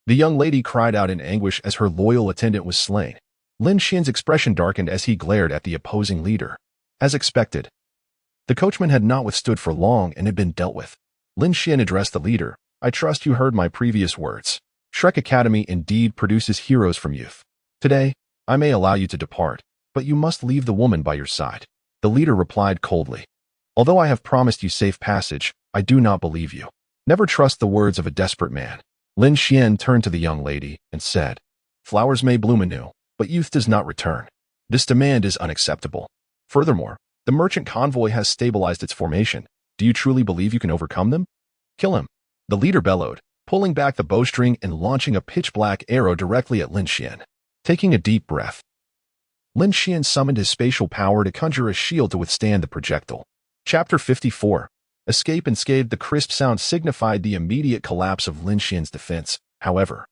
The young lady cried out in anguish as her loyal attendant was slain. Lin Xuan's expression darkened as he glared at the opposing leader. As expected, the coachman had not withstood for long and had been dealt with. Lin Xuan addressed the leader. I trust you heard my previous words. Shrek Academy indeed produces heroes from youth. Today, I may allow you to depart, but you must leave the woman by your side. The leader replied coldly. Although I have promised you safe passage, I do not believe you. Never trust the words of a desperate man. Lin Xuan turned to the young lady and said, Flowers may bloom anew, but youth does not return. This demand is unacceptable. Furthermore, the merchant convoy has stabilized its formation. Do you truly believe you can overcome them? Kill him. The leader bellowed, pulling back the bowstring and launching a pitch-black arrow directly at Lin Xuan. Taking a deep breath, Lin Xuan summoned his spatial power to conjure a shield to withstand the projectile. Chapter 54. Escape unscathed. The crisp sound signified the immediate collapse of Lin Xuan's defense. However,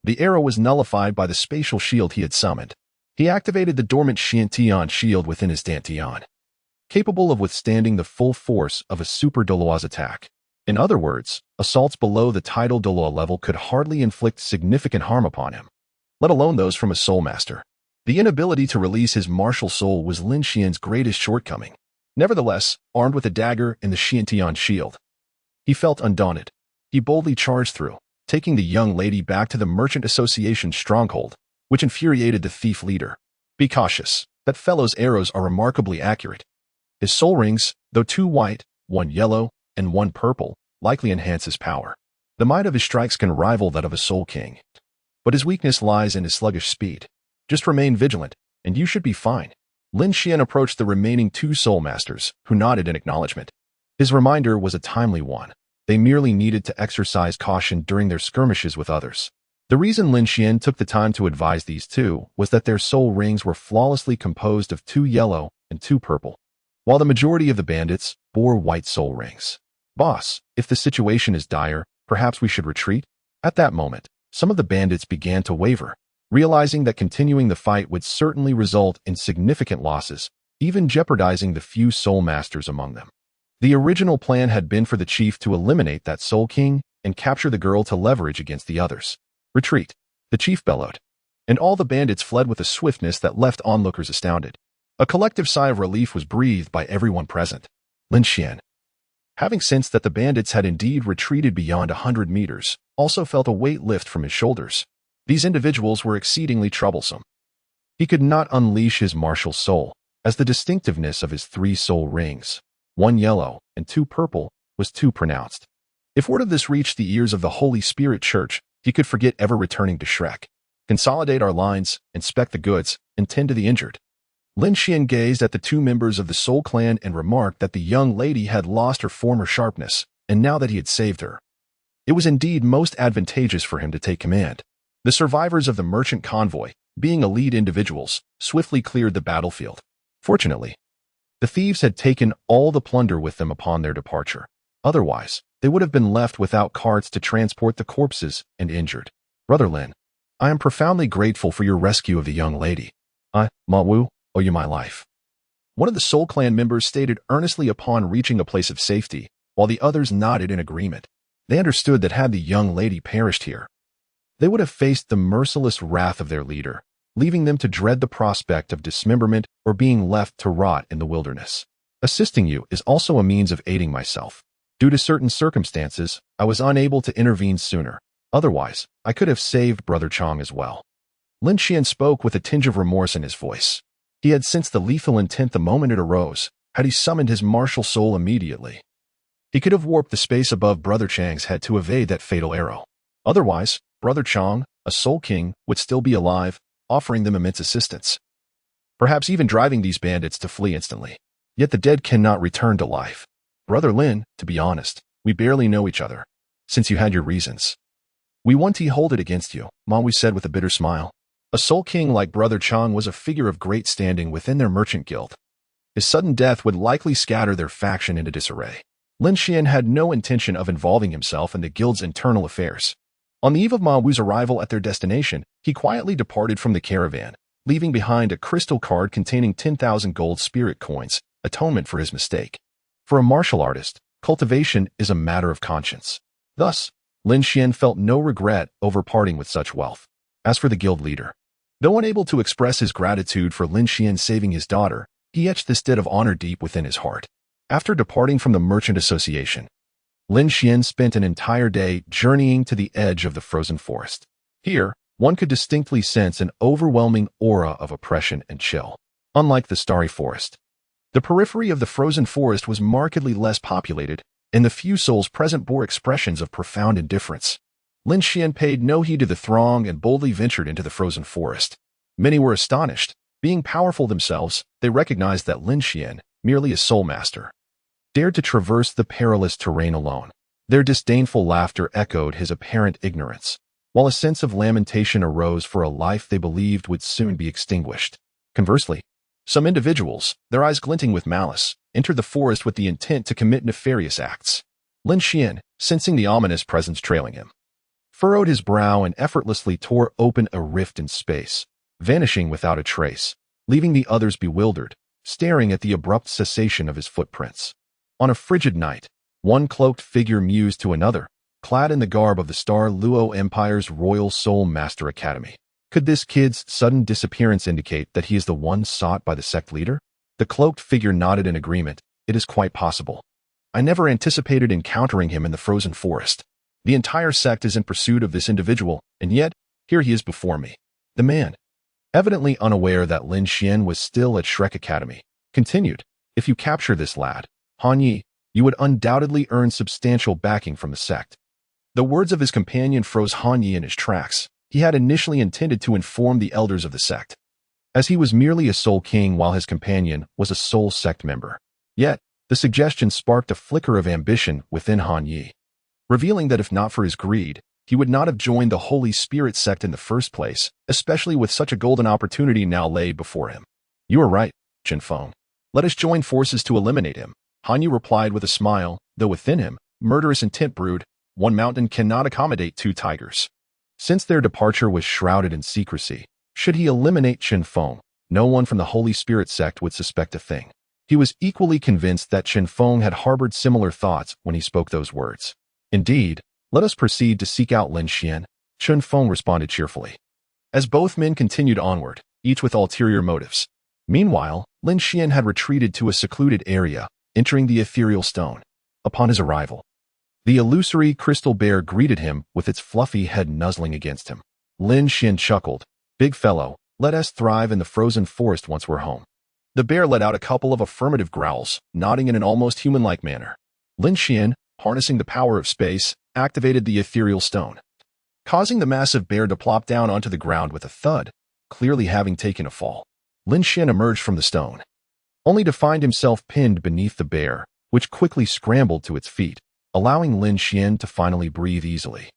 the arrow was nullified by the spatial shield he had summoned. He activated the dormant Xiantian shield within his Dantian, capable of withstanding the full force of a super Douluo's attack. In other words, assaults below the tidal Douluo level could hardly inflict significant harm upon him, let alone those from a soul master. The inability to release his martial soul was Lin Xuan's greatest shortcoming. Nevertheless, armed with a dagger and the Xiantian shield, he felt undaunted. He boldly charged through, taking the young lady back to the Merchant Association's stronghold, which infuriated the thief leader. Be cautious. That fellow's arrows are remarkably accurate. His soul rings, though two white, one yellow, and one purple, likely enhance his power. The might of his strikes can rival that of a soul king. But his weakness lies in his sluggish speed. Just remain vigilant, and you should be fine. Lin Xuan approached the remaining two soul masters, who nodded in acknowledgement. His reminder was a timely one. They merely needed to exercise caution during their skirmishes with others. The reason Lin Xuan took the time to advise these two was that their soul rings were flawlessly composed of two yellow and two purple, while the majority of the bandits bore white soul rings. Boss, if the situation is dire, perhaps we should retreat? At that moment, some of the bandits began to waver, realizing that continuing the fight would certainly result in significant losses, even jeopardizing the few soul masters among them. The original plan had been for the chief to eliminate that soul king and capture the girl to leverage against the others. Retreat, the chief bellowed, and all the bandits fled with a swiftness that left onlookers astounded. A collective sigh of relief was breathed by everyone present. Lin Xuan, having sensed that the bandits had indeed retreated beyond 100 meters, also felt a weight lift from his shoulders. These individuals were exceedingly troublesome. He could not unleash his martial soul, as the distinctiveness of his three soul rings, one yellow and two purple, was too pronounced. If word of this reached the ears of the Holy Spirit Church, he could forget ever returning to Shrek. Consolidate our lines, inspect the goods, and tend to the injured. Lin Xuan gazed at the two members of the Soul Clan and remarked that the young lady had lost her former sharpness, and now that he had saved her, it was indeed most advantageous for him to take command. The survivors of the merchant convoy, being elite individuals, swiftly cleared the battlefield. Fortunately, the thieves had taken all the plunder with them upon their departure. Otherwise, they would have been left without carts to transport the corpses and injured. Brother Lin, I am profoundly grateful for your rescue of the young lady. I, Ma Wu, owe you my life. One of the Soul Clan members stated earnestly upon reaching a place of safety, while the others nodded in agreement. They understood that had the young lady perished here, they would have faced the merciless wrath of their leader. leaving them to dread the prospect of dismemberment or being left to rot in the wilderness. Assisting you is also a means of aiding myself. Due to certain circumstances, I was unable to intervene sooner. Otherwise, I could have saved Brother Chang as well. Lin Xuan spoke with a tinge of remorse in his voice. He had sensed the lethal intent the moment it arose, had he summoned his martial soul immediately. He could have warped the space above Brother Chang's head to evade that fatal arrow. Otherwise, Brother Chang, a Soul King, would still be alive, offering them immense assistance. Perhaps even driving these bandits to flee instantly. Yet the dead cannot return to life. Brother Lin, to be honest, we barely know each other. Since you had your reasons, we want to hold it against you, Maui said with a bitter smile. A Soul King like Brother Chang was a figure of great standing within their merchant guild. His sudden death would likely scatter their faction into disarray. Lin Xuan had no intention of involving himself in the guild's internal affairs. On the eve of Ma Wu's arrival at their destination, he quietly departed from the caravan, leaving behind a crystal card containing 10,000 gold spirit coins, atonement for his mistake. For a martial artist, cultivation is a matter of conscience. Thus, Lin Xuan felt no regret over parting with such wealth. As for the guild leader, though unable to express his gratitude for Lin Xuan saving his daughter, he etched this debt of honor deep within his heart. After departing from the Merchant Association, Lin Xuan spent an entire day journeying to the edge of the frozen forest. Here, one could distinctly sense an overwhelming aura of oppression and chill. Unlike the starry forest, the periphery of the frozen forest was markedly less populated, and the few souls present bore expressions of profound indifference. Lin Xuan paid no heed to the throng and boldly ventured into the frozen forest. Many were astonished. Being powerful themselves, they recognized that Lin Xuan, merely a soul master, dared to traverse the perilous terrain alone. Their disdainful laughter echoed his apparent ignorance, while a sense of lamentation arose for a life they believed would soon be extinguished. Conversely, some individuals, their eyes glinting with malice, entered the forest with the intent to commit nefarious acts. Lin Xuan, sensing the ominous presence trailing him, furrowed his brow and effortlessly tore open a rift in space, vanishing without a trace, leaving the others bewildered, staring at the abrupt cessation of his footprints. On a frigid night, one cloaked figure mused to another, clad in the garb of the Star Dou Empire's Royal Soul Master Academy. Could this kid's sudden disappearance indicate that he is the one sought by the sect leader? The cloaked figure nodded in agreement. It is quite possible. I never anticipated encountering him in the frozen forest. The entire sect is in pursuit of this individual, and yet, here he is before me. The man, evidently unaware that Lin Xuan was still at Shrek Academy, continued, if you capture this lad, Han Yi, you would undoubtedly earn substantial backing from the sect. The words of his companion froze Han Yi in his tracks. He had initially intended to inform the elders of the sect, as he was merely a soul king while his companion was a soul sect member. Yet, the suggestion sparked a flicker of ambition within Han Yi, revealing that if not for his greed, he would not have joined the Holy Spirit sect in the first place, especially with such a golden opportunity now laid before him. You are right, Chen Feng. Let us join forces to eliminate him. Han Yi replied with a smile, though within him, murderous intent brewed. One mountain cannot accommodate two tigers. Since their departure was shrouded in secrecy, should he eliminate Chen Feng, no one from the Holy Spirit sect would suspect a thing. He was equally convinced that Chen Feng had harbored similar thoughts when he spoke those words. Indeed, let us proceed to seek out Lin Xuan, Chen Feng responded cheerfully. As both men continued onward, each with ulterior motives. Meanwhile, Lin Xuan had retreated to a secluded area, entering the ethereal stone. Upon his arrival, the illusory crystal bear greeted him with its fluffy head nuzzling against him. Lin Xuan chuckled. Big fellow, let us thrive in the frozen forest once we're home. The bear let out a couple of affirmative growls, nodding in an almost human-like manner. Lin Xuan, harnessing the power of space, activated the ethereal stone, causing the massive bear to plop down onto the ground with a thud, clearly having taken a fall. Lin Xuan emerged from the stone, only to find himself pinned beneath the bear, which quickly scrambled to its feet, allowing Lin Xuan to finally breathe easily.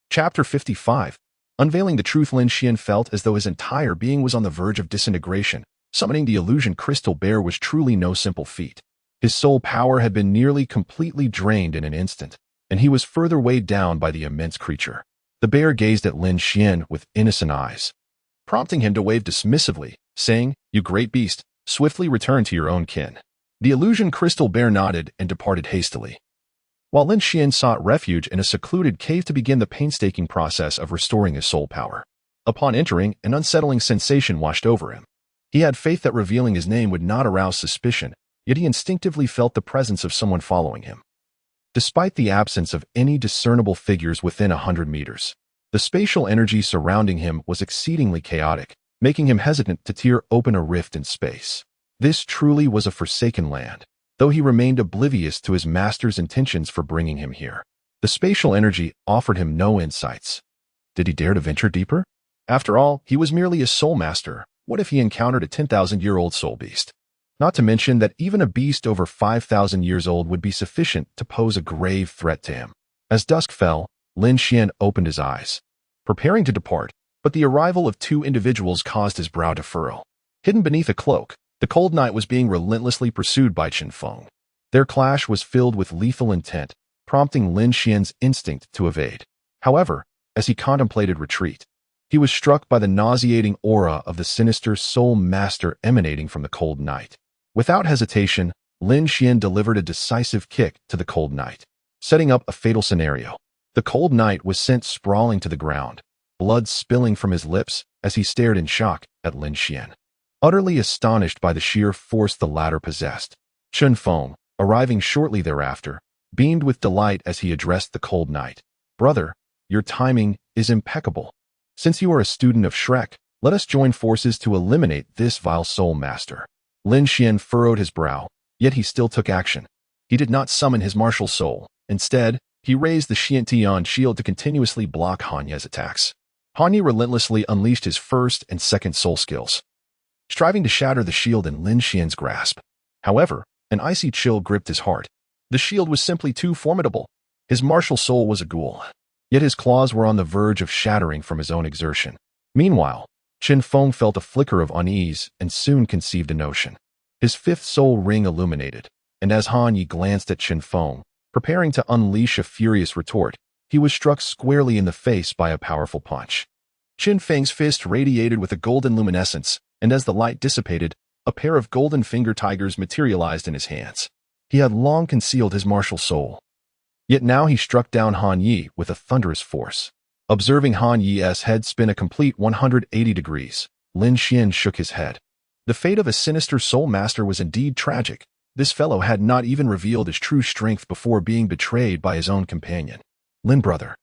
Chapter 55. Unveiling the truth, Lin Xuan felt as though his entire being was on the verge of disintegration. Summoning the illusion crystal bear was truly no simple feat. His soul power had been nearly completely drained in an instant, and he was further weighed down by the immense creature. The bear gazed at Lin Xuan with innocent eyes, prompting him to wave dismissively, saying, "You great beast, swiftly return to your own kin." The illusion crystal bear nodded and departed hastily, while Lin Xuan sought refuge in a secluded cave to begin the painstaking process of restoring his soul power. Upon entering, an unsettling sensation washed over him. He had faith that revealing his name would not arouse suspicion, yet he instinctively felt the presence of someone following him. Despite the absence of any discernible figures within 100 meters, the spatial energy surrounding him was exceedingly chaotic, making him hesitant to tear open a rift in space. This truly was a forsaken land, though he remained oblivious to his master's intentions for bringing him here. The spatial energy offered him no insights. Did he dare to venture deeper? After all, he was merely a soul master. What if he encountered a 10,000-year-old soul beast? Not to mention that even a beast over 5,000 years old would be sufficient to pose a grave threat to him. As dusk fell, Lin Xuan opened his eyes, preparing to depart, but the arrival of two individuals caused his brow to furrow. Hidden beneath a cloak, the cold knight was being relentlessly pursued by Qin Feng. Their clash was filled with lethal intent, prompting Lin Xuan's instinct to evade. However, as he contemplated retreat, he was struck by the nauseating aura of the sinister soul master emanating from the cold knight. Without hesitation, Lin Xuan delivered a decisive kick to the cold knight, setting up a fatal scenario. The cold knight was sent sprawling to the ground, blood spilling from his lips as he stared in shock at Lin Xuan. Utterly astonished by the sheer force the latter possessed, Qin Feng, arriving shortly thereafter, beamed with delight as he addressed the cold knight. "Brother, your timing is impeccable. Since you are a student of Shrek, let us join forces to eliminate this vile soul master." Lin Xuan furrowed his brow, yet he still took action. He did not summon his martial soul. Instead, he raised the Xiantian shield to continuously block Han Ye's attacks. Han Ye relentlessly unleashed his first and second soul skills, striving to shatter the shield in Lin Xuan's grasp. However, an icy chill gripped his heart. The shield was simply too formidable. His martial soul was a ghoul, yet his claws were on the verge of shattering from his own exertion. Meanwhile, Qin Feng felt a flicker of unease and soon conceived a notion. His fifth soul ring illuminated, and as Han Ye glanced at Qin Feng, preparing to unleash a furious retort, he was struck squarely in the face by a powerful punch. Qin Feng's fist radiated with a golden luminescence, and as the light dissipated, a pair of golden finger tigers materialized in his hands. He had long concealed his martial soul. Yet now he struck down Han Ye with a thunderous force. Observing Han Ye's head spin a complete 180 degrees, Lin Xuan shook his head. The fate of a sinister soul master was indeed tragic. This fellow had not even revealed his true strength before being betrayed by his own companion. "Lin brother,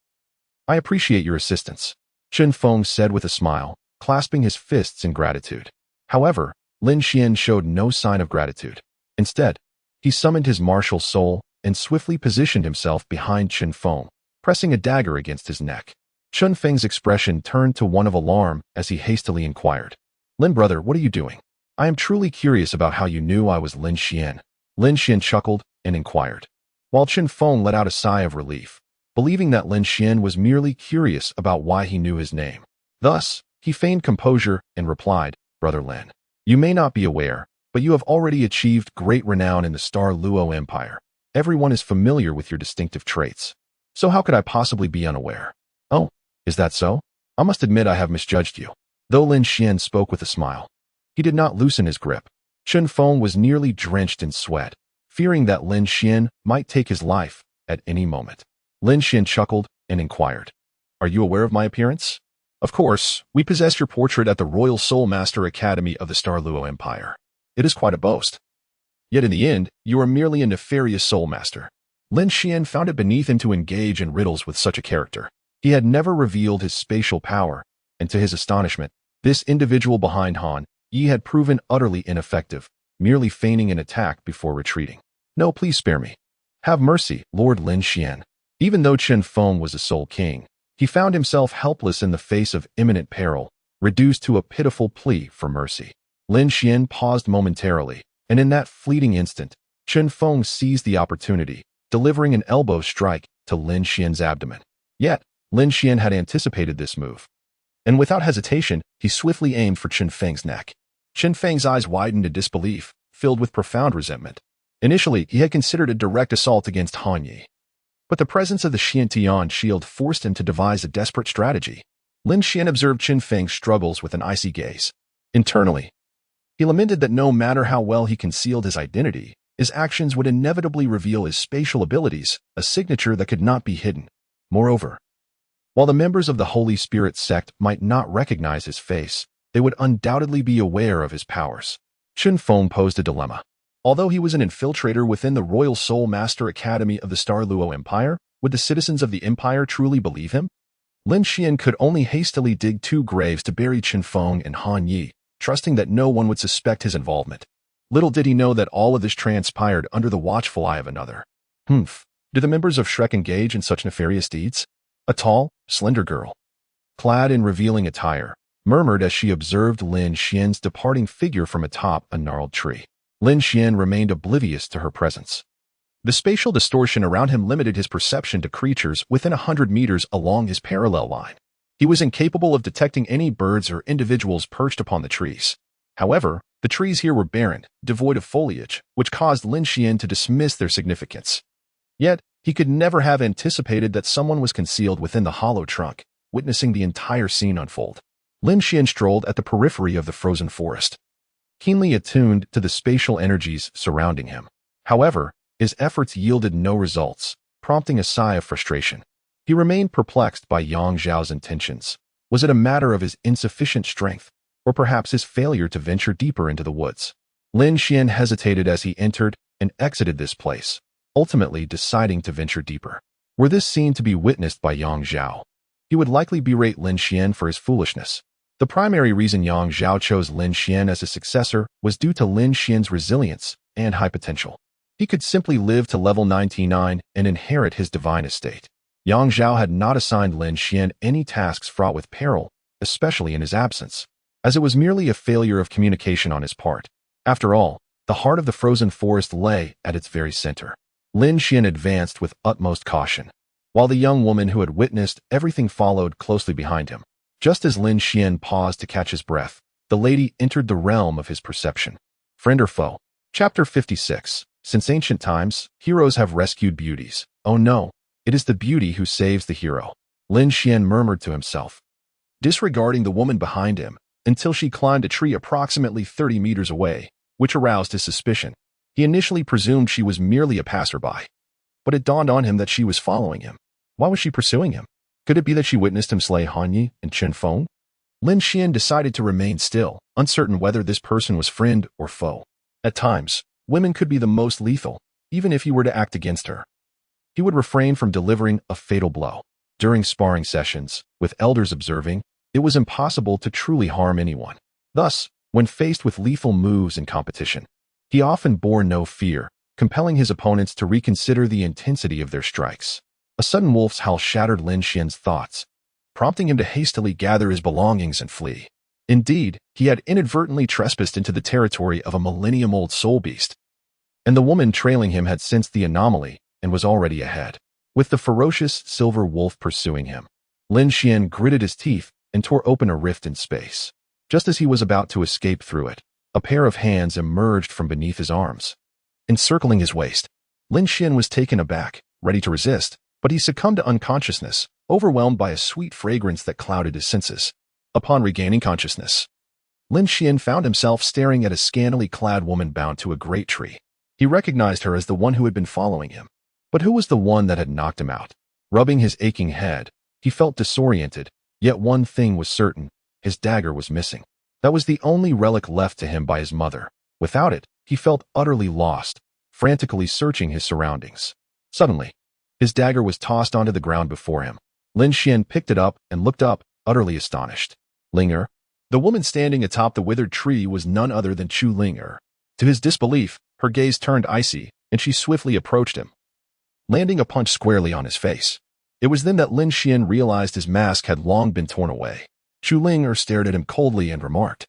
I appreciate your assistance," Qin Feng said with a smile, clasping his fists in gratitude. However, Lin Xuan showed no sign of gratitude. Instead, he summoned his martial soul and swiftly positioned himself behind Qin Feng, pressing a dagger against his neck. Qin Feng's expression turned to one of alarm as he hastily inquired, "Lin brother, what are you doing? I am truly curious about how you knew I was Lin Xuan." Lin Xuan chuckled and inquired, while Qin Feng let out a sigh of relief, believing that Lin Xuan was merely curious about why he knew his name. Thus, he feigned composure and replied, "Brother Lin, you may not be aware, but you have already achieved great renown in the Star Dou Empire. Everyone is familiar with your distinctive traits. So how could I possibly be unaware?" "Oh, is that so? I must admit I have misjudged you." Though Lin Xuan spoke with a smile, he did not loosen his grip. Qin Feng was nearly drenched in sweat, fearing that Lin Xuan might take his life at any moment. Lin Xuan chuckled and inquired, "Are you aware of my appearance?" "Of course, we possess your portrait at the Royal Soul Master Academy of the Star Dou Empire. It is quite a boast. Yet in the end, you are merely a nefarious soul master." Lin Xuan found it beneath him to engage in riddles with such a character. He had never revealed his spatial power, and to his astonishment, this individual behind Han Ye had proven utterly ineffective, merely feigning an attack before retreating. "No, please spare me. Have mercy, Lord Lin Xuan." Even though Qin Feng was a soul king, he found himself helpless in the face of imminent peril, reduced to a pitiful plea for mercy. Lin Xuan paused momentarily, and in that fleeting instant, Qin Feng seized the opportunity, delivering an elbow strike to Lin Xuan's abdomen. Yet, Lin Xuan had anticipated this move, and without hesitation, he swiftly aimed for Qin Feng's neck. Qin Feng's eyes widened in disbelief, filled with profound resentment. Initially, he had considered a direct assault against Han Ye, but the presence of the Xiantian shield forced him to devise a desperate strategy. Lin Xuan observed Qin Feng's struggles with an icy gaze. Internally, he lamented that no matter how well he concealed his identity, his actions would inevitably reveal his spatial abilities, a signature that could not be hidden. Moreover, While the members of the Holy Spirit sect might not recognize his face, they would undoubtedly be aware of his powers. Chen Feng posed a dilemma. Although he was an infiltrator within the Royal Soul Master Academy of the Star Dou Empire, would the citizens of the Empire truly believe him? Lin Xuan could only hastily dig 2 graves to bury Chen Feng and Han Yi, trusting that no one would suspect his involvement. Little did he know that all of this transpired under the watchful eye of another. Humph. Do the members of Shrek engage in such nefarious deeds? A tall, slender girl, clad in revealing attire, murmured as she observed Lin Xuan's departing figure from atop a gnarled tree. Lin Xuan remained oblivious to her presence. The spatial distortion around him limited his perception to creatures within 100 meters along his parallel line. He was incapable of detecting any birds or individuals perched upon the trees. However, the trees here were barren, devoid of foliage, which caused Lin Xuan to dismiss their significance. Yet, he could never have anticipated that someone was concealed within the hollow trunk, witnessing the entire scene unfold. Lin Xuan strolled at the periphery of the frozen forest, keenly attuned to the spatial energies surrounding him. However, his efforts yielded no results, prompting a sigh of frustration. He remained perplexed by Yang Zhao's intentions. Was it a matter of his insufficient strength, or perhaps his failure to venture deeper into the woods? Lin Xuan hesitated as he entered and exited this place, ultimately deciding to venture deeper. Were this scene to be witnessed by Yang Zhao, he would likely berate Lin Xuan for his foolishness. The primary reason Yang Zhao chose Lin Xuan as his successor was due to Lin Xuan's resilience and high potential. He could simply live to level 99 and inherit his divine estate. Yang Zhao had not assigned Lin Xuan any tasks fraught with peril, especially in his absence, as it was merely a failure of communication on his part. After all, the heart of the frozen forest lay at its very center. Lin Xuan advanced with utmost caution, while the young woman who had witnessed everything followed closely behind him. Just as Lin Xuan paused to catch his breath, the lady entered the realm of his perception. Friend or foe? Chapter 56. Since ancient times, heroes have rescued beauties. Oh no, it is the beauty who saves the hero. Lin Xuan murmured to himself, disregarding the woman behind him, until she climbed a tree approximately 30 meters away, which aroused his suspicion. He initially presumed she was merely a passerby, but it dawned on him that she was following him. Why was she pursuing him? Could it be that she witnessed him slay Han Yi and Chen Feng? Lin Xuan decided to remain still, uncertain whether this person was friend or foe. At times, women could be the most lethal, even if he were to act against her. He would refrain from delivering a fatal blow. During sparring sessions, with elders observing, it was impossible to truly harm anyone. Thus, when faced with lethal moves in competition, he often bore no fear, compelling his opponents to reconsider the intensity of their strikes. A sudden wolf's howl shattered Lin Xuan's thoughts, prompting him to hastily gather his belongings and flee. Indeed, he had inadvertently trespassed into the territory of a millennium-old soul beast, and the woman trailing him had sensed the anomaly and was already ahead. With the ferocious silver wolf pursuing him, Lin Xuan gritted his teeth and tore open a rift in space. Just as he was about to escape through it, a pair of hands emerged from beneath his arms, encircling his waist. Lin Xuan was taken aback, ready to resist, but he succumbed to unconsciousness, overwhelmed by a sweet fragrance that clouded his senses. Upon regaining consciousness, Lin Xuan found himself staring at a scantily clad woman bound to a great tree. He recognized her as the one who had been following him. But who was the one that had knocked him out? Rubbing his aching head, he felt disoriented, yet one thing was certain: his dagger was missing. That was the only relic left to him by his mother. Without it, he felt utterly lost, frantically searching his surroundings. Suddenly, his dagger was tossed onto the ground before him. Lin Xuan picked it up and looked up, utterly astonished. Linger. The woman standing atop the withered tree was none other than Chu Linger. To his disbelief, her gaze turned icy, and she swiftly approached him, landing a punch squarely on his face. It was then that Lin Xuan realized his mask had long been torn away. Chu Linger stared at him coldly and remarked,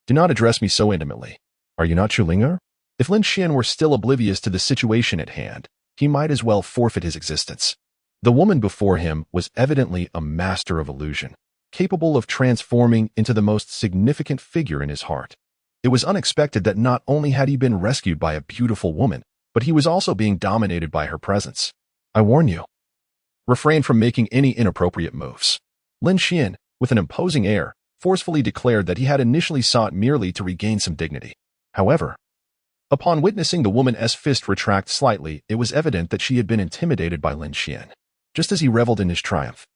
"Do not address me so intimately. Are you not Chu Linger?" If Lin Xuan were still oblivious to the situation at hand, he might as well forfeit his existence. The woman before him was evidently a master of illusion, capable of transforming into the most significant figure in his heart. It was unexpected that not only had he been rescued by a beautiful woman, but he was also being dominated by her presence. "I warn you. Refrain from making any inappropriate moves." Lin Xuan, with an imposing air, forcefully declared that he had initially sought merely to regain some dignity. However, upon witnessing the woman's fist retract slightly, it was evident that she had been intimidated by Lin Xuan. Just as he reveled in his triumph,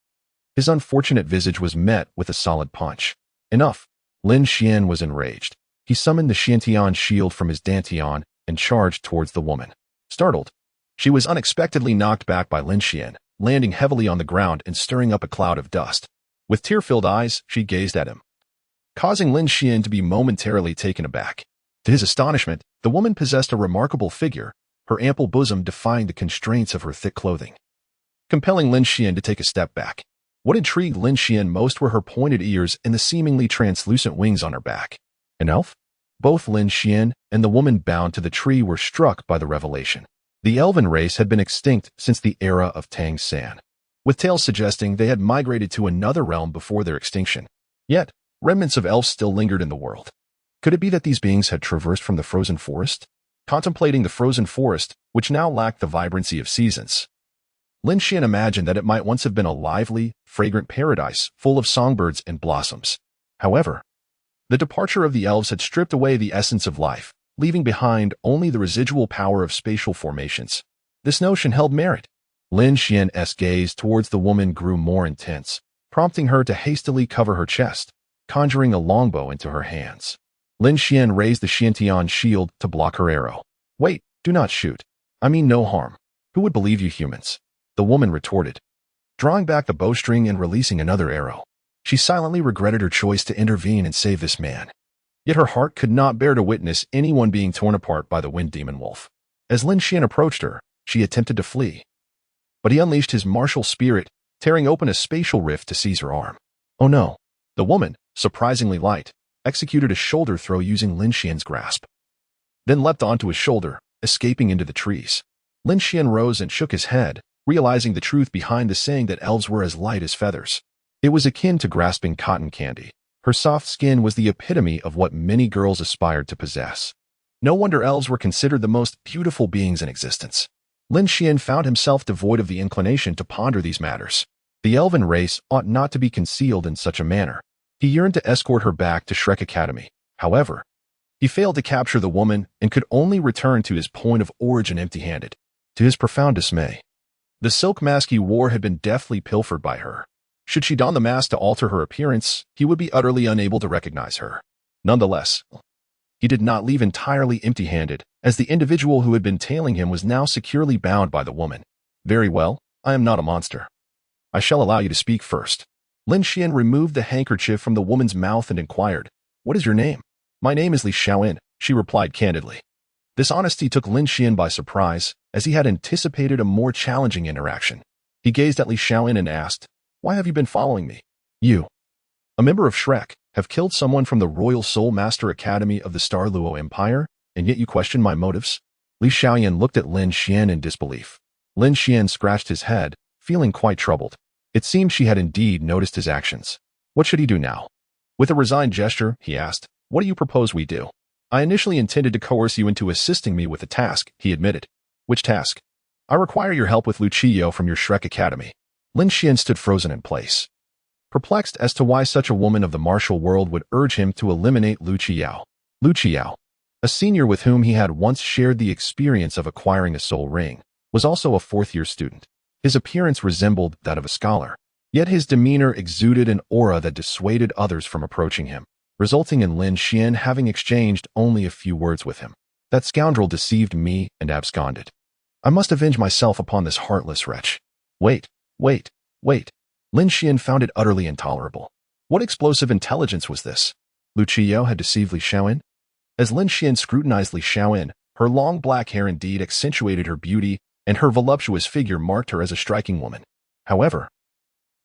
His unfortunate visage was met with a solid punch. Enough. Lin Xuan was enraged. He summoned the Xiantian shield from his dantian and charged towards the woman. Startled, she was unexpectedly knocked back by Lin Xuan, landing heavily on the ground and stirring up a cloud of dust. With tear-filled eyes, she gazed at him, causing Lin Xuan to be momentarily taken aback. To his astonishment, the woman possessed a remarkable figure, her ample bosom defying the constraints of her thick clothing, compelling Lin Xuan to take a step back. What intrigued Lin Xuan most were her pointed ears and the seemingly translucent wings on her back. An elf? Both Lin Xuan and the woman bound to the tree were struck by the revelation. The elven race had been extinct since the era of Tang San, with tales suggesting they had migrated to another realm before their extinction. Yet, remnants of elves still lingered in the world. Could it be that these beings had traversed from the frozen forest? Contemplating the frozen forest, which now lacked the vibrancy of seasons, Lin Xuan imagined that it might once have been a lively, fragrant paradise full of songbirds and blossoms. However, the departure of the elves had stripped away the essence of life, leaving behind only the residual power of spatial formations. This notion held merit. Lin Xuan's gaze towards the woman grew more intense, prompting her to hastily cover her chest, conjuring a longbow into her hands. Lin Xuan raised the Xiantian shield to block her arrow. Wait, do not shoot. I mean no harm. Who would believe you humans? The woman retorted, drawing back the bowstring and releasing another arrow. She silently regretted her choice to intervene and save this man. Yet her heart could not bear to witness anyone being torn apart by the wind demon wolf. As Lin Xuan approached her, she attempted to flee, but he unleashed his martial spirit, tearing open a spatial rift to seize her arm. Oh no. The woman, surprisingly light, executed a shoulder throw using Lin Xuan's grasp, then leapt onto his shoulder, escaping into the trees. Lin Xuan rose and shook his head, realizing the truth behind the saying that elves were as light as feathers. It was akin to grasping cotton candy. Her soft skin was the epitome of what many girls aspired to possess. No wonder elves were considered the most beautiful beings in existence. Lin Xuan found himself devoid of the inclination to ponder these matters. The elven race ought not to be concealed in such a manner. He yearned to escort her back to Shrek Academy. However, he failed to capture the woman and could only return to his point of origin empty-handed. To his profound dismay, the silk mask he wore had been deftly pilfered by her. Should she don the mask to alter her appearance, he would be utterly unable to recognize her. Nonetheless, he did not leave entirely empty-handed, as the individual who had been tailing him was now securely bound by the woman. Very well, I am not a monster. I shall allow you to speak first. Lin Xuan removed the handkerchief from the woman's mouth and inquired, What is your name? My name is Li Xuan, she replied candidly. This honesty took Lin Xuan by surprise, as he had anticipated a more challenging interaction. He gazed at Li Xuan and asked, Why have you been following me? You, a member of Shrek, have killed someone from the Royal Soul Master Academy of the Star Dou Empire, and yet you question my motives? Li Xiaoyan looked at Lin Xuan in disbelief. Lin Xuan scratched his head, feeling quite troubled. It seemed she had indeed noticed his actions. What should he do now? With a resigned gesture, he asked, What do you propose we do? I initially intended to coerce you into assisting me with a task, he admitted. Which task? I require your help with Lucio from your Shrek Academy. Lin Xuan stood frozen in place, perplexed as to why such a woman of the martial world would urge him to eliminate Lucio. Lucio, a senior with whom he had once shared the experience of acquiring a soul ring, was also a fourth-year student. His appearance resembled that of a scholar, yet his demeanor exuded an aura that dissuaded others from approaching him, resulting in Lin Xuan having exchanged only a few words with him. That scoundrel deceived me and absconded. I must avenge myself upon this heartless wretch. Wait. Lin Xuan found it utterly intolerable. What explosive intelligence was this? Lucio had deceived Li Xiaoyan? As Lin Xuan scrutinized Li Xiaoyan, her long black hair indeed accentuated her beauty, and her voluptuous figure marked her as a striking woman. However,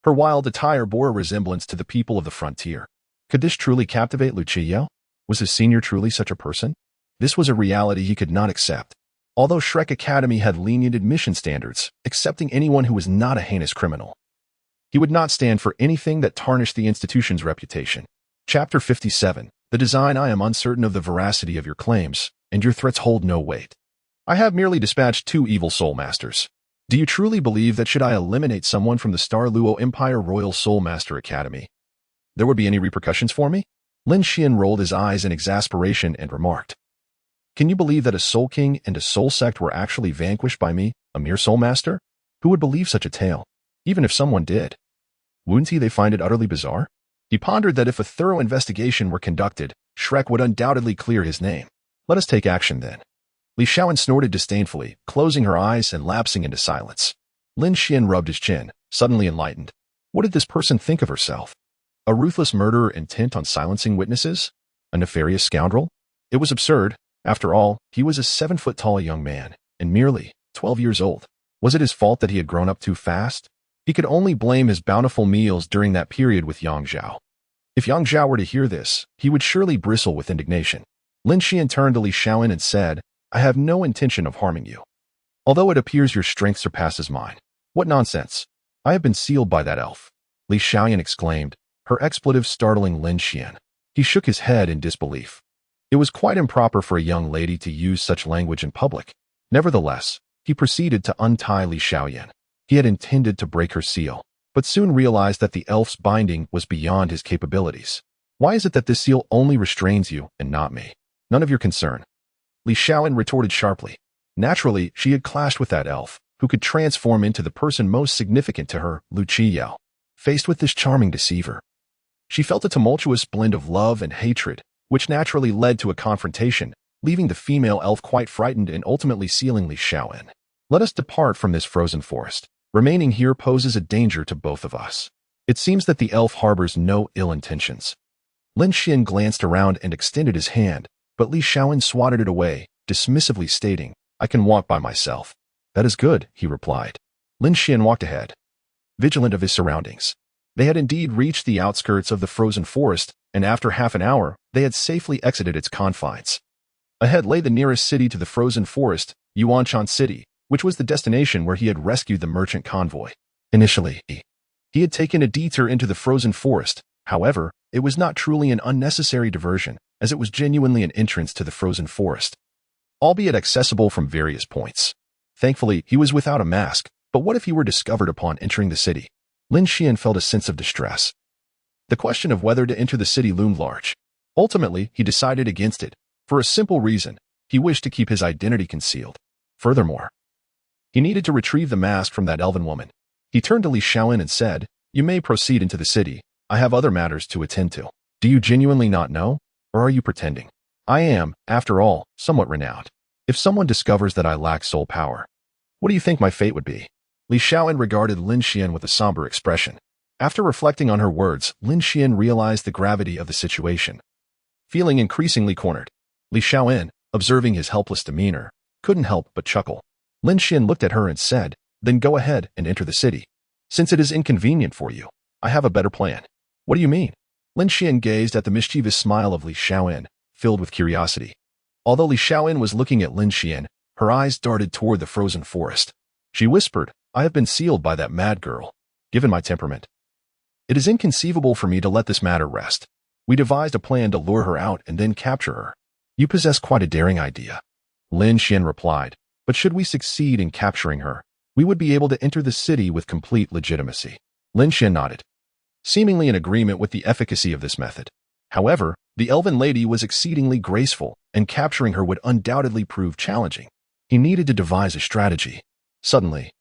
her wild attire bore a resemblance to the people of the frontier. Could this truly captivate Lucio? Was his senior truly such a person? This was a reality he could not accept. Although Shrek Academy had lenient admission standards, accepting anyone who was not a heinous criminal, he would not stand for anything that tarnished the institution's reputation. Chapter 57. The design. I am uncertain of the veracity of your claims, and your threats hold no weight. I have merely dispatched 2 evil soul masters. Do you truly believe that should I eliminate someone from the Star Dou Empire Royal Soul Master Academy, there would be any repercussions for me? Lin Xuan rolled his eyes in exasperation and remarked, Can you believe that a Soul King and a Soul Sect were actually vanquished by me, a mere Soul Master? Who would believe such a tale? Even if someone did, Wouldn't they find it utterly bizarre? He pondered that if a thorough investigation were conducted, Shrek would undoubtedly clear his name. Let us take action then. Li Xuan snorted disdainfully, closing her eyes and lapsing into silence. Lin Xuan rubbed his chin, suddenly enlightened. What did this person think of herself? A ruthless murderer intent on silencing witnesses? A nefarious scoundrel? It was absurd. After all, he was a 7-foot-tall young man, and merely 12 years old. Was it his fault that he had grown up too fast? He could only blame his bountiful meals during that period with Yang Zhao. If Yang Zhao were to hear this, he would surely bristle with indignation. Lin Xuan turned to Li Xuan and said, I have no intention of harming you. Although it appears your strength surpasses mine. What nonsense. I have been sealed by that elf. Li Xuan exclaimed, her expletive startling Lin Xuan. He shook his head in disbelief. It was quite improper for a young lady to use such language in public. Nevertheless, he proceeded to untie Li Xuan. He had intended to break her seal, but soon realized that the elf's binding was beyond his capabilities. Why is it that this seal only restrains you and not me? None of your concern. Li Xuan retorted sharply. Naturally, she had clashed with that elf, who could transform into the person most significant to her, Lu Qiyao. Faced with this charming deceiver, she felt a tumultuous blend of love and hatred, which naturally led to a confrontation, leaving the female elf quite frightened and ultimately sealing Li Xuan. Let us depart from this frozen forest. Remaining here poses a danger to both of us. It seems that the elf harbors no ill intentions. Lin Xuan glanced around and extended his hand, but Li Xuan swatted it away, dismissively stating, I can walk by myself. That is good, he replied. Lin Xuan walked ahead, vigilant of his surroundings. They had indeed reached the outskirts of the frozen forest, and after half an hour, they had safely exited its confines. Ahead lay the nearest city to the frozen forest, Yuanshan City, which was the destination where he had rescued the merchant convoy. Initially, he had taken a detour into the frozen forest. However, it was not truly an unnecessary diversion, as it was genuinely an entrance to the frozen forest, albeit accessible from various points. Thankfully, he was without a mask, but what if he were discovered upon entering the city? Lin Xuan felt a sense of distress. The question of whether to enter the city loomed large. Ultimately, he decided against it, for a simple reason. He wished to keep his identity concealed. Furthermore, he needed to retrieve the mask from that elven woman. He turned to Li Xuan and said, You may proceed into the city. I have other matters to attend to. Do you genuinely not know, or are you pretending? I am, after all, somewhat renowned. If someone discovers that I lack soul power, what do you think my fate would be? Li Xuan regarded Lin Xuan with a somber expression. After reflecting on her words, Lin Xuan realized the gravity of the situation. Feeling increasingly cornered, Li Xuan, observing his helpless demeanor, couldn't help but chuckle. Lin Xuan looked at her and said, Then go ahead and enter the city. Since it is inconvenient for you, I have a better plan. What do you mean? Lin Xuan gazed at the mischievous smile of Li Xuan, filled with curiosity. Although Li Xuan was looking at Lin Xuan, her eyes darted toward the frozen forest. She whispered, I have been sealed by that mad girl. Given my temperament, it is inconceivable for me to let this matter rest. We devised a plan to lure her out and then capture her. You possess quite a daring idea. Lin Xuan replied, But should we succeed in capturing her, we would be able to enter the city with complete legitimacy. Lin Xuan nodded, seemingly in agreement with the efficacy of this method. However, the elven lady was exceedingly graceful, and capturing her would undoubtedly prove challenging. He needed to devise a strategy. Suddenly,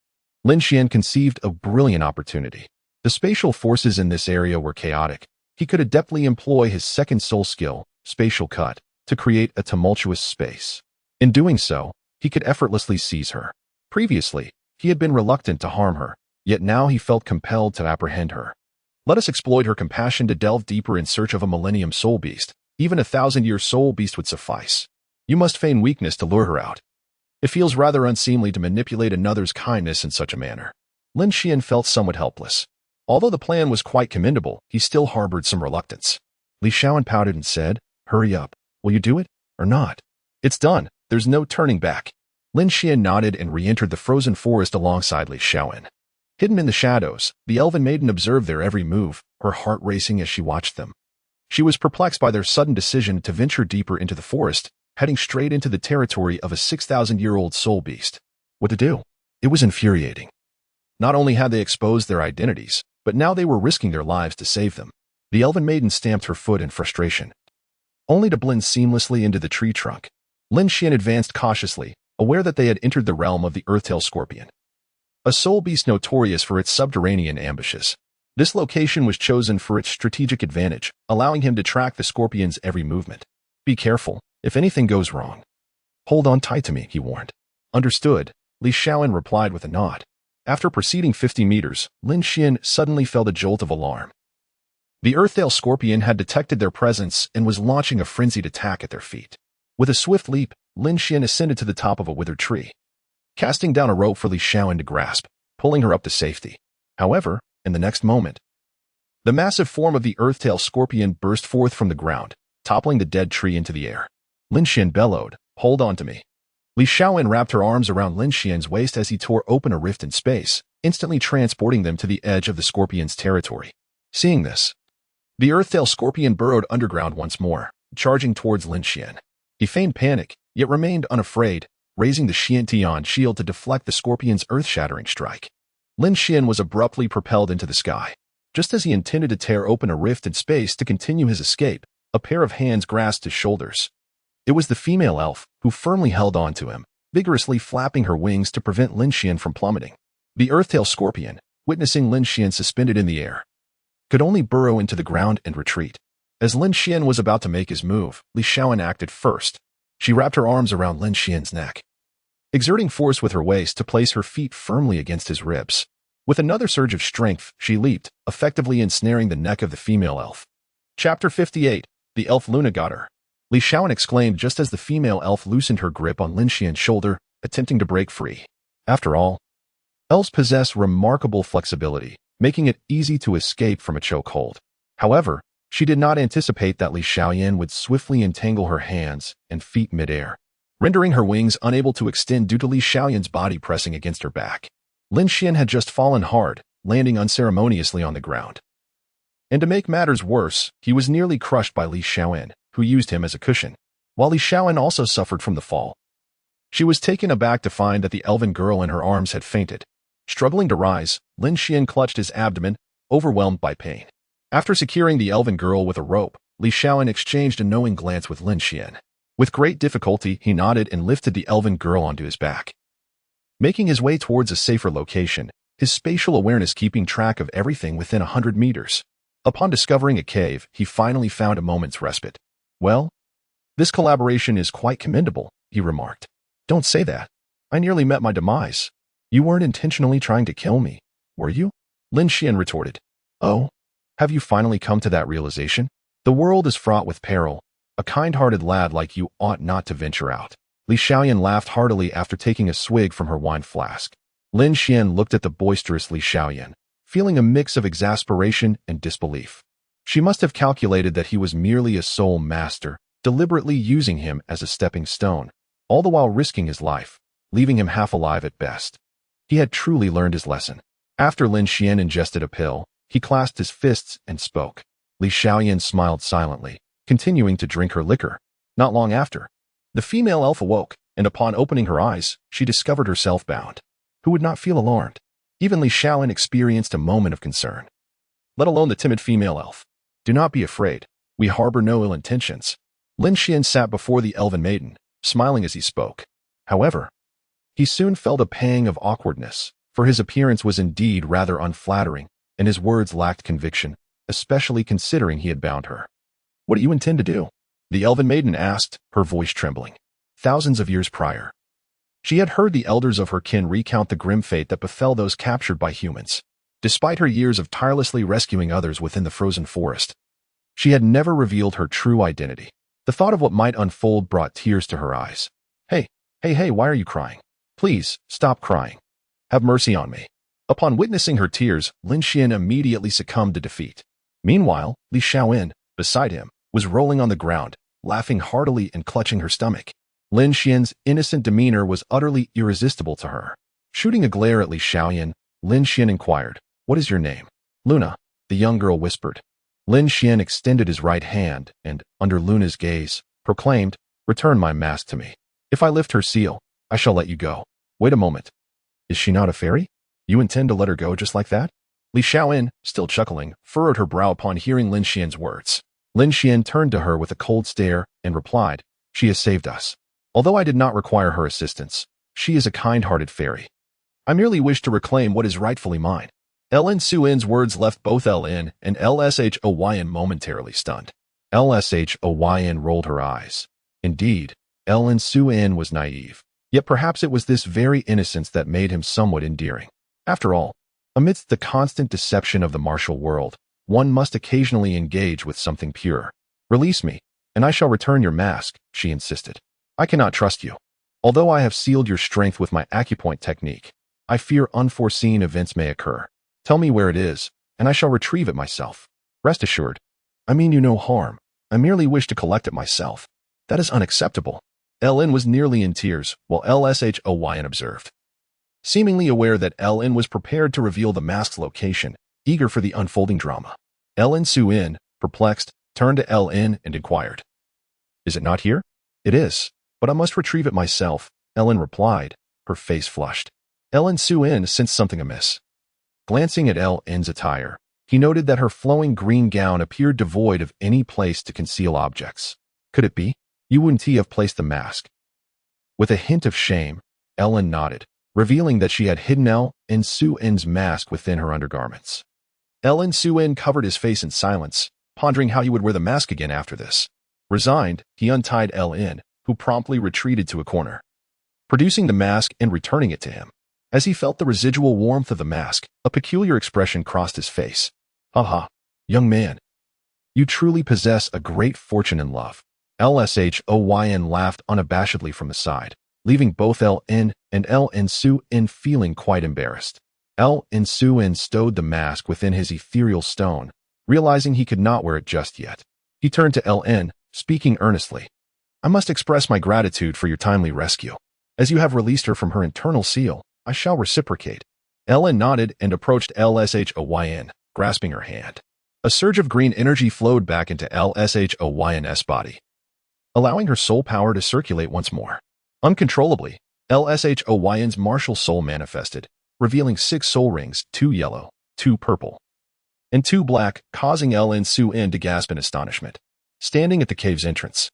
Lin Xuan conceived a brilliant opportunity. The spatial forces in this area were chaotic. He could adeptly employ his second soul skill, spatial cut, to create a tumultuous space. In doing so, he could effortlessly seize her. Previously, he had been reluctant to harm her, yet now he felt compelled to apprehend her. Let us exploit her compassion to delve deeper in search of a millennium soul beast. Even a 1,000-year soul beast would suffice. You must feign weakness to lure her out. It feels rather unseemly to manipulate another's kindness in such a manner. Lin Xuan felt somewhat helpless. Although the plan was quite commendable, he still harbored some reluctance. Li Xuan pouted and said, Hurry up. Will you do it, or not? It's done. There's no turning back. Lin Xuan nodded and re-entered the frozen forest alongside Li Xuan. Hidden in the shadows, the elven maiden observed their every move, her heart racing as she watched them. She was perplexed by their sudden decision to venture deeper into the forest, heading straight into the territory of a 6,000-year-old soul beast. What to do? It was infuriating. Not only had they exposed their identities, but now they were risking their lives to save them. The elven maiden stamped her foot in frustration, only to blend seamlessly into the tree trunk. Lin Xuan advanced cautiously, aware that they had entered the realm of the earth-tail scorpion, a soul beast notorious for its subterranean ambushes. This location was chosen for its strategic advantage, allowing him to track the scorpion's every movement. Be careful, if anything goes wrong. Hold on tight to me, he warned. Understood, Lin Xuan replied with a nod. After proceeding 50 meters, Lin Xuan suddenly felt a jolt of alarm. The earthdale scorpion had detected their presence and was launching a frenzied attack at their feet. With a swift leap, Lin Xuan ascended to the top of a withered tree, casting down a rope for Lin Xuan to grasp, pulling her up to safety. However, in the next moment, the massive form of the earthdale scorpion burst forth from the ground, toppling the dead tree into the air. Lin Xuan bellowed, "Hold on to me." Lin Xuan wrapped her arms around Lin Xuan's waist as he tore open a rift in space, instantly transporting them to the edge of the scorpion's territory. Seeing this, the earthdale scorpion burrowed underground once more, charging towards Lin Xuan. He feigned panic, yet remained unafraid, raising the Xiantian shield to deflect the scorpion's earth-shattering strike. Lin Xuan was abruptly propelled into the sky. Just as he intended to tear open a rift in space to continue his escape, a pair of hands grasped his shoulders. It was the female elf, who firmly held on to him, vigorously flapping her wings to prevent Lin Xuan from plummeting. The earthdale scorpion, witnessing Lin Xuan suspended in the air, could only burrow into the ground and retreat. As Lin Xuan was about to make his move, Lin Xuan acted first. She wrapped her arms around Lin Xuan's neck, exerting force with her waist to place her feet firmly against his ribs. With another surge of strength, she leaped, effectively ensnaring the neck of the female elf. Chapter 58. The elf Luna got her. Lin Xuan exclaimed just as the female elf loosened her grip on Lin Xuan's shoulder, attempting to break free. After all, elves possess remarkable flexibility, making it easy to escape from a chokehold. However, she did not anticipate that Lin Xuan would swiftly entangle her hands and feet midair, rendering her wings unable to extend due to Lin Xuan's body pressing against her back. Lin Xuan had just fallen hard, landing unceremoniously on the ground. And to make matters worse, he was nearly crushed by Lin Xuan, who used him as a cushion. While Lin Xuan also suffered from the fall, she was taken aback to find that the elven girl in her arms had fainted. Struggling to rise, Lin Xuan clutched his abdomen, overwhelmed by pain. After securing the elven girl with a rope, Lin Xuan exchanged a knowing glance with Lin Xuan. With great difficulty, he nodded and lifted the elven girl onto his back, making his way towards a safer location, his spatial awareness keeping track of everything within 100 meters. Upon discovering a cave, he finally found a moment's respite. "Well, this collaboration is quite commendable," he remarked. "Don't say that. I nearly met my demise. You weren't intentionally trying to kill me, were you?" Lin Xuan retorted. "Oh, have you finally come to that realization? The world is fraught with peril. A kind-hearted lad like you ought not to venture out." Lin Xuan laughed heartily after taking a swig from her wine flask. Lin Xuan looked at the boisterous Lin Xuan, feeling a mix of exasperation and disbelief. She must have calculated that he was merely a soul master, deliberately using him as a stepping stone, all the while risking his life, leaving him half alive at best. He had truly learned his lesson. After Lin Xuan ingested a pill, he clasped his fists and spoke. Lin Xuan smiled silently, continuing to drink her liquor. Not long after, the female elf awoke, and upon opening her eyes, she discovered herself bound. Who would not feel alarmed? Even Lin Xuan experienced a moment of concern, let alone the timid female elf. "Do not be afraid. We harbor no ill intentions." Lin Xuan sat before the elven maiden, smiling as he spoke. However, he soon felt a pang of awkwardness, for his appearance was indeed rather unflattering, and his words lacked conviction, especially considering he had bound her. "What do you intend to do?" the elven maiden asked, her voice trembling. Thousands of years prior, she had heard the elders of her kin recount the grim fate that befell those captured by humans. Despite her years of tirelessly rescuing others within the frozen forest, she had never revealed her true identity. The thought of what might unfold brought tears to her eyes. Hey, why are you crying? Please, stop crying. Have mercy on me." Upon witnessing her tears, Lin Xuan immediately succumbed to defeat. Meanwhile, Lin Xuan, beside him, was rolling on the ground, laughing heartily and clutching her stomach. Lin Xuan's innocent demeanor was utterly irresistible to her. Shooting a glare at Lin Xuan, Lin Xuan inquired, "What is your name?" "Luna," the young girl whispered. Lin Xuan extended his right hand and, under Luna's gaze, proclaimed, "Return my mask to me. If I lift her seal, I shall let you go." "Wait a moment. Is she not a fairy? You intend to let her go just like that?" Lin Xuan, still chuckling, furrowed her brow upon hearing Lin Xuan's words. Lin Xuan turned to her with a cold stare and replied, "She has saved us. Although I did not require her assistance, she is a kind-hearted fairy. I merely wish to reclaim what is rightfully mine." Lin Xuan's words left both Lin and Lshoyn momentarily stunned. Lshoyn rolled her eyes. Indeed, Lin Xuan was naive. Yet perhaps it was this very innocence that made him somewhat endearing. After all, amidst the constant deception of the martial world, one must occasionally engage with something pure. Release me, and I shall return your mask, she insisted. I cannot trust you. Although I have sealed your strength with my acupoint technique, I fear unforeseen events may occur. Tell me where it is, and I shall retrieve it myself. Rest assured, I mean you no harm. I merely wish to collect it myself. That is unacceptable. Lin was nearly in tears, while Lshoyn observed. Seemingly aware that Lin was prepared to reveal the mask's location, eager for the unfolding drama. Lin Xuan, perplexed, turned to Lin and inquired. Is it not here? It is, but I must retrieve it myself, Lin replied, her face flushed. Lin Xuan sensed something amiss. Glancing at Lin's attire, he noted that her flowing green gown appeared devoid of any place to conceal objects. Could it be? You wouldn't have placed the mask. With a hint of shame, Lin nodded, revealing that she had hidden Lin Xuan's mask within her undergarments. Lin Xuan covered his face in silence, pondering how he would wear the mask again after this. Resigned, he untied Lin, who promptly retreated to a corner, producing the mask and returning it to him. As he felt the residual warmth of the mask, a peculiar expression crossed his face. Ha, young man. You truly possess a great fortune in love. Lshoyn laughed unabashedly from the side, leaving both Lin and Lin Xuan feeling quite embarrassed. Lin Xuan stowed the mask within his ethereal stone, realizing he could not wear it just yet. He turned to Lin, speaking earnestly. I must express my gratitude for your timely rescue. As you have released her from her internal seal, I shall reciprocate. Lin nodded and approached Lshoyn, grasping her hand. A surge of green energy flowed back into Lshoyn's body, allowing her soul power to circulate once more. Uncontrollably, Lshoyn's martial soul manifested, revealing 6 soul rings, 2 yellow, 2 purple, and 2 black, causing Lin Xuan to gasp in astonishment. Standing at the cave's entrance,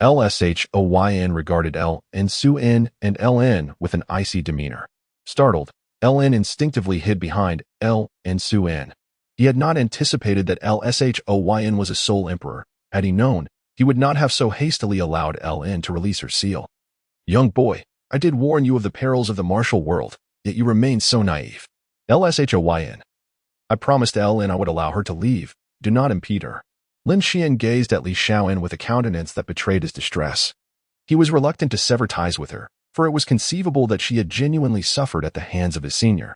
Lshoyn regarded Lin Xuan and Lin with an icy demeanor. Startled, Lin instinctively hid behind Lin Xuan. He had not anticipated that Lshoyn was a soul emperor. Had he known, he would not have so hastily allowed Lin to release her seal. Young boy, I did warn you of the perils of the martial world, yet you remain so naive. Lshoyn. I promised Lin I would allow her to leave. Do not impede her. Lin Xuan gazed at Lin Xuan with a countenance that betrayed his distress. He was reluctant to sever ties with her, for it was conceivable that she had genuinely suffered at the hands of his senior.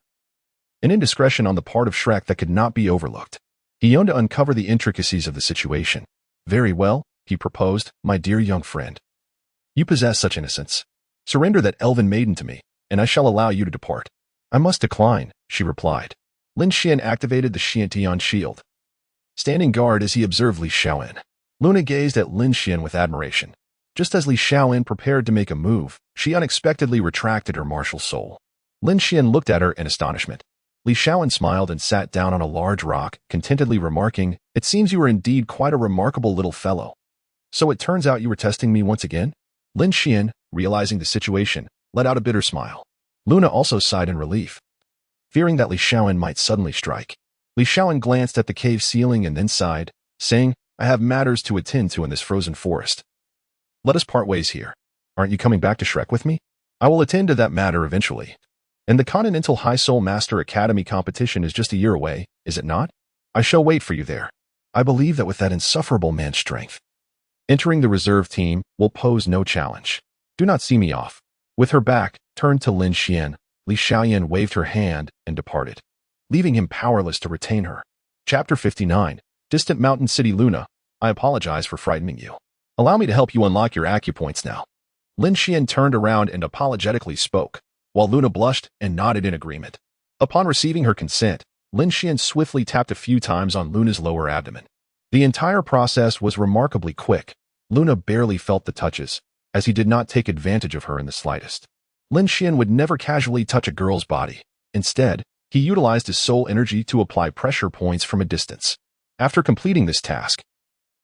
An indiscretion on the part of Shrek that could not be overlooked. He yearned to uncover the intricacies of the situation. Very well, he proposed, my dear young friend. You possess such innocence. Surrender that elven maiden to me, and I shall allow you to depart. I must decline, she replied. Lin Xuan activated the Xiantian shield, standing guard as he observed Lin Xuan. Luna gazed at Lin Xuan with admiration. Just as Lin Xuan prepared to make a move, she unexpectedly retracted her martial soul. Lin Xuan looked at her in astonishment. Lin Xuan smiled and sat down on a large rock, contentedly remarking, It seems you are indeed quite a remarkable little fellow. So it turns out you were testing me once again? Lin Xuan, realizing the situation, let out a bitter smile. Luna also sighed in relief, fearing that Lin Xuan might suddenly strike. Lin Xuan glanced at the cave ceiling and then sighed, saying, I have matters to attend to in this frozen forest. Let us part ways here. Aren't you coming back to Shrek with me? I will attend to that matter eventually. And the Continental High Soul Master Academy competition is just a year away, is it not? I shall wait for you there. I believe that with that insufferable man's strength, entering the reserve team will pose no challenge. Do not see me off. With her back turned to Lin Xuan, Lin Xuan waved her hand and departed, leaving him powerless to retain her. Chapter 59. Distant Mountain City Luna, I apologize for frightening you. Allow me to help you unlock your acupoints now. Lin Xuan turned around and apologetically spoke, while Luna blushed and nodded in agreement. Upon receiving her consent, Lin Xuan swiftly tapped a few times on Luna's lower abdomen. The entire process was remarkably quick. Luna barely felt the touches, as he did not take advantage of her in the slightest. Lin Xuan would never casually touch a girl's body. Instead, he utilized his soul energy to apply pressure points from a distance. After completing this task,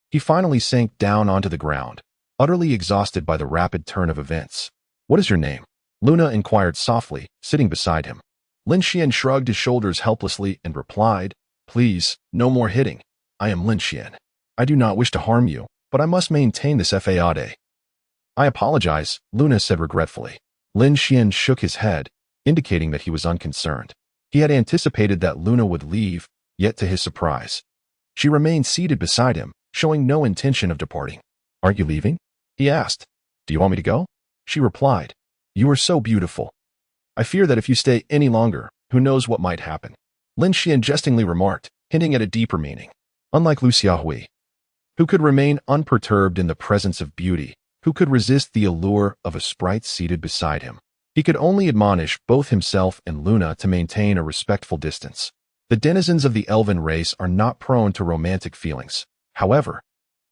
he finally sank down onto the ground, utterly exhausted by the rapid turn of events. What is your name? Luna inquired softly, sitting beside him. Lin Xuan shrugged his shoulders helplessly and replied, "Please, no more hitting. I am Lin Xuan. I do not wish to harm you, but I must maintain this faade." "I apologize," Luna said regretfully. Lin Xuan shook his head, indicating that he was unconcerned. He had anticipated that Luna would leave, yet to his surprise, she remained seated beside him, showing no intention of departing. "Aren't you leaving?" he asked. "Do you want me to go?" She replied, "You are so beautiful. I fear that if you stay any longer, who knows what might happen." Lin Xuan jestingly remarked, hinting at a deeper meaning. Unlike Lu Xiaohui, who could remain unperturbed in the presence of beauty, who could resist the allure of a sprite seated beside him, he could only admonish both himself and Luna to maintain a respectful distance. The denizens of the elven race are not prone to romantic feelings. However,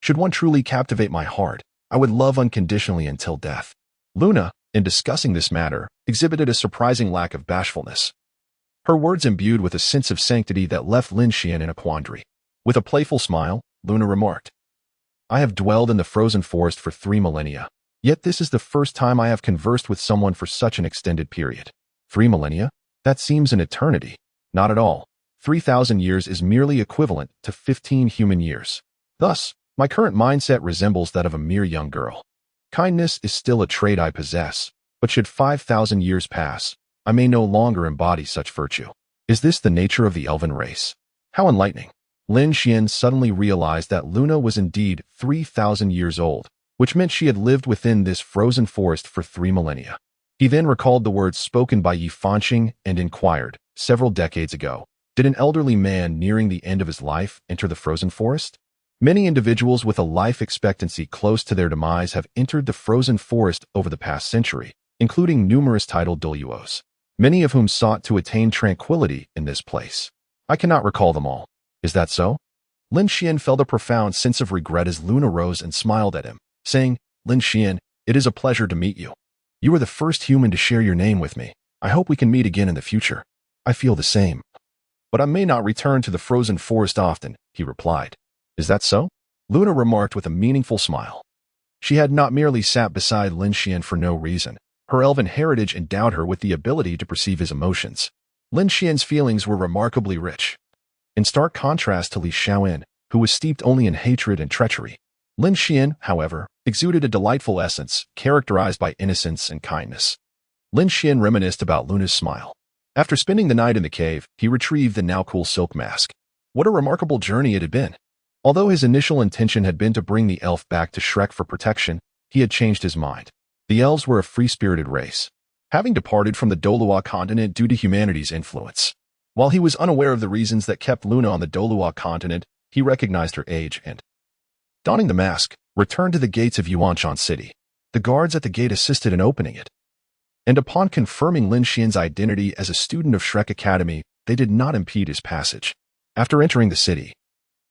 should one truly captivate my heart, I would love unconditionally until death. Luna, in discussing this matter, exhibited a surprising lack of bashfulness. Her words imbued with a sense of sanctity that left Lin Xuan in a quandary. With a playful smile, Luna remarked, "I have dwelled in the frozen forest for 3 millennia, yet this is the first time I have conversed with someone for such an extended period." 3 millennia? That seems an eternity. Not at all. 3,000 years is merely equivalent to 15 human years. Thus, my current mindset resembles that of a mere young girl. Kindness is still a trait I possess, but should 5,000 years pass, I may no longer embody such virtue. Is this the nature of the elven race? How enlightening. Lin Xuan suddenly realized that Luna was indeed 3,000 years old, which meant she had lived within this frozen forest for 3 millennia. He then recalled the words spoken by Yi Fanqing and inquired, several decades ago, did an elderly man nearing the end of his life enter the frozen forest? Many individuals with a life expectancy close to their demise have entered the frozen forest over the past century, including numerous titled Douluos, many of whom sought to attain tranquility in this place. I cannot recall them all. Is that so? Lin Xuan felt a profound sense of regret as Luna rose and smiled at him, saying, "Lin Xuan, it is a pleasure to meet you. You are the first human to share your name with me. I hope we can meet again in the future." "I feel the same. But I may not return to the frozen forest often," he replied. "Is that so?" Luna remarked with a meaningful smile. She had not merely sat beside Lin Xuan for no reason. Her elven heritage endowed her with the ability to perceive his emotions. Lin Xuan's feelings were remarkably rich. In stark contrast to Li Xiaoan, who was steeped only in hatred and treachery, Lin Xuan, however, exuded a delightful essence characterized by innocence and kindness. Lin Xuan reminisced about Luna's smile. After spending the night in the cave, he retrieved the now-cool silk mask. What a remarkable journey it had been. Although his initial intention had been to bring the elf back to Shrek for protection, he had changed his mind. The elves were a free-spirited race, having departed from the Douluo continent due to humanity's influence. While he was unaware of the reasons that kept Luna on the Douluo continent, he recognized her age and, donning the mask, returned to the gates of Yuanshan City. The guards at the gate assisted in opening it. And upon confirming Lin Xuan's identity as a student of Shrek Academy, they did not impede his passage. After entering the city,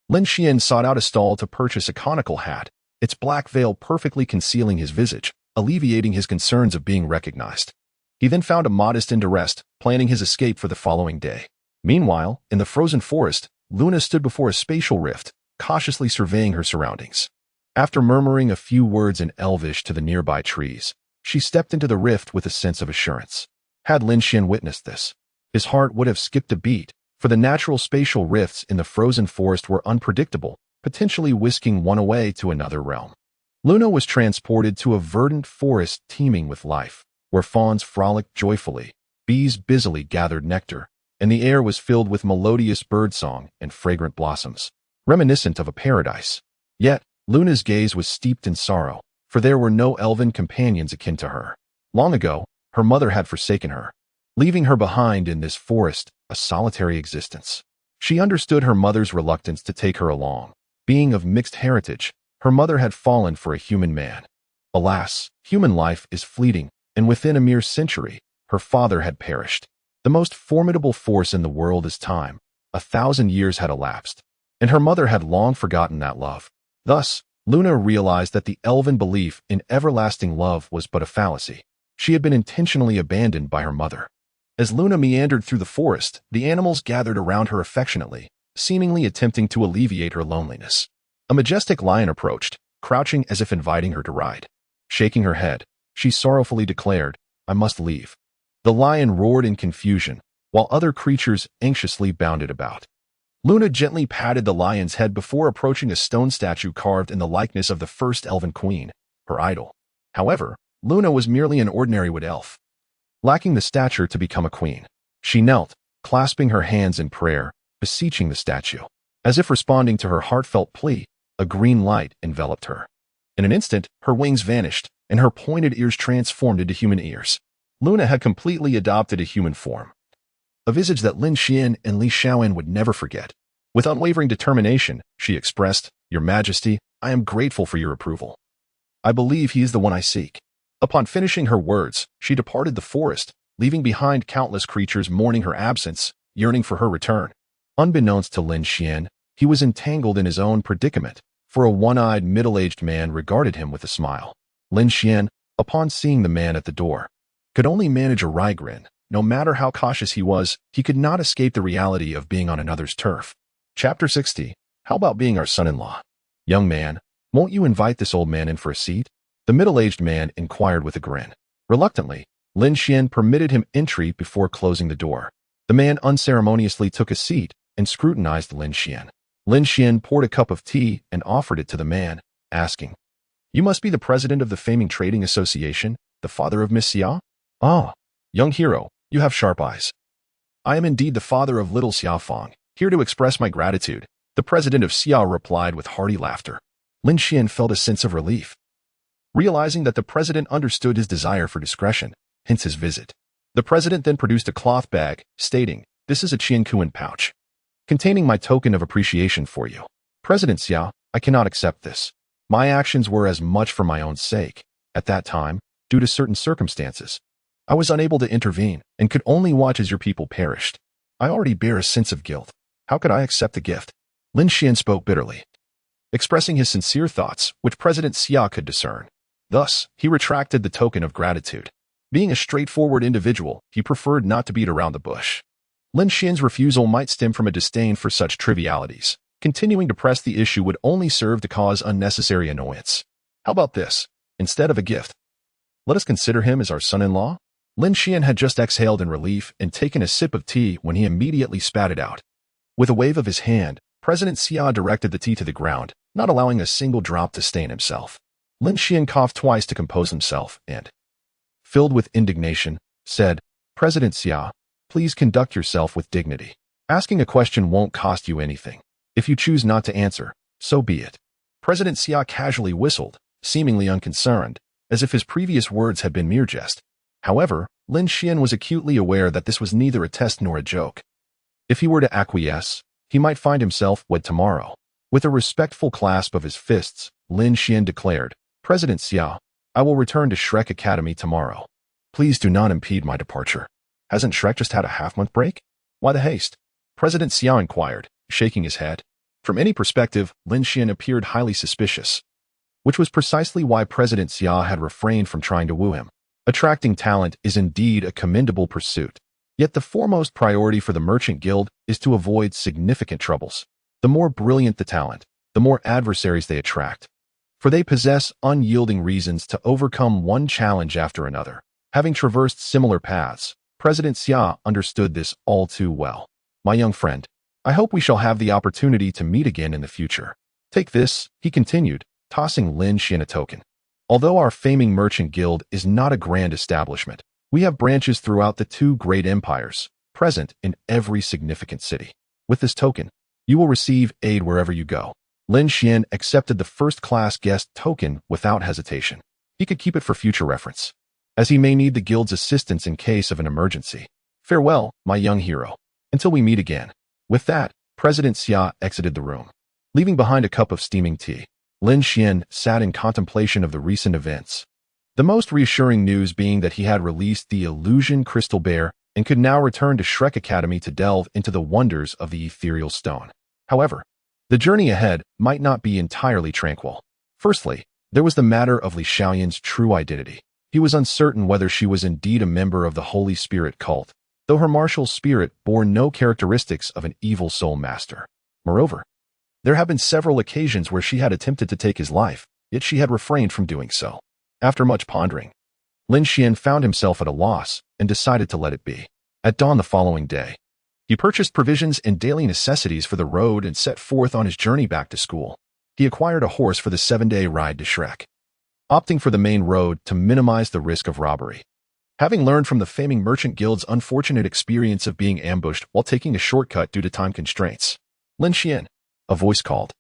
Lin Xuan sought out a stall to purchase a conical hat, its black veil perfectly concealing his visage, alleviating his concerns of being recognized. He then found a modest inn to rest, planning his escape for the following day. Meanwhile, in the frozen forest, Luna stood before a spatial rift, cautiously surveying her surroundings. After murmuring a few words in Elvish to the nearby trees, she stepped into the rift with a sense of assurance. Had Lin Xuan witnessed this, his heart would have skipped a beat, for the natural spatial rifts in the frozen forest were unpredictable, potentially whisking one away to another realm. Luna was transported to a verdant forest teeming with life, where fawns frolicked joyfully, bees busily gathered nectar, and the air was filled with melodious birdsong and fragrant blossoms, reminiscent of a paradise. Yet, Luna's gaze was steeped in sorrow, for there were no elven companions akin to her. Long ago, her mother had forsaken her, leaving her behind in this forest, a solitary existence. She understood her mother's reluctance to take her along. Being of mixed heritage, her mother had fallen for a human man. Alas, human life is fleeting, and within a mere century, her father had perished. The most formidable force in the world is time. 1,000 years had elapsed, and her mother had long forgotten that love. Thus, Luna realized that the elven belief in everlasting love was but a fallacy. She had been intentionally abandoned by her mother. As Luna meandered through the forest, the animals gathered around her affectionately, seemingly attempting to alleviate her loneliness. A majestic lion approached, crouching as if inviting her to ride. Shaking her head, she sorrowfully declared, "I must leave." The lion roared in confusion, while other creatures anxiously bounded about. Luna gently patted the lion's head before approaching a stone statue carved in the likeness of the first elven queen, her idol. However, Luna was merely an ordinary wood elf, lacking the stature to become a queen. She knelt, clasping her hands in prayer, beseeching the statue. As if responding to her heartfelt plea, a green light enveloped her. In an instant, her wings vanished, and her pointed ears transformed into human ears. Luna had completely adopted a human form, a visage that Lin Xuan and Lin Xuan would never forget. With unwavering determination, she expressed, "Your Majesty, I am grateful for your approval. I believe he is the one I seek." Upon finishing her words, she departed the forest, leaving behind countless creatures mourning her absence, yearning for her return. Unbeknownst to Lin Xuan, he was entangled in his own predicament, for a one-eyed middle-aged man regarded him with a smile. Lin Xuan, upon seeing the man at the door, could only manage a wry grin. No matter how cautious he was, he could not escape the reality of being on another's turf. Chapter 60. How about being our son-in-law? Young man, won't you invite this old man in for a seat? The middle-aged man inquired with a grin. Reluctantly, Lin Xuan permitted him entry before closing the door. The man unceremoniously took a seat and scrutinized Lin Xuan. Lin Xuan poured a cup of tea and offered it to the man, asking, "You must be the president of the Faming Trading Association, the father of Miss Xia?" "Ah, young hero, you have sharp eyes. I am indeed the father of little Xia Fang, here to express my gratitude," the president of Xia replied with hearty laughter. Lin Xuan felt a sense of relief, realizing that the president understood his desire for discretion, hence his visit. The president then produced a cloth bag, stating, "This is a Qiankuan pouch, containing my token of appreciation for you. President Xia, I cannot accept this. My actions were as much for my own sake. At that time, due to certain circumstances, I was unable to intervene and could only watch as your people perished. I already bear a sense of guilt. How could I accept the gift?" Lin Xuan spoke bitterly, expressing his sincere thoughts, which President Xia could discern. Thus, he retracted the token of gratitude. Being a straightforward individual, he preferred not to beat around the bush. Lin Xuan's refusal might stem from a disdain for such trivialities. Continuing to press the issue would only serve to cause unnecessary annoyance. How about this? Instead of a gift, let us consider him as our son-in-law? Lin Xuan had just exhaled in relief and taken a sip of tea when he immediately spat it out. With a wave of his hand, President Xia directed the tea to the ground, not allowing a single drop to stain himself. Lin Xuan coughed twice to compose himself and, filled with indignation, said, "President Xia, please conduct yourself with dignity. Asking a question won't cost you anything. If you choose not to answer, so be it." President Xia casually whistled, seemingly unconcerned, as if his previous words had been mere jest. However, Lin Xuan was acutely aware that this was neither a test nor a joke. If he were to acquiesce, he might find himself wed tomorrow. With a respectful clasp of his fists, Lin Xuan declared, "President Xia, I will return to Shrek Academy tomorrow. Please do not impede my departure. Hasn't Shrek just had a half-month break? Why the haste?" President Xia inquired, shaking his head. From any perspective, Lin Xuan appeared highly suspicious, which was precisely why President Xia had refrained from trying to woo him. Attracting talent is indeed a commendable pursuit. Yet the foremost priority for the Merchant Guild is to avoid significant troubles. The more brilliant the talent, the more adversaries they attract, for they possess unyielding reasons to overcome one challenge after another. Having traversed similar paths, President Xia understood this all too well. "My young friend, I hope we shall have the opportunity to meet again in the future. Take this," he continued, tossing Lin Xuan a token. "Although our Faming Merchant Guild is not a grand establishment, we have branches throughout the two great empires, present in every significant city. With this token, you will receive aid wherever you go." Lin Xuan accepted the first-class guest token without hesitation. He could keep it for future reference, as he may need the guild's assistance in case of an emergency. "Farewell, my young hero. Until we meet again." With that, President Xia exited the room, leaving behind a cup of steaming tea. Lin Xuan sat in contemplation of the recent events, the most reassuring news being that he had released the illusion crystal bear and could now return to Shrek Academy to delve into the wonders of the ethereal stone. However, the journey ahead might not be entirely tranquil. Firstly, there was the matter of Li Xiaoyan's true identity. He was uncertain whether she was indeed a member of the Holy Spirit cult, though her martial spirit bore no characteristics of an evil soul master. Moreover, there have been several occasions where she had attempted to take his life, yet she had refrained from doing so. After much pondering, Lin Xuan found himself at a loss and decided to let it be. At dawn the following day, he purchased provisions and daily necessities for the road and set forth on his journey back to school. He acquired a horse for the 7-day ride to Shrek, opting for the main road to minimize the risk of robbery. Having learned from the faming Merchant Guild's unfortunate experience of being ambushed while taking a shortcut due to time constraints, Lin Xuan, a voice called,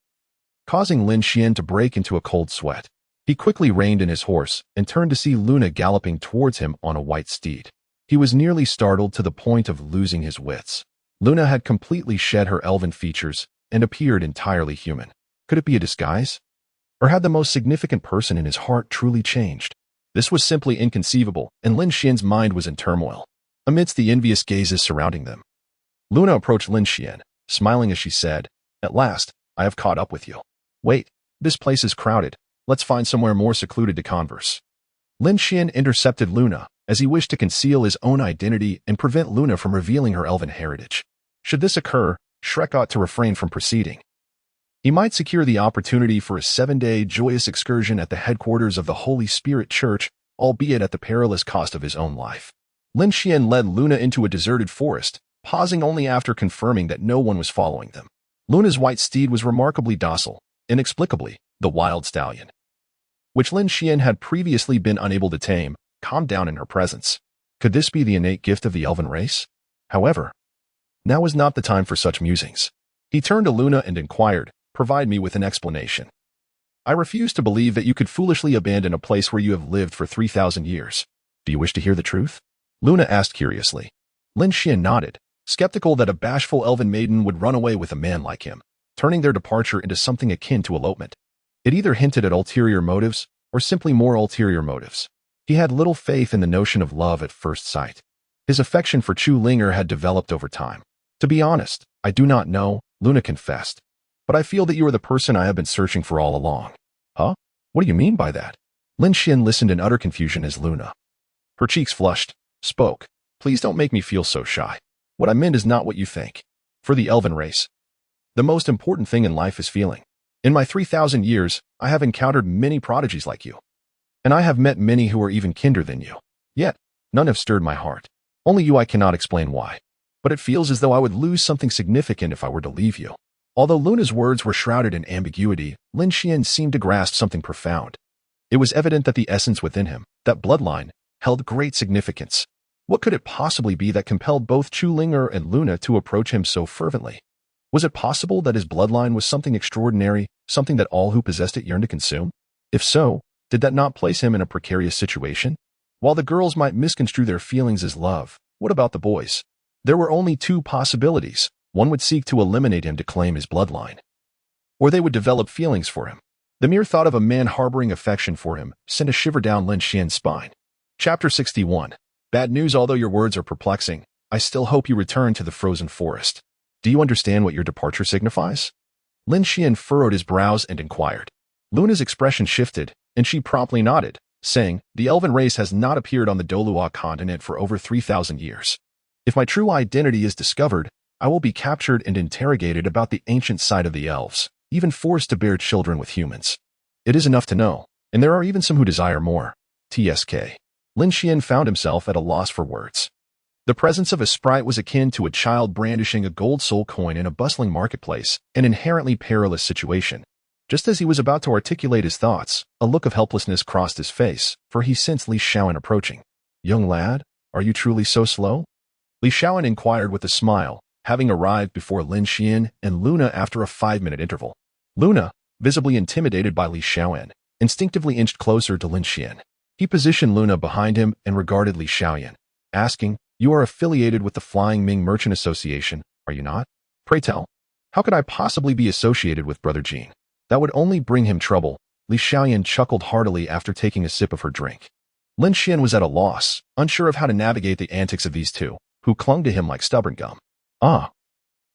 causing Lin Xuan to break into a cold sweat. He quickly reined in his horse and turned to see Luna galloping towards him on a white steed. He was nearly startled to the point of losing his wits. Luna had completely shed her elven features and appeared entirely human. Could it be a disguise? Or had the most significant person in his heart truly changed? This was simply inconceivable, and Lin Xuan's mind was in turmoil, amidst the envious gazes surrounding them. Luna approached Lin Xuan, smiling as she said, "At last, I have caught up with you. Wait, this place is crowded. Let's find somewhere more secluded to converse." Lin Xuan intercepted Luna, as he wished to conceal his own identity and prevent Luna from revealing her elven heritage. Should this occur, Shrek ought to refrain from proceeding. He might secure the opportunity for a 7-day joyous excursion at the headquarters of the Holy Spirit Church, albeit at the perilous cost of his own life. Lin Xuan led Luna into a deserted forest, pausing only after confirming that no one was following them. Luna's white steed was remarkably docile, inexplicably, the wild stallion, which Lin Xuan had previously been unable to tame, calmed down in her presence. Could this be the innate gift of the elven race? However, now was not the time for such musings. He turned to Luna and inquired, "Provide me with an explanation. I refuse to believe that you could foolishly abandon a place where you have lived for 3,000 years. Do you wish to hear the truth?" Luna asked curiously. Lin Xuan nodded, skeptical that a bashful elven maiden would run away with a man like him, turning their departure into something akin to elopement. It either hinted at ulterior motives or simply more ulterior motives. He had little faith in the notion of love at first sight. His affection for Chu Linger had developed over time. "To be honest, I do not know," Luna confessed. "But I feel that you are the person I have been searching for all along." "Huh? What do you mean by that?" Lin Xuan listened in utter confusion as Luna, her cheeks flushed, spoke. "Please don't make me feel so shy. What I meant is not what you think. For the elven race, the most important thing in life is feeling. In my 3,000 years, I have encountered many prodigies like you. And I have met many who are even kinder than you. Yet, none have stirred my heart. Only you I cannot explain why. But it feels as though I would lose something significant if I were to leave you." Although Luna's words were shrouded in ambiguity, Lin Xuan seemed to grasp something profound. It was evident that the essence within him, that bloodline, held great significance. What could it possibly be that compelled both Chu Linger and Luna to approach him so fervently? Was it possible that his bloodline was something extraordinary, something that all who possessed it yearned to consume? If so, did that not place him in a precarious situation? While the girls might misconstrue their feelings as love, what about the boys? There were only two possibilities. One would seek to eliminate him to claim his bloodline, or they would develop feelings for him. The mere thought of a man harboring affection for him sent a shiver down Lin Xuan's spine. Chapter 61. Bad news. Although your words are perplexing, I still hope you return to the frozen forest. Do you understand what your departure signifies? Lin Xuan furrowed his brows and inquired. Luna's expression shifted, and she promptly nodded, saying, "The elven race has not appeared on the Douluo continent for over 3,000 years. If my true identity is discovered, I will be captured and interrogated about the ancient side of the elves, even forced to bear children with humans. It is enough to know, and there are even some who desire more. TSK. Lin Xuan found himself at a loss for words. The presence of a sprite was akin to a child brandishing a gold soul coin in a bustling marketplace, an inherently perilous situation. Just as he was about to articulate his thoughts, a look of helplessness crossed his face, for he sensed Li Xuan approaching. "Young lad, are you truly so slow?" Li Xuan inquired with a smile, having arrived before Lin Xuan and Luna after a 5-minute interval. Luna, visibly intimidated by Li Xuan, instinctively inched closer to Lin Xuan. He positioned Luna behind him and regarded Li Xuan, asking, "You are affiliated with the Flying Ming Merchant Association, are you not? Pray tell, how could I possibly be associated with Brother Jean? That would only bring him trouble." Li Xuan chuckled heartily after taking a sip of her drink. Lin Xuan was at a loss, unsure of how to navigate the antics of these two, who clung to him like stubborn gum. "Ah,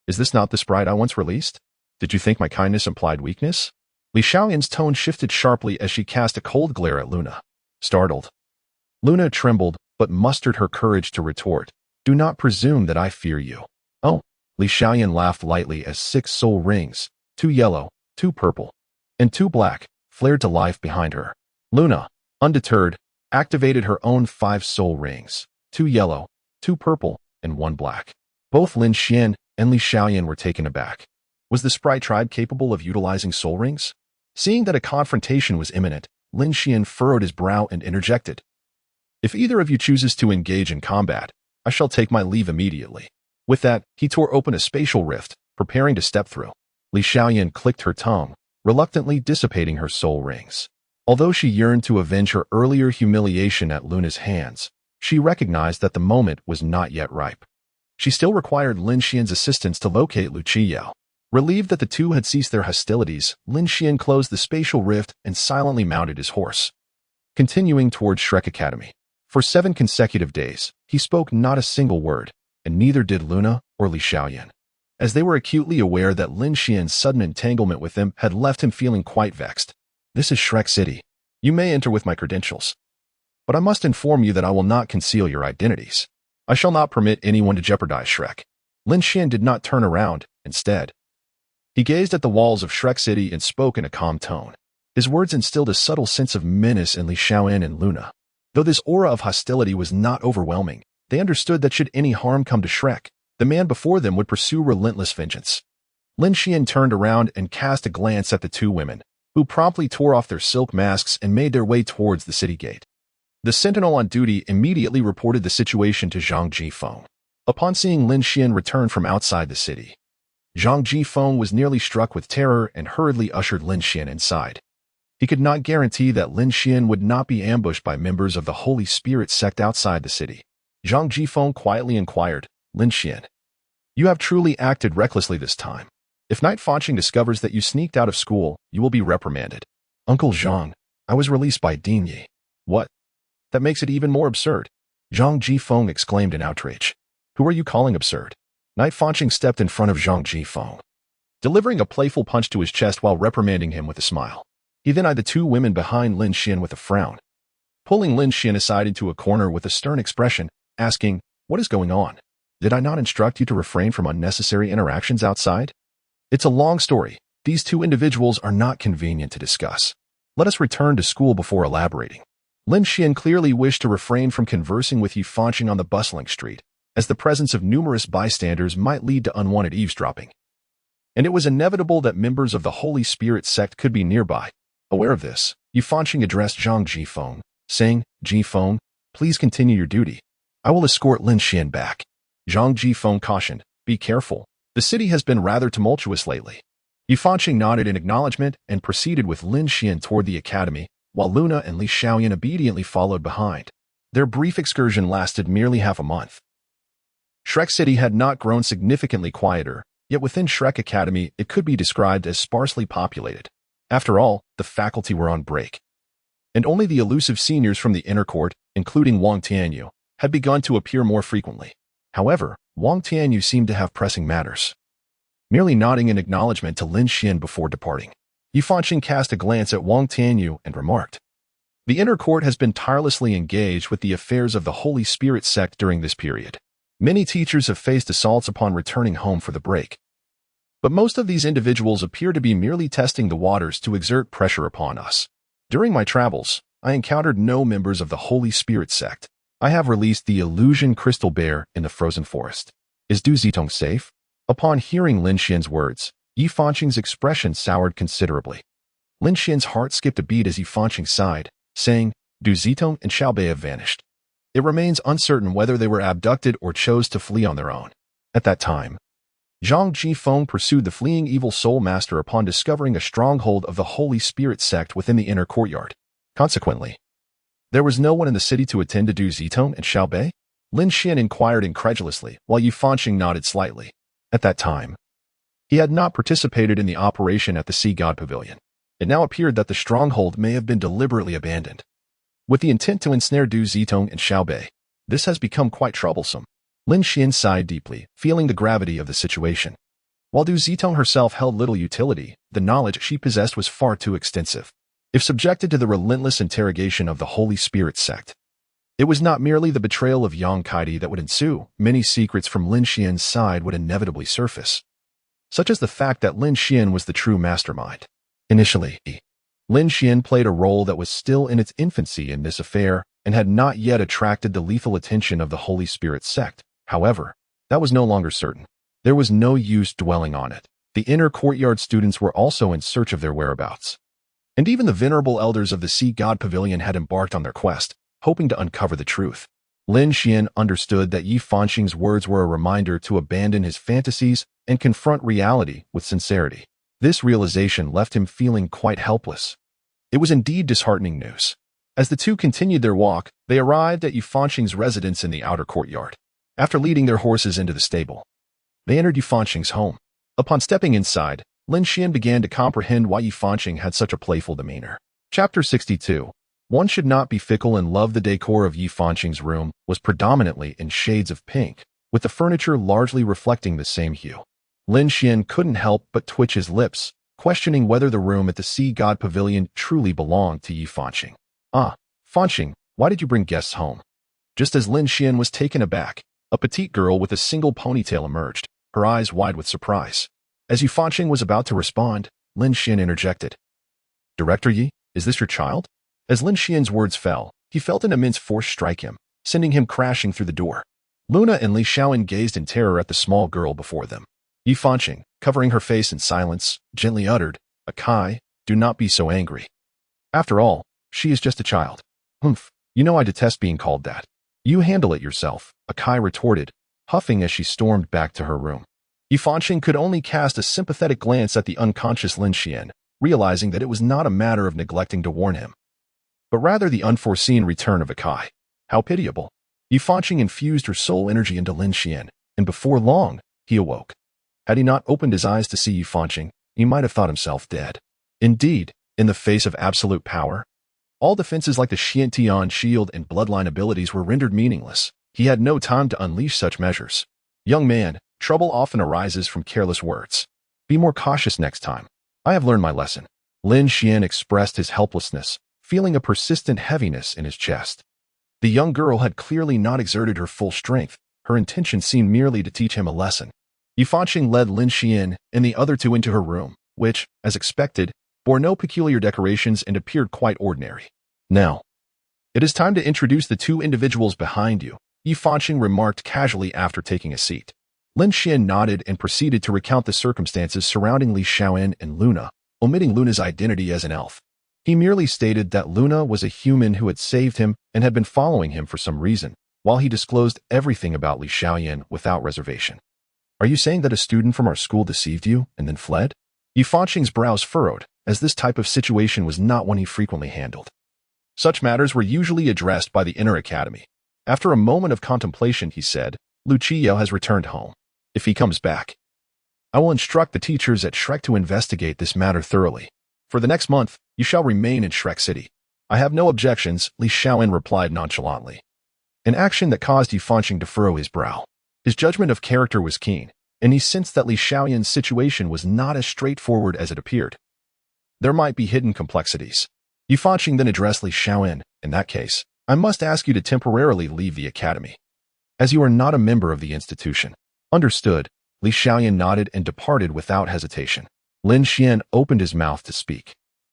is this not the sprite I once released? Did you think my kindness implied weakness?" Li Xiaoyan's tone shifted sharply as she cast a cold glare at Luna. Startled, Luna trembled, but mustered her courage to retort, "Do not presume that I fear you." "Oh," Li Xiaoyan laughed lightly as 6 soul rings, 2 yellow, 2 purple, and 2 black, flared to life behind her. Luna, undeterred, activated her own 5 soul rings, 2 yellow, 2 purple, and one black. Both Lin Xuan and Li Xiaoyan were taken aback. Was the Sprite tribe capable of utilizing soul rings? Seeing that a confrontation was imminent, Lin Xuan furrowed his brow and interjected. If either of you chooses to engage in combat, I shall take my leave immediately. With that, he tore open a spatial rift, preparing to step through. Li Xiaoyan clicked her tongue, reluctantly dissipating her soul rings. Although she yearned to avenge her earlier humiliation at Luna's hands, she recognized that the moment was not yet ripe. She still required Lin Xian's assistance to locate Lu Qiyao. Relieved that the two had ceased their hostilities, Lin Xuan closed the spatial rift and silently mounted his horse. Continuing towards Shrek Academy. For 7 consecutive days, he spoke not a single word, and neither did Luna or Li Xiaoyan, as they were acutely aware that Lin Xian's sudden entanglement with him had left him feeling quite vexed. This is Shrek City. You may enter with my credentials, but I must inform you that I will not conceal your identities. I shall not permit anyone to jeopardize Shrek. Lin Xian did not turn around. Instead, he gazed at the walls of Shrek City and spoke in a calm tone. His words instilled a subtle sense of menace in Li Xiaoyan and Luna. Though this aura of hostility was not overwhelming, they understood that should any harm come to Shrek, the man before them would pursue relentless vengeance. Lin Xian turned around and cast a glance at the two women, who promptly tore off their silk masks and made their way towards the city gate. The sentinel on duty immediately reported the situation to Zhang Jifeng. Upon seeing Lin Xian return from outside the city, Zhang Jifeng was nearly struck with terror and hurriedly ushered Lin Xian inside. He could not guarantee that Lin Xian would not be ambushed by members of the Holy Spirit sect outside the city. Zhang Jifeng quietly inquired, Lin Xian, you have truly acted recklessly this time. If Knight Fanqing discovers that you sneaked out of school, you will be reprimanded. Uncle Zhang, I was released by Ding Yi. What? That makes it even more absurd. Zhang Jifeng exclaimed in outrage. Who are you calling absurd? Knight Fanqing stepped in front of Zhang Jifeng, delivering a playful punch to his chest while reprimanding him with a smile. He then eyed the two women behind Lin Xian with a frown, pulling Lin Xian aside into a corner with a stern expression, asking, what is going on? Did I not instruct you to refrain from unnecessary interactions outside? It's a long story. These two individuals are not convenient to discuss. Let us return to school before elaborating. Lin Xian clearly wished to refrain from conversing with Yi Fanqing on the bustling street, as the presence of numerous bystanders might lead to unwanted eavesdropping. And it was inevitable that members of the Holy Spirit sect could be nearby. Aware of this, Yi Fanqing addressed Zhang Jifeng, saying, Jifeng, please continue your duty. I will escort Lin Xian back. Zhang Jifeng cautioned, be careful. The city has been rather tumultuous lately. Yi Fanqing nodded in acknowledgement and proceeded with Lin Xian toward the academy, while Luna and Li Xiaoyan obediently followed behind. Their brief excursion lasted merely half a month. Shrek City had not grown significantly quieter, yet within Shrek Academy it could be described as sparsely populated. After all, the faculty were on break, and only the elusive seniors from the inner court, including Wang Tianyu, had begun to appear more frequently. However, Wang Tianyu seemed to have pressing matters. Merely nodding in acknowledgement to Lin Xian before departing, Yi Fanqing cast a glance at Wang Tianyu and remarked, the inner court has been tirelessly engaged with the affairs of the Holy Spirit sect during this period. Many teachers have faced assaults upon returning home for the break. But most of these individuals appear to be merely testing the waters to exert pressure upon us. During my travels, I encountered no members of the Holy Spirit sect. I have released the illusion crystal bear in the frozen forest. Is Du Zitong safe? Upon hearing Lin Xian's words, Yi Fanqing's expression soured considerably. Lin Xian's heart skipped a beat as Yi Fanqing sighed, saying, Du Zitong and Xiaobei have vanished. It remains uncertain whether they were abducted or chose to flee on their own. At that time, Zhang Jifeng pursued the fleeing evil soul master upon discovering a stronghold of the Holy Spirit sect within the inner courtyard. Consequently, there was no one in the city to attend to Du Zitong and Xiaobei? Lin Xian inquired incredulously, while Yi Fanqing nodded slightly. At that time, he had not participated in the operation at the Sea God Pavilion. It now appeared that the stronghold may have been deliberately abandoned, with the intent to ensnare Du Zitong and Xiaobei. This has become quite troublesome. Lin Xian sighed deeply, feeling the gravity of the situation. While Du Zitong herself held little utility, the knowledge she possessed was far too extensive. If subjected to the relentless interrogation of the Holy Spirit sect, it was not merely the betrayal of Yang Kaidi that would ensue. Many secrets from Lin Xian's side would inevitably surface, such as the fact that Lin Xian was the true mastermind. Initially, Lin Xian played a role that was still in its infancy in this affair and had not yet attracted the lethal attention of the Holy Spirit sect. However, that was no longer certain. There was no use dwelling on it. The inner courtyard students were also in search of their whereabouts. And even the venerable elders of the Sea God Pavilion had embarked on their quest, hoping to uncover the truth. Lin Xuan understood that Yi Fanqing's words were a reminder to abandon his fantasies and confront reality with sincerity. This realization left him feeling quite helpless. It was indeed disheartening news. As the two continued their walk, they arrived at Yi Fanqing's residence in the outer courtyard. After leading their horses into the stable, they entered Yi Fanqing's home. Upon stepping inside, Lin Xuan began to comprehend why Yi Fanqing had such a playful demeanor. Chapter 62. One should not be fickle and love. The decor of Yi Fanqing's room was predominantly in shades of pink, with the furniture largely reflecting the same hue. Lin Xuan couldn't help but twitch his lips, questioning whether the room at the Sea God Pavilion truly belonged to Yi Fanqing. Ah, Fanqing, why did you bring guests home? Just as Lin Xuan was taken aback, a petite girl with a single ponytail emerged, her eyes wide with surprise. As Yi Fanqing was about to respond, Lin Xuan interjected. Director Yi, is this your child? As Lin Xuan's words fell, he felt an immense force strike him, sending him crashing through the door. Luna and Li Xuan gazed in terror at the small girl before them. Yi Fanqing, covering her face in silence, gently uttered, Akai, do not be so angry. After all, she is just a child. Humph, you know I detest being called that. You handle it yourself, Akai retorted, huffing as she stormed back to her room. Yi Fanqing could only cast a sympathetic glance at the unconscious Lin Xuan, realizing that it was not a matter of neglecting to warn him, but rather the unforeseen return of Akai. How pitiable. Yi Fanqing infused her soul energy into Lin Xuan, and before long, he awoke. Had he not opened his eyes to see Yi Fanqing, he might have thought himself dead. Indeed, in the face of absolute power, all defenses like the Xiantian shield and bloodline abilities were rendered meaningless. He had no time to unleash such measures. Young man, trouble often arises from careless words. Be more cautious next time. I have learned my lesson. Lin Xuan expressed his helplessness, feeling a persistent heaviness in his chest. The young girl had clearly not exerted her full strength. Her intention seemed merely to teach him a lesson. Yi Fanqing led Lin Xuan and the other two into her room, which, as expected, bore no peculiar decorations and appeared quite ordinary. Now, it is time to introduce the two individuals behind you, Yi Fanqing remarked casually after taking a seat. Lin Xuan nodded and proceeded to recount the circumstances surrounding Li Xuan and Luna, omitting Luna's identity as an elf. He merely stated that Luna was a human who had saved him and had been following him for some reason, while he disclosed everything about Li Xiaoyan without reservation. Are you saying that a student from our school deceived you and then fled? Yi Fanqing's brows furrowed, as this type of situation was not one he frequently handled. Such matters were usually addressed by the inner academy. After a moment of contemplation, he said, Lucio has returned home. If he comes back, I will instruct the teachers at Shrek to investigate this matter thoroughly. For the next month, you shall remain in Shrek City. I have no objections, Li Xiaoyan replied nonchalantly. An action that caused Yi Fanqing to furrow his brow. His judgment of character was keen, and he sensed that Li Xiaoyan's situation was not as straightforward as it appeared. There might be hidden complexities. Yi Fanqing then addressed Li Xiaoyan. In that case, I must ask you to temporarily leave the academy, as you are not a member of the institution. Understood, Li Xiaoyan nodded and departed without hesitation. Lin Xuan opened his mouth to speak,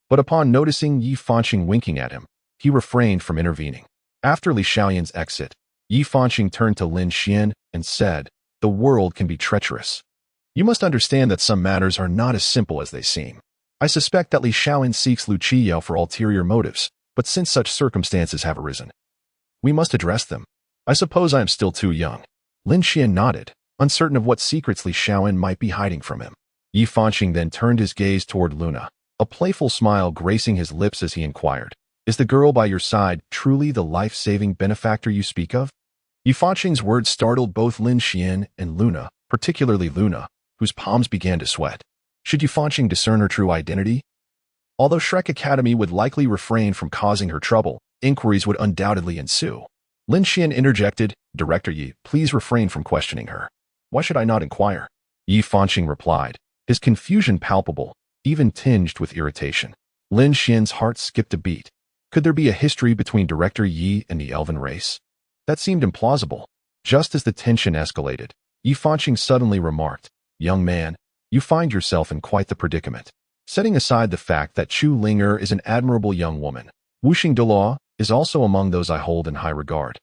but upon noticing Yi Fanqing winking at him, he refrained from intervening. After Li Xiaoyan's exit, Yi Fanqing turned to Lin Xuan and said, the world can be treacherous. You must understand that some matters are not as simple as they seem. I suspect that Li Xiaoyan seeks Lucio for ulterior motives, but since such circumstances have arisen, we must address them. I suppose I am still too young. Lin Xuan nodded, uncertain of what secrets Li Xiaoyan might be hiding from him. Yi Fanqing then turned his gaze toward Luna, a playful smile gracing his lips as he inquired, is the girl by your side truly the life-saving benefactor you speak of? Yi Fanqing's words startled both Lin Xuan and Luna, particularly Luna, whose palms began to sweat. Should Yi Fanqing discern her true identity? Although Shrek Academy would likely refrain from causing her trouble, inquiries would undoubtedly ensue. Lin Xuan interjected, Director Yi, please refrain from questioning her. Why should I not inquire? Yi Fanqing replied, his confusion palpable, even tinged with irritation. Lin Xuan's heart skipped a beat. Could there be a history between Director Yi and the elven race? That seemed implausible. Just as the tension escalated, Yi Fanqing suddenly remarked, young man, you find yourself in quite the predicament. Setting aside the fact that Chu Linger is an admirable young woman, Wuxing Douluo is also among those I hold in high regard.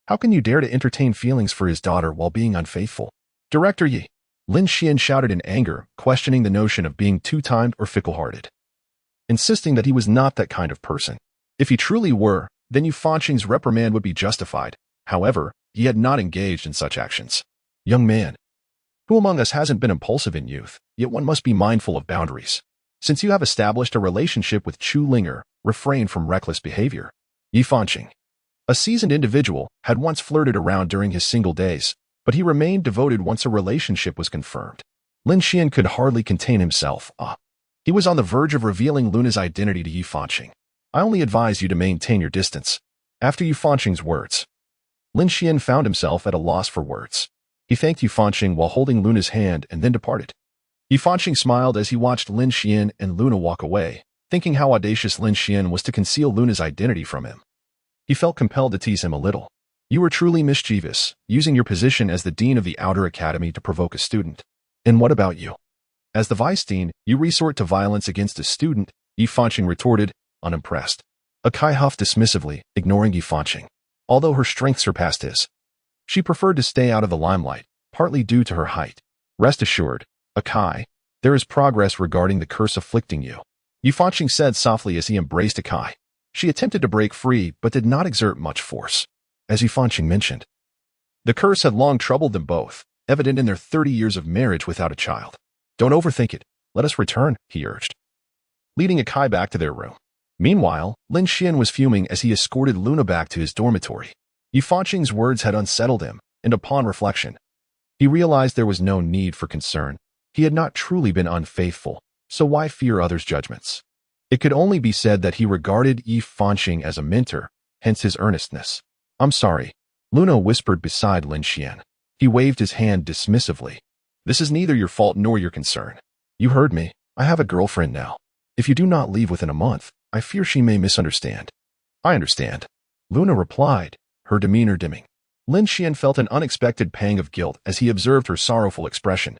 How can you dare to entertain feelings for his daughter while being unfaithful? Director Yi. Lin Xuan shouted in anger, questioning the notion of being two-timed or fickle-hearted, insisting that he was not that kind of person. If he truly were, then Yu Fanqing's reprimand would be justified. However, he had not engaged in such actions. Young man, who among us hasn't been impulsive in youth, yet one must be mindful of boundaries. Since you have established a relationship with Chu Linger, refrain from reckless behavior. Yi Fanqing, a seasoned individual, had once flirted around during his single days, but he remained devoted once a relationship was confirmed. Lin Xuan could hardly contain himself. He was on the verge of revealing Luna's identity to Yi Fanqing. I only advise you to maintain your distance. After Yi Fanqing's words, Lin Xuan found himself at a loss for words. He thanked Yi Fanqing while holding Luna's hand and then departed. Yi Fanqing smiled as he watched Lin Xuan and Luna walk away, thinking how audacious Lin Xuan was to conceal Luna's identity from him. He felt compelled to tease him a little. You were truly mischievous, using your position as the dean of the Outer Academy to provoke a student. And what about you? As the vice dean, you resort to violence against a student, Yi Fanqing retorted, unimpressed. Akai huffed dismissively, ignoring Yi Fanqing. Although her strength surpassed his, she preferred to stay out of the limelight, partly due to her height. Rest assured, Akai, there is progress regarding the curse afflicting you, Yi Fanqing said softly as he embraced Akai. She attempted to break free, but did not exert much force. As Yi Fanqing mentioned, the curse had long troubled them both, evident in their 30 years of marriage without a child. Don't overthink it. Let us return, he urged, leading Akai back to their room. Meanwhile, Lin Xuan was fuming as he escorted Luna back to his dormitory. Yi Fanqing's words had unsettled him, and upon reflection, he realized there was no need for concern. He had not truly been unfaithful, so why fear others' judgments? It could only be said that he regarded Yi Fanqing as a mentor, hence his earnestness. I'm sorry, Luna whispered beside Lin Xuan. He waved his hand dismissively. This is neither your fault nor your concern. You heard me. I have a girlfriend now. If you do not leave within a month, I fear she may misunderstand. I understand, Luna replied, her demeanor dimming. Lin Xuan felt an unexpected pang of guilt as he observed her sorrowful expression.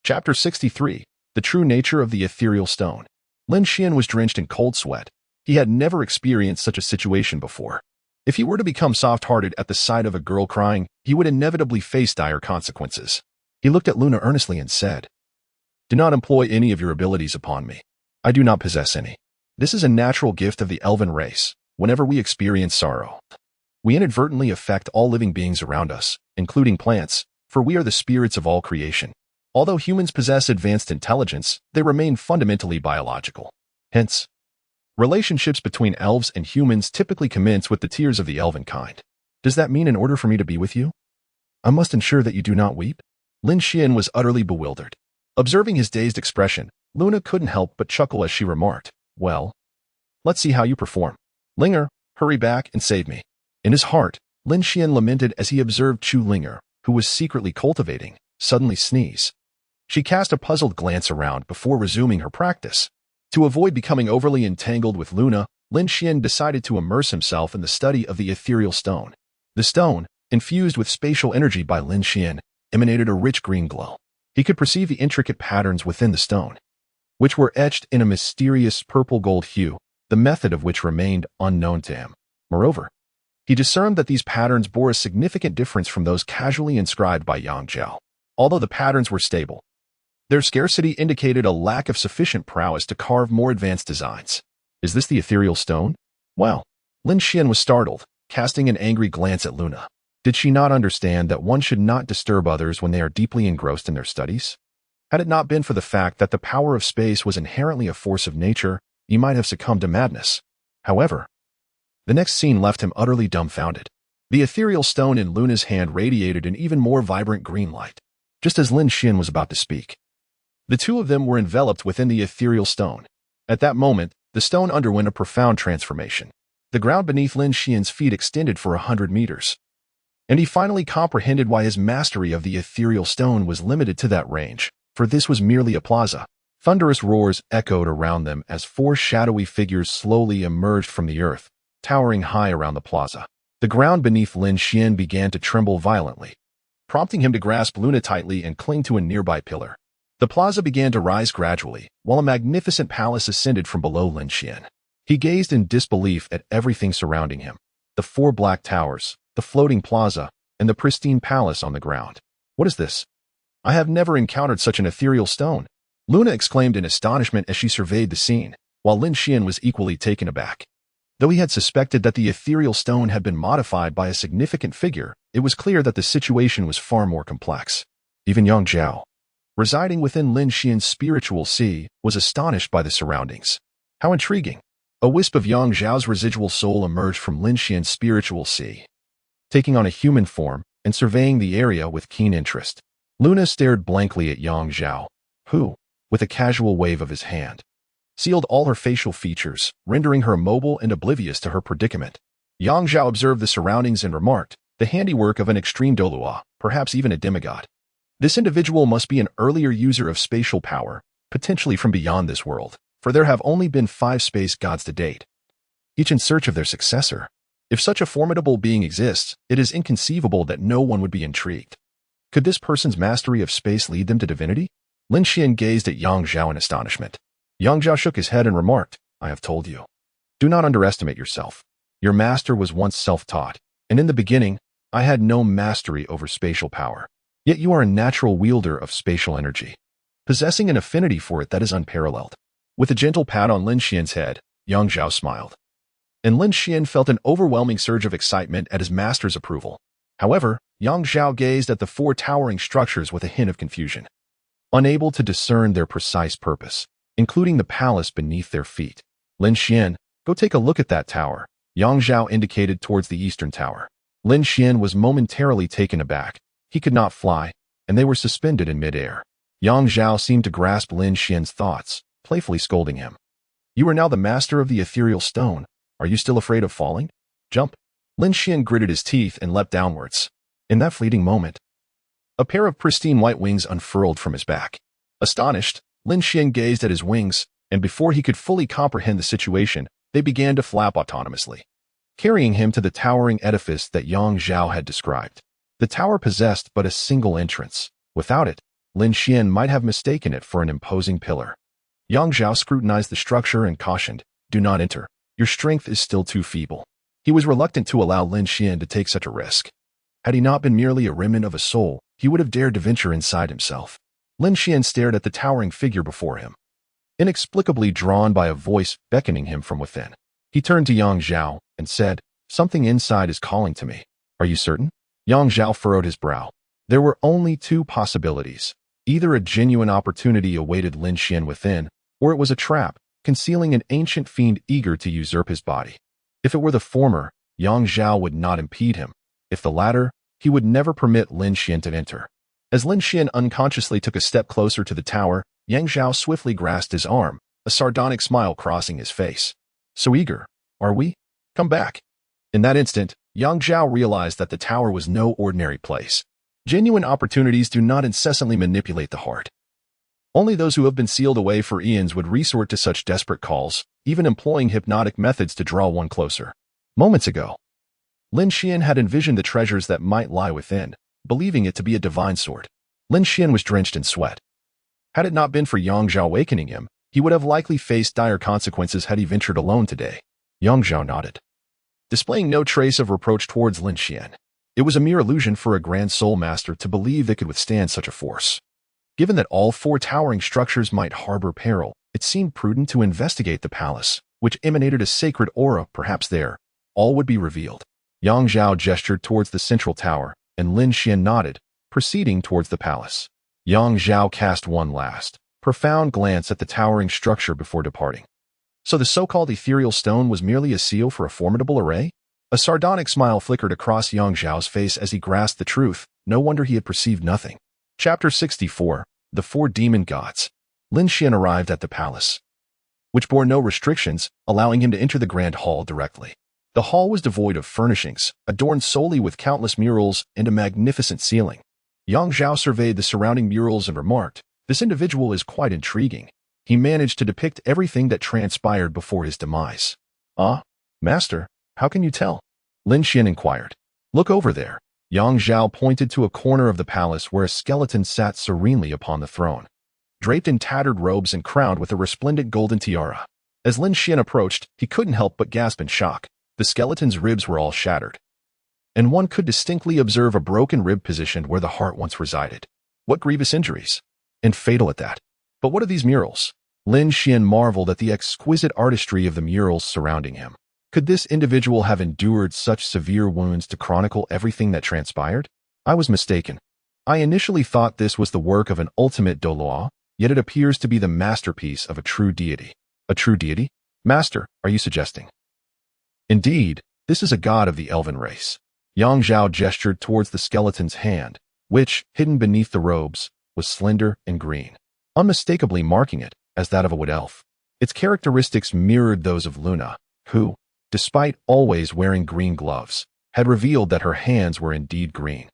Chapter 63. The True Nature of the Ethereal Stone. Lin Xuan was drenched in cold sweat. He had never experienced such a situation before. If he were to become soft-hearted at the sight of a girl crying, he would inevitably face dire consequences. He looked at Luna earnestly and said, Do not employ any of your abilities upon me. I do not possess any. This is a natural gift of the elven race. Whenever we experience sorrow, we inadvertently affect all living beings around us, including plants, for we are the spirits of all creation. Although humans possess advanced intelligence, they remain fundamentally biological. Hence, relationships between elves and humans typically commence with the tears of the elven kind. Does that mean in order for me to be with you, I must ensure that you do not weep? Lin Xuan was utterly bewildered. Observing his dazed expression, Luna couldn't help but chuckle as she remarked, Well, let's see how you perform. Linger, hurry back and save me. In his heart, Lin Xuan lamented as he observed Chu Linger, who was secretly cultivating, suddenly sneeze. She cast a puzzled glance around before resuming her practice. To avoid becoming overly entangled with Luna, Lin Xuan decided to immerse himself in the study of the ethereal stone. The stone, infused with spatial energy by Lin Xuan, emanated a rich green glow. He could perceive the intricate patterns within the stone, which were etched in a mysterious purple-gold hue, the method of which remained unknown to him. Moreover, he discerned that these patterns bore a significant difference from those casually inscribed by Yang Zhao. Although the patterns were stable, their scarcity indicated a lack of sufficient prowess to carve more advanced designs. Is this the ethereal stone? Well, Lin Xuan was startled, casting an angry glance at Luna. Did she not understand that one should not disturb others when they are deeply engrossed in their studies? Had it not been for the fact that the power of space was inherently a force of nature, he might have succumbed to madness. However, the next scene left him utterly dumbfounded. The ethereal stone in Luna's hand radiated an even more vibrant green light. Just as Lin Xuan was about to speak, the two of them were enveloped within the ethereal stone. At that moment, the stone underwent a profound transformation. The ground beneath Lin Xuan's feet extended for 100 meters. And he finally comprehended why his mastery of the ethereal stone was limited to that range, for this was merely a plaza. Thunderous roars echoed around them as four shadowy figures slowly emerged from the earth, towering high around the plaza. The ground beneath Lin Xuan began to tremble violently, prompting him to grasp Luna tightly and cling to a nearby pillar. The plaza began to rise gradually, while a magnificent palace ascended from below Lin Xuan. He gazed in disbelief at everything surrounding him. The four black towers, the floating plaza, and the pristine palace on the ground. What is this? I have never encountered such an ethereal stone, Luna exclaimed in astonishment as she surveyed the scene, while Lin Xuan was equally taken aback. Though he had suspected that the ethereal stone had been modified by a significant figure, it was clear that the situation was far more complex. Even Yang Zhao, residing within Lin Xuan's spiritual sea, was astonished by the surroundings. How intriguing! A wisp of Yang Zhao's residual soul emerged from Lin Xuan's spiritual sea, taking on a human form and surveying the area with keen interest. Luna stared blankly at Yang Zhao, who, with a casual wave of his hand, sealed all her facial features, rendering her immobile and oblivious to her predicament. Yang Zhao observed the surroundings and remarked, the handiwork of an extreme Douluo, perhaps even a demigod. This individual must be an earlier user of spatial power, potentially from beyond this world, for there have only been 5 space gods to date, each in search of their successor. If such a formidable being exists, it is inconceivable that no one would be intrigued. Could this person's mastery of space lead them to divinity? Lin Xuan gazed at Yang Zhao in astonishment. Yang Zhao shook his head and remarked, I have told you. Do not underestimate yourself. Your master was once self-taught, and in the beginning, I had no mastery over spatial power. Yet you are a natural wielder of spatial energy, possessing an affinity for it that is unparalleled. With a gentle pat on Lin Xuan's head, Yang Zhao smiled, and Lin Xuan felt an overwhelming surge of excitement at his master's approval. However, Yang Zhao gazed at the 4 towering structures with a hint of confusion, unable to discern their precise purpose, including the palace beneath their feet. Lin Xuan, go take a look at that tower. Yang Zhao indicated towards the eastern tower. Lin Xuan was momentarily taken aback. He could not fly, and they were suspended in midair. Yang Zhao seemed to grasp Lin Xuan's thoughts, playfully scolding him. You are now the master of the ethereal stone. Are you still afraid of falling? Jump. Lin Xuan gritted his teeth and leapt downwards. In that fleeting moment, a pair of pristine white wings unfurled from his back. Astonished, Lin Xuan gazed at his wings, and before he could fully comprehend the situation, they began to flap autonomously, carrying him to the towering edifice that Yang Zhao had described. The tower possessed but a single entrance. Without it, Lin Xuan might have mistaken it for an imposing pillar. Yang Zhao scrutinized the structure and cautioned, do not enter. Your strength is still too feeble. He was reluctant to allow Lin Xuan to take such a risk. Had he not been merely a remnant of a soul, he would have dared to venture inside himself. Lin Xuan stared at the towering figure before him, inexplicably drawn by a voice beckoning him from within. He turned to Yang Zhao and said, something inside is calling to me. Are you certain? Yang Zhao furrowed his brow. There were only 2 possibilities. Either a genuine opportunity awaited Lin Xuan within, or it was a trap, concealing an ancient fiend eager to usurp his body. If it were the former, Yang Zhao would not impede him. If the latter, he would never permit Lin Xuan to enter. As Lin Xuan unconsciously took a step closer to the tower, Yang Zhao swiftly grasped his arm, a sardonic smile crossing his face. So eager, are we? Come back. In that instant, Yang Zhao realized that the tower was no ordinary place. Genuine opportunities do not incessantly manipulate the heart. Only those who have been sealed away for eons would resort to such desperate calls, even employing hypnotic methods to draw one closer. Moments ago, Lin Xuan had envisioned the treasures that might lie within, believing it to be a divine sword. Lin Xuan was drenched in sweat. Had it not been for Yang Zhao awakening him, he would have likely faced dire consequences had he ventured alone today. Yang Zhao nodded, displaying no trace of reproach towards Lin Xuan. It was a mere illusion for a grand soul master to believe they could withstand such a force. Given that all 4 towering structures might harbor peril, it seemed prudent to investigate the palace, which emanated a sacred aura. Perhaps there, all would be revealed. Yang Zhao gestured towards the central tower, and Lin Xuan nodded, proceeding towards the palace. Yang Zhao cast one last, profound glance at the towering structure before departing. So the so-called ethereal stone was merely a seal for a formidable array? A sardonic smile flickered across Yang Zhao's face as he grasped the truth. No wonder he had perceived nothing. Chapter 64, The 4 Demon Gods. Lin Xuan arrived at the palace, which bore no restrictions, allowing him to enter the grand hall directly. The hall was devoid of furnishings, adorned solely with countless murals and a magnificent ceiling. Yang Zhao surveyed the surrounding murals and remarked, this individual is quite intriguing. He managed to depict everything that transpired before his demise. Ah, master, how can you tell? Lin Xuan inquired. Look over there. Yang Zhao pointed to a corner of the palace where a skeleton sat serenely upon the throne, draped in tattered robes and crowned with a resplendent golden tiara. As Lin Xuan approached, he couldn't help but gasp in shock. The skeleton's ribs were all shattered, and one could distinctly observe a broken rib positioned where the heart once resided. What grievous injuries! And fatal at that. But what are these murals? Lin Xuan marveled at the exquisite artistry of the murals surrounding him. Could this individual have endured such severe wounds to chronicle everything that transpired? I was mistaken. I initially thought this was the work of an ultimate Douluo, yet it appears to be the masterpiece of a true deity. A true deity? Master, are you suggesting? Indeed, this is a god of the elven race. Yang Zhao gestured towards the skeleton's hand, which, hidden beneath the robes, was slender and green, unmistakably marking it as that of a wood elf. Its characteristics mirrored those of Luna, who, despite always wearing green gloves, had revealed that her hands were indeed green.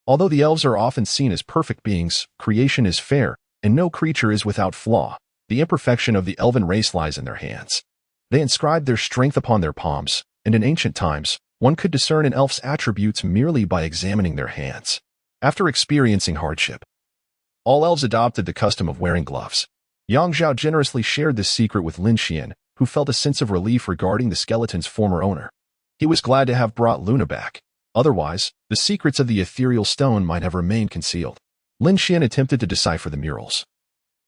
Although the elves are often seen as perfect beings, creation is fair, and no creature is without flaw. The imperfection of the elven race lies in their hands. They inscribed their strength upon their palms, and in ancient times, one could discern an elf's attributes merely by examining their hands. After experiencing hardship, all elves adopted the custom of wearing gloves. Yang Zhao generously shared this secret with Lin Xuan, who felt a sense of relief regarding the skeleton's former owner. He was glad to have brought Luna back. Otherwise, the secrets of the ethereal stone might have remained concealed. Lin Xuan attempted to decipher the murals,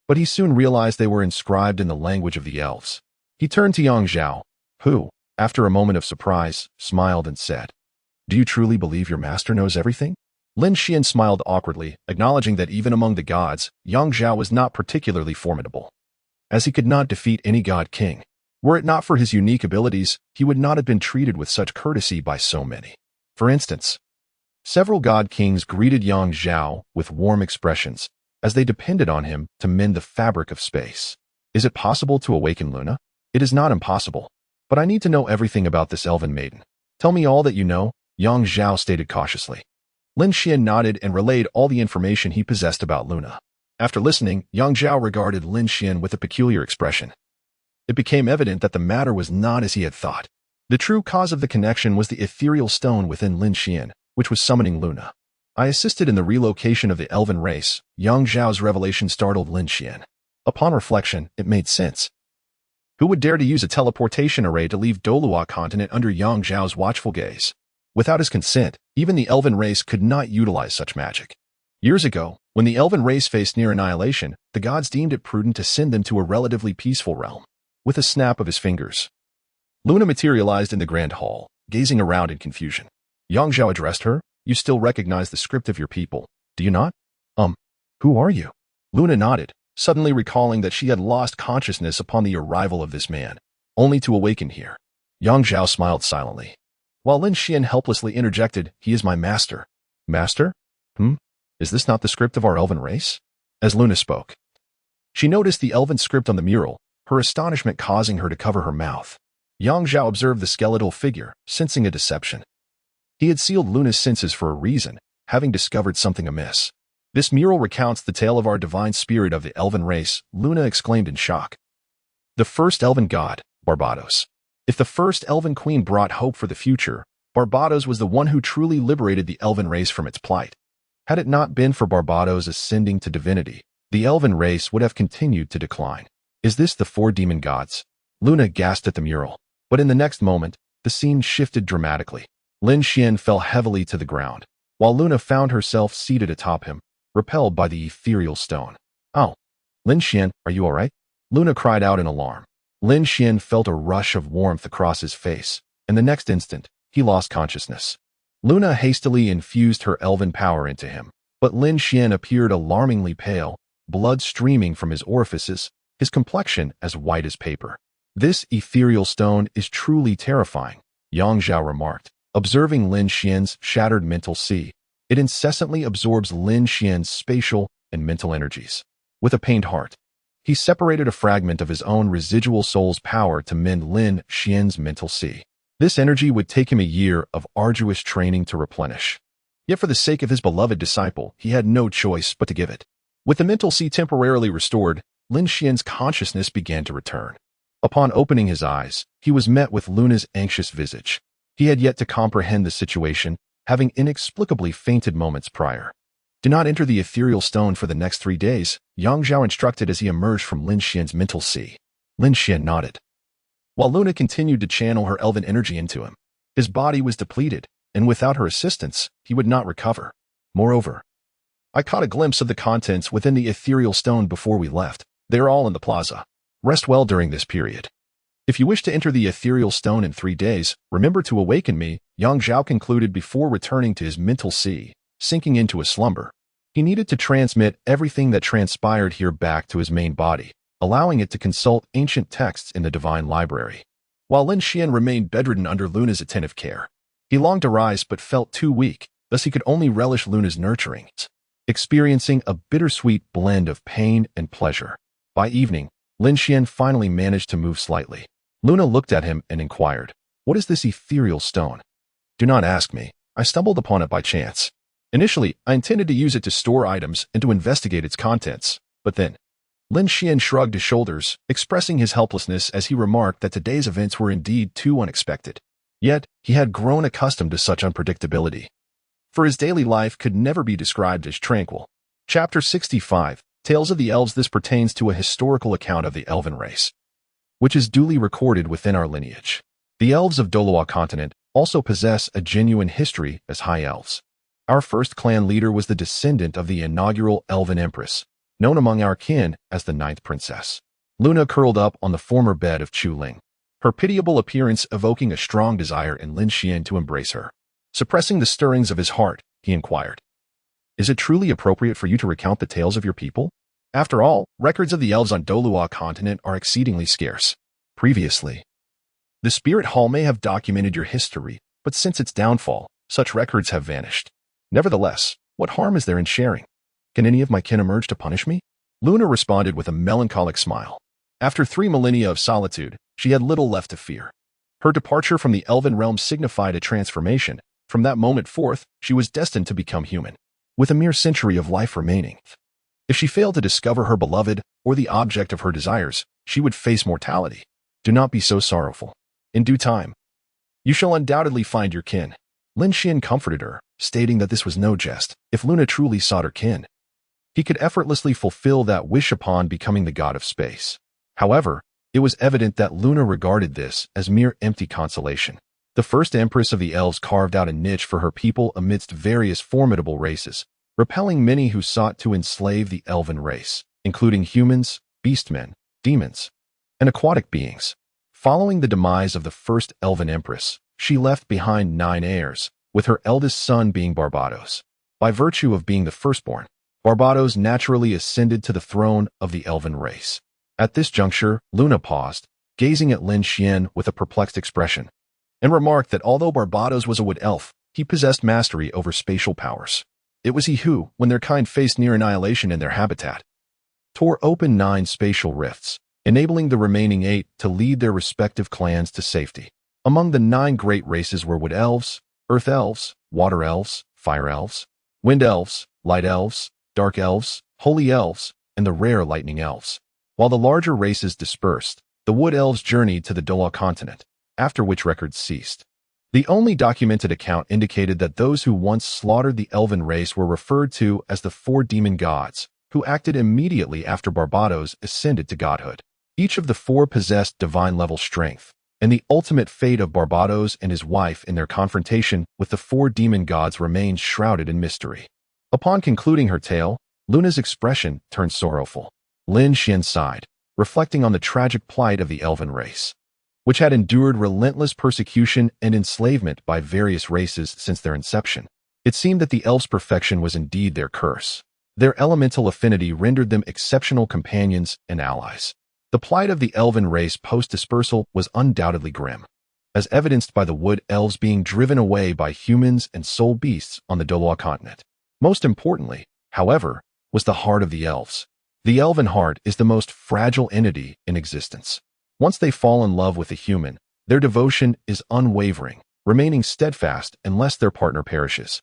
but he soon realized they were inscribed in the language of the elves. He turned to Yang Zhao, who, after a moment of surprise, smiled and said, "Do you truly believe your master knows everything?" Lin Xuan smiled awkwardly, acknowledging that even among the gods, Yang Zhao was not particularly formidable, as he could not defeat any god king. Were it not for his unique abilities, he would not have been treated with such courtesy by so many. For instance, several god kings greeted Yang Zhao with warm expressions, as they depended on him to mend the fabric of space. Is it possible to awaken Luna? It is not impossible. But I need to know everything about this elven maiden. Tell me all that you know, Yang Zhao stated cautiously. Lin Xuan nodded and relayed all the information he possessed about Luna. After listening, Yang Zhao regarded Lin Xuan with a peculiar expression. It became evident that the matter was not as he had thought. The true cause of the connection was the ethereal stone within Lin Xuan, which was summoning Luna. I assisted in the relocation of the elven race. Yang Zhao's revelation startled Lin Xuan. Upon reflection, it made sense. Who would dare to use a teleportation array to leave Douluo continent under Yang Zhao's watchful gaze? Without his consent, even the elven race could not utilize such magic. Years ago, when the elven race faced near annihilation, the gods deemed it prudent to send them to a relatively peaceful realm. With a snap of his fingers, Luna materialized in the grand hall, gazing around in confusion. Yang Zhao addressed her. "You still recognize the script of your people, do you not?" Who are you?" Luna nodded, suddenly recalling that she had lost consciousness upon the arrival of this man, only to awaken here. Yang Zhao smiled silently, while Lin Xuan helplessly interjected, "He is my master." "Master? Is this not the script of our elven race?" As Luna spoke, she noticed the elven script on the mural, her astonishment causing her to cover her mouth. Yang Zhao observed the skeletal figure, sensing a deception. He had sealed Luna's senses for a reason, having discovered something amiss. "This mural recounts the tale of our divine spirit of the elven race," Luna exclaimed in shock. "The first elven god, Barbados. If the first elven queen brought hope for the future, Barbados was the one who truly liberated the elven race from its plight. Had it not been for Barbados ascending to divinity, the elven race would have continued to decline." "Is this the four demon gods?" Luna gasped at the mural. But in the next moment, the scene shifted dramatically. Lin Xuan fell heavily to the ground, while Luna found herself seated atop him, repelled by the ethereal stone. "Oh, Lin Xuan, are you all right?" Luna cried out in alarm. Lin Xuan felt a rush of warmth across his face, and the next instant, he lost consciousness. Luna hastily infused her elven power into him, but Lin Xuan appeared alarmingly pale, blood streaming from his orifices, his complexion as white as paper. "This ethereal stone is truly terrifying," Yang Zhao remarked, observing Lin Xuan's shattered mental sea. "It incessantly absorbs Lin Xuan's spatial and mental energies." With a pained heart, he separated a fragment of his own residual soul's power to mend Lin Xuan's mental sea. This energy would take him a year of arduous training to replenish. Yet for the sake of his beloved disciple, he had no choice but to give it. With the mental sea temporarily restored, Lin Xuan's consciousness began to return. Upon opening his eyes, he was met with Luna's anxious visage. He had yet to comprehend the situation, having inexplicably fainted moments prior. "Do not enter the ethereal stone for the next 3 days," Yang Zhao instructed as he emerged from Lin Xuan's mental sea. Lin Xuan nodded, while Luna continued to channel her elven energy into him. His body was depleted, and without her assistance, he would not recover. Moreover, I caught a glimpse of the contents within the ethereal stone before we left. They are all in the plaza. Rest well during this period. If you wish to enter the ethereal stone in 3 days, remember to awaken me, Yang Zhao concluded before returning to his mental sea, sinking into a slumber. He needed to transmit everything that transpired here back to his main body, allowing it to consult ancient texts in the divine library. While Lin Xuan remained bedridden under Luna's attentive care, he longed to rise but felt too weak, thus he could only relish Luna's nurturings, experiencing a bittersweet blend of pain and pleasure. By evening, Lin Xuan finally managed to move slightly. Luna looked at him and inquired, "What is this ethereal stone?" "Do not ask me. I stumbled upon it by chance. Initially, I intended to use it to store items and to investigate its contents, but then..." Lin Xuan shrugged his shoulders, expressing his helplessness as he remarked that today's events were indeed too unexpected. Yet, he had grown accustomed to such unpredictability. For his daily life could never be described as tranquil. Chapter 65, Tales of the Elves. This pertains to a historical account of the elven race, which is duly recorded within our lineage. The elves of Douluo continent also possess a genuine history as high elves. Our first clan leader was the descendant of the inaugural elven empress, known among our kin as the 9th princess. Luna curled up on the former bed of Chu Ling, her pitiable appearance evoking a strong desire in Lin Xuan to embrace her. Suppressing the stirrings of his heart, he inquired, "Is it truly appropriate for you to recount the tales of your people? After all, records of the elves on Douluo continent are exceedingly scarce. Previously, the Spirit Hall may have documented your history, but since its downfall, such records have vanished. Nevertheless, what harm is there in sharing? Can any of my kin emerge to punish me?" Luna responded with a melancholic smile. After 3 millennia of solitude, she had little left to fear. Her departure from the elven realm signified a transformation. From that moment forth, she was destined to become human, with a mere century of life remaining. If she failed to discover her beloved or the object of her desires, she would face mortality. "Do not be so sorrowful. In due time, you shall undoubtedly find your kin." Lin Xuan comforted her, stating that this was no jest. If Luna truly sought her kin, he could effortlessly fulfill that wish upon becoming the god of space. However, it was evident that Luna regarded this as mere empty consolation. The first empress of the elves carved out a niche for her people amidst various formidable races, repelling many who sought to enslave the elven race, including humans, beastmen, demons, and aquatic beings. Following the demise of the first elven empress, she left behind 9 heirs, with her eldest son being Barbados. By virtue of being the firstborn, Barbados naturally ascended to the throne of the elven race. At this juncture, Luna paused, gazing at Lin Xuan with a perplexed expression, and remarked that although Barbados was a wood elf, he possessed mastery over spatial powers. It was he who, when their kind faced near annihilation in their habitat, tore open 9 spatial rifts, enabling the remaining 8 to lead their respective clans to safety. Among the 9 great races were wood elves, earth elves, water elves, fire elves, wind elves, light elves, dark elves, holy elves, and the rare lightning elves. While the larger races dispersed, the wood elves journeyed to the Douluo continent, after which records ceased. The only documented account indicated that those who once slaughtered the elven race were referred to as the 4 demon gods, who acted immediately after Barbados ascended to godhood. Each of the 4 possessed divine-level strength, and the ultimate fate of Barbados and his wife in their confrontation with the 4 demon gods remains shrouded in mystery. Upon concluding her tale, Luna's expression turned sorrowful. Lin Xuan sighed, reflecting on the tragic plight of the elven race, which had endured relentless persecution and enslavement by various races since their inception. It seemed that the elves' perfection was indeed their curse. Their elemental affinity rendered them exceptional companions and allies. The plight of the elven race post-dispersal was undoubtedly grim, as evidenced by the wood elves being driven away by humans and soul beasts on the Douluo continent. Most importantly, however, was the heart of the elves. The elven heart is the most fragile entity in existence. Once they fall in love with a human, their devotion is unwavering, remaining steadfast unless their partner perishes,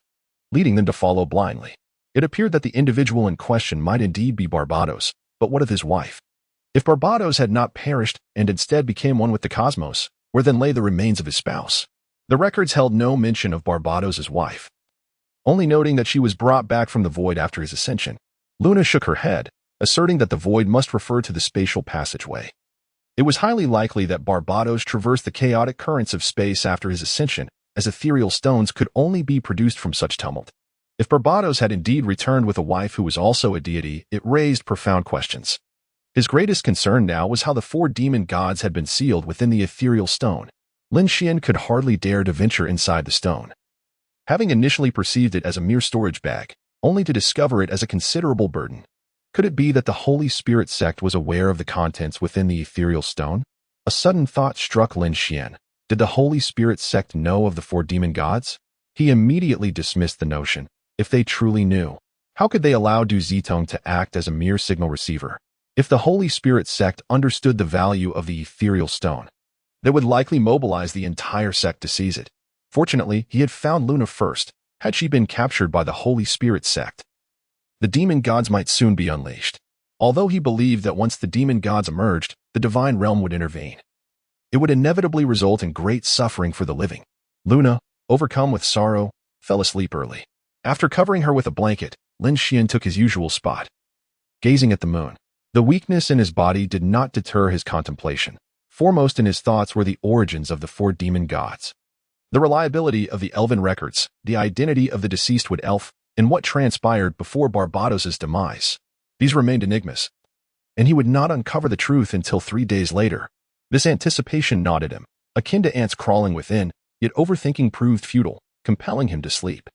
leading them to follow blindly. It appeared that the individual in question might indeed be Barbados, but what of his wife? If Barbados had not perished and instead became one with the cosmos, where then lay the remains of his spouse? The records held no mention of Barbados's wife, only noting that she was brought back from the void after his ascension. Luna shook her head, asserting that the void must refer to the spatial passageway. It was highly likely that Barbados traversed the chaotic currents of space after his ascension, as ethereal stones could only be produced from such tumult. If Barbados had indeed returned with a wife who was also a deity, it raised profound questions. His greatest concern now was how the 4 demon gods had been sealed within the ethereal stone. Lin Xuan could hardly dare to venture inside the stone, having initially perceived it as a mere storage bag, only to discover it as a considerable burden. Could it be that the Holy Spirit sect was aware of the contents within the ethereal stone? A sudden thought struck Lin Xuan. Did the Holy Spirit sect know of the 4 demon gods? He immediately dismissed the notion. If they truly knew, how could they allow Du Zitong to act as a mere signal receiver? If the Holy Spirit sect understood the value of the ethereal stone, they would likely mobilize the entire sect to seize it. Fortunately, he had found Luna first. Had she been captured by the Holy Spirit sect, the demon gods might soon be unleashed. Although he believed that once the demon gods emerged, the divine realm would intervene. It would inevitably result in great suffering for the living. Luna, overcome with sorrow, fell asleep early. After covering her with a blanket, Lin Xuan took his usual spot, gazing at the moon. The weakness in his body did not deter his contemplation. Foremost in his thoughts were the origins of the 4 demon gods, the reliability of the elven records, the identity of the deceased wood elf, and what transpired before Barbados's demise. These remained enigmas, and he would not uncover the truth until 3 days later. This anticipation gnawed at him, akin to ants crawling within, yet overthinking proved futile, compelling him to sleep.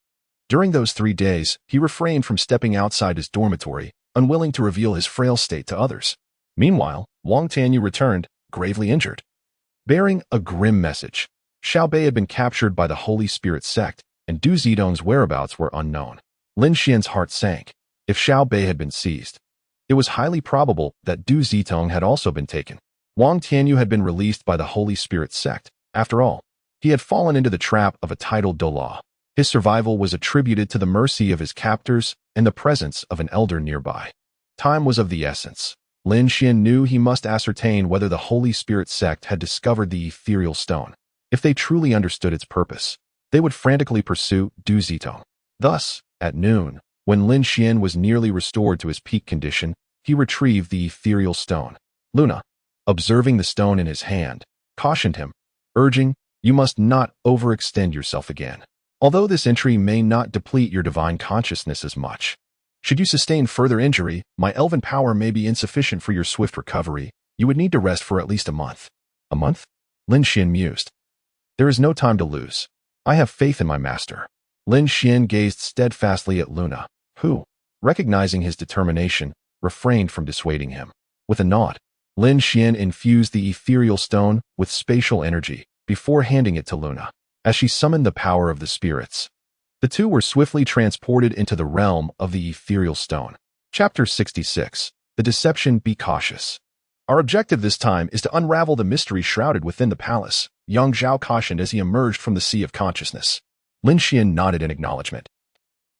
During those 3 days, he refrained from stepping outside his dormitory, unwilling to reveal his frail state to others. Meanwhile, Wang Tianyu returned, gravely injured, bearing a grim message. Xiao Bei had been captured by the Holy Spirit sect, and Du Zitong's whereabouts were unknown. Lin Xuan's heart sank. If Xiao Bei had been seized, it was highly probable that Du Zitong had also been taken. Wang Tianyu had been released by the Holy Spirit sect. After all, he had fallen into the trap of a titled Douluo. His survival was attributed to the mercy of his captors and the presence of an elder nearby. Time was of the essence. Lin Xuan knew he must ascertain whether the Holy Spirit sect had discovered the ethereal stone. If they truly understood its purpose, they would frantically pursue Du Zitong. Thus, at noon, when Lin Xuan was nearly restored to his peak condition, he retrieved the ethereal stone. Luna, observing the stone in his hand, cautioned him, urging, "You must not overextend yourself again. Although this entry may not deplete your divine consciousness as much, should you sustain further injury, my elven power may be insufficient for your swift recovery. You would need to rest for at least a month." "A month?" Lin Xuan mused. "There is no time to lose. I have faith in my master." Lin Xuan gazed steadfastly at Luna, who, recognizing his determination, refrained from dissuading him. With a nod, Lin Xuan infused the ethereal stone with spatial energy before handing it to Luna. As she summoned the power of the spirits, the two were swiftly transported into the realm of the ethereal stone. Chapter 66. The Deception. Be cautious. Our objective this time is to unravel the mystery shrouded within the palace, Yang Zhao cautioned as he emerged from the sea of consciousness. Lin Xuan nodded in acknowledgement,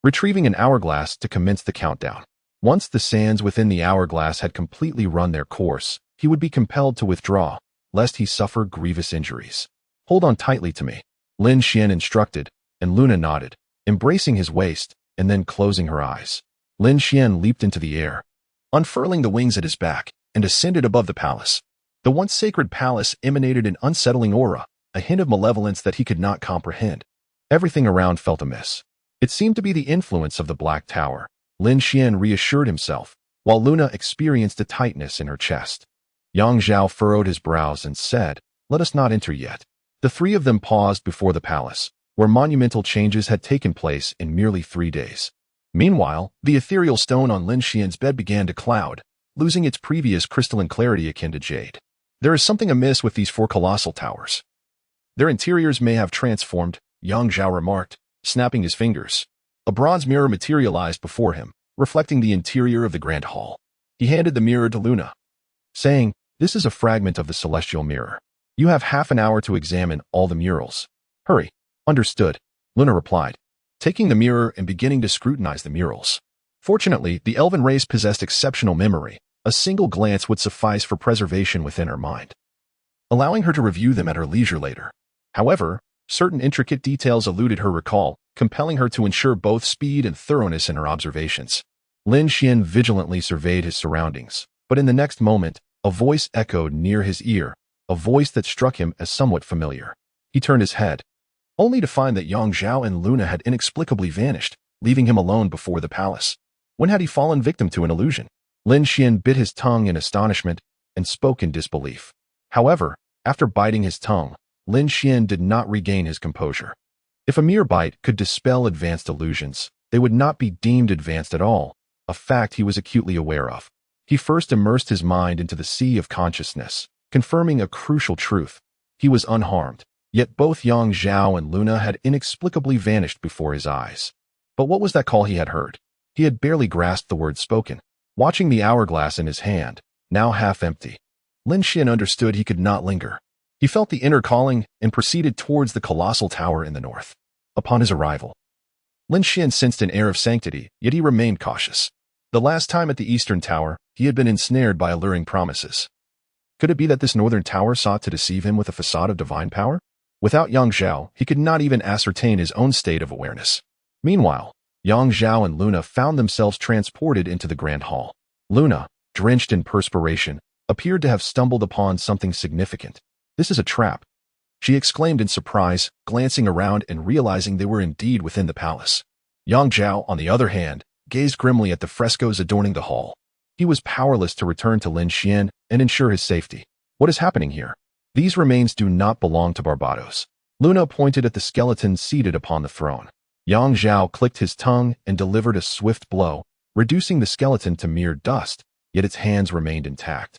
retrieving an hourglass to commence the countdown. Once the sands within the hourglass had completely run their course, he would be compelled to withdraw, lest he suffer grievous injuries. "Hold on tightly to me," Lin Xuan instructed, and Luna nodded, embracing his waist and then closing her eyes. Lin Xuan leaped into the air, unfurling the wings at his back, and ascended above the palace. The once sacred palace emanated an unsettling aura, a hint of malevolence that he could not comprehend. Everything around felt amiss. It seemed to be the influence of the Black Tower. Lin Xuan reassured himself, while Luna experienced a tightness in her chest. Yang Zhao furrowed his brows and said, "Let us not enter yet." The 3 of them paused before the palace, where monumental changes had taken place in merely 3 days. Meanwhile, the ethereal stone on Lin Xuan's bed began to cloud, losing its previous crystalline clarity akin to jade. There is something amiss with these 4 colossal towers. Their interiors may have transformed, Yang Zhao remarked, snapping his fingers. A bronze mirror materialized before him, reflecting the interior of the grand hall. He handed the mirror to Luna, saying, "This is a fragment of the celestial mirror. You have half an hour to examine all the murals." "Hurry." "Understood," Luna replied, taking the mirror and beginning to scrutinize the murals. Fortunately, the elven race possessed exceptional memory. A single glance would suffice for preservation within her mind, allowing her to review them at her leisure later. However, certain intricate details eluded her recall, compelling her to ensure both speed and thoroughness in her observations. Lin Xuan vigilantly surveyed his surroundings, but in the next moment, a voice echoed near his ear, a voice that struck him as somewhat familiar. He turned his head, only to find that Yang Zhao and Luna had inexplicably vanished, leaving him alone before the palace. When had he fallen victim to an illusion? Lin Xuan bit his tongue in astonishment and spoke in disbelief. However, after biting his tongue, Lin Xuan did not regain his composure. If a mere bite could dispel advanced illusions, they would not be deemed advanced at all, a fact he was acutely aware of. He first immersed his mind into the sea of consciousness, confirming a crucial truth. He was unharmed, yet both Yang Zhao and Luna had inexplicably vanished before his eyes. But what was that call he had heard? He had barely grasped the words spoken. Watching the hourglass in his hand, now half empty, Lin Xuan understood he could not linger. He felt the inner calling and proceeded towards the colossal tower in the north. Upon his arrival, Lin Xuan sensed an air of sanctity, yet he remained cautious. The last time at the eastern tower, he had been ensnared by alluring promises. Could it be that this northern tower sought to deceive him with a facade of divine power? Without Yang Zhao, he could not even ascertain his own state of awareness. Meanwhile, Yang Zhao and Luna found themselves transported into the grand hall. Luna, drenched in perspiration, appeared to have stumbled upon something significant. "This is a trap," she exclaimed in surprise, glancing around and realizing they were indeed within the palace. Yang Zhao, on the other hand, gazed grimly at the frescoes adorning the hall. He was powerless to return to Lin Xuan and ensure his safety. What is happening here? These remains do not belong to Barbados. Luna pointed at the skeleton seated upon the throne. Yang Zhao clicked his tongue and delivered a swift blow, reducing the skeleton to mere dust, yet its hands remained intact,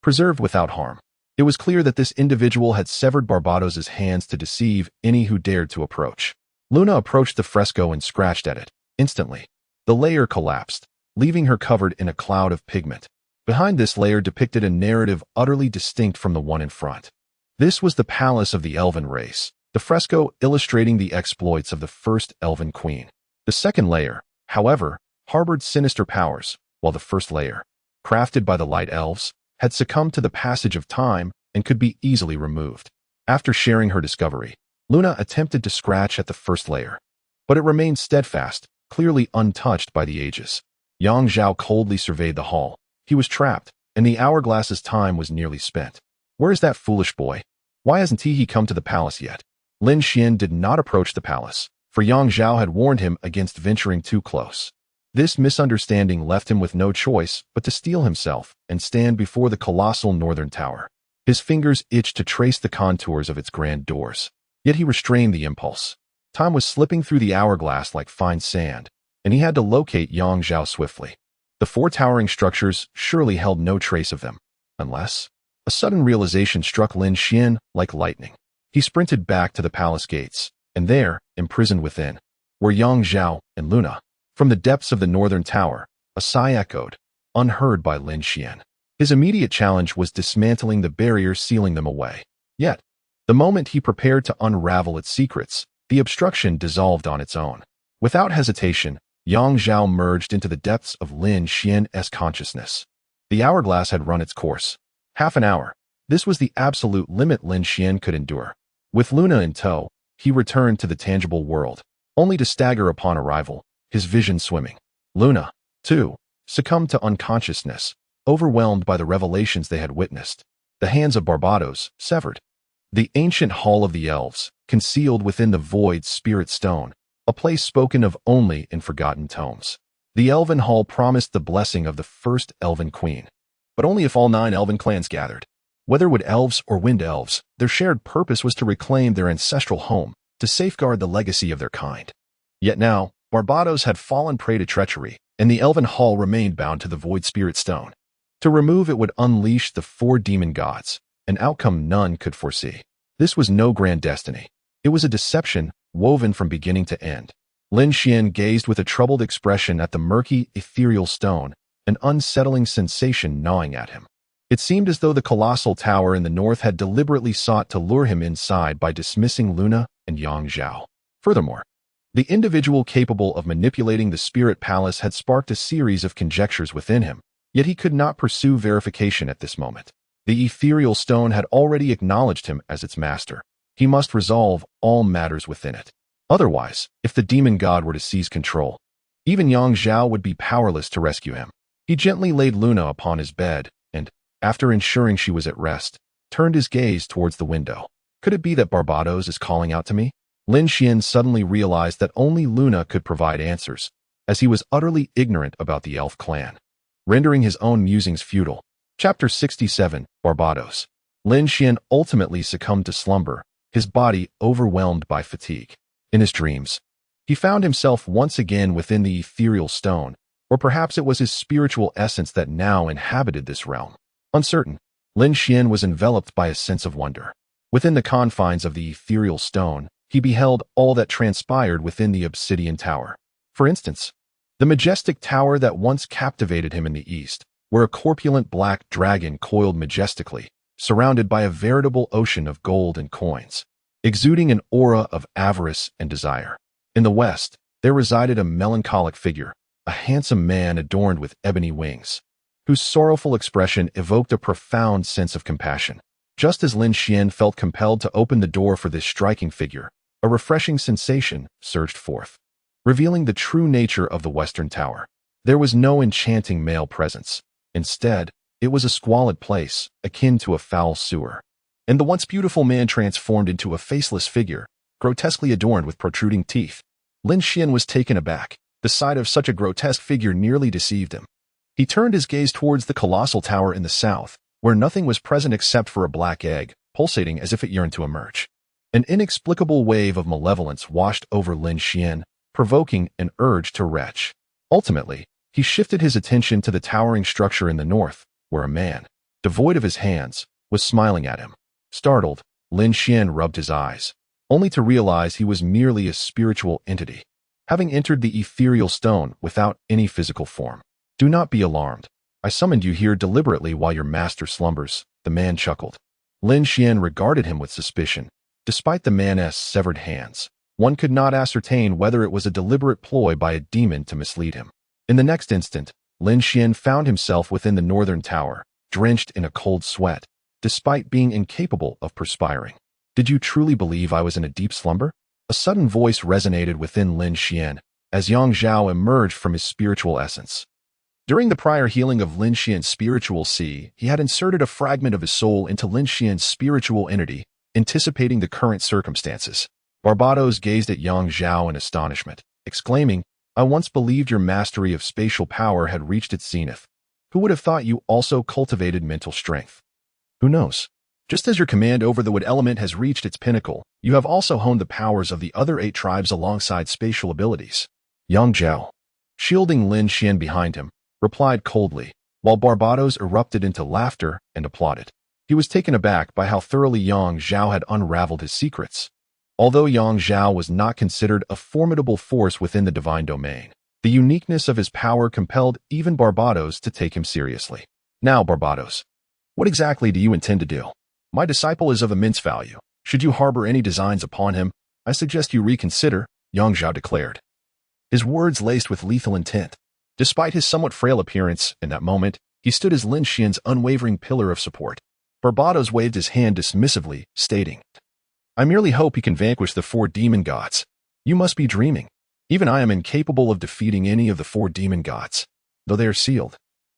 preserved without harm. It was clear that this individual had severed Barbados's hands to deceive any who dared to approach. Luna approached the fresco and scratched at it. Instantly, the layer collapsed, leaving her covered in a cloud of pigment. Behind this layer depicted a narrative utterly distinct from the one in front. This was the palace of the elven race, the fresco illustrating the exploits of the first elven queen. The second layer, however, harbored sinister powers, while the first layer, crafted by the light elves, had succumbed to the passage of time and could be easily removed. After sharing her discovery, Luna attempted to scratch at the first layer, but it remained steadfast, clearly untouched by the ages. Yang Zhao coldly surveyed the hall. He was trapped, and the hourglass's time was nearly spent. Where is that foolish boy? Why hasn't he come to the palace yet? Lin Xuan did not approach the palace, for Yang Zhao had warned him against venturing too close. This misunderstanding left him with no choice but to steel himself and stand before the colossal northern tower. His fingers itched to trace the contours of its grand doors. Yet he restrained the impulse. Time was slipping through the hourglass like fine sand, and he had to locate Yang Zhao swiftly. The four towering structures surely held no trace of them, unless... A sudden realization struck Lin Xuan like lightning. He sprinted back to the palace gates, and there, imprisoned within, were Yang Zhao and Luna. From the depths of the northern tower, a sigh echoed, unheard by Lin Xuan. His immediate challenge was dismantling the barrier sealing them away. Yet, the moment he prepared to unravel its secrets, the obstruction dissolved on its own. Without hesitation, Yang Zhao merged into the depths of Lin Xuan's consciousness. The hourglass had run its course. Half an hour. This was the absolute limit Lin Xuan could endure. With Luna in tow, he returned to the tangible world, only to stagger upon arrival, his vision swimming. Luna, too, succumbed to unconsciousness, overwhelmed by the revelations they had witnessed. The hands of Barbados, severed. The ancient hall of the elves, concealed within the void spirit stone, a place spoken of only in forgotten tomes. The elven hall promised the blessing of the first elven queen. But only if all 9 elven clans gathered. Whether wood elves or wind elves, their shared purpose was to reclaim their ancestral home, to safeguard the legacy of their kind. Yet now, Barbados had fallen prey to treachery, and the elven hall remained bound to the void spirit stone. To remove it would unleash the 4 demon gods, an outcome none could foresee. This was no grand destiny. It was a deception woven from beginning to end. Lin Xuan gazed with a troubled expression at the murky, ethereal stone, an unsettling sensation gnawing at him. It seemed as though the colossal tower in the north had deliberately sought to lure him inside by dismissing Luna and Yang Zhao. Furthermore, the individual capable of manipulating the spirit palace had sparked a series of conjectures within him, yet he could not pursue verification at this moment. The ethereal stone had already acknowledged him as its master. He must resolve all matters within it. Otherwise, if the demon god were to seize control, even Yang Zhao would be powerless to rescue him. He gently laid Luna upon his bed and, after ensuring she was at rest, turned his gaze towards the window. Could it be that Barbados is calling out to me? Lin Xuan suddenly realized that only Luna could provide answers, as he was utterly ignorant about the elf clan, rendering his own musings futile. Chapter 67, Barbados. Lin Xuan ultimately succumbed to slumber, his body overwhelmed by fatigue. In his dreams, he found himself once again within the ethereal stone, or perhaps it was his spiritual essence that now inhabited this realm. Uncertain, Lin Xuan was enveloped by a sense of wonder. Within the confines of the ethereal stone, he beheld all that transpired within the obsidian tower. For instance, the majestic tower that once captivated him in the east, where a corpulent black dragon coiled majestically, surrounded by a veritable ocean of gold and coins, exuding an aura of avarice and desire. In the west, there resided a melancholic figure, a handsome man adorned with ebony wings, whose sorrowful expression evoked a profound sense of compassion. Just as Lin Xuan felt compelled to open the door for this striking figure, a refreshing sensation surged forth, revealing the true nature of the western tower. There was no enchanting male presence. Instead, it was a squalid place, akin to a foul sewer. And the once beautiful man transformed into a faceless figure, grotesquely adorned with protruding teeth. Lin Xuan was taken aback. The sight of such a grotesque figure nearly deceived him. He turned his gaze towards the colossal tower in the south, where nothing was present except for a black egg, pulsating as if it yearned to emerge. An inexplicable wave of malevolence washed over Lin Xuan, provoking an urge to retch. Ultimately, he shifted his attention to the towering structure in the north, where a man, devoid of his hands, was smiling at him. Startled, Lin Xuan rubbed his eyes, only to realize he was merely a spiritual entity, having entered the ethereal stone without any physical form. Do not be alarmed. I summoned you here deliberately while your master slumbers, the man chuckled. Lin Xuan regarded him with suspicion. Despite the man's severed hands, one could not ascertain whether it was a deliberate ploy by a demon to mislead him. In the next instant, Lin Xuan found himself within the northern tower, drenched in a cold sweat, despite being incapable of perspiring. Did you truly believe I was in a deep slumber? A sudden voice resonated within Lin Xuan, as Yang Zhao emerged from his spiritual essence. During the prior healing of Lin Xuan's spiritual sea, he had inserted a fragment of his soul into Lin Xuan's spiritual entity, anticipating the current circumstances. Barbados gazed at Yang Zhao in astonishment, exclaiming, I once believed your mastery of spatial power had reached its zenith. Who would have thought you also cultivated mental strength? Who knows? Just as your command over the wood element has reached its pinnacle, you have also honed the powers of the other 8 tribes alongside spatial abilities. Yang Zhao, shielding Lin Xuan behind him, replied coldly, while Barbados erupted into laughter and applauded. He was taken aback by how thoroughly Yang Zhao had unraveled his secrets. Although Yang Zhao was not considered a formidable force within the divine domain, the uniqueness of his power compelled even Barbados to take him seriously. Now, Barbados, what exactly do you intend to do? My disciple is of immense value. Should you harbor any designs upon him, I suggest you reconsider, Yang Zhao declared, his words laced with lethal intent. Despite his somewhat frail appearance, in that moment, he stood as Lin Xuan's unwavering pillar of support. Barbados waved his hand dismissively, stating, I merely hope he can vanquish the 4 demon gods. You must be dreaming. Even I am incapable of defeating any of the 4 demon gods, though they are sealed.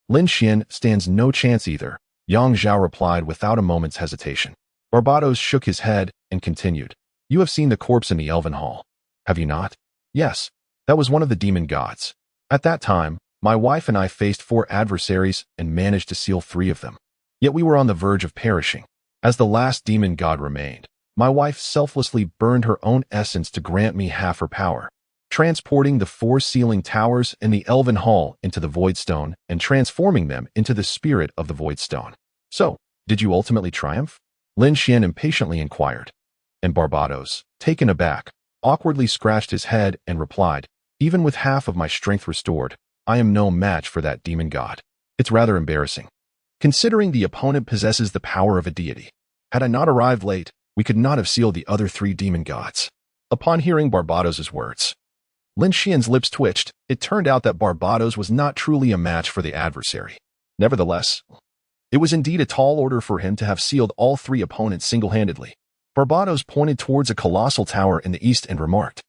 Lin Xuan stands no chance either, Yang Zhao replied without a moment's hesitation. Barbados shook his head and continued, You have seen the corpse in the Elven Hall, have you not? Yes, that was one of the demon gods. At that time, my wife and I faced 4 adversaries and managed to seal 3 of them. Yet we were on the verge of perishing. As the last demon god remained, my wife selflessly burned her own essence to grant me half her power, transporting the 4 sealing towers in the Elven Hall into the Voidstone and transforming them into the spirit of the Voidstone. So, did you ultimately triumph? Lin Xuan impatiently inquired. And Barbados, taken aback, awkwardly scratched his head and replied, Even with half of my strength restored, I am no match for that demon god. It's rather embarrassing, considering the opponent possesses the power of a deity. Had I not arrived late, we could not have sealed the other 3 demon gods. Upon hearing Barbados's words, Lin Xuan's lips twitched. It turned out that Barbados was not truly a match for the adversary. Nevertheless, it was indeed a tall order for him to have sealed all 3 opponents single-handedly. Barbados pointed towards a colossal tower in the east and remarked,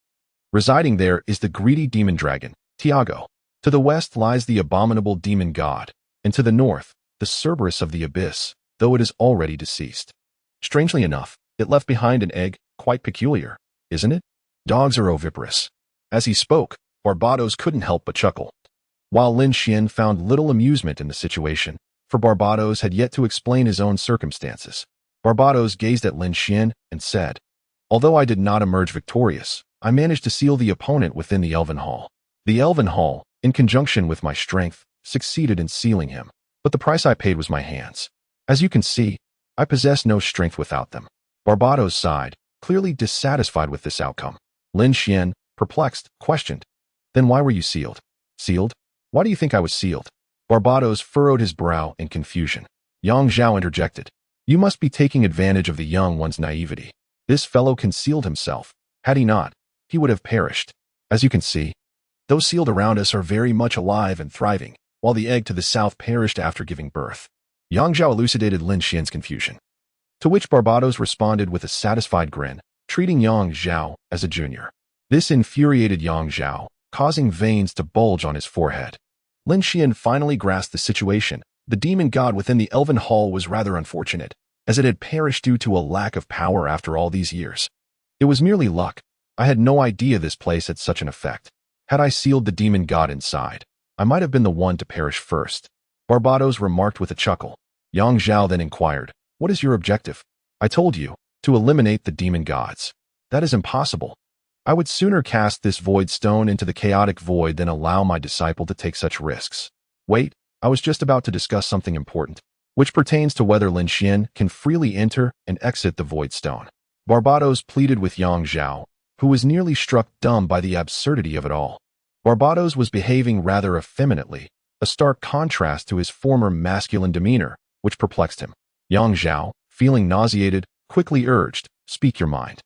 Residing there is the greedy demon dragon, Tiago. To the west lies the abominable demon god, and to the north, the Cerberus of the abyss, though it is already deceased. Strangely enough, it left behind an egg, quite peculiar. isn't it? Dogs are oviparous. As he spoke, Barbados couldn't help but chuckle. While Lin Xuan found little amusement in the situation, for Barbados had yet to explain his own circumstances. Barbados gazed at Lin Xuan and said, "Although I did not emerge victorious, I managed to seal the opponent within the Elven Hall. The Elven Hall, in conjunction with my strength, succeeded in sealing him, but the price I paid was my hands. As you can see, I possess no strength without them." Barbados sighed, clearly dissatisfied with this outcome. Lin Xuan, perplexed, questioned, "Then why were you sealed?" "Sealed? Why do you think I was sealed?" Barbados furrowed his brow in confusion. Yang Zhao interjected, "You must be taking advantage of the young one's naivety. This fellow concealed himself. Had he not, he would have perished. As you can see, those sealed around us are very much alive and thriving, while the egg to the south perished after giving birth." Yang Zhao elucidated Lin Xian's confusion, to which Barbados responded with a satisfied grin, treating Yang Zhao as a junior. This infuriated Yang Zhao, causing veins to bulge on his forehead. Lin Xuan finally grasped the situation. The demon god within the Elven Hall was rather unfortunate, as it had perished due to a lack of power after all these years. It was merely luck. I had no idea this place had such an effect. Had I sealed the demon god inside, I might have been the one to perish first. Barbados remarked with a chuckle. Yang Zhao then inquired, "What is your objective?" "I told you, to eliminate the demon gods. That is impossible. I would sooner cast this void stone into the chaotic void than allow my disciple to take such risks." "Wait, I was just about to discuss something important, which pertains to whether Lin Xuan can freely enter and exit the void stone." Barbados pleaded with Yang Zhao, who was nearly struck dumb by the absurdity of it all. Barbados was behaving rather effeminately, a stark contrast to his former masculine demeanor, which perplexed him. Yang Zhao, feeling nauseated, quickly urged, "Speak your mind."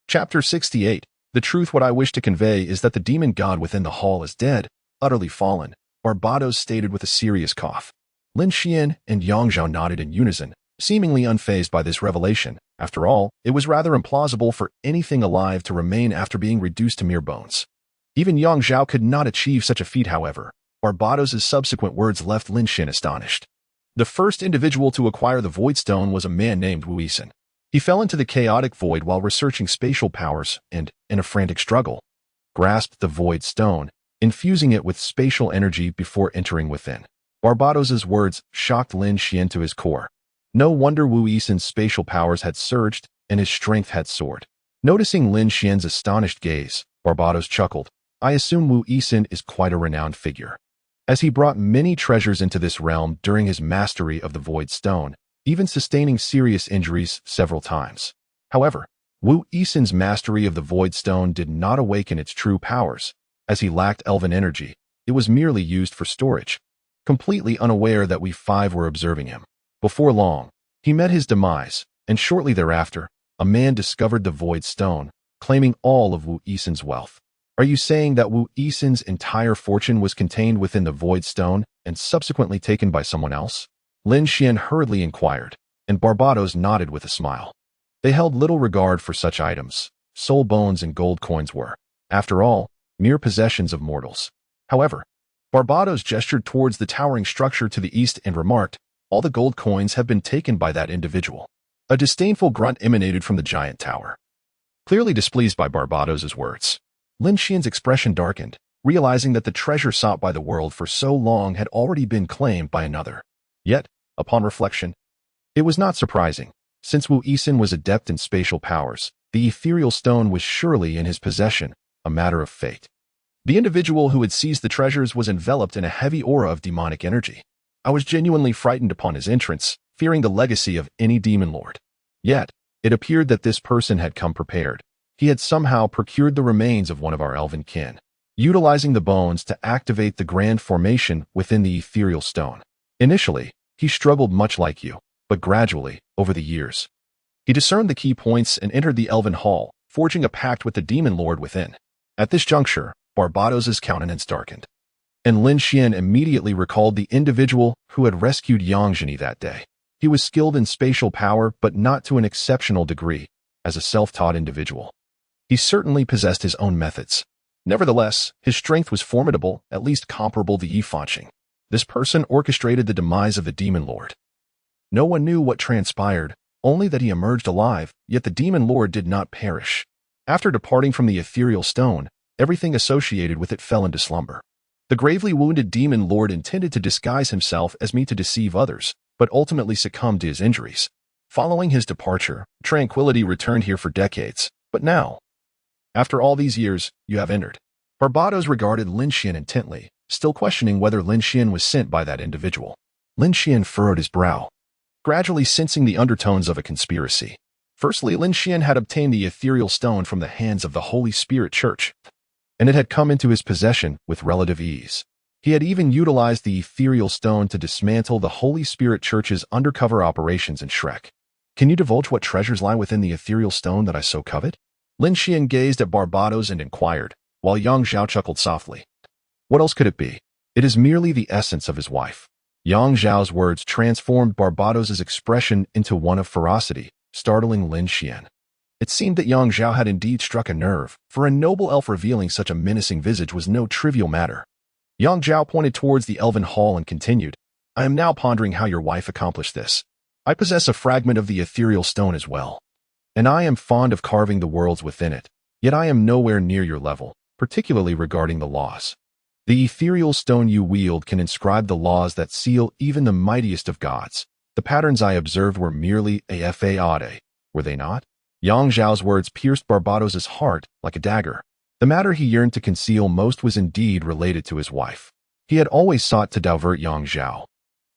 Chapter 68. The truth what I wish to convey is that the demon god within the hall is dead, utterly fallen, Barbados stated with a serious cough. Lin Xuan and Yang Zhao nodded in unison, seemingly unfazed by this revelation. After all, it was rather implausible for anything alive to remain after being reduced to mere bones. Even Yang Zhao could not achieve such a feat, however. Barbados' subsequent words left Lin Xuan astonished. The first individual to acquire the Void Stone was a man named Wu Yisun. He fell into the chaotic void while researching spatial powers and, in a frantic struggle, grasped the Void Stone, infusing it with spatial energy before entering within. Barbados' words shocked Lin Xuan to his core. No wonder Wu Yisun's spatial powers had surged and his strength had soared. Noticing Lin Xuan's astonished gaze, Barbados chuckled. "I assume Wu Yisun is quite a renowned figure, as he brought many treasures into this realm during his mastery of the Void Stone, even sustaining serious injuries several times. However, Wu Yisun's mastery of the Void Stone did not awaken its true powers, as he lacked elven energy. It was merely used for storage." Completely unaware that we five were observing him. Before long, he met his demise, and shortly thereafter, a man discovered the Void Stone, claiming all of Wu Yisun's wealth. "Are you saying that Wu Yisun's entire fortune was contained within the Void Stone and subsequently taken by someone else?" Lin Xuan hurriedly inquired, and Barbados nodded with a smile. They held little regard for such items. Soul bones and gold coins were, after all, mere possessions of mortals. However, Barbados gestured towards the towering structure to the east and remarked, "All the gold coins have been taken by that individual." A disdainful grunt emanated from the giant tower. Clearly displeased by Barbados' words, Lin Xuan's expression darkened, realizing that the treasure sought by the world for so long had already been claimed by another. Yet, upon reflection, it was not surprising. Since Wu Yisun was adept in spatial powers, the ethereal stone was surely in his possession, a matter of fate. The individual who had seized the treasures was enveloped in a heavy aura of demonic energy. I was genuinely frightened upon his entrance, fearing the legacy of any demon lord. Yet, it appeared that this person had come prepared. He had somehow procured the remains of one of our elven kin, utilizing the bones to activate the grand formation within the ethereal stone. Initially, he struggled much like you, but gradually, over the years, he discerned the key points and entered the Elven Hall, forging a pact with the demon lord within. At this juncture, Barbados' countenance darkened, and Lin Xuan immediately recalled the individual who had rescued Yang Zhini that day. He was skilled in spatial power, but not to an exceptional degree, as a self-taught individual. He certainly possessed his own methods. Nevertheless, his strength was formidable, at least comparable to Yi Fanqing. This person orchestrated the demise of the demon lord. No one knew what transpired, only that he emerged alive, yet the demon lord did not perish. After departing from the ethereal stone, everything associated with it fell into slumber. The gravely wounded demon lord intended to disguise himself as me to deceive others, but ultimately succumbed to his injuries. Following his departure, tranquility returned here for decades, but now, after all these years, you have entered. Barbados regarded Lin Xuan intently, still questioning whether Lin Xuan was sent by that individual. Lin Xuan furrowed his brow, gradually sensing the undertones of a conspiracy. Firstly, Lin Xuan had obtained the ethereal stone from the hands of the Holy Spirit Church, and it had come into his possession with relative ease. He had even utilized the ethereal stone to dismantle the Holy Spirit Church's undercover operations in Shrek. Can you divulge what treasures lie within the ethereal stone that I so covet? Lin Xuan gazed at Barbados and inquired, while Yang Zhao chuckled softly. What else could it be? It is merely the essence of his wife. Yang Zhao's words transformed Barbados's expression into one of ferocity, startling Lin Xuan. It seemed that Yang Zhao had indeed struck a nerve, for a noble elf revealing such a menacing visage was no trivial matter. Yang Zhao pointed towards the elven hall and continued, I am now pondering how your wife accomplished this. I possess a fragment of the ethereal stone as well, and I am fond of carving the worlds within it, yet I am nowhere near your level, particularly regarding the laws. The ethereal stone you wield can inscribe the laws that seal even the mightiest of gods. The patterns I observed were merely a fade, were they not? Yang Zhao's words pierced Barbados's heart like a dagger. The matter he yearned to conceal most was indeed related to his wife. He had always sought to divert Yang Zhao,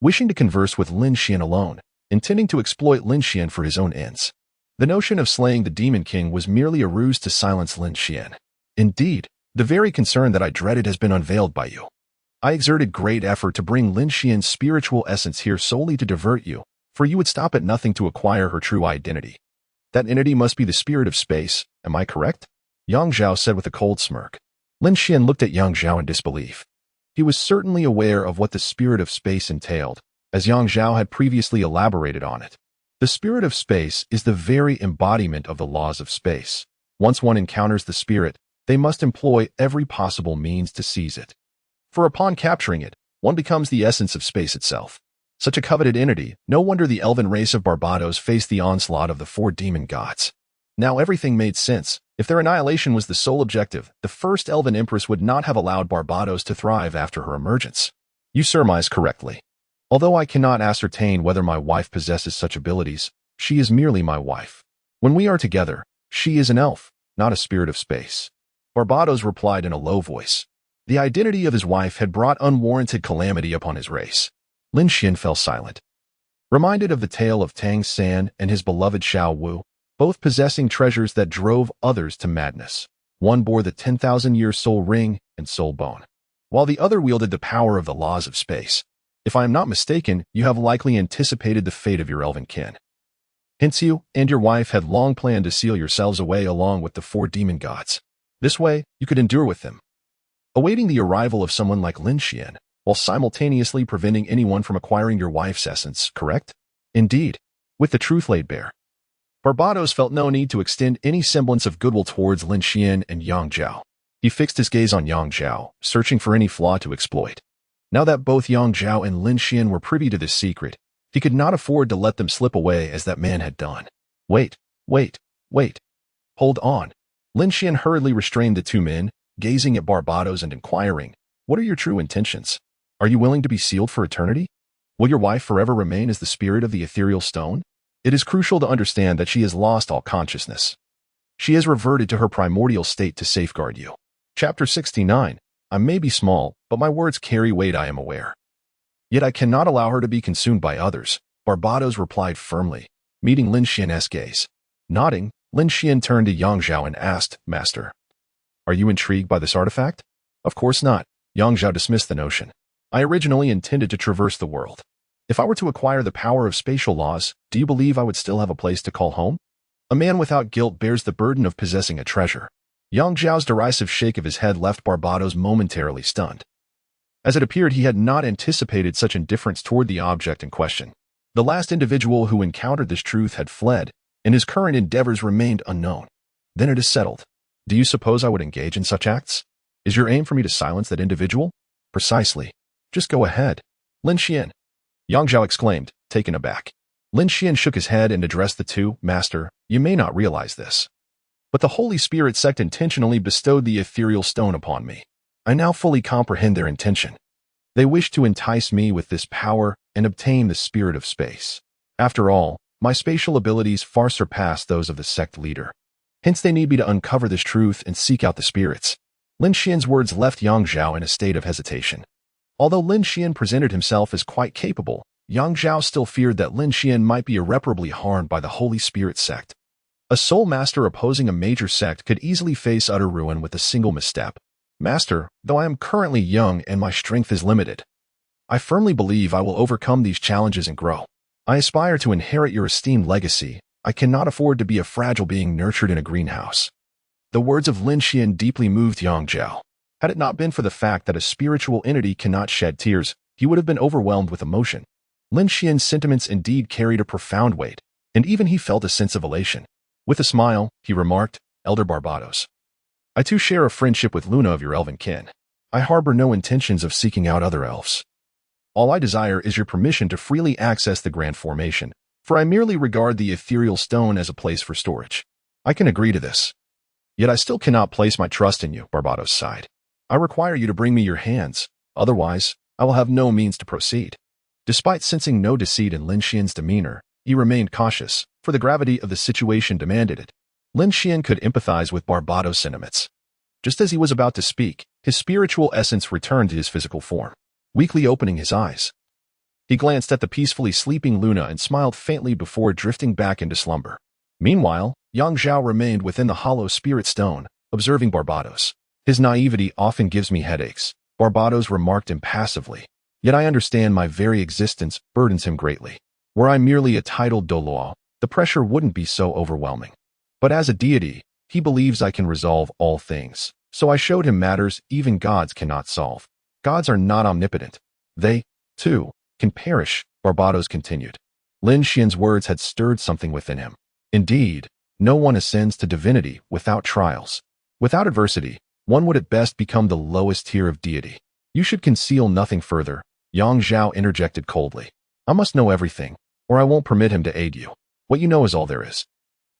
wishing to converse with Lin Xuan alone, intending to exploit Lin Xuan for his own ends. The notion of slaying the Demon King was merely a ruse to silence Lin Xuan. Indeed, the very concern that I dreaded has been unveiled by you. I exerted great effort to bring Lin Xuan's spiritual essence here solely to divert you, for you would stop at nothing to acquire her true identity. That entity must be the spirit of space, am I correct? Yang Zhao said with a cold smirk. Lin Xuan looked at Yang Zhao in disbelief. He was certainly aware of what the spirit of space entailed, as Yang Zhao had previously elaborated on it. The spirit of space is the very embodiment of the laws of space. Once one encounters the spirit, they must employ every possible means to seize it. For upon capturing it, one becomes the essence of space itself. Such a coveted entity, no wonder the elven race of Barbados faced the onslaught of the 4 demon gods. Now everything made sense. If their annihilation was the sole objective, the first elven empress would not have allowed Barbados to thrive after her emergence. You surmise correctly. Although I cannot ascertain whether my wife possesses such abilities, she is merely my wife. When we are together, she is an elf, not a spirit of space. Barbados replied in a low voice. The identity of his wife had brought unwarranted calamity upon his race. Lin Xuan fell silent. Reminded of the tale of Tang San and his beloved Xiao Wu, both possessing treasures that drove others to madness. One bore the 10,000-year soul ring and soul bone, while the other wielded the power of the laws of space. If I am not mistaken, you have likely anticipated the fate of your elven kin. Hence you and your wife had long planned to seal yourselves away along with the 4 demon gods. This way, you could endure with them, awaiting the arrival of someone like Lin Xuan, while simultaneously preventing anyone from acquiring your wife's essence, correct? Indeed, with the truth laid bare. Barbados felt no need to extend any semblance of goodwill towards Lin Xuan and Yang Zhao. He fixed his gaze on Yang Zhao, searching for any flaw to exploit. Now that both Yang Zhao and Lin Xuan were privy to this secret, he could not afford to let them slip away as that man had done. Wait. Hold on. Lin Xuan hurriedly restrained the 2 men, gazing at Barbados and inquiring, what are your true intentions? Are you willing to be sealed for eternity? Will your wife forever remain as the spirit of the ethereal stone? It is crucial to understand that she has lost all consciousness. She has reverted to her primordial state to safeguard you. Chapter 69. I may be small, but my words carry weight, I am aware. Yet I cannot allow her to be consumed by others, Barbados replied firmly, meeting Lin Xuan's gaze. Nodding, Lin Xuan turned to Yang Zhao and asked, Master, are you intrigued by this artifact? Of course not. Yang Zhao dismissed the notion. I originally intended to traverse the world. If I were to acquire the power of spatial laws, do you believe I would still have a place to call home? A man without guilt bears the burden of possessing a treasure. Yang Zhao's derisive shake of his head left Barbados momentarily stunned, as it appeared he had not anticipated such indifference toward the object in question. The last individual who encountered this truth had fled, and his current endeavors remained unknown. Then it is settled. Do you suppose I would engage in such acts? Is your aim for me to silence that individual? Precisely. Just go ahead. Lin Xuan, Yang Zhao exclaimed, taken aback. Lin Xuan shook his head and addressed the 2, Master, you may not realize this, but the Holy Spirit sect intentionally bestowed the ethereal stone upon me. I now fully comprehend their intention. They wish to entice me with this power and obtain the spirit of space. After all, my spatial abilities far surpass those of the sect leader. Hence they need me to uncover this truth and seek out the spirits. Lin Xian's words left Yang Zhao in a state of hesitation. Although Lin Xian presented himself as quite capable, Yang Zhao still feared that Lin Xian might be irreparably harmed by the Holy Spirit sect. A soul master opposing a major sect could easily face utter ruin with a single misstep. Master, though I am currently young and my strength is limited, I firmly believe I will overcome these challenges and grow. I aspire to inherit your esteemed legacy. I cannot afford to be a fragile being nurtured in a greenhouse. The words of Lin Xian deeply moved Yang Zhao. Had it not been for the fact that a spiritual entity cannot shed tears, he would have been overwhelmed with emotion. Lin Xian's sentiments indeed carried a profound weight, and even he felt a sense of elation. With a smile, he remarked, Elder Barbados, I too share a friendship with Luna of your elven kin. I harbor no intentions of seeking out other elves. All I desire is your permission to freely access the Grand Formation, for I merely regard the ethereal stone as a place for storage. I can agree to this. Yet I still cannot place my trust in you, Barbados sighed. I require you to bring me your hands, otherwise, I will have no means to proceed. Despite sensing no deceit in Lin Xian's demeanor, he remained cautious, for the gravity of the situation demanded it. Lin Xian could empathize with Barbados' sentiments. Just as he was about to speak, his spiritual essence returned to his physical form. Weakly opening his eyes, he glanced at the peacefully sleeping Luna and smiled faintly before drifting back into slumber. Meanwhile, Yang Zhao remained within the hollow spirit stone, observing Barbados. His naivety often gives me headaches, Barbados remarked impassively. Yet I understand my very existence burdens him greatly. Were I merely a titled Douluo, the pressure wouldn't be so overwhelming. But as a deity, he believes I can resolve all things. So I showed him matters even gods cannot solve. Gods are not omnipotent. They, too, can perish, Barbados continued. Lin Xian's words had stirred something within him. Indeed, no one ascends to divinity without trials. Without adversity, one would at best become the lowest tier of deity. You should conceal nothing further, Yang Zhao interjected coldly. I must know everything, or I won't permit him to aid you. What you know is all there is.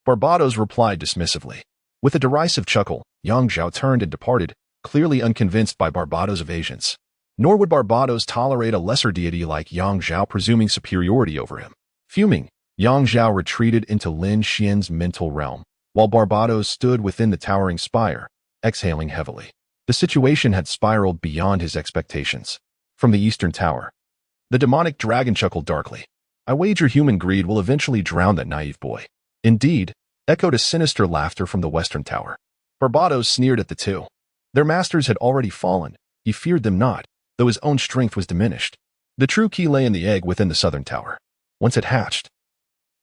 Barbados replied dismissively. With a derisive chuckle, Yang Zhao turned and departed, clearly unconvinced by Barbados' evasions. Nor would Barbados tolerate a lesser deity like Yang Zhao presuming superiority over him. Fuming, Yang Zhao retreated into Lin Xian's mental realm, while Barbados stood within the towering spire, exhaling heavily. The situation had spiraled beyond his expectations. From the eastern tower, the demonic dragon chuckled darkly. I wager human greed will eventually drown that naive boy. Indeed, echoed a sinister laughter from the western tower. Barbados sneered at the two. Their masters had already fallen. He feared them not, though his own strength was diminished. The true key lay in the egg within the southern tower. Once it hatched,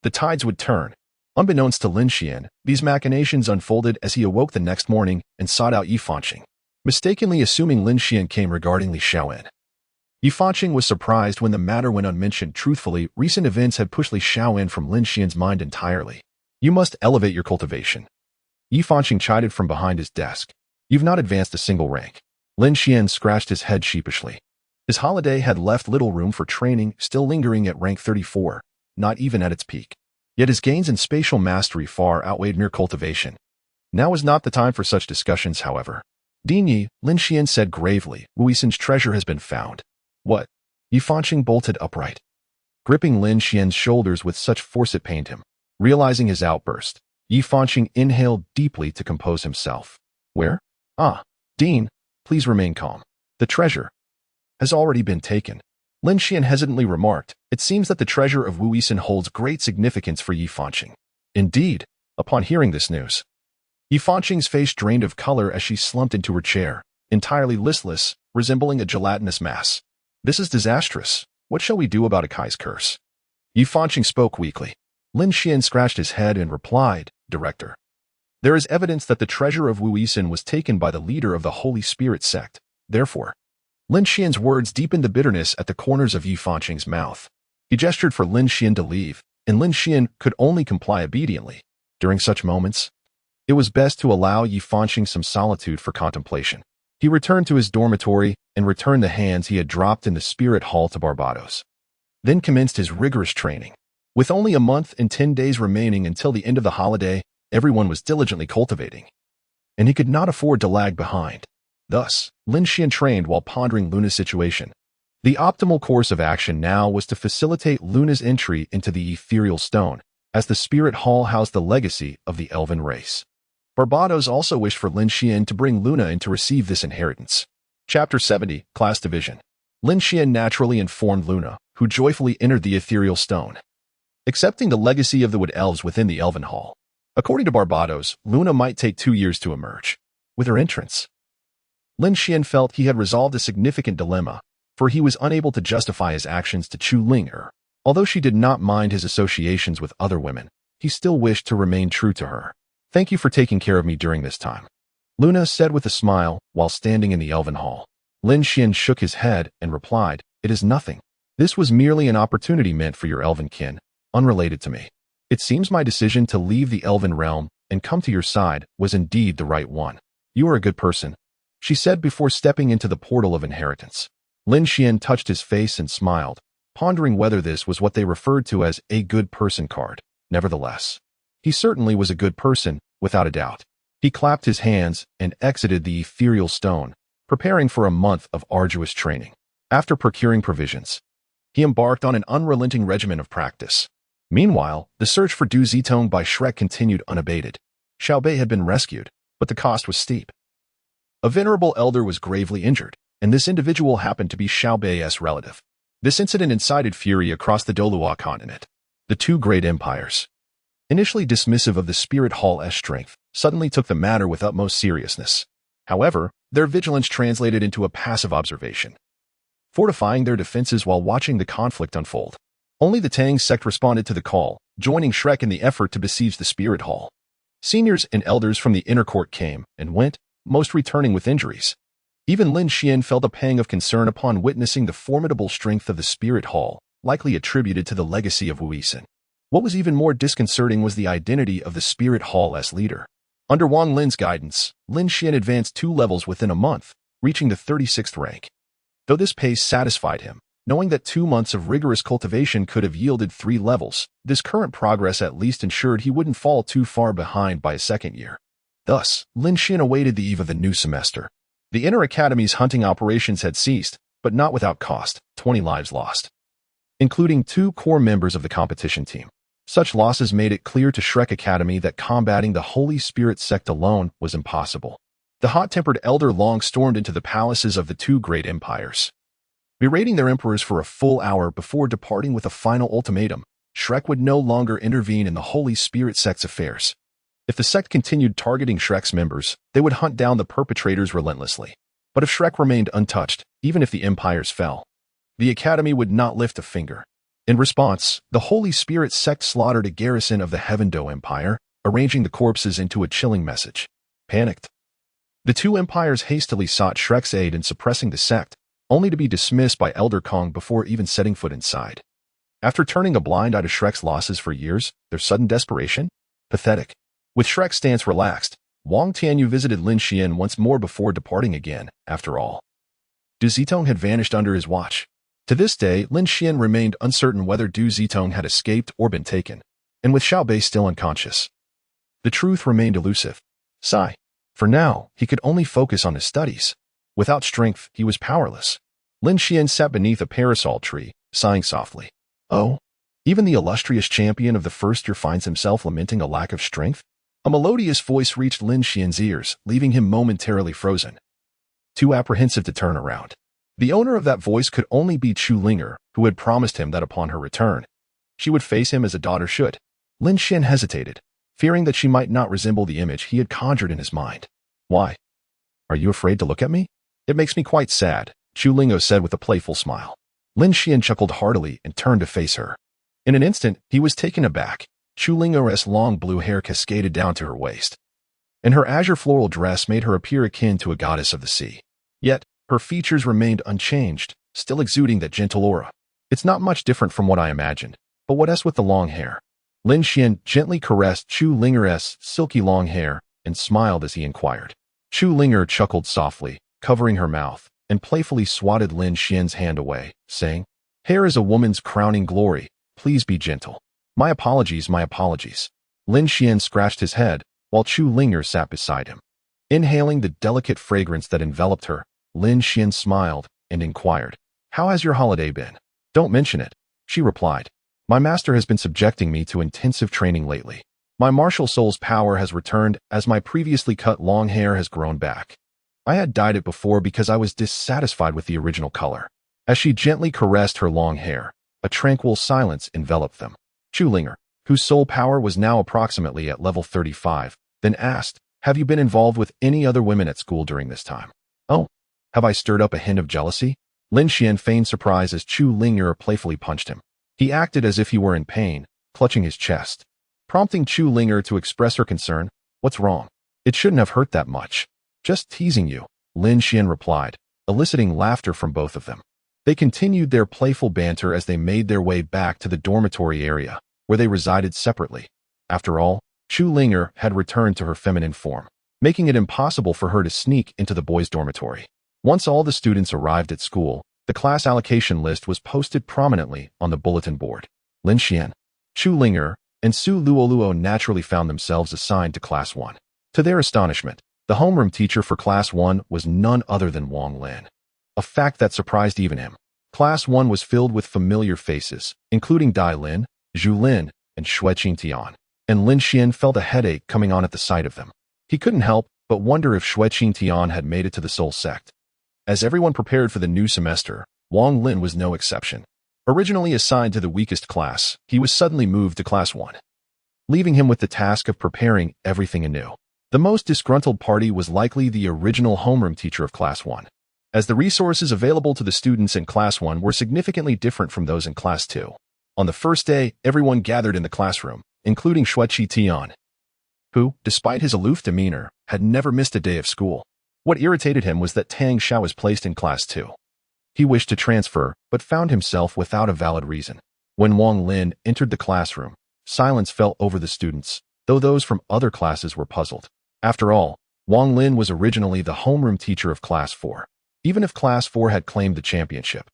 the tides would turn. Unbeknownst to Lin Xian, these machinations unfolded as he awoke the next morning and sought out Yi Fanqing, mistakenly assuming Lin Xian came regarding Li Xiaoan. Yi Fanqing was surprised when the matter went unmentioned. Truthfully, recent events had pushed Li Xiaoan from Lin Xian's mind entirely. You must elevate your cultivation. Yi Fanqing chided from behind his desk. You've not advanced a single rank. Lin Xian scratched his head sheepishly. His holiday had left little room for training, still lingering at rank 34, not even at its peak. Yet his gains in spatial mastery far outweighed mere cultivation. Now was not the time for such discussions, however. Dinyi, Lin Xian said gravely, Wuisen's treasure has been found. What? Yi Fanqing bolted upright, gripping Lin Xian's shoulders with such force it pained him. Realizing his outburst, Yi Fanqing inhaled deeply to compose himself. Where? Ah, Dean, please remain calm. The treasure has already been taken. Lin Xian hesitantly remarked, it seems that the treasure of Wuisen holds great significance for Yi Fanqing. Indeed, upon hearing this news, Yi Fanqing's face drained of color as she slumped into her chair, entirely listless, resembling a gelatinous mass. This is disastrous. What shall we do about Akai's curse? Yi Fanqing spoke weakly. Lin Xian scratched his head and replied, Director, there is evidence that the treasure of Wuisen was taken by the leader of the Holy Spirit sect. Therefore, Lin Xian's words deepened the bitterness at the corners of Yi Fanqing's mouth. He gestured for Lin Xian to leave, and Lin Xian could only comply obediently. During such moments, it was best to allow Yi Fanqing some solitude for contemplation. He returned to his dormitory and returned the hands he had dropped in the spirit hall to Barbados. Then commenced his rigorous training. With only a month and 10 days remaining until the end of the holiday, everyone was diligently cultivating, and he could not afford to lag behind. Thus, Lin Xuan trained while pondering Luna's situation. The optimal course of action now was to facilitate Luna's entry into the ethereal stone, as the spirit hall housed the legacy of the elven race. Barbados also wished for Lin Xuan to bring Luna in to receive this inheritance. Chapter 70, Class Division. Lin Xuan naturally informed Luna, who joyfully entered the ethereal stone, accepting the legacy of the wood elves within the elven hall. According to Barbados, Luna might take 2 years to emerge. With her entrance, Lin Xuan felt he had resolved a significant dilemma, for he was unable to justify his actions to Chu Ling. Although she did not mind his associations with other women, he still wished to remain true to her. "Thank you for taking care of me during this time," Luna said with a smile while standing in the elven hall. Lin Xuan shook his head and replied, "It is nothing. This was merely an opportunity meant for your elven kin, unrelated to me. It seems my decision to leave the elven realm and come to your side was indeed the right one. You are a good person," she said before stepping into the portal of inheritance. Lin Xuan touched his face and smiled, pondering whether this was what they referred to as a good person card. Nevertheless, he certainly was a good person, without a doubt. He clapped his hands and exited the ethereal stone, preparing for a month of arduous training. After procuring provisions, he embarked on an unrelenting regimen of practice. Meanwhile, the search for Du Zitong by Shrek continued unabated. Xiao Bei had been rescued, but the cost was steep. A venerable elder was gravely injured, and this individual happened to be Xiao Bei's relative. This incident incited fury across the Douluo continent. The two great empires, initially dismissive of the Spirit Hall's strength, suddenly took the matter with utmost seriousness. However, their vigilance translated into a passive observation, fortifying their defenses while watching the conflict unfold. Only the Tang sect responded to the call, joining Shrek in the effort to besiege the Spirit Hall. Seniors and elders from the inner court came and went, most returning with injuries. Even Lin Xuan felt a pang of concern upon witnessing the formidable strength of the Spirit Hall, likely attributed to the legacy of Wu Yisan. What was even more disconcerting was the identity of the Spirit Hall's leader. Under Wang Lin's guidance, Lin Xuan advanced 2 levels within a month, reaching the 36th rank. Though this pace satisfied him, knowing that 2 months of rigorous cultivation could have yielded 3 levels, this current progress at least ensured he wouldn't fall too far behind by a second year. Thus, Lin Xuan awaited the eve of the new semester. The Inner Academy's hunting operations had ceased, but not without cost, 20 lives lost, including 2 core members of the competition team. Such losses made it clear to Shrek Academy that combating the Holy Spirit sect alone was impossible. The hot-tempered elder long stormed into the palaces of the 2 great empires, berating their emperors for a full hour before departing with a final ultimatum. Shrek would no longer intervene in the Holy Spirit sect's affairs. If the sect continued targeting Shrek's members, they would hunt down the perpetrators relentlessly. But if Shrek remained untouched, even if the empires fell, the Academy would not lift a finger. In response, the Holy Spirit sect slaughtered a garrison of the Heaven Dou Empire, arranging the corpses into a chilling message. Panicked, the 2 empires hastily sought Shrek's aid in suppressing the sect, only to be dismissed by Elder Kong before even setting foot inside. After turning a blind eye to Shrek's losses for years, their sudden desperation? Pathetic. With Shrek's stance relaxed, Wang Tianyu visited Lin Xuan once more before departing again. After all, Du Zitong had vanished under his watch. To this day, Lin Xuan remained uncertain whether Du Zitong had escaped or been taken, and with Xiao Bei still unconscious, the truth remained elusive. Sigh. For now, he could only focus on his studies. Without strength, he was powerless. Lin Xuan sat beneath a parasol tree, sighing softly. Oh, even the illustrious champion of the first year finds himself lamenting a lack of strength? A melodious voice reached Lin Xuan's ears, leaving him momentarily frozen, too apprehensive to turn around. The owner of that voice could only be Chu Linger, who had promised him that upon her return, she would face him as a daughter should. Lin Xuan hesitated, fearing that she might not resemble the image he had conjured in his mind. Why? Are you afraid to look at me? It makes me quite sad, Chu Lingo said with a playful smile. Lin Xuan chuckled heartily and turned to face her. In an instant, he was taken aback. Chu Lingo's long blue hair cascaded down to her waist, and her azure floral dress made her appear akin to a goddess of the sea. Yet, her features remained unchanged, still exuding that gentle aura. It's not much different from what I imagined, but what's with the long hair? Lin Xuan gently caressed Chu Linger's silky long hair and smiled as he inquired. Chu Linger chuckled softly, covering her mouth, and playfully swatted Lin Xuan's hand away, saying, "Hair is a woman's crowning glory. Please be gentle." My apologies, my apologies. Lin Xuan scratched his head, while Chu Ling'er sat beside him. Inhaling the delicate fragrance that enveloped her, Lin Xuan smiled and inquired, "How has your holiday been?" "Don't mention it," she replied. "My master has been subjecting me to intensive training lately. My martial soul's power has returned as my previously cut long hair has grown back. I had dyed it before because I was dissatisfied with the original color." As she gently caressed her long hair, a tranquil silence enveloped them. Chu Ling'er, whose soul power was now approximately at level 35, then asked, "Have you been involved with any other women at school during this time?" "Oh, have I stirred up a hint of jealousy?" Lin Xuan feigned surprise as Chu Ling'er playfully punched him. He acted as if he were in pain, clutching his chest. Prompting Chu Ling'er to express her concern, "What's wrong? It shouldn't have hurt that much." "Just teasing you," Lin Xuan replied, eliciting laughter from both of them. They continued their playful banter as they made their way back to the dormitory area, where they resided separately. After all, Chu Ling'er had returned to her feminine form, making it impossible for her to sneak into the boys' dormitory. Once all the students arrived at school, the class allocation list was posted prominently on the bulletin board. Lin Xuan, Chu Ling'er, and Su Luoluo naturally found themselves assigned to Class 1. To their astonishment, the homeroom teacher for Class 1 was none other than Wang Lin. A fact that surprised even him. Class 1 was filled with familiar faces, including Dai Lin, Zhu Lin, and Xue Qingtian, and Lin Xuan felt a headache coming on at the sight of them. He couldn't help but wonder if Xue Qingtian had made it to the Soul Sect. As everyone prepared for the new semester, Wang Lin was no exception. Originally assigned to the weakest class, he was suddenly moved to Class 1, leaving him with the task of preparing everything anew. The most disgruntled party was likely the original homeroom teacher of Class 1, as the resources available to the students in Class 1 were significantly different from those in Class 2. On the first day, everyone gathered in the classroom, including Xue Qingtian, who, despite his aloof demeanor, had never missed a day of school. What irritated him was that Tang Xiao was placed in Class 2. He wished to transfer, but found himself without a valid reason. When Wang Lin entered the classroom, silence fell over the students, though those from other classes were puzzled. After all, Wang Lin was originally the homeroom teacher of Class 4. Even if Class 4 had claimed the championship,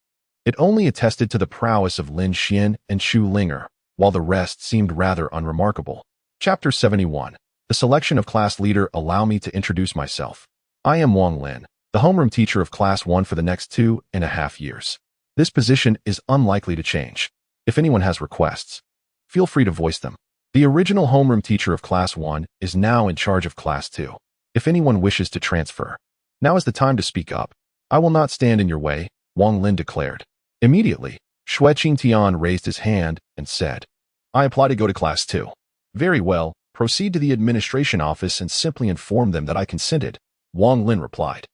it only attested to the prowess of Lin Xuan and Chu Ling'er, while the rest seemed rather unremarkable. Chapter 71. The selection of class leader. Allow me to introduce myself. I am Wang Lin, the homeroom teacher of Class 1 for the next 2.5 years. This position is unlikely to change. If anyone has requests, feel free to voice them. The original homeroom teacher of Class 1 is now in charge of Class 2. If anyone wishes to transfer, now is the time to speak up. I will not stand in your way, Wang Lin declared. Immediately, Xue Qingtian raised his hand and said, "I apply to go to Class 2. Very well, proceed to the administration office and simply inform them that I consented," Wang Lin replied.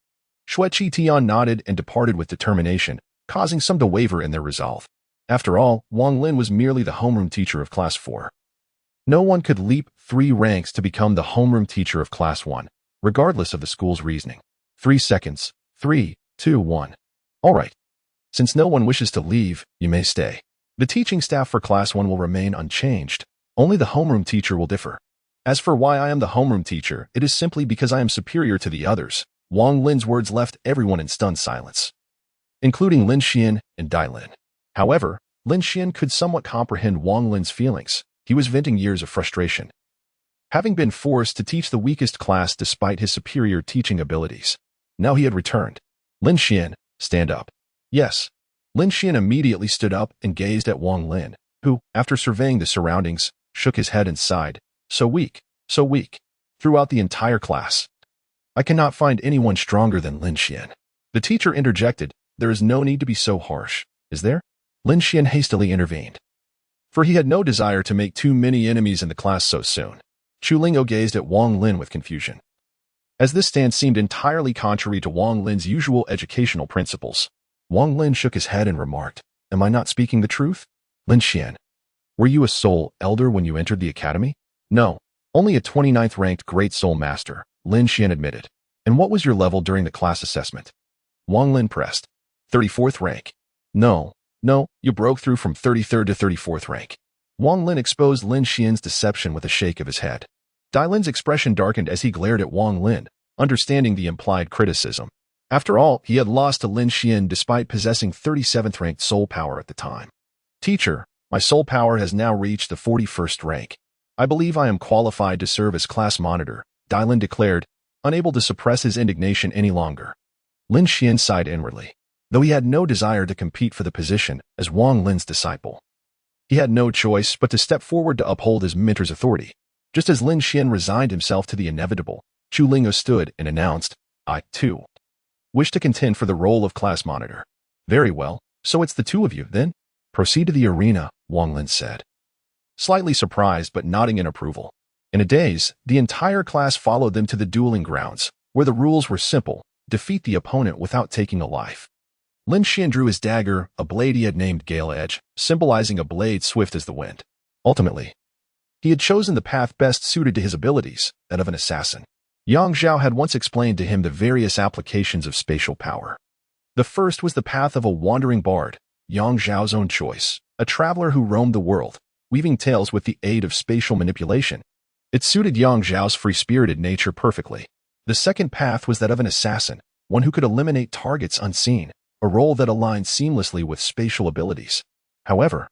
Xue Qingtian nodded and departed with determination, causing some to waver in their resolve. After all, Wang Lin was merely the homeroom teacher of Class 4. No one could leap 3 ranks to become the homeroom teacher of Class 1, regardless of the school's reasoning. 3 seconds. 3, 2, 1. All right. Since no one wishes to leave, you may stay. The teaching staff for Class 1 will remain unchanged. Only the homeroom teacher will differ. As for why I am the homeroom teacher, it is simply because I am superior to the others. Wang Lin's words left everyone in stunned silence, including Lin Xuan and Dai Lin. However, Lin Xuan could somewhat comprehend Wang Lin's feelings. He was venting years of frustration, having been forced to teach the weakest class despite his superior teaching abilities. Now he had returned. Lin Xuan, stand up. Yes. Lin Xuan immediately stood up and gazed at Wang Lin, who, after surveying the surroundings, shook his head and sighed. So weak, so weak. Throughout the entire class, I cannot find anyone stronger than Lin Xuan. The teacher interjected, "There is no need to be so harsh, is there?" Lin Xuan hastily intervened, for he had no desire to make too many enemies in the class so soon. Chu Ling'o gazed at Wang Lin with confusion, as this stance seemed entirely contrary to Wang Lin's usual educational principles. Wang Lin shook his head and remarked, "Am I not speaking the truth?" Lin Xuan, were you a soul elder when you entered the academy? No, only a 29th ranked Great Soul Master, Lin Xuan admitted. And what was your level during the class assessment? Wang Lin pressed. 34th rank. No, you broke through from 33rd to 34th rank. Wang Lin exposed Lin Xuan's deception with a shake of his head. Dai Lin's expression darkened as he glared at Wang Lin, understanding the implied criticism. After all, he had lost to Lin Xuan despite possessing 37th ranked soul power at the time. Teacher, my soul power has now reached the 41st rank. I believe I am qualified to serve as class monitor, Lin declared, unable to suppress his indignation any longer. Lin Xuan sighed inwardly, though he had no desire to compete for the position as Wang Lin's disciple. He had no choice but to step forward to uphold his mentor's authority. Just as Lin Xuan resigned himself to the inevitable, Chu Lingo stood and announced, I, too, wish to contend for the role of class monitor. Very well, so it's the two of you, then? Proceed to the arena, Wang Lin said, slightly surprised but nodding in approval. In a daze, the entire class followed them to the dueling grounds, where the rules were simple: defeat the opponent without taking a life. Lin Xuan drew his dagger, a blade he had named Gale Edge, symbolizing a blade swift as the wind. Ultimately, he had chosen the path best suited to his abilities, that of an assassin. Yang Zhao had once explained to him the various applications of spatial power. The first was the path of a wandering bard, Yang Zhao's own choice, a traveler who roamed the world, weaving tales with the aid of spatial manipulation. It suited Yang Zhao's free-spirited nature perfectly. The second path was that of an assassin, one who could eliminate targets unseen, a role that aligned seamlessly with spatial abilities. However,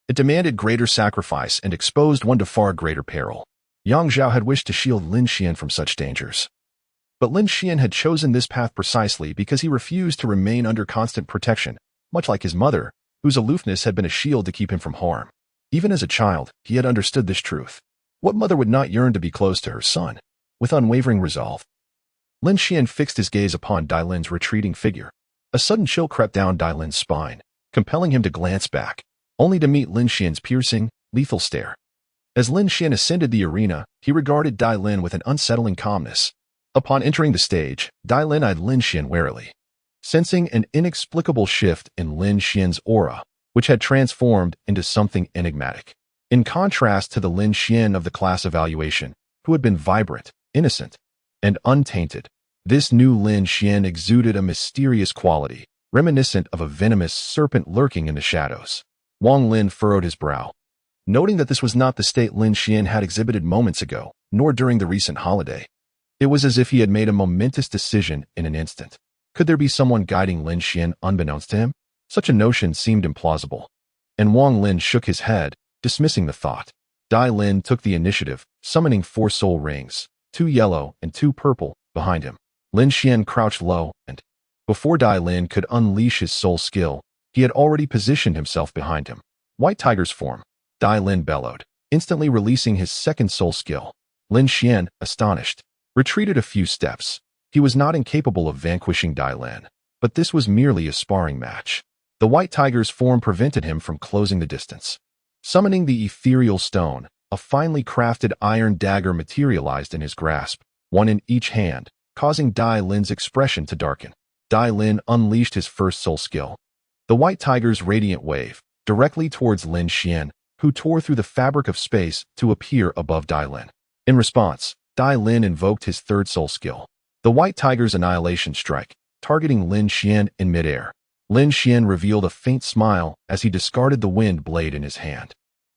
it demanded greater sacrifice and exposed one to far greater peril. Yang Zhao had wished to shield Lin Xuan from such dangers. But Lin Xuan had chosen this path precisely because he refused to remain under constant protection, much like his mother, whose aloofness had been a shield to keep him from harm. Even as a child, he had understood this truth. What mother would not yearn to be close to her son? With unwavering resolve, Lin Xuan fixed his gaze upon Lin's retreating figure. A sudden chill crept down Lin's spine, compelling him to glance back, only to meet Lin Xuan's piercing, lethal stare. As Lin Xuan ascended the arena, he regarded Lin with an unsettling calmness. Upon entering the stage, Lin eyed Lin Xuan warily, sensing an inexplicable shift in Lin Xuan's aura, which had transformed into something enigmatic. In contrast to the Lin Xuan of the class evaluation, who had been vibrant, innocent, and untainted, this new Lin Xuan exuded a mysterious quality, reminiscent of a venomous serpent lurking in the shadows. Wang Lin furrowed his brow, noting that this was not the state Lin Xuan had exhibited moments ago, nor during the recent holiday. It was as if he had made a momentous decision in an instant. Could there be someone guiding Lin Xuan unbeknownst to him? Such a notion seemed implausible, and Wang Lin shook his head, dismissing the thought. Lin took the initiative, summoning 4 soul rings, 2 yellow and 2 purple, behind him. Lin Xuan crouched low, and before Lin could unleash his soul skill, he had already positioned himself behind him. White Tiger's form. Lin bellowed, instantly releasing his second soul skill. Lin Xuan, astonished, retreated a few steps. He was not incapable of vanquishing Lin, but this was merely a sparring match. The White Tiger's form prevented him from closing the distance. Summoning the ethereal stone, a finely crafted iron dagger materialized in his grasp, one in each hand, causing Lin's expression to darken. Lin unleashed his first soul skill, the White Tiger's radiant wave, directly towards Lin Xuan, who tore through the fabric of space to appear above Lin. In response, Lin invoked his third soul skill, the White Tiger's annihilation strike, targeting Lin Xuan in midair. Lin Xuan revealed a faint smile as he discarded the wind blade in his hand.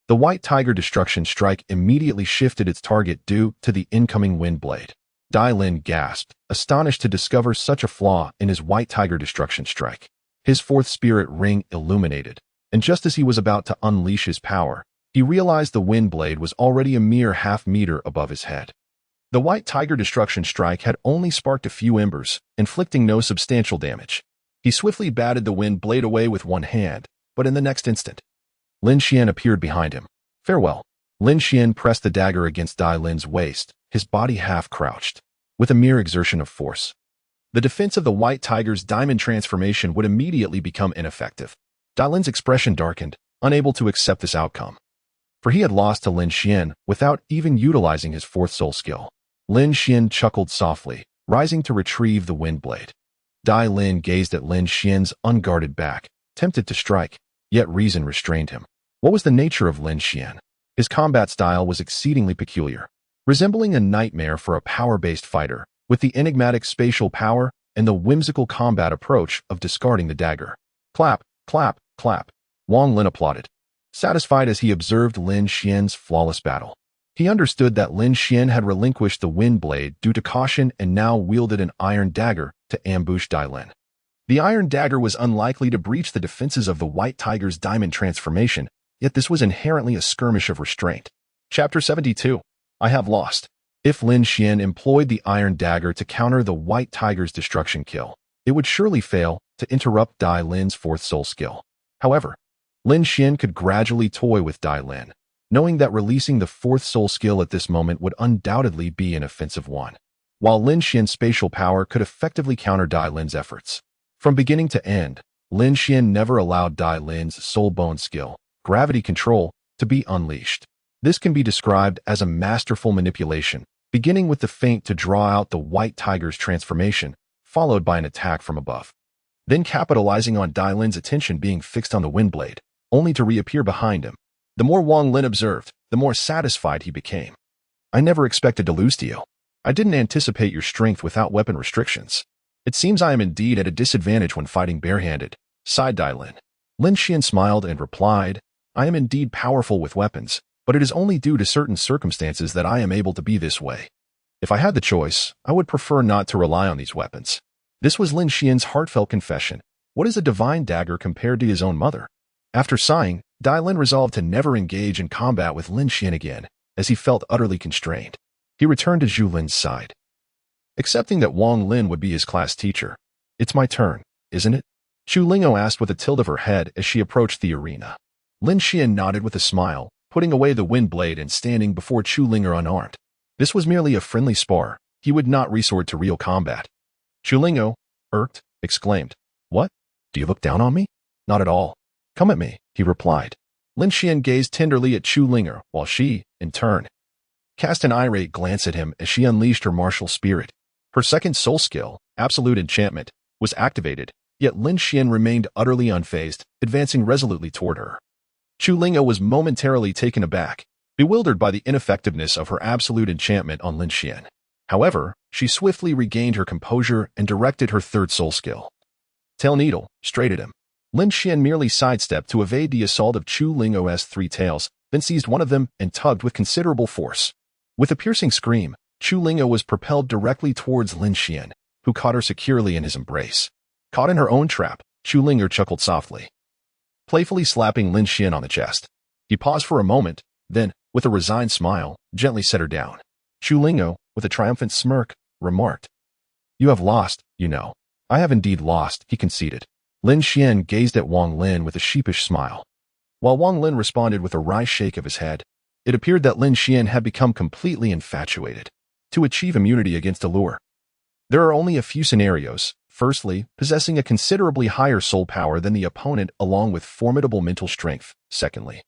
The White Tiger destruction strike immediately shifted its target due to the incoming wind blade. Lin gasped, astonished to discover such a flaw in his White Tiger destruction strike. His fourth spirit ring illuminated, and just as he was about to unleash his power, he realized the wind blade was already a mere half-meter above his head. The White Tiger destruction strike had only sparked a few embers, inflicting no substantial damage. He swiftly batted the wind blade away with one hand, but in the next instant, Lin Xuan appeared behind him. Farewell. Lin Xuan pressed the dagger against Lin's waist, his body half-crouched, with a mere exertion of force. The defense of the White Tiger's diamond transformation would immediately become ineffective. Lin's expression darkened, unable to accept this outcome, for he had lost to Lin Xuan without even utilizing his fourth soul skill. Lin Xuan chuckled softly, rising to retrieve the wind blade. Lin gazed at Lin Xuan's unguarded back, tempted to strike, yet reason restrained him. What was the nature of Lin Xuan? His combat style was exceedingly peculiar, resembling a nightmare for a power-based fighter, with the enigmatic spatial power and the whimsical combat approach of discarding the dagger. Clap, clap, clap. Wang Lin applauded, satisfied as he observed Lin Xuan's flawless battle. He understood that Lin Xuan had relinquished the wind blade due to caution and now wielded an iron dagger to ambush Lin. The iron dagger was unlikely to breach the defenses of the White Tiger's diamond transformation, yet this was inherently a skirmish of restraint. Chapter 72. I have lost. If Lin Xuan employed the iron dagger to counter the white tiger's destruction kill, it would surely fail to interrupt Dai Lin's fourth soul skill. However, Lin Xuan could gradually toy with Dai Lin, knowing that releasing the fourth soul skill at this moment would undoubtedly be an offensive one, while Lin Xuan's spatial power could effectively counter Dai Lin's efforts. From beginning to end, Lin Xuan never allowed Dai Lin's soul bone skill, gravity control, to be unleashed. This can be described as a masterful manipulation, beginning with the feint to draw out the white tiger's transformation, followed by an attack from above. Then capitalizing on Dai Lin's attention being fixed on the wind blade, only to reappear behind him. The more Wang Lin observed, the more satisfied he became. I never expected to lose to you. I didn't anticipate your strength without weapon restrictions. It seems I am indeed at a disadvantage when fighting barehanded, sighed Dai Lin. Lin Xuan smiled and replied, I am indeed powerful with weapons, but it is only due to certain circumstances that I am able to be this way. If I had the choice, I would prefer not to rely on these weapons. This was Lin Xuan's heartfelt confession. What is a divine dagger compared to his own mother? After sighing, Dai Lin resolved to never engage in combat with Lin Xuan again, as he felt utterly constrained. He returned to Zhu Lin's side, accepting that Wang Lin would be his class teacher. It's my turn, isn't it? Zhu Lingao asked with a tilt of her head as she approached the arena. Lin Xuan nodded with a smile, putting away the wind blade and standing before Zhu Lingao unarmed. This was merely a friendly spar. He would not resort to real combat. Zhu Lingao, irked, exclaimed, What? Do you look down on me? Not at all. Come at me, he replied. Lin Xuan gazed tenderly at Zhu Lingao, while she, in turn, cast an irate glance at him as she unleashed her martial spirit. Her second soul skill, Absolute Enchantment, was activated, yet Lin Xuan remained utterly unfazed, advancing resolutely toward her. Zhu Lingao was momentarily taken aback, bewildered by the ineffectiveness of her Absolute Enchantment on Lin Xuan. However, she swiftly regained her composure and directed her third soul skill, Tail Needle, straight at him. Lin Xuan merely sidestepped to evade the assault of Zhu Lingao's three tails, then seized one of them and tugged with considerable force. With a piercing scream, Zhu Lingao was propelled directly towards Lin Xuan, who caught her securely in his embrace. Caught in her own trap, Zhu Lingao chuckled softly, playfully slapping Lin Xuan on the chest. He paused for a moment, then, with a resigned smile, gently set her down. Zhu Lingao, with a triumphant smirk, remarked, You have lost, you know. I have indeed lost, he conceded. Lin Xuan gazed at Wang Lin with a sheepish smile, while Wang Lin responded with a wry shake of his head. It appeared that Lin Xuan had become completely infatuated. To achieve immunity against allure, there are only a few scenarios. Firstly, possessing a considerably higher soul power than the opponent along with formidable mental strength. Secondly,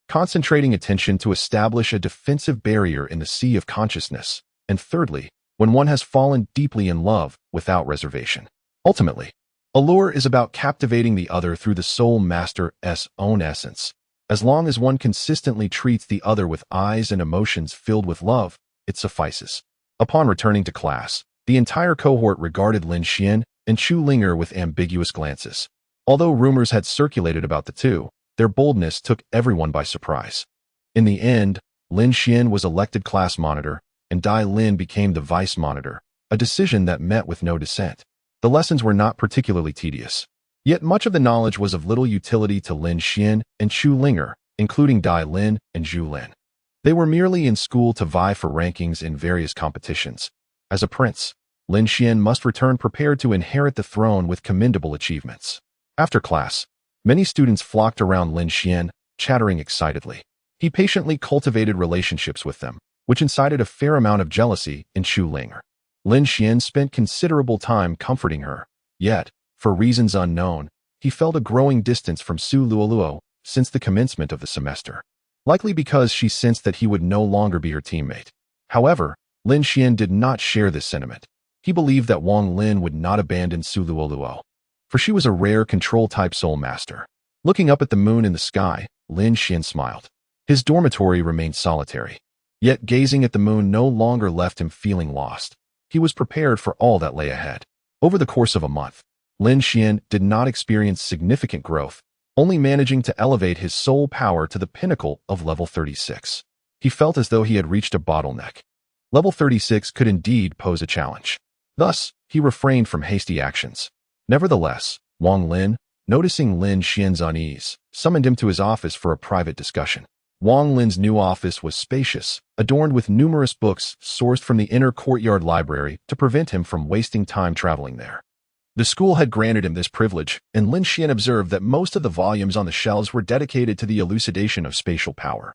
concentrating attention to establish a defensive barrier in the sea of consciousness. And thirdly, when one has fallen deeply in love without reservation. Ultimately, allure is about captivating the other through the soul master's own essence. As long as one consistently treats the other with eyes and emotions filled with love, it suffices. Upon returning to class, the entire cohort regarded Lin Xuan and Zhu Lingao with ambiguous glances. Although rumors had circulated about the two, their boldness took everyone by surprise. In the end, Lin Xuan was elected class monitor, and Dai Lin became the vice monitor, a decision that met with no dissent. The lessons were not particularly tedious. Yet much of the knowledge was of little utility to Lin Xuan and Zhu Lingao, including Dai Lin and Zhu Lin. They were merely in school to vie for rankings in various competitions. As a prince, Lin Xuan must return prepared to inherit the throne with commendable achievements. After class, many students flocked around Lin Xuan, chattering excitedly. He patiently cultivated relationships with them, which incited a fair amount of jealousy in Zhu Lingao. Lin Xuan spent considerable time comforting her, yet, for reasons unknown, he felt a growing distance from Su Luoluo since the commencement of the semester, likely because she sensed that he would no longer be her teammate. However, Lin Xuan did not share this sentiment. He believed that Wang Lin would not abandon Su Luoluo, for she was a rare control-type soul master. Looking up at the moon in the sky, Lin Xuan smiled. His dormitory remained solitary, yet gazing at the moon no longer left him feeling lost. He was prepared for all that lay ahead. Over the course of a month, Lin Xuan did not experience significant growth, only managing to elevate his soul power to the pinnacle of level 36. He felt as though he had reached a bottleneck. Level 36 could indeed pose a challenge. Thus, he refrained from hasty actions. Nevertheless, Wang Lin, noticing Lin Xuan's unease, summoned him to his office for a private discussion. Wang Lin's new office was spacious, adorned with numerous books sourced from the inner courtyard library to prevent him from wasting time traveling there. The school had granted him this privilege, and Lin Xuan observed that most of the volumes on the shelves were dedicated to the elucidation of spatial power,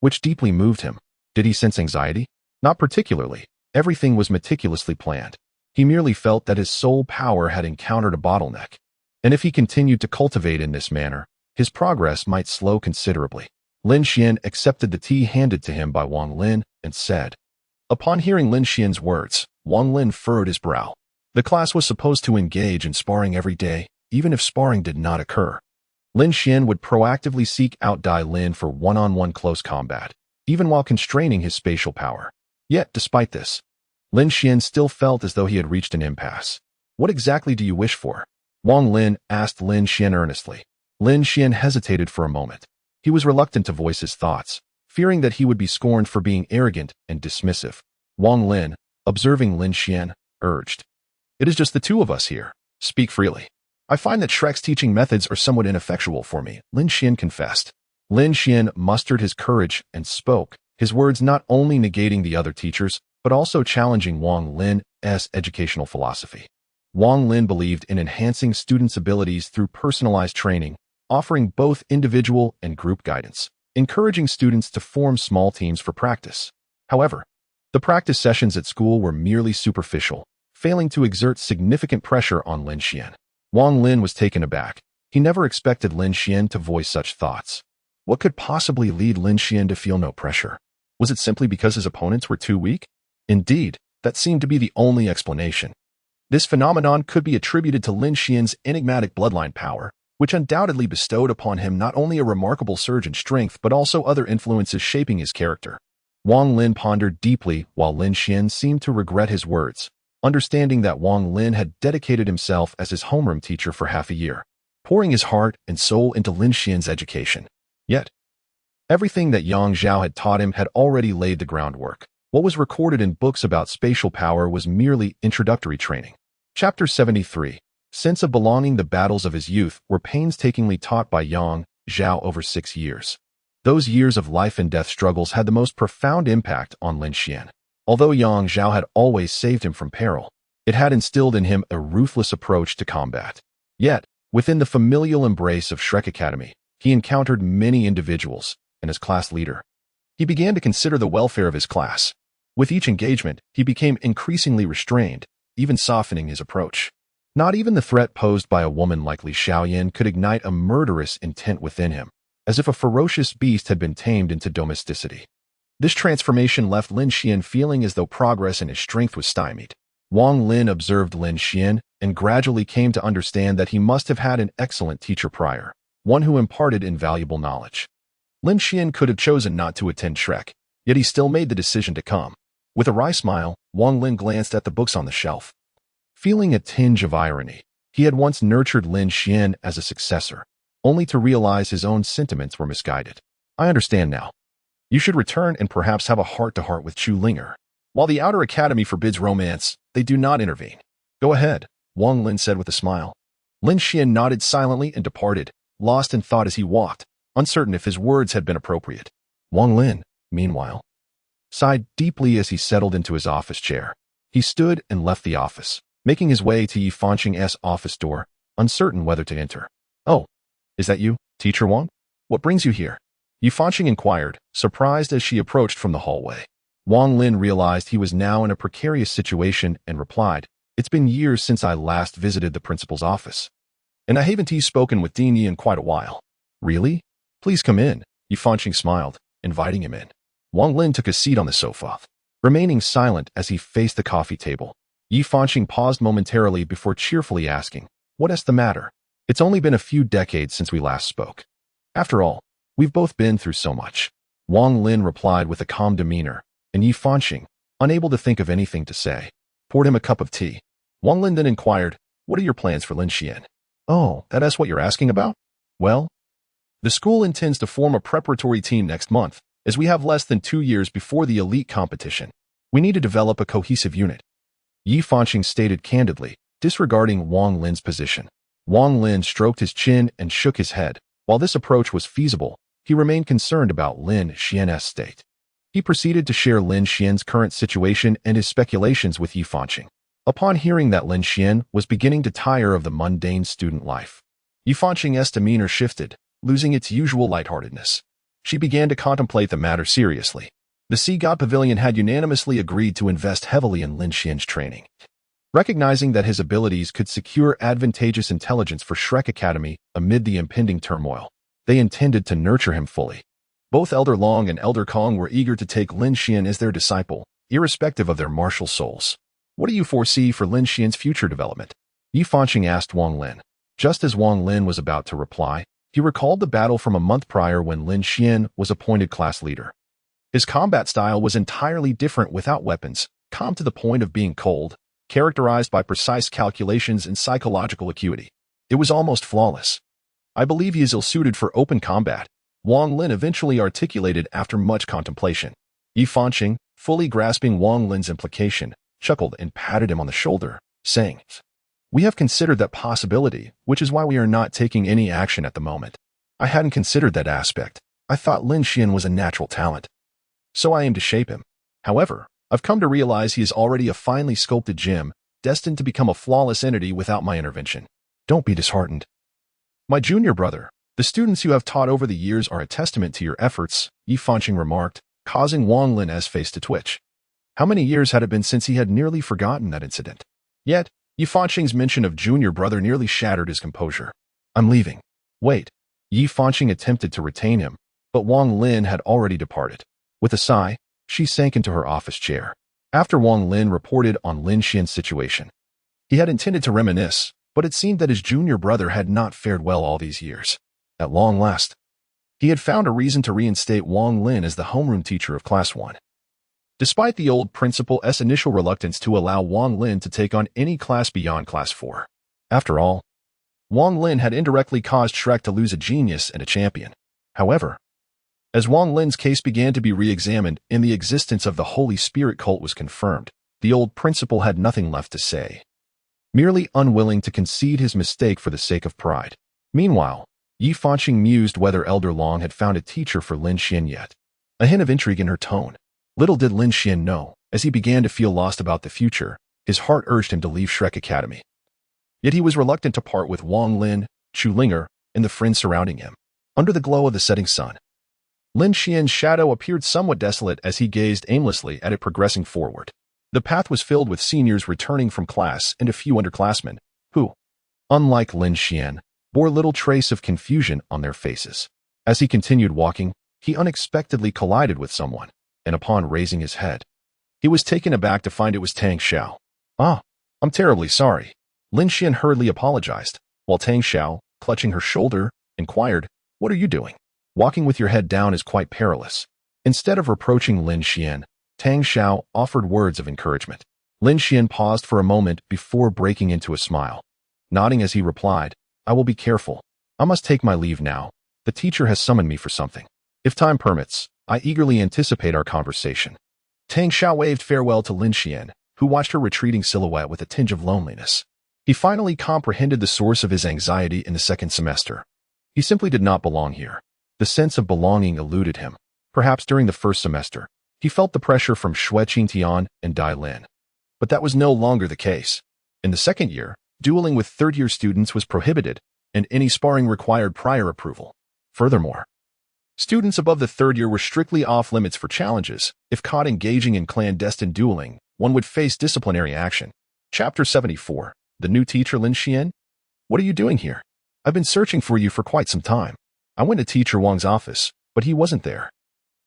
which deeply moved him. Did he sense anxiety? Not particularly. Everything was meticulously planned. He merely felt that his soul power had encountered a bottleneck, and if he continued to cultivate in this manner, his progress might slow considerably. Lin Xuan accepted the tea handed to him by Wang Lin and said. Upon hearing Lin Xuan's words, Wang Lin furrowed his brow. The class was supposed to engage in sparring every day, even if sparring did not occur. Lin Xuan would proactively seek out Dai Lin for one-on-one close combat, even while constraining his spatial power. Yet, despite this, Lin Xuan still felt as though he had reached an impasse. What exactly do you wish for? Wang Lin asked Lin Xuan earnestly. Lin Xuan hesitated for a moment. He was reluctant to voice his thoughts, fearing that he would be scorned for being arrogant and dismissive. Wang Lin, observing Lin Xuan, urged. It is just the two of us here. Speak freely. I find that Shrek's teaching methods are somewhat ineffectual for me, Lin Xuan confessed. Lin Xuan mustered his courage and spoke, his words not only negating the other teachers, but also challenging Wang Lin's educational philosophy. Wang Lin believed in enhancing students' abilities through personalized training, offering both individual and group guidance, encouraging students to form small teams for practice. However, the practice sessions at school were merely superficial, failing to exert significant pressure on Lin Xuan. Wang Lin was taken aback. He never expected Lin Xuan to voice such thoughts. What could possibly lead Lin Xuan to feel no pressure? Was it simply because his opponents were too weak? Indeed, that seemed to be the only explanation. This phenomenon could be attributed to Lin Xuan's enigmatic bloodline power, which undoubtedly bestowed upon him not only a remarkable surge in strength but also other influences shaping his character. Wang Lin pondered deeply while Lin Xuan seemed to regret his words, understanding that Wang Lin had dedicated himself as his homeroom teacher for half a year, pouring his heart and soul into Lin Xuan's education. Yet, everything that Yang Zhao had taught him had already laid the groundwork. What was recorded in books about spatial power was merely introductory training. Chapter 73. Sense of belonging. The battles of his youth were painstakingly taught by Yang Zhao over 6 years. Those years of life and death struggles had the most profound impact on Lin Xuan. Although Yang Zhao had always saved him from peril, it had instilled in him a ruthless approach to combat. Yet, within the familial embrace of Shrek Academy, he encountered many individuals, and as class leader, he began to consider the welfare of his class. With each engagement, he became increasingly restrained, even softening his approach. Not even the threat posed by a woman like Li Xiaoyan could ignite a murderous intent within him, as if a ferocious beast had been tamed into domesticity. This transformation left Lin Xuan feeling as though progress in his strength was stymied. Wang Lin observed Lin Xuan and gradually came to understand that he must have had an excellent teacher prior, one who imparted invaluable knowledge. Lin Xuan could have chosen not to attend Shrek, yet he still made the decision to come. With a wry smile, Wang Lin glanced at the books on the shelf. Feeling a tinge of irony, he had once nurtured Lin Xuan as a successor, only to realize his own sentiments were misguided. I understand now. You should return and perhaps have a heart-to-heart with Chu Linger. While the Outer Academy forbids romance, they do not intervene. Go ahead, Wang Lin said with a smile. Lin Xuan nodded silently and departed, lost in thought as he walked, uncertain if his words had been appropriate. Wang Lin, meanwhile, sighed deeply as he settled into his office chair. He stood and left the office, making his way to Yi Fanqing's office door, uncertain whether to enter. Oh, is that you, Teacher Wang? What brings you here? Yi Fanqing inquired, surprised as she approached from the hallway. Wang Lin realized he was now in a precarious situation and replied, It's been years since I last visited the principal's office, and I haven't spoken with Dean Yi in quite a while. Really? Please come in, Yi Fanqing smiled, inviting him in. Wang Lin took a seat on the sofa, remaining silent as he faced the coffee table. Yi Fanqing paused momentarily before cheerfully asking, What is the matter? It's only been a few decades since we last spoke. After all, we've both been through so much. Wang Lin replied with a calm demeanor, and Yi Fanqing, unable to think of anything to say, poured him a cup of tea. Wang Lin then inquired, What are your plans for Lin Xuan? Oh, that is what you're asking about? Well, the school intends to form a preparatory team next month, as we have less than 2 years before the elite competition. We need to develop a cohesive unit. Yi Fanqing stated candidly, disregarding Wang Lin's position. Wang Lin stroked his chin and shook his head. While this approach was feasible, he remained concerned about Lin Xuan's state. He proceeded to share Lin Xuan's current situation and his speculations with Yi Fanqing. Upon hearing that Lin Xuan was beginning to tire of the mundane student life, Yi Fanqing's demeanor shifted, losing its usual lightheartedness. She began to contemplate the matter seriously. The Sea God Pavilion had unanimously agreed to invest heavily in Lin Xuan's training. Recognizing that his abilities could secure advantageous intelligence for Shrek Academy amid the impending turmoil, they intended to nurture him fully. Both Elder Long and Elder Kong were eager to take Lin Xuan as their disciple, irrespective of their martial souls. What do you foresee for Lin Xuan's future development? Yi Fanqing asked Wang Lin. Just as Wang Lin was about to reply, he recalled the battle from a month prior when Lin Xuan was appointed class leader. His combat style was entirely different without weapons, calm to the point of being cold, characterized by precise calculations and psychological acuity. It was almost flawless. I believe he is ill-suited for open combat, Wang Lin eventually articulated after much contemplation. Yi Fanqing, fully grasping Wang Lin's implication, chuckled and patted him on the shoulder, saying, "We have considered that possibility, which is why we are not taking any action at the moment. I hadn't considered that aspect. I thought Lin Xuan was a natural talent. So I aim to shape him. However, I've come to realize he is already a finely sculpted gem, destined to become a flawless entity without my intervention. Don't be disheartened. My junior brother, the students you have taught over the years are a testament to your efforts," Yi Fanqing remarked, causing Wang Lin's face to twitch. How many years had it been since he had nearly forgotten that incident? Yet, Yi Fanqing's mention of junior brother nearly shattered his composure. "I'm leaving." "Wait." Yi Fanqing attempted to retain him, but Wang Lin had already departed. With a sigh, she sank into her office chair. After Wang Lin reported on Lin Xuan's situation, he had intended to reminisce, but it seemed that his junior brother had not fared well all these years. At long last, he had found a reason to reinstate Wang Lin as the homeroom teacher of Class 1. Despite the old principal's initial reluctance to allow Wang Lin to take on any class beyond Class 4. After all, Wang Lin had indirectly caused Shrek to lose a genius and a champion. However, as Wang Lin's case began to be re-examined and the existence of the Holy Spirit cult was confirmed, the old principal had nothing left to say, merely unwilling to concede his mistake for the sake of pride. Meanwhile, Yi Fanqing mused whether Elder Long had found a teacher for Lin Xuan yet. A hint of intrigue in her tone. Little did Lin Xuan know, as he began to feel lost about the future, his heart urged him to leave Shrek Academy. Yet he was reluctant to part with Wang Lin, Chu Linger, and the friends surrounding him. Under the glow of the setting sun, Lin Xuan's shadow appeared somewhat desolate as he gazed aimlessly at it progressing forward. The path was filled with seniors returning from class and a few underclassmen, who, unlike Lin Xuan, bore little trace of confusion on their faces. As he continued walking, he unexpectedly collided with someone, and upon raising his head, he was taken aback to find it was Tang Xiao. "Ah, I'm terribly sorry." Lin Xuan hurriedly apologized, while Tang Xiao, clutching her shoulder, inquired, "What are you doing? Walking with your head down is quite perilous." Instead of reproaching Lin Xuan, Tang Xiao offered words of encouragement. Lin Xuan paused for a moment before breaking into a smile. Nodding as he replied, "I will be careful. I must take my leave now. The teacher has summoned me for something. If time permits, I eagerly anticipate our conversation." Tang Xiao waved farewell to Lin Xuan, who watched her retreating silhouette with a tinge of loneliness. He finally comprehended the source of his anxiety in the second semester. He simply did not belong here. The sense of belonging eluded him. Perhaps during the first semester, he felt the pressure from Xue Qingtian and Dai Lin. But that was no longer the case. In the second year, dueling with third-year students was prohibited, and any sparring required prior approval. Furthermore, students above the third year were strictly off-limits for challenges. If caught engaging in clandestine dueling, one would face disciplinary action. Chapter 74. The new teacher Lin Xuan? "What are you doing here? I've been searching for you for quite some time. I went to Teacher Wang's office, but he wasn't there."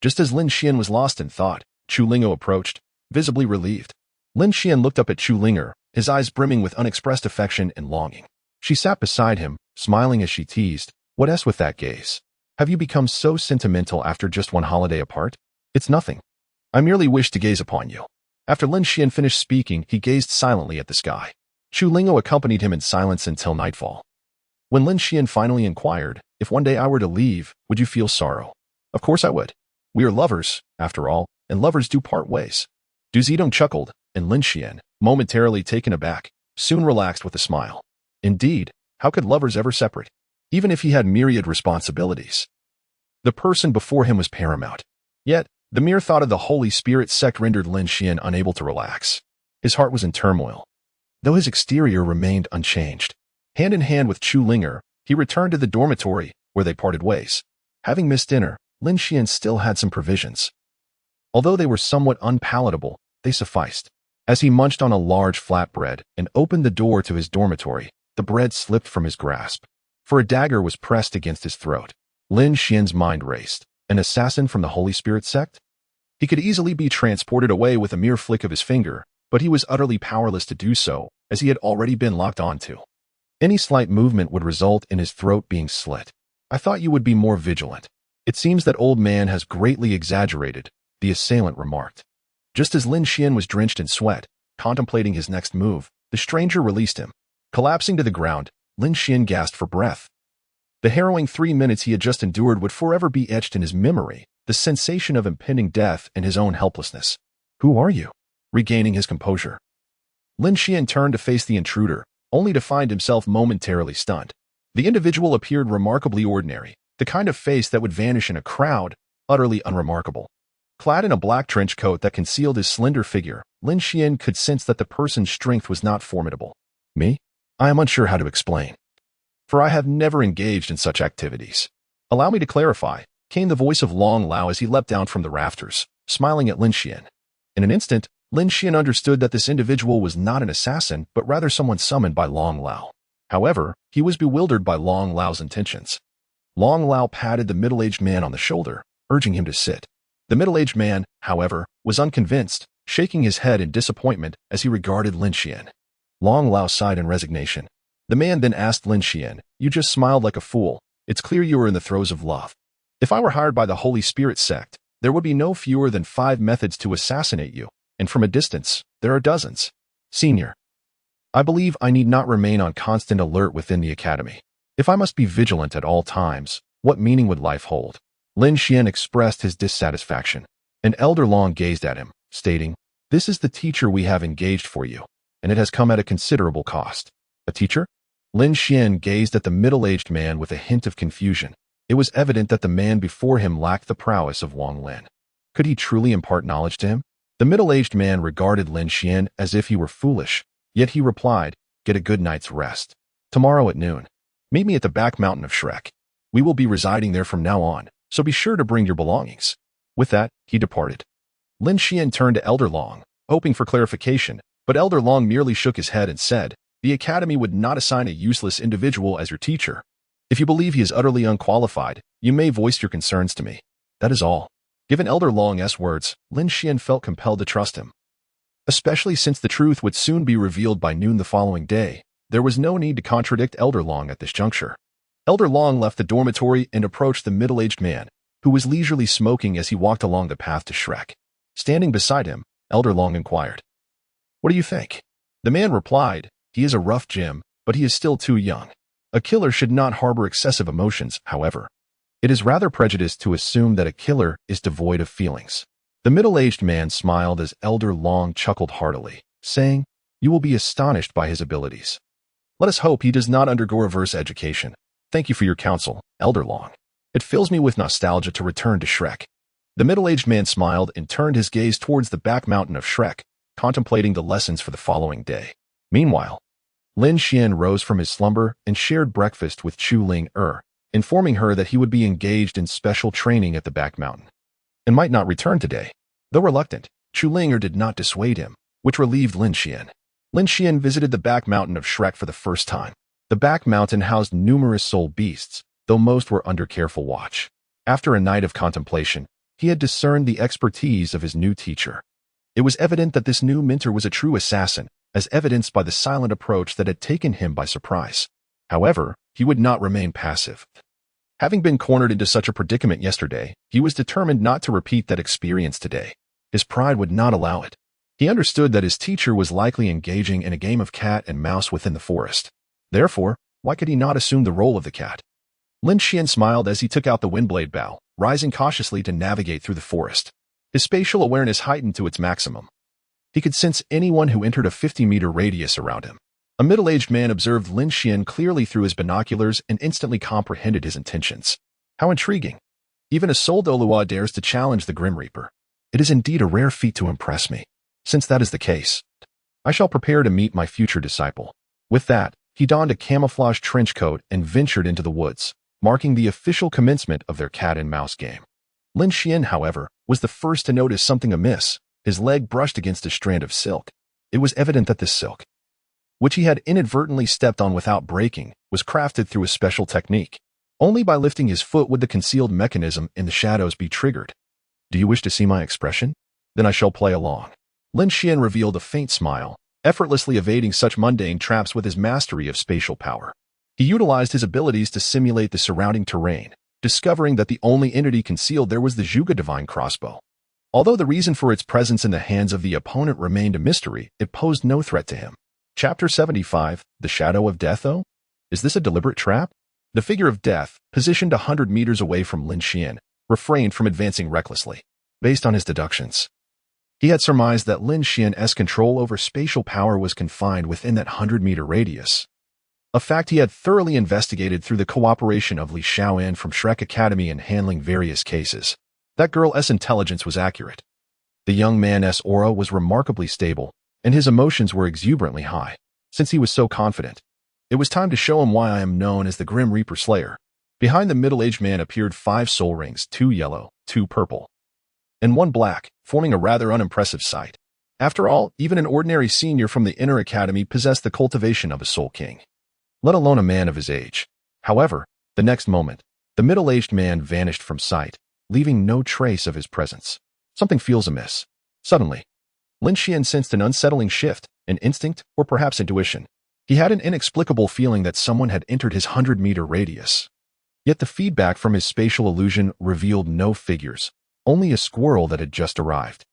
Just as Lin Xuan was lost in thought, Chu Lingo approached, visibly relieved. Lin Xuan looked up at Chu Linger, his eyes brimming with unexpressed affection and longing. She sat beside him, smiling as she teased, "What's with that gaze? Have you become so sentimental after just one holiday apart?" "It's nothing. I merely wish to gaze upon you." After Lin Xuan finished speaking, he gazed silently at the sky. Chu Lingo accompanied him in silence until nightfall. When Lin Xuan finally inquired, "If one day I were to leave, would you feel sorrow?" "Of course I would. We are lovers, after all, and lovers do part ways." Du Zedong chuckled, and Lin Xuan, momentarily taken aback, soon relaxed with a smile. Indeed, how could lovers ever separate, even if he had myriad responsibilities? The person before him was paramount. Yet, the mere thought of the Holy Spirit sect rendered Lin Xuan unable to relax. His heart was in turmoil, though his exterior remained unchanged. Hand in hand with Chu Linger, he returned to the dormitory, where they parted ways. Having missed dinner, Lin Xuan still had some provisions. Although they were somewhat unpalatable, they sufficed. As he munched on a large flatbread and opened the door to his dormitory, the bread slipped from his grasp, for a dagger was pressed against his throat. Lin Xuan's mind raced. An assassin from the Holy Spirit sect? He could easily be transported away with a mere flick of his finger, but he was utterly powerless to do so, as he had already been locked onto. Any slight movement would result in his throat being slit. I thought you would be more vigilant. It seems that old man has greatly exaggerated, the assailant remarked. Just as Lin Xuan was drenched in sweat, contemplating his next move, the stranger released him. Collapsing to the ground, Lin Xuan gasped for breath. The harrowing 3 minutes he had just endured would forever be etched in his memory, the sensation of impending death and his own helplessness. Who are you? Regaining his composure, Lin Xuan turned to face the intruder, only to find himself momentarily stunned. The individual appeared remarkably ordinary, the kind of face that would vanish in a crowd, utterly unremarkable. Clad in a black trench coat that concealed his slender figure, Lin Xuan could sense that the person's strength was not formidable. Me? I am unsure how to explain, for I have never engaged in such activities. Allow me to clarify, came the voice of Long Lao as he leapt down from the rafters, smiling at Lin Xuan. In an instant, Lin Xuan understood that this individual was not an assassin, but rather someone summoned by Long Lao. However, he was bewildered by Long Lao's intentions. Long Lao patted the middle-aged man on the shoulder, urging him to sit. The middle-aged man, however, was unconvinced, shaking his head in disappointment as he regarded Lin Xuan. Long Lao sighed in resignation. The man then asked Lin Xuan, "You just smiled like a fool. It's clear you were in the throes of love. If I were hired by the Holy Spirit sect, there would be no fewer than 5 methods to assassinate you, and from a distance, there are dozens. Senior, I believe I need not remain on constant alert within the academy. If I must be vigilant at all times, what meaning would life hold?" Lin Xuan expressed his dissatisfaction. An elder Long gazed at him, stating, "This is the teacher we have engaged for you, and it has come at a considerable cost." A teacher? Lin Xuan gazed at the middle-aged man with a hint of confusion. It was evident that the man before him lacked the prowess of Wang Lin. Could he truly impart knowledge to him? The middle-aged man regarded Lin Xuan as if he were foolish, yet he replied, "Get a good night's rest. Tomorrow at noon, meet me at the back mountain of Shrek. We will be residing there from now on, so be sure to bring your belongings." With that, he departed. Lin Xuan turned to Elder Long, hoping for clarification, but Elder Long merely shook his head and said, "The academy would not assign a useless individual as your teacher. If you believe he is utterly unqualified, you may voice your concerns to me. That is all." Given Elder Long's words, Lin Xuan felt compelled to trust him. Especially since the truth would soon be revealed by noon the following day, there was no need to contradict Elder Long at this juncture. Elder Long left the dormitory and approached the middle-aged man, who was leisurely smoking as he walked along the path to Shrek. Standing beside him, Elder Long inquired, "What do you think?" The man replied, "He is a rough Jim, but he is still too young. A killer should not harbor excessive emotions, however. It is rather prejudice to assume that a killer is devoid of feelings." The middle-aged man smiled as Elder Long chuckled heartily, saying, "You will be astonished by his abilities. Let us hope he does not undergo reverse education. Thank you for your counsel, Elder Long. It fills me with nostalgia to return to Shrek." The middle-aged man smiled and turned his gaze towards the back mountain of Shrek, contemplating the lessons for the following day. Meanwhile, Lin Xuan rose from his slumber and shared breakfast with Chu Ling, informing her that he would be engaged in special training at the back mountain, and might not return today. Though reluctant, Chu Ling did not dissuade him, which relieved Lin Xuan. Lin Xuan visited the back mountain of Shrek for the first time. The back mountain housed numerous soul beasts, though most were under careful watch. After a night of contemplation, he had discerned the expertise of his new teacher. It was evident that this new mentor was a true assassin, as evidenced by the silent approach that had taken him by surprise. However, he would not remain passive. Having been cornered into such a predicament yesterday, he was determined not to repeat that experience today. His pride would not allow it. He understood that his teacher was likely engaging in a game of cat and mouse within the forest. Therefore, why could he not assume the role of the cat? Lin Xuan smiled as he took out the windblade bow, rising cautiously to navigate through the forest. His spatial awareness heightened to its maximum. He could sense anyone who entered a 50-meter radius around him. A middle-aged man observed Lin Xuan clearly through his binoculars and instantly comprehended his intentions. How intriguing. Even a soul Douluo dares to challenge the Grim Reaper. It is indeed a rare feat to impress me. Since that is the case, I shall prepare to meet my future disciple. With that, he donned a camouflage trench coat and ventured into the woods, marking the official commencement of their cat-and-mouse game. Lin Xuan, however, was the first to notice something amiss. His leg brushed against a strand of silk. It was evident that this silk, which he had inadvertently stepped on without breaking, was crafted through a special technique. Only by lifting his foot would the concealed mechanism in the shadows be triggered. Do you wish to see my expression? Then I shall play along. Lin Xuan revealed a faint smile, effortlessly evading such mundane traps with his mastery of spatial power. He utilized his abilities to simulate the surrounding terrain, discovering that the only entity concealed there was the Zhuge divine crossbow. Although the reason for its presence in the hands of the opponent remained a mystery, it posed no threat to him. Chapter 75, The Shadow of Death. Oh? Is this a deliberate trap? The figure of death, positioned 100 meters away from Lin Xuan, refrained from advancing recklessly. Based on his deductions, he had surmised that Lin Xuan's control over spatial power was confined within that 100-meter radius. A fact he had thoroughly investigated through the cooperation of Lin Xuan from Shrek Academy in handling various cases. That girl's intelligence was accurate. The young man's aura was remarkably stable, and his emotions were exuberantly high. Since he was so confident, it was time to show him why I am known as the Grim Reaper Slayer. Behind the middle-aged man appeared 5 soul rings, 2 yellow, 2 purple, and 1 black, forming a rather unimpressive sight. After all, even an ordinary senior from the inner academy possessed the cultivation of a soul king, let alone a man of his age. However, the next moment, the middle-aged man vanished from sight, leaving no trace of his presence. Something feels amiss. Suddenly, Lin Xuan sensed an unsettling shift, an instinct, or perhaps intuition. He had an inexplicable feeling that someone had entered his 100-meter radius. Yet the feedback from his spatial illusion revealed no figures, only a squirrel that had just arrived.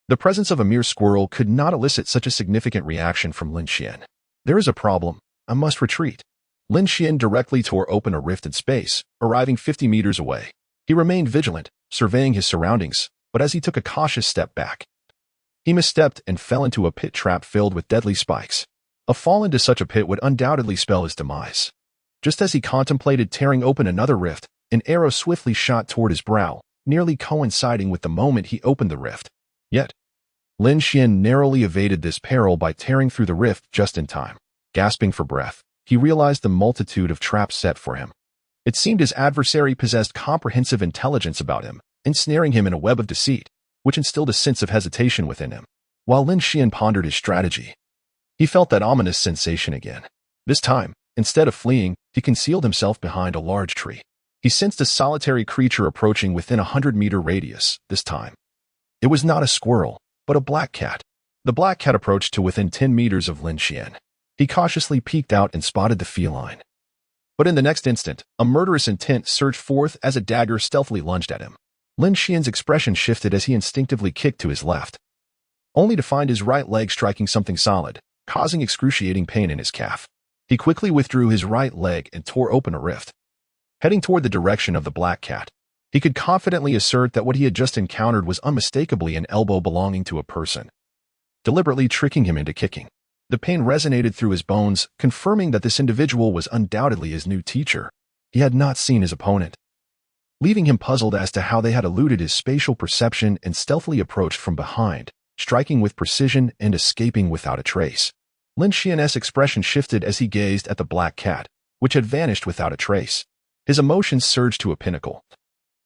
The presence of a mere squirrel could not elicit such a significant reaction from Lin Xuan. There is a problem. I must retreat. Lin Xuan directly tore open a rift in space, arriving 50 meters away. He remained vigilant, surveying his surroundings, but as he took a cautious step back, he misstepped and fell into a pit trap filled with deadly spikes. A fall into such a pit would undoubtedly spell his demise. Just as he contemplated tearing open another rift, an arrow swiftly shot toward his brow, nearly coinciding with the moment he opened the rift. Yet, Lin Xuan narrowly evaded this peril by tearing through the rift just in time. Gasping for breath, he realized the multitude of traps set for him. It seemed his adversary possessed comprehensive intelligence about him, ensnaring him in a web of deceit, which instilled a sense of hesitation within him. While Lin Xuan pondered his strategy, he felt that ominous sensation again. This time, instead of fleeing, he concealed himself behind a large tree. He sensed a solitary creature approaching within a 100-meter radius, this time. It was not a squirrel, but a black cat. The black cat approached to within 10 meters of Lin Xuan. He cautiously peeked out and spotted the feline. But in the next instant, a murderous intent surged forth as a dagger stealthily lunged at him. Lin Xuan's expression shifted as he instinctively kicked to his left, only to find his right leg striking something solid, causing excruciating pain in his calf. He quickly withdrew his right leg and tore open a rift. Heading toward the direction of the black cat, he could confidently assert that what he had just encountered was unmistakably an elbow belonging to a person, deliberately tricking him into kicking. The pain resonated through his bones, confirming that this individual was undoubtedly his new teacher. He had not seen his opponent, leaving him puzzled as to how they had eluded his spatial perception and stealthily approached from behind, striking with precision and escaping without a trace. Lin Xuan's expression shifted as he gazed at the black cat, which had vanished without a trace. His emotions surged to a pinnacle.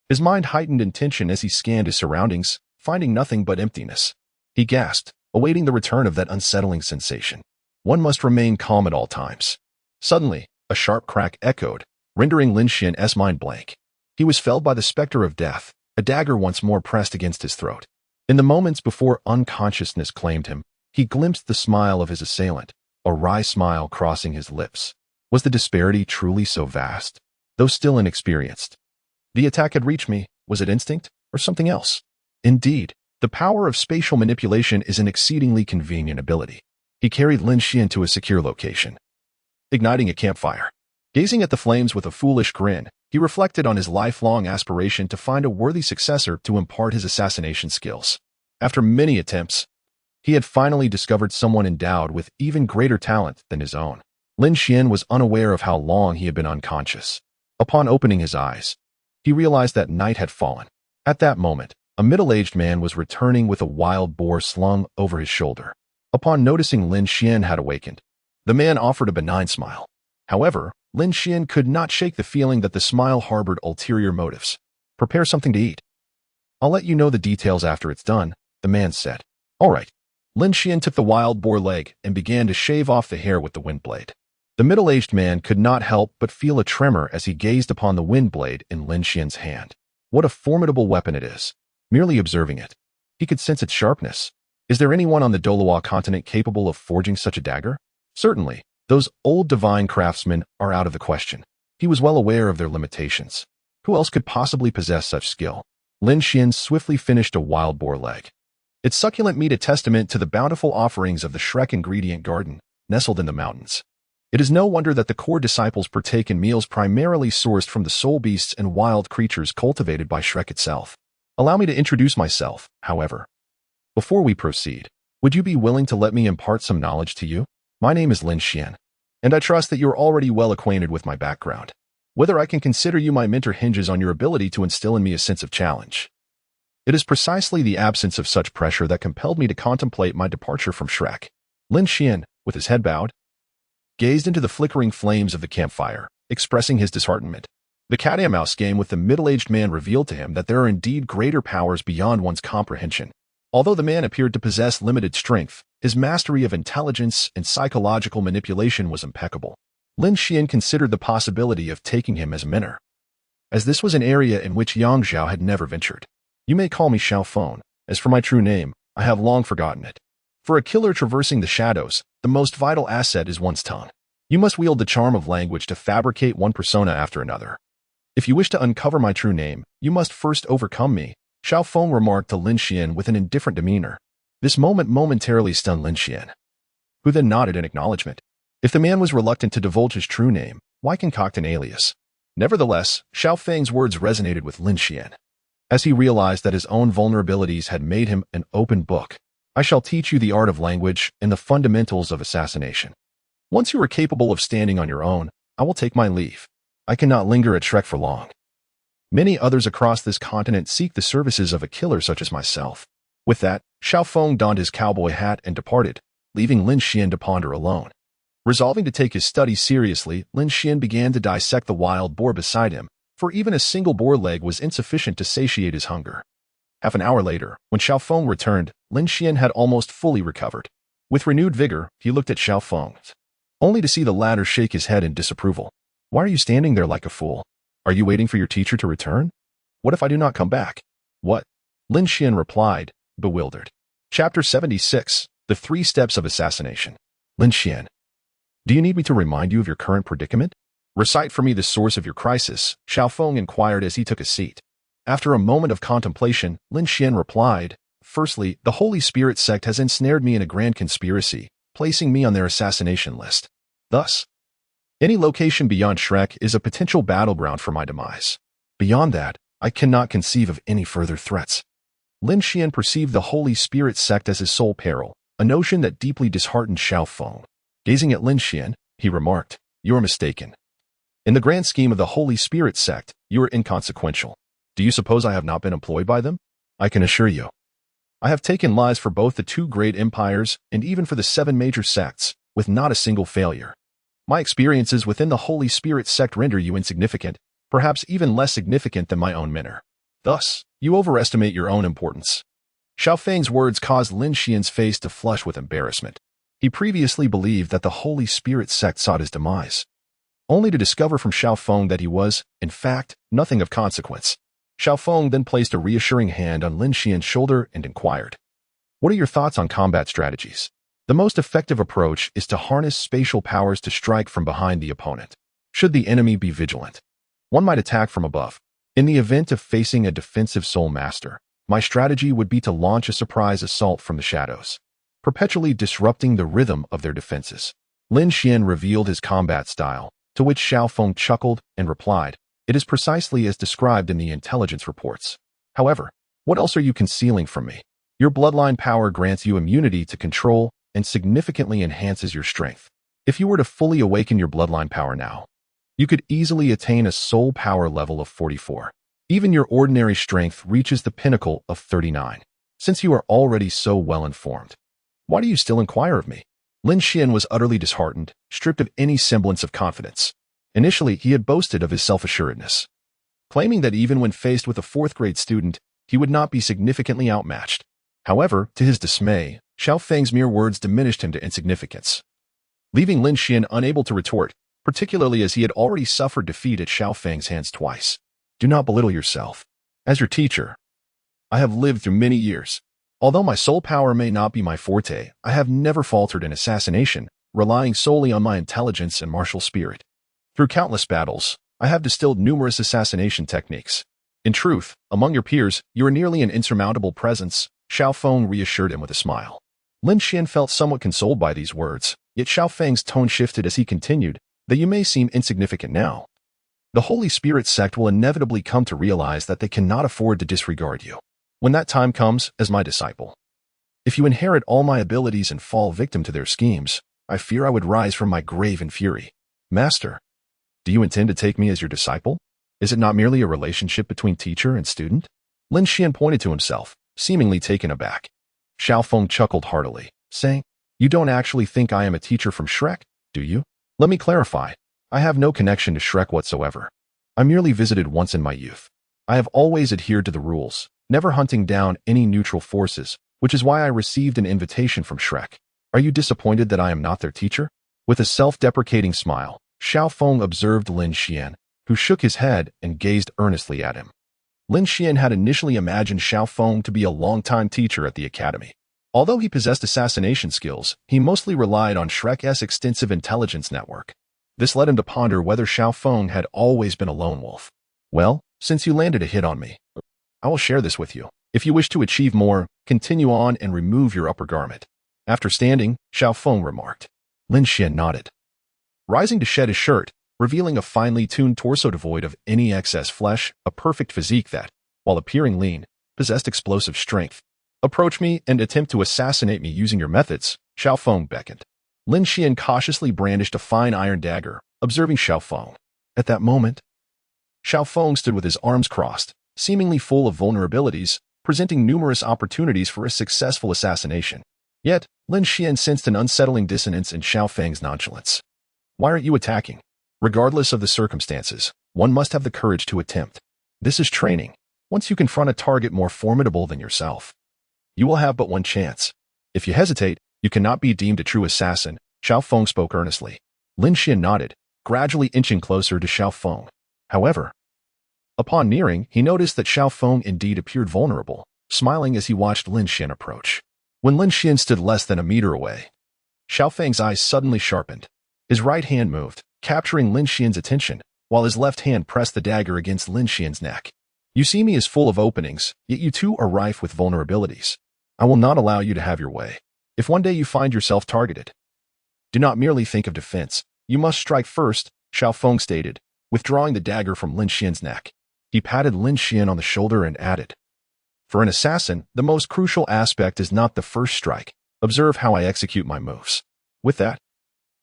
His mind heightened in tension as he scanned his surroundings, finding nothing but emptiness. He gasped, awaiting the return of that unsettling sensation. One must remain calm at all times. Suddenly, a sharp crack echoed, rendering Lin Xuan's mind blank. He was felled by the specter of death, a dagger once more pressed against his throat. In the moments before unconsciousness claimed him, he glimpsed the smile of his assailant, a wry smile crossing his lips. Was the disparity truly so vast? Though still inexperienced, the attack had reached me. Was it instinct or something else? Indeed, the power of spatial manipulation is an exceedingly convenient ability. He carried Lin Xuan to a secure location, igniting a campfire. Gazing at the flames with a foolish grin, he reflected on his lifelong aspiration to find a worthy successor to impart his assassination skills. After many attempts, he had finally discovered someone endowed with even greater talent than his own. Lin Xuan was unaware of how long he had been unconscious. Upon opening his eyes, he realized that night had fallen. At that moment, a middle-aged man was returning with a wild boar slung over his shoulder. Upon noticing Lin Xuan had awakened, the man offered a benign smile. However, Lin Xuan could not shake the feeling that the smile harbored ulterior motives. "Prepare something to eat. I'll let you know the details after it's done," the man said. "All right." Lin Xuan took the wild boar leg and began to shave off the hair with the wind blade. The middle-aged man could not help but feel a tremor as he gazed upon the wind blade in Lin Xuan's hand. What a formidable weapon it is. Merely observing it, he could sense its sharpness. Is there anyone on the Douluo continent capable of forging such a dagger? Certainly, those old divine craftsmen are out of the question. He was well aware of their limitations. Who else could possibly possess such skill? Lin Xuan swiftly finished a wild boar leg. Its succulent meat a testament to the bountiful offerings of the Shrek ingredient garden, nestled in the mountains. It is no wonder that the core disciples partake in meals primarily sourced from the soul beasts and wild creatures cultivated by Shrek itself. Allow me to introduce myself, however. Before we proceed, would you be willing to let me impart some knowledge to you? My name is Lin Xuan, and I trust that you're already well acquainted with my background. Whether I can consider you my mentor hinges on your ability to instill in me a sense of challenge. It is precisely the absence of such pressure that compelled me to contemplate my departure from Shrek. Lin Xuan, with his head bowed, gazed into the flickering flames of the campfire, expressing his disheartenment. The cat-and-mouse game with the middle-aged man revealed to him that there are indeed greater powers beyond one's comprehension. Although the man appeared to possess limited strength, his mastery of intelligence and psychological manipulation was impeccable. Lin Xuan considered the possibility of taking him as a mentor, as this was an area in which Yang Zhao had never ventured. You may call me Xiao Feng. As for my true name, I have long forgotten it. For a killer traversing the shadows, the most vital asset is one's tongue. You must wield the charm of language to fabricate one persona after another. If you wish to uncover my true name, you must first overcome me, Xiao Feng remarked to Lin Xuan with an indifferent demeanor. This moment momentarily stunned Lin Xuan, who then nodded in acknowledgement. If the man was reluctant to divulge his true name, why concoct an alias? Nevertheless, Xiao Feng's words resonated with Lin Xuan, as he realized that his own vulnerabilities had made him an open book. I shall teach you the art of language and the fundamentals of assassination. Once you are capable of standing on your own, I will take my leave. I cannot linger at Shrek for long. Many others across this continent seek the services of a killer such as myself. With that, Xiao Feng donned his cowboy hat and departed, leaving Lin Xuan to ponder alone. Resolving to take his studies seriously, Lin Xuan began to dissect the wild boar beside him, for even a single boar leg was insufficient to satiate his hunger. Half an hour later, when Xiao Feng returned, Lin Xuan had almost fully recovered. With renewed vigor, he looked at Xiao Feng, only to see the latter shake his head in disapproval. Why are you standing there like a fool? Are you waiting for your teacher to return? What if I do not come back? What? Lin Xuan replied, bewildered. Chapter 76, The 3 Steps of Assassination. Lin Xuan, do you need me to remind you of your current predicament? Recite for me the source of your crisis, Xiao Feng inquired as he took a seat. After a moment of contemplation, Lin Xuan replied, Firstly, the Holy Spirit sect has ensnared me in a grand conspiracy, placing me on their assassination list. Thus, any location beyond Shrek is a potential battleground for my demise. Beyond that, I cannot conceive of any further threats. Lin Xuan perceived the Holy Spirit sect as his sole peril, a notion that deeply disheartened Xiao Feng. Gazing at Lin Xuan, he remarked, You're mistaken. In the grand scheme of the Holy Spirit sect, you are inconsequential. Do you suppose I have not been employed by them? I can assure you. I have taken lives for both the 2 great empires and even for the 7 major sects, with not a single failure. My experiences within the Holy Spirit sect render you insignificant, perhaps even less significant than my own mentor. Thus, you overestimate your own importance. Xiao Feng's words caused Lin Xuan's face to flush with embarrassment. He previously believed that the Holy Spirit sect sought his demise, only to discover from Xiao Feng that he was, in fact, nothing of consequence. Xiao Feng then placed a reassuring hand on Lin Xuan's shoulder and inquired, What are your thoughts on combat strategies? The most effective approach is to harness spatial powers to strike from behind the opponent. Should the enemy be vigilant, one might attack from above. In the event of facing a defensive soul master, my strategy would be to launch a surprise assault from the shadows, perpetually disrupting the rhythm of their defenses. Lin Xuan revealed his combat style, to which Xiao Feng chuckled and replied, It is precisely as described in the intelligence reports. However, what else are you concealing from me? Your bloodline power grants you immunity to control and significantly enhances your strength. If you were to fully awaken your bloodline power now, you could easily attain a soul power level of 44. Even your ordinary strength reaches the pinnacle of 39. Since you are already so well informed, why do you still inquire of me? Lin Xuan was utterly disheartened, stripped of any semblance of confidence. Initially, he had boasted of his self-assuredness, claiming that even when faced with a fourth-grade student, he would not be significantly outmatched. However, to his dismay, Xiao Feng's mere words diminished him to insignificance, leaving Lin Xuan unable to retort, particularly as he had already suffered defeat at Xiao Feng's hands twice. Do not belittle yourself. As your teacher, I have lived through many years. Although my soul power may not be my forte, I have never faltered in assassination, relying solely on my intelligence and martial spirit. Through countless battles, I have distilled numerous assassination techniques. In truth, among your peers, you are nearly an insurmountable presence, Xiao Feng reassured him with a smile. Lin Xuan felt somewhat consoled by these words, yet Xiao Feng's tone shifted as he continued, that you may seem insignificant now. The Holy Spirit sect will inevitably come to realize that they cannot afford to disregard you. When that time comes, as my disciple, if you inherit all my abilities and fall victim to their schemes, I fear I would rise from my grave in fury. Master, do you intend to take me as your disciple? Is it not merely a relationship between teacher and student? Lin Xuan pointed to himself, seemingly taken aback. Xiao Feng chuckled heartily, saying, You don't actually think I am a teacher from Shrek, do you? Let me clarify. I have no connection to Shrek whatsoever. I merely visited once in my youth. I have always adhered to the rules, never hunting down any neutral forces, which is why I received an invitation from Shrek. Are you disappointed that I am not their teacher? With a self-deprecating smile, Xiao Feng observed Lin Xuan, who shook his head and gazed earnestly at him. Lin Xuan had initially imagined Xiao Feng to be a long-time teacher at the academy. Although he possessed assassination skills, he mostly relied on Shrek's extensive intelligence network. This led him to ponder whether Xiao Feng had always been a lone wolf. Well, since you landed a hit on me, I will share this with you. If you wish to achieve more, continue on and remove your upper garment. After standing, Xiao Feng remarked. Lin Xuan nodded, rising to shed his shirt, revealing a finely tuned torso devoid of any excess flesh, a perfect physique that, while appearing lean, possessed explosive strength. Approach me and attempt to assassinate me using your methods, Xiao Feng beckoned. Lin Xuan cautiously brandished a fine iron dagger, observing Xiao Feng. At that moment, Xiao Feng stood with his arms crossed, seemingly full of vulnerabilities, presenting numerous opportunities for a successful assassination. Yet, Lin Xuan sensed an unsettling dissonance in Xiao Feng's nonchalance. Why aren't you attacking? Regardless of the circumstances, one must have the courage to attempt. This is training. Once you confront a target more formidable than yourself, you will have but one chance. If you hesitate, you cannot be deemed a true assassin, Xiao Feng spoke earnestly. Lin Xuan nodded, gradually inching closer to Xiao Feng. However, upon nearing, he noticed that Xiao Feng indeed appeared vulnerable, smiling as he watched Lin Xuan approach. When Lin Xuan stood less than a meter away, Xiao Feng's eyes suddenly sharpened. His right hand moved, capturing Lin Xuan's attention, while his left hand pressed the dagger against Lin Xuan's neck. You see me as full of openings, yet you too are rife with vulnerabilities. I will not allow you to have your way. If one day you find yourself targeted, do not merely think of defense. You must strike first, Xiao Feng stated, withdrawing the dagger from Lin Xuan's neck. He patted Lin Xuan on the shoulder and added, For an assassin, the most crucial aspect is not the first strike. Observe how I execute my moves. With that,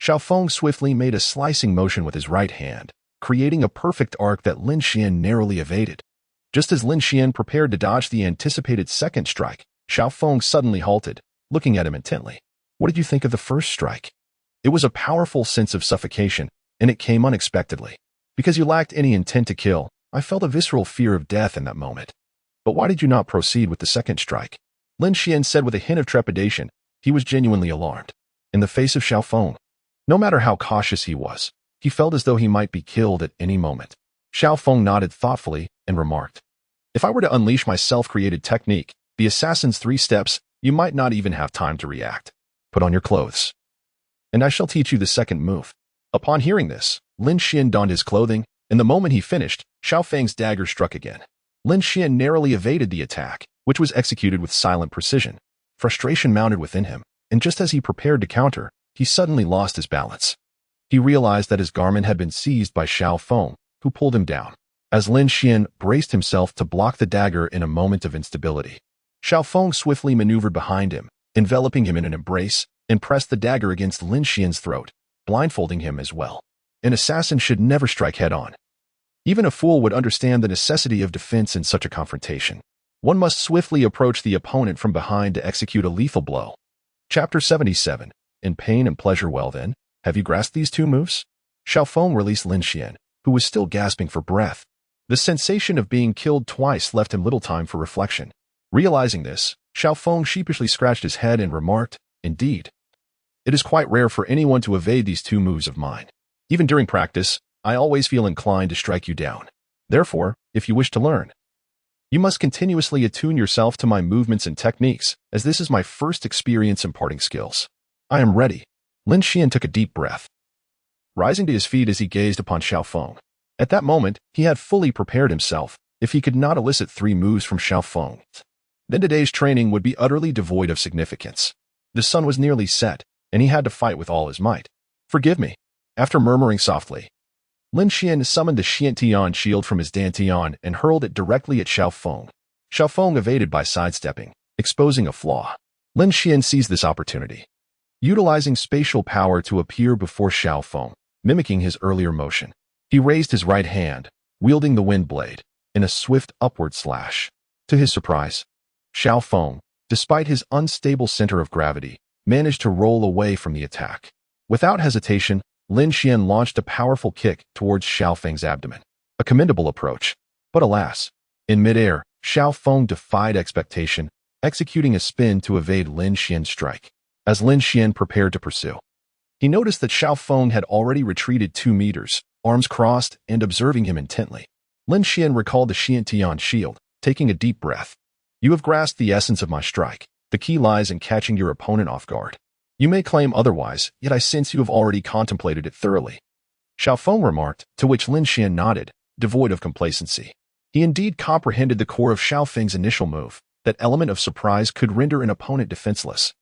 Xiao Feng swiftly made a slicing motion with his right hand, creating a perfect arc that Lin Xuan narrowly evaded. Just as Lin Xuan prepared to dodge the anticipated second strike, Xiao Feng suddenly halted, looking at him intently. What did you think of the first strike? It was a powerful sense of suffocation, and it came unexpectedly. Because you lacked any intent to kill, I felt a visceral fear of death in that moment. But why did you not proceed with the second strike? Lin Xuan said with a hint of trepidation. He was genuinely alarmed. In the face of Xiao Feng, no matter how cautious he was, he felt as though he might be killed at any moment. Xiao Feng nodded thoughtfully and remarked, If I were to unleash my self-created technique, the assassin's 3 steps, you might not even have time to react. Put on your clothes, and I shall teach you the second move. Upon hearing this, Lin Xuan donned his clothing, and the moment he finished, Xiao Feng's dagger struck again. Lin Xuan narrowly evaded the attack, which was executed with silent precision. Frustration mounted within him, and just as he prepared to counter, he suddenly lost his balance. He realized that his garment had been seized by Xiao Feng, who pulled him down. As Lin Xuan braced himself to block the dagger in a moment of instability, Xiao Feng swiftly maneuvered behind him, enveloping him in an embrace, and pressed the dagger against Lin Xuan's throat, blindfolding him as well. An assassin should never strike head-on. Even a fool would understand the necessity of defense in such a confrontation. One must swiftly approach the opponent from behind to execute a lethal blow. Chapter 77. In pain and pleasure. Well then, have you grasped these two moves? Xiaofeng released Lin Xuan, who was still gasping for breath. The sensation of being killed twice left him little time for reflection. Realizing this, Xiaofeng sheepishly scratched his head and remarked, "Indeed. It is quite rare for anyone to evade these two moves of mine. Even during practice, I always feel inclined to strike you down. Therefore, if you wish to learn, you must continuously attune yourself to my movements and techniques, as this is my first experience imparting skills. I am ready." Lin Xuan took a deep breath, rising to his feet as he gazed upon Xiaofeng. At that moment, he had fully prepared himself. If he could not elicit 3 moves from Xiaofeng, then today's training would be utterly devoid of significance. The sun was nearly set, and he had to fight with all his might. "Forgive me." After murmuring softly, Lin Xuan summoned the Xiantian shield from his dantian and hurled it directly at Xiaofeng. Xiaofeng evaded by sidestepping, exposing a flaw. Lin Xuan seized this opportunity, utilizing spatial power to appear before Xiaofeng, mimicking his earlier motion. He raised his right hand, wielding the wind blade, in a swift upward slash. To his surprise, Xiaofeng, despite his unstable center of gravity, managed to roll away from the attack. Without hesitation, Lin Xuan launched a powerful kick towards Xiaofeng's abdomen. A commendable approach. But alas, in midair, Xiaofeng defied expectation, executing a spin to evade Lin Xuan's strike. As Lin Xuan prepared to pursue, he noticed that Xiaofeng had already retreated 2 meters, arms crossed and observing him intently. Lin Xuan recalled the Xiantian shield, taking a deep breath. "You have grasped the essence of my strike. The key lies in catching your opponent off guard. You may claim otherwise, yet I sense you have already contemplated it thoroughly." Xiaofeng remarked, to which Lin Xuan nodded, devoid of complacency. He indeed comprehended the core of Xiaofeng's initial move. That element of surprise could render an opponent defenseless.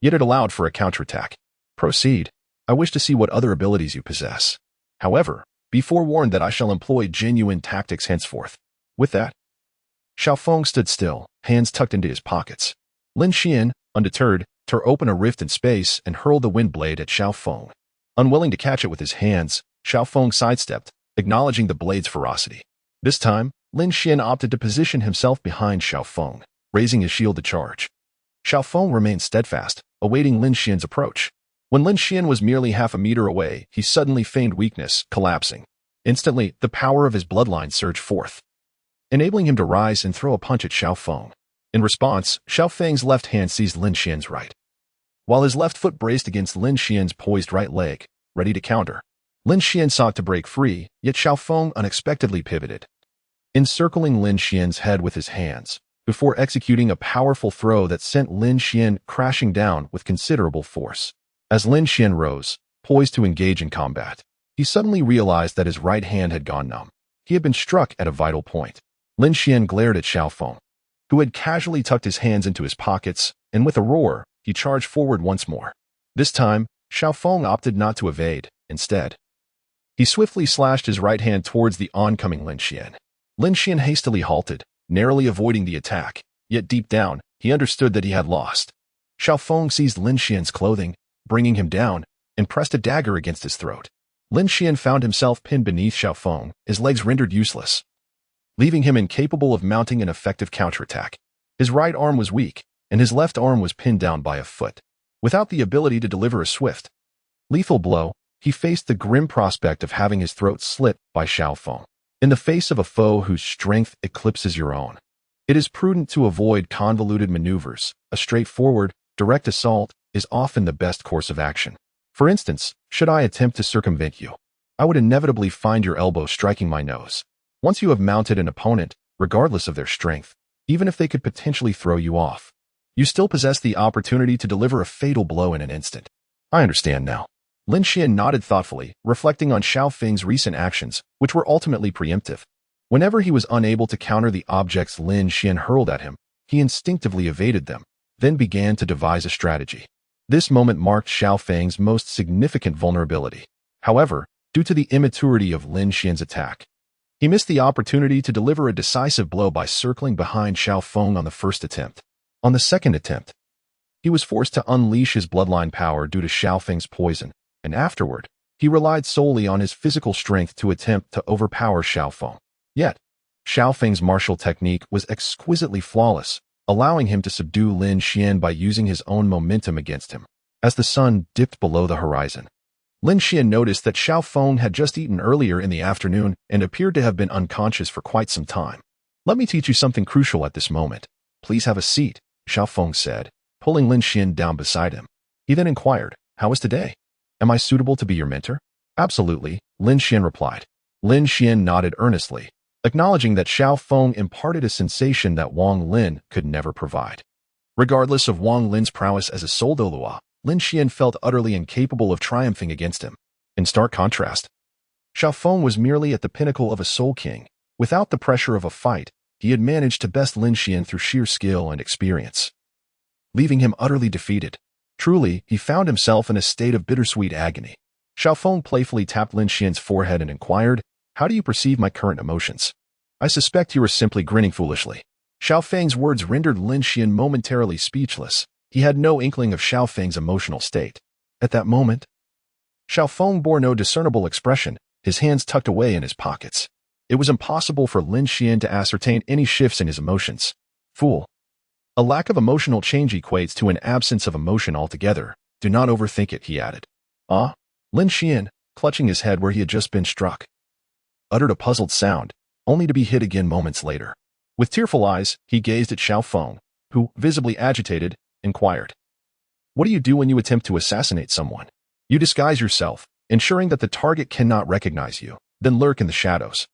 Yet it allowed for a counterattack. "Proceed. I wish to see what other abilities you possess. However, be forewarned that I shall employ genuine tactics henceforth." With that, Xiaofeng stood still, hands tucked into his pockets. Lin Xuan, undeterred, tore open a rift in space and hurled the wind blade at Xiaofeng. Unwilling to catch it with his hands, Xiaofeng sidestepped, acknowledging the blade's ferocity. This time, Lin Xuan opted to position himself behind Xiaofeng, raising his shield to charge. Xiaofeng remained steadfast, awaiting Lin Xuan's approach. When Lin Xuan was merely half a meter away, he suddenly feigned weakness, collapsing. Instantly, the power of his bloodline surged forth, enabling him to rise and throw a punch at Xiaofeng. In response, Xiaofeng's left hand seized Lin Xuan's right, while his left foot braced against Lin Xuan's poised right leg, ready to counter. Lin Xuan sought to break free, yet Xiaofeng unexpectedly pivoted, encircling Lin Xuan's head with his hands, before executing a powerful throw that sent Lin Xuan crashing down with considerable force. As Lin Xuan rose, poised to engage in combat, he suddenly realized that his right hand had gone numb. He had been struck at a vital point. Lin Xuan glared at Xiaofeng, who had casually tucked his hands into his pockets, and with a roar, he charged forward once more. This time, Xiaofeng opted not to evade. Instead, he swiftly slashed his right hand towards the oncoming Lin Xuan. Lin Xuan hastily halted, narrowly avoiding the attack, yet deep down, he understood that he had lost. Xiaofeng seized Lin Xuan's clothing, bringing him down, and pressed a dagger against his throat. Lin Xuan found himself pinned beneath Xiaofeng, his legs rendered useless, leaving him incapable of mounting an effective counterattack. His right arm was weak, and his left arm was pinned down by a foot. Without the ability to deliver a swift, lethal blow, he faced the grim prospect of having his throat slit by Xiaofeng. In the face of a foe whose strength eclipses your own, it is prudent to avoid convoluted maneuvers. A straightforward, direct assault is often the best course of action. For instance, should I attempt to circumvent you, I would inevitably find your elbow striking my nose. Once you have mounted an opponent, regardless of their strength, even if they could potentially throw you off, you still possess the opportunity to deliver a fatal blow in an instant. I understand now. Lin Xuan nodded thoughtfully, reflecting on Xiaofeng's recent actions, which were ultimately preemptive. Whenever he was unable to counter the objects Lin Xuan hurled at him, he instinctively evaded them, then began to devise a strategy. This moment marked Xiaofeng's most significant vulnerability. However, due to the immaturity of Lin Xuan's attack, he missed the opportunity to deliver a decisive blow by circling behind Xiaofeng on the first attempt. On the second attempt, he was forced to unleash his bloodline power due to Xiaofeng's poison, and afterward, He relied solely on his physical strength to attempt to overpower Xiaofeng. Yet, Xiaofeng's martial technique was exquisitely flawless, allowing him to subdue Lin Xuan by using his own momentum against him. As the sun dipped below the horizon, Lin Xuan noticed that Xiaofeng had just eaten earlier in the afternoon and appeared to have been unconscious for quite some time. "Let me teach you something crucial at this moment. Please have a seat," Xiaofeng said, pulling Lin Xuan down beside him. He then inquired, "How was today? Am I suitable to be your mentor?" "Absolutely," Lin Xuan replied. Lin Xuan nodded earnestly, acknowledging that Xiaofeng imparted a sensation that Wang Lin could never provide. Regardless of Wang Lin's prowess as a soul Douluo, Lin Xuan felt utterly incapable of triumphing against him. In stark contrast, Xiaofeng was merely at the pinnacle of a soul king. Without the pressure of a fight, he had managed to best Lin Xuan through sheer skill and experience, leaving him utterly defeated. Truly, he found himself in a state of bittersweet agony. Xiaofeng playfully tapped Lin Xuan's forehead and inquired, "How do you perceive my current emotions? I suspect you are simply grinning foolishly." Xiaofeng's words rendered Lin Xuan momentarily speechless. He had no inkling of Xiaofeng's emotional state. At that moment, Xiaofeng bore no discernible expression, his hands tucked away in his pockets. It was impossible for Lin Xuan to ascertain any shifts in his emotions. Fool. A lack of emotional change equates to an absence of emotion altogether. Do not overthink it, he added. Ah? Lin Xuan, clutching his head where he had just been struck, uttered a puzzled sound, only to be hit again moments later. With tearful eyes, he gazed at Xiaofeng, who, visibly agitated, inquired, "What do you do when you attempt to assassinate someone?" "You disguise yourself, ensuring that the target cannot recognize you, then lurk in the shadows,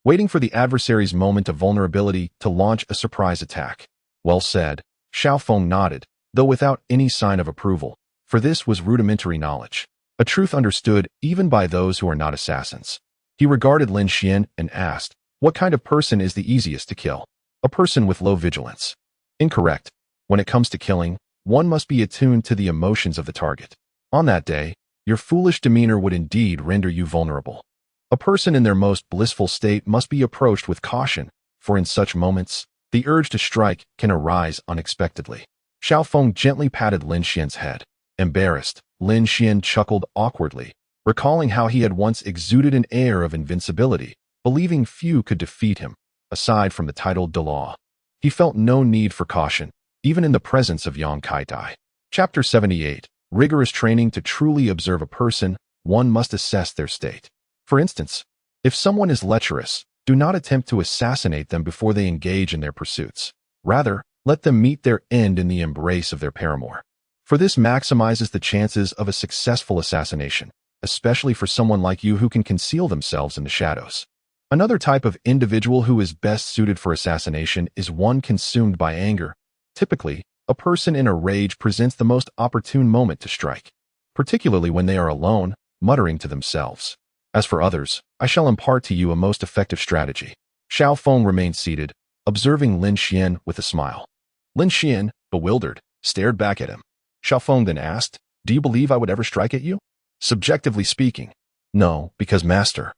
waiting for the adversary's moment of vulnerability to launch a surprise attack." "Well said." Xiaofeng nodded, though without any sign of approval, for this was rudimentary knowledge, a truth understood even by those who are not assassins. He regarded Lin Xuan and asked, "What kind of person is the easiest to kill?" "A person with low vigilance." "Incorrect. When it comes to killing, one must be attuned to the emotions of the target. On that day, your foolish demeanor would indeed render you vulnerable. A person in their most blissful state must be approached with caution, for in such moments, the urge to strike can arise unexpectedly." Xiaofeng gently patted Lin Xuan's head. Embarrassed, Lin Xuan chuckled awkwardly, recalling how he had once exuded an air of invincibility, believing few could defeat him, aside from the titled Douluo. He felt no need for caution, even in the presence of Yang Kaitai. Chapter 78. Rigorous training. To truly observe a person, one must assess their state. For instance, if someone is lecherous, do not attempt to assassinate them before they engage in their pursuits. Rather, let them meet their end in the embrace of their paramour. For this maximizes the chances of a successful assassination, especially for someone like you who can conceal themselves in the shadows. Another type of individual who is best suited for assassination is one consumed by anger. Typically, a person in a rage presents the most opportune moment to strike, particularly when they are alone, muttering to themselves. As for others, I shall impart to you a most effective strategy. Xiaofeng remained seated, observing Lin Xuan with a smile. Lin Xuan, bewildered, stared back at him. Xiaofeng then asked, "Do you believe I would ever strike at you?" "Subjectively speaking, no, because master,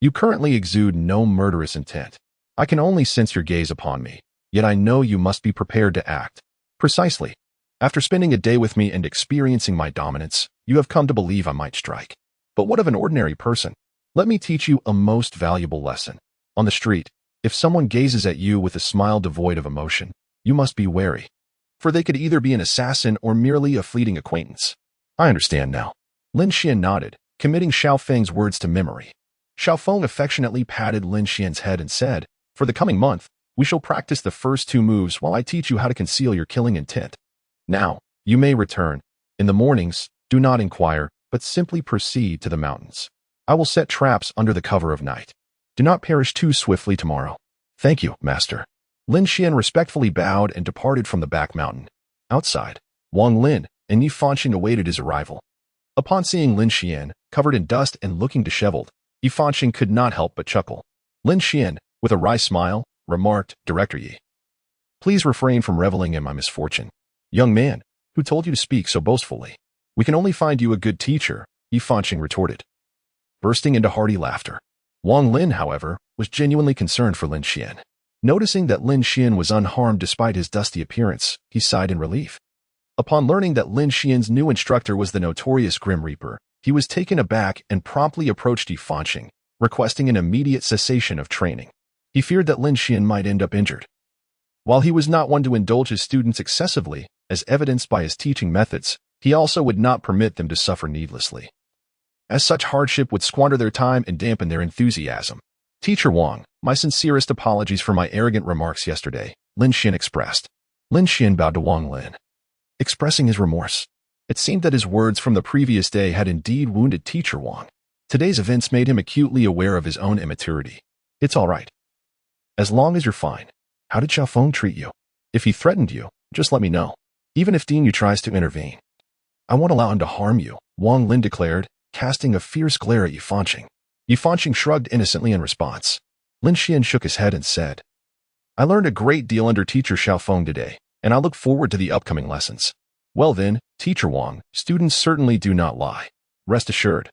you currently exude no murderous intent. I can only sense your gaze upon me, yet I know you must be prepared to act." "Precisely. After spending a day with me and experiencing my dominance, you have come to believe I might strike. But what of an ordinary person? Let me teach you a most valuable lesson. On the street, if someone gazes at you with a smile devoid of emotion, you must be wary, for they could either be an assassin or merely a fleeting acquaintance." "I understand now." Lin Xuan nodded, committing Xiaofeng's words to memory. Xiaofeng affectionately patted Lin Xuan's head and said, "For the coming month, we shall practice the first 2 moves while I teach you how to conceal your killing intent. Now, you may return. In the mornings, do not inquire, but simply proceed to the mountains. I will set traps under the cover of night. Do not perish too swiftly tomorrow." "Thank you, master." Lin Xuan respectfully bowed and departed from the back mountain. Outside, Wang Lin and Yi Fanqing awaited his arrival. Upon seeing Lin Xuan, covered in dust and looking disheveled, Yi Fanqing could not help but chuckle. Lin Xuan, with a wry smile, remarked, "Director Yi, please refrain from reveling in my misfortune." "Young man, who told you to speak so boastfully? We can only find you a good teacher," Yi Fanqing retorted, bursting into hearty laughter. Wang Lin, however, was genuinely concerned for Lin Xuan. Noticing that Lin Xuan was unharmed despite his dusty appearance, he sighed in relief. Upon learning that Lin Xuan's new instructor was the notorious Grim Reaper, He was taken aback and promptly approached Yi Fanqing, requesting an immediate cessation of training. He feared that Lin Xuan might end up injured. While he was not one to indulge his students excessively, as evidenced by his teaching methods, he also would not permit them to suffer needlessly, as such hardship would squander their time and dampen their enthusiasm. Teacher Wang, my sincerest apologies for my arrogant remarks yesterday, Lin Xuan expressed. Lin Xuan bowed to Wang Lin, expressing his remorse. It seemed that his words from the previous day had indeed wounded Teacher Wang. Today's events made him acutely aware of his own immaturity. It's all right, as long as you're fine. How did Xiaofeng treat you? If he threatened you, just let me know. Even if Ding Yu tries to intervene, I won't allow him to harm you, Wang Lin declared, casting a fierce glare at Yi Fanqing. Yi Fanqing shrugged innocently in response. Lin Xuan shook his head and said, I learned a great deal under Teacher Xiaofeng today, and I look forward to the upcoming lessons. Well then, Teacher Wang, students certainly do not lie. Rest assured.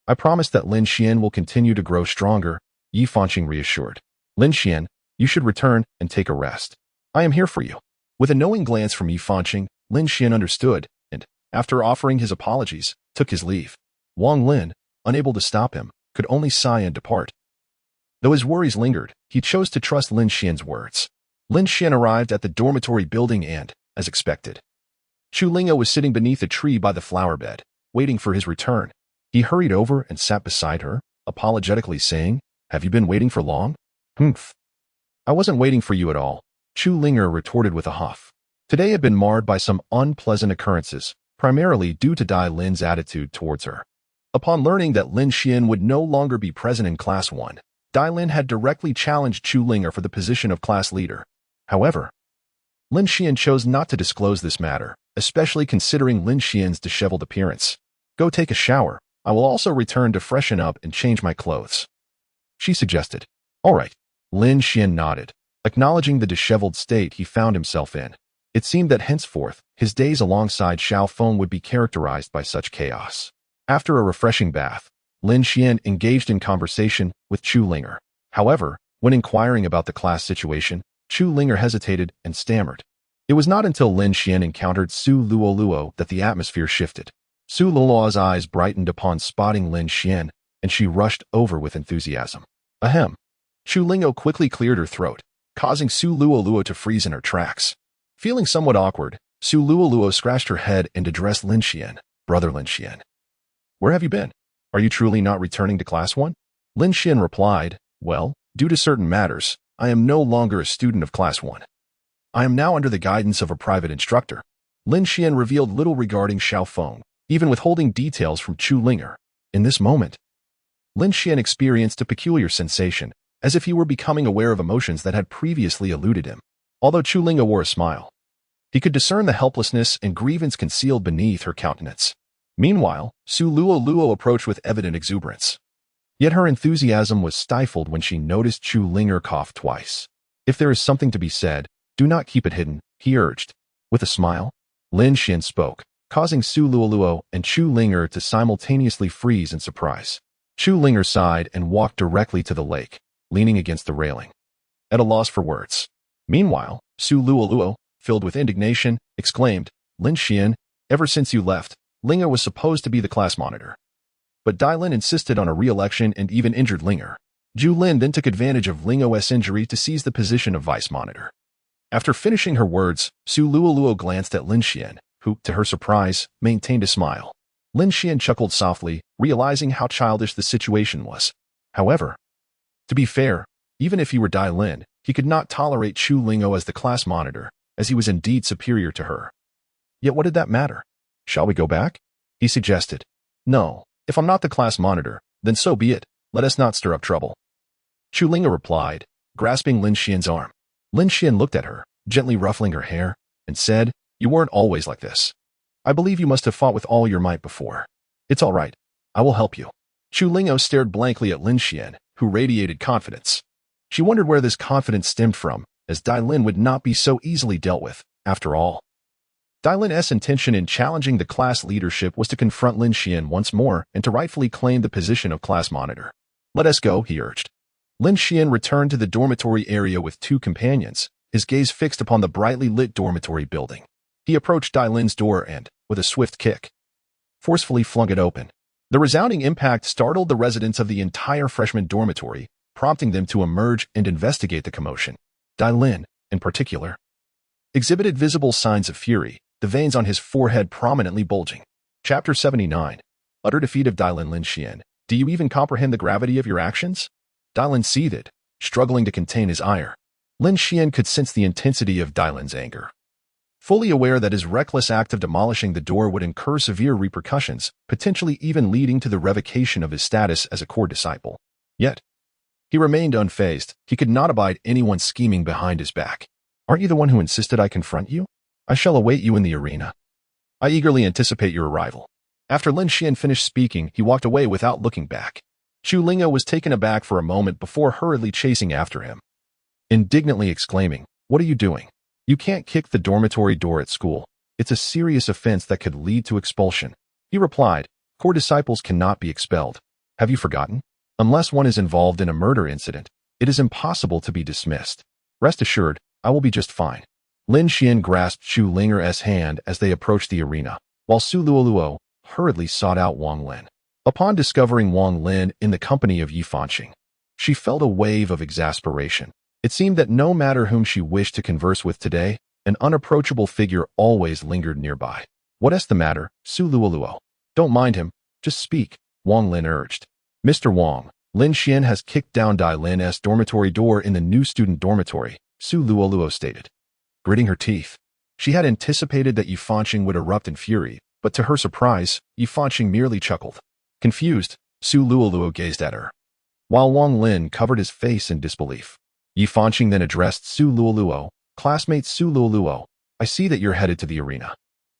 I promise that Lin Xuan will continue to grow stronger, Yi Fanqing reassured. Lin Xuan, you should return and take a rest. I am here for you. With a knowing glance from Yi Fanqing, Lin Xuan understood, and, after offering his apologies, took his leave. Wang Lin, unable to stop him, could only sigh and depart. Though his worries lingered, he chose to trust Lin Xuan's words. Lin Xuan arrived at the dormitory building and, as expected, Chu Ling'o was sitting beneath a tree by the flower bed, waiting for his return. He hurried over and sat beside her, apologetically saying, Have you been waiting for long? Humph. I wasn't waiting for you at all, Chu Ling'o retorted with a huff. Today had been marred by some unpleasant occurrences, primarily due to Dai Lin's attitude towards her. Upon learning that Lin Xuan would no longer be present in Class 1, Dai Lin had directly challenged Chu Ling'o for the position of class leader. However, Lin Xuan chose not to disclose this matter, especially considering Lin Xuan's disheveled appearance. Go take a shower. I will also return to freshen up and change my clothes, she suggested. All right. Lin Xuan nodded, acknowledging the disheveled state he found himself in. It seemed that henceforth, his days alongside Xiaofeng would be characterized by such chaos. After a refreshing bath, Lin Xuan engaged in conversation with Chu Ling'o. However, when inquiring about the class situation, Chu Ling'o hesitated and stammered. It was not until Lin Xuan encountered Su Luoluo that the atmosphere shifted. Su Luoluo's eyes brightened upon spotting Lin Xuan, and she rushed over with enthusiasm. Ahem. Chu Ling'o quickly cleared her throat, causing Su Luoluo to freeze in her tracks. Feeling somewhat awkward, Su Luoluo scratched her head and addressed Lin Xuan. Brother Lin Xuan, where have you been? Are you truly not returning to Class 1? Lin Xuan replied, Well, due to certain matters, I am no longer a student of Class 1. I am now under the guidance of a private instructor. Lin Xuan revealed little regarding Xiaofeng, even withholding details from Chu Ling'o. In this moment, Lin Xuan experienced a peculiar sensation, as if he were becoming aware of emotions that had previously eluded him. Although Chu Ling'o wore a smile, he could discern the helplessness and grievance concealed beneath her countenance. Meanwhile, Su Luoluo approached with evident exuberance. Yet her enthusiasm was stifled when she noticed Chu Ling'o cough twice. If there is something to be said, do not keep it hidden, he urged. With a smile, Lin Xuan spoke, causing Su Luoluo and Chu Ling'o to simultaneously freeze in surprise. Chu Ling'o sighed and walked directly to the lake, leaning against the railing, at a loss for words. Meanwhile, Su Luoluo, filled with indignation, exclaimed, Lin Xuan, ever since you left, Ling'o was supposed to be the class monitor. But Dai Lin insisted on a re-election and even injured Ling'o. Zhu Lin then took advantage of Ling'o's injury to seize the position of vice monitor. After finishing her words, Su Luoluo glanced at Lin Xuan, who, to her surprise, maintained a smile. Lin Xuan chuckled softly, realizing how childish the situation was. However, to be fair, even if he were Dai Lin, he could not tolerate Chu Ling'o as the class monitor, as he was indeed superior to her. Yet what did that matter? Shall we go back? He suggested. No, if I'm not the class monitor, then so be it. Let us not stir up trouble. Chu Ling'o replied, grasping Lin Xuan's arm. Lin Xuan looked at her, gently ruffling her hair, and said, You weren't always like this. I believe you must have fought with all your might before. It's all right. I will help you. Chu Ling'o stared blankly at Lin Xuan, who radiated confidence. She wondered where this confidence stemmed from, as Dai Lin would not be so easily dealt with, after all. Dai Lin's intention in challenging the class leadership was to confront Lin Xuan once more and to rightfully claim the position of class monitor. Let us go, he urged. Lin Xuan returned to the dormitory area with two companions, his gaze fixed upon the brightly lit dormitory building. He approached Dai Lin's door and, with a swift kick, forcefully flung it open. The resounding impact startled the residents of the entire freshman dormitory, prompting them to emerge and investigate the commotion. Dai Lin, in particular, exhibited visible signs of fury, the veins on his forehead prominently bulging. Chapter 79. Utter defeat of Dai Lin. Lin Xuan, do you even comprehend the gravity of your actions? Dai Lin seethed, struggling to contain his ire. Lin Xuan could sense the intensity of Dai Lin's anger. Fully aware that his reckless act of demolishing the door would incur severe repercussions, potentially even leading to the revocation of his status as a core disciple. Yet, he remained unfazed. He could not abide anyone scheming behind his back. Aren't you the one who insisted I confront you? I shall await you in the arena. I eagerly anticipate your arrival. After Lin Xuan finished speaking, he walked away without looking back. Chu Ling'o was taken aback for a moment before hurriedly chasing after him, indignantly exclaiming, "What are you doing? You can't kick the dormitory door at school. It's a serious offense that could lead to expulsion." He replied, "Core disciples cannot be expelled. Have you forgotten? Unless one is involved in a murder incident, it is impossible to be dismissed. Rest assured, I will be just fine." Lin Xuan grasped Chu Ling'er's hand as they approached the arena, while Su Luoluo hurriedly sought out Wang Lin. Upon discovering Wang Lin in the company of Yi Fanqing, she felt a wave of exasperation. It seemed that no matter whom she wished to converse with today, an unapproachable figure always lingered nearby. "What's the matter, Su Luoluo? Don't mind him, just speak," Wang Lin urged. "Mr. Wang, Lin Xuan has kicked down Dai Lin's dormitory door in the new student dormitory," Su Luoluo stated, gritting her teeth. She had anticipated that Yi Fanqing would erupt in fury, but to her surprise, Yi Fanqing merely chuckled. Confused, Su Luoluo gazed at her, while Wang Lin covered his face in disbelief. Yi Fanqing then addressed Su Luoluo, "Classmate Su Luoluo, I see that you're headed to the arena.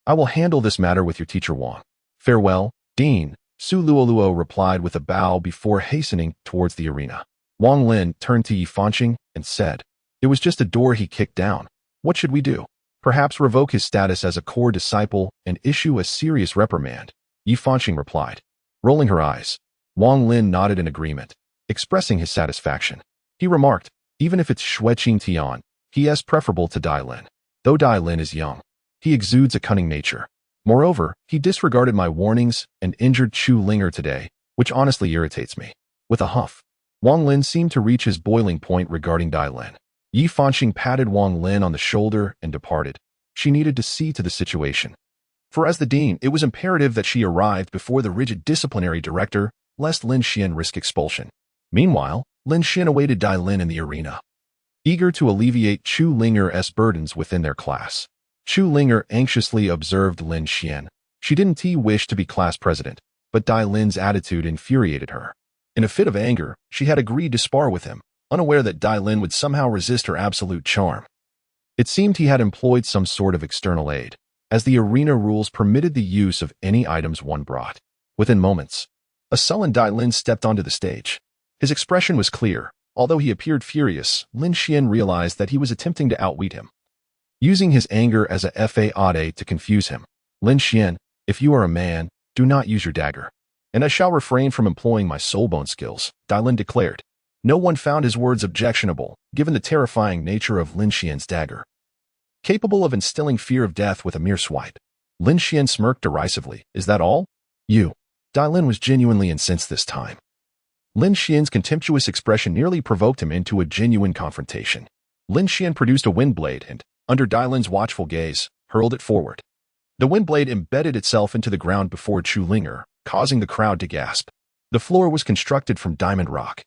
I will handle this matter with your teacher Wang. Farewell, Dean," Su Luoluo replied with a bow before hastening towards the arena. Wang Lin turned to Yi Fanqing and said, "It was just a door he kicked down. What should we do? Perhaps revoke his status as a core disciple and issue a serious reprimand," Yi Fanqing replied. Rolling her eyes, Wang Lin nodded in agreement, expressing his satisfaction. He remarked, "Even if it's Xueqing Tian, he is preferable to Dai Lin. Though Dai Lin is young, he exudes a cunning nature. Moreover, he disregarded my warnings and injured Chu Ling'er today, which honestly irritates me." With a huff, Wang Lin seemed to reach his boiling point regarding Dai Lin. Yi Fanqing patted Wang Lin on the shoulder and departed. She needed to see to the situation. For as the dean, it was imperative that she arrived before the rigid disciplinary director, lest Lin Xuan risk expulsion. Meanwhile, Lin Xuan awaited Dai Lin in the arena, eager to alleviate Chu Ling'er's burdens within their class. Chu Ling'er anxiously observed Lin Xuan. She didn't wish to be class president, but Dai Lin's attitude infuriated her. In a fit of anger, she had agreed to spar with him, unaware that Dai Lin would somehow resist her absolute charm. It seemed he had employed some sort of external aid, as the arena rules permitted the use of any items one brought. Within moments, a sullen Dai Lin stepped onto the stage. His expression was clear. Although he appeared furious, Lin Xuan realized that he was attempting to outwit him, using his anger as a fade to confuse him. "Lin Xuan, if you are a man, do not use your dagger. And I shall refrain from employing my soulbone skills," Dai Lin declared. No one found his words objectionable, given the terrifying nature of Lin Xuan's dagger, capable of instilling fear of death with a mere swipe. Lin Xuan smirked derisively. "Is that all? You?" Dai Lin was genuinely incensed this time. Lin Xuan's contemptuous expression nearly provoked him into a genuine confrontation. Lin Xuan produced a wind blade and, under Dai Lin's watchful gaze, hurled it forward. The wind blade embedded itself into the ground before Chu Ling'er, causing the crowd to gasp. The floor was constructed from diamond rock,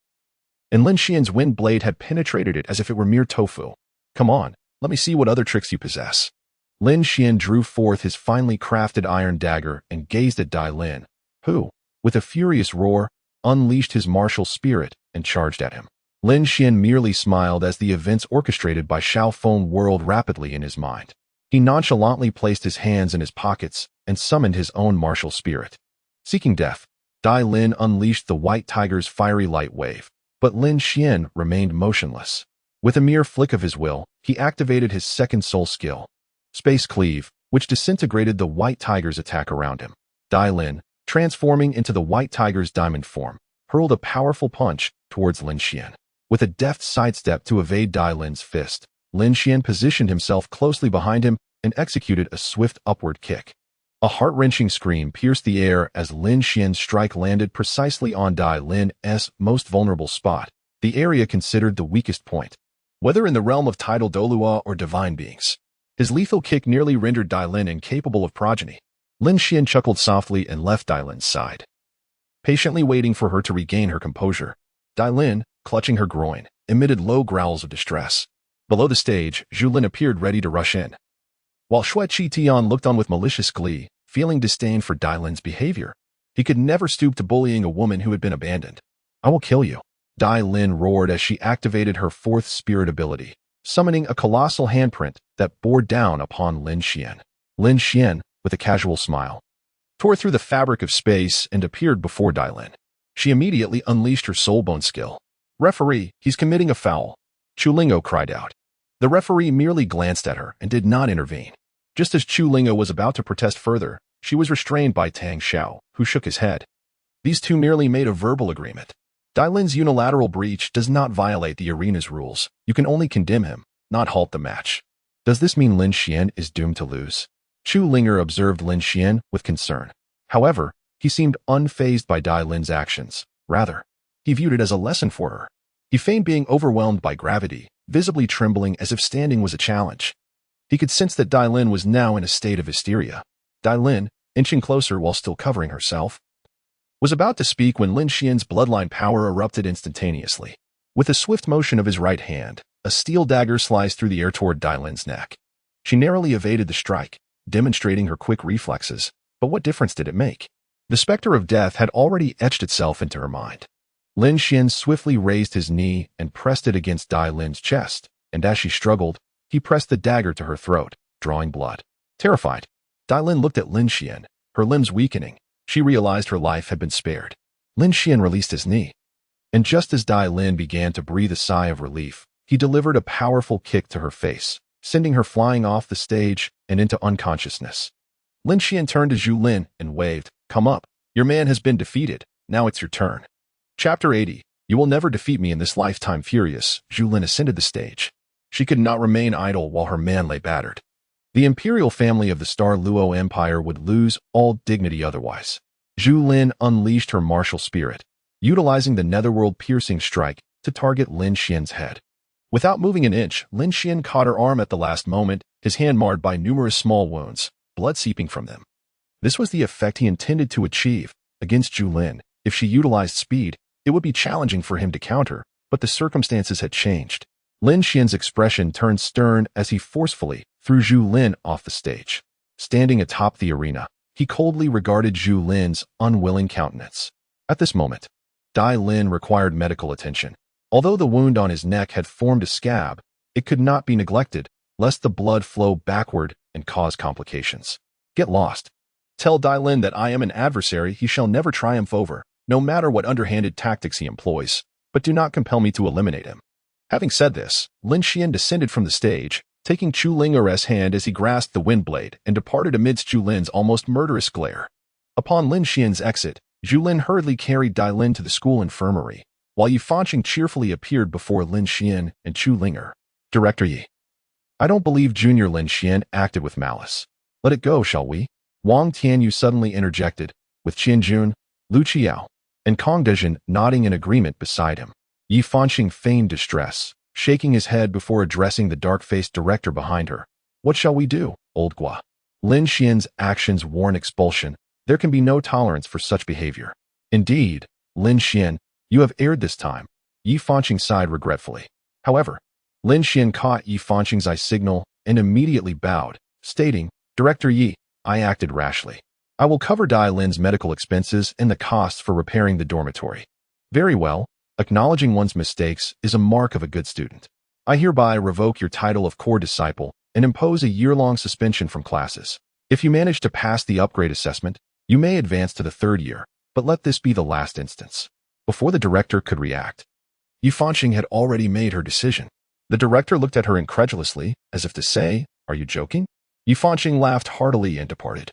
and Lin Xuan's wind blade had penetrated it as if it were mere tofu. "Come on, let me see what other tricks you possess." Lin Xuan drew forth his finely crafted iron dagger and gazed at Dai Lin, who, with a furious roar, unleashed his martial spirit and charged at him. Lin Xuan merely smiled as the events orchestrated by Xiao Feng whirled rapidly in his mind. He nonchalantly placed his hands in his pockets and summoned his own martial spirit. Seeking death, Dai Lin unleashed the white tiger's fiery light wave, but Lin Xuan remained motionless. With a mere flick of his will, he activated his second soul skill, Space Cleave, which disintegrated the white tiger's attack around him. Dai Lin, transforming into the white tiger's diamond form, hurled a powerful punch towards Lin Xuan. With a deft sidestep to evade Dai Lin's fist, Lin Xuan positioned himself closely behind him and executed a swift upward kick. A heart-wrenching scream pierced the air as Lin Xuan's strike landed precisely on Dai Lin's most vulnerable spot, the area considered the weakest point. Whether in the realm of tidal Douluo or divine beings, his lethal kick nearly rendered Dai Lin incapable of progeny. Lin Xuan chuckled softly and left Dai Lin's side, patiently waiting for her to regain her composure. Dai Lin, clutching her groin, emitted low growls of distress. Below the stage, Zhu Lin appeared ready to rush in, while Xue Qi Tian looked on with malicious glee, feeling disdain for Dai Lin's behavior. He could never stoop to bullying a woman who had been abandoned. "I will kill you," Dai Lin roared as she activated her fourth spirit ability, summoning a colossal handprint that bore down upon Lin Xuan. Lin Xuan, with a casual smile, tore through the fabric of space and appeared before Dai Lin. She immediately unleashed her soulbone skill. "Referee, he's committing a foul," Chu Lingo cried out. The referee merely glanced at her and did not intervene. Just as Chu Lingo was about to protest further, she was restrained by Tang Xiao, who shook his head. These two merely made a verbal agreement. Dai Lin's unilateral breach does not violate the arena's rules. You can only condemn him, not halt the match. Does this mean Lin Xuan is doomed to lose? Chu Linger observed Lin Xuan with concern. However, he seemed unfazed by Dai Lin's actions. Rather, he viewed it as a lesson for her. He feigned being overwhelmed by gravity, visibly trembling as if standing was a challenge. He could sense that Dai Lin was now in a state of hysteria. Dai Lin, inching closer while still covering herself, was about to speak when Lin Xuan's bloodline power erupted instantaneously. With a swift motion of his right hand, a steel dagger sliced through the air toward Dai Lin's neck. She narrowly evaded the strike, demonstrating her quick reflexes, but what difference did it make? The specter of death had already etched itself into her mind. Lin Xuan swiftly raised his knee and pressed it against Dai Lin's chest, and as she struggled, he pressed the dagger to her throat, drawing blood. Terrified, Dai Lin looked at Lin Xuan, her limbs weakening. She realized her life had been spared. Lin Xuan released his knee, and just as Dai Lin began to breathe a sigh of relief, he delivered a powerful kick to her face, sending her flying off the stage and into unconsciousness. Lin Xuan turned to Zhu Lin and waved, "Come up. Your man has been defeated. Now it's your turn." Chapter 80. You will never defeat me in this lifetime. Furious, Zhu Lin ascended the stage. She could not remain idle while her man lay battered. The imperial family of the Star Dou Empire would lose all dignity otherwise. Zhu Lin unleashed her martial spirit, utilizing the netherworld piercing strike to target Lin Xuan's head. Without moving an inch, Lin Xuan caught her arm at the last moment, his hand marred by numerous small wounds, blood seeping from them. This was the effect he intended to achieve. Against Zhu Lin, if she utilized speed, it would be challenging for him to counter, but the circumstances had changed. Lin Xuan's expression turned stern as he forcefully threw Zhu Lin off the stage. Standing atop the arena, he coldly regarded Zhu Lin's unwilling countenance. At this moment, Dai Lin required medical attention. Although the wound on his neck had formed a scab, it could not be neglected, lest the blood flow backward and cause complications. Get lost. Tell Dai Lin that I am an adversary he shall never triumph over, no matter what underhanded tactics he employs, but do not compel me to eliminate him. Having said this, Lin Xuan descended from the stage, taking Chu Linger's hand as he grasped the wind blade and departed amidst Zhu Lin's almost murderous glare. Upon Lin Xuan's exit, Zhu Lin hurriedly carried Dai Lin to the school infirmary, while Yi Fanqing cheerfully appeared before Lin Xuan and Chu Linger. Director Yi. I don't believe Junior Lin Xuan acted with malice. Let it go, shall we? Wang Tianyu suddenly interjected, with Qian Jun, Lu Qiao, and Kong Dezhen nodding in agreement beside him. Yi Fanqing feigned distress, shaking his head before addressing the dark-faced director behind her. What shall we do, old Gua? Lin Xuan's actions warrant expulsion. There can be no tolerance for such behavior. Indeed, Lin Xuan, you have erred this time. Yi Fanqing sighed regretfully. However, Lin Xuan caught Yi Fanqing's eye signal and immediately bowed, stating, Director Yi, I acted rashly. I will cover Dai Lin's medical expenses and the costs for repairing the dormitory. Very well. Acknowledging one's mistakes is a mark of a good student. I hereby revoke your title of core disciple and impose a year-long suspension from classes. If you manage to pass the upgrade assessment, you may advance to the third year, but let this be the last instance. Before the director could react, Yi Fanqing had already made her decision. The director looked at her incredulously, as if to say, Are you joking? Yi Fanqing laughed heartily and departed.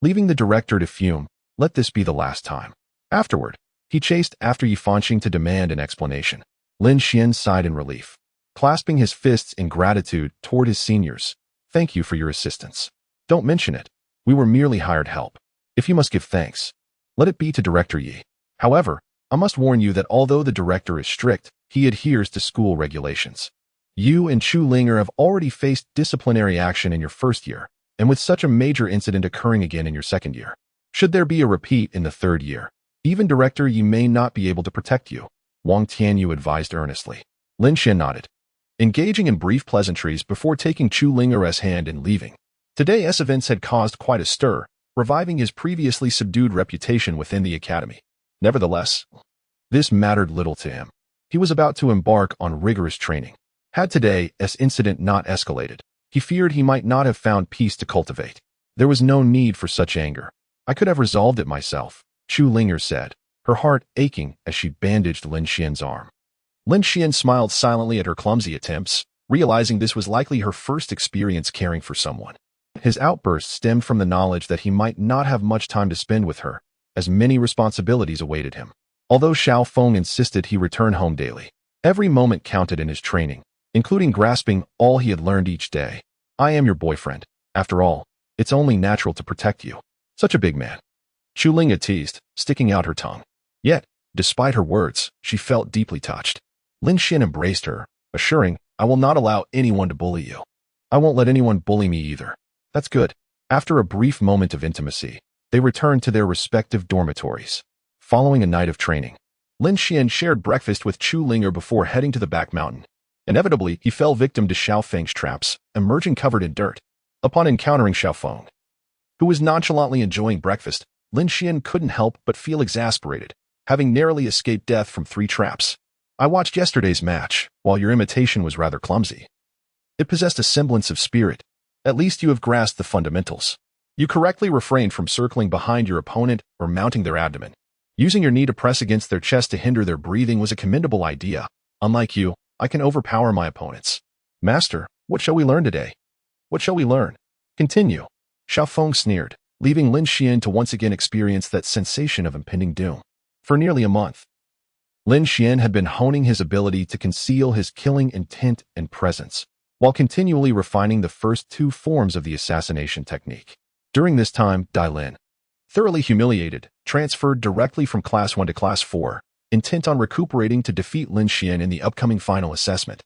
Leaving the director to fume, let this be the last time. Afterward, he chased after Yi Fanqing to demand an explanation. Lin Xuan sighed in relief, clasping his fists in gratitude toward his seniors. Thank you for your assistance. Don't mention it. We were merely hired help. If you must give thanks, let it be to Director Yi. However, I must warn you that although the director is strict, he adheres to school regulations. You and Chu Linger have already faced disciplinary action in your first year, and with such a major incident occurring again in your second year. Should there be a repeat in the third year, even Director Yi may not be able to protect you, Wang Tianyu advised earnestly. Lin Xuan nodded, engaging in brief pleasantries before taking Chu Linger's hand and leaving. Today's events had caused quite a stir, reviving his previously subdued reputation within the academy. Nevertheless, this mattered little to him. He was about to embark on rigorous training. Had today's incident not escalated, he feared he might not have found peace to cultivate. There was no need for such anger. I could have resolved it myself, Chu Linger said, her heart aching as she bandaged Lin Xuan's arm. Lin Xuan smiled silently at her clumsy attempts, realizing this was likely her first experience caring for someone. His outburst stemmed from the knowledge that he might not have much time to spend with her, as many responsibilities awaited him. Although Xiao Feng insisted he return home daily, every moment counted in his training, including grasping all he had learned each day. I am your boyfriend. After all, it's only natural to protect you. Such a big man. Chu Linga teased, sticking out her tongue. Yet, despite her words, she felt deeply touched. Lin Xuan embraced her, assuring, I will not allow anyone to bully you. I won't let anyone bully me either. That's good. After a brief moment of intimacy, they returned to their respective dormitories. Following a night of training, Lin Xuan shared breakfast with Chu Linger before heading to the back mountain. Inevitably, he fell victim to Xiao Feng's traps, emerging covered in dirt. Upon encountering Xiao Feng, who was nonchalantly enjoying breakfast, Lin Xuan couldn't help but feel exasperated, having narrowly escaped death from 3 traps. I watched yesterday's match, while your imitation was rather clumsy. It possessed a semblance of spirit. At least you have grasped the fundamentals. You correctly refrained from circling behind your opponent or mounting their abdomen. Using your knee to press against their chest to hinder their breathing was a commendable idea. Unlike you, I can overpower my opponents. Master, what shall we learn today? What shall we learn? Continue. Xiao Feng sneered, leaving Lin Xuan to once again experience that sensation of impending doom. For nearly a month, Lin Xuan had been honing his ability to conceal his killing intent and presence, while continually refining the first 2 forms of the assassination technique. During this time, Dai Lin, thoroughly humiliated, transferred directly from Class 1 to Class 4, intent on recuperating to defeat Lin Xuan in the upcoming final assessment.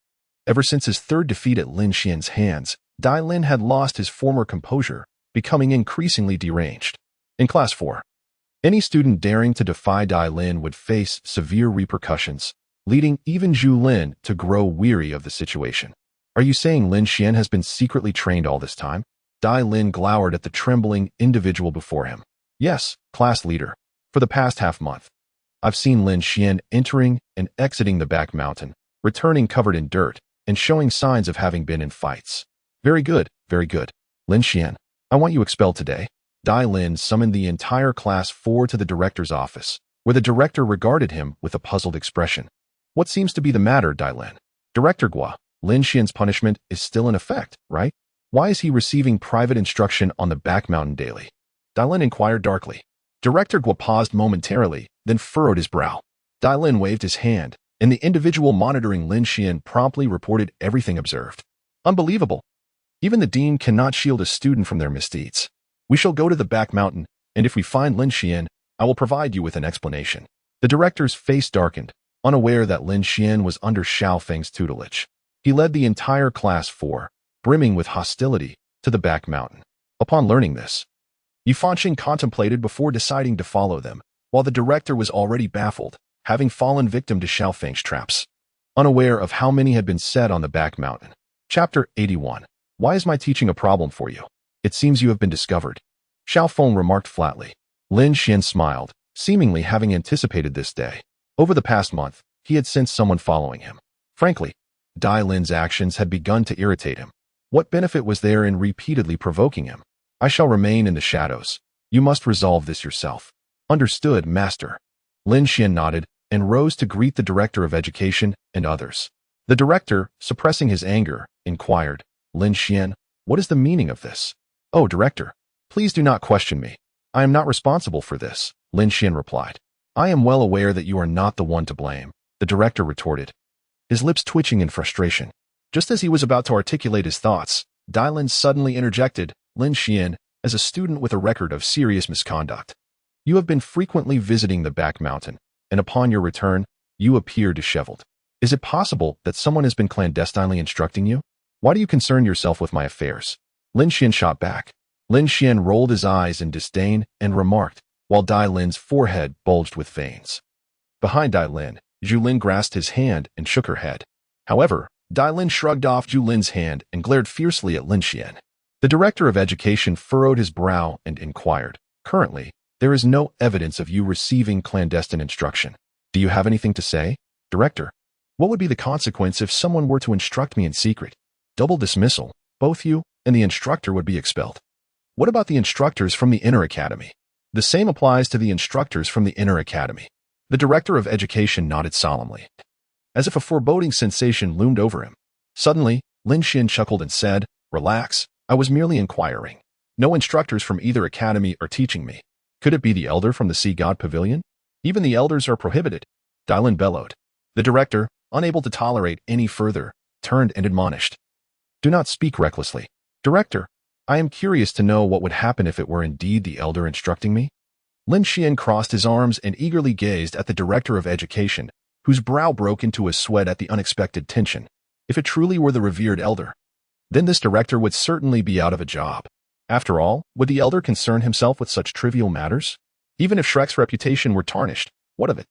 Ever since his 3rd defeat at Lin Xuan's hands, Dai Lin had lost his former composure, becoming increasingly deranged. In Class 4, any student daring to defy Dai Lin would face severe repercussions, leading even Zhu Lin to grow weary of the situation. Are you saying Lin Xuan has been secretly trained all this time? Dai Lin glowered at the trembling individual before him. Yes, class leader. For the past half-month, I've seen Lin Xuan entering and exiting the back mountain, returning covered in dirt, and showing signs of having been in fights. Very good, very good. Lin Xuan, I want you expelled today. Dai Lin summoned the entire Class 4 to the director's office, where the director regarded him with a puzzled expression. What seems to be the matter, Dai Lin? Director Gua, Lin Xuan's punishment is still in effect, right? Why is he receiving private instruction on the back mountain daily? Dai Lin inquired darkly. Director Gua paused momentarily, then furrowed his brow. Dai Lin waved his hand, and the individual monitoring Lin Xuan promptly reported everything observed. Unbelievable. Even the dean cannot shield a student from their misdeeds. We shall go to the back mountain, and if we find Lin Xuan, I will provide you with an explanation. The director's face darkened, unaware that Lin Xuan was under Xiao Feng's tutelage. He led the entire Class 4, brimming with hostility, to the back mountain. Upon learning this, Yu Fanqing contemplated before deciding to follow them, while the director was already baffled, having fallen victim to Xiao Feng's traps. Unaware of how many had been set on the back mountain. Chapter 81. Why is my teaching a problem for you? It seems you have been discovered. Xiao Feng remarked flatly. Lin Xuan smiled, seemingly having anticipated this day. Over the past month, he had sensed someone following him. Frankly, Dai Lin's actions had begun to irritate him. What benefit was there in repeatedly provoking him? I shall remain in the shadows. You must resolve this yourself. Understood, master. Lin Xuan nodded and rose to greet the director of education and others. The director, suppressing his anger, inquired, Lin Xuan, what is the meaning of this? Oh, director, please do not question me. I am not responsible for this, Lin Xuan replied. I am well aware that you are not the one to blame, the director retorted, his lips twitching in frustration. Just as he was about to articulate his thoughts, Dai Lin suddenly interjected, Lin Xuan, as a student with a record of serious misconduct. You have been frequently visiting the back mountain, and upon your return, you appear disheveled. Is it possible that someone has been clandestinely instructing you? Why do you concern yourself with my affairs? Lin Xuan shot back. Lin Xuan rolled his eyes in disdain and remarked, while Dai Lin's forehead bulged with veins. Behind Dai Lin, Zhu Lin grasped his hand and shook her head. However, Dai Lin shrugged off Zhu Lin's hand and glared fiercely at Lin Xuan. The director of education furrowed his brow and inquired, "Currently, there is no evidence of you receiving clandestine instruction. Do you have anything to say? Director, what would be the consequence if someone were to instruct me in secret? Double dismissal. Both you and the instructor would be expelled. What about the instructors from the inner academy? The same applies to the instructors from the inner academy." The director of education nodded solemnly, as if a foreboding sensation loomed over him. Suddenly, Lin Xuan chuckled and said, "Relax, I was merely inquiring. No instructors from either academy are teaching me. Could it be the elder from the Sea God Pavilion? Even the elders are prohibited." Dai Lin bellowed. The director, unable to tolerate any further, turned and admonished, "Do not speak recklessly. Director, I am curious to know what would happen if it were indeed the elder instructing me." Lin Xuan crossed his arms and eagerly gazed at the director of education, whose brow broke into a sweat at the unexpected tension. If it truly were the revered elder, then this director would certainly be out of a job. After all, would the elder concern himself with such trivial matters? Even if Shrek's reputation were tarnished, what of it?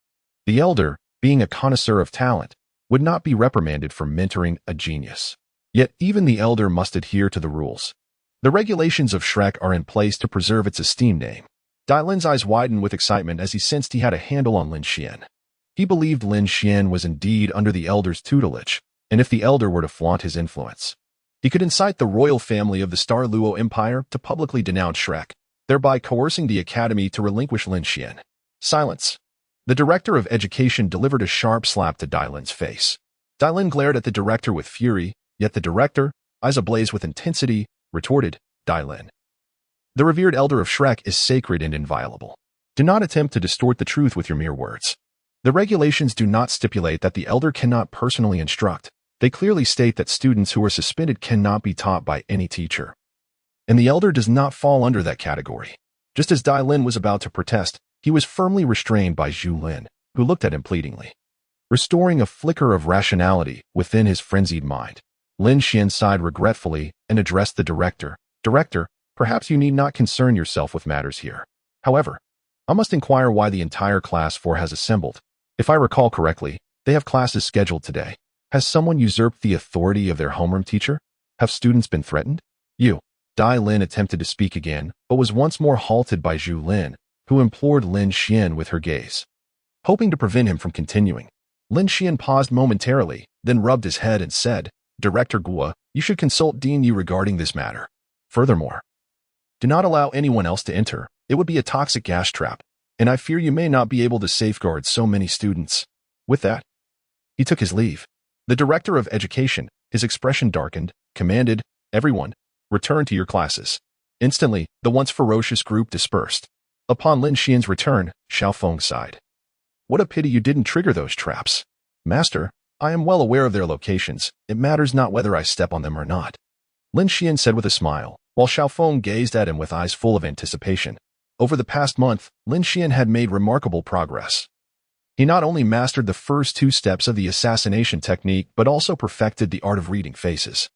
The elder, being a connoisseur of talent, would not be reprimanded for mentoring a genius. Yet even the elder must adhere to the rules. The regulations of Shrek are in place to preserve its esteemed name. Dai Lin's eyes widened with excitement as he sensed he had a handle on Lin Xuan. He believed Lin Xuan was indeed under the elder's tutelage, and if the elder were to flaunt his influence, he could incite the royal family of the Star Dou Empire to publicly denounce Shrek, thereby coercing the academy to relinquish Lin Xuan. Silence. The director of education delivered a sharp slap to Dai Lin's face. Dai Lin glared at the director with fury, yet the director, eyes ablaze with intensity, retorted, "Dai Lin, the revered elder of Shrek is sacred and inviolable. Do not attempt to distort the truth with your mere words. The regulations do not stipulate that the elder cannot personally instruct. They clearly state that students who are suspended cannot be taught by any teacher. And the elder does not fall under that category." Just as Dai Lin was about to protest, he was firmly restrained by Zhu Lin, who looked at him pleadingly. Restoring a flicker of rationality within his frenzied mind, Lin Xuan sighed regretfully and addressed the director. "Director, perhaps you need not concern yourself with matters here. However, I must inquire why the entire class 4 has assembled. If I recall correctly, they have classes scheduled today. Has someone usurped the authority of their homeroom teacher? Have students been threatened?" Dai Lin attempted to speak again, but was once more halted by Zhu Lin, who implored Lin Xuan with her gaze. Hoping to prevent him from continuing, Lin Xuan paused momentarily, then rubbed his head and said, "Director Guo, you should consult Dean Yu regarding this matter. Furthermore, do not allow anyone else to enter. It would be a toxic gas trap, and I fear you may not be able to safeguard so many students." With that, he took his leave. The director of education, his expression darkened, commanded, "Everyone, return to your classes." Instantly, the once ferocious group dispersed. Upon Lin Xuan's return, Xiaofeng sighed. "What a pity you didn't trigger those traps. Master, I am well aware of their locations. It matters not whether I step on them or not," Lin Xuan said with a smile, while Xiaofeng gazed at him with eyes full of anticipation. Over the past month, Lin Xuan had made remarkable progress. He not only mastered the first 2 steps of the assassination technique, but also perfected the art of reading faces.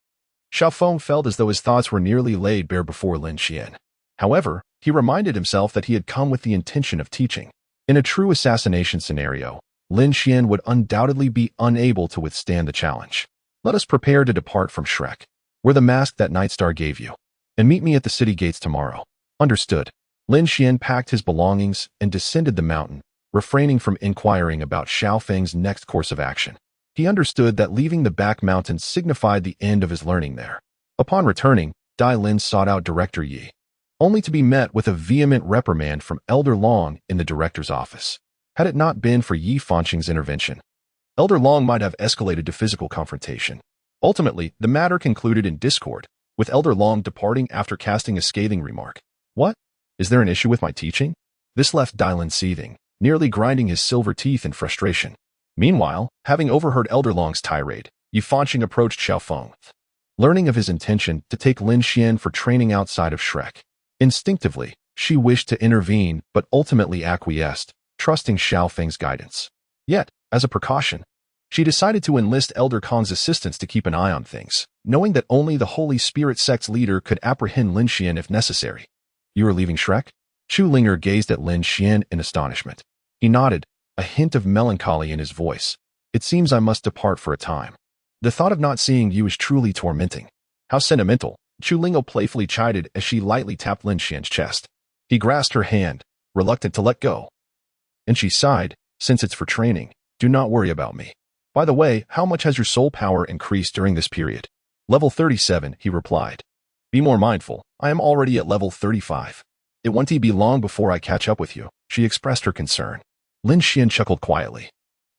Xiaofeng felt as though his thoughts were nearly laid bare before Lin Xuan. However, he reminded himself that he had come with the intention of teaching. In a true assassination scenario, Lin Xuan would undoubtedly be unable to withstand the challenge. "Let us prepare to depart from Shrek. Wear the mask that Night Star gave you, and meet me at the city gates tomorrow." Understood. Lin Xuan packed his belongings and descended the mountain, refraining from inquiring about Xiaofeng's next course of action. He understood that leaving the back mountain signified the end of his learning there. Upon returning, Dai Lin sought out Director Yi, only to be met with a vehement reprimand from Elder Long in the director's office. Had it not been for Yi Fanqing's intervention, Elder Long might have escalated to physical confrontation. Ultimately, the matter concluded in discord, with Elder Long departing after casting a scathing remark. "What? Is there an issue with my teaching?" This left Dai Lin seething, nearly grinding his silver teeth in frustration. Meanwhile, having overheard Elder Long's tirade, Yi Fanqing approached Xiaofeng, learning of his intention to take Lin Xuan for training outside of Shrek. Instinctively, she wished to intervene but ultimately acquiesced, trusting Xiao Feng's guidance. Yet, as a precaution, she decided to enlist Elder Kong's assistance to keep an eye on things, knowing that only the Holy Spirit sect's leader could apprehend Lin Xuan if necessary. You are leaving Shrek? Chu Linger gazed at Lin Xuan in astonishment. He nodded, a hint of melancholy in his voice. It seems I must depart for a time. The thought of not seeing you is truly tormenting. How sentimental, Chu Lingo playfully chided as she lightly tapped Lin Xuan's chest. He grasped her hand, reluctant to let go. And she sighed, since it's for training, do not worry about me. By the way, how much has your soul power increased during this period? Level 37, he replied. Be more mindful, I am already at level 35. It won't be long before I catch up with you, she expressed her concern. Lin Xuan chuckled quietly,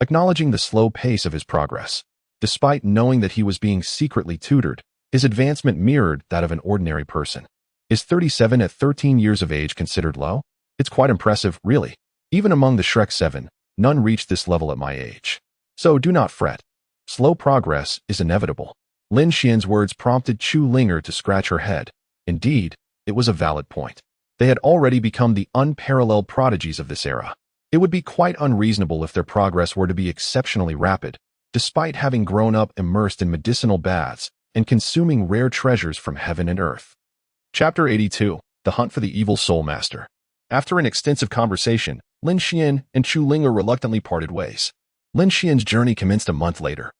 acknowledging the slow pace of his progress. Despite knowing that he was being secretly tutored, his advancement mirrored that of an ordinary person. Is 37 at 13 years of age considered low? It's quite impressive, really. Even among the Shrek 7, none reached this level at my age. So do not fret. Slow progress is inevitable. Lin Xuan's words prompted Chu Linger to scratch her head. Indeed, it was a valid point. They had already become the unparalleled prodigies of this era. It would be quite unreasonable if their progress were to be exceptionally rapid, despite having grown up immersed in medicinal baths and consuming rare treasures from heaven and earth. Chapter 82, The Hunt for the Evil Soul Master. After an extensive conversation, Lin Xuan and Chu Linger reluctantly parted ways. Lin Xuan's journey commenced a month later,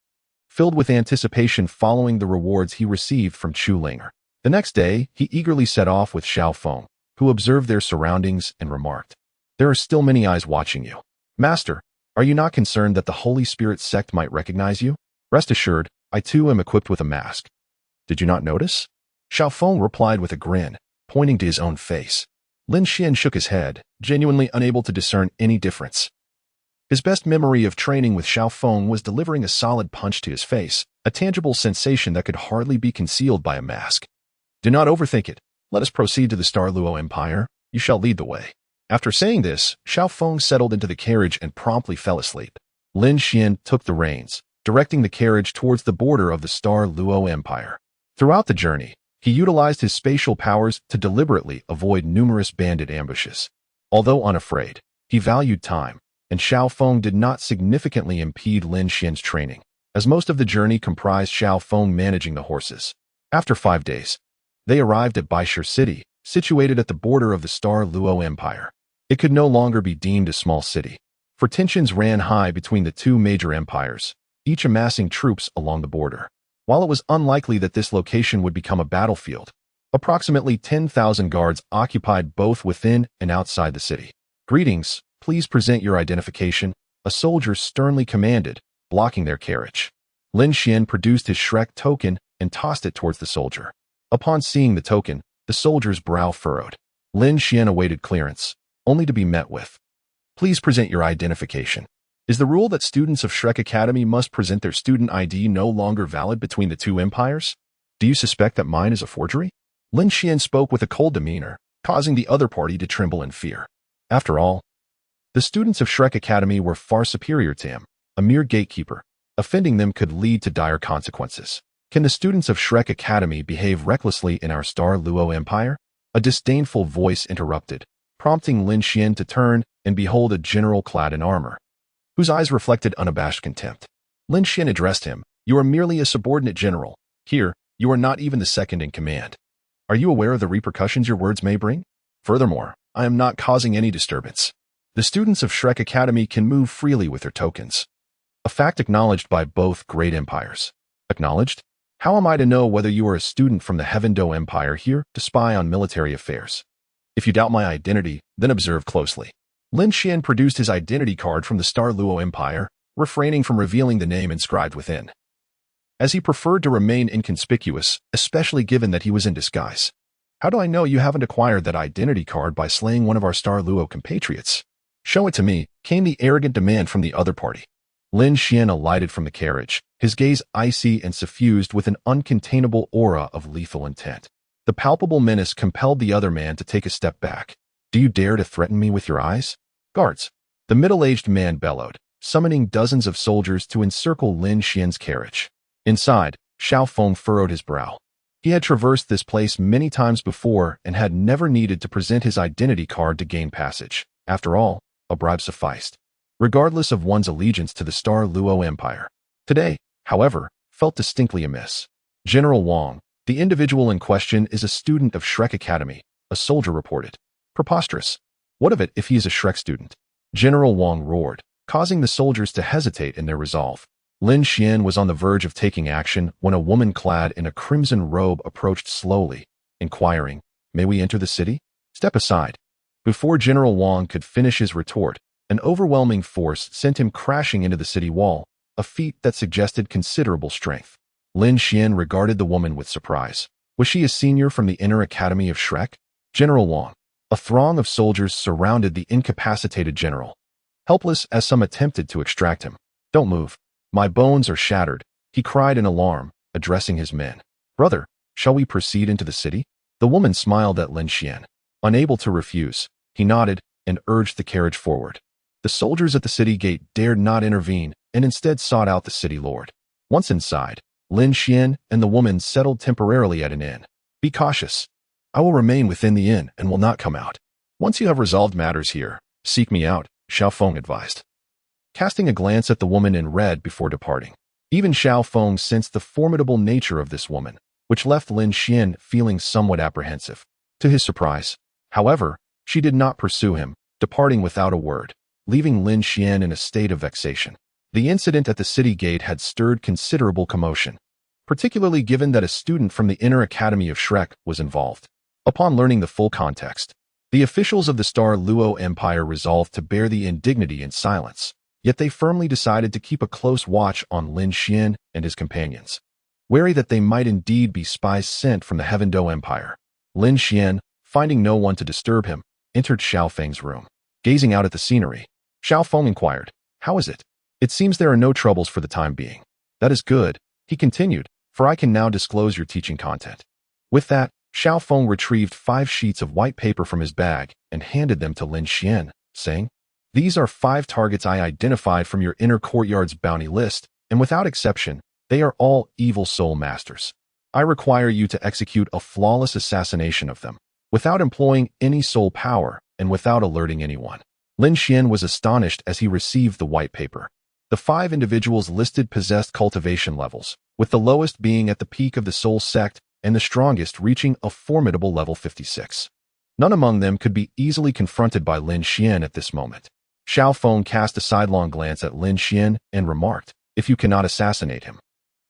filled with anticipation following the rewards he received from Chu Linger. The next day, he eagerly set off with Xiao Feng, who observed their surroundings and remarked, there are still many eyes watching you. Master, are you not concerned that the Holy Spirit sect might recognize you? Rest assured, I too am equipped with a mask. Did you not notice? Xiao Feng replied with a grin, pointing to his own face. Lin Xuan shook his head, genuinely unable to discern any difference. His best memory of training with Xiao Feng was delivering a solid punch to his face, a tangible sensation that could hardly be concealed by a mask. Do not overthink it. Let us proceed to the Star Dou Empire. You shall lead the way. After saying this, Xiao Feng settled into the carriage and promptly fell asleep. Lin Xuan took the reins, directing the carriage towards the border of the Star Dou Empire. Throughout the journey, he utilized his spatial powers to deliberately avoid numerous bandit ambushes. Although unafraid, he valued time, and Xiao Feng did not significantly impede Lin Xuan's training, as most of the journey comprised Xiao Feng managing the horses. After 5 days, they arrived at Baishir City, situated at the border of the Star Dou Empire. It could no longer be deemed a small city, for tensions ran high between the two major empires, each amassing troops along the border. While it was unlikely that this location would become a battlefield, approximately 10,000 guards occupied both within and outside the city. Greetings, please present your identification, a soldier sternly commanded, blocking their carriage. Lin Xuan produced his Shrek token and tossed it towards the soldier. Upon seeing the token, the soldier's brow furrowed. Lin Xuan awaited clearance, only to be met with, please present your identification. Is the rule that students of Shrek Academy must present their student ID no longer valid between the two empires? Do you suspect that mine is a forgery? Lin Xuan spoke with a cold demeanor, causing the other party to tremble in fear. After all, the students of Shrek Academy were far superior to him, a mere gatekeeper. Offending them could lead to dire consequences. Can the students of Shrek Academy behave recklessly in our Star Dou Empire? A disdainful voice interrupted, prompting Lin Xuan to turn and behold a general clad in armor, whose eyes reflected unabashed contempt. Lin Xuan addressed him, you are merely a subordinate general. Here, you are not even the second in command. Are you aware of the repercussions your words may bring? Furthermore, I am not causing any disturbance. The students of Shrek Academy can move freely with their tokens. A fact acknowledged by both great empires. Acknowledged? How am I to know whether you are a student from the Heaven Dou Empire here to spy on military affairs? If you doubt my identity, then observe closely. Lin Xuan produced his identity card from the Star Dou Empire, refraining from revealing the name inscribed within, as he preferred to remain inconspicuous, especially given that he was in disguise. How do I know you haven't acquired that identity card by slaying one of our Star Dou compatriots? Show it to me, came the arrogant demand from the other party. Lin Xuan alighted from the carriage, his gaze icy and suffused with an uncontainable aura of lethal intent. The palpable menace compelled the other man to take a step back. Do you dare to threaten me with your eyes? Guards! The middle-aged man bellowed, summoning dozens of soldiers to encircle Lin Xuan's carriage. Inside, Xiao Feng furrowed his brow. He had traversed this place many times before and had never needed to present his identity card to gain passage. After all, a bribe sufficed, regardless of one's allegiance to the Star Dou Empire. Today, however, felt distinctly amiss. General Wang, the individual in question, is a student of Shrek Academy, a soldier reported. Preposterous. What of it if he is a Shrek student? General Wang roared, causing the soldiers to hesitate in their resolve. Lin Xuan was on the verge of taking action when a woman clad in a crimson robe approached slowly, inquiring, "May we enter the city?" "Step aside." Before General Wang could finish his retort, an overwhelming force sent him crashing into the city wall, a feat that suggested considerable strength. Lin Xuan regarded the woman with surprise. Was she a senior from the inner academy of Shrek? General Wang. A throng of soldiers surrounded the incapacitated general, helpless as some attempted to extract him. "Don't move. My bones are shattered," he cried in alarm, addressing his men. "Brother, shall we proceed into the city?" The woman smiled at Lin Xuan. Unable to refuse, he nodded and urged the carriage forward. The soldiers at the city gate dared not intervene and instead sought out the city lord. Once inside, Lin Xuan and the woman settled temporarily at an inn. "Be cautious. I will remain within the inn and will not come out. Once you have resolved matters here, seek me out," Xiao Feng advised, casting a glance at the woman in red before departing. Even Xiao Feng sensed the formidable nature of this woman, which left Lin Xuan feeling somewhat apprehensive. To his surprise, however, she did not pursue him, departing without a word, leaving Lin Xuan in a state of vexation. The incident at the city gate had stirred considerable commotion, particularly given that a student from the inner academy of Shrek was involved. Upon learning the full context, the officials of the Star Dou Empire resolved to bear the indignity in silence, yet they firmly decided to keep a close watch on Lin Xuan and his companions, wary that they might indeed be spies sent from the Heaven Dou Empire. Lin Xuan, finding no one to disturb him, entered Xiao Feng's room. Gazing out at the scenery, Xiao Feng inquired, "How is it?" "It seems there are no troubles for the time being." "That is good," he continued, "for I can now disclose your teaching content." With that, Xiao Feng retrieved 5 sheets of white paper from his bag and handed them to Lin Xuan, saying, "These are 5 targets I identified from your inner courtyard's bounty list, and without exception, they are all evil soul masters. I require you to execute a flawless assassination of them, without employing any soul power and without alerting anyone." Lin Xuan was astonished as he received the white paper. The 5 individuals listed possessed cultivation levels, with the lowest being at the peak of the soul sect and the strongest reaching a formidable level 56. None among them could be easily confronted by Lin Xuan at this moment. Xiao Feng cast a sidelong glance at Lin Xuan and remarked, "If you cannot assassinate him,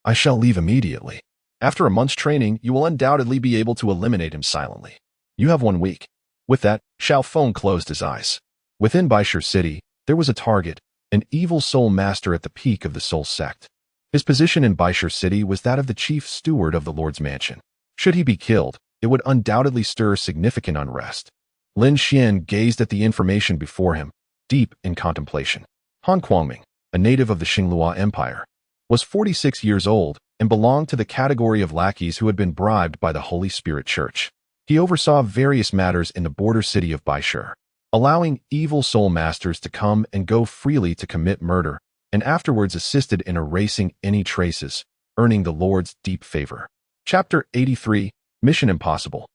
I shall leave immediately. After a month's training, you will undoubtedly be able to eliminate him silently. You have 1 week. With that, Xiao Feng closed his eyes. Within Baishur City, there was a target, an evil soul master at the peak of the soul sect. His position in Baishur City was that of the chief steward of the Lord's mansion. Should he be killed, it would undoubtedly stir significant unrest. Lin Xuan gazed at the information before him, deep in contemplation. Han Kuangming, a native of the Xinglua Empire, was 46 years old and belonged to the category of lackeys who had been bribed by the Holy Spirit Church. He oversaw various matters in the border city of Baishur, allowing evil soul masters to come and go freely to commit murder, and afterwards assisted in erasing any traces, earning the Lord's deep favor. Chapter 83, Mission Impossible.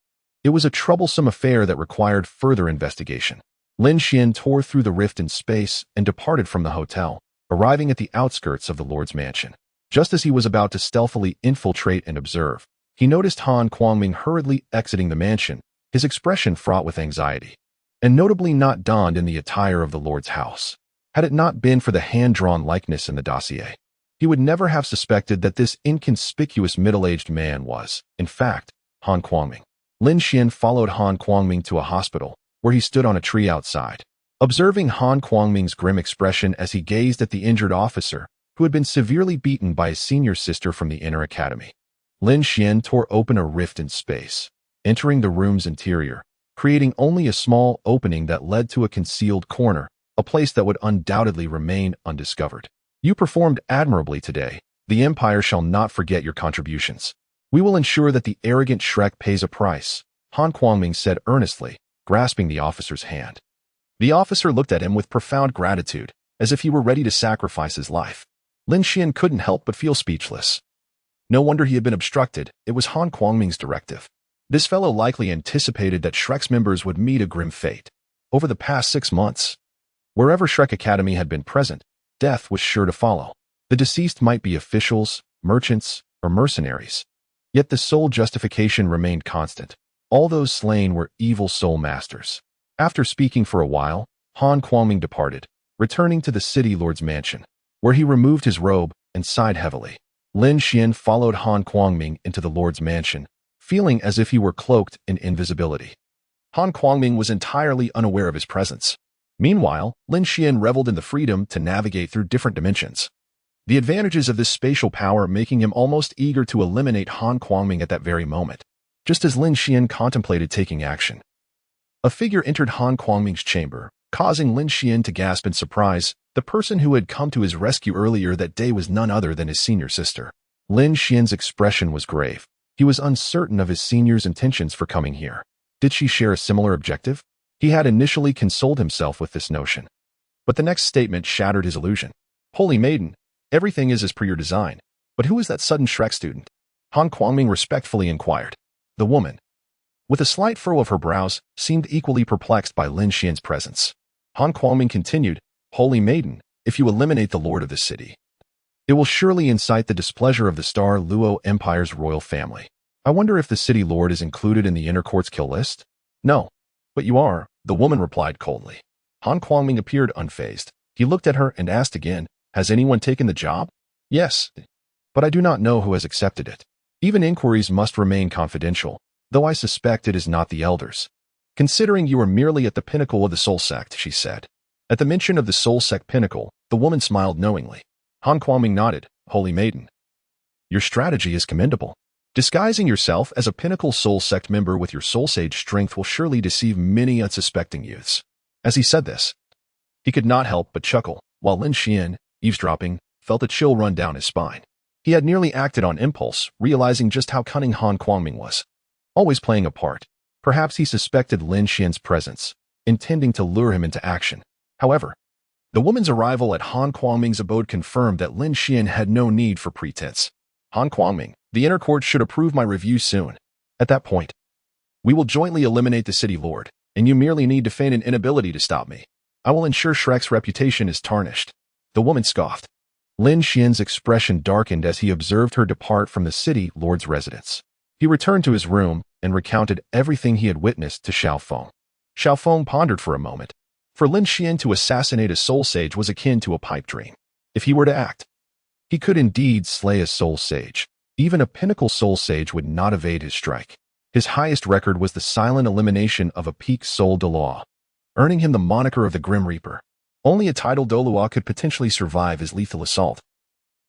It was a troublesome affair that required further investigation. Lin Xuan tore through the rift in space and departed from the hotel, arriving at the outskirts of the Lord's mansion. Just as he was about to stealthily infiltrate and observe, he noticed Han Kuangming hurriedly exiting the mansion, his expression fraught with anxiety, and notably not donned in the attire of the Lord's house. Had it not been for the hand-drawn likeness in the dossier, he would never have suspected that this inconspicuous middle-aged man was, in fact, Han Kuangming. Lin Xuan followed Han Kuangming to a hospital, where he stood on a tree outside. Observing Han Kuangming's grim expression as he gazed at the injured officer, who had been severely beaten by his senior sister from the inner academy, Lin Xuan tore open a rift in space, entering the room's interior, creating only a small opening that led to a concealed corner, a place that would undoubtedly remain undiscovered. "You performed admirably today. The Empire shall not forget your contributions. We will ensure that the arrogant Shrek pays a price," Han Kuangming said earnestly, grasping the officer's hand. The officer looked at him with profound gratitude, as if he were ready to sacrifice his life. Lin Xuan couldn't help but feel speechless. No wonder he had been obstructed. It was Han Kuangming's directive. This fellow likely anticipated that Shrek's members would meet a grim fate. Over the past 6 months, wherever Shrek Academy had been present, death was sure to follow. The deceased might be officials, merchants, or mercenaries. Yet the sole justification remained constant. All those slain were evil soul masters. After speaking for a while, Han Kuangming departed, returning to the city lord's mansion, where he removed his robe and sighed heavily. Lin Xuan followed Han Kuangming into the lord's mansion, feeling as if he were cloaked in invisibility. Han Kuangming was entirely unaware of his presence. Meanwhile, Lin Xuan reveled in the freedom to navigate through different dimensions. The advantages of this spatial power making him almost eager to eliminate Han Kuangming at that very moment. Just as Lin Xuan contemplated taking action, a figure entered Han Kuangming's chamber, causing Lin Xuan to gasp in surprise. The person who had come to his rescue earlier that day was none other than his senior sister. Lin Xuan's expression was grave. He was uncertain of his senior's intentions for coming here. Did she share a similar objective? He had initially consoled himself with this notion. But the next statement shattered his illusion. Holy maiden, everything is as per your design. But who is that sudden Shrek student? Han Kuangming respectfully inquired. The woman, with a slight furrow of her brows, seemed equally perplexed by Lin Xuan's presence. Han Kuangming continued, Holy maiden, if you eliminate the lord of the city, it will surely incite the displeasure of the Star Dou Empire's royal family. I wonder if the city lord is included in the inner court's kill list? No. But you are, the woman replied coldly. Han Kuangming appeared unfazed. He looked at her and asked again, Has anyone taken the job? Yes. But I do not know who has accepted it. Even inquiries must remain confidential, though I suspect it is not the elders. Considering you are merely at the pinnacle of the soul sect, she said. At the mention of the soul sect pinnacle, the woman smiled knowingly. Han Kuangming nodded, Holy maiden, your strategy is commendable. Disguising yourself as a pinnacle soul sect member with your soul sage strength will surely deceive many unsuspecting youths. As he said this, he could not help but chuckle, while Lin Xuan, eavesdropping, felt a chill run down his spine. He had nearly acted on impulse, realizing just how cunning Han Kuangming was. Always playing a part. Perhaps he suspected Lin Xuan's presence, intending to lure him into action. However, the woman's arrival at Han Kuangming's abode confirmed that Lin Xuan had no need for pretense. Han Kuangming, the inner court should approve my review soon. At that point, we will jointly eliminate the city lord, and you merely need to feign an inability to stop me. I will ensure Shrek's reputation is tarnished. The woman scoffed. Lin Xuan's expression darkened as he observed her depart from the city lord's residence. He returned to his room and recounted everything he had witnessed to Xiao Feng. Xiao Feng pondered for a moment. For Lin Xuan to assassinate a soul sage was akin to a pipe dream. If he were to act, he could indeed slay a soul sage. Even a pinnacle soul sage would not evade his strike. His highest record was the silent elimination of a peak soul Douluo, earning him the moniker of the Grim Reaper. Only a title Douluo could potentially survive his lethal assault.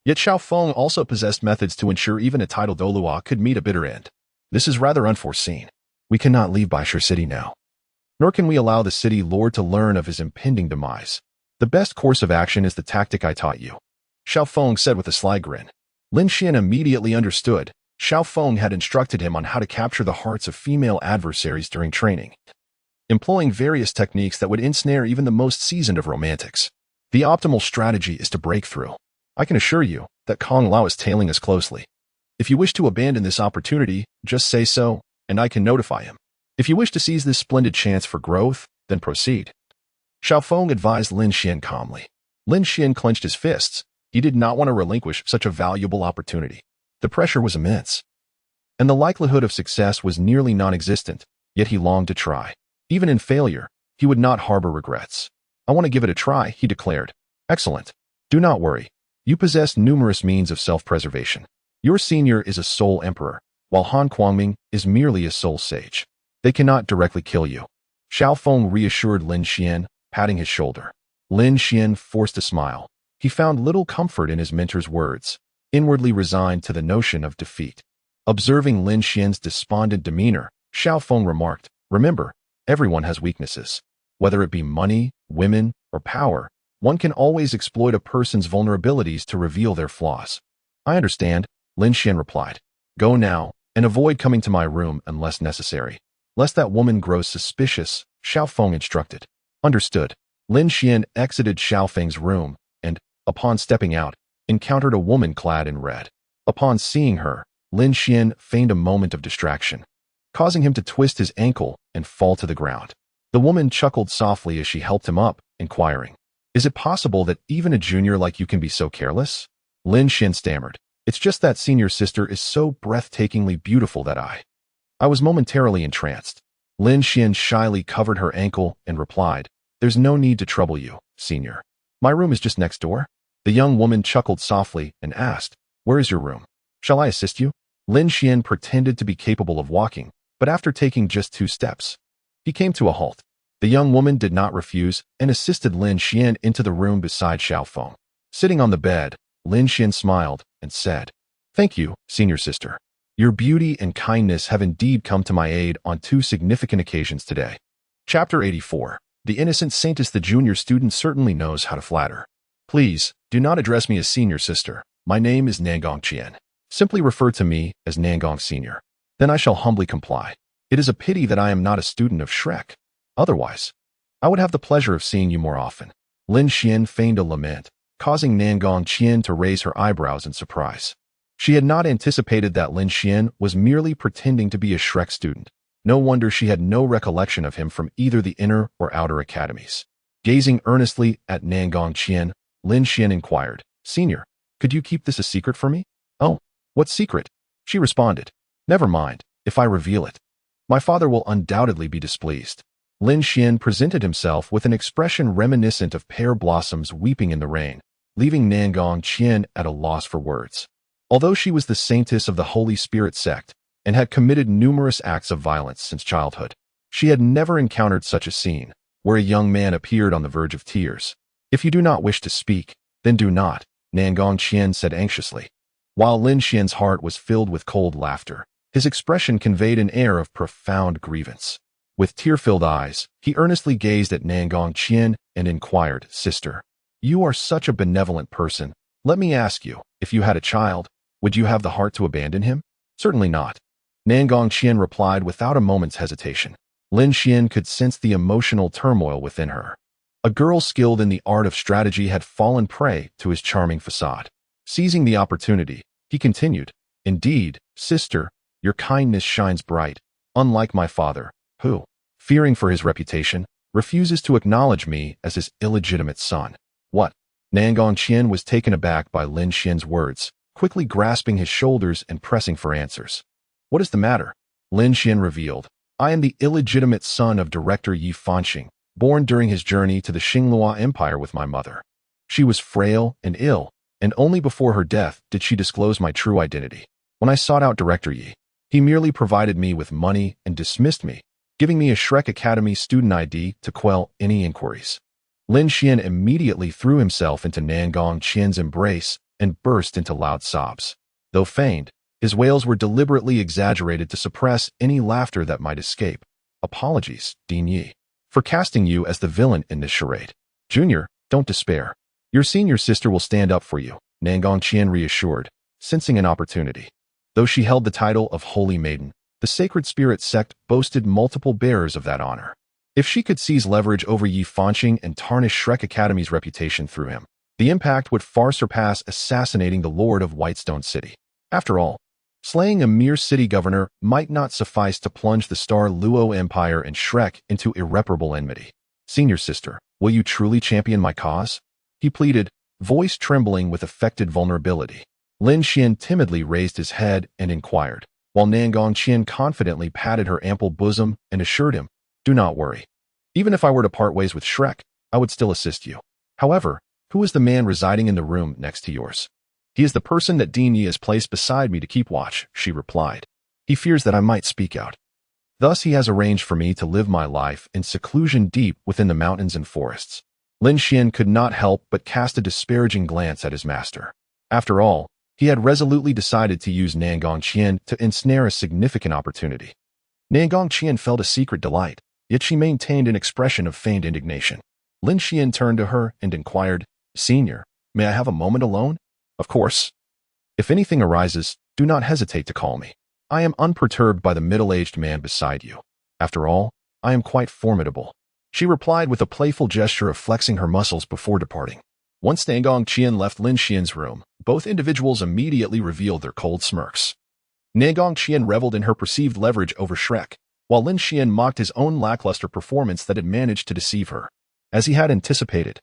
Yet Xiao Feng also possessed methods to ensure even a title Douluo could meet a bitter end. This is rather unforeseen. We cannot leave Baishur City now. Nor can we allow the city lord to learn of his impending demise. The best course of action is the tactic I taught you, Xiao Feng said with a sly grin. Lin Xuan immediately understood. Xiao Feng had instructed him on how to capture the hearts of female adversaries during training, employing various techniques that would ensnare even the most seasoned of romantics. The optimal strategy is to break through. I can assure you that Kong Lao is tailing us closely. If you wish to abandon this opportunity, just say so, and I can notify him. If you wish to seize this splendid chance for growth, then proceed. Xiao Feng advised Lin Xuan calmly. Lin Xuan clenched his fists. He did not want to relinquish such a valuable opportunity. The pressure was immense, and the likelihood of success was nearly non-existent, yet he longed to try. Even in failure, he would not harbor regrets. I want to give it a try, he declared. Excellent. Do not worry. You possess numerous means of self-preservation. Your senior is a soul emperor, while Han Kuangming is merely a soul sage. They cannot directly kill you. Xiao Feng reassured Lin Xuan, patting his shoulder. Lin Xuan forced a smile. He found little comfort in his mentor's words, inwardly resigned to the notion of defeat. Observing Lin Xuan's despondent demeanor, Xiao Feng remarked, Remember, everyone has weaknesses. Whether it be money, women, or power, one can always exploit a person's vulnerabilities to reveal their flaws. I understand, Lin Xuan replied. Go now, and avoid coming to my room unless necessary. Lest that woman grows suspicious, Xiao Feng instructed. Understood. Lin Xuan exited Xiao Feng's room and, upon stepping out, encountered a woman clad in red. Upon seeing her, Lin Xuan feigned a moment of distraction, causing him to twist his ankle and fall to the ground. The woman chuckled softly as she helped him up, inquiring, "Is it possible that even a junior like you can be so careless?" Lin Xuan stammered, "It's just that senior sister is so breathtakingly beautiful that I was momentarily entranced." Lin Xuan shyly covered her ankle and replied, "There's no need to trouble you, senior. My room is just next door." The young woman chuckled softly and asked, "Where is your room? Shall I assist you?" Lin Xuan pretended to be capable of walking, but after taking just 2 steps, he came to a halt. The young woman did not refuse and assisted Lin Xuan into the room beside Xiao Feng. Sitting on the bed, Lin Xuan smiled and said, "Thank you, senior sister. Your beauty and kindness have indeed come to my aid on 2 significant occasions today." Chapter 84. The innocent saintess. The junior student certainly knows how to flatter. "Please, do not address me as senior sister. My name is Nangong Qian. Simply refer to me as Nangong Senior. Then I shall humbly comply. It is a pity that I am not a student of Shrek. Otherwise, I would have the pleasure of seeing you more often." Lin Xuan feigned a lament, causing Nangong Qian to raise her eyebrows in surprise. She had not anticipated that Lin Xuan was merely pretending to be a Shrek student. No wonder she had no recollection of him from either the inner or outer academies. Gazing earnestly at Nangong Qian, Lin Xuan inquired, "Senior, could you keep this a secret for me?" "Oh, what secret?" she responded. "Never mind, if I reveal it. My father will undoubtedly be displeased." Lin Xuan presented himself with an expression reminiscent of pear blossoms weeping in the rain, leaving Nangong Qian at a loss for words. Although she was the saintess of the Holy Spirit sect and had committed numerous acts of violence since childhood, she had never encountered such a scene, where a young man appeared on the verge of tears. "If you do not wish to speak, then do not," Nangong Qian said anxiously. While Lin Xian's heart was filled with cold laughter, his expression conveyed an air of profound grievance. With tear-filled eyes, he earnestly gazed at Nangong Qian and inquired, "Sister, you are such a benevolent person. Let me ask you, if you had a child, would you have the heart to abandon him?" "Certainly not," Nangong Qian replied without a moment's hesitation. Lin Xian could sense the emotional turmoil within her. A girl skilled in the art of strategy had fallen prey to his charming facade. Seizing the opportunity, he continued, "Indeed, sister, your kindness shines bright, unlike my father, who, fearing for his reputation, refuses to acknowledge me as his illegitimate son." "What?" Nangong Qian was taken aback by Lin Xian's words, quickly grasping his shoulders and pressing for answers. "What is the matter?" Lin Xian revealed, "I am the illegitimate son of Director Yi Fanxing, born during his journey to the Xinglua Empire with my mother. She was frail and ill, and only before her death did she disclose my true identity. When I sought out Director Yi, he merely provided me with money and dismissed me, giving me a Shrek Academy student ID to quell any inquiries." Lin Xian immediately threw himself into Nangong Qian's embrace and burst into loud sobs. Though feigned, his wails were deliberately exaggerated to suppress any laughter that might escape. "Apologies, Dean Yi, for casting you as the villain in this charade. Junior, don't despair. Your senior sister will stand up for you," Nangong Qian reassured, sensing an opportunity. Though she held the title of Holy Maiden, the Sacred Spirit sect boasted multiple bearers of that honor. If she could seize leverage over Yi Fanxing and tarnish Shrek Academy's reputation through him, the impact would far surpass assassinating the Lord of Whitestone City. After all, slaying a mere city governor might not suffice to plunge the Star Dou Empire and Shrek into irreparable enmity. "Senior sister, will you truly champion my cause?" he pleaded, voice trembling with affected vulnerability. Lin Xian timidly raised his head and inquired, while Nangong Qian confidently patted her ample bosom and assured him, "Do not worry. Even if I were to part ways with Shrek, I would still assist you. However, who is the man residing in the room next to yours?" "He is the person that Dean Yi has placed beside me to keep watch," she replied. "He fears that I might speak out. Thus he has arranged for me to live my life in seclusion deep within the mountains and forests." Lin Xian could not help but cast a disparaging glance at his master. After all, he had resolutely decided to use Nangong Qian to ensnare a significant opportunity. Nangong Qian felt a secret delight, yet she maintained an expression of feigned indignation. Lin Xian turned to her and inquired, "Senior, may I have a moment alone?" "Of course. If anything arises, do not hesitate to call me. I am unperturbed by the middle-aged man beside you. After all, I am quite formidable," she replied with a playful gesture of flexing her muscles before departing. Once Nangong Qian left Lin Xian's room, both individuals immediately revealed their cold smirks. Nangong Qian reveled in her perceived leverage over Shrek, while Lin Xian mocked his own lackluster performance that had managed to deceive her. As he had anticipated,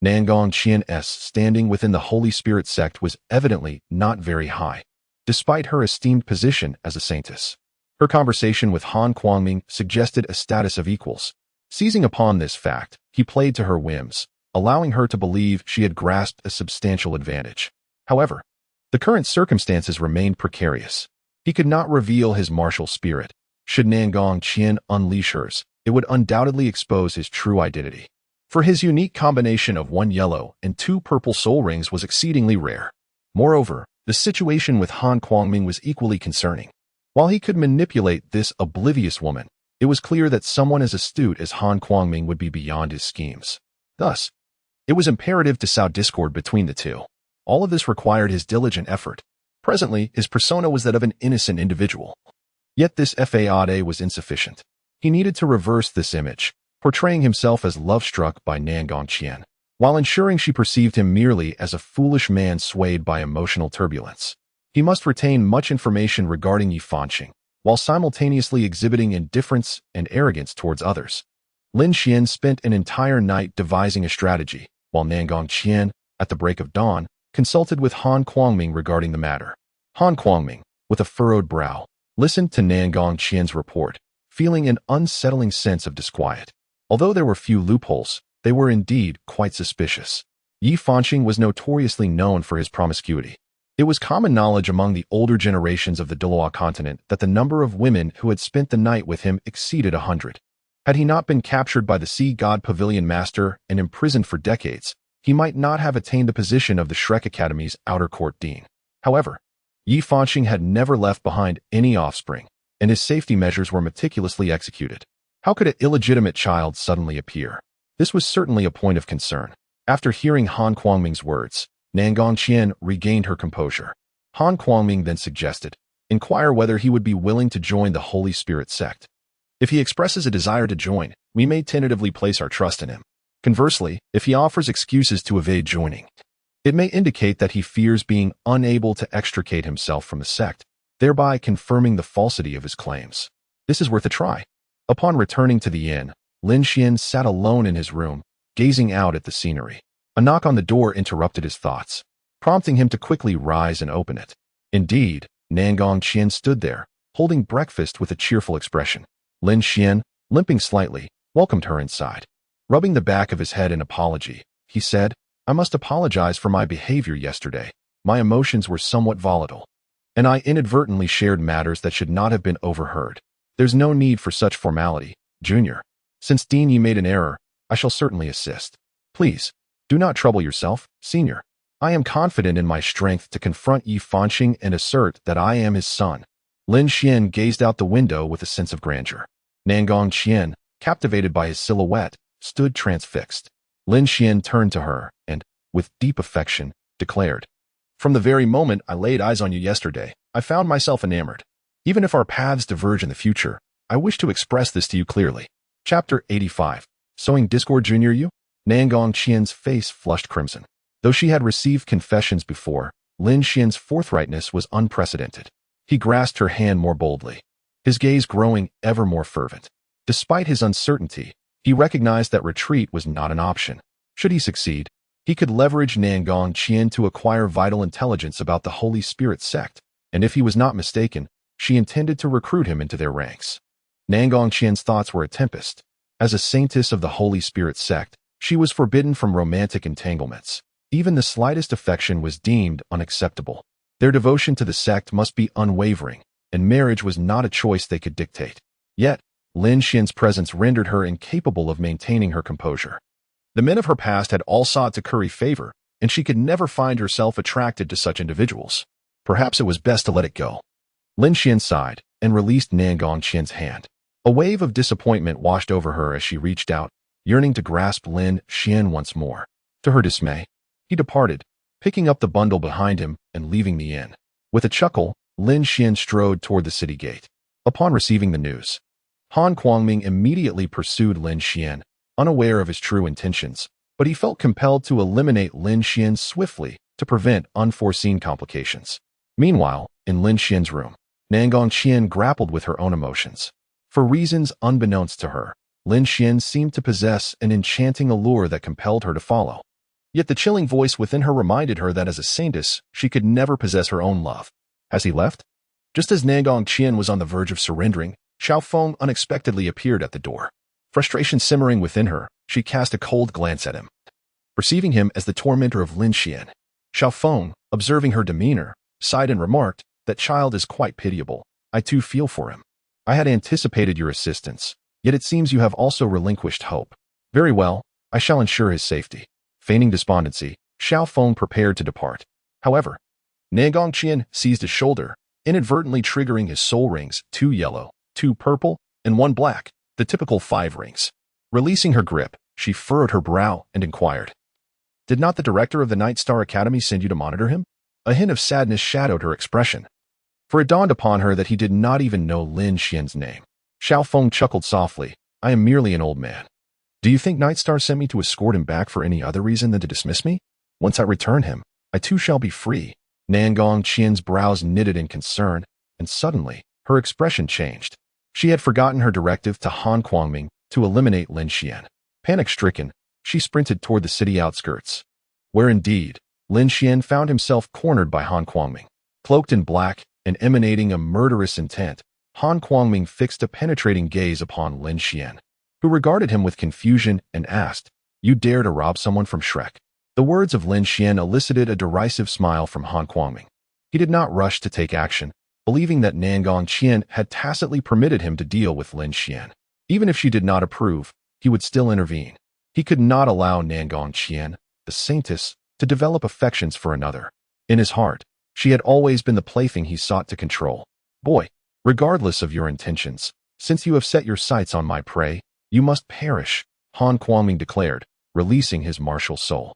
Nangong Qian's standing within the Holy Spirit sect was evidently not very high, despite her esteemed position as a saintess. Her conversation with Han Kuangming suggested a status of equals. Seizing upon this fact, he played to her whims, allowing her to believe she had grasped a substantial advantage. However, the current circumstances remained precarious. He could not reveal his martial spirit. Should Nangong Qian unleash hers, it would undoubtedly expose his true identity. For his unique combination of 1 yellow and 2 purple soul rings was exceedingly rare. Moreover, the situation with Han Kuangming was equally concerning. While he could manipulate this oblivious woman, it was clear that someone as astute as Han Kuangming would be beyond his schemes. Thus, it was imperative to sow discord between the two. All of this required his diligent effort. Presently, his persona was that of an innocent individual. Yet this facade was insufficient. He needed to reverse this image, portraying himself as love-struck by Nangong Qian, while ensuring she perceived him merely as a foolish man swayed by emotional turbulence. He must retain much information regarding Yi Fanqing, while simultaneously exhibiting indifference and arrogance towards others. Lin Xian spent an entire night devising a strategy, while Nangong Qian, at the break of dawn, consulted with Han Kuangming regarding the matter. Han Kuangming, with a furrowed brow, listened to Nangong Qian's report, feeling an unsettling sense of disquiet. Although there were few loopholes, they were indeed quite suspicious. Yi Fanqing was notoriously known for his promiscuity. It was common knowledge among the older generations of the Douluo continent that the number of women who had spent the night with him exceeded 100. Had he not been captured by the Sea God Pavilion Master and imprisoned for decades, he might not have attained the position of the Shrek Academy's outer court dean. However, Yi Fanqing had never left behind any offspring, and his safety measures were meticulously executed. How could an illegitimate child suddenly appear? This was certainly a point of concern. After hearing Han Kuangming's words, Nangong Qian regained her composure. Han Kuangming then suggested, inquire whether he would be willing to join the Holy Spirit sect. If he expresses a desire to join, we may tentatively place our trust in him. Conversely, if he offers excuses to evade joining, it may indicate that he fears being unable to extricate himself from the sect, thereby confirming the falsity of his claims. This is worth a try. Upon returning to the inn, Lin Xian sat alone in his room, gazing out at the scenery. A knock on the door interrupted his thoughts, prompting him to quickly rise and open it. Indeed, Nangong Qian stood there, holding breakfast with a cheerful expression. Lin Xian, limping slightly, welcomed her inside. Rubbing the back of his head in apology, he said, I must apologize for my behavior yesterday. My emotions were somewhat volatile, and I inadvertently shared matters that should not have been overheard. There's no need for such formality, Junior. Since Dean Yi made an error, I shall certainly assist. Please, do not trouble yourself, Senior. I am confident in my strength to confront Yi Fanqing and assert that I am his son. Lin Xian gazed out the window with a sense of grandeur. Nangong Qian, captivated by his silhouette, stood transfixed. Lin Xian turned to her and, with deep affection, declared, From the very moment I laid eyes on you yesterday, I found myself enamored. Even if our paths diverge in the future, I wish to express this to you clearly. Chapter 85. Sowing Discord Junior You? Nangong Qian's face flushed crimson. Though she had received confessions before, Lin Xian's forthrightness was unprecedented. He grasped her hand more boldly, his gaze growing ever more fervent. Despite his uncertainty, he recognized that retreat was not an option. Should he succeed, he could leverage Nangong Qian to acquire vital intelligence about the Holy Spirit sect, and if he was not mistaken, she intended to recruit him into their ranks. Nangong Qian's thoughts were a tempest. As a saintess of the Holy Spirit sect, she was forbidden from romantic entanglements. Even the slightest affection was deemed unacceptable. Their devotion to the sect must be unwavering, and marriage was not a choice they could dictate. Yet, Lin Xian's presence rendered her incapable of maintaining her composure. The men of her past had all sought to curry favor, and she could never find herself attracted to such individuals. Perhaps it was best to let it go. Lin Xian sighed and released Nangong Qian's hand. A wave of disappointment washed over her as she reached out, yearning to grasp Lin Xian once more. To her dismay, he departed, picking up the bundle behind him and leaving the inn. With a chuckle, Lin Xian strode toward the city gate. Upon receiving the news, Han Kuangming immediately pursued Lin Xian, unaware of his true intentions, but but he felt compelled to eliminate Lin Xuan swiftly to prevent unforeseen complications. Meanwhile, in Lin Xuan's room, Nangong Qian grappled with her own emotions. For reasons unbeknownst to her, Lin Xuan seemed to possess an enchanting allure that compelled her to follow. Yet the chilling voice within her reminded her that as a saintess, she could never possess her own love. Has he left? Just as Nangong Qian was on the verge of surrendering, Xiao Feng unexpectedly appeared at the door. Frustration simmering within her, she cast a cold glance at him. Perceiving him as the tormentor of Lin Xuan, Xiao Feng, observing her demeanor, sighed and remarked, "That child is quite pitiable. I too feel for him. I had anticipated your assistance, yet it seems you have also relinquished hope. Very well, I shall ensure his safety." Feigning despondency, Xiao Feng prepared to depart. However, Nangong Qian seized his shoulder, inadvertently triggering his soul rings, 2 yellow, 2 purple, and 1 black, the typical 5 rings. Releasing her grip, she furrowed her brow and inquired, "Did not the director of the Night Star Academy send you to monitor him?" A hint of sadness shadowed her expression, for it dawned upon her that he did not even know Lin Xuan's name. Xiao Feng chuckled softly, "I am merely an old man. Do you think Night Star sent me to escort him back for any other reason than to dismiss me? Once I return him, I too shall be free." Nangong Qian's brows knitted in concern, and suddenly, her expression changed. She had forgotten her directive to Han Kuangming to eliminate Lin Xuan. Panic-stricken, she sprinted toward the city outskirts, where indeed, Lin Xuan found himself cornered by Han Kuangming. Cloaked in black and emanating a murderous intent, Han Kuangming fixed a penetrating gaze upon Lin Xuan, who regarded him with confusion and asked, "You dare to rob someone from Shrek?" The words of Lin Xuan elicited a derisive smile from Han Kuangming. He did not rush to take action, believing that Nangong Qian had tacitly permitted him to deal with Lin Xuan. Even if she did not approve, he would still intervene. He could not allow Nangong Qian, the saintess, to develop affections for another. In his heart, she had always been the plaything he sought to control. "Boy, regardless of your intentions, since you have set your sights on my prey, you must perish," Han Kuangming declared, releasing his martial soul.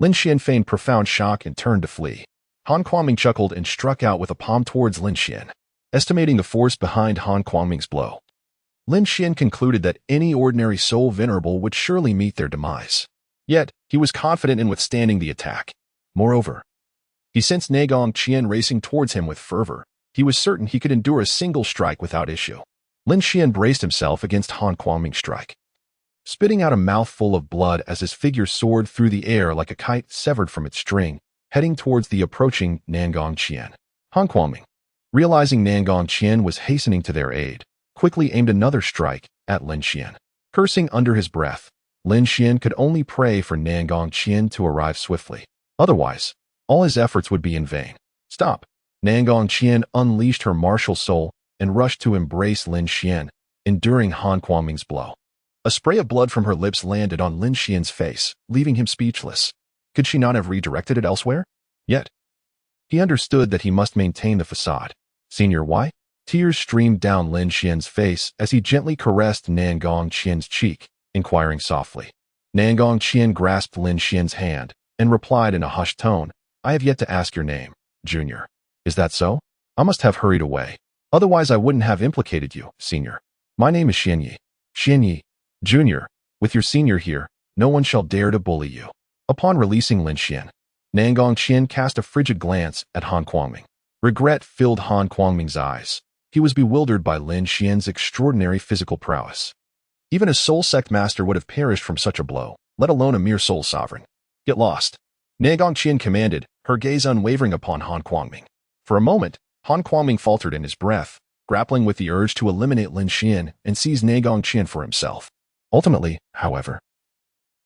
Lin Xuan feigned profound shock and turned to flee. Han Kuangming chuckled and struck out with a palm towards Lin Xuan, estimating the force behind Han Kuangming's blow. Lin Xuan concluded that any ordinary soul venerable would surely meet their demise. Yet, he was confident in withstanding the attack. Moreover, he sensed Nangong Qian racing towards him with fervor. He was certain he could endure a single strike without issue. Lin Xuan braced himself against Han Kuangming's strike, spitting out a mouthful of blood as his figure soared through the air like a kite severed from its string, heading towards the approaching Nangong Qian. Han Kuangming, realizing Nangong Qian was hastening to their aid, quickly aimed another strike at Lin Xuan. Cursing under his breath, Lin Xuan could only pray for Nangong Qian to arrive swiftly. Otherwise, all his efforts would be in vain. "Stop!" Nangong Qian unleashed her martial soul and rushed to embrace Lin Xuan, enduring Han Kuangming's blow. A spray of blood from her lips landed on Lin Xuan's face, leaving him speechless. Could she not have redirected it elsewhere? Yet, he understood that he must maintain the facade. "Senior, why?" Tears streamed down Lin Xuan's face as he gently caressed Nangong Qian's cheek, inquiring softly. Nangong Qian grasped Lin Xuan's hand and replied in a hushed tone, "I have yet to ask your name, Junior." "Is that so? I must have hurried away. Otherwise I wouldn't have implicated you, Senior. My name is Xianyi. Xianyi, Junior, with your senior here, no one shall dare to bully you." Upon releasing Lin Xuan, Nangong Qian cast a frigid glance at Han Kuangming. Regret filled Han Kuangming's eyes. He was bewildered by Lin Xuan's extraordinary physical prowess. Even a soul sect master would have perished from such a blow, let alone a mere soul sovereign. "Get lost," Nangong Qian commanded, her gaze unwavering upon Han Kuangming. For a moment, Han Kuangming faltered in his breath, grappling with the urge to eliminate Lin Xuan and seize Nangong Qian for himself. Ultimately, however,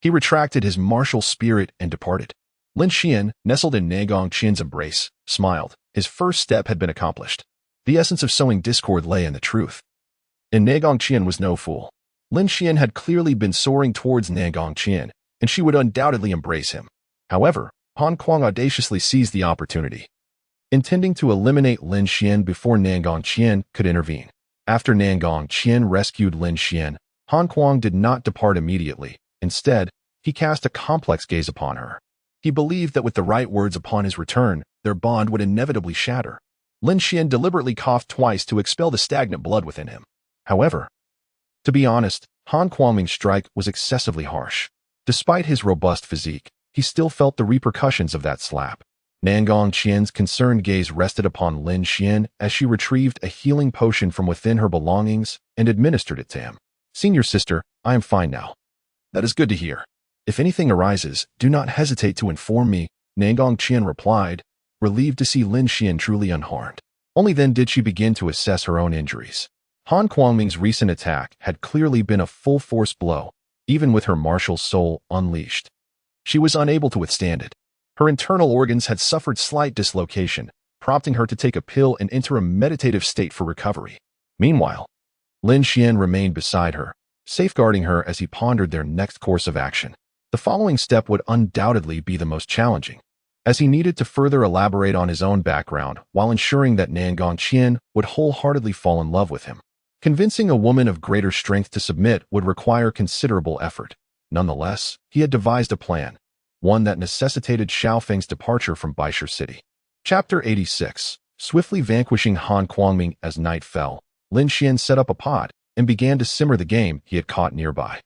he retracted his martial spirit and departed. Lin Xuan, nestled in Nangong Qian's embrace, smiled. His first step had been accomplished. The essence of sowing discord lay in the truth. And Nangong Qian was no fool. Lin Xuan had clearly been soaring towards Nangong Qian, and she would undoubtedly embrace him. However, Han Kuang audaciously seized the opportunity, intending to eliminate Lin Xuan before Nangong Qian could intervene. After Nangong Qian rescued Lin Xuan, Han Kuang did not depart immediately. Instead, he cast a complex gaze upon her. He believed that with the right words upon his return, their bond would inevitably shatter. Lin Xuan deliberately coughed twice to expel the stagnant blood within him. However, to be honest, Han Kuangming's strike was excessively harsh. Despite his robust physique, he still felt the repercussions of that slap. Nangong Qian's concerned gaze rested upon Lin Xuan as she retrieved a healing potion from within her belongings and administered it to him. "Senior sister, I am fine now." "That is good to hear. If anything arises, do not hesitate to inform me," Nangong Qian replied, relieved to see Lin Xuan truly unharmed. Only then did she begin to assess her own injuries. Han Kuangming's recent attack had clearly been a full-force blow, even with her martial soul unleashed. She was unable to withstand it. Her internal organs had suffered slight dislocation, prompting her to take a pill and enter a meditative state for recovery. Meanwhile, Lin Xuan remained beside her, safeguarding her as he pondered their next course of action. The following step would undoubtedly be the most challenging, as he needed to further elaborate on his own background while ensuring that Nangong Qian would wholeheartedly fall in love with him. Convincing a woman of greater strength to submit would require considerable effort. Nonetheless, he had devised a plan, one that necessitated Xiaofeng's departure from Baisher City. Chapter 86. Swiftly vanquishing Han Kuangming as night fell, Lin Xuan set up a pot and began to simmer the game he had caught nearby.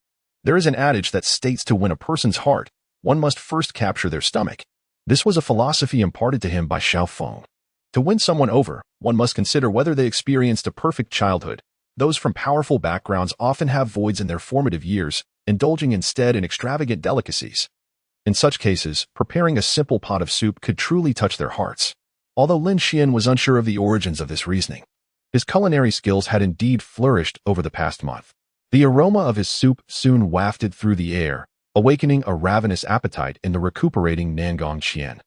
There is an adage that states to win a person's heart, one must first capture their stomach. This was a philosophy imparted to him by Xiaofeng. To win someone over, one must consider whether they experienced a perfect childhood. Those from powerful backgrounds often have voids in their formative years, indulging instead in extravagant delicacies. In such cases, preparing a simple pot of soup could truly touch their hearts. Although Lin Xuan was unsure of the origins of this reasoning, his culinary skills had indeed flourished over the past month. The aroma of his soup soon wafted through the air, awakening a ravenous appetite in the recuperating Nangong Qian.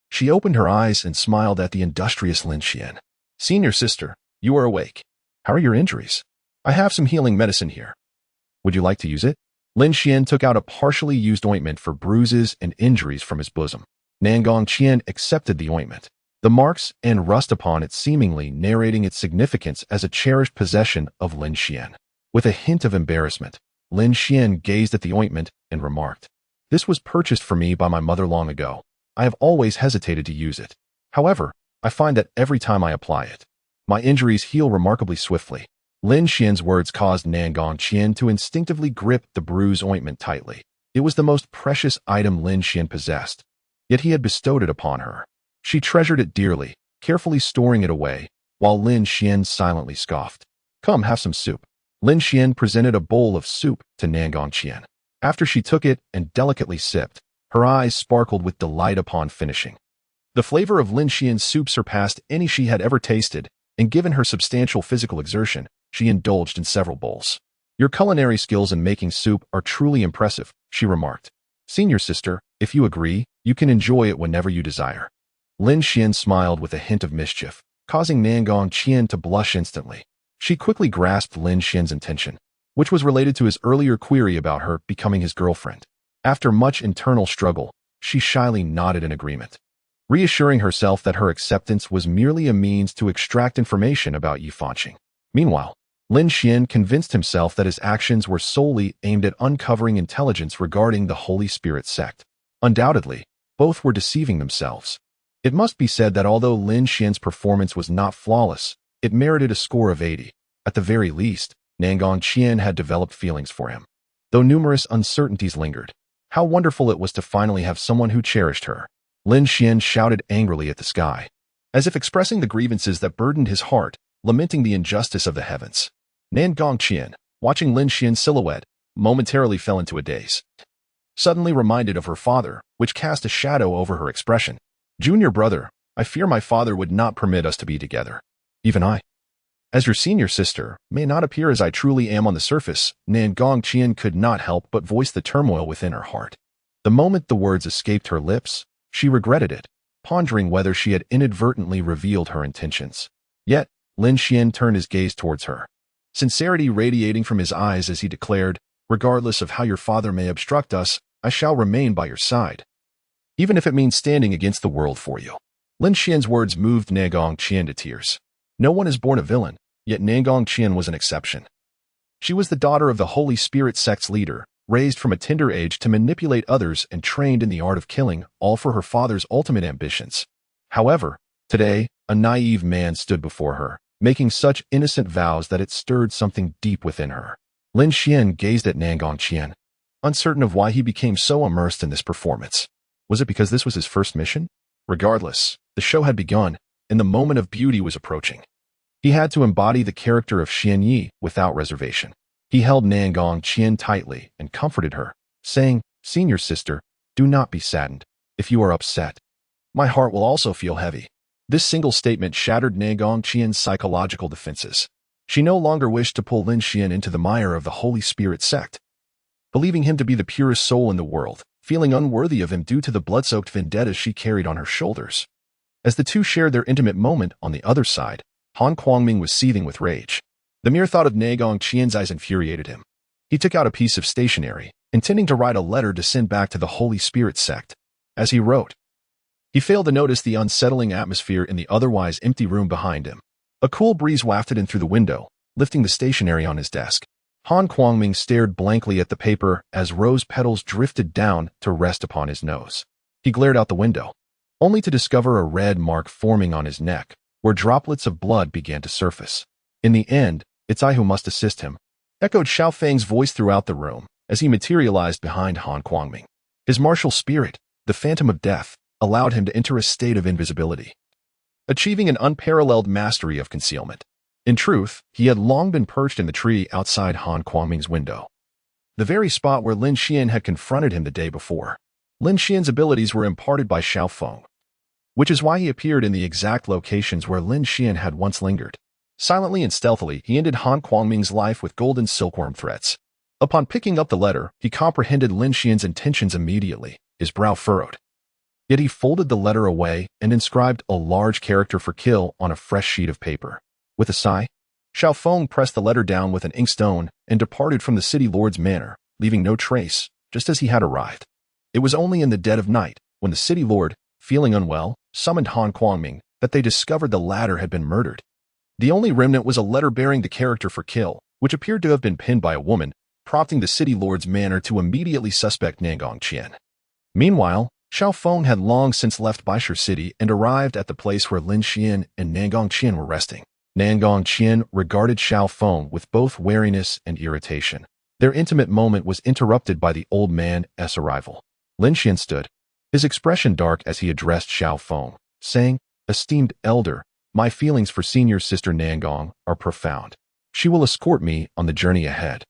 She opened her eyes and smiled at the industrious Lin Xuan. "Senior sister, you are awake. How are your injuries? I have some healing medicine here. Would you like to use it?" Lin Xuan took out a partially used ointment for bruises and injuries from his bosom. Nangong Qian accepted the ointment, the marks and rust upon it seemingly narrating its significance as a cherished possession of Lin Xuan. With a hint of embarrassment, Lin Xuan gazed at the ointment and remarked, "This was purchased for me by my mother long ago. I have always hesitated to use it. However, I find that every time I apply it, my injuries heal remarkably swiftly." Lin Xuan's words caused Nangong Qian to instinctively grip the bruise ointment tightly. It was the most precious item Lin Xuan possessed, yet he had bestowed it upon her. She treasured it dearly, carefully storing it away, while Lin Xuan silently scoffed. "Come, have some soup." Lin Xuan presented a bowl of soup to Nangong Qian. After she took it and delicately sipped, her eyes sparkled with delight upon finishing. The flavor of Lin Xuan's soup surpassed any she had ever tasted, and given her substantial physical exertion, she indulged in several bowls. "Your culinary skills in making soup are truly impressive," she remarked. "Senior sister, if you agree, you can enjoy it whenever you desire." Lin Xuan smiled with a hint of mischief, causing Nangong Qian to blush instantly. She quickly grasped Lin Xuan's intention, which was related to his earlier query about her becoming his girlfriend. After much internal struggle, she shyly nodded in agreement, reassuring herself that her acceptance was merely a means to extract information about Yi Fanqing. Meanwhile, Lin Xuan convinced himself that his actions were solely aimed at uncovering intelligence regarding the Holy Spirit sect. Undoubtedly, both were deceiving themselves. It must be said that although Lin Xuan's performance was not flawless, it merited a score of 80. At the very least, Nangong Qian had developed feelings for him. Though numerous uncertainties lingered, how wonderful it was to finally have someone who cherished her. Lin Xuan shouted angrily at the sky, as if expressing the grievances that burdened his heart, lamenting the injustice of the heavens. Nangong Qian, watching Lin Xuan's silhouette, momentarily fell into a daze. Suddenly reminded of her father, which cast a shadow over her expression. "Junior brother, I fear my father would not permit us to be together. Even I, as your senior sister, may not appear as I truly am on the surface." Nangong Qian could not help but voice the turmoil within her heart. The moment the words escaped her lips, she regretted it, pondering whether she had inadvertently revealed her intentions. Yet, Lin Xuan turned his gaze towards her, sincerity radiating from his eyes as he declared, "Regardless of how your father may obstruct us, I shall remain by your side, even if it means standing against the world for you." Lin Xuan's words moved Nangong Qian to tears. No one is born a villain, yet Nangong Qian was an exception. She was the daughter of the Holy Spirit sect's leader, raised from a tender age to manipulate others and trained in the art of killing, all for her father's ultimate ambitions. However, today, a naive man stood before her, making such innocent vows that it stirred something deep within her. Lin Xuan gazed at Nangong Qian, uncertain of why he became so immersed in this performance. Was it because this was his first mission? Regardless, the show had begun, and the moment of beauty was approaching. He had to embody the character of Xian Yi without reservation. He held Nangong Qian tightly and comforted her, saying, "Senior sister, do not be saddened. If you are upset, my heart will also feel heavy." This single statement shattered Nangong Qian's psychological defenses. She no longer wished to pull Lin Xuan into the mire of the Holy Spirit sect, believing him to be the purest soul in the world, feeling unworthy of him due to the blood-soaked vendettas she carried on her shoulders. As the two shared their intimate moment on the other side, Han Kuangming was seething with rage. The mere thought of Nangong Qian's eyes infuriated him. He took out a piece of stationery, intending to write a letter to send back to the Holy Spirit sect. As he wrote, he failed to notice the unsettling atmosphere in the otherwise empty room behind him. A cool breeze wafted in through the window, lifting the stationery on his desk. Han Kuangming stared blankly at the paper as rose petals drifted down to rest upon his nose. He glared out the window, only to discover a red mark forming on his neck, where droplets of blood began to surface. In the end, it's I who must assist him, echoed Xiao Feng's voice throughout the room as he materialized behind Han Kuangming. His martial spirit, the phantom of death, allowed him to enter a state of invisibility, achieving an unparalleled mastery of concealment. In truth, he had long been perched in the tree outside Han Kuangming's window, the very spot where Lin Xuan had confronted him the day before. Lin Xuan's abilities were imparted by Xiao Feng, which is why he appeared in the exact locations where Lin Xuan had once lingered. Silently and stealthily, he ended Han Kuangming's life with golden silkworm threads. Upon picking up the letter, he comprehended Lin Xuan's intentions immediately, his brow furrowed. Yet he folded the letter away and inscribed a large character for kill on a fresh sheet of paper. With a sigh, Xiao Feng pressed the letter down with an inkstone and departed from the city lord's manor, leaving no trace, just as he had arrived. It was only in the dead of night, when the city lord, feeling unwell, summoned Han Kuangming, that they discovered the latter had been murdered. The only remnant was a letter bearing the character for kill, which appeared to have been penned by a woman, prompting the city lord's manor to immediately suspect Nangong Qian. Meanwhile, Xiao Feng had long since left Baisher City and arrived at the place where Lin Xuan and Nangong Qian were resting. Nangong Qian regarded Xiao Feng with both wariness and irritation. Their intimate moment was interrupted by the old man's arrival. Lin Xuan stood, his expression dark as he addressed Xiao Feng, saying, "Esteemed elder, my feelings for senior sister Nangong are profound. She will escort me on the journey ahead.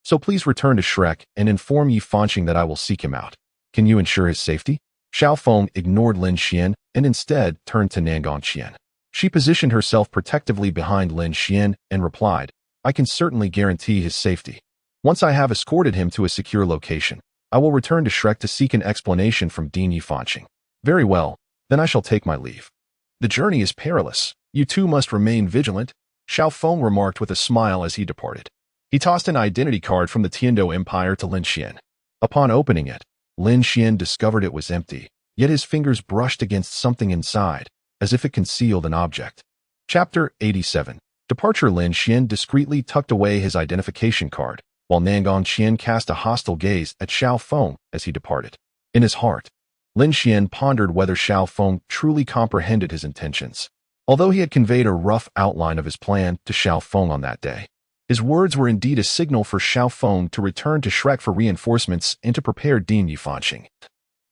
So please return to Shrek and inform Yi Fanqing that I will seek him out. Can you ensure his safety?" Xiao Feng ignored Lin Xuan and instead turned to Nangong Qian. She positioned herself protectively behind Lin Xuan and replied, "I can certainly guarantee his safety. Once I have escorted him to a secure location, I will return to Shrek to seek an explanation from Dean Yi Fanqing." "Very well, then I shall take my leave. The journey is perilous. You two must remain vigilant," Xiao Feng remarked with a smile as he departed. He tossed an identity card from the Tiando Empire to Lin Xuan. Upon opening it, Lin Xuan discovered it was empty, yet his fingers brushed against something inside, as if it concealed an object. Chapter 87. Departure. Lin Xuan discreetly tucked away his identification card, while Nangong Qian cast a hostile gaze at Xiao Feng as he departed. In his heart, Lin Xuan pondered whether Xiao Feng truly comprehended his intentions. Although he had conveyed a rough outline of his plan to Xiao Feng on that day, his words were indeed a signal for Xiao Feng to return to Shrek for reinforcements and to prepare Dean Yi Fanqing,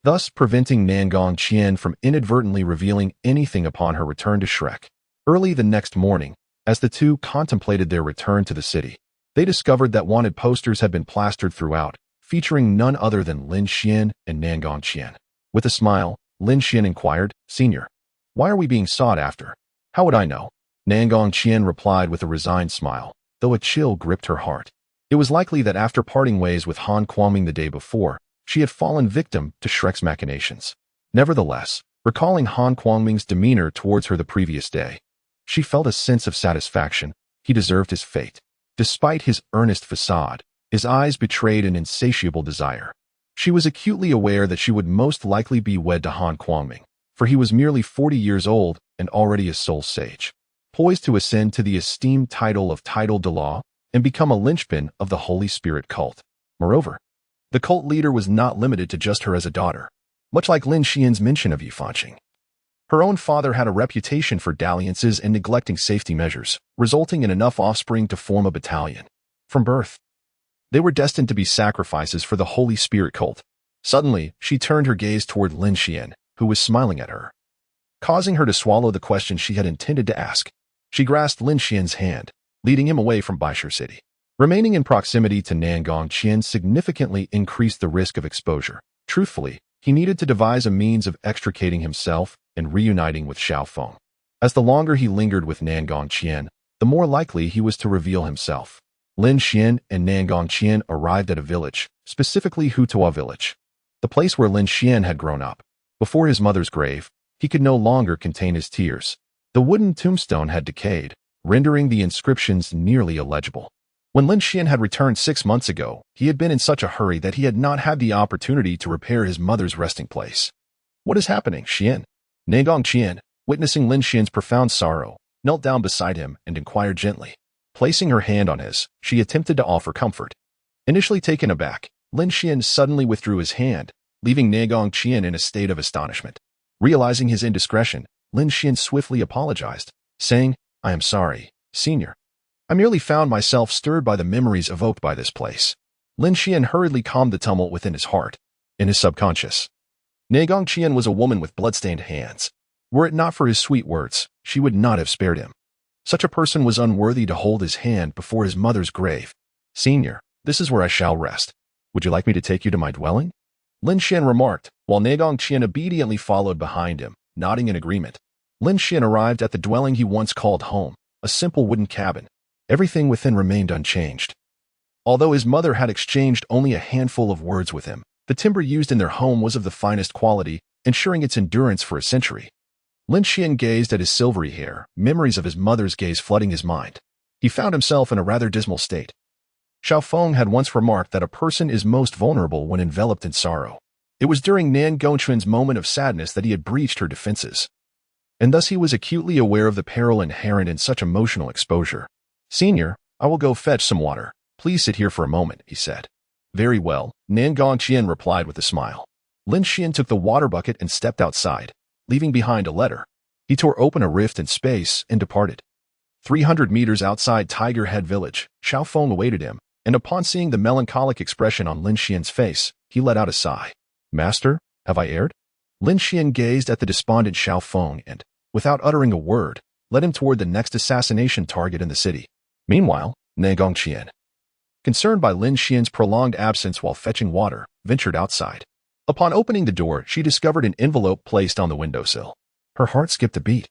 thus preventing Nangong Qian from inadvertently revealing anything upon her return to Shrek. Early the next morning, as the two contemplated their return to the city, they discovered that wanted posters had been plastered throughout, featuring none other than Lin Xuan and Nangong Qian. With a smile, Lin Xuan inquired, "Senior, why are we being sought after?" "How would I know?" Nangong Qian replied with a resigned smile, though a chill gripped her heart. It was likely that after parting ways with Han Kuangming the day before, she had fallen victim to Shrek's machinations. Nevertheless, recalling Han Kuangming's demeanor towards her the previous day, she felt a sense of satisfaction. He deserved his fate. Despite his earnest facade, his eyes betrayed an insatiable desire. She was acutely aware that she would most likely be wed to Han Kuangming, for he was merely 40 years old and already a soul sage, poised to ascend to the esteemed title of Douluo and become a linchpin of the Holy Spirit cult. Moreover, the cult leader was not limited to just her as a daughter. Much like Lin Xuan's mention of Yi Fanqing, her own father had a reputation for dalliances and neglecting safety measures, resulting in enough offspring to form a battalion. From birth, They were destined to be sacrifices for the Holy Spirit cult. Suddenly, she turned her gaze toward Lin Xuan, who was smiling at her, causing her to swallow the question she had intended to ask. She grasped Lin Xuan's hand, leading him away from Baishur City. Remaining in proximity to Nangong Qian significantly increased the risk of exposure. Truthfully, he needed to devise a means of extricating himself and reuniting with Xiaofeng. As the longer he lingered with Nangong Qian, the more likely he was to reveal himself. Lin Xuan and Nangong Qian arrived at a village, specifically Hutua village, the place where Lin Xuan had grown up. Before his mother's grave, he could no longer contain his tears. The wooden tombstone had decayed, rendering the inscriptions nearly illegible. When Lin Xuan had returned 6 months ago, he had been in such a hurry that he had not had the opportunity to repair his mother's resting place. What is happening, Xian? Nangong Qian, witnessing Lin Xuan's profound sorrow, knelt down beside him and inquired gently. Placing her hand on his, she attempted to offer comfort. Initially taken aback, Lin Xuan suddenly withdrew his hand, leaving Nangong Qian in a state of astonishment. Realizing his indiscretion, Lin Xuan swiftly apologized, saying, "I am sorry, Senior. I merely found myself stirred by the memories evoked by this place." Lin Xuan hurriedly calmed the tumult within his heart, in his subconscious. Nangong Qian was a woman with blood-stained hands. Were it not for his sweet words, she would not have spared him. Such a person was unworthy to hold his hand before his mother's grave. "Senior, this is where I shall rest. Would you like me to take you to my dwelling?" Lin Xuan remarked, while Nangong Qian obediently followed behind him, nodding in agreement. Lin Xuan arrived at the dwelling he once called home, a simple wooden cabin. Everything within remained unchanged. Although his mother had exchanged only a handful of words with him, the timber used in their home was of the finest quality, ensuring its endurance for a century. Lin Xuan gazed at his silvery hair, memories of his mother's gaze flooding his mind. He found himself in a rather dismal state. Xiaofeng had once remarked that a person is most vulnerable when enveloped in sorrow. It was during Nan Gongquan's moment of sadness that he had breached her defenses, and thus he was acutely aware of the peril inherent in such emotional exposure. "Senior, I will go fetch some water. Please sit here for a moment," he said. "Very well," Nangong Qian replied with a smile. Lin Xuan took the water bucket and stepped outside, leaving behind a letter. He tore open a rift in space and departed. 300 meters outside Tiger Head Village, Xiaofeng awaited him, and upon seeing the melancholic expression on Lin Xian's face, he let out a sigh. "Master, have I erred?" Lin Xuan gazed at the despondent Xiaofeng and, without uttering a word, led him toward the next assassination target in the city. Meanwhile, Nangong Qian, concerned by Lin Xian's prolonged absence while fetching water, ventured outside. Upon opening the door, she discovered an envelope placed on the windowsill. Her heart skipped a beat,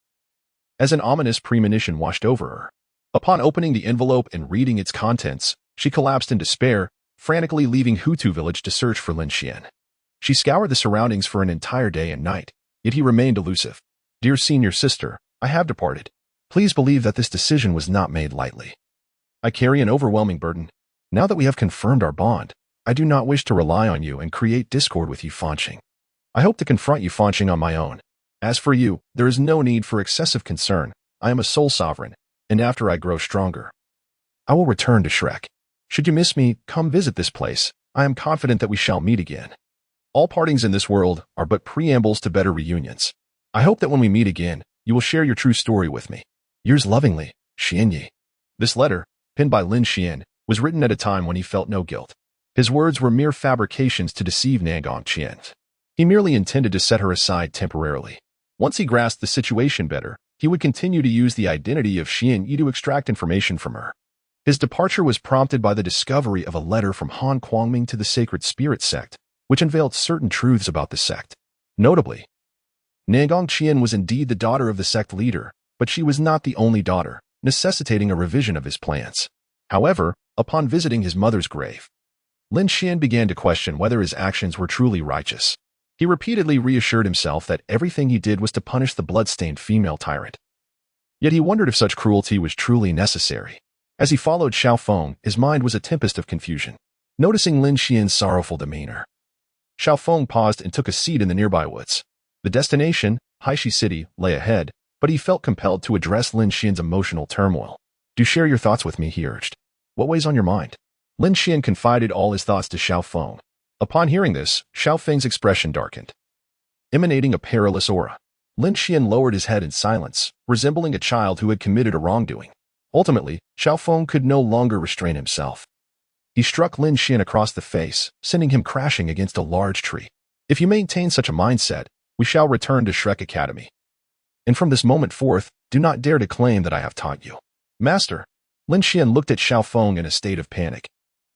as an ominous premonition washed over her. Upon opening the envelope and reading its contents, she collapsed in despair, frantically leaving Hutu village to search for Lin Xuan. She scoured the surroundings for an entire day and night, yet he remained elusive. "Dear senior sister, I have departed. Please believe that this decision was not made lightly. I carry an overwhelming burden. Now that we have confirmed our bond, I do not wish to rely on you and create discord with Yufanqing. I hope to confront Yufanqing on my own. As for you, there is no need for excessive concern. I am a soul sovereign, and after I grow stronger, I will return to Shrek. Should you miss me, come visit this place. I am confident that we shall meet again. All partings in this world are but preambles to better reunions. I hope that when we meet again, you will share your true story with me. Yours lovingly, Xianyi." This letter, penned by Lin Xuan, was written at a time when he felt no guilt. His words were mere fabrications to deceive Nangong Qian. He merely intended to set her aside temporarily. Once he grasped the situation better, he would continue to use the identity of Xianyi to extract information from her. His departure was prompted by the discovery of a letter from Han Kuangming to the Sacred Spirit sect, which unveiled certain truths about the sect. Notably, Nangong Qian was indeed the daughter of the sect leader, but she was not the only daughter, necessitating a revision of his plans. However, upon visiting his mother's grave, Lin Xuan began to question whether his actions were truly righteous. He repeatedly reassured himself that everything he did was to punish the blood-stained female tyrant. Yet he wondered if such cruelty was truly necessary. As he followed Xiaofeng, his mind was a tempest of confusion. Noticing Lin Xian's sorrowful demeanor, Xiaofeng paused and took a seat in the nearby woods. The destination, Haishi City, lay ahead, but he felt compelled to address Lin Xian's emotional turmoil. "Do share your thoughts with me," he urged. "What weighs on your mind?" Lin Xuan confided all his thoughts to Xiaofeng. Upon hearing this, Xiaofeng's expression darkened, emanating a perilous aura. Lin Xuan lowered his head in silence, resembling a child who had committed a wrongdoing. Ultimately, Xiaofeng could no longer restrain himself. He struck Lin Xuan across the face, sending him crashing against a large tree. If you maintain such a mindset, we shall return to Shrek Academy. And from this moment forth, do not dare to claim that I have taught you. Master. Lin Xuan looked at Xiaofeng in a state of panic.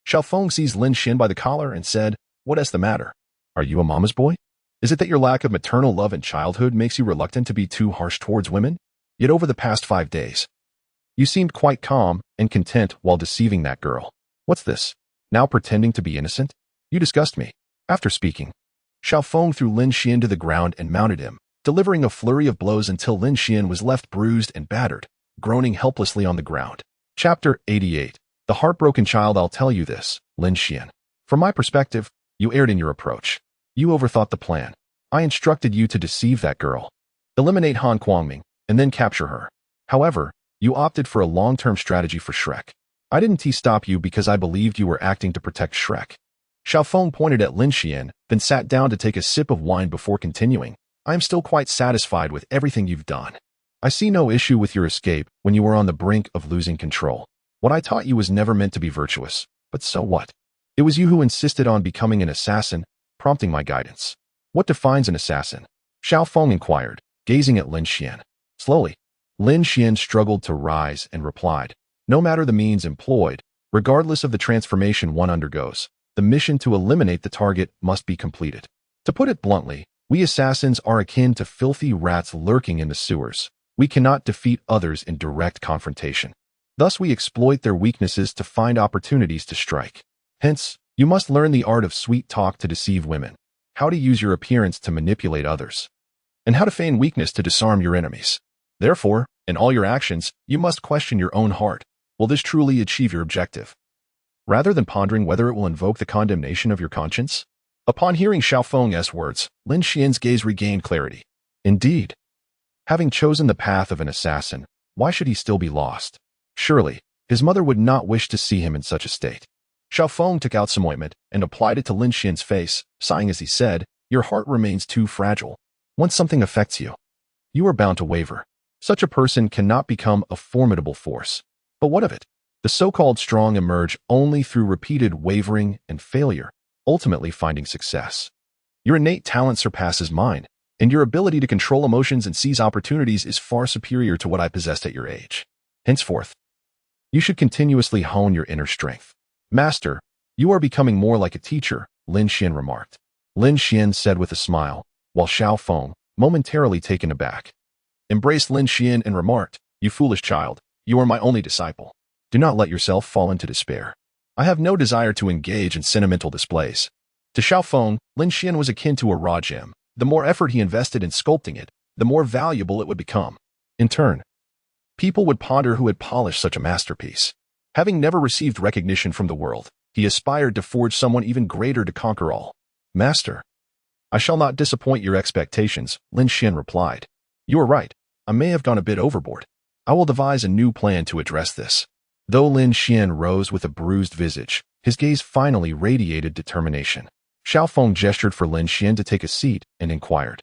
Xiaofeng seized Lin Xuan by the collar and said, "What is the matter? Are you a mama's boy? Is it that your lack of maternal love in childhood makes you reluctant to be too harsh towards women? Yet over the past 5 days, you seemed quite calm and content while deceiving that girl. What's this? Now pretending to be innocent? You disgust me." After speaking, Xiaofeng threw Lin Xuan to the ground and mounted him, delivering a flurry of blows until Lin Xuan was left bruised and battered, groaning helplessly on the ground. Chapter 88. The Heartbroken Child. I'll tell you this, Lin Xuan. From my perspective, you erred in your approach. You overthought the plan. I instructed you to deceive that girl, eliminate Han Kuangming, and then capture her. However, you opted for a long-term strategy for Shrek. I didn't stop you because I believed you were acting to protect Shrek. Xiaofeng pointed at Lin Xuan, then sat down to take a sip of wine before continuing. I am still quite satisfied with everything you've done. I see no issue with your escape when you were on the brink of losing control. What I taught you was never meant to be virtuous, but so what? It was you who insisted on becoming an assassin, prompting my guidance. What defines an assassin? Xiaofeng inquired, gazing at Lin Xuan. Slowly, Lin Xuan struggled to rise and replied, "No matter the means employed, regardless of the transformation one undergoes, the mission to eliminate the target must be completed. To put it bluntly, we assassins are akin to filthy rats lurking in the sewers. We cannot defeat others in direct confrontation. Thus we exploit their weaknesses to find opportunities to strike. Hence, you must learn the art of sweet talk to deceive women, how to use your appearance to manipulate others, and how to feign weakness to disarm your enemies. Therefore, in all your actions, you must question your own heart. Will this truly achieve your objective? Rather than pondering whether it will invoke the condemnation of your conscience?" Upon hearing Xiaofeng's words, Lin Xuan's gaze regained clarity. Indeed, having chosen the path of an assassin, why should he still be lost? Surely, his mother would not wish to see him in such a state. Xiaofeng took out some ointment and applied it to Lin Xuan's face, sighing as he said, "Your heart remains too fragile. Once something affects you, you are bound to waver. Such a person cannot become a formidable force. But what of it? The so-called strong emerge only through repeated wavering and failure, ultimately finding success. Your innate talent surpasses mine, and your ability to control emotions and seize opportunities is far superior to what I possessed at your age. Henceforth, you should continuously hone your inner strength." "Master, you are becoming more like a teacher," Lin Xuan remarked. Lin Xuan said with a smile, while Xiaofeng, momentarily taken aback, embraced Lin Xuan and remarked, "You foolish child, you are my only disciple. Do not let yourself fall into despair. I have no desire to engage in sentimental displays." To Xiaofeng, Lin Xuan was akin to a raw gem. The more effort he invested in sculpting it, the more valuable it would become. In turn, people would ponder who had polished such a masterpiece. Having never received recognition from the world, he aspired to forge someone even greater to conquer all. "Master, I shall not disappoint your expectations," Lin Xuan replied. "You are right. I may have gone a bit overboard. I will devise a new plan to address this." Though Lin Xuan rose with a bruised visage, his gaze finally radiated determination. Xiaofeng gestured for Lin Xuan to take a seat and inquired,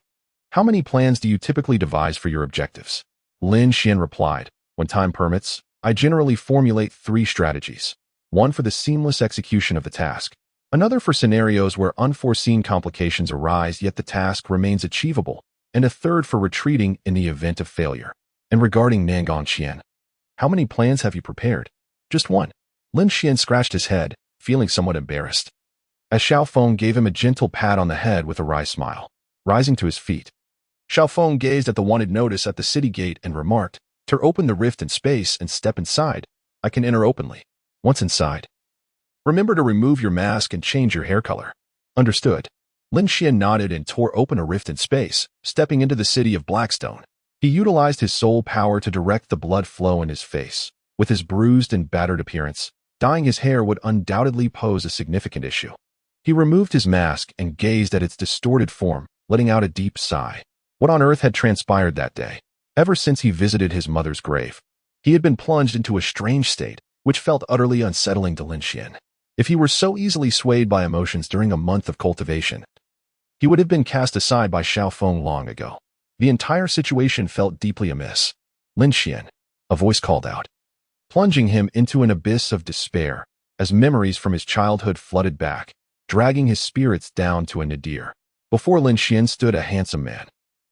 "How many plans do you typically devise for your objectives?" Lin Xuan replied, "When time permits, I generally formulate 3 strategies. One for the seamless execution of the task, another for scenarios where unforeseen complications arise yet the task remains achievable, and a third for retreating in the event of failure. And regarding Nangang Qian, how many plans have you prepared?" "Just one." Lin Xuan scratched his head, feeling somewhat embarrassed, as Xiaofeng gave him a gentle pat on the head with a wry smile. Rising to his feet, Xiaofeng gazed at the wanted notice at the city gate and remarked, "To open the rift in space and step inside, I can enter openly. Once inside, remember to remove your mask and change your hair color." "Understood." Lin Xuan nodded and tore open a rift in space, stepping into the city of Blackstone. He utilized his soul power to direct the blood flow in his face. With his bruised and battered appearance, dyeing his hair would undoubtedly pose a significant issue. He removed his mask and gazed at its distorted form, letting out a deep sigh. What on earth had transpired that day? Ever since he visited his mother's grave, he had been plunged into a strange state, which felt utterly unsettling to Lin Xuan. If he were so easily swayed by emotions during a month of cultivation, he would have been cast aside by Xiaofeng long ago. The entire situation felt deeply amiss. "Lin Xuan," a voice called out, plunging him into an abyss of despair. as memories from his childhood flooded back, dragging his spirits down to a nadir. Before Lin Xuan stood a handsome man,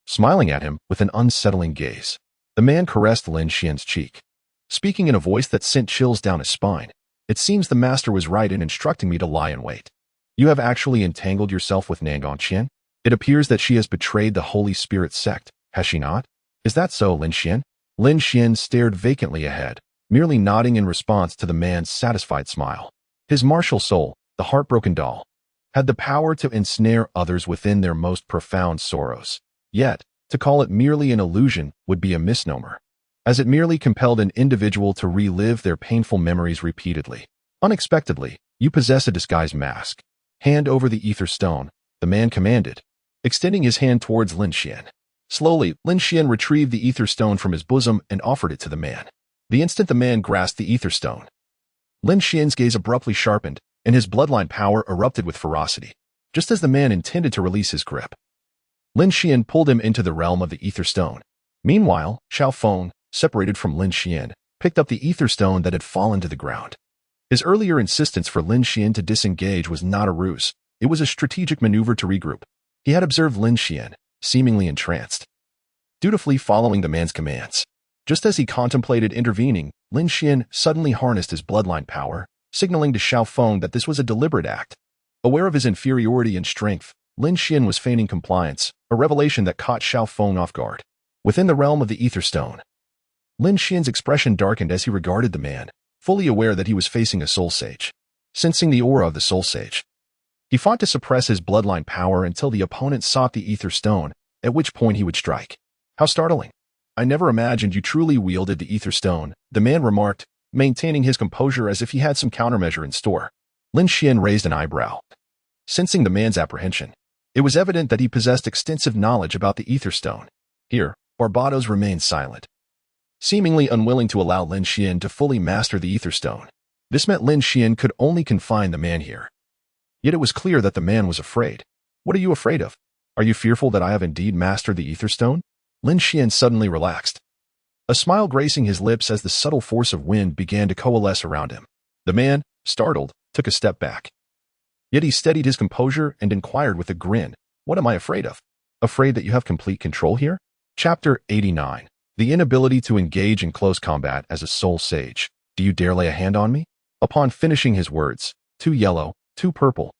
smiling at him with an unsettling gaze. The man caressed Lin Xuan's cheek, speaking in a voice that sent chills down his spine. It seems the master was right in instructing me to lie in wait. You have actually entangled yourself with Nangang Qian? It appears that she has betrayed the Holy Spirit sect, has she not? Is that so, Lin Xuan? Lin Xuan stared vacantly ahead, merely nodding in response to the man's satisfied smile. His martial soul, the heartbroken doll, had the power to ensnare others within their most profound sorrows. Yet, to call it merely an illusion would be a misnomer, as it merely compelled an individual to relive their painful memories repeatedly. Unexpectedly, you possess a disguise mask. Hand over the ether stone, the man commanded, extending his hand towards Lin Xuan. Slowly, Lin Xuan retrieved the ether stone from his bosom and offered it to the man. The instant the man grasped the ether stone, Lin Xuan's gaze abruptly sharpened, and his bloodline power erupted with ferocity. Just as the man intended to release his grip, Lin Xuan pulled him into the realm of the ether stone. Meanwhile, Xiao Feng, separated from Lin Xuan, picked up the ether stone that had fallen to the ground. His earlier insistence for Lin Xuan to disengage was not a ruse. It was a strategic maneuver to regroup. He had observed Lin Xuan, seemingly entranced, dutifully following the man's commands. Just as he contemplated intervening, Lin Xuan suddenly harnessed his bloodline power, signaling to Xiao Feng that this was a deliberate act. Aware of his inferiority in strength, Lin Xuan was feigning compliance, a revelation that caught Xiao Feng off guard. Within the realm of the ether stone, Lin Xuan's expression darkened as he regarded the man, fully aware that he was facing a soul sage. Sensing the aura of the soul sage, he fought to suppress his bloodline power until the opponent sought the ether stone, at which point he would strike. How startling. I never imagined you truly wielded the ether stone, the man remarked, maintaining his composure as if he had some countermeasure in store. Lin Xuan raised an eyebrow, sensing the man's apprehension. It was evident that he possessed extensive knowledge about the ether stone. Here, Barbados remained silent, seemingly unwilling to allow Lin Xuan to fully master the ether stone. This meant Lin Xuan could only confine the man here. Yet it was clear that the man was afraid. What are you afraid of? Are you fearful that I have indeed mastered the ether stone? Lin Xuan suddenly relaxed, a smile gracing his lips as the subtle force of wind began to coalesce around him. The man, startled, took a step back. Yet he steadied his composure and inquired with a grin, "What am I afraid of? Afraid that you have complete control here?" Chapter 89. The inability to engage in close combat as a soul sage. Do you dare lay a hand on me? Upon finishing his words, 2 yellow, 2 purple,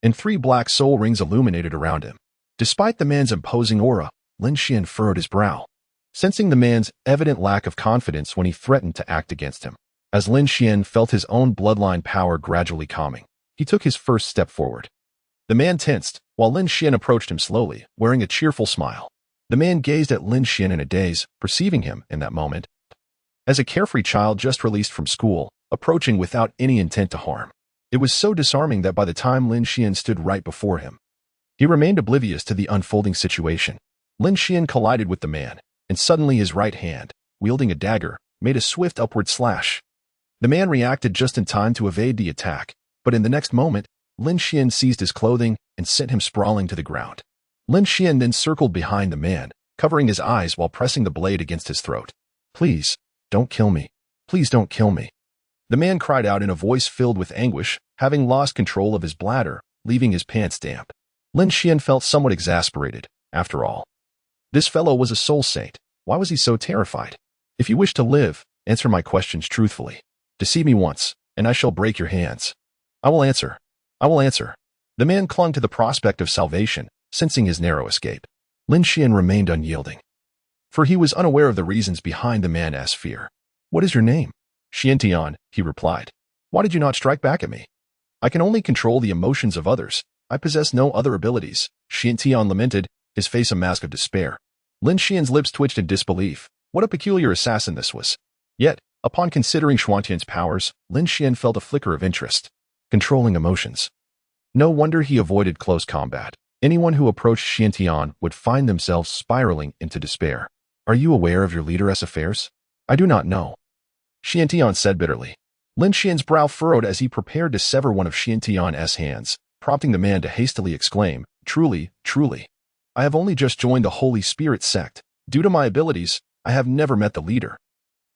and 3 black soul rings illuminated around him. Despite the man's imposing aura, Lin Xuan furrowed his brow, sensing the man's evident lack of confidence when he threatened to act against him. As Lin Xuan felt his own bloodline power gradually calming, he took his first step forward. The man tensed, while Lin Xuan approached him slowly, wearing a cheerful smile. The man gazed at Lin Xuan in a daze, perceiving him, in that moment, as a carefree child just released from school, approaching without any intent to harm. It was so disarming that by the time Lin Xuan stood right before him, he remained oblivious to the unfolding situation. Lin Xuan collided with the man, and suddenly his right hand, wielding a dagger, made a swift upward slash. The man reacted just in time to evade the attack, but in the next moment, Lin Xuan seized his clothing and sent him sprawling to the ground. Lin Xuan then circled behind the man, covering his eyes while pressing the blade against his throat. "Please, don't kill me. Please don't kill me." The man cried out in a voice filled with anguish, having lost control of his bladder, leaving his pants damp. Lin Xuan felt somewhat exasperated. After all, this fellow was a soul saint. Why was he so terrified? "If you wish to live, answer my questions truthfully. Deceive me once, and I shall break your hands." "I will answer. I will answer." The man clung to the prospect of salvation, sensing his narrow escape. Lin Xuan remained unyielding, for he was unaware of the reasons behind the man's fear. "What is your name?" "Xiantian," he replied. "Why did you not strike back at me?" "I can only control the emotions of others. I possess no other abilities," Xiantian lamented, his face a mask of despair. Lin Xuan's lips twitched in disbelief. What a peculiar assassin this was. Yet, upon considering Xiantian's powers, Lin Xuan felt a flicker of interest. Controlling emotions. No wonder he avoided close combat. Anyone who approached Xiantian would find themselves spiraling into despair. "Are you aware of your leader's affairs?" "I do not know," Xiantian said bitterly. Lin Xuan's brow furrowed as he prepared to sever one of Xiantian's hands, prompting the man to hastily exclaim, "Truly, truly. I have only just joined the Holy Spirit sect. Due to my abilities, I have never met the leader.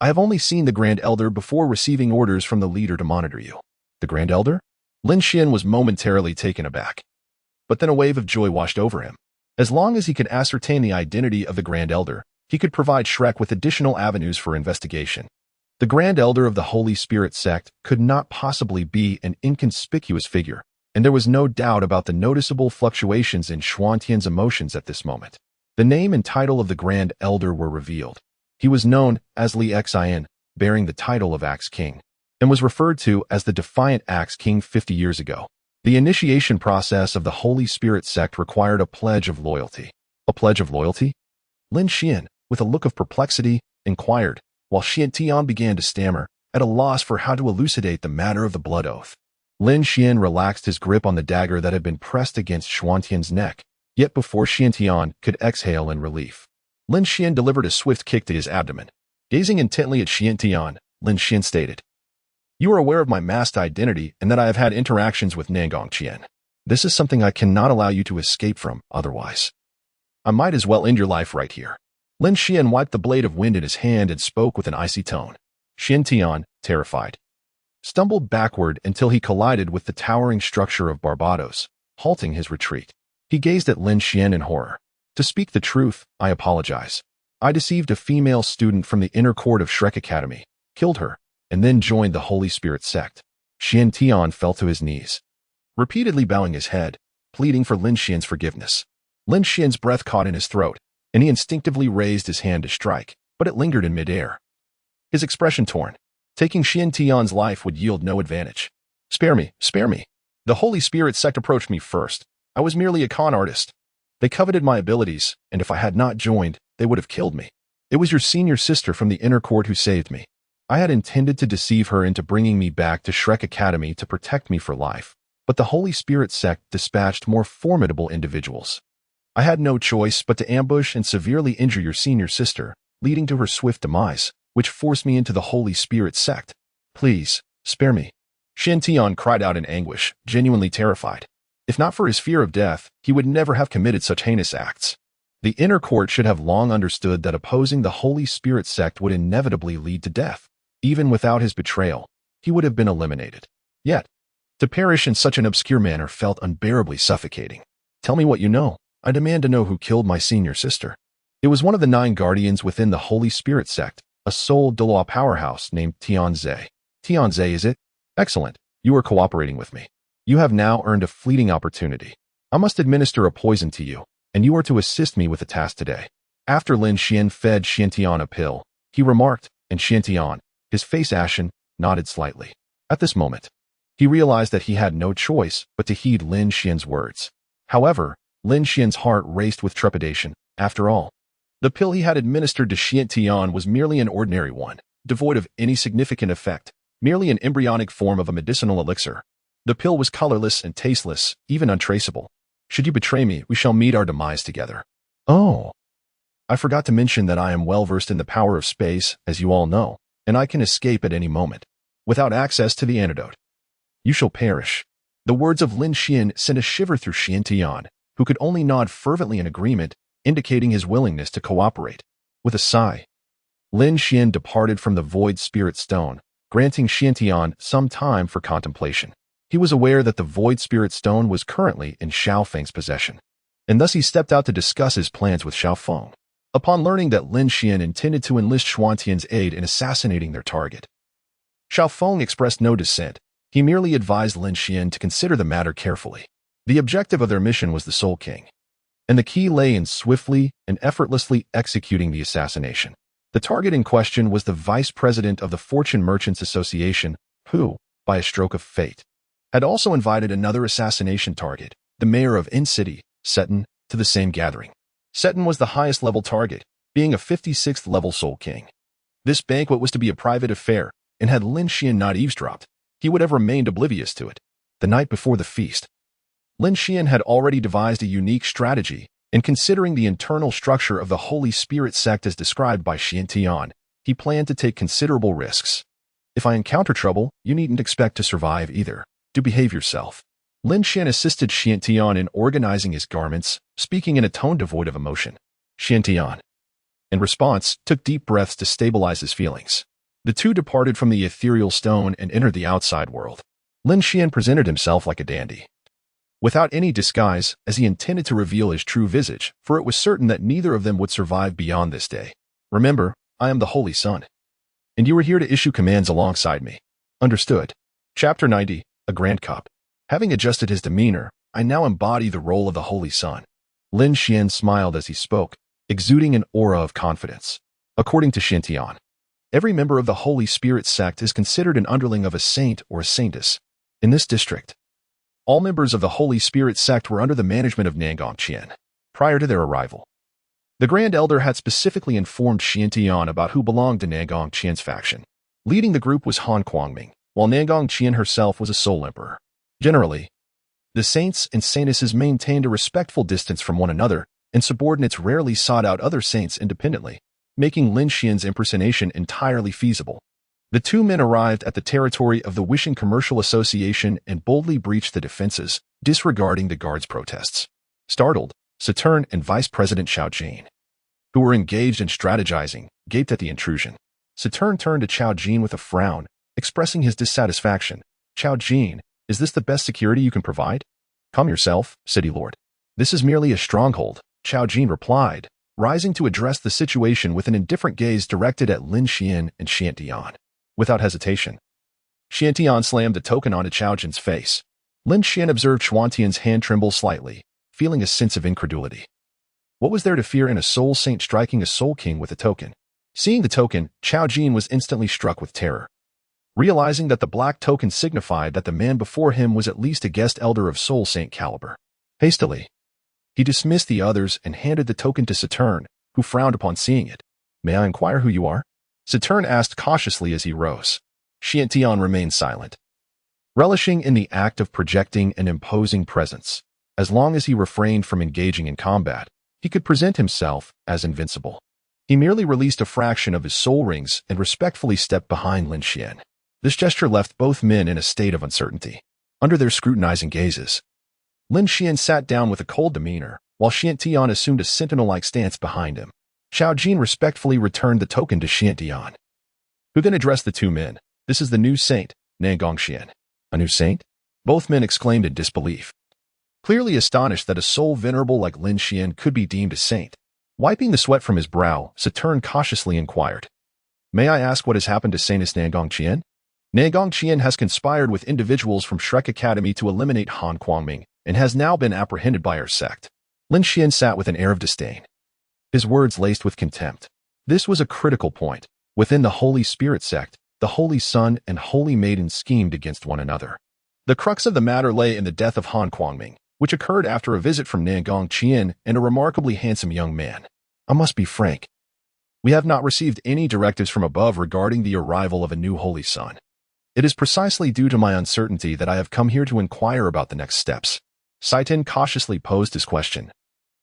I have only seen the Grand Elder before receiving orders from the leader to monitor you." The Grand Elder? Lin Xuan was momentarily taken aback. But then a wave of joy washed over him. As long as he could ascertain the identity of the Grand Elder, he could provide Shrek with additional avenues for investigation. The Grand Elder of the Holy Spirit sect could not possibly be an inconspicuous figure, and there was no doubt about the noticeable fluctuations in Xuantian's emotions at this moment. The name and title of the Grand Elder were revealed. He was known as Lin Xuan, bearing the title of Axe King, and was referred to as the Defiant Axe King 50 years ago. The initiation process of the Holy Spirit sect required a pledge of loyalty. A pledge of loyalty? Lin Xuan, with a look of perplexity, inquired, while Xiantian began to stammer, at a loss for how to elucidate the matter of the blood oath. Lin Xuan relaxed his grip on the dagger that had been pressed against Xuantian's neck, yet before Xiantian could exhale in relief, Lin Xuan delivered a swift kick to his abdomen. Gazing intently at Xiantian, Lin Xuan stated, "You are aware of my masked identity and that I have had interactions with Nangong Qian. This is something I cannot allow you to escape from, otherwise I might as well end your life right here." Lin Xuan wiped the blade of wind in his hand and spoke with an icy tone. Xiantian, terrified, stumbled backward until he collided with the towering structure of Barbados, halting his retreat. He gazed at Lin Xuan in horror. "To speak the truth, I apologize. I deceived a female student from the inner court of Shrek Academy, killed her, and then joined the Holy Spirit sect." Xiantian fell to his knees, repeatedly bowing his head, pleading for Lin Xuan's forgiveness. Lin Xuan's breath caught in his throat, and he instinctively raised his hand to strike, but it lingered in midair. His expression torn. Taking Xiantian's life would yield no advantage. Spare me, spare me. The Holy Spirit sect approached me first. I was merely a con artist. They coveted my abilities, and if I had not joined, they would have killed me. It was your senior sister from the inner court who saved me. I had intended to deceive her into bringing me back to Shrek Academy to protect me for life, but the Holy Spirit sect dispatched more formidable individuals. I had no choice but to ambush and severely injure your senior sister, leading to her swift demise, which forced me into the Holy Spirit sect. Please, spare me." Xiantian cried out in anguish, genuinely terrified. If not for his fear of death, he would never have committed such heinous acts. The inner court should have long understood that opposing the Holy Spirit sect would inevitably lead to death. Even without his betrayal, he would have been eliminated. Yet, to perish in such an obscure manner felt unbearably suffocating. "Tell me what you know. I demand to know who killed my senior sister." It was one of the 9 guardians within the Holy Spirit sect, a sole Douluo powerhouse named Tianze. Tianze, is it? Excellent. You are cooperating with me. You have now earned a fleeting opportunity. I must administer a poison to you, and you are to assist me with the task today. After Lin Xuan fed Xiantian a pill, he remarked, and Xiantian, his face ashen, nodded slightly. At this moment, he realized that he had no choice but to heed Lin Xuan's words. However, Lin Xuan's heart raced with trepidation. After all, the pill he had administered to Xiantian was merely an ordinary one, devoid of any significant effect, merely an embryonic form of a medicinal elixir. The pill was colorless and tasteless, even untraceable. "Should you betray me, we shall meet our demise together." "Oh. I forgot to mention that I am well versed in the power of space, as you all know, and I can escape at any moment, without access to the antidote. You shall perish." The words of Lin Xuan sent a shiver through Xiantian, who could only nod fervently in agreement, indicating his willingness to cooperate. With a sigh, Lin Xuan departed from the Void Spirit Stone, granting Xiantian some time for contemplation. He was aware that the Void Spirit Stone was currently in Xiaofeng's possession, and thus he stepped out to discuss his plans with Xiaofeng. Upon learning that Lin Xuan intended to enlist Xuantian's aid in assassinating their target, Xiaofeng expressed no dissent. He merely advised Lin Xuan to consider the matter carefully. The objective of their mission was the Soul King, and the key lay in swiftly and effortlessly executing the assassination. The target in question was the vice president of the Fortune Merchants Association, who, by a stroke of fate, had also invited another assassination target, the mayor of In-City, Seton, to the same gathering. Seton was the highest level target, being a 56th level Soul King. This banquet was to be a private affair, and had Lin Xuan not eavesdropped, he would have remained oblivious to it. The night before the feast, Lin Xuan had already devised a unique strategy, and considering the internal structure of the Holy Spirit sect as described by Xiantian, he planned to take considerable risks. "If I encounter trouble, you needn't expect to survive either. Do behave yourself." Lin Xuan assisted Xiantian in organizing his garments, speaking in a tone devoid of emotion. Xiantian, in response, took deep breaths to stabilize his feelings. The two departed from the ethereal stone and entered the outside world. Lin Xuan presented himself like a dandy, without any disguise, as he intended to reveal his true visage, for it was certain that neither of them would survive beyond this day. Remember, I am the Holy Sun, and you are here to issue commands alongside me. Understood. Chapter 90, A Grand Cup. Having adjusted his demeanor, I now embody the role of the Holy Sun. Lin Xuan smiled as he spoke, exuding an aura of confidence. According to Xintian, every member of the Holy Spirit sect is considered an underling of a saint or a saintess. In this district, all members of the Holy Spirit sect were under the management of Nangong Qian prior to their arrival. The Grand Elder had specifically informed Xintian about who belonged to Nangong Qian's faction. Leading the group was Han Kuangming, while Nangong Qian herself was a sole emperor. Generally, the saints and saintesses maintained a respectful distance from one another, and subordinates rarely sought out other saints independently, making Lin Xuan's impersonation entirely feasible. The two men arrived at the territory of the Wishing Commercial Association and boldly breached the defenses, disregarding the guards' protests. Startled, Saturn and Vice President Xiao Jin, who were engaged in strategizing, gaped at the intrusion. Saturn turned to Xiao Jin with a frown, expressing his dissatisfaction. Xiao Jin, is this the best security you can provide? Calm yourself, City Lord. This is merely a stronghold, Xiao Jin replied, rising to address the situation with an indifferent gaze directed at Lin Xuan and Xiantian. Without hesitation, Xiantian slammed the token onto Xiao Jin's face. Lin Xuan observed Xuantian's hand tremble slightly, feeling a sense of incredulity. What was there to fear in a soul saint striking a soul king with a token? Seeing the token, Xiao Jin was instantly struck with terror. Realizing that the black token signified that the man before him was at least a guest elder of soul saint caliber. Hastily, he dismissed the others and handed the token to Saturn, who frowned upon seeing it. May I inquire who you are? Saturn asked cautiously as he rose. Xiantian remained silent, relishing in the act of projecting an imposing presence. As long as he refrained from engaging in combat, he could present himself as invincible. He merely released a fraction of his soul rings and respectfully stepped behind Lin Xuan. This gesture left both men in a state of uncertainty. Under their scrutinizing gazes, Lin Xuan sat down with a cold demeanor, while Xiantian assumed a sentinel-like stance behind him. Xiao Jin respectfully returned the token to Xiantian, who then addressed the two men. This is the new saint, Nangong Qian. A new saint? Both men exclaimed in disbelief, clearly astonished that a soul venerable like Lin Xuan could be deemed a saint. Wiping the sweat from his brow, Saturn cautiously inquired, May I ask what has happened to Saintess Nangong Qian? Nangong Qian has conspired with individuals from Shrek Academy to eliminate Han Kuangming and has now been apprehended by our sect. Lin Xuan sat with an air of disdain, his words laced with contempt. This was a critical point. Within the Holy Spirit sect, the Holy Sun and Holy Maiden schemed against one another. The crux of the matter lay in the death of Han Kuangming, which occurred after a visit from Nangong Qian and a remarkably handsome young man. I must be frank. We have not received any directives from above regarding the arrival of a new Holy Sun. It is precisely due to my uncertainty that I have come here to inquire about the next steps. Saitin cautiously posed his question,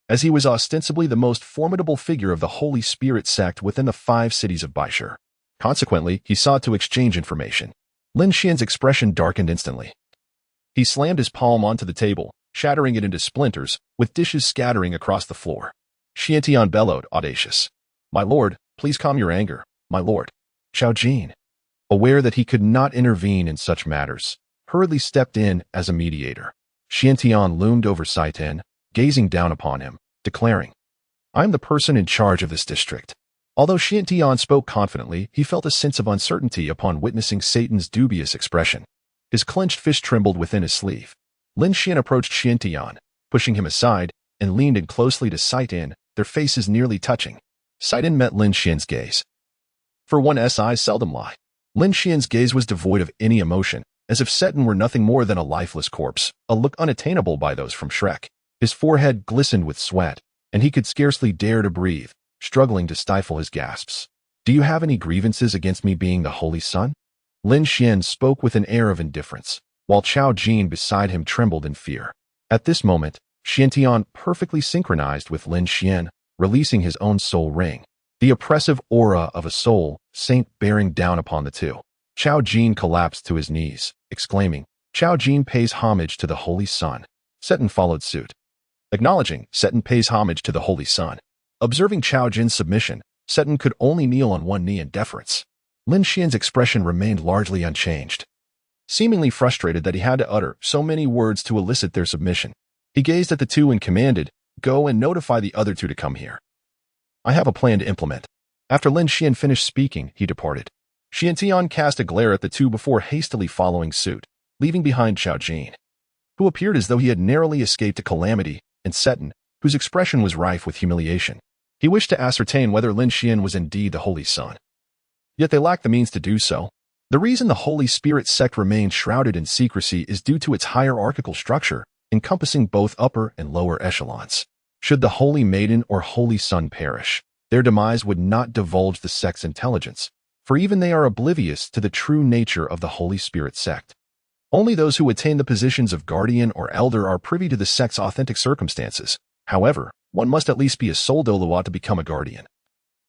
as he was ostensibly the most formidable figure of the Holy Spirit sect within the 5 cities of Baishur. Consequently, he sought to exchange information. Lin Xuan's expression darkened instantly. He slammed his palm onto the table, shattering it into splinters, with dishes scattering across the floor. Xiantian bellowed, audacious. My lord, please calm your anger, my lord. Xiao Jin, aware that he could not intervene in such matters, hurriedly stepped in as a mediator. Xiantian loomed over Saitin, gazing down upon him, declaring, I am the person in charge of this district. Although Xiantian spoke confidently, he felt a sense of uncertainty upon witnessing Satan's dubious expression. His clenched fist trembled within his sleeve. Lin Xuan approached Xiantian, pushing him aside, and leaned in closely to Saitin, their faces nearly touching. Saitin met Lin Xuan's gaze. For one's eyes seldom lie. Lin Xuan's gaze was devoid of any emotion, as if Satan were nothing more than a lifeless corpse, a look unattainable by those from Shrek. His forehead glistened with sweat, and he could scarcely dare to breathe, struggling to stifle his gasps. Do you have any grievances against me being the Holy Sun? Lin Xuan spoke with an air of indifference, while Xiao Jin beside him trembled in fear. At this moment, Xiantian perfectly synchronized with Lin Xuan, releasing his own soul ring, the oppressive aura of a soul saint bearing down upon the two. Xiao Jin collapsed to his knees, exclaiming, Xiao Jin pays homage to the Holy Sun. Satan followed suit, acknowledging Satan pays homage to the Holy Sun. Observing Xiao Jin's submission, Satan could only kneel on one knee in deference. Lin Xuan's expression remained largely unchanged. seemingly frustrated that he had to utter so many words to elicit their submission. He gazed at the two and commanded, "Go and notify the other two to come here. I have a plan to implement." After Lin Xuan finished speaking, he departed. Xiantian cast a glare at the two before hastily following suit, leaving behind Xiao Jin, who appeared as though he had narrowly escaped a calamity, and Seton, whose expression was rife with humiliation. He wished to ascertain whether Lin Xuan was indeed the Holy Son. Yet they lacked the means to do so. The reason the Holy Spirit sect remained shrouded in secrecy is due to its hierarchical structure, encompassing both upper and lower echelons. Should the Holy Maiden or Holy Son perish, their demise would not divulge the sect's intelligence, for even they are oblivious to the true nature of the Holy Spirit sect. Only those who attain the positions of guardian or elder are privy to the sect's authentic circumstances. However, one must at least be a soul Douluo to become a guardian,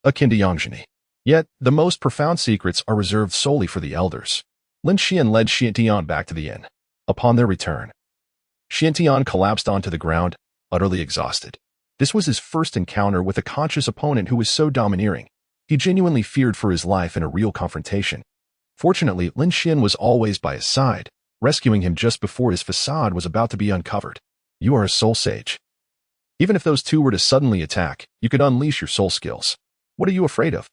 akin to Yangzheni. Yet, the most profound secrets are reserved solely for the elders. Lin Xuan led Xiantian back to the inn. Upon their return, Xiantian collapsed onto the ground, utterly exhausted. This was his first encounter with a conscious opponent who was so domineering. He genuinely feared for his life in a real confrontation. Fortunately, Lin Xuan was always by his side, rescuing him just before his facade was about to be uncovered. You are a soul sage. Even if those two were to suddenly attack, you could unleash your soul skills. What are you afraid of?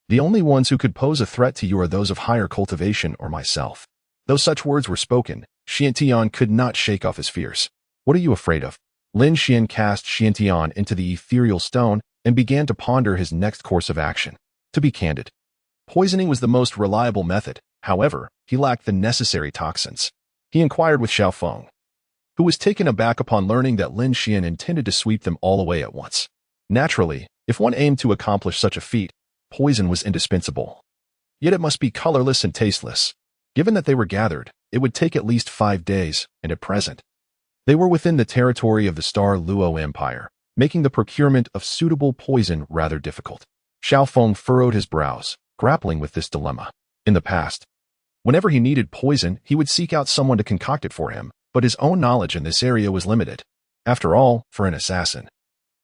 The only ones who could pose a threat to you are those of higher cultivation or myself. Though such words were spoken, Xiantian could not shake off his fears. What are you afraid of? Lin Xuan cast Xiantian into the ethereal stone and began to ponder his next course of action. To be candid, poisoning was the most reliable method. However, he lacked the necessary toxins. He inquired with Xiaofeng, who was taken aback upon learning that Lin Xuan intended to sweep them all away at once. Naturally, if one aimed to accomplish such a feat, poison was indispensable. Yet it must be colorless and tasteless. Given that they were gathered, it would take at least 5 days, and at present, they were within the territory of the Star Dou Empire, making the procurement of suitable poison rather difficult. Xiaofeng furrowed his brows, grappling with this dilemma. In the past, whenever he needed poison, he would seek out someone to concoct it for him, but his own knowledge in this area was limited. After all, for an assassin,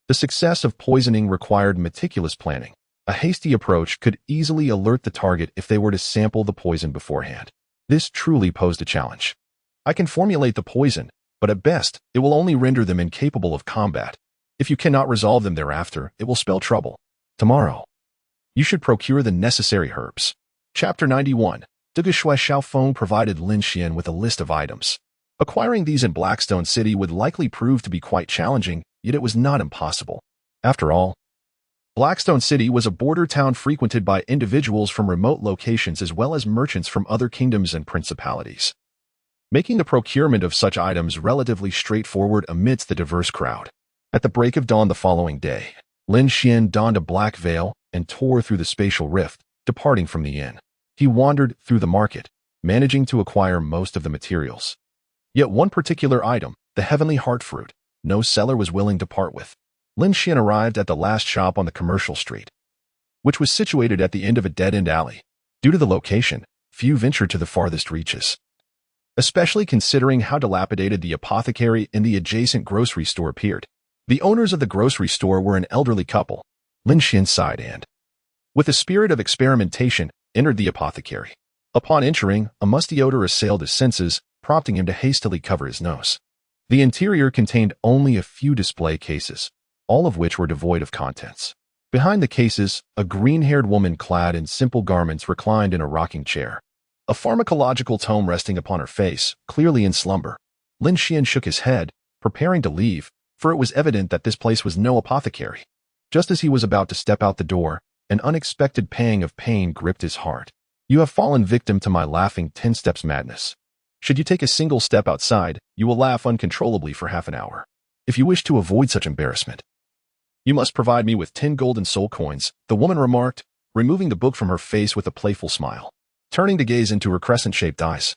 the success of poisoning required meticulous planning. A hasty approach could easily alert the target if they were to sample the poison beforehand. This truly posed a challenge. I can formulate the poison, but at best, it will only render them incapable of combat. If you cannot resolve them thereafter, it will spell trouble. Tomorrow, you should procure the necessary herbs. Chapter 91. Dugeshui Xiaofeng provided Lin Xuan with a list of items. Acquiring these in Blackstone City would likely prove to be quite challenging, yet it was not impossible. After all, Blackstone City was a border town frequented by individuals from remote locations as well as merchants from other kingdoms and principalities, making the procurement of such items relatively straightforward amidst the diverse crowd. At the break of dawn the following day, Lin Xuan donned a black veil and tore through the spatial rift, departing from the inn. He wandered through the market, managing to acquire most of the materials. Yet one particular item, the heavenly heart fruit, no seller was willing to part with. Lin Xuan arrived at the last shop on the commercial street, which was situated at the end of a dead-end alley. Due to the location, few ventured to the farthest reaches, especially considering how dilapidated the apothecary in the adjacent grocery store appeared. The owners of the grocery store were an elderly couple. Lin Xuan sighed and, with a spirit of experimentation, entered the apothecary. Upon entering, a musty odor assailed his senses, prompting him to hastily cover his nose. The interior contained only a few display cases, all of which were devoid of contents. Behind the cases, a green-haired woman clad in simple garments reclined in a rocking chair, a pharmacological tome resting upon her face, clearly in slumber. Lin Xuan shook his head, preparing to leave, for it was evident that this place was no apothecary. Just as he was about to step out the door, an unexpected pang of pain gripped his heart. You have fallen victim to my laughing 10 steps madness. Should you take a single step outside, you will laugh uncontrollably for half an hour. If you wish to avoid such embarrassment, you must provide me with 10 golden soul coins, the woman remarked, removing the book from her face with a playful smile. Turning to gaze into her crescent-shaped eyes,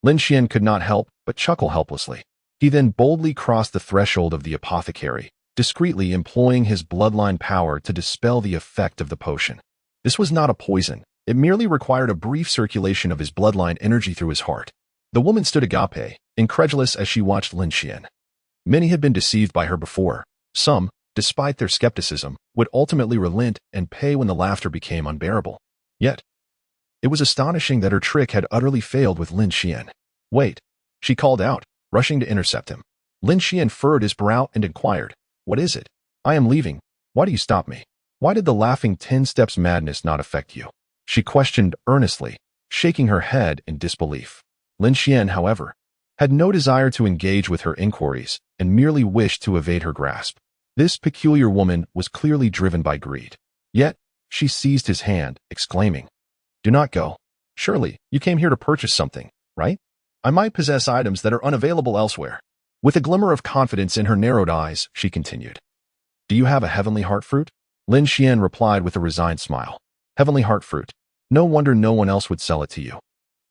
Lin Xuan could not help but chuckle helplessly. He then boldly crossed the threshold of the apothecary, discreetly employing his bloodline power to dispel the effect of the potion. This was not a poison. It merely required a brief circulation of his bloodline energy through his heart. The woman stood agape, incredulous as she watched Lin Xuan. Many had been deceived by her before. Some, despite their skepticism, would ultimately relent and pay when the laughter became unbearable. Yet, It was astonishing that her trick had utterly failed with Lin Xuan. "Wait," she called out, rushing to intercept him. Lin Xuan furrowed his brow and inquired, "What is it?" "I am leaving. Why do you stop me? Why did the laughing 10 steps madness not affect you?" she questioned earnestly, shaking her head in disbelief. Lin Xuan, however, had no desire to engage with her inquiries and merely wished to evade her grasp. This peculiar woman was clearly driven by greed. Yet, she seized his hand, exclaiming, "Do not go. Surely, you came here to purchase something, right? I might possess items that are unavailable elsewhere." With a glimmer of confidence in her narrowed eyes, she continued, "Do you have a heavenly heart fruit?" Lin Xuan replied with a resigned smile. "Heavenly heart fruit. No wonder no one else would sell it to you.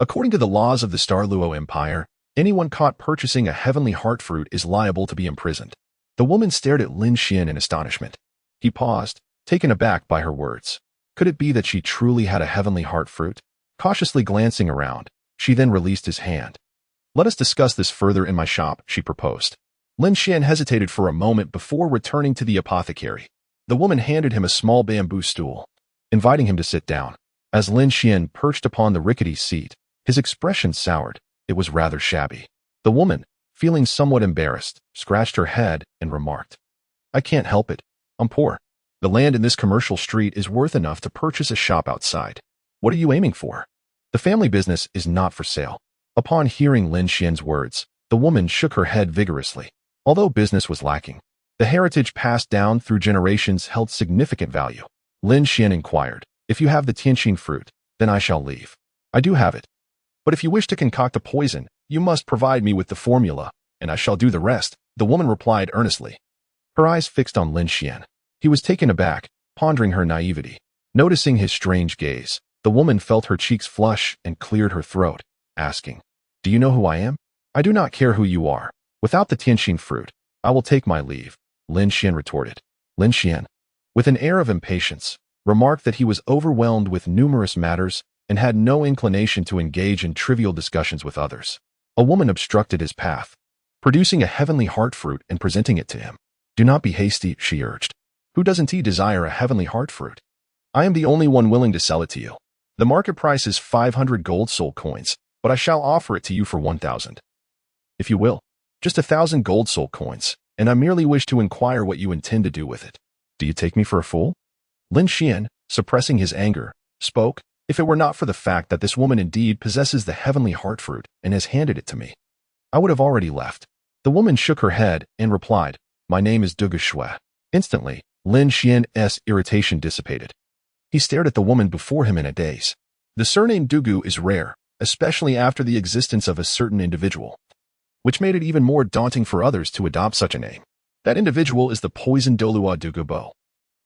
According to the laws of the Star Dou Empire, anyone caught purchasing a heavenly heart fruit is liable to be imprisoned." The woman stared at Lin Xuan in astonishment. He paused, taken aback by her words. Could it be that she truly had a heavenly heart fruit? Cautiously glancing around, she then released his hand. "Let us discuss this further in my shop," she proposed. Lin Xuan hesitated for a moment before returning to the apothecary. The woman handed him a small bamboo stool, inviting him to sit down. As Lin Xuan perched upon the rickety seat, his expression soured. It was rather shabby. The woman, feeling somewhat embarrassed, scratched her head and remarked, "I can't help it. I'm poor. The land in this commercial street is worth enough to purchase a shop outside. What are you aiming for? The family business is not for sale." Upon hearing Lin Xuan's words, the woman shook her head vigorously. Although business was lacking, the heritage passed down through generations held significant value. Lin Xuan inquired, "If you have the tianqing fruit, then I shall leave." "I do have it. But if you wish to concoct a poison, you must provide me with the formula, and I shall do the rest," the woman replied earnestly. Her eyes fixed on Lin Xuan. He was taken aback, pondering her naivety. Noticing his strange gaze, the woman felt her cheeks flush and cleared her throat, asking, "Do you know who I am?" "I do not care who you are. Without the tianqing fruit, I will take my leave," Lin Xuan retorted. Lin Xuan, with an air of impatience, remarked that he was overwhelmed with numerous matters and had no inclination to engage in trivial discussions with others. A woman obstructed his path, producing a heavenly heart fruit and presenting it to him. "Do not be hasty," she urged. "Who doesn't desire a heavenly heart fruit? I am the only one willing to sell it to you. The market price is 500 gold soul coins, but I shall offer it to you for 1,000. If you will, just 1,000 gold soul coins, and I merely wish to inquire what you intend to do with it. Do you take me for a fool?" Lin Xuan, suppressing his anger, spoke, "If it were not for the fact that this woman indeed possesses the heavenly heart fruit and has handed it to me, I would have already left." The woman shook her head and replied, "My name is Douluo." Instantly, Lin Xuan's irritation dissipated. He stared at the woman before him in a daze. The surname Douluo is rare, especially after the existence of a certain individual, which made it even more daunting for others to adopt such a name. That individual is the poisoned Douluo Douluo,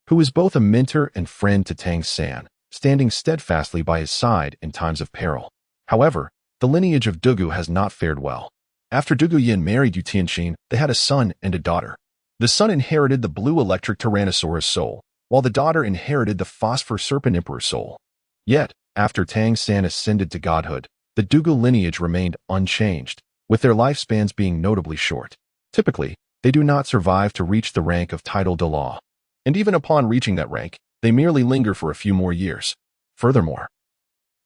who is both a mentor and friend to Tang San, standing steadfastly by his side in times of peril. However, the lineage of Douluo has not fared well. After Douluo Yin married Yu Tianqing, they had a son and a daughter. The son inherited the blue electric Tyrannosaurus soul, while the daughter inherited the phosphor serpent emperor soul. Yet, after Tang San ascended to godhood, the Douluo lineage remained unchanged, with their lifespans being notably short. Typically, they do not survive to reach the rank of title Douluo, and even upon reaching that rank, they merely linger for a few more years. Furthermore,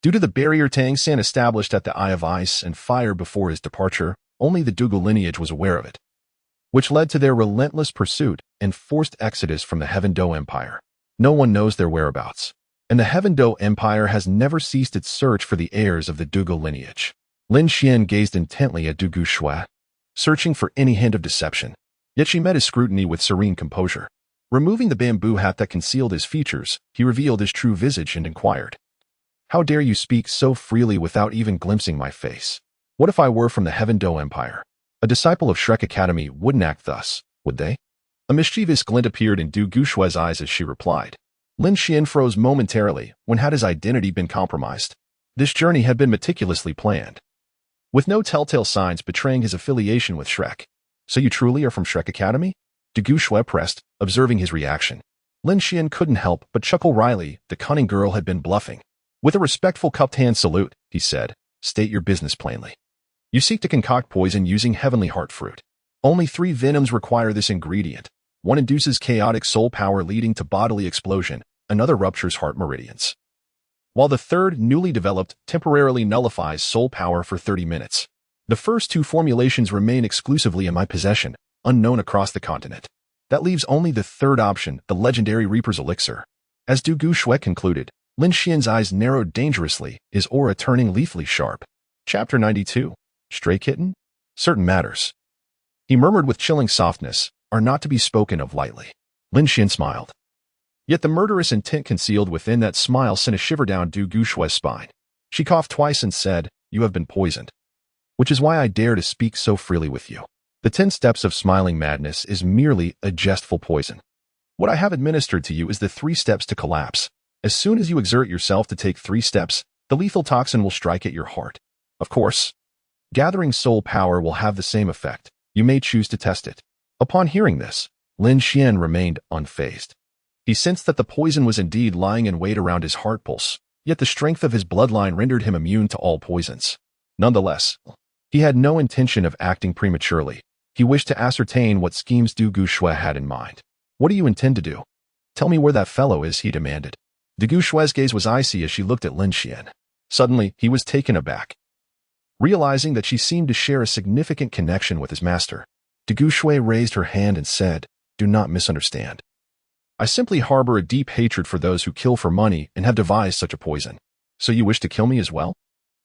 due to the barrier Tang San established at the Eye of Ice and Fire before his departure, only the Douluo lineage was aware of it, which led to their relentless pursuit and forced exodus from the Heaven Dou Empire. No one knows their whereabouts, and the Heaven Dou Empire has never ceased its search for the heirs of the Douluo lineage. Lin Xuan gazed intently at Douluo, searching for any hint of deception, yet she met his scrutiny with serene composure. Removing the bamboo hat that concealed his features, he revealed his true visage and inquired, "How dare you speak so freely without even glimpsing my face? What if I were from the Heaven Dou Empire? A disciple of Shrek Academy wouldn't act thus, would they?" A mischievous glint appeared in Douluo's eyes as she replied. Lin Xuan froze momentarily. When had his identity been compromised? This journey had been meticulously planned, with no telltale signs betraying his affiliation with Shrek. "So you truly are from Shrek Academy?" Douluo pressed, observing his reaction. Lin Xuan couldn't help but chuckle wryly. The cunning girl had been bluffing. With a respectful cupped hand salute, he said, "State your business plainly. You seek to concoct poison using heavenly heart fruit. Only 3 venoms require this ingredient. One induces chaotic soul power leading to bodily explosion, another ruptures heart meridians. while the third, newly developed, temporarily nullifies soul power for 30 minutes. The first two formulations remain exclusively in my possession, unknown across the continent. That leaves only the third option, the legendary Reaper's Elixir. As Du Guxue concluded, Lin Xian's eyes narrowed dangerously, his aura turning lethally sharp. Chapter 92. Stray Kitten? Certain matters, he murmured with chilling softness, are not to be spoken of lightly. Lin Xian smiled. Yet the murderous intent concealed within that smile sent a shiver down Du Guxue's spine. She coughed twice and said, "You have been poisoned. Which is why I dare to speak so freely with you. The 10 steps of smiling madness is merely a jestful poison. What I have administered to you is the 3 steps to collapse. As soon as you exert yourself to take 3 steps, the lethal toxin will strike at your heart. Of course, gathering soul power will have the same effect. You may choose to test it." Upon hearing this, Lin Xian remained unfazed. He sensed that the poison was indeed lying in wait around his heart pulse, yet the strength of his bloodline rendered him immune to all poisons. Nonetheless, he had no intention of acting prematurely. He wished to ascertain what schemes Du Guxue had in mind. "What do you intend to do? Tell me where that fellow is," he demanded. Du Guxue's gaze was icy as she looked at Lin Xian. Suddenly, he was taken aback, realizing that she seemed to share a significant connection with his master. Du Guxue raised her hand and said, "Do not misunderstand. I simply harbor a deep hatred for those who kill for money and have devised such a poison. So you wish to kill me as well?"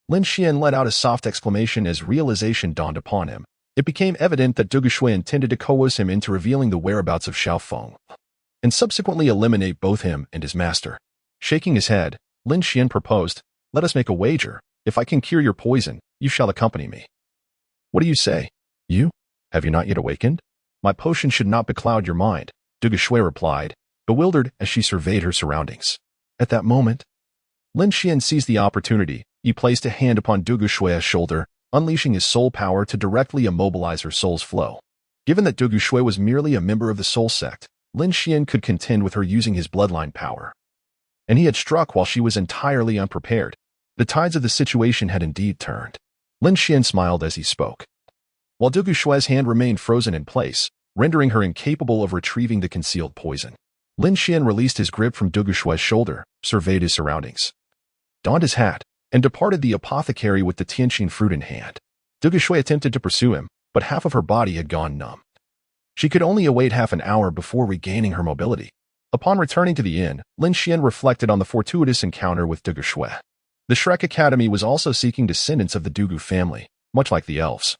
Lin Xian let out a soft exclamation as realization dawned upon him. It became evident that Du Guxue intended to coerce him into revealing the whereabouts of Xiao Feng, and subsequently eliminate both him and his master. Shaking his head, Lin Xian proposed, "Let us make a wager. If I can cure your poison, you shall accompany me." "What do you say? You? Have you not yet awakened?" "My potion should not becloud your mind," Du Guxue replied, bewildered as she surveyed her surroundings. At that moment, Lin Xian seized the opportunity. He placed a hand upon Du Guxue's shoulder, unleashing his soul power to directly immobilize her soul's flow. Given that Du Guxue was merely a member of the soul sect, Lin Xian could contend with her using his bloodline power. And he had struck while she was entirely unprepared. The tides of the situation had indeed turned. Lin Xian smiled as he spoke, while Du Guxue's hand remained frozen in place, rendering her incapable of retrieving the concealed poison. Lin Xian released his grip from Du Guxue's shoulder, surveyed his surroundings, donned his hat, and departed the apothecary with the tianqing fruit in hand. Du Guxue attempted to pursue him, but half of her body had gone numb. She could only await half an hour before regaining her mobility. Upon returning to the inn, Lin Xian reflected on the fortuitous encounter with Du Guxue. The Shrek Academy was also seeking descendants of the Dugu family, much like the elves,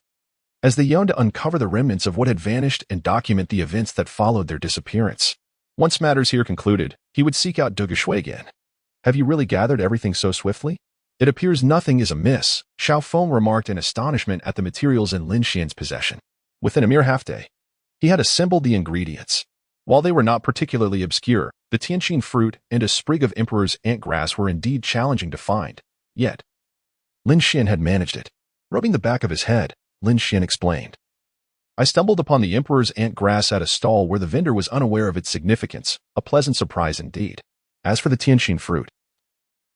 as they yearned to uncover the remnants of what had vanished and document the events that followed their disappearance. Once matters here concluded, he would seek out Du Guxue again. "Have you really gathered everything so swiftly? It appears nothing is amiss," Xiao Feng remarked in astonishment at the materials in Lin Xian's possession. Within a mere half-day, he had assembled the ingredients. While they were not particularly obscure, the tianqing fruit and a sprig of emperor's ant grass were indeed challenging to find. Yet, Lin Xian had managed it. Rubbing the back of his head, Lin Xian explained, "I stumbled upon the emperor's ant grass at a stall where the vendor was unaware of its significance, a pleasant surprise indeed. As for the tianqing fruit,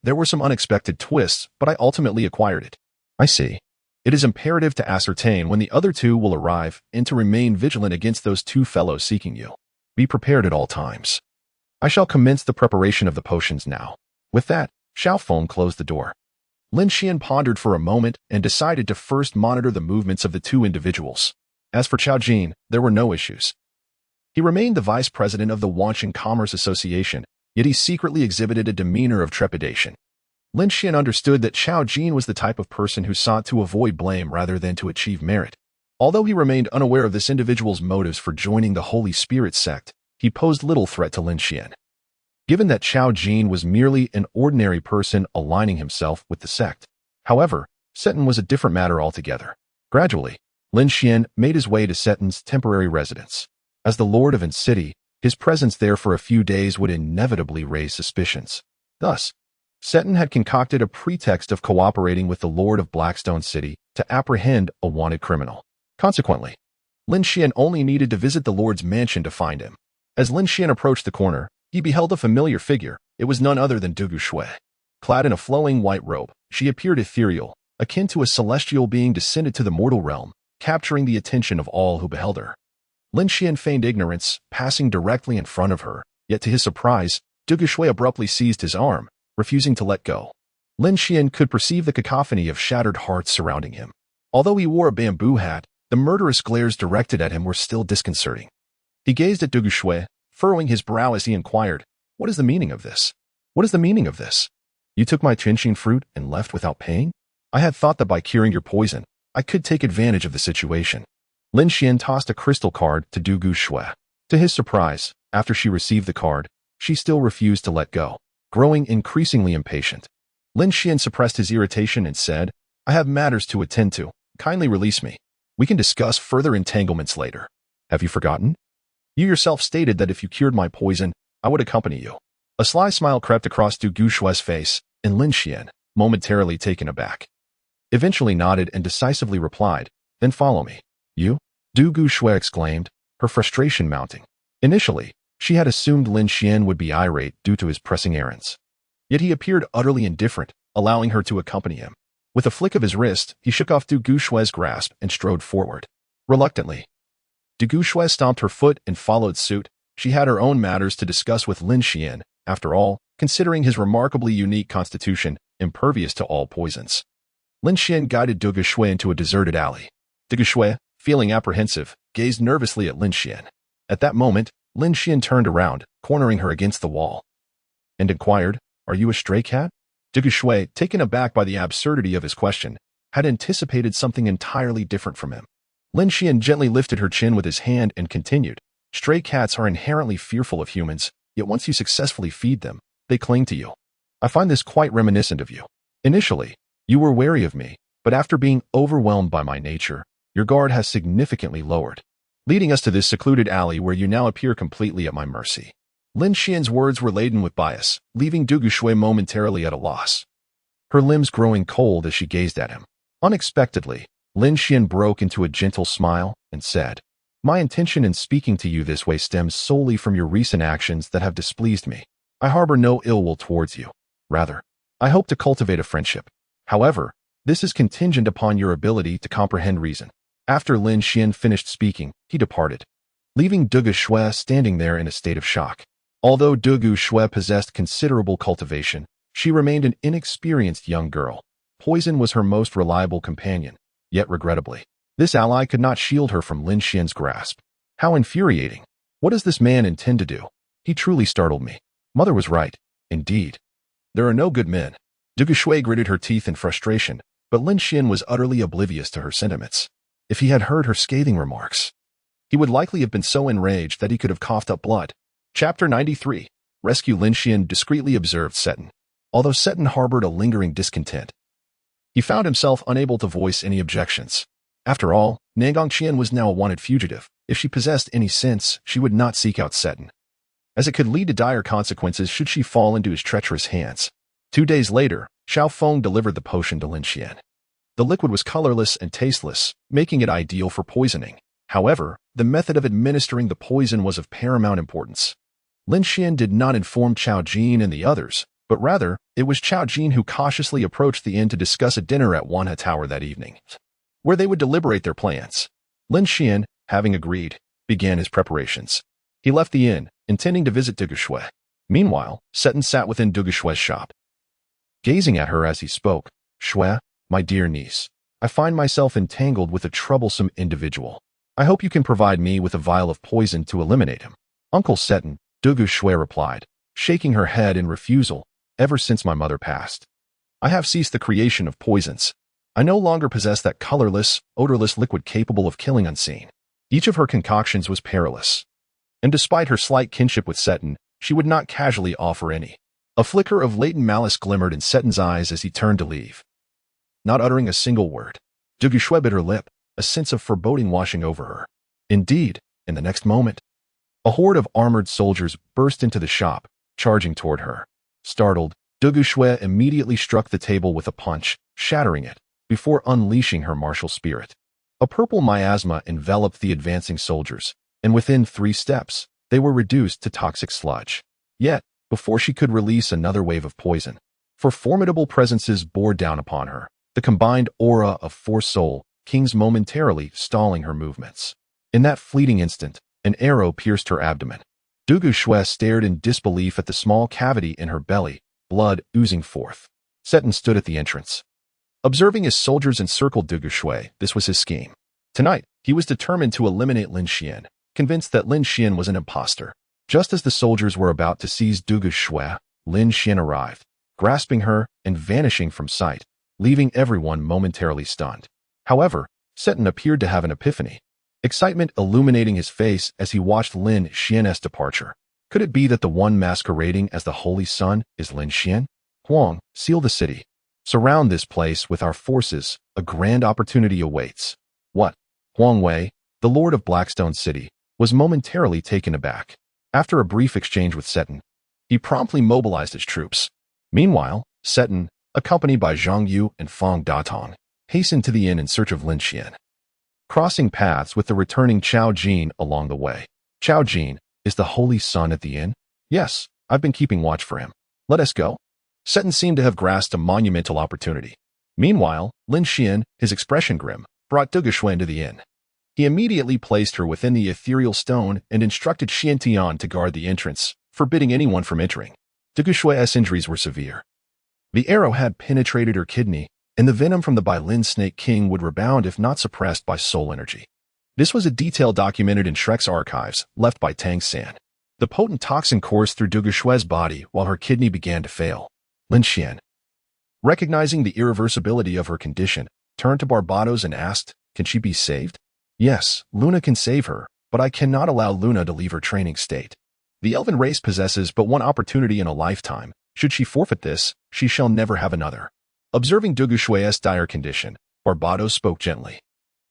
there were some unexpected twists, but I ultimately acquired it." "I see. It is imperative to ascertain when the other two will arrive and to remain vigilant against those 2 fellows seeking you. Be prepared at all times. I shall commence the preparation of the potions now." With that, Xiao Feng closed the door. Lin Xian pondered for a moment and decided to first monitor the movements of the 2 individuals. As for Chao Jin, there were no issues. He remained the vice president of the Wancheng Commerce Association, yet he secretly exhibited a demeanor of trepidation. Lin Xian understood that Chao Jin was the type of person who sought to avoid blame rather than to achieve merit. Although he remained unaware of this individual's motives for joining the Holy Spirit sect, he posed little threat to Lin Xian. Given that Chao Jin was merely an ordinary person aligning himself with the sect. However, Seton was a different matter altogether. Gradually, Lin Xian made his way to Seton's temporary residence. As the Lord of An City, his presence there for a few days would inevitably raise suspicions. Thus, Seton had concocted a pretext of cooperating with the Lord of Blackstone City to apprehend a wanted criminal. Consequently, Lin Xian only needed to visit the Lord's mansion to find him. As Lin Xian approached the corner, he beheld a familiar figure. It was none other than Du Guxue. Clad in a flowing white robe, she appeared ethereal, akin to a celestial being descended to the mortal realm, capturing the attention of all who beheld her. Lin Xian feigned ignorance, passing directly in front of her, yet to his surprise, Du Guxue abruptly seized his arm, refusing to let go. Lin Xuan could perceive the cacophony of shattered hearts surrounding him. Although he wore a bamboo hat, the murderous glares directed at him were still disconcerting. He gazed at Douluo Shui, furrowing his brow as he inquired, "What is the meaning of this? What is the meaning of this? You took my congenital fruit and left without paying? I had thought that by curing your poison, I could take advantage of the situation." Lin Xuan tossed a crystal card to Douluo Shui. To his surprise, after she received the card, she still refused to let go, growing increasingly impatient. Lin Xuan suppressed his irritation and said, "I have matters to attend to. Kindly release me. We can discuss further entanglements later. Have you forgotten? You yourself stated that if you cured my poison, I would accompany you." A sly smile crept across Douluo Shui's face, and Lin Xuan, momentarily taken aback, eventually nodded and decisively replied, "Then follow me." "You?" Douluo Shui exclaimed, her frustration mounting. Initially, she had assumed Lin Xuan would be irate due to his pressing errands. Yet he appeared utterly indifferent, allowing her to accompany him. With a flick of his wrist, he shook off Douluo Shui's grasp and strode forward. Reluctantly, Douluo Shui stomped her foot and followed suit. She had her own matters to discuss with Lin Xuan, after all, considering his remarkably unique constitution, impervious to all poisons. Lin Xuan guided Douluo Shui into a deserted alley. Douluo Shui, feeling apprehensive, gazed nervously at Lin Xuan. At that moment, Lin Xuan turned around, cornering her against the wall, and inquired, "Are you a stray cat?" Douluo Shui, taken aback by the absurdity of his question, had anticipated something entirely different from him. Lin Xuan gently lifted her chin with his hand and continued, "Stray cats are inherently fearful of humans, yet once you successfully feed them, they cling to you. I find this quite reminiscent of you. Initially, you were wary of me, but after being overwhelmed by my nature, your guard has significantly lowered, leading us to this secluded alley where you now appear completely at my mercy." Lin Xuan's words were laden with bias, leaving Douluo Shui momentarily at a loss, her limbs growing cold as she gazed at him. Unexpectedly, Lin Xuan broke into a gentle smile and said, "My intention in speaking to you this way stems solely from your recent actions that have displeased me. I harbor no ill will towards you. Rather, I hope to cultivate a friendship. However, this is contingent upon your ability to comprehend reason." After Lin Xuan finished speaking, he departed, leaving Douluo Shui standing there in a state of shock. Although Douluo Shui possessed considerable cultivation, she remained an inexperienced young girl. Poison was her most reliable companion, yet regrettably, this ally could not shield her from Lin Xuan's grasp. How infuriating! What does this man intend to do? He truly startled me. Mother was right. Indeed, there are no good men. Douluo Shui gritted her teeth in frustration, but Lin Xuan was utterly oblivious to her sentiments. If he had heard her scathing remarks, he would likely have been so enraged that he could have coughed up blood. Chapter 93. Rescue. Lin Xuan discreetly observed Seton. Although Seton harbored a lingering discontent, he found himself unable to voice any objections. After all, Nangongqian was now a wanted fugitive. If she possessed any sense, she would not seek out Seton, as it could lead to dire consequences should she fall into his treacherous hands. 2 days later, Xiao Feng delivered the potion to Lin Xuan. The liquid was colorless and tasteless, making it ideal for poisoning. However, the method of administering the poison was of paramount importance. Lin Xuan did not inform Chao Jin and the others, but rather, it was Chao Jin who cautiously approached the inn to discuss a dinner at Wanha Tower that evening, where they would deliberate their plans. Lin Xuan, having agreed, began his preparations. He left the inn, intending to visit Douluo Shui. Meanwhile, Seton sat within Douluo Shui's shop, gazing at her as he spoke. "Shui, my dear niece, I find myself entangled with a troublesome individual. I hope you can provide me with a vial of poison to eliminate him." "Uncle Seton," Douluo Shui replied, shaking her head in refusal, "ever since my mother passed, I have ceased the creation of poisons. I no longer possess that colorless, odorless liquid capable of killing unseen." Each of her concoctions was perilous, and despite her slight kinship with Seton, she would not casually offer any. A flicker of latent malice glimmered in Seton's eyes as he turned to leave. Not uttering a single word, Douluo Shui bit her lip, a sense of foreboding washing over her. Indeed, in the next moment, a horde of armored soldiers burst into the shop, charging toward her. Startled, Douluo Shui immediately struck the table with a punch, shattering it, before unleashing her martial spirit. A purple miasma enveloped the advancing soldiers, and within 3 steps, they were reduced to toxic sludge. Yet, before she could release another wave of poison, 4 formidable presences bore down upon her, the combined aura of 4 soul kings momentarily stalling her movements. In that fleeting instant, an arrow pierced her abdomen. Douluo Shui stared in disbelief at the small cavity in her belly, blood oozing forth. Seton stood at the entrance. Observing his soldiers encircled Douluo Shui, this was his scheme. Tonight, he was determined to eliminate Lin Xuan, convinced that Lin Xuan was an imposter. Just as the soldiers were about to seize Douluo Shui, Lin Xuan arrived, grasping her and vanishing from sight, leaving everyone momentarily stunned. However, Seton appeared to have an epiphany, excitement illuminating his face as he watched Lin Xuan's departure. Could it be that the one masquerading as the Holy Sun is Lin Xuan? Huang, seal the city. Surround this place with our forces. A grand opportunity awaits. What? Huang Wei, the Lord of Blackstone City, was momentarily taken aback. After a brief exchange with Seton, he promptly mobilized his troops. Meanwhile, Seton, accompanied by Zhang Yu and Fang Datong, hastened to the inn in search of Lin Xuan, crossing paths with the returning Chao Jin along the way. Chao Jin, is the Holy Sun at the inn? Yes, I've been keeping watch for him. Let us go. Seton seemed to have grasped a monumental opportunity. Meanwhile, Lin Xuan, his expression grim, brought Douluo Shui into the inn. He immediately placed her within the ethereal stone and instructed Xiantian to guard the entrance, forbidding anyone from entering. Douluo Shui's injuries were severe. The arrow had penetrated her kidney, and the venom from the Bailin Snake King would rebound if not suppressed by soul energy. This was a detail documented in Shrek's archives, left by Tang San. The potent toxin coursed through Douluo Shui's body while her kidney began to fail. Lin Xuan, recognizing the irreversibility of her condition, turned to Barbados and asked, "Can she be saved?" "Yes, Luna can save her, but I cannot allow Luna to leave her training state. The elven race possesses but one opportunity in a lifetime. Should she forfeit this, she shall never have another." Observing Douluo Shui's dire condition, Barbados spoke gently.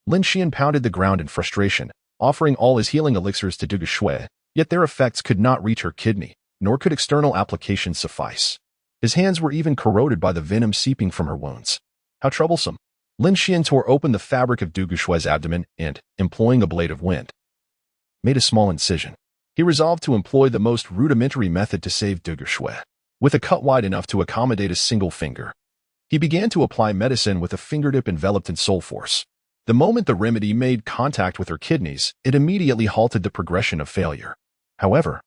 Lin Xuan pounded the ground in frustration, offering all his healing elixirs to Douluo Shui, yet their effects could not reach her kidney, nor could external applications suffice. His hands were even corroded by the venom seeping from her wounds. How troublesome. Lin Xuan tore open the fabric of Douluo Shui's abdomen and, employing a blade of wind, made a small incision. He resolved to employ the most rudimentary method to save Douluo Shui. With a cut wide enough to accommodate a single finger, he began to apply medicine with a fingertip enveloped in soul force. The moment the remedy made contact with her kidneys, it immediately halted the progression of failure. However,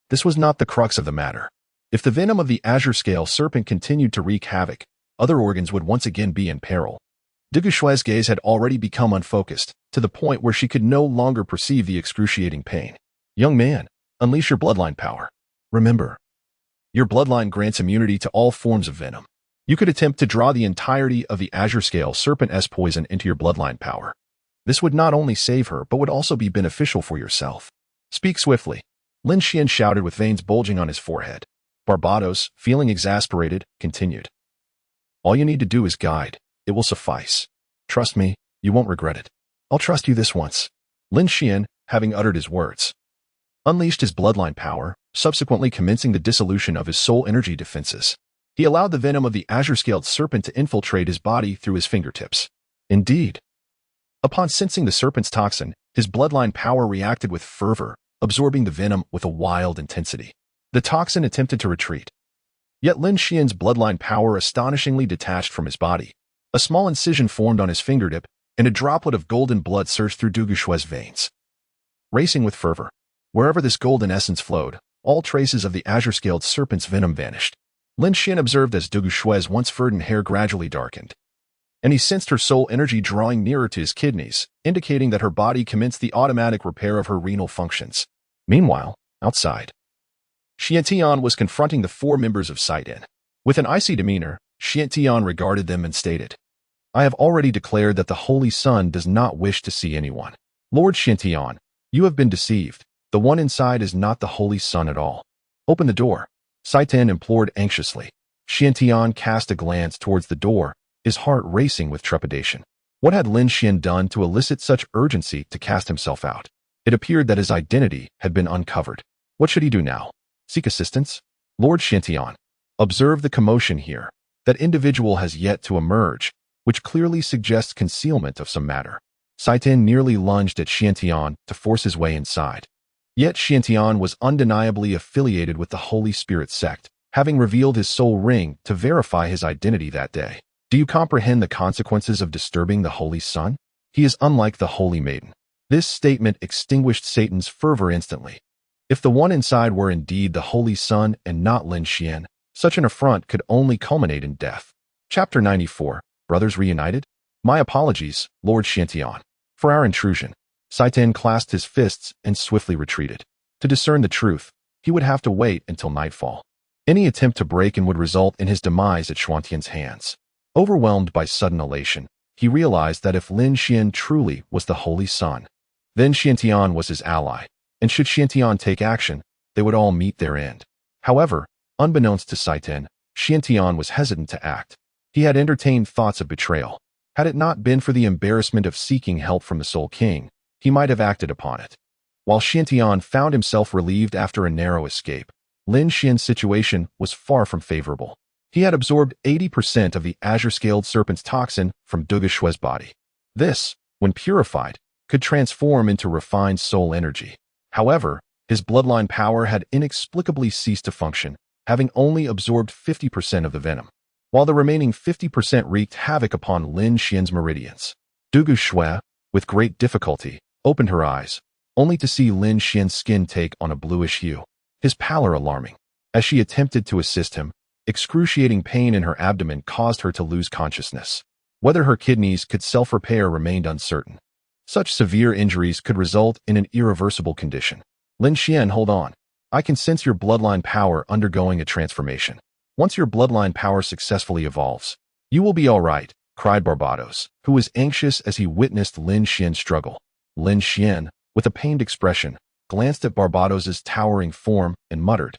this was not the crux of the matter. If the venom of the azure scale serpent continued to wreak havoc, other organs would once again be in peril. Douluo Shui's gaze had already become unfocused, to the point where she could no longer perceive the excruciating pain. "Young man, unleash your bloodline power. Remember, your bloodline grants immunity to all forms of venom. You could attempt to draw the entirety of the azure scale serpent's poison into your bloodline power. This would not only save her, but would also be beneficial for yourself. Speak swiftly." Lin Xuan shouted with veins bulging on his forehead. Barbados, feeling exasperated, continued. "All you need to do is guide. It will suffice. Trust me, you won't regret it. I'll trust you this once." Lin Xuan, having uttered his words, unleashed his bloodline power, subsequently commencing the dissolution of his soul energy defenses. He allowed the venom of the azure-scaled serpent to infiltrate his body through his fingertips. Indeed, upon sensing the serpent's toxin, his bloodline power reacted with fervor, absorbing the venom with a wild intensity. The toxin attempted to retreat. Yet Lin Xuan's bloodline power astonishingly detached from his body. A small incision formed on his fingertip, and a droplet of golden blood surged through Douluo Shui's veins. Racing with fervor, wherever this golden essence flowed, all traces of the azure-scaled serpent's venom vanished. Lin Xuan observed as Douluo Shui's once verdant hair gradually darkened, and he sensed her soul energy drawing nearer to his kidneys, indicating that her body commenced the automatic repair of her renal functions. Meanwhile, outside, Xiantian was confronting the four members of Saitin. With an icy demeanor, Xiantian regarded them and stated, "I have already declared that the Holy Sun does not wish to see anyone. Lord Xiantian, you have been deceived. The one inside is not the Holy Sun at all. Open the door." Saitin implored anxiously. Xiantian cast a glance towards the door, his heart racing with trepidation. What had Lin Xuan done to elicit such urgency to cast himself out? It appeared that his identity had been uncovered. What should he do now? Seek assistance? Lord Xiantian, observe the commotion here. That individual has yet to emerge, which clearly suggests concealment of some matter. Saitin nearly lunged at Xiantian to force his way inside. Yet Xiantian was undeniably affiliated with the Holy Spirit sect, having revealed his soul ring to verify his identity that day. Do you comprehend the consequences of disturbing the Holy Sun? He is unlike the Holy Maiden. This statement extinguished Satan's fervor instantly. If the one inside were indeed the Holy Sun and not Lin Xuan, Such an affront could only culminate in death. Chapter 94. Brothers Reunited? My apologies, Lord Xiantian, for our intrusion. Saitan clasped his fists and swiftly retreated. To discern the truth, he would have to wait until nightfall. Any attempt to break in would result in his demise at Xuantian's hands. Overwhelmed by sudden elation, he realized that if Lin Xuan truly was the Holy Sun, then Xiantian was his ally, and should Xiantian take action, they would all meet their end. However, unbeknownst to Saitan, Xiantian was hesitant to act. He had entertained thoughts of betrayal. Had it not been for the embarrassment of seeking help from the Soul King, he might have acted upon it. While Xiantian found himself relieved after a narrow escape, Lin Xuan's situation was far from favorable. He had absorbed 80% of the azure-scaled serpent's toxin from Douluo's Shui's body. This, when purified, could transform into refined soul energy. However, his bloodline power had inexplicably ceased to function, having only absorbed 50% of the venom, while the remaining 50% wreaked havoc upon Lin Xuan's meridians. Douluo Shui, with great difficulty, opened her eyes, only to see Lin Xuan's skin take on a bluish hue, his pallor alarming. As she attempted to assist him, excruciating pain in her abdomen caused her to lose consciousness. Whether her kidneys could self-repair remained uncertain. Such severe injuries could result in an irreversible condition. Lin Xuan, hold on. I can sense your bloodline power undergoing a transformation. Once your bloodline power successfully evolves, you will be all right, cried Barbados, who was anxious as he witnessed Lin Xuan struggle. Lin Xuan, with a pained expression, glanced at Barbados's towering form and muttered,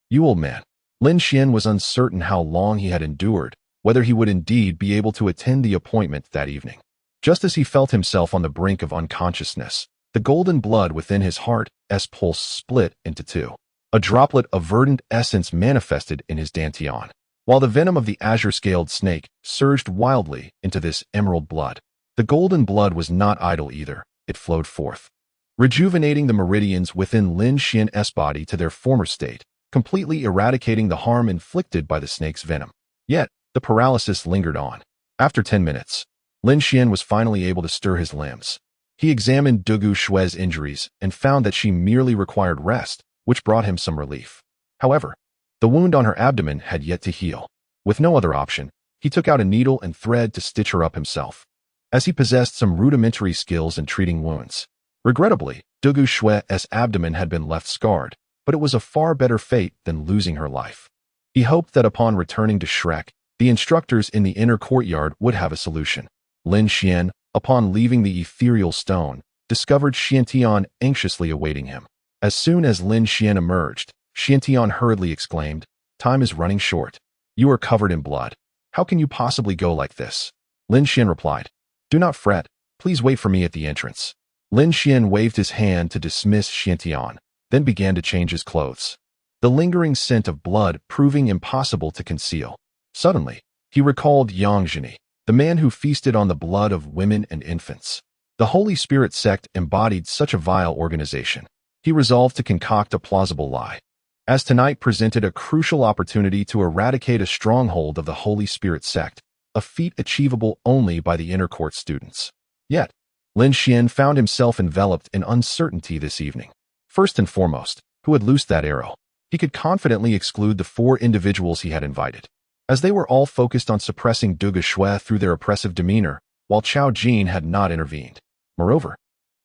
"You old man." Lin Xuan was uncertain how long he had endured, whether he would indeed be able to attend the appointment that evening. Just as he felt himself on the brink of unconsciousness, the golden blood within his heart's pulse split into two. A droplet of verdant essence manifested in his dantian, while the venom of the azure-scaled snake surged wildly into this emerald blood. The golden blood was not idle either, it flowed forth, rejuvenating the meridians within Lin Xuan's body to their former state, completely eradicating the harm inflicted by the snake's venom. Yet, the paralysis lingered on. After 10 minutes, Lin Xuan was finally able to stir his limbs. He examined Douluo Shui's injuries and found that she merely required rest, which brought him some relief. However, the wound on her abdomen had yet to heal. With no other option, he took out a needle and thread to stitch her up himself, as he possessed some rudimentary skills in treating wounds. Regrettably, Douluo Shui's abdomen had been left scarred, but it was a far better fate than losing her life. He hoped that upon returning to Shrek, the instructors in the inner courtyard would have a solution. Lin Xuan, upon leaving the ethereal stone, discovered Xiantian anxiously awaiting him. As soon as Lin Xuan emerged, Xiantian hurriedly exclaimed, "Time is running short. You are covered in blood. How can you possibly go like this?" Lin Xuan replied, "Do not fret. Please wait for me at the entrance." Lin Xuan waved his hand to dismiss Xiantian, then began to change his clothes, the lingering scent of blood proving impossible to conceal. Suddenly, he recalled Yang Zhini, the man who feasted on the blood of women and infants. The Holy Spirit sect embodied such a vile organization. He resolved to concoct a plausible lie, as tonight presented a crucial opportunity to eradicate a stronghold of the Holy Spirit sect, a feat achievable only by the inner court students. Yet, Lin Xuan found himself enveloped in uncertainty this evening. First and foremost, who had loosed that arrow? He could confidently exclude the 4 individuals he had invited, as they were all focused on suppressing Douluo Shui through their oppressive demeanor, while Chao Jin had not intervened. Moreover,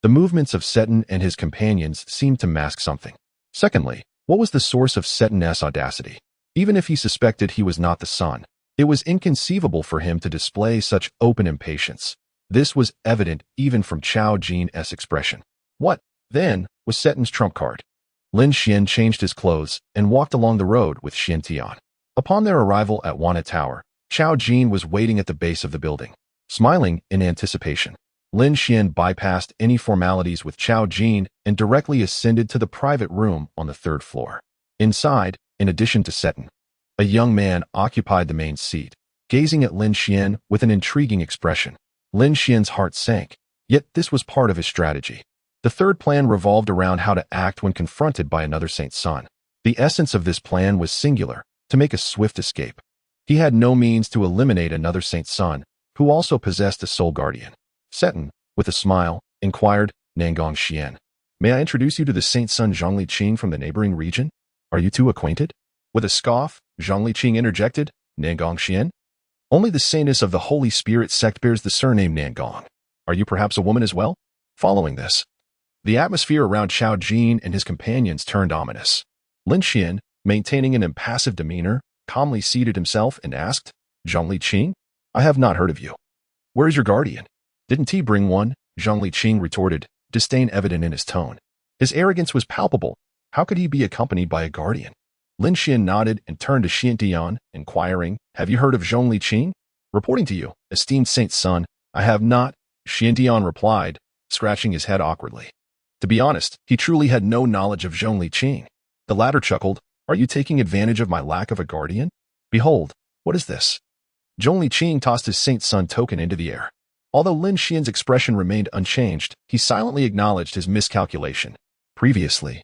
the movements of Seton and his companions seemed to mask something. Secondly, what was the source of Seton's audacity? Even if he suspected he was not the son, it was inconceivable for him to display such open impatience. This was evident even from Chao Jin's expression. What, then, was Seton's trump card? Lin Xuan changed his clothes and walked along the road with Xiantian. Upon their arrival at Wana Tower, Chao Jin was waiting at the base of the building, smiling in anticipation. Lin Xuan bypassed any formalities with Chao Jin and directly ascended to the private room on the 3rd floor. Inside, in addition to Seton, a young man occupied the main seat, gazing at Lin Xuan with an intriguing expression. Lin Xuan's heart sank, yet this was part of his strategy. The 3rd plan revolved around how to act when confronted by another Saint's son. The essence of this plan was singular, to make a swift escape. He had no means to eliminate another Saint's son, who also possessed a soul guardian. Seton, with a smile, inquired, "Nangong Xian, may I introduce you to the Saint's son Zhongli Qing from the neighboring region? Are you two acquainted?" With a scoff, Zhang Liqing interjected. Nangong Xian? Only the saintess of the Holy Spirit sect bears the surname Nangong. Are you perhaps a woman as well? Following this, the atmosphere around Chao Jin and his companions turned ominous. Lin Xuan, maintaining an impassive demeanor, calmly seated himself and asked, Zhang Liqing? I have not heard of you. Where is your guardian? Didn't he bring one? Zhang Liqing retorted, disdain evident in his tone. His arrogance was palpable. How could he be accompanied by a guardian? Lin Xuan nodded and turned to Xiantian, inquiring, Have you heard of Zhang Liqing? Reporting to you, esteemed Saint's son, I have not, Xiantian replied, scratching his head awkwardly. To be honest, he truly had no knowledge of Zhang Liqing. The latter chuckled, Are you taking advantage of my lack of a guardian? Behold, what is this? Zhang Liqing tossed his Saint's son token into the air. Although Lin Xuan's expression remained unchanged, he silently acknowledged his miscalculation. Previously,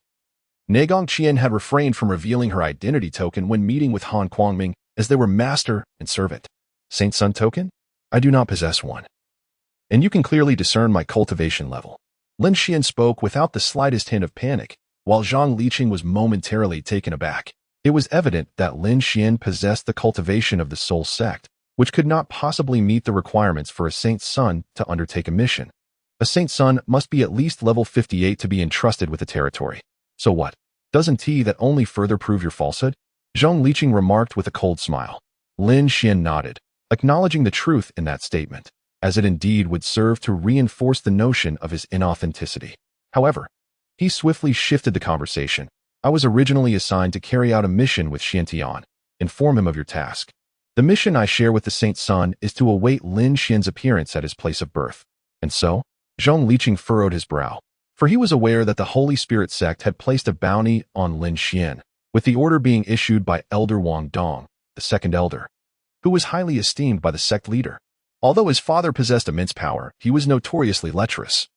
Nangong Qian had refrained from revealing her identity token when meeting with Han Guangming, as they were master and servant. Saint's son token? I do not possess one. And you can clearly discern my cultivation level. Lin Xuan spoke without the slightest hint of panic, while Zhang Liqing was momentarily taken aback. It was evident that Lin Xuan possessed the cultivation of the soul sect, which could not possibly meet the requirements for a saint's son to undertake a mission. A saint's son must be at least level 58 to be entrusted with the territory. So what? Doesn't that only further prove your falsehood? Zhang Liqing remarked with a cold smile. Lin Xuan nodded, acknowledging the truth in that statement, as it indeed would serve to reinforce the notion of his inauthenticity. However, he swiftly shifted the conversation. I was originally assigned to carry out a mission with Xiantian. Inform him of your task. The mission I share with the Saint's son is to await Lin Xuan's appearance at his place of birth. And so, Zhang Liqing furrowed his brow, for he was aware that the Holy Spirit sect had placed a bounty on Lin Xuan, with the order being issued by Elder Wang Dong, the second elder, who was highly esteemed by the sect leader. Although his father possessed immense power, he was notoriously lecherous,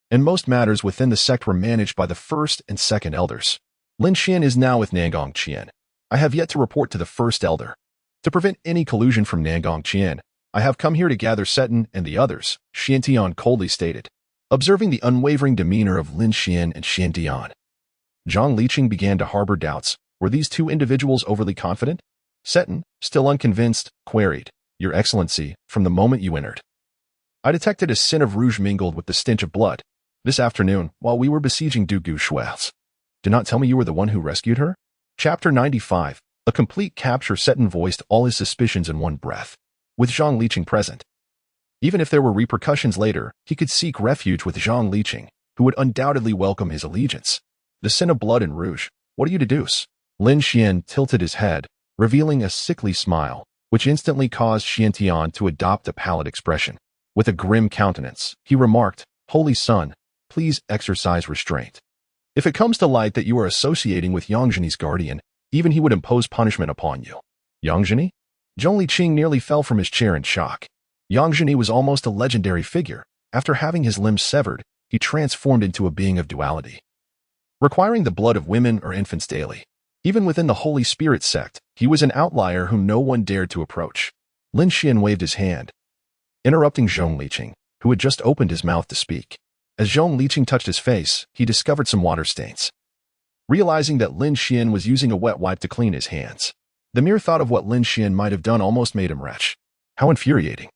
and most matters within the sect were managed by the first and second elders. Lin Xuan is now with Nangong Qian. I have yet to report to the first elder. To prevent any collusion from Nangong Qian, I have come here to gather Seton and the others, Xiantian coldly stated, observing the unwavering demeanor of Lin Xuan and Xiantian. Zhang Liqing began to harbor doubts. Were these two individuals overly confident? Seton, still unconvinced, queried, Your Excellency, from the moment you entered, I detected a sin of rouge mingled with the stench of blood. This afternoon, while we were besieging Douluo Shuel's. Do not tell me you were the one who rescued her? Chapter 95. A complete capture. Seton voiced all his suspicions in one breath, with Zhang Liqing present. Even if there were repercussions later, he could seek refuge with Zhang Liqing, who would undoubtedly welcome his allegiance. The sin of blood and rouge. What do you deduce? Lin Xuan tilted his head, revealing a sickly smile, which instantly caused Xiantian to adopt a pallid expression. With a grim countenance, he remarked, Holy Son, please exercise restraint. If it comes to light that you are associating with Yangzheni's guardian, even he would impose punishment upon you. Yangzheni? Zhang Liqing nearly fell from his chair in shock. Yangzheni was almost a legendary figure. After having his limbs severed, he transformed into a being of duality, requiring the blood of women or infants daily. Even within the Holy Spirit sect, he was an outlier whom no one dared to approach. Lin Xuan waved his hand, interrupting Zhang Liqing, who had just opened his mouth to speak. As Zhang Liqing touched his face, he discovered some water stains. Realizing that Lin Xuan was using a wet wipe to clean his hands, the mere thought of what Lin Xuan might have done almost made him retch. How infuriating.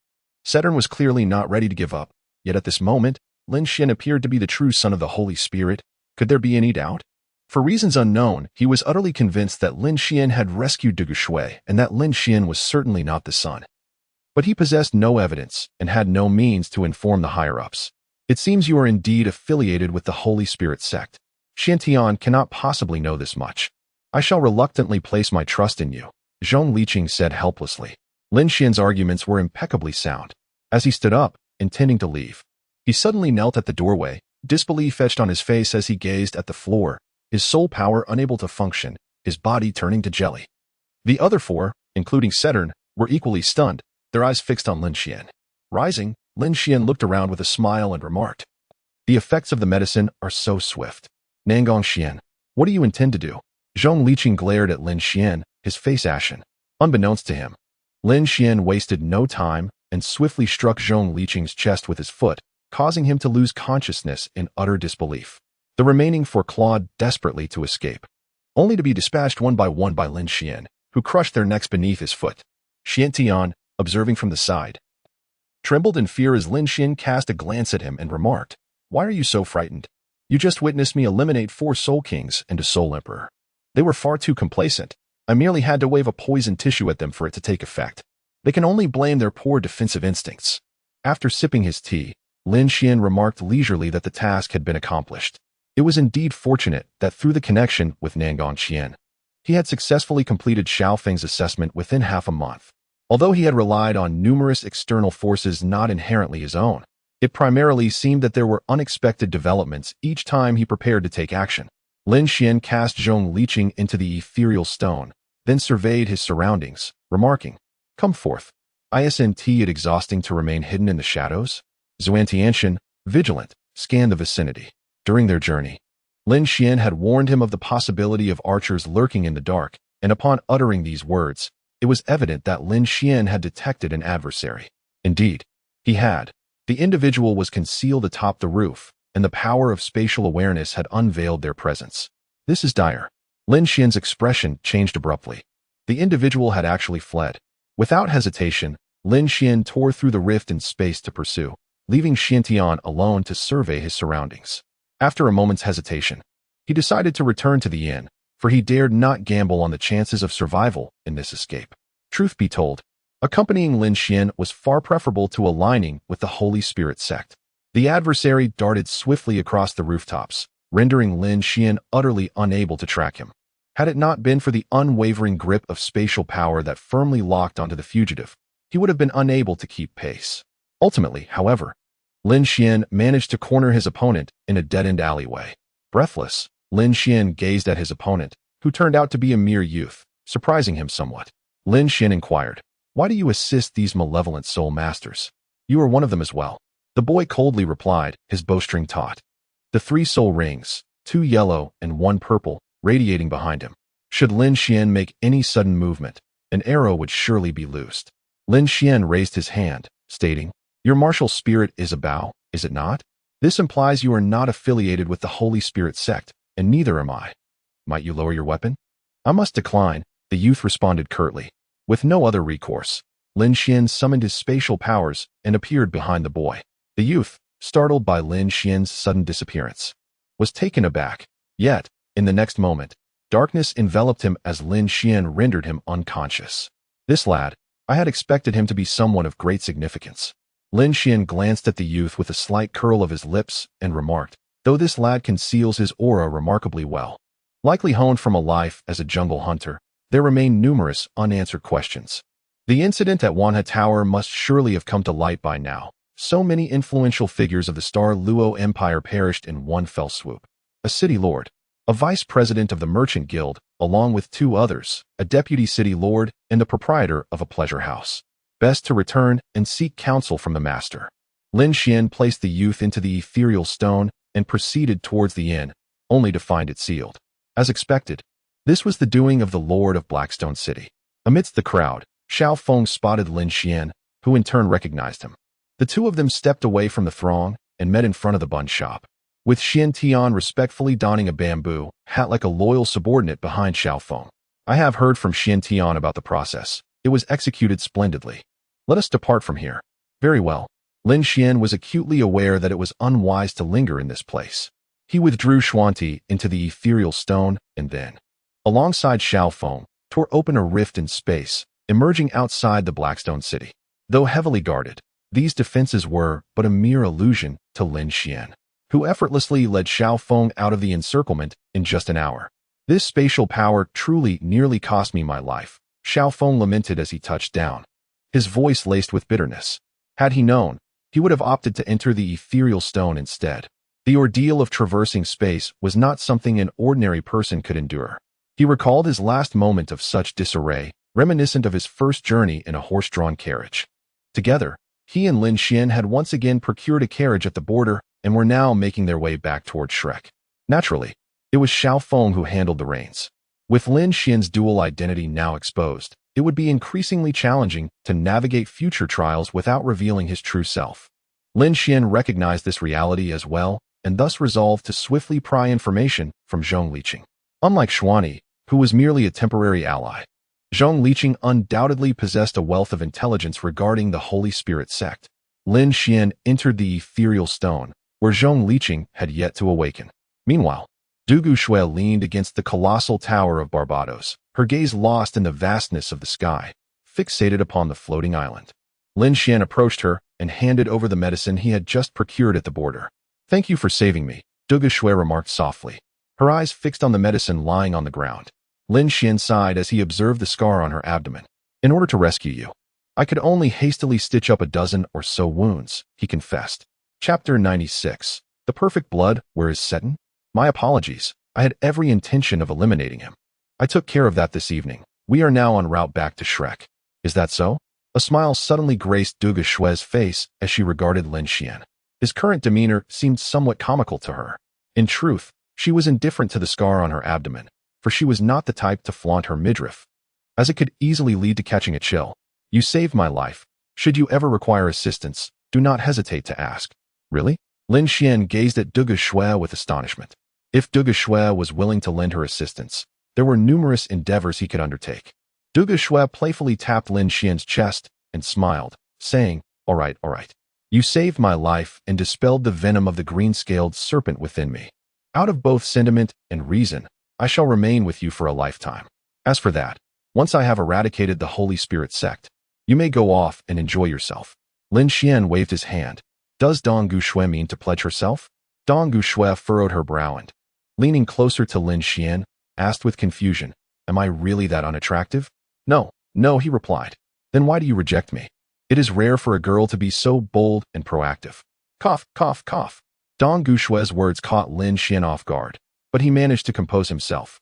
Saturn was clearly not ready to give up, yet at this moment, Lin Xuan appeared to be the true son of the Holy Spirit. Could there be any doubt? For reasons unknown, he was utterly convinced that Lin Xuan had rescued Douluo Shui and that Lin Xuan was certainly not the son. But he possessed no evidence and had no means to inform the higher-ups. It seems you are indeed affiliated with the Holy Spirit sect. Xiantian cannot possibly know this much. I shall reluctantly place my trust in you, Zhang Liqing said helplessly. Lin Xuan's arguments were impeccably sound. As he stood up, intending to leave, he suddenly knelt at the doorway, disbelief etched on his face as he gazed at the floor, his soul power unable to function, his body turning to jelly. The other four, including Saturn, were equally stunned, their eyes fixed on Lin Xuan. Rising, Lin Xuan looked around with a smile and remarked, The effects of the medicine are so swift. Nangong Xian, what do you intend to do? Zhang Liqing glared at Lin Xuan, his face ashen. Unbeknownst to him, Lin Xuan wasted no time and swiftly struck Zhang Liqing's chest with his foot, causing him to lose consciousness in utter disbelief. The remaining four clawed desperately to escape, only to be dispatched one by Lin Xuan, who crushed their necks beneath his foot. Xiantian, observing from the side, trembled in fear as Lin Xuan cast a glance at him and remarked, "Why are you so frightened? You just witnessed me eliminate 4 Soul Kings and a Soul Emperor. They were far too complacent. I merely had to wave a poison tissue at them for it to take effect. They can only blame their poor defensive instincts." After sipping his tea, Lin Xuan remarked leisurely that the task had been accomplished. It was indeed fortunate that through the connection with Nangang Qian, he had successfully completed Xiao Feng's assessment within half a month. Although he had relied on numerous external forces not inherently his own, it primarily seemed that there were unexpected developments each time he prepared to take action. Lin Xuan cast Zhong Liqing into the ethereal stone, then surveyed his surroundings, remarking, "Come forth. Isn't it exhausting to remain hidden in the shadows?" Xuantianshan, vigilant, scanned the vicinity. During their journey, Lin Xuan had warned him of the possibility of archers lurking in the dark, and upon uttering these words, it was evident that Lin Xuan had detected an adversary. Indeed, he had. The individual was concealed atop the roof, and the power of spatial awareness had unveiled their presence. "This is dire." Lin Xuan's expression changed abruptly. The individual had actually fled. Without hesitation, Lin Xuan tore through the rift in space to pursue, leaving Xiantian alone to survey his surroundings. After a moment's hesitation, he decided to return to the inn, for he dared not gamble on the chances of survival in this escape. Truth be told, accompanying Lin Xuan was far preferable to aligning with the Holy Spirit sect. The adversary darted swiftly across the rooftops, rendering Lin Xuan utterly unable to track him. Had it not been for the unwavering grip of spatial power that firmly locked onto the fugitive, he would have been unable to keep pace. Ultimately, however, Lin Xuan managed to corner his opponent in a dead-end alleyway. Breathless, Lin Xuan gazed at his opponent, who turned out to be a mere youth, surprising him somewhat. Lin Xuan inquired, "Why do you assist these malevolent soul masters? You are one of them as well." The boy coldly replied, his bowstring taut. The 3 soul rings, 2 yellow and 1 purple, radiating behind him. Should Lin Xuan make any sudden movement, an arrow would surely be loosed. Lin Xuan raised his hand, stating, "Your martial spirit is a Bao, is it not? This implies you are not affiliated with the Holy Spirit sect, and neither am I. Might you lower your weapon?" "I must decline," the youth responded curtly. With no other recourse, Lin Xuan summoned his spatial powers and appeared behind the boy. The youth, startled by Lin Xuan's sudden disappearance, was taken aback. Yet, in the next moment, darkness enveloped him as Lin Xuan rendered him unconscious. "This lad, I had expected him to be someone of great significance." Lin Xuan glanced at the youth with a slight curl of his lips and remarked, "Though this lad conceals his aura remarkably well, likely honed from a life as a jungle hunter, there remain numerous unanswered questions. The incident at Wanha Tower must surely have come to light by now. So many influential figures of the Star Dou Empire perished in one fell swoop. A city lord, a vice president of the Merchant Guild, along with 2 others, a deputy city lord, and the proprietor of a pleasure house. Best to return and seek counsel from the master." Lin Xuan placed the youth into the ethereal stone and proceeded towards the inn, only to find it sealed. As expected, this was the doing of the Lord of Blackstone City. Amidst the crowd, Xiao Feng spotted Lin Xuan, who in turn recognized him. The 2 of them stepped away from the throng and met in front of the bun shop, with Xiantian respectfully donning a bamboo hat like a loyal subordinate behind Xiao Feng. "I have heard from Xiantian about the process. It was executed splendidly. Let us depart from here." "Very well." Lin Xuan was acutely aware that it was unwise to linger in this place. He withdrew Xuanti into the ethereal stone and then, alongside Xiao Feng, tore open a rift in space, emerging outside the Blackstone City. Though heavily guarded, these defenses were but a mere illusion to Lin Xuan, who effortlessly led Xiao Feng out of the encirclement in just an hour. "This spatial power truly nearly cost me my life," Xiao Feng lamented as he touched down, his voice laced with bitterness. Had he known, he would have opted to enter the ethereal stone instead. The ordeal of traversing space was not something an ordinary person could endure. He recalled his last moment of such disarray, reminiscent of his first journey in a horse-drawn carriage. Together, he and Lin Xuan had once again procured a carriage at the border and were now making their way back toward Shrek. Naturally, it was Xiao Feng who handled the reins. With Lin Xuan's dual identity now exposed, it would be increasingly challenging to navigate future trials without revealing his true self. Lin Xuan recognized this reality as well, and thus resolved to swiftly pry information from Zhong Liqing. Unlike Xuani, who was merely a temporary ally, Zhong Liqing undoubtedly possessed a wealth of intelligence regarding the Holy Spirit sect. Lin Xuan entered the ethereal stone, where Zhong Liqing had yet to awaken. Meanwhile, Douluo Shui leaned against the colossal tower of Barbados, her gaze lost in the vastness of the sky, fixated upon the floating island. Lin Xuan approached her and handed over the medicine he had just procured at the border. "Thank you for saving me," Douluo Shui remarked softly, her eyes fixed on the medicine lying on the ground. Lin Xuan sighed as he observed the scar on her abdomen. "In order to rescue you, I could only hastily stitch up a dozen or so wounds," he confessed. Chapter 96. The Perfect Blood, Where is Seton? My apologies. I had every intention of eliminating him. I took care of that this evening. We are now en route back to Shrek. Is that so? A smile suddenly graced Douluo Shui's face as she regarded Lin Xuan. His current demeanor seemed somewhat comical to her. In truth, she was indifferent to the scar on her abdomen, for she was not the type to flaunt her midriff, as it could easily lead to catching a chill. "You saved my life. Should you ever require assistance, do not hesitate to ask." "Really?" Lin Xuan gazed at Douluo Shui with astonishment. If Douluo Shui was willing to lend her assistance, there were numerous endeavors he could undertake. Douluo Shui playfully tapped Lin Xuan's chest and smiled, saying, all right. You saved my life and dispelled the venom of the green-scaled serpent within me. Out of both sentiment and reason, I shall remain with you for a lifetime. As for that, once I have eradicated the Holy Spirit sect, you may go off and enjoy yourself." Lin Xuan waved his hand. Does Douluo Shui mean to pledge herself? Douluo Shui furrowed her brow and, leaning closer to Lin Xuan, asked with confusion, "Am I really that unattractive?" No, he replied. "Then why do you reject me? It is rare for a girl to be so bold and proactive." Cough. Douluo Shui's words caught Lin Xuan off guard, but he managed to compose himself.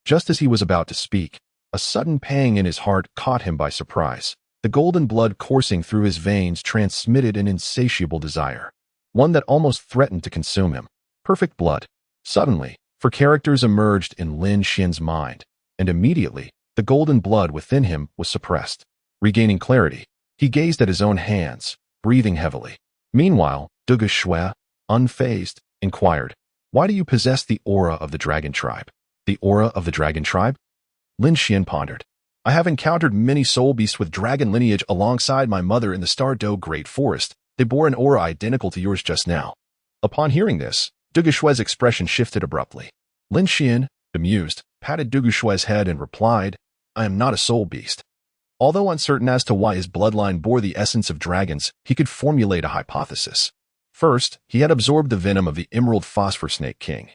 Just as he was about to speak, a sudden pang in his heart caught him by surprise. The golden blood coursing through his veins transmitted an insatiable desire, one that almost threatened to consume him. Perfect blood. Suddenly, four characters emerged in Lin Xuan's mind, and immediately, the golden blood within him was suppressed. Regaining clarity, he gazed at his own hands, breathing heavily. Meanwhile, Douluo Shui, unfazed, inquired, "Why do you possess the aura of the dragon tribe?" "The aura of the dragon tribe?" Lin Xuan pondered. "I have encountered many soul beasts with dragon lineage alongside my mother in the Star Dou Forest. They bore an aura identical to yours just now." Upon hearing this, Douluo Shui's expression shifted abruptly. Lin Xuan, bemused, patted Douluo Shui's head and replied, "I am not a soul beast." Although uncertain as to why his bloodline bore the essence of dragons, he could formulate a hypothesis. First, he had absorbed the venom of the Emerald Phosphor Snake King,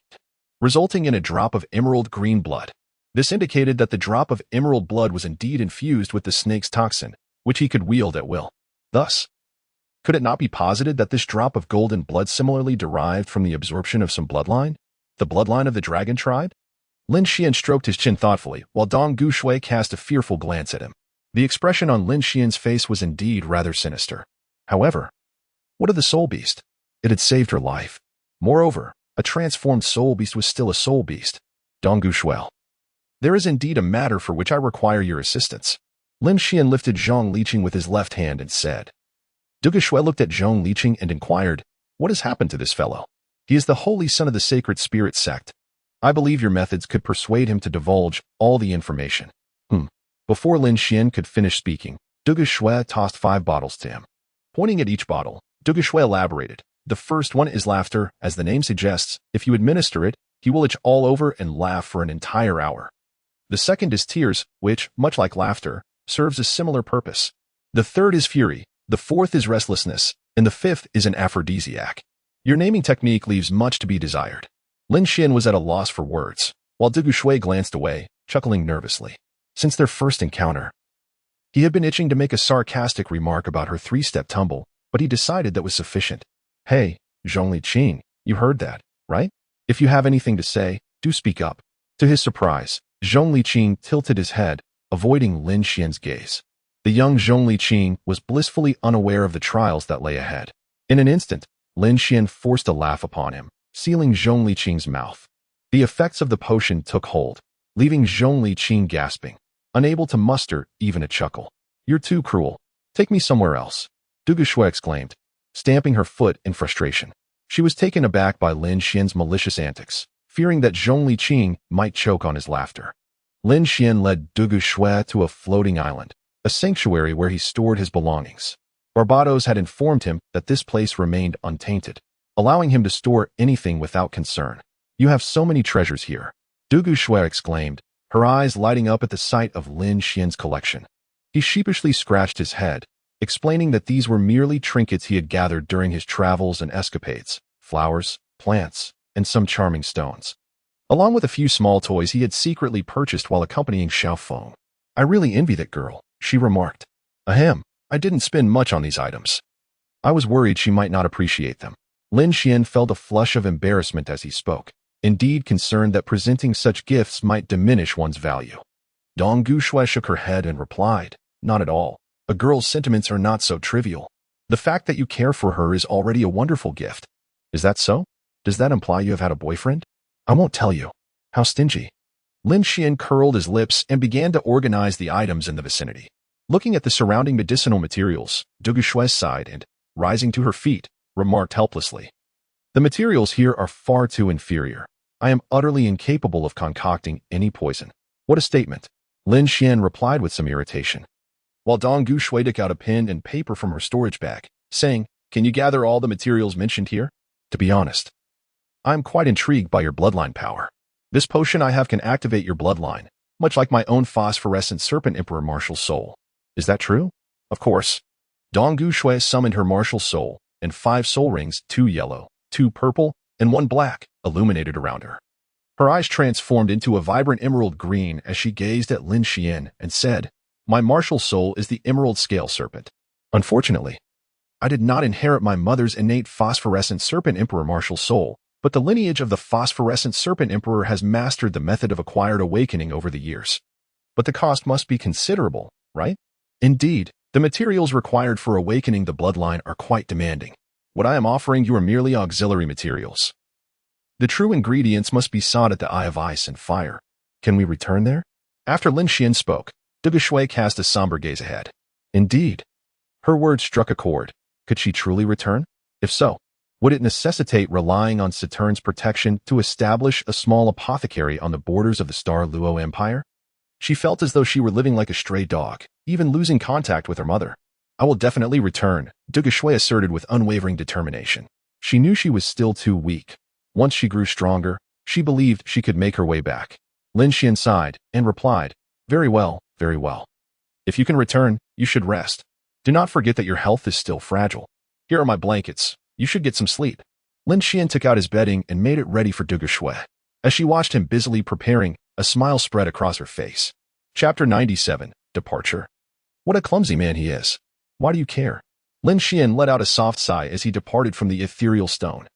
resulting in a drop of emerald green blood. This indicated that the drop of emerald blood was indeed infused with the snake's toxin, which he could wield at will. Thus, could it not be posited that this drop of golden blood similarly derived from the absorption of some bloodline? The bloodline of the dragon tribe? Lin Xuan stroked his chin thoughtfully, while Douluo Shui cast a fearful glance at him. The expression on Lin Xuan's face was indeed rather sinister. However, what of the soul beast? It had saved her life. Moreover, a transformed soul beast was still a soul beast. Douluo Shui, there is indeed a matter for which I require your assistance. Lin Xuan lifted Zhong Liqing with his left hand and said. Douluo Shui looked at Zhong Liqing and inquired, "What has happened to this fellow? He is the holy son of the sacred spirit sect. I believe your methods could persuade him to divulge all the information." Before Lin Xuan could finish speaking, Douluo Shui tossed 5 bottles to him. Pointing at each bottle, Douluo Shui elaborated. "The first one is laughter. As the name suggests, if you administer it, he will itch all over and laugh for an entire hour. The second is tears, which, much like laughter, serves a similar purpose. The third is fury, the fourth is restlessness, and the fifth is an aphrodisiac. Your naming technique leaves much to be desired." Lin Xuan was at a loss for words, while Douluo Shui glanced away, chuckling nervously. Since their first encounter, he had been itching to make a sarcastic remark about her 3-step tumble, but he decided that was sufficient. "Hey, Zhong Liqing, you heard that, right? If you have anything to say, do speak up." To his surprise, Zhong Liqing tilted his head, avoiding Lin Xuan's gaze. The young Zhong Liqing was blissfully unaware of the trials that lay ahead. In an instant, Lin Xuan forced a laugh upon him, sealing Zhong Liqing's mouth. The effects of the potion took hold, leaving Zhong Liqing gasping, unable to muster even a chuckle. "You're too cruel. Take me somewhere else," Douluo Shui exclaimed, stamping her foot in frustration. She was taken aback by Lin Xuan's malicious antics, fearing that Zhong Liqing might choke on his laughter. Lin Xuan led Douluo Shui to a floating island, a sanctuary where he stored his belongings. Barbados had informed him that this place remained untainted, allowing him to store anything without concern. "You have so many treasures here," Douluo Shui exclaimed, her eyes lighting up at the sight of Lin Xuan's collection. He sheepishly scratched his head, explaining that these were merely trinkets he had gathered during his travels and escapades, flowers, plants, and some charming stones, along with a few small toys he had secretly purchased while accompanying Xiao Feng. "I really envy that girl," she remarked. "Ahem, I didn't spend much on these items. I was worried she might not appreciate them." Lin Xuan felt a flush of embarrassment as he spoke, indeed concerned that presenting such gifts might diminish one's value. Douluo Shui shook her head and replied, "Not at all. A girl's sentiments are not so trivial. The fact that you care for her is already a wonderful gift." "Is that so? Does that imply you have had a boyfriend?" "I won't tell you." "How stingy." Lin Xuan curled his lips and began to organize the items in the vicinity. Looking at the surrounding medicinal materials, Douluo Shui sighed and, rising to her feet, remarked helplessly, "The materials here are far too inferior. I am utterly incapable of concocting any poison." "What a statement," Lin Xuan replied with some irritation, while Douluo Shui took out a pen and paper from her storage bag, saying, "Can you gather all the materials mentioned here? To be honest, I am quite intrigued by your bloodline power. This potion I have can activate your bloodline, much like my own phosphorescent serpent emperor martial soul." "Is that true?" "Of course." Douluo Shui summoned her martial soul, and 5 soul rings, 2 yellow, 2 purple, and 1 black, illuminated around her. Her eyes transformed into a vibrant emerald green as she gazed at Lin Xuan and said, "My martial soul is the emerald scale serpent. Unfortunately, I did not inherit my mother's innate phosphorescent serpent emperor martial soul, but the lineage of the phosphorescent serpent emperor has mastered the method of acquired awakening over the years. But the cost must be considerable, right?" "Indeed, the materials required for awakening the bloodline are quite demanding. What I am offering you are merely auxiliary materials. The true ingredients must be sought at the Eye of Ice and Fire. Can we return there?" After Lin Xuan spoke, Douluo Shui cast a somber gaze ahead. Indeed. Her words struck a chord. Could she truly return? If so, would it necessitate relying on Saturn's protection to establish a small apothecary on the borders of the Star Dou Empire? She felt as though she were living like a stray dog, even losing contact with her mother. "I will definitely return," Douluo Shui asserted with unwavering determination. She knew she was still too weak. Once she grew stronger, she believed she could make her way back. Lin Xuan sighed and replied, very well. If you can return, you should rest. Do not forget that your health is still fragile. Here are my blankets. You should get some sleep." Lin Xuan took out his bedding and made it ready for Douluo Shui. As she watched him busily preparing, a smile spread across her face. Chapter 97, Departure. What a clumsy man he is. Why do you care? Lin Xuan let out a soft sigh as he departed from the ethereal stone.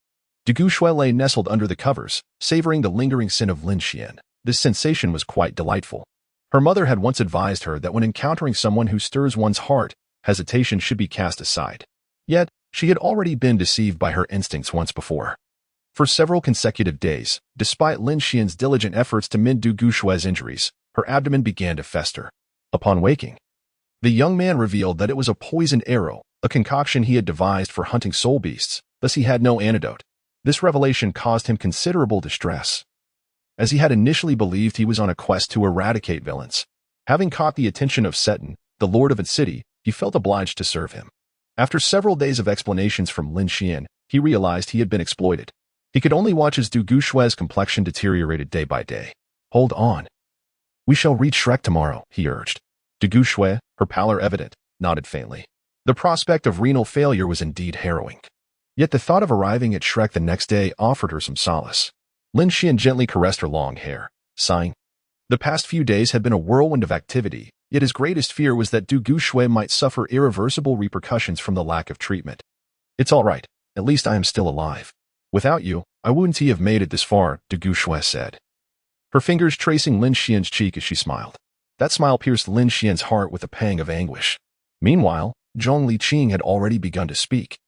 Douluo Shui lay nestled under the covers, savoring the lingering scent of Lin Xuan. This sensation was quite delightful. Her mother had once advised her that when encountering someone who stirs one's heart, hesitation should be cast aside. Yet, she had already been deceived by her instincts once before. For several consecutive days, despite Lin Xuan's diligent efforts to mend Douluo Shui's injuries, her abdomen began to fester. Upon waking, the young man revealed that it was a poisoned arrow, a concoction he had devised for hunting soul beasts, thus he had no antidote. This revelation caused him considerable distress, as he had initially believed he was on a quest to eradicate villains. Having caught the attention of Seton, the lord of its city, he felt obliged to serve him. After several days of explanations from Lin Xuan, he realized he had been exploited. He could only watch as Douluo Shui's complexion deteriorated day by day. "Hold on. We shall reach Shrek tomorrow," he urged. Douluo Shui, her pallor evident, nodded faintly. The prospect of renal failure was indeed harrowing. Yet the thought of arriving at Shrek the next day offered her some solace. Lin Xuan gently caressed her long hair, sighing. The past few days had been a whirlwind of activity, yet his greatest fear was that Douluo Shui might suffer irreversible repercussions from the lack of treatment. "It's all right. At least I am still alive. Without you, I wouldn't have made it this far," Douluo Shui said, her fingers tracing Lin Xuan's cheek as she smiled. That smile pierced Lin Xuan's heart with a pang of anguish. Meanwhile, Zhong Liqing had already begun to speak.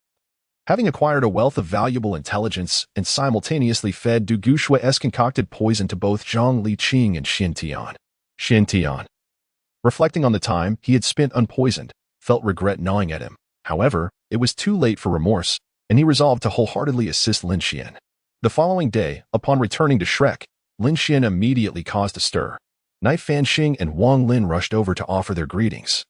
Having acquired a wealth of valuable intelligence and simultaneously fed Douluo Shui's concocted poison to both Zhong Liqing and Xin Tian, reflecting on the time he had spent unpoisoned, felt regret gnawing at him. However, it was too late for remorse, and he resolved to wholeheartedly assist Lin Xuan. The following day, upon returning to Shrek, Lin Xuan immediately caused a stir. Knight Fanxing and Wang Lin rushed over to offer their greetings.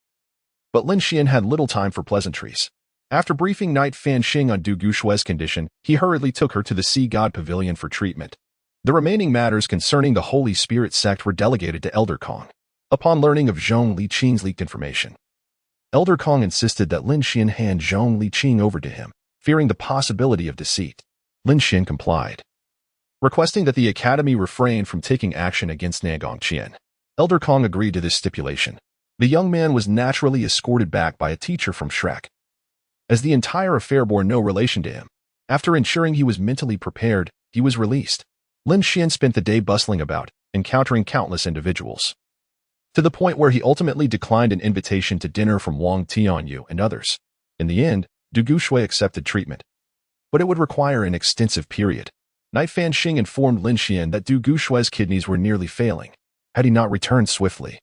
But Lin Xuan had little time for pleasantries. After briefing Knight Fanxing on Du Guxue's condition, he hurriedly took her to the Sea God Pavilion for treatment. The remaining matters concerning the Holy Spirit sect were delegated to Elder Kong. Upon learning of Zhong Liqing's leaked information, Elder Kong insisted that Lin Xuan hand Zhong Liqing over to him, fearing the possibility of deceit. Lin Xuan complied, requesting that the Academy refrain from taking action against Nagong Qian. Elder Kong agreed to this stipulation. The young man was naturally escorted back by a teacher from Shrek, as the entire affair bore no relation to him. After ensuring he was mentally prepared, he was released. Lin Xuan spent the day bustling about, encountering countless individuals, to the point where he ultimately declined an invitation to dinner from Wang Tianyu and others. In the end, Du Guxue accepted treatment, but it would require an extensive period. Knight Fanxing informed Lin Xuan that Du Guxue's kidneys were nearly failing, had he not returned swiftly.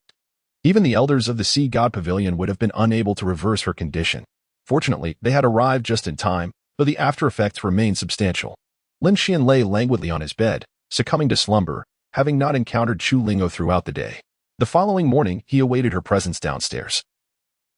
Even the elders of the Sea God Pavilion would have been unable to reverse her condition. Fortunately, they had arrived just in time, though the after-effects remained substantial. Lin Xuan lay languidly on his bed, succumbing to slumber, having not encountered Chu Lingo throughout the day. The following morning, he awaited her presence downstairs.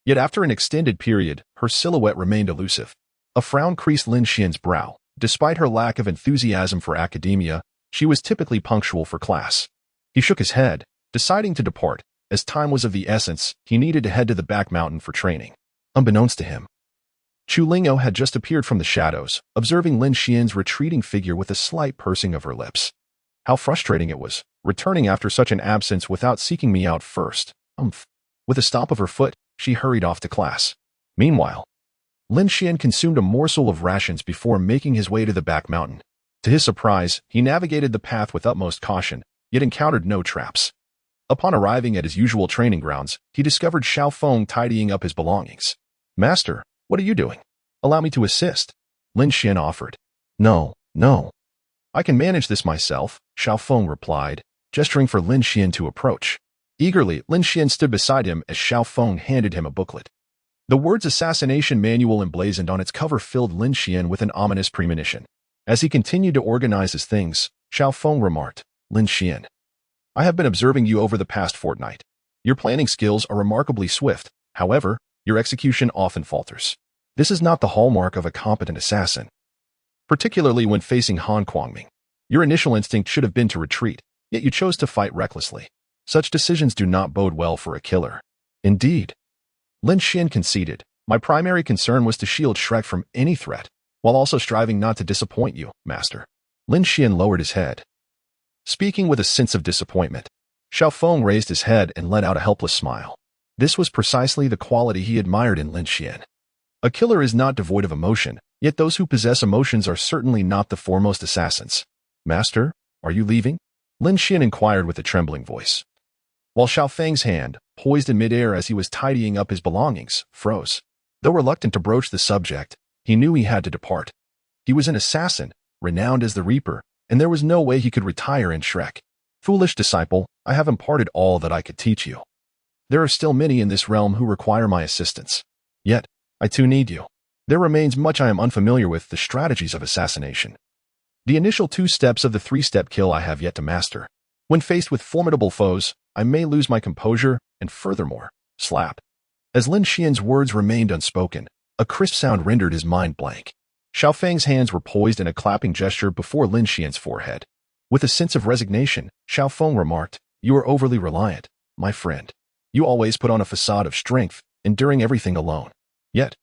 Yet after an extended period, her silhouette remained elusive. A frown creased Lin Xuan's brow. Despite her lack of enthusiasm for academia, she was typically punctual for class. He shook his head, deciding to depart. As time was of the essence, he needed to head to the back mountain for training. Unbeknownst to him, Chu Lingo had just appeared from the shadows, observing Lin Xuan's retreating figure with a slight pursing of her lips. How frustrating it was, returning after such an absence without seeking me out first. With a stomp of her foot, she hurried off to class. Meanwhile, Lin Xuan consumed a morsel of rations before making his way to the back mountain. To his surprise, he navigated the path with utmost caution, yet encountered no traps. Upon arriving at his usual training grounds, he discovered Xiaofeng tidying up his belongings. "Master, what are you doing? Allow me to assist," Lin Xuan offered. No. I can manage this myself," Xiaofeng replied, gesturing for Lin Xuan to approach. Eagerly, Lin Xuan stood beside him as Xiaofeng handed him a booklet. The words Assassination Manual emblazoned on its cover filled Lin Xuan with an ominous premonition. As he continued to organize his things, Xiaofeng remarked, "Lin Xuan, I have been observing you over the past fortnight. Your planning skills are remarkably swift. However, your execution often falters. This is not the hallmark of a competent assassin, particularly when facing Han Kuangming. Your initial instinct should have been to retreat, yet you chose to fight recklessly. Such decisions do not bode well for a killer." "Indeed," Lin Xuan conceded. "My primary concern was to shield Shrek from any threat, while also striving not to disappoint you, Master." Lin Xuan lowered his head, speaking with a sense of disappointment. Xiaofeng raised his head and let out a helpless smile. This was precisely the quality he admired in Lin Xuan. A killer is not devoid of emotion, yet those who possess emotions are certainly not the foremost assassins. "Master, are you leaving?" Lin Xuan inquired with a trembling voice, while Xiaofeng's hand, poised in midair as he was tidying up his belongings, froze. Though reluctant to broach the subject, he knew he had to depart. He was an assassin, renowned as the Reaper, and there was no way he could retire in Shrek. "Foolish disciple, I have imparted all that I could teach you. There are still many in this realm who require my assistance. Yet, I too need you. There remains much I am unfamiliar with, the strategies of assassination. The initial 2 steps of the 3-step kill I have yet to master. When faced with formidable foes, I may lose my composure, and furthermore, slap." As Lin Xuan's words remained unspoken, a crisp sound rendered his mind blank. Xiaofeng's hands were poised in a clapping gesture before Lin Xuan's forehead. With a sense of resignation, Xiaofeng remarked, "You are overly reliant, my friend. You always put on a facade of strength, enduring everything alone. Yet,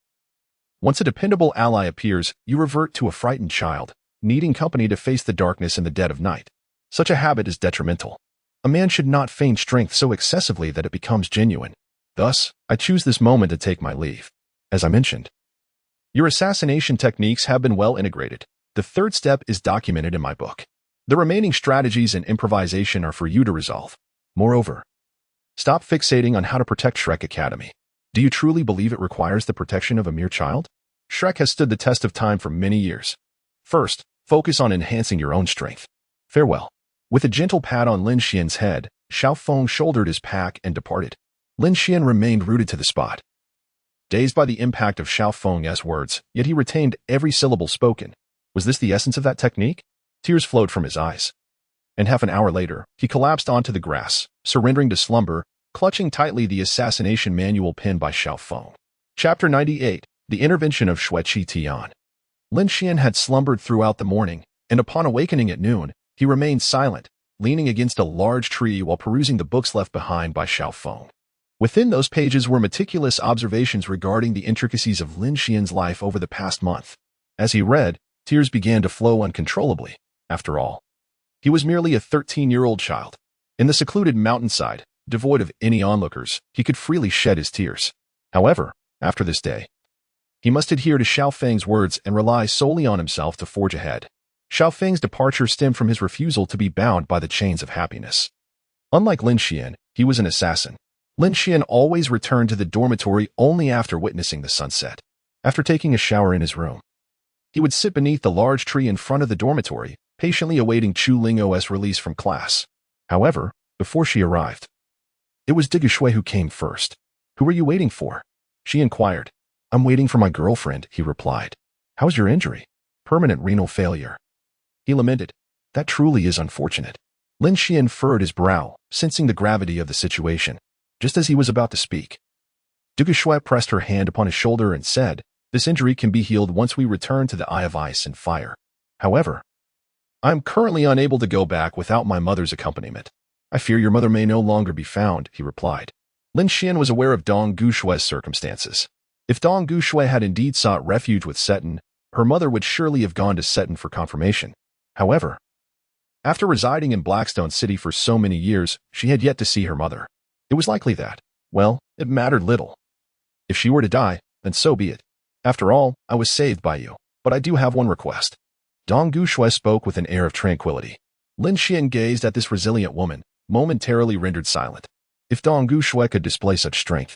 once a dependable ally appears, you revert to a frightened child, needing company to face the darkness in the dead of night. Such a habit is detrimental. A man should not feign strength so excessively that it becomes genuine. Thus, I choose this moment to take my leave. As I mentioned, your assassination techniques have been well integrated. The 3rd step is documented in my book. The remaining strategies and improvisation are for you to resolve. Moreover, stop fixating on how to protect Shrek Academy. Do you truly believe it requires the protection of a mere child? Shrek has stood the test of time for many years. First, focus on enhancing your own strength. Farewell." With a gentle pat on Lin Xuan's head, Xiaofeng shouldered his pack and departed. Lin Xuan remained rooted to the spot, dazed by the impact of Xiaofeng's words, yet he retained every syllable spoken. Was this the essence of that technique? Tears flowed from his eyes. and half an hour later, he collapsed onto the grass, surrendering to slumber, clutching tightly the assassination manual penned by Xiao Feng. Chapter 98. The Intervention of Xue Qi Tian. Lin Xuan had slumbered throughout the morning, and upon awakening at noon, he remained silent, leaning against a large tree while perusing the books left behind by Xiao Feng. Within those pages were meticulous observations regarding the intricacies of Lin Xuan's life over the past month. As he read, tears began to flow uncontrollably. After all, he was merely a 13-year-old child. In the secluded mountainside, devoid of any onlookers, he could freely shed his tears. However, after this day, he must adhere to Xiao Feng's words and rely solely on himself to forge ahead. Xiao Feng's departure stemmed from his refusal to be bound by the chains of happiness. Unlike Lin Xuan, he was an assassin. Lin Xuan always returned to the dormitory only after witnessing the sunset. After taking a shower in his room, he would sit beneath the large tree in front of the dormitory, patiently awaiting Chu Ling's release from class. However, before she arrived, it was Douluo Forest who came first. "Who are you waiting for?" she inquired. "I'm waiting for my girlfriend," he replied. "How's your injury?" "Permanent renal failure," he lamented. "That truly is unfortunate." Lin Xuan furrowed his brow, sensing the gravity of the situation. Just as he was about to speak, Douluo pressed her hand upon his shoulder and said, "This injury can be healed once we return to the Eye of Ice and Fire. However, I am currently unable to go back without my mother's accompaniment." "I fear your mother may no longer be found," he replied. Lin Xuan was aware of Douluo's circumstances. If Douluo had indeed sought refuge with Seton, her mother would surely have gone to Seton for confirmation. However, after residing in Blackstone City for so many years, she had yet to see her mother. It was likely that, well, it mattered little. If she were to die, then so be it. After all, I was saved by you, but I do have one request. Douluo spoke with an air of tranquility. Lin Xuan gazed at this resilient woman, momentarily rendered silent. If Douluo could display such strength,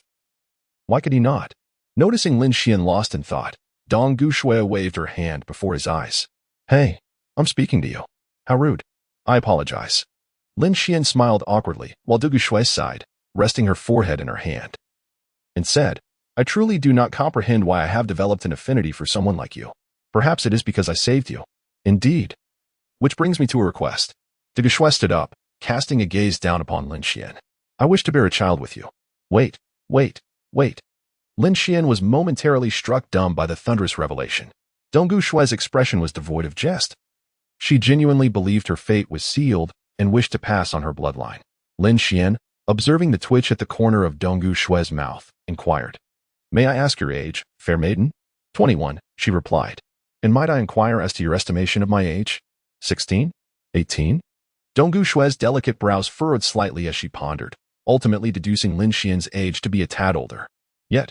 why could he not? Noticing Lin Xuan lost in thought, Douluo waved her hand before his eyes. "Hey, I'm speaking to you." "How rude." "I apologize." Lin Xuan smiled awkwardly, while Douluo sighed, resting her forehead in her hand, and said, "I truly do not comprehend why I have developed an affinity for someone like you. Perhaps it is because I saved you." "Indeed. Which brings me to a request." Douluo stood up, casting a gaze down upon Lin Xuan. "I wish to bear a child with you." Wait. Lin Xuan was momentarily struck dumb by the thunderous revelation. Douluo's expression was devoid of jest. She genuinely believed her fate was sealed and wished to pass on her bloodline. Lin Xuan, observing the twitch at the corner of Douluo's mouth, inquired, "May I ask your age, fair maiden?" 21, she replied. "And might I inquire as to your estimation of my age?" 16? 18? Douluo's delicate brows furrowed slightly as she pondered, ultimately deducing Lin Xuan's age to be a tad older. Yet,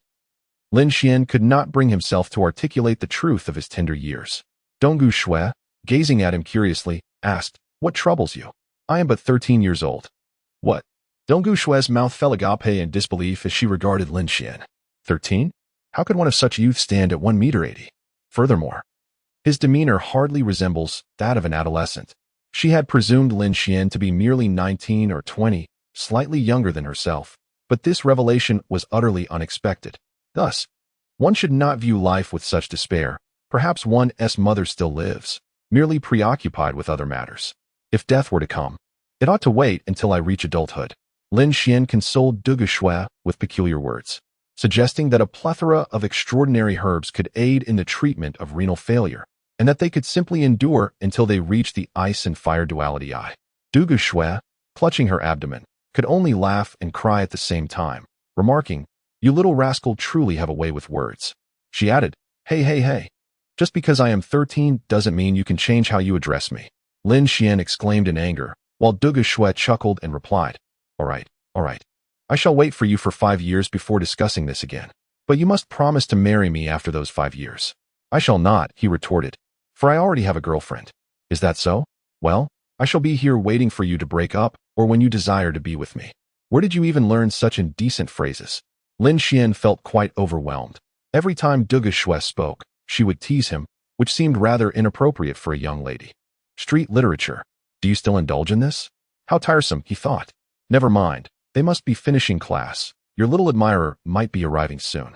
Lin Xuan could not bring himself to articulate the truth of his tender years. Douluo, gazing at him curiously, asked, "What troubles you?" "I am but 13 years old." "What?" Douluo's mouth fell agape in disbelief as she regarded Lin Xuan. 13? How could one of such youth stand at 1.80 m? Furthermore, his demeanor hardly resembles that of an adolescent. She had presumed Lin Xuan to be merely 19 or 20, slightly younger than herself, but this revelation was utterly unexpected. Thus, one should not view life with such despair. Perhaps one's mother still lives, merely preoccupied with other matters. If death were to come, it ought to wait until I reach adulthood. Lin Xuan consoled Douluo with peculiar words, suggesting that a plethora of extraordinary herbs could aid in the treatment of renal failure, and that they could simply endure until they reached the ice and fire duality eye. Douluo, clutching her abdomen, could only laugh and cry at the same time, remarking, "You little rascal truly have a way with words." She added, Hey. Just because I am 13 doesn't mean you can change how you address me." Lin Xuan exclaimed in anger, while Douluo chuckled and replied, All right. I shall wait for you for 5 years before discussing this again. But you must promise to marry me after those 5 years." "I shall not," he retorted, "for I already have a girlfriend." "Is that so? Well, I shall be here waiting for you to break up or when you desire to be with me." "Where did you even learn such indecent phrases?" Lin Xuan felt quite overwhelmed. Every time Douluo spoke, she would tease him, which seemed rather inappropriate for a young lady. Street literature. Do you still indulge in this? How tiresome, he thought. Never mind, they must be finishing class. Your little admirer might be arriving soon.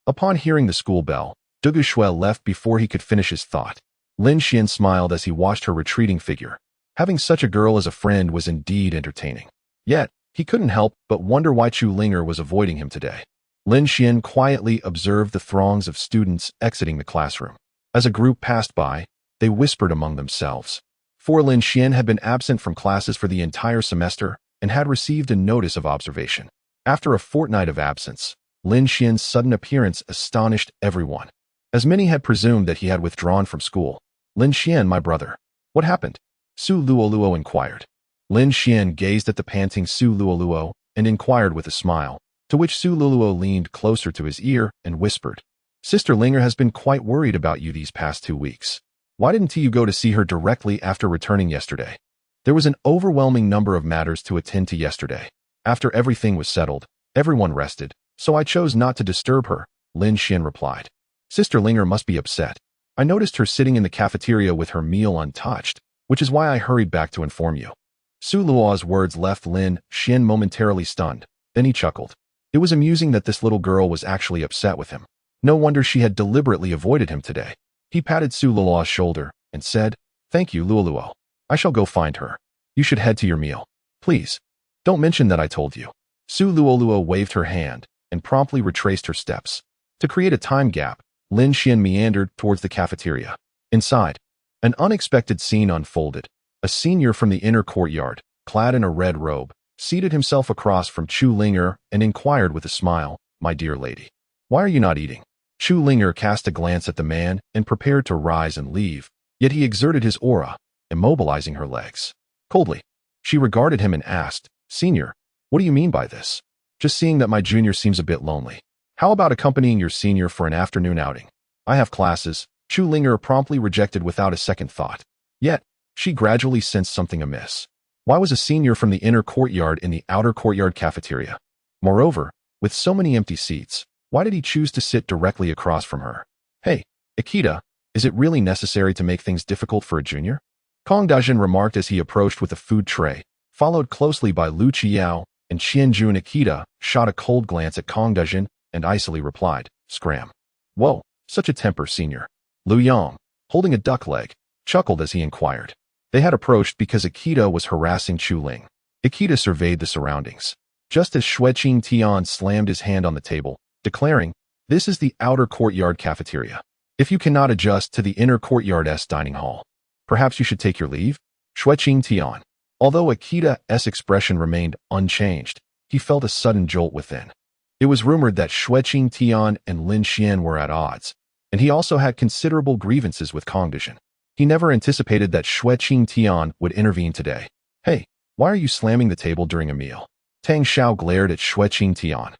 Upon hearing the school bell, Douluo left before he could finish his thought. Lin Xuan smiled as he watched her retreating figure. Having such a girl as a friend was indeed entertaining. Yet, he couldn't help but wonder why Chu Linger was avoiding him today. Lin Xuan quietly observed the throngs of students exiting the classroom. As a group passed by, they whispered among themselves. For Lin Xuan had been absent from classes for the entire semester and had received a notice of observation. After a fortnight of absence, Lin Xuan's sudden appearance astonished everyone. As many had presumed that he had withdrawn from school. Lin Xuan, my brother. What happened? Su Luoluo inquired. Lin Xuan gazed at the panting Su Luoluo and inquired with a smile, to which Su Luoluo leaned closer to his ear and whispered, Sister Linger has been quite worried about you these past 2 weeks. Why didn't you go to see her directly after returning yesterday? There was an overwhelming number of matters to attend to yesterday. After everything was settled, everyone rested, so I chose not to disturb her, Lin Xuan replied. Sister Linger must be upset. I noticed her sitting in the cafeteria with her meal untouched, which is why I hurried back to inform you. Su Luo's words left Lin Xuan momentarily stunned. Then he chuckled. It was amusing that this little girl was actually upset with him. No wonder she had deliberately avoided him today. He patted Su Luo's shoulder and said, Thank you, Luoluo. I shall go find her. You should head to your meal. Please, don't mention that I told you. Su Luoluo waved her hand and promptly retraced her steps. To create a time gap, Lin Xuan meandered towards the cafeteria. Inside, an unexpected scene unfolded. A senior from the inner courtyard, clad in a red robe, seated himself across from Chu Linger and inquired with a smile, My dear lady, why are you not eating? Chu Linger cast a glance at the man and prepared to rise and leave, yet he exerted his aura, immobilizing her legs. Coldly, she regarded him and asked, Senior, what do you mean by this? Just seeing that my junior seems a bit lonely. How about accompanying your senior for an afternoon outing? I have classes. Chu Linger promptly rejected without a second thought. Yet, she gradually sensed something amiss. Why was a senior from the inner courtyard in the outer courtyard cafeteria? Moreover, with so many empty seats, why did he choose to sit directly across from her? Hey, Akita, is it really necessary to make things difficult for a junior? Kong Dajin remarked as he approached with a food tray, followed closely by Lu Qiao and Qianjun. Akita shot a cold glance at Kong Dajin and icily replied, Scram. Whoa, such a temper, senior. Lu Yang, holding a duck leg, chuckled as he inquired. They had approached because Akita was harassing Chu Ling. Akita surveyed the surroundings. Just as Xueqing Tian slammed his hand on the table, declaring, This is the outer courtyard cafeteria. If you cannot adjust to the inner courtyard's dining hall, perhaps you should take your leave? Xueqing Tian. Although Akita's expression remained unchanged, he felt a sudden jolt within. It was rumored that Xueqing Tian and Lin Xuan were at odds, and he also had considerable grievances with Kong Dajin. He never anticipated that Xueqing Tian would intervene today. Hey, why are you slamming the table during a meal? Tang Xiao glared at Xueqing Tian,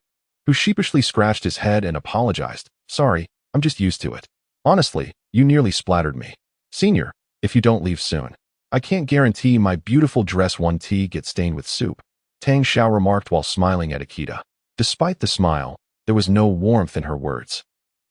who sheepishly scratched his head and apologized. Sorry, I'm just used to it. Honestly, you nearly splattered me. Senior, if you don't leave soon, I can't guarantee my beautiful dress 1T gets stained with soup, Tang Xiao remarked while smiling at Akita. Despite the smile, there was no warmth in her words,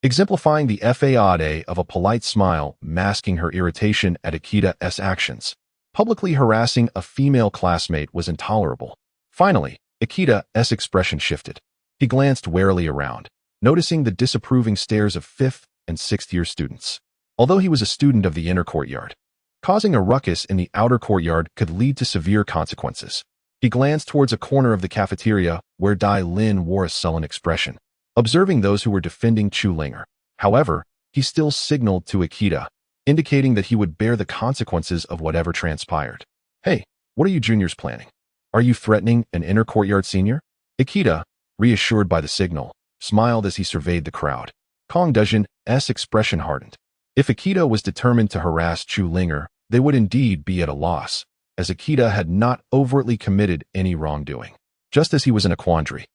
exemplifying the facade of a polite smile masking her irritation at Akita's actions. Publicly harassing a female classmate was intolerable. Finally, Akita's expression shifted. He glanced warily around, noticing the disapproving stares of 5th and 6th year students. Although he was a student of the inner courtyard, causing a ruckus in the outer courtyard could lead to severe consequences. He glanced towards a corner of the cafeteria where Dai Lin wore a sullen expression, observing those who were defending Chu Linger. However, he still signaled to Akita, indicating that he would bear the consequences of whatever transpired. Hey, what are you juniors planning? Are you threatening an inner courtyard senior? Akita, reassured by the signal, smiled as he surveyed the crowd. Kong Dajin's expression hardened. If Akita was determined to harass Chu Linger, they would indeed be at a loss, as Akita had not overtly committed any wrongdoing. Just as he was in a quandary,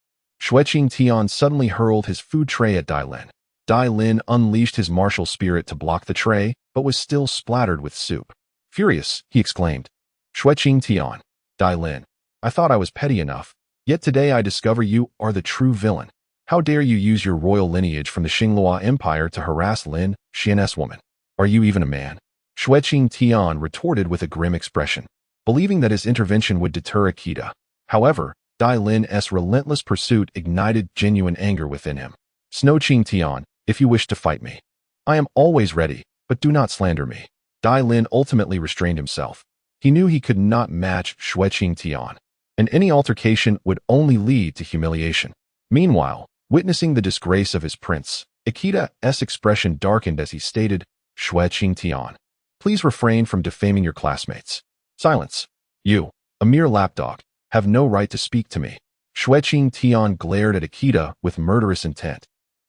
Xueqing Tian suddenly hurled his food tray at Dai Lin. Dai Lin unleashed his martial spirit to block the tray, but was still splattered with soup. Furious, he exclaimed, Xueqing Tian, Dai Lin, I thought I was petty enough, yet today I discover you are the true villain. How dare you use your royal lineage from the Xinglua Empire to harass Lin Xuan's woman? Are you even a man? Xueqing Tian retorted with a grim expression, believing that his intervention would deter Akita. However, Dai Lin's relentless pursuit ignited genuine anger within him. Xueqing Tian, if you wish to fight me, I am always ready, but do not slander me. Dai Lin ultimately restrained himself, He knew he could not match Shueqing Tian, and any altercation would only lead to humiliation. Meanwhile, witnessing the disgrace of his prince, Akita's expression darkened as he stated, Shueqing Tian, please refrain from defaming your classmates. Silence. You, a mere lapdog, have no right to speak to me. Shueqing Tian glared at Akita with murderous intent,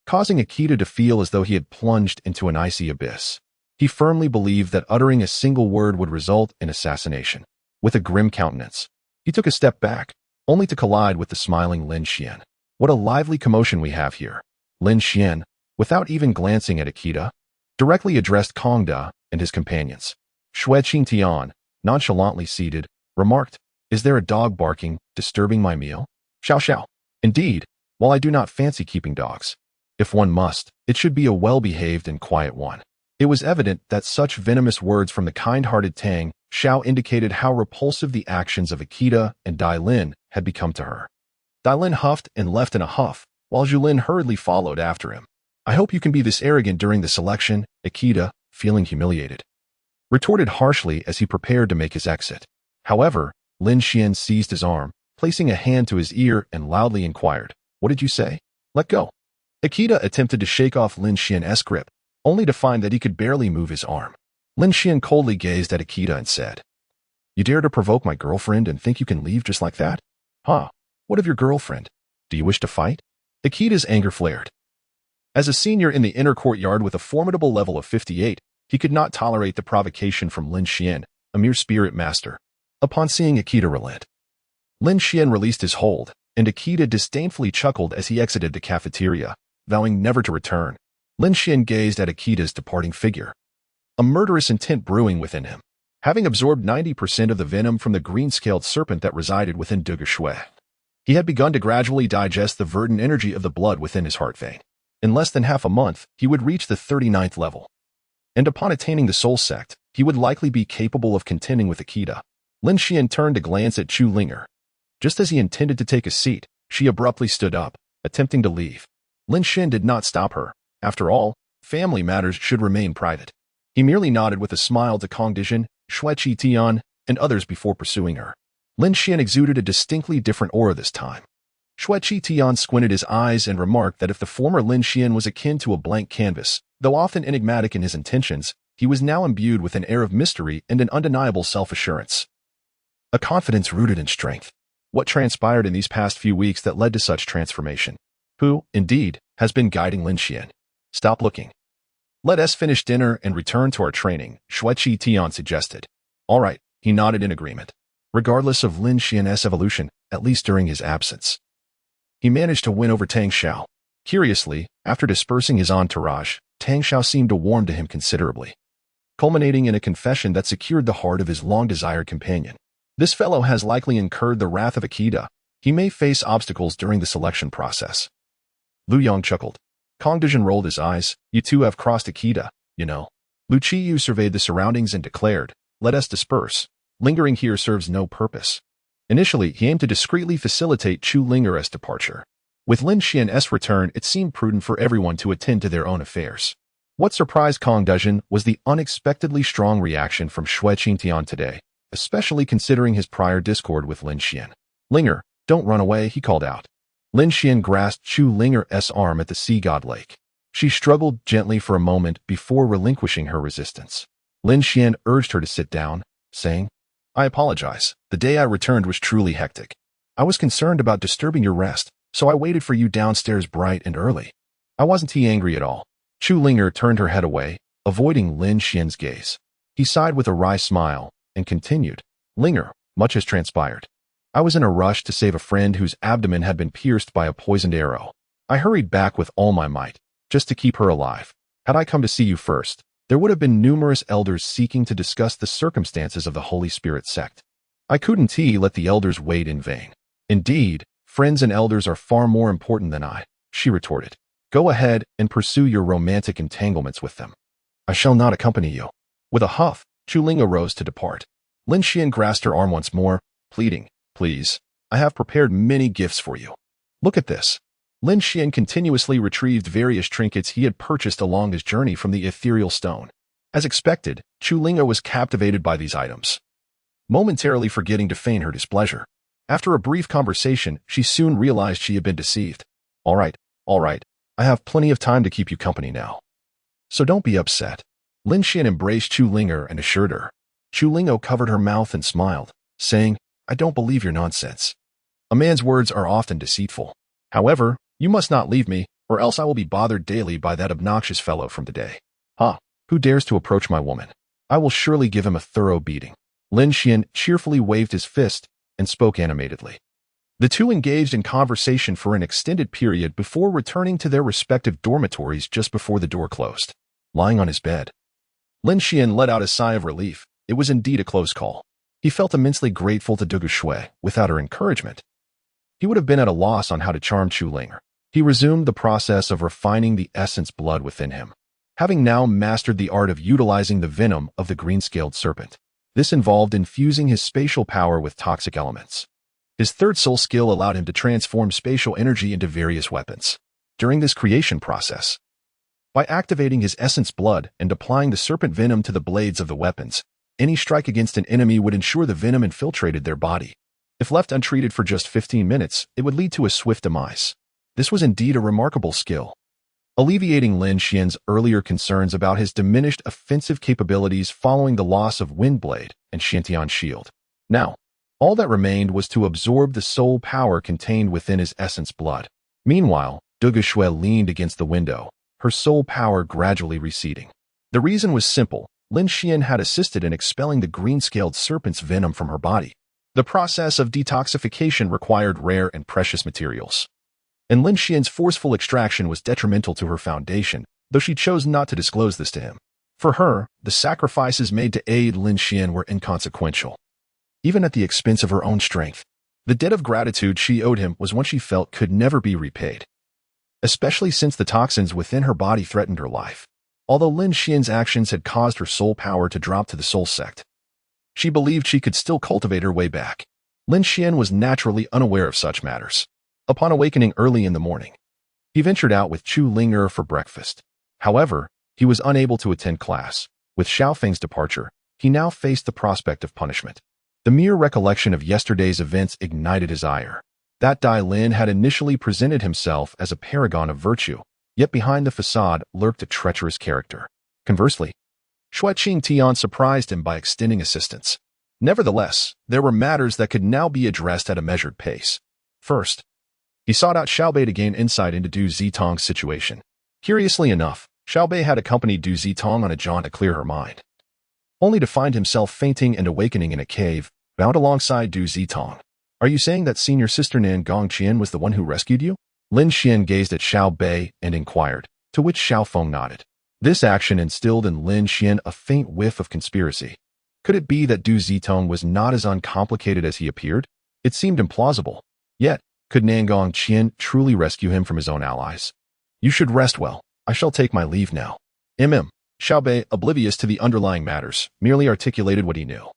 causing Akita to feel as though he had plunged into an icy abyss. He firmly believed that uttering a single word would result in assassination. With a grim countenance, he took a step back, only to collide with the smiling Lin Xuan. What a lively commotion we have here. Lin Xuan, without even glancing at Akita, directly addressed Kongda and his companions. Shueqing Tian, nonchalantly seated, remarked, is there a dog barking, disturbing my meal? Xiao xiao. Indeed, while I do not fancy keeping dogs, if one must, it should be a well-behaved and quiet one. It was evident that such venomous words from the kind-hearted Tang Xiao indicated how repulsive the actions of Akita and Dai Lin had become to her. Dai Lin huffed and left in a huff, while Julin hurriedly followed after him. I hope you can be this arrogant during the selection, Akita, feeling humiliated, retorted harshly as he prepared to make his exit. However, Lin Xuan seized his arm, placing a hand to his ear and loudly inquired, what did you say? Let go. Akita attempted to shake off Lin Xuan's grip, only to find that he could barely move his arm. Lin Xuan coldly gazed at Akita and said, you dare to provoke my girlfriend and think you can leave just like that? Huh? What of your girlfriend? Do you wish to fight? Akita's anger flared. As a senior in the inner courtyard with a formidable level of 58, he could not tolerate the provocation from Lin Xuan, a mere spirit master. Upon seeing Akita relent, Lin Xuan released his hold, and Akita disdainfully chuckled as he exited the cafeteria, vowing never to return. Lin Xuan gazed at Akita's departing figure, a murderous intent brewing within him. Having absorbed 90% of the venom from the green-scaled serpent that resided within Douluo Shui, he had begun to gradually digest the verdant energy of the blood within his heart vein. In less than half a month, he would reach the 39th level, and upon attaining the soul sect, he would likely be capable of contending with Akita. Lin Xuan turned to glance at Chu Linger. Just as he intended to take a seat, she abruptly stood up, attempting to leave. Lin Xuan did not stop her. After all, family matters should remain private. He merely nodded with a smile to Kongdian, Shueqing Tian, and others before pursuing her. Lin Xuan exuded a distinctly different aura this time. Shueqing Tian squinted his eyes and remarked that if the former Lin Xuan was akin to a blank canvas, though often enigmatic in his intentions, he was now imbued with an air of mystery and an undeniable self-assurance. A confidence rooted in strength. What transpired in these past few weeks that led to such transformation? Who, indeed, has been guiding Lin Xuan? Stop looking. Let us finish dinner and return to our training, Shueqing Tian suggested. All right, he nodded in agreement. Regardless of Lin Xuan's evolution, at least during his absence, he managed to win over Tang Xiao. Curiously, after dispersing his entourage, Tang Xiao seemed to warm to him considerably, culminating in a confession that secured the heart of his long-desired companion. This fellow has likely incurred the wrath of Akita. He may face obstacles during the selection process. Lu Yong chuckled. Kongdian rolled his eyes. You two have crossed Akita, you know. Lu Qiyu surveyed the surroundings and declared, let us disperse. Lingering here serves no purpose. Initially, he aimed to discreetly facilitate Chu Linger's departure. With Lin Xuan's return, it seemed prudent for everyone to attend to their own affairs. What surprised Kongdian was the unexpectedly strong reaction from Shueqing Tian today, especially considering his prior discord with Lin Xuan. Linger, don't run away, he called out. Lin Xuan grasped Chu Linger's arm at the sea god lake. She struggled gently for a moment before relinquishing her resistance. Lin Xuan urged her to sit down, saying, I apologize. The day I returned was truly hectic. I was concerned about disturbing your rest, so I waited for you downstairs bright and early. I wasn't angry at all. Chu Linger turned her head away, avoiding Lin Xuan's gaze. He sighed with a wry smile and continued, Linger, much has transpired. I was in a rush to save a friend whose abdomen had been pierced by a poisoned arrow. I hurried back with all my might, just to keep her alive. Had I come to see you first, there would have been numerous elders seeking to discuss the circumstances of the Holy Spirit sect. I couldn't let the elders wait in vain. Indeed, friends and elders are far more important than I, she retorted. Go ahead and pursue your romantic entanglements with them. I shall not accompany you. With a huff, Chu Ling arose to depart. Lin Xuan grasped her arm once more, pleading, please, I have prepared many gifts for you. Look at this. Lin Xuan continuously retrieved various trinkets he had purchased along his journey from the ethereal stone. As expected, Chu Linga was captivated by these items. momentarily forgetting to feign her displeasure. After a brief conversation, she soon realized she had been deceived. All right, I have plenty of time to keep you company now. So don't be upset. Lin Xuan embraced Chu Linger and assured her. Chu Lingo covered her mouth and smiled, saying, I don't believe your nonsense. A man's words are often deceitful. However, you must not leave me, or else I will be bothered daily by that obnoxious fellow from the day. Who dares to approach my woman? I will surely give him a thorough beating. Lin Xuan cheerfully waved his fist and spoke animatedly. The two engaged in conversation for an extended period before returning to their respective dormitories just before the door closed. Lying on his bed, Lin Xuan let out a sigh of relief. It was indeed a close call. He felt immensely grateful to Douluo Shui. Without her encouragement, he would have been at a loss on how to charm Chu Linger. He resumed the process of refining the essence blood within him, having now mastered the art of utilizing the venom of the green-scaled serpent. This involved infusing his spatial power with toxic elements. His third soul skill allowed him to transform spatial energy into various weapons. During this creation process, by activating his essence blood and applying the serpent venom to the blades of the weapons, any strike against an enemy would ensure the venom infiltrated their body. If left untreated for just 15 minutes, it would lead to a swift demise. This was indeed a remarkable skill, alleviating Lin Xuan's earlier concerns about his diminished offensive capabilities following the loss of Windblade and Shantian's shield. Now, all that remained was to absorb the soul power contained within his essence blood. Meanwhile, Douluo Shui leaned against the window, her soul power gradually receding. The reason was simple. Lin Xuan had assisted in expelling the green-scaled serpent's venom from her body. The process of detoxification required rare and precious materials, and Lin Xuan's forceful extraction was detrimental to her foundation, though she chose not to disclose this to him. For her, the sacrifices made to aid Lin Xuan were inconsequential, even at the expense of her own strength. The debt of gratitude she owed him was one she felt could never be repaid, especially since the toxins within her body threatened her life. Although Lin Xuan's actions had caused her soul power to drop to the soul sect, she believed she could still cultivate her way back. Lin Xuan was naturally unaware of such matters. Upon awakening early in the morning, he ventured out with Chu Linger for breakfast. However, he was unable to attend class. With Xiaofeng's departure, he now faced the prospect of punishment. The mere recollection of yesterday's events ignited his ire. That Dai Lin had initially presented himself as a paragon of virtue, yet behind the facade lurked a treacherous character. Conversely, Shui Qingtian surprised him by extending assistance. Nevertheless, there were matters that could now be addressed at a measured pace. First, he sought out Xiaobei to gain insight into Du Zitong's situation. Curiously enough, Xiaobei had accompanied Du Zitong on a jaunt to clear her mind, only to find himself fainting and awakening in a cave, bound alongside Du Zitong. Are you saying that senior sister Nan Gongqian was the one who rescued you? Lin Xuan gazed at Xiaobei and inquired, to which Xiaofeng nodded. This action instilled in Lin Xuan a faint whiff of conspiracy. Could it be that Du Zitong was not as uncomplicated as he appeared? It seemed implausible. Yet, could Nan Gongqian truly rescue him from his own allies? You should rest well. I shall take my leave now. Xiaobei, oblivious to the underlying matters, merely articulated what he knew.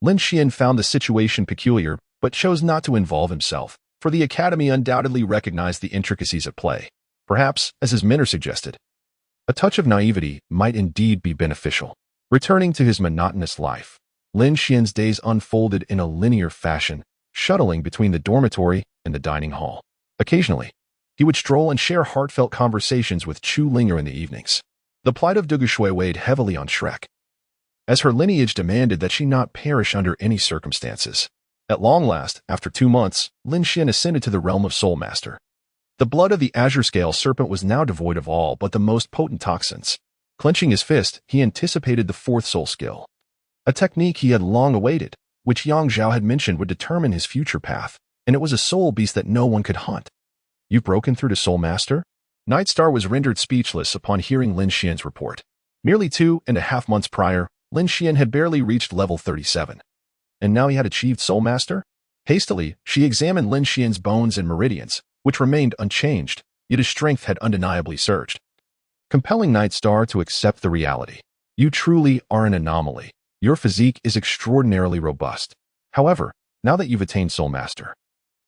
Lin Xuan found the situation peculiar, but chose not to involve himself, for the academy undoubtedly recognized the intricacies at play. Perhaps, as his mentor suggested, a touch of naivety might indeed be beneficial. Returning to his monotonous life, Lin Xuan's days unfolded in a linear fashion, shuttling between the dormitory and the dining hall. Occasionally, he would stroll and share heartfelt conversations with Chu Linger in the evenings. The plight of Douluo Shui weighed heavily on Shrek, as her lineage demanded that she not perish under any circumstances. At long last, after 2 months, Lin Xuan ascended to the realm of Soul Master. The blood of the azure scale serpent was now devoid of all but the most potent toxins. Clenching his fist, he anticipated the fourth soul skill, a technique he had long awaited, which Yang Zhao had mentioned would determine his future path, and it was a soul beast that no one could hunt. You've broken through to Soul Master? Nightstar was rendered speechless upon hearing Lin Xuan's report. Merely 2.5 months prior, Lin Xuan had barely reached level 37. And now he had achieved Soul Master? Hastily, she examined Lin Xuan's bones and meridians, which remained unchanged, yet his strength had undeniably surged, compelling Nightstar to accept the reality. You truly are an anomaly. Your physique is extraordinarily robust. However, now that you've attained Soul Master,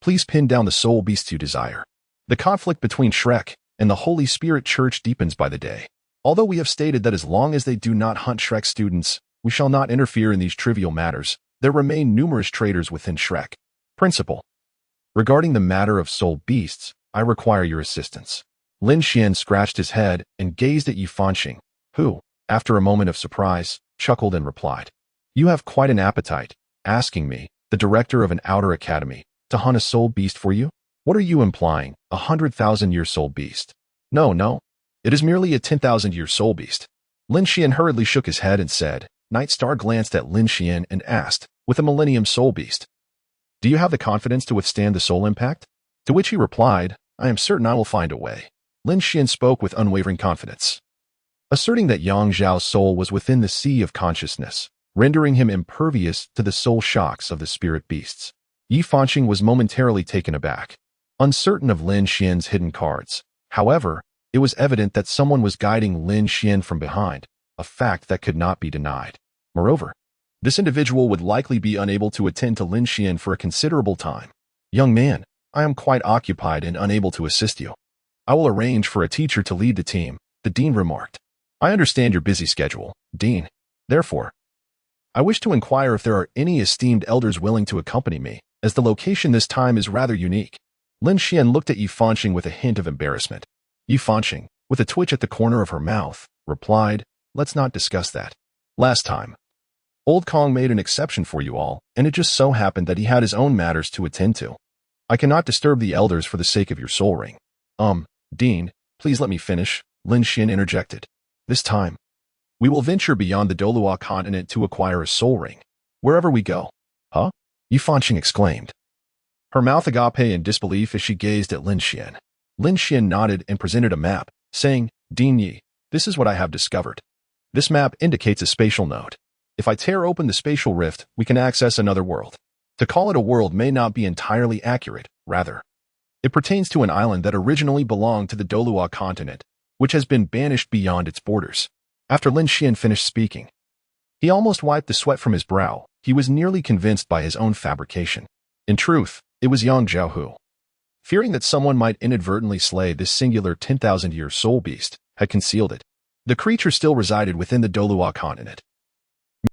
please pin down the soul beasts you desire. The conflict between Shrek and the Holy Spirit Church deepens by the day. Although we have stated that as long as they do not hunt Shrek's students, we shall not interfere in these trivial matters, there remain numerous traitors within Shrek. Principal. Regarding the matter of soul beasts, I require your assistance. Lin Xuan scratched his head and gazed at Yi Fanqing, who, after a moment of surprise, chuckled and replied, You have quite an appetite, asking me, the director of an outer academy, to hunt a soul beast for you? What are you implying, 100,000-year soul beast? No. It is merely a 10,000-year soul beast. Lin Xuan hurriedly shook his head and said. Night Star glanced at Lin Xuan and asked, with a millennium soul beast, Do you have the confidence to withstand the soul impact? To which he replied, I am certain I will find a way. Lin Xuan spoke with unwavering confidence, asserting that Yang Zhao's soul was within the sea of consciousness, rendering him impervious to the soul shocks of the spirit beasts. Yi Fanqing was momentarily taken aback, uncertain of Lin Xuan's hidden cards. However, it was evident that someone was guiding Lin Xuan from behind, a fact that could not be denied. Moreover, this individual would likely be unable to attend to Lin Xuan for a considerable time. Young man, I am quite occupied and unable to assist you. I will arrange for a teacher to lead the team, the dean remarked. I understand your busy schedule, Dean. Therefore, I wish to inquire if there are any esteemed elders willing to accompany me, as the location this time is rather unique. Lin Xuan looked at Yi Fanqing with a hint of embarrassment. Yi Fanqing, with a twitch at the corner of her mouth, replied, Let's not discuss that. Last time, Old Kong made an exception for you all, and it just so happened that he had his own matters to attend to. I cannot disturb the elders for the sake of your soul ring. Dean, please let me finish, Lin Xuan interjected. This time, we will venture beyond the Douluo continent to acquire a soul ring. Wherever we go. Huh? Yi Fanqing exclaimed, her mouth agape in disbelief as she gazed at Lin Xuan. Lin Xuan nodded and presented a map, saying, Dean Yi, this is what I have discovered. This map indicates a spatial node. If I tear open the spatial rift, we can access another world. To call it a world may not be entirely accurate, rather. It pertains to an island that originally belonged to the Douluo continent, which has been banished beyond its borders. After Lin Xuan finished speaking, he almost wiped the sweat from his brow. He was nearly convinced by his own fabrication. In truth, it was Yang Zhao who, fearing that someone might inadvertently slay this singular 10,000-year soul beast, had concealed it. The creature still resided within the Douluo continent,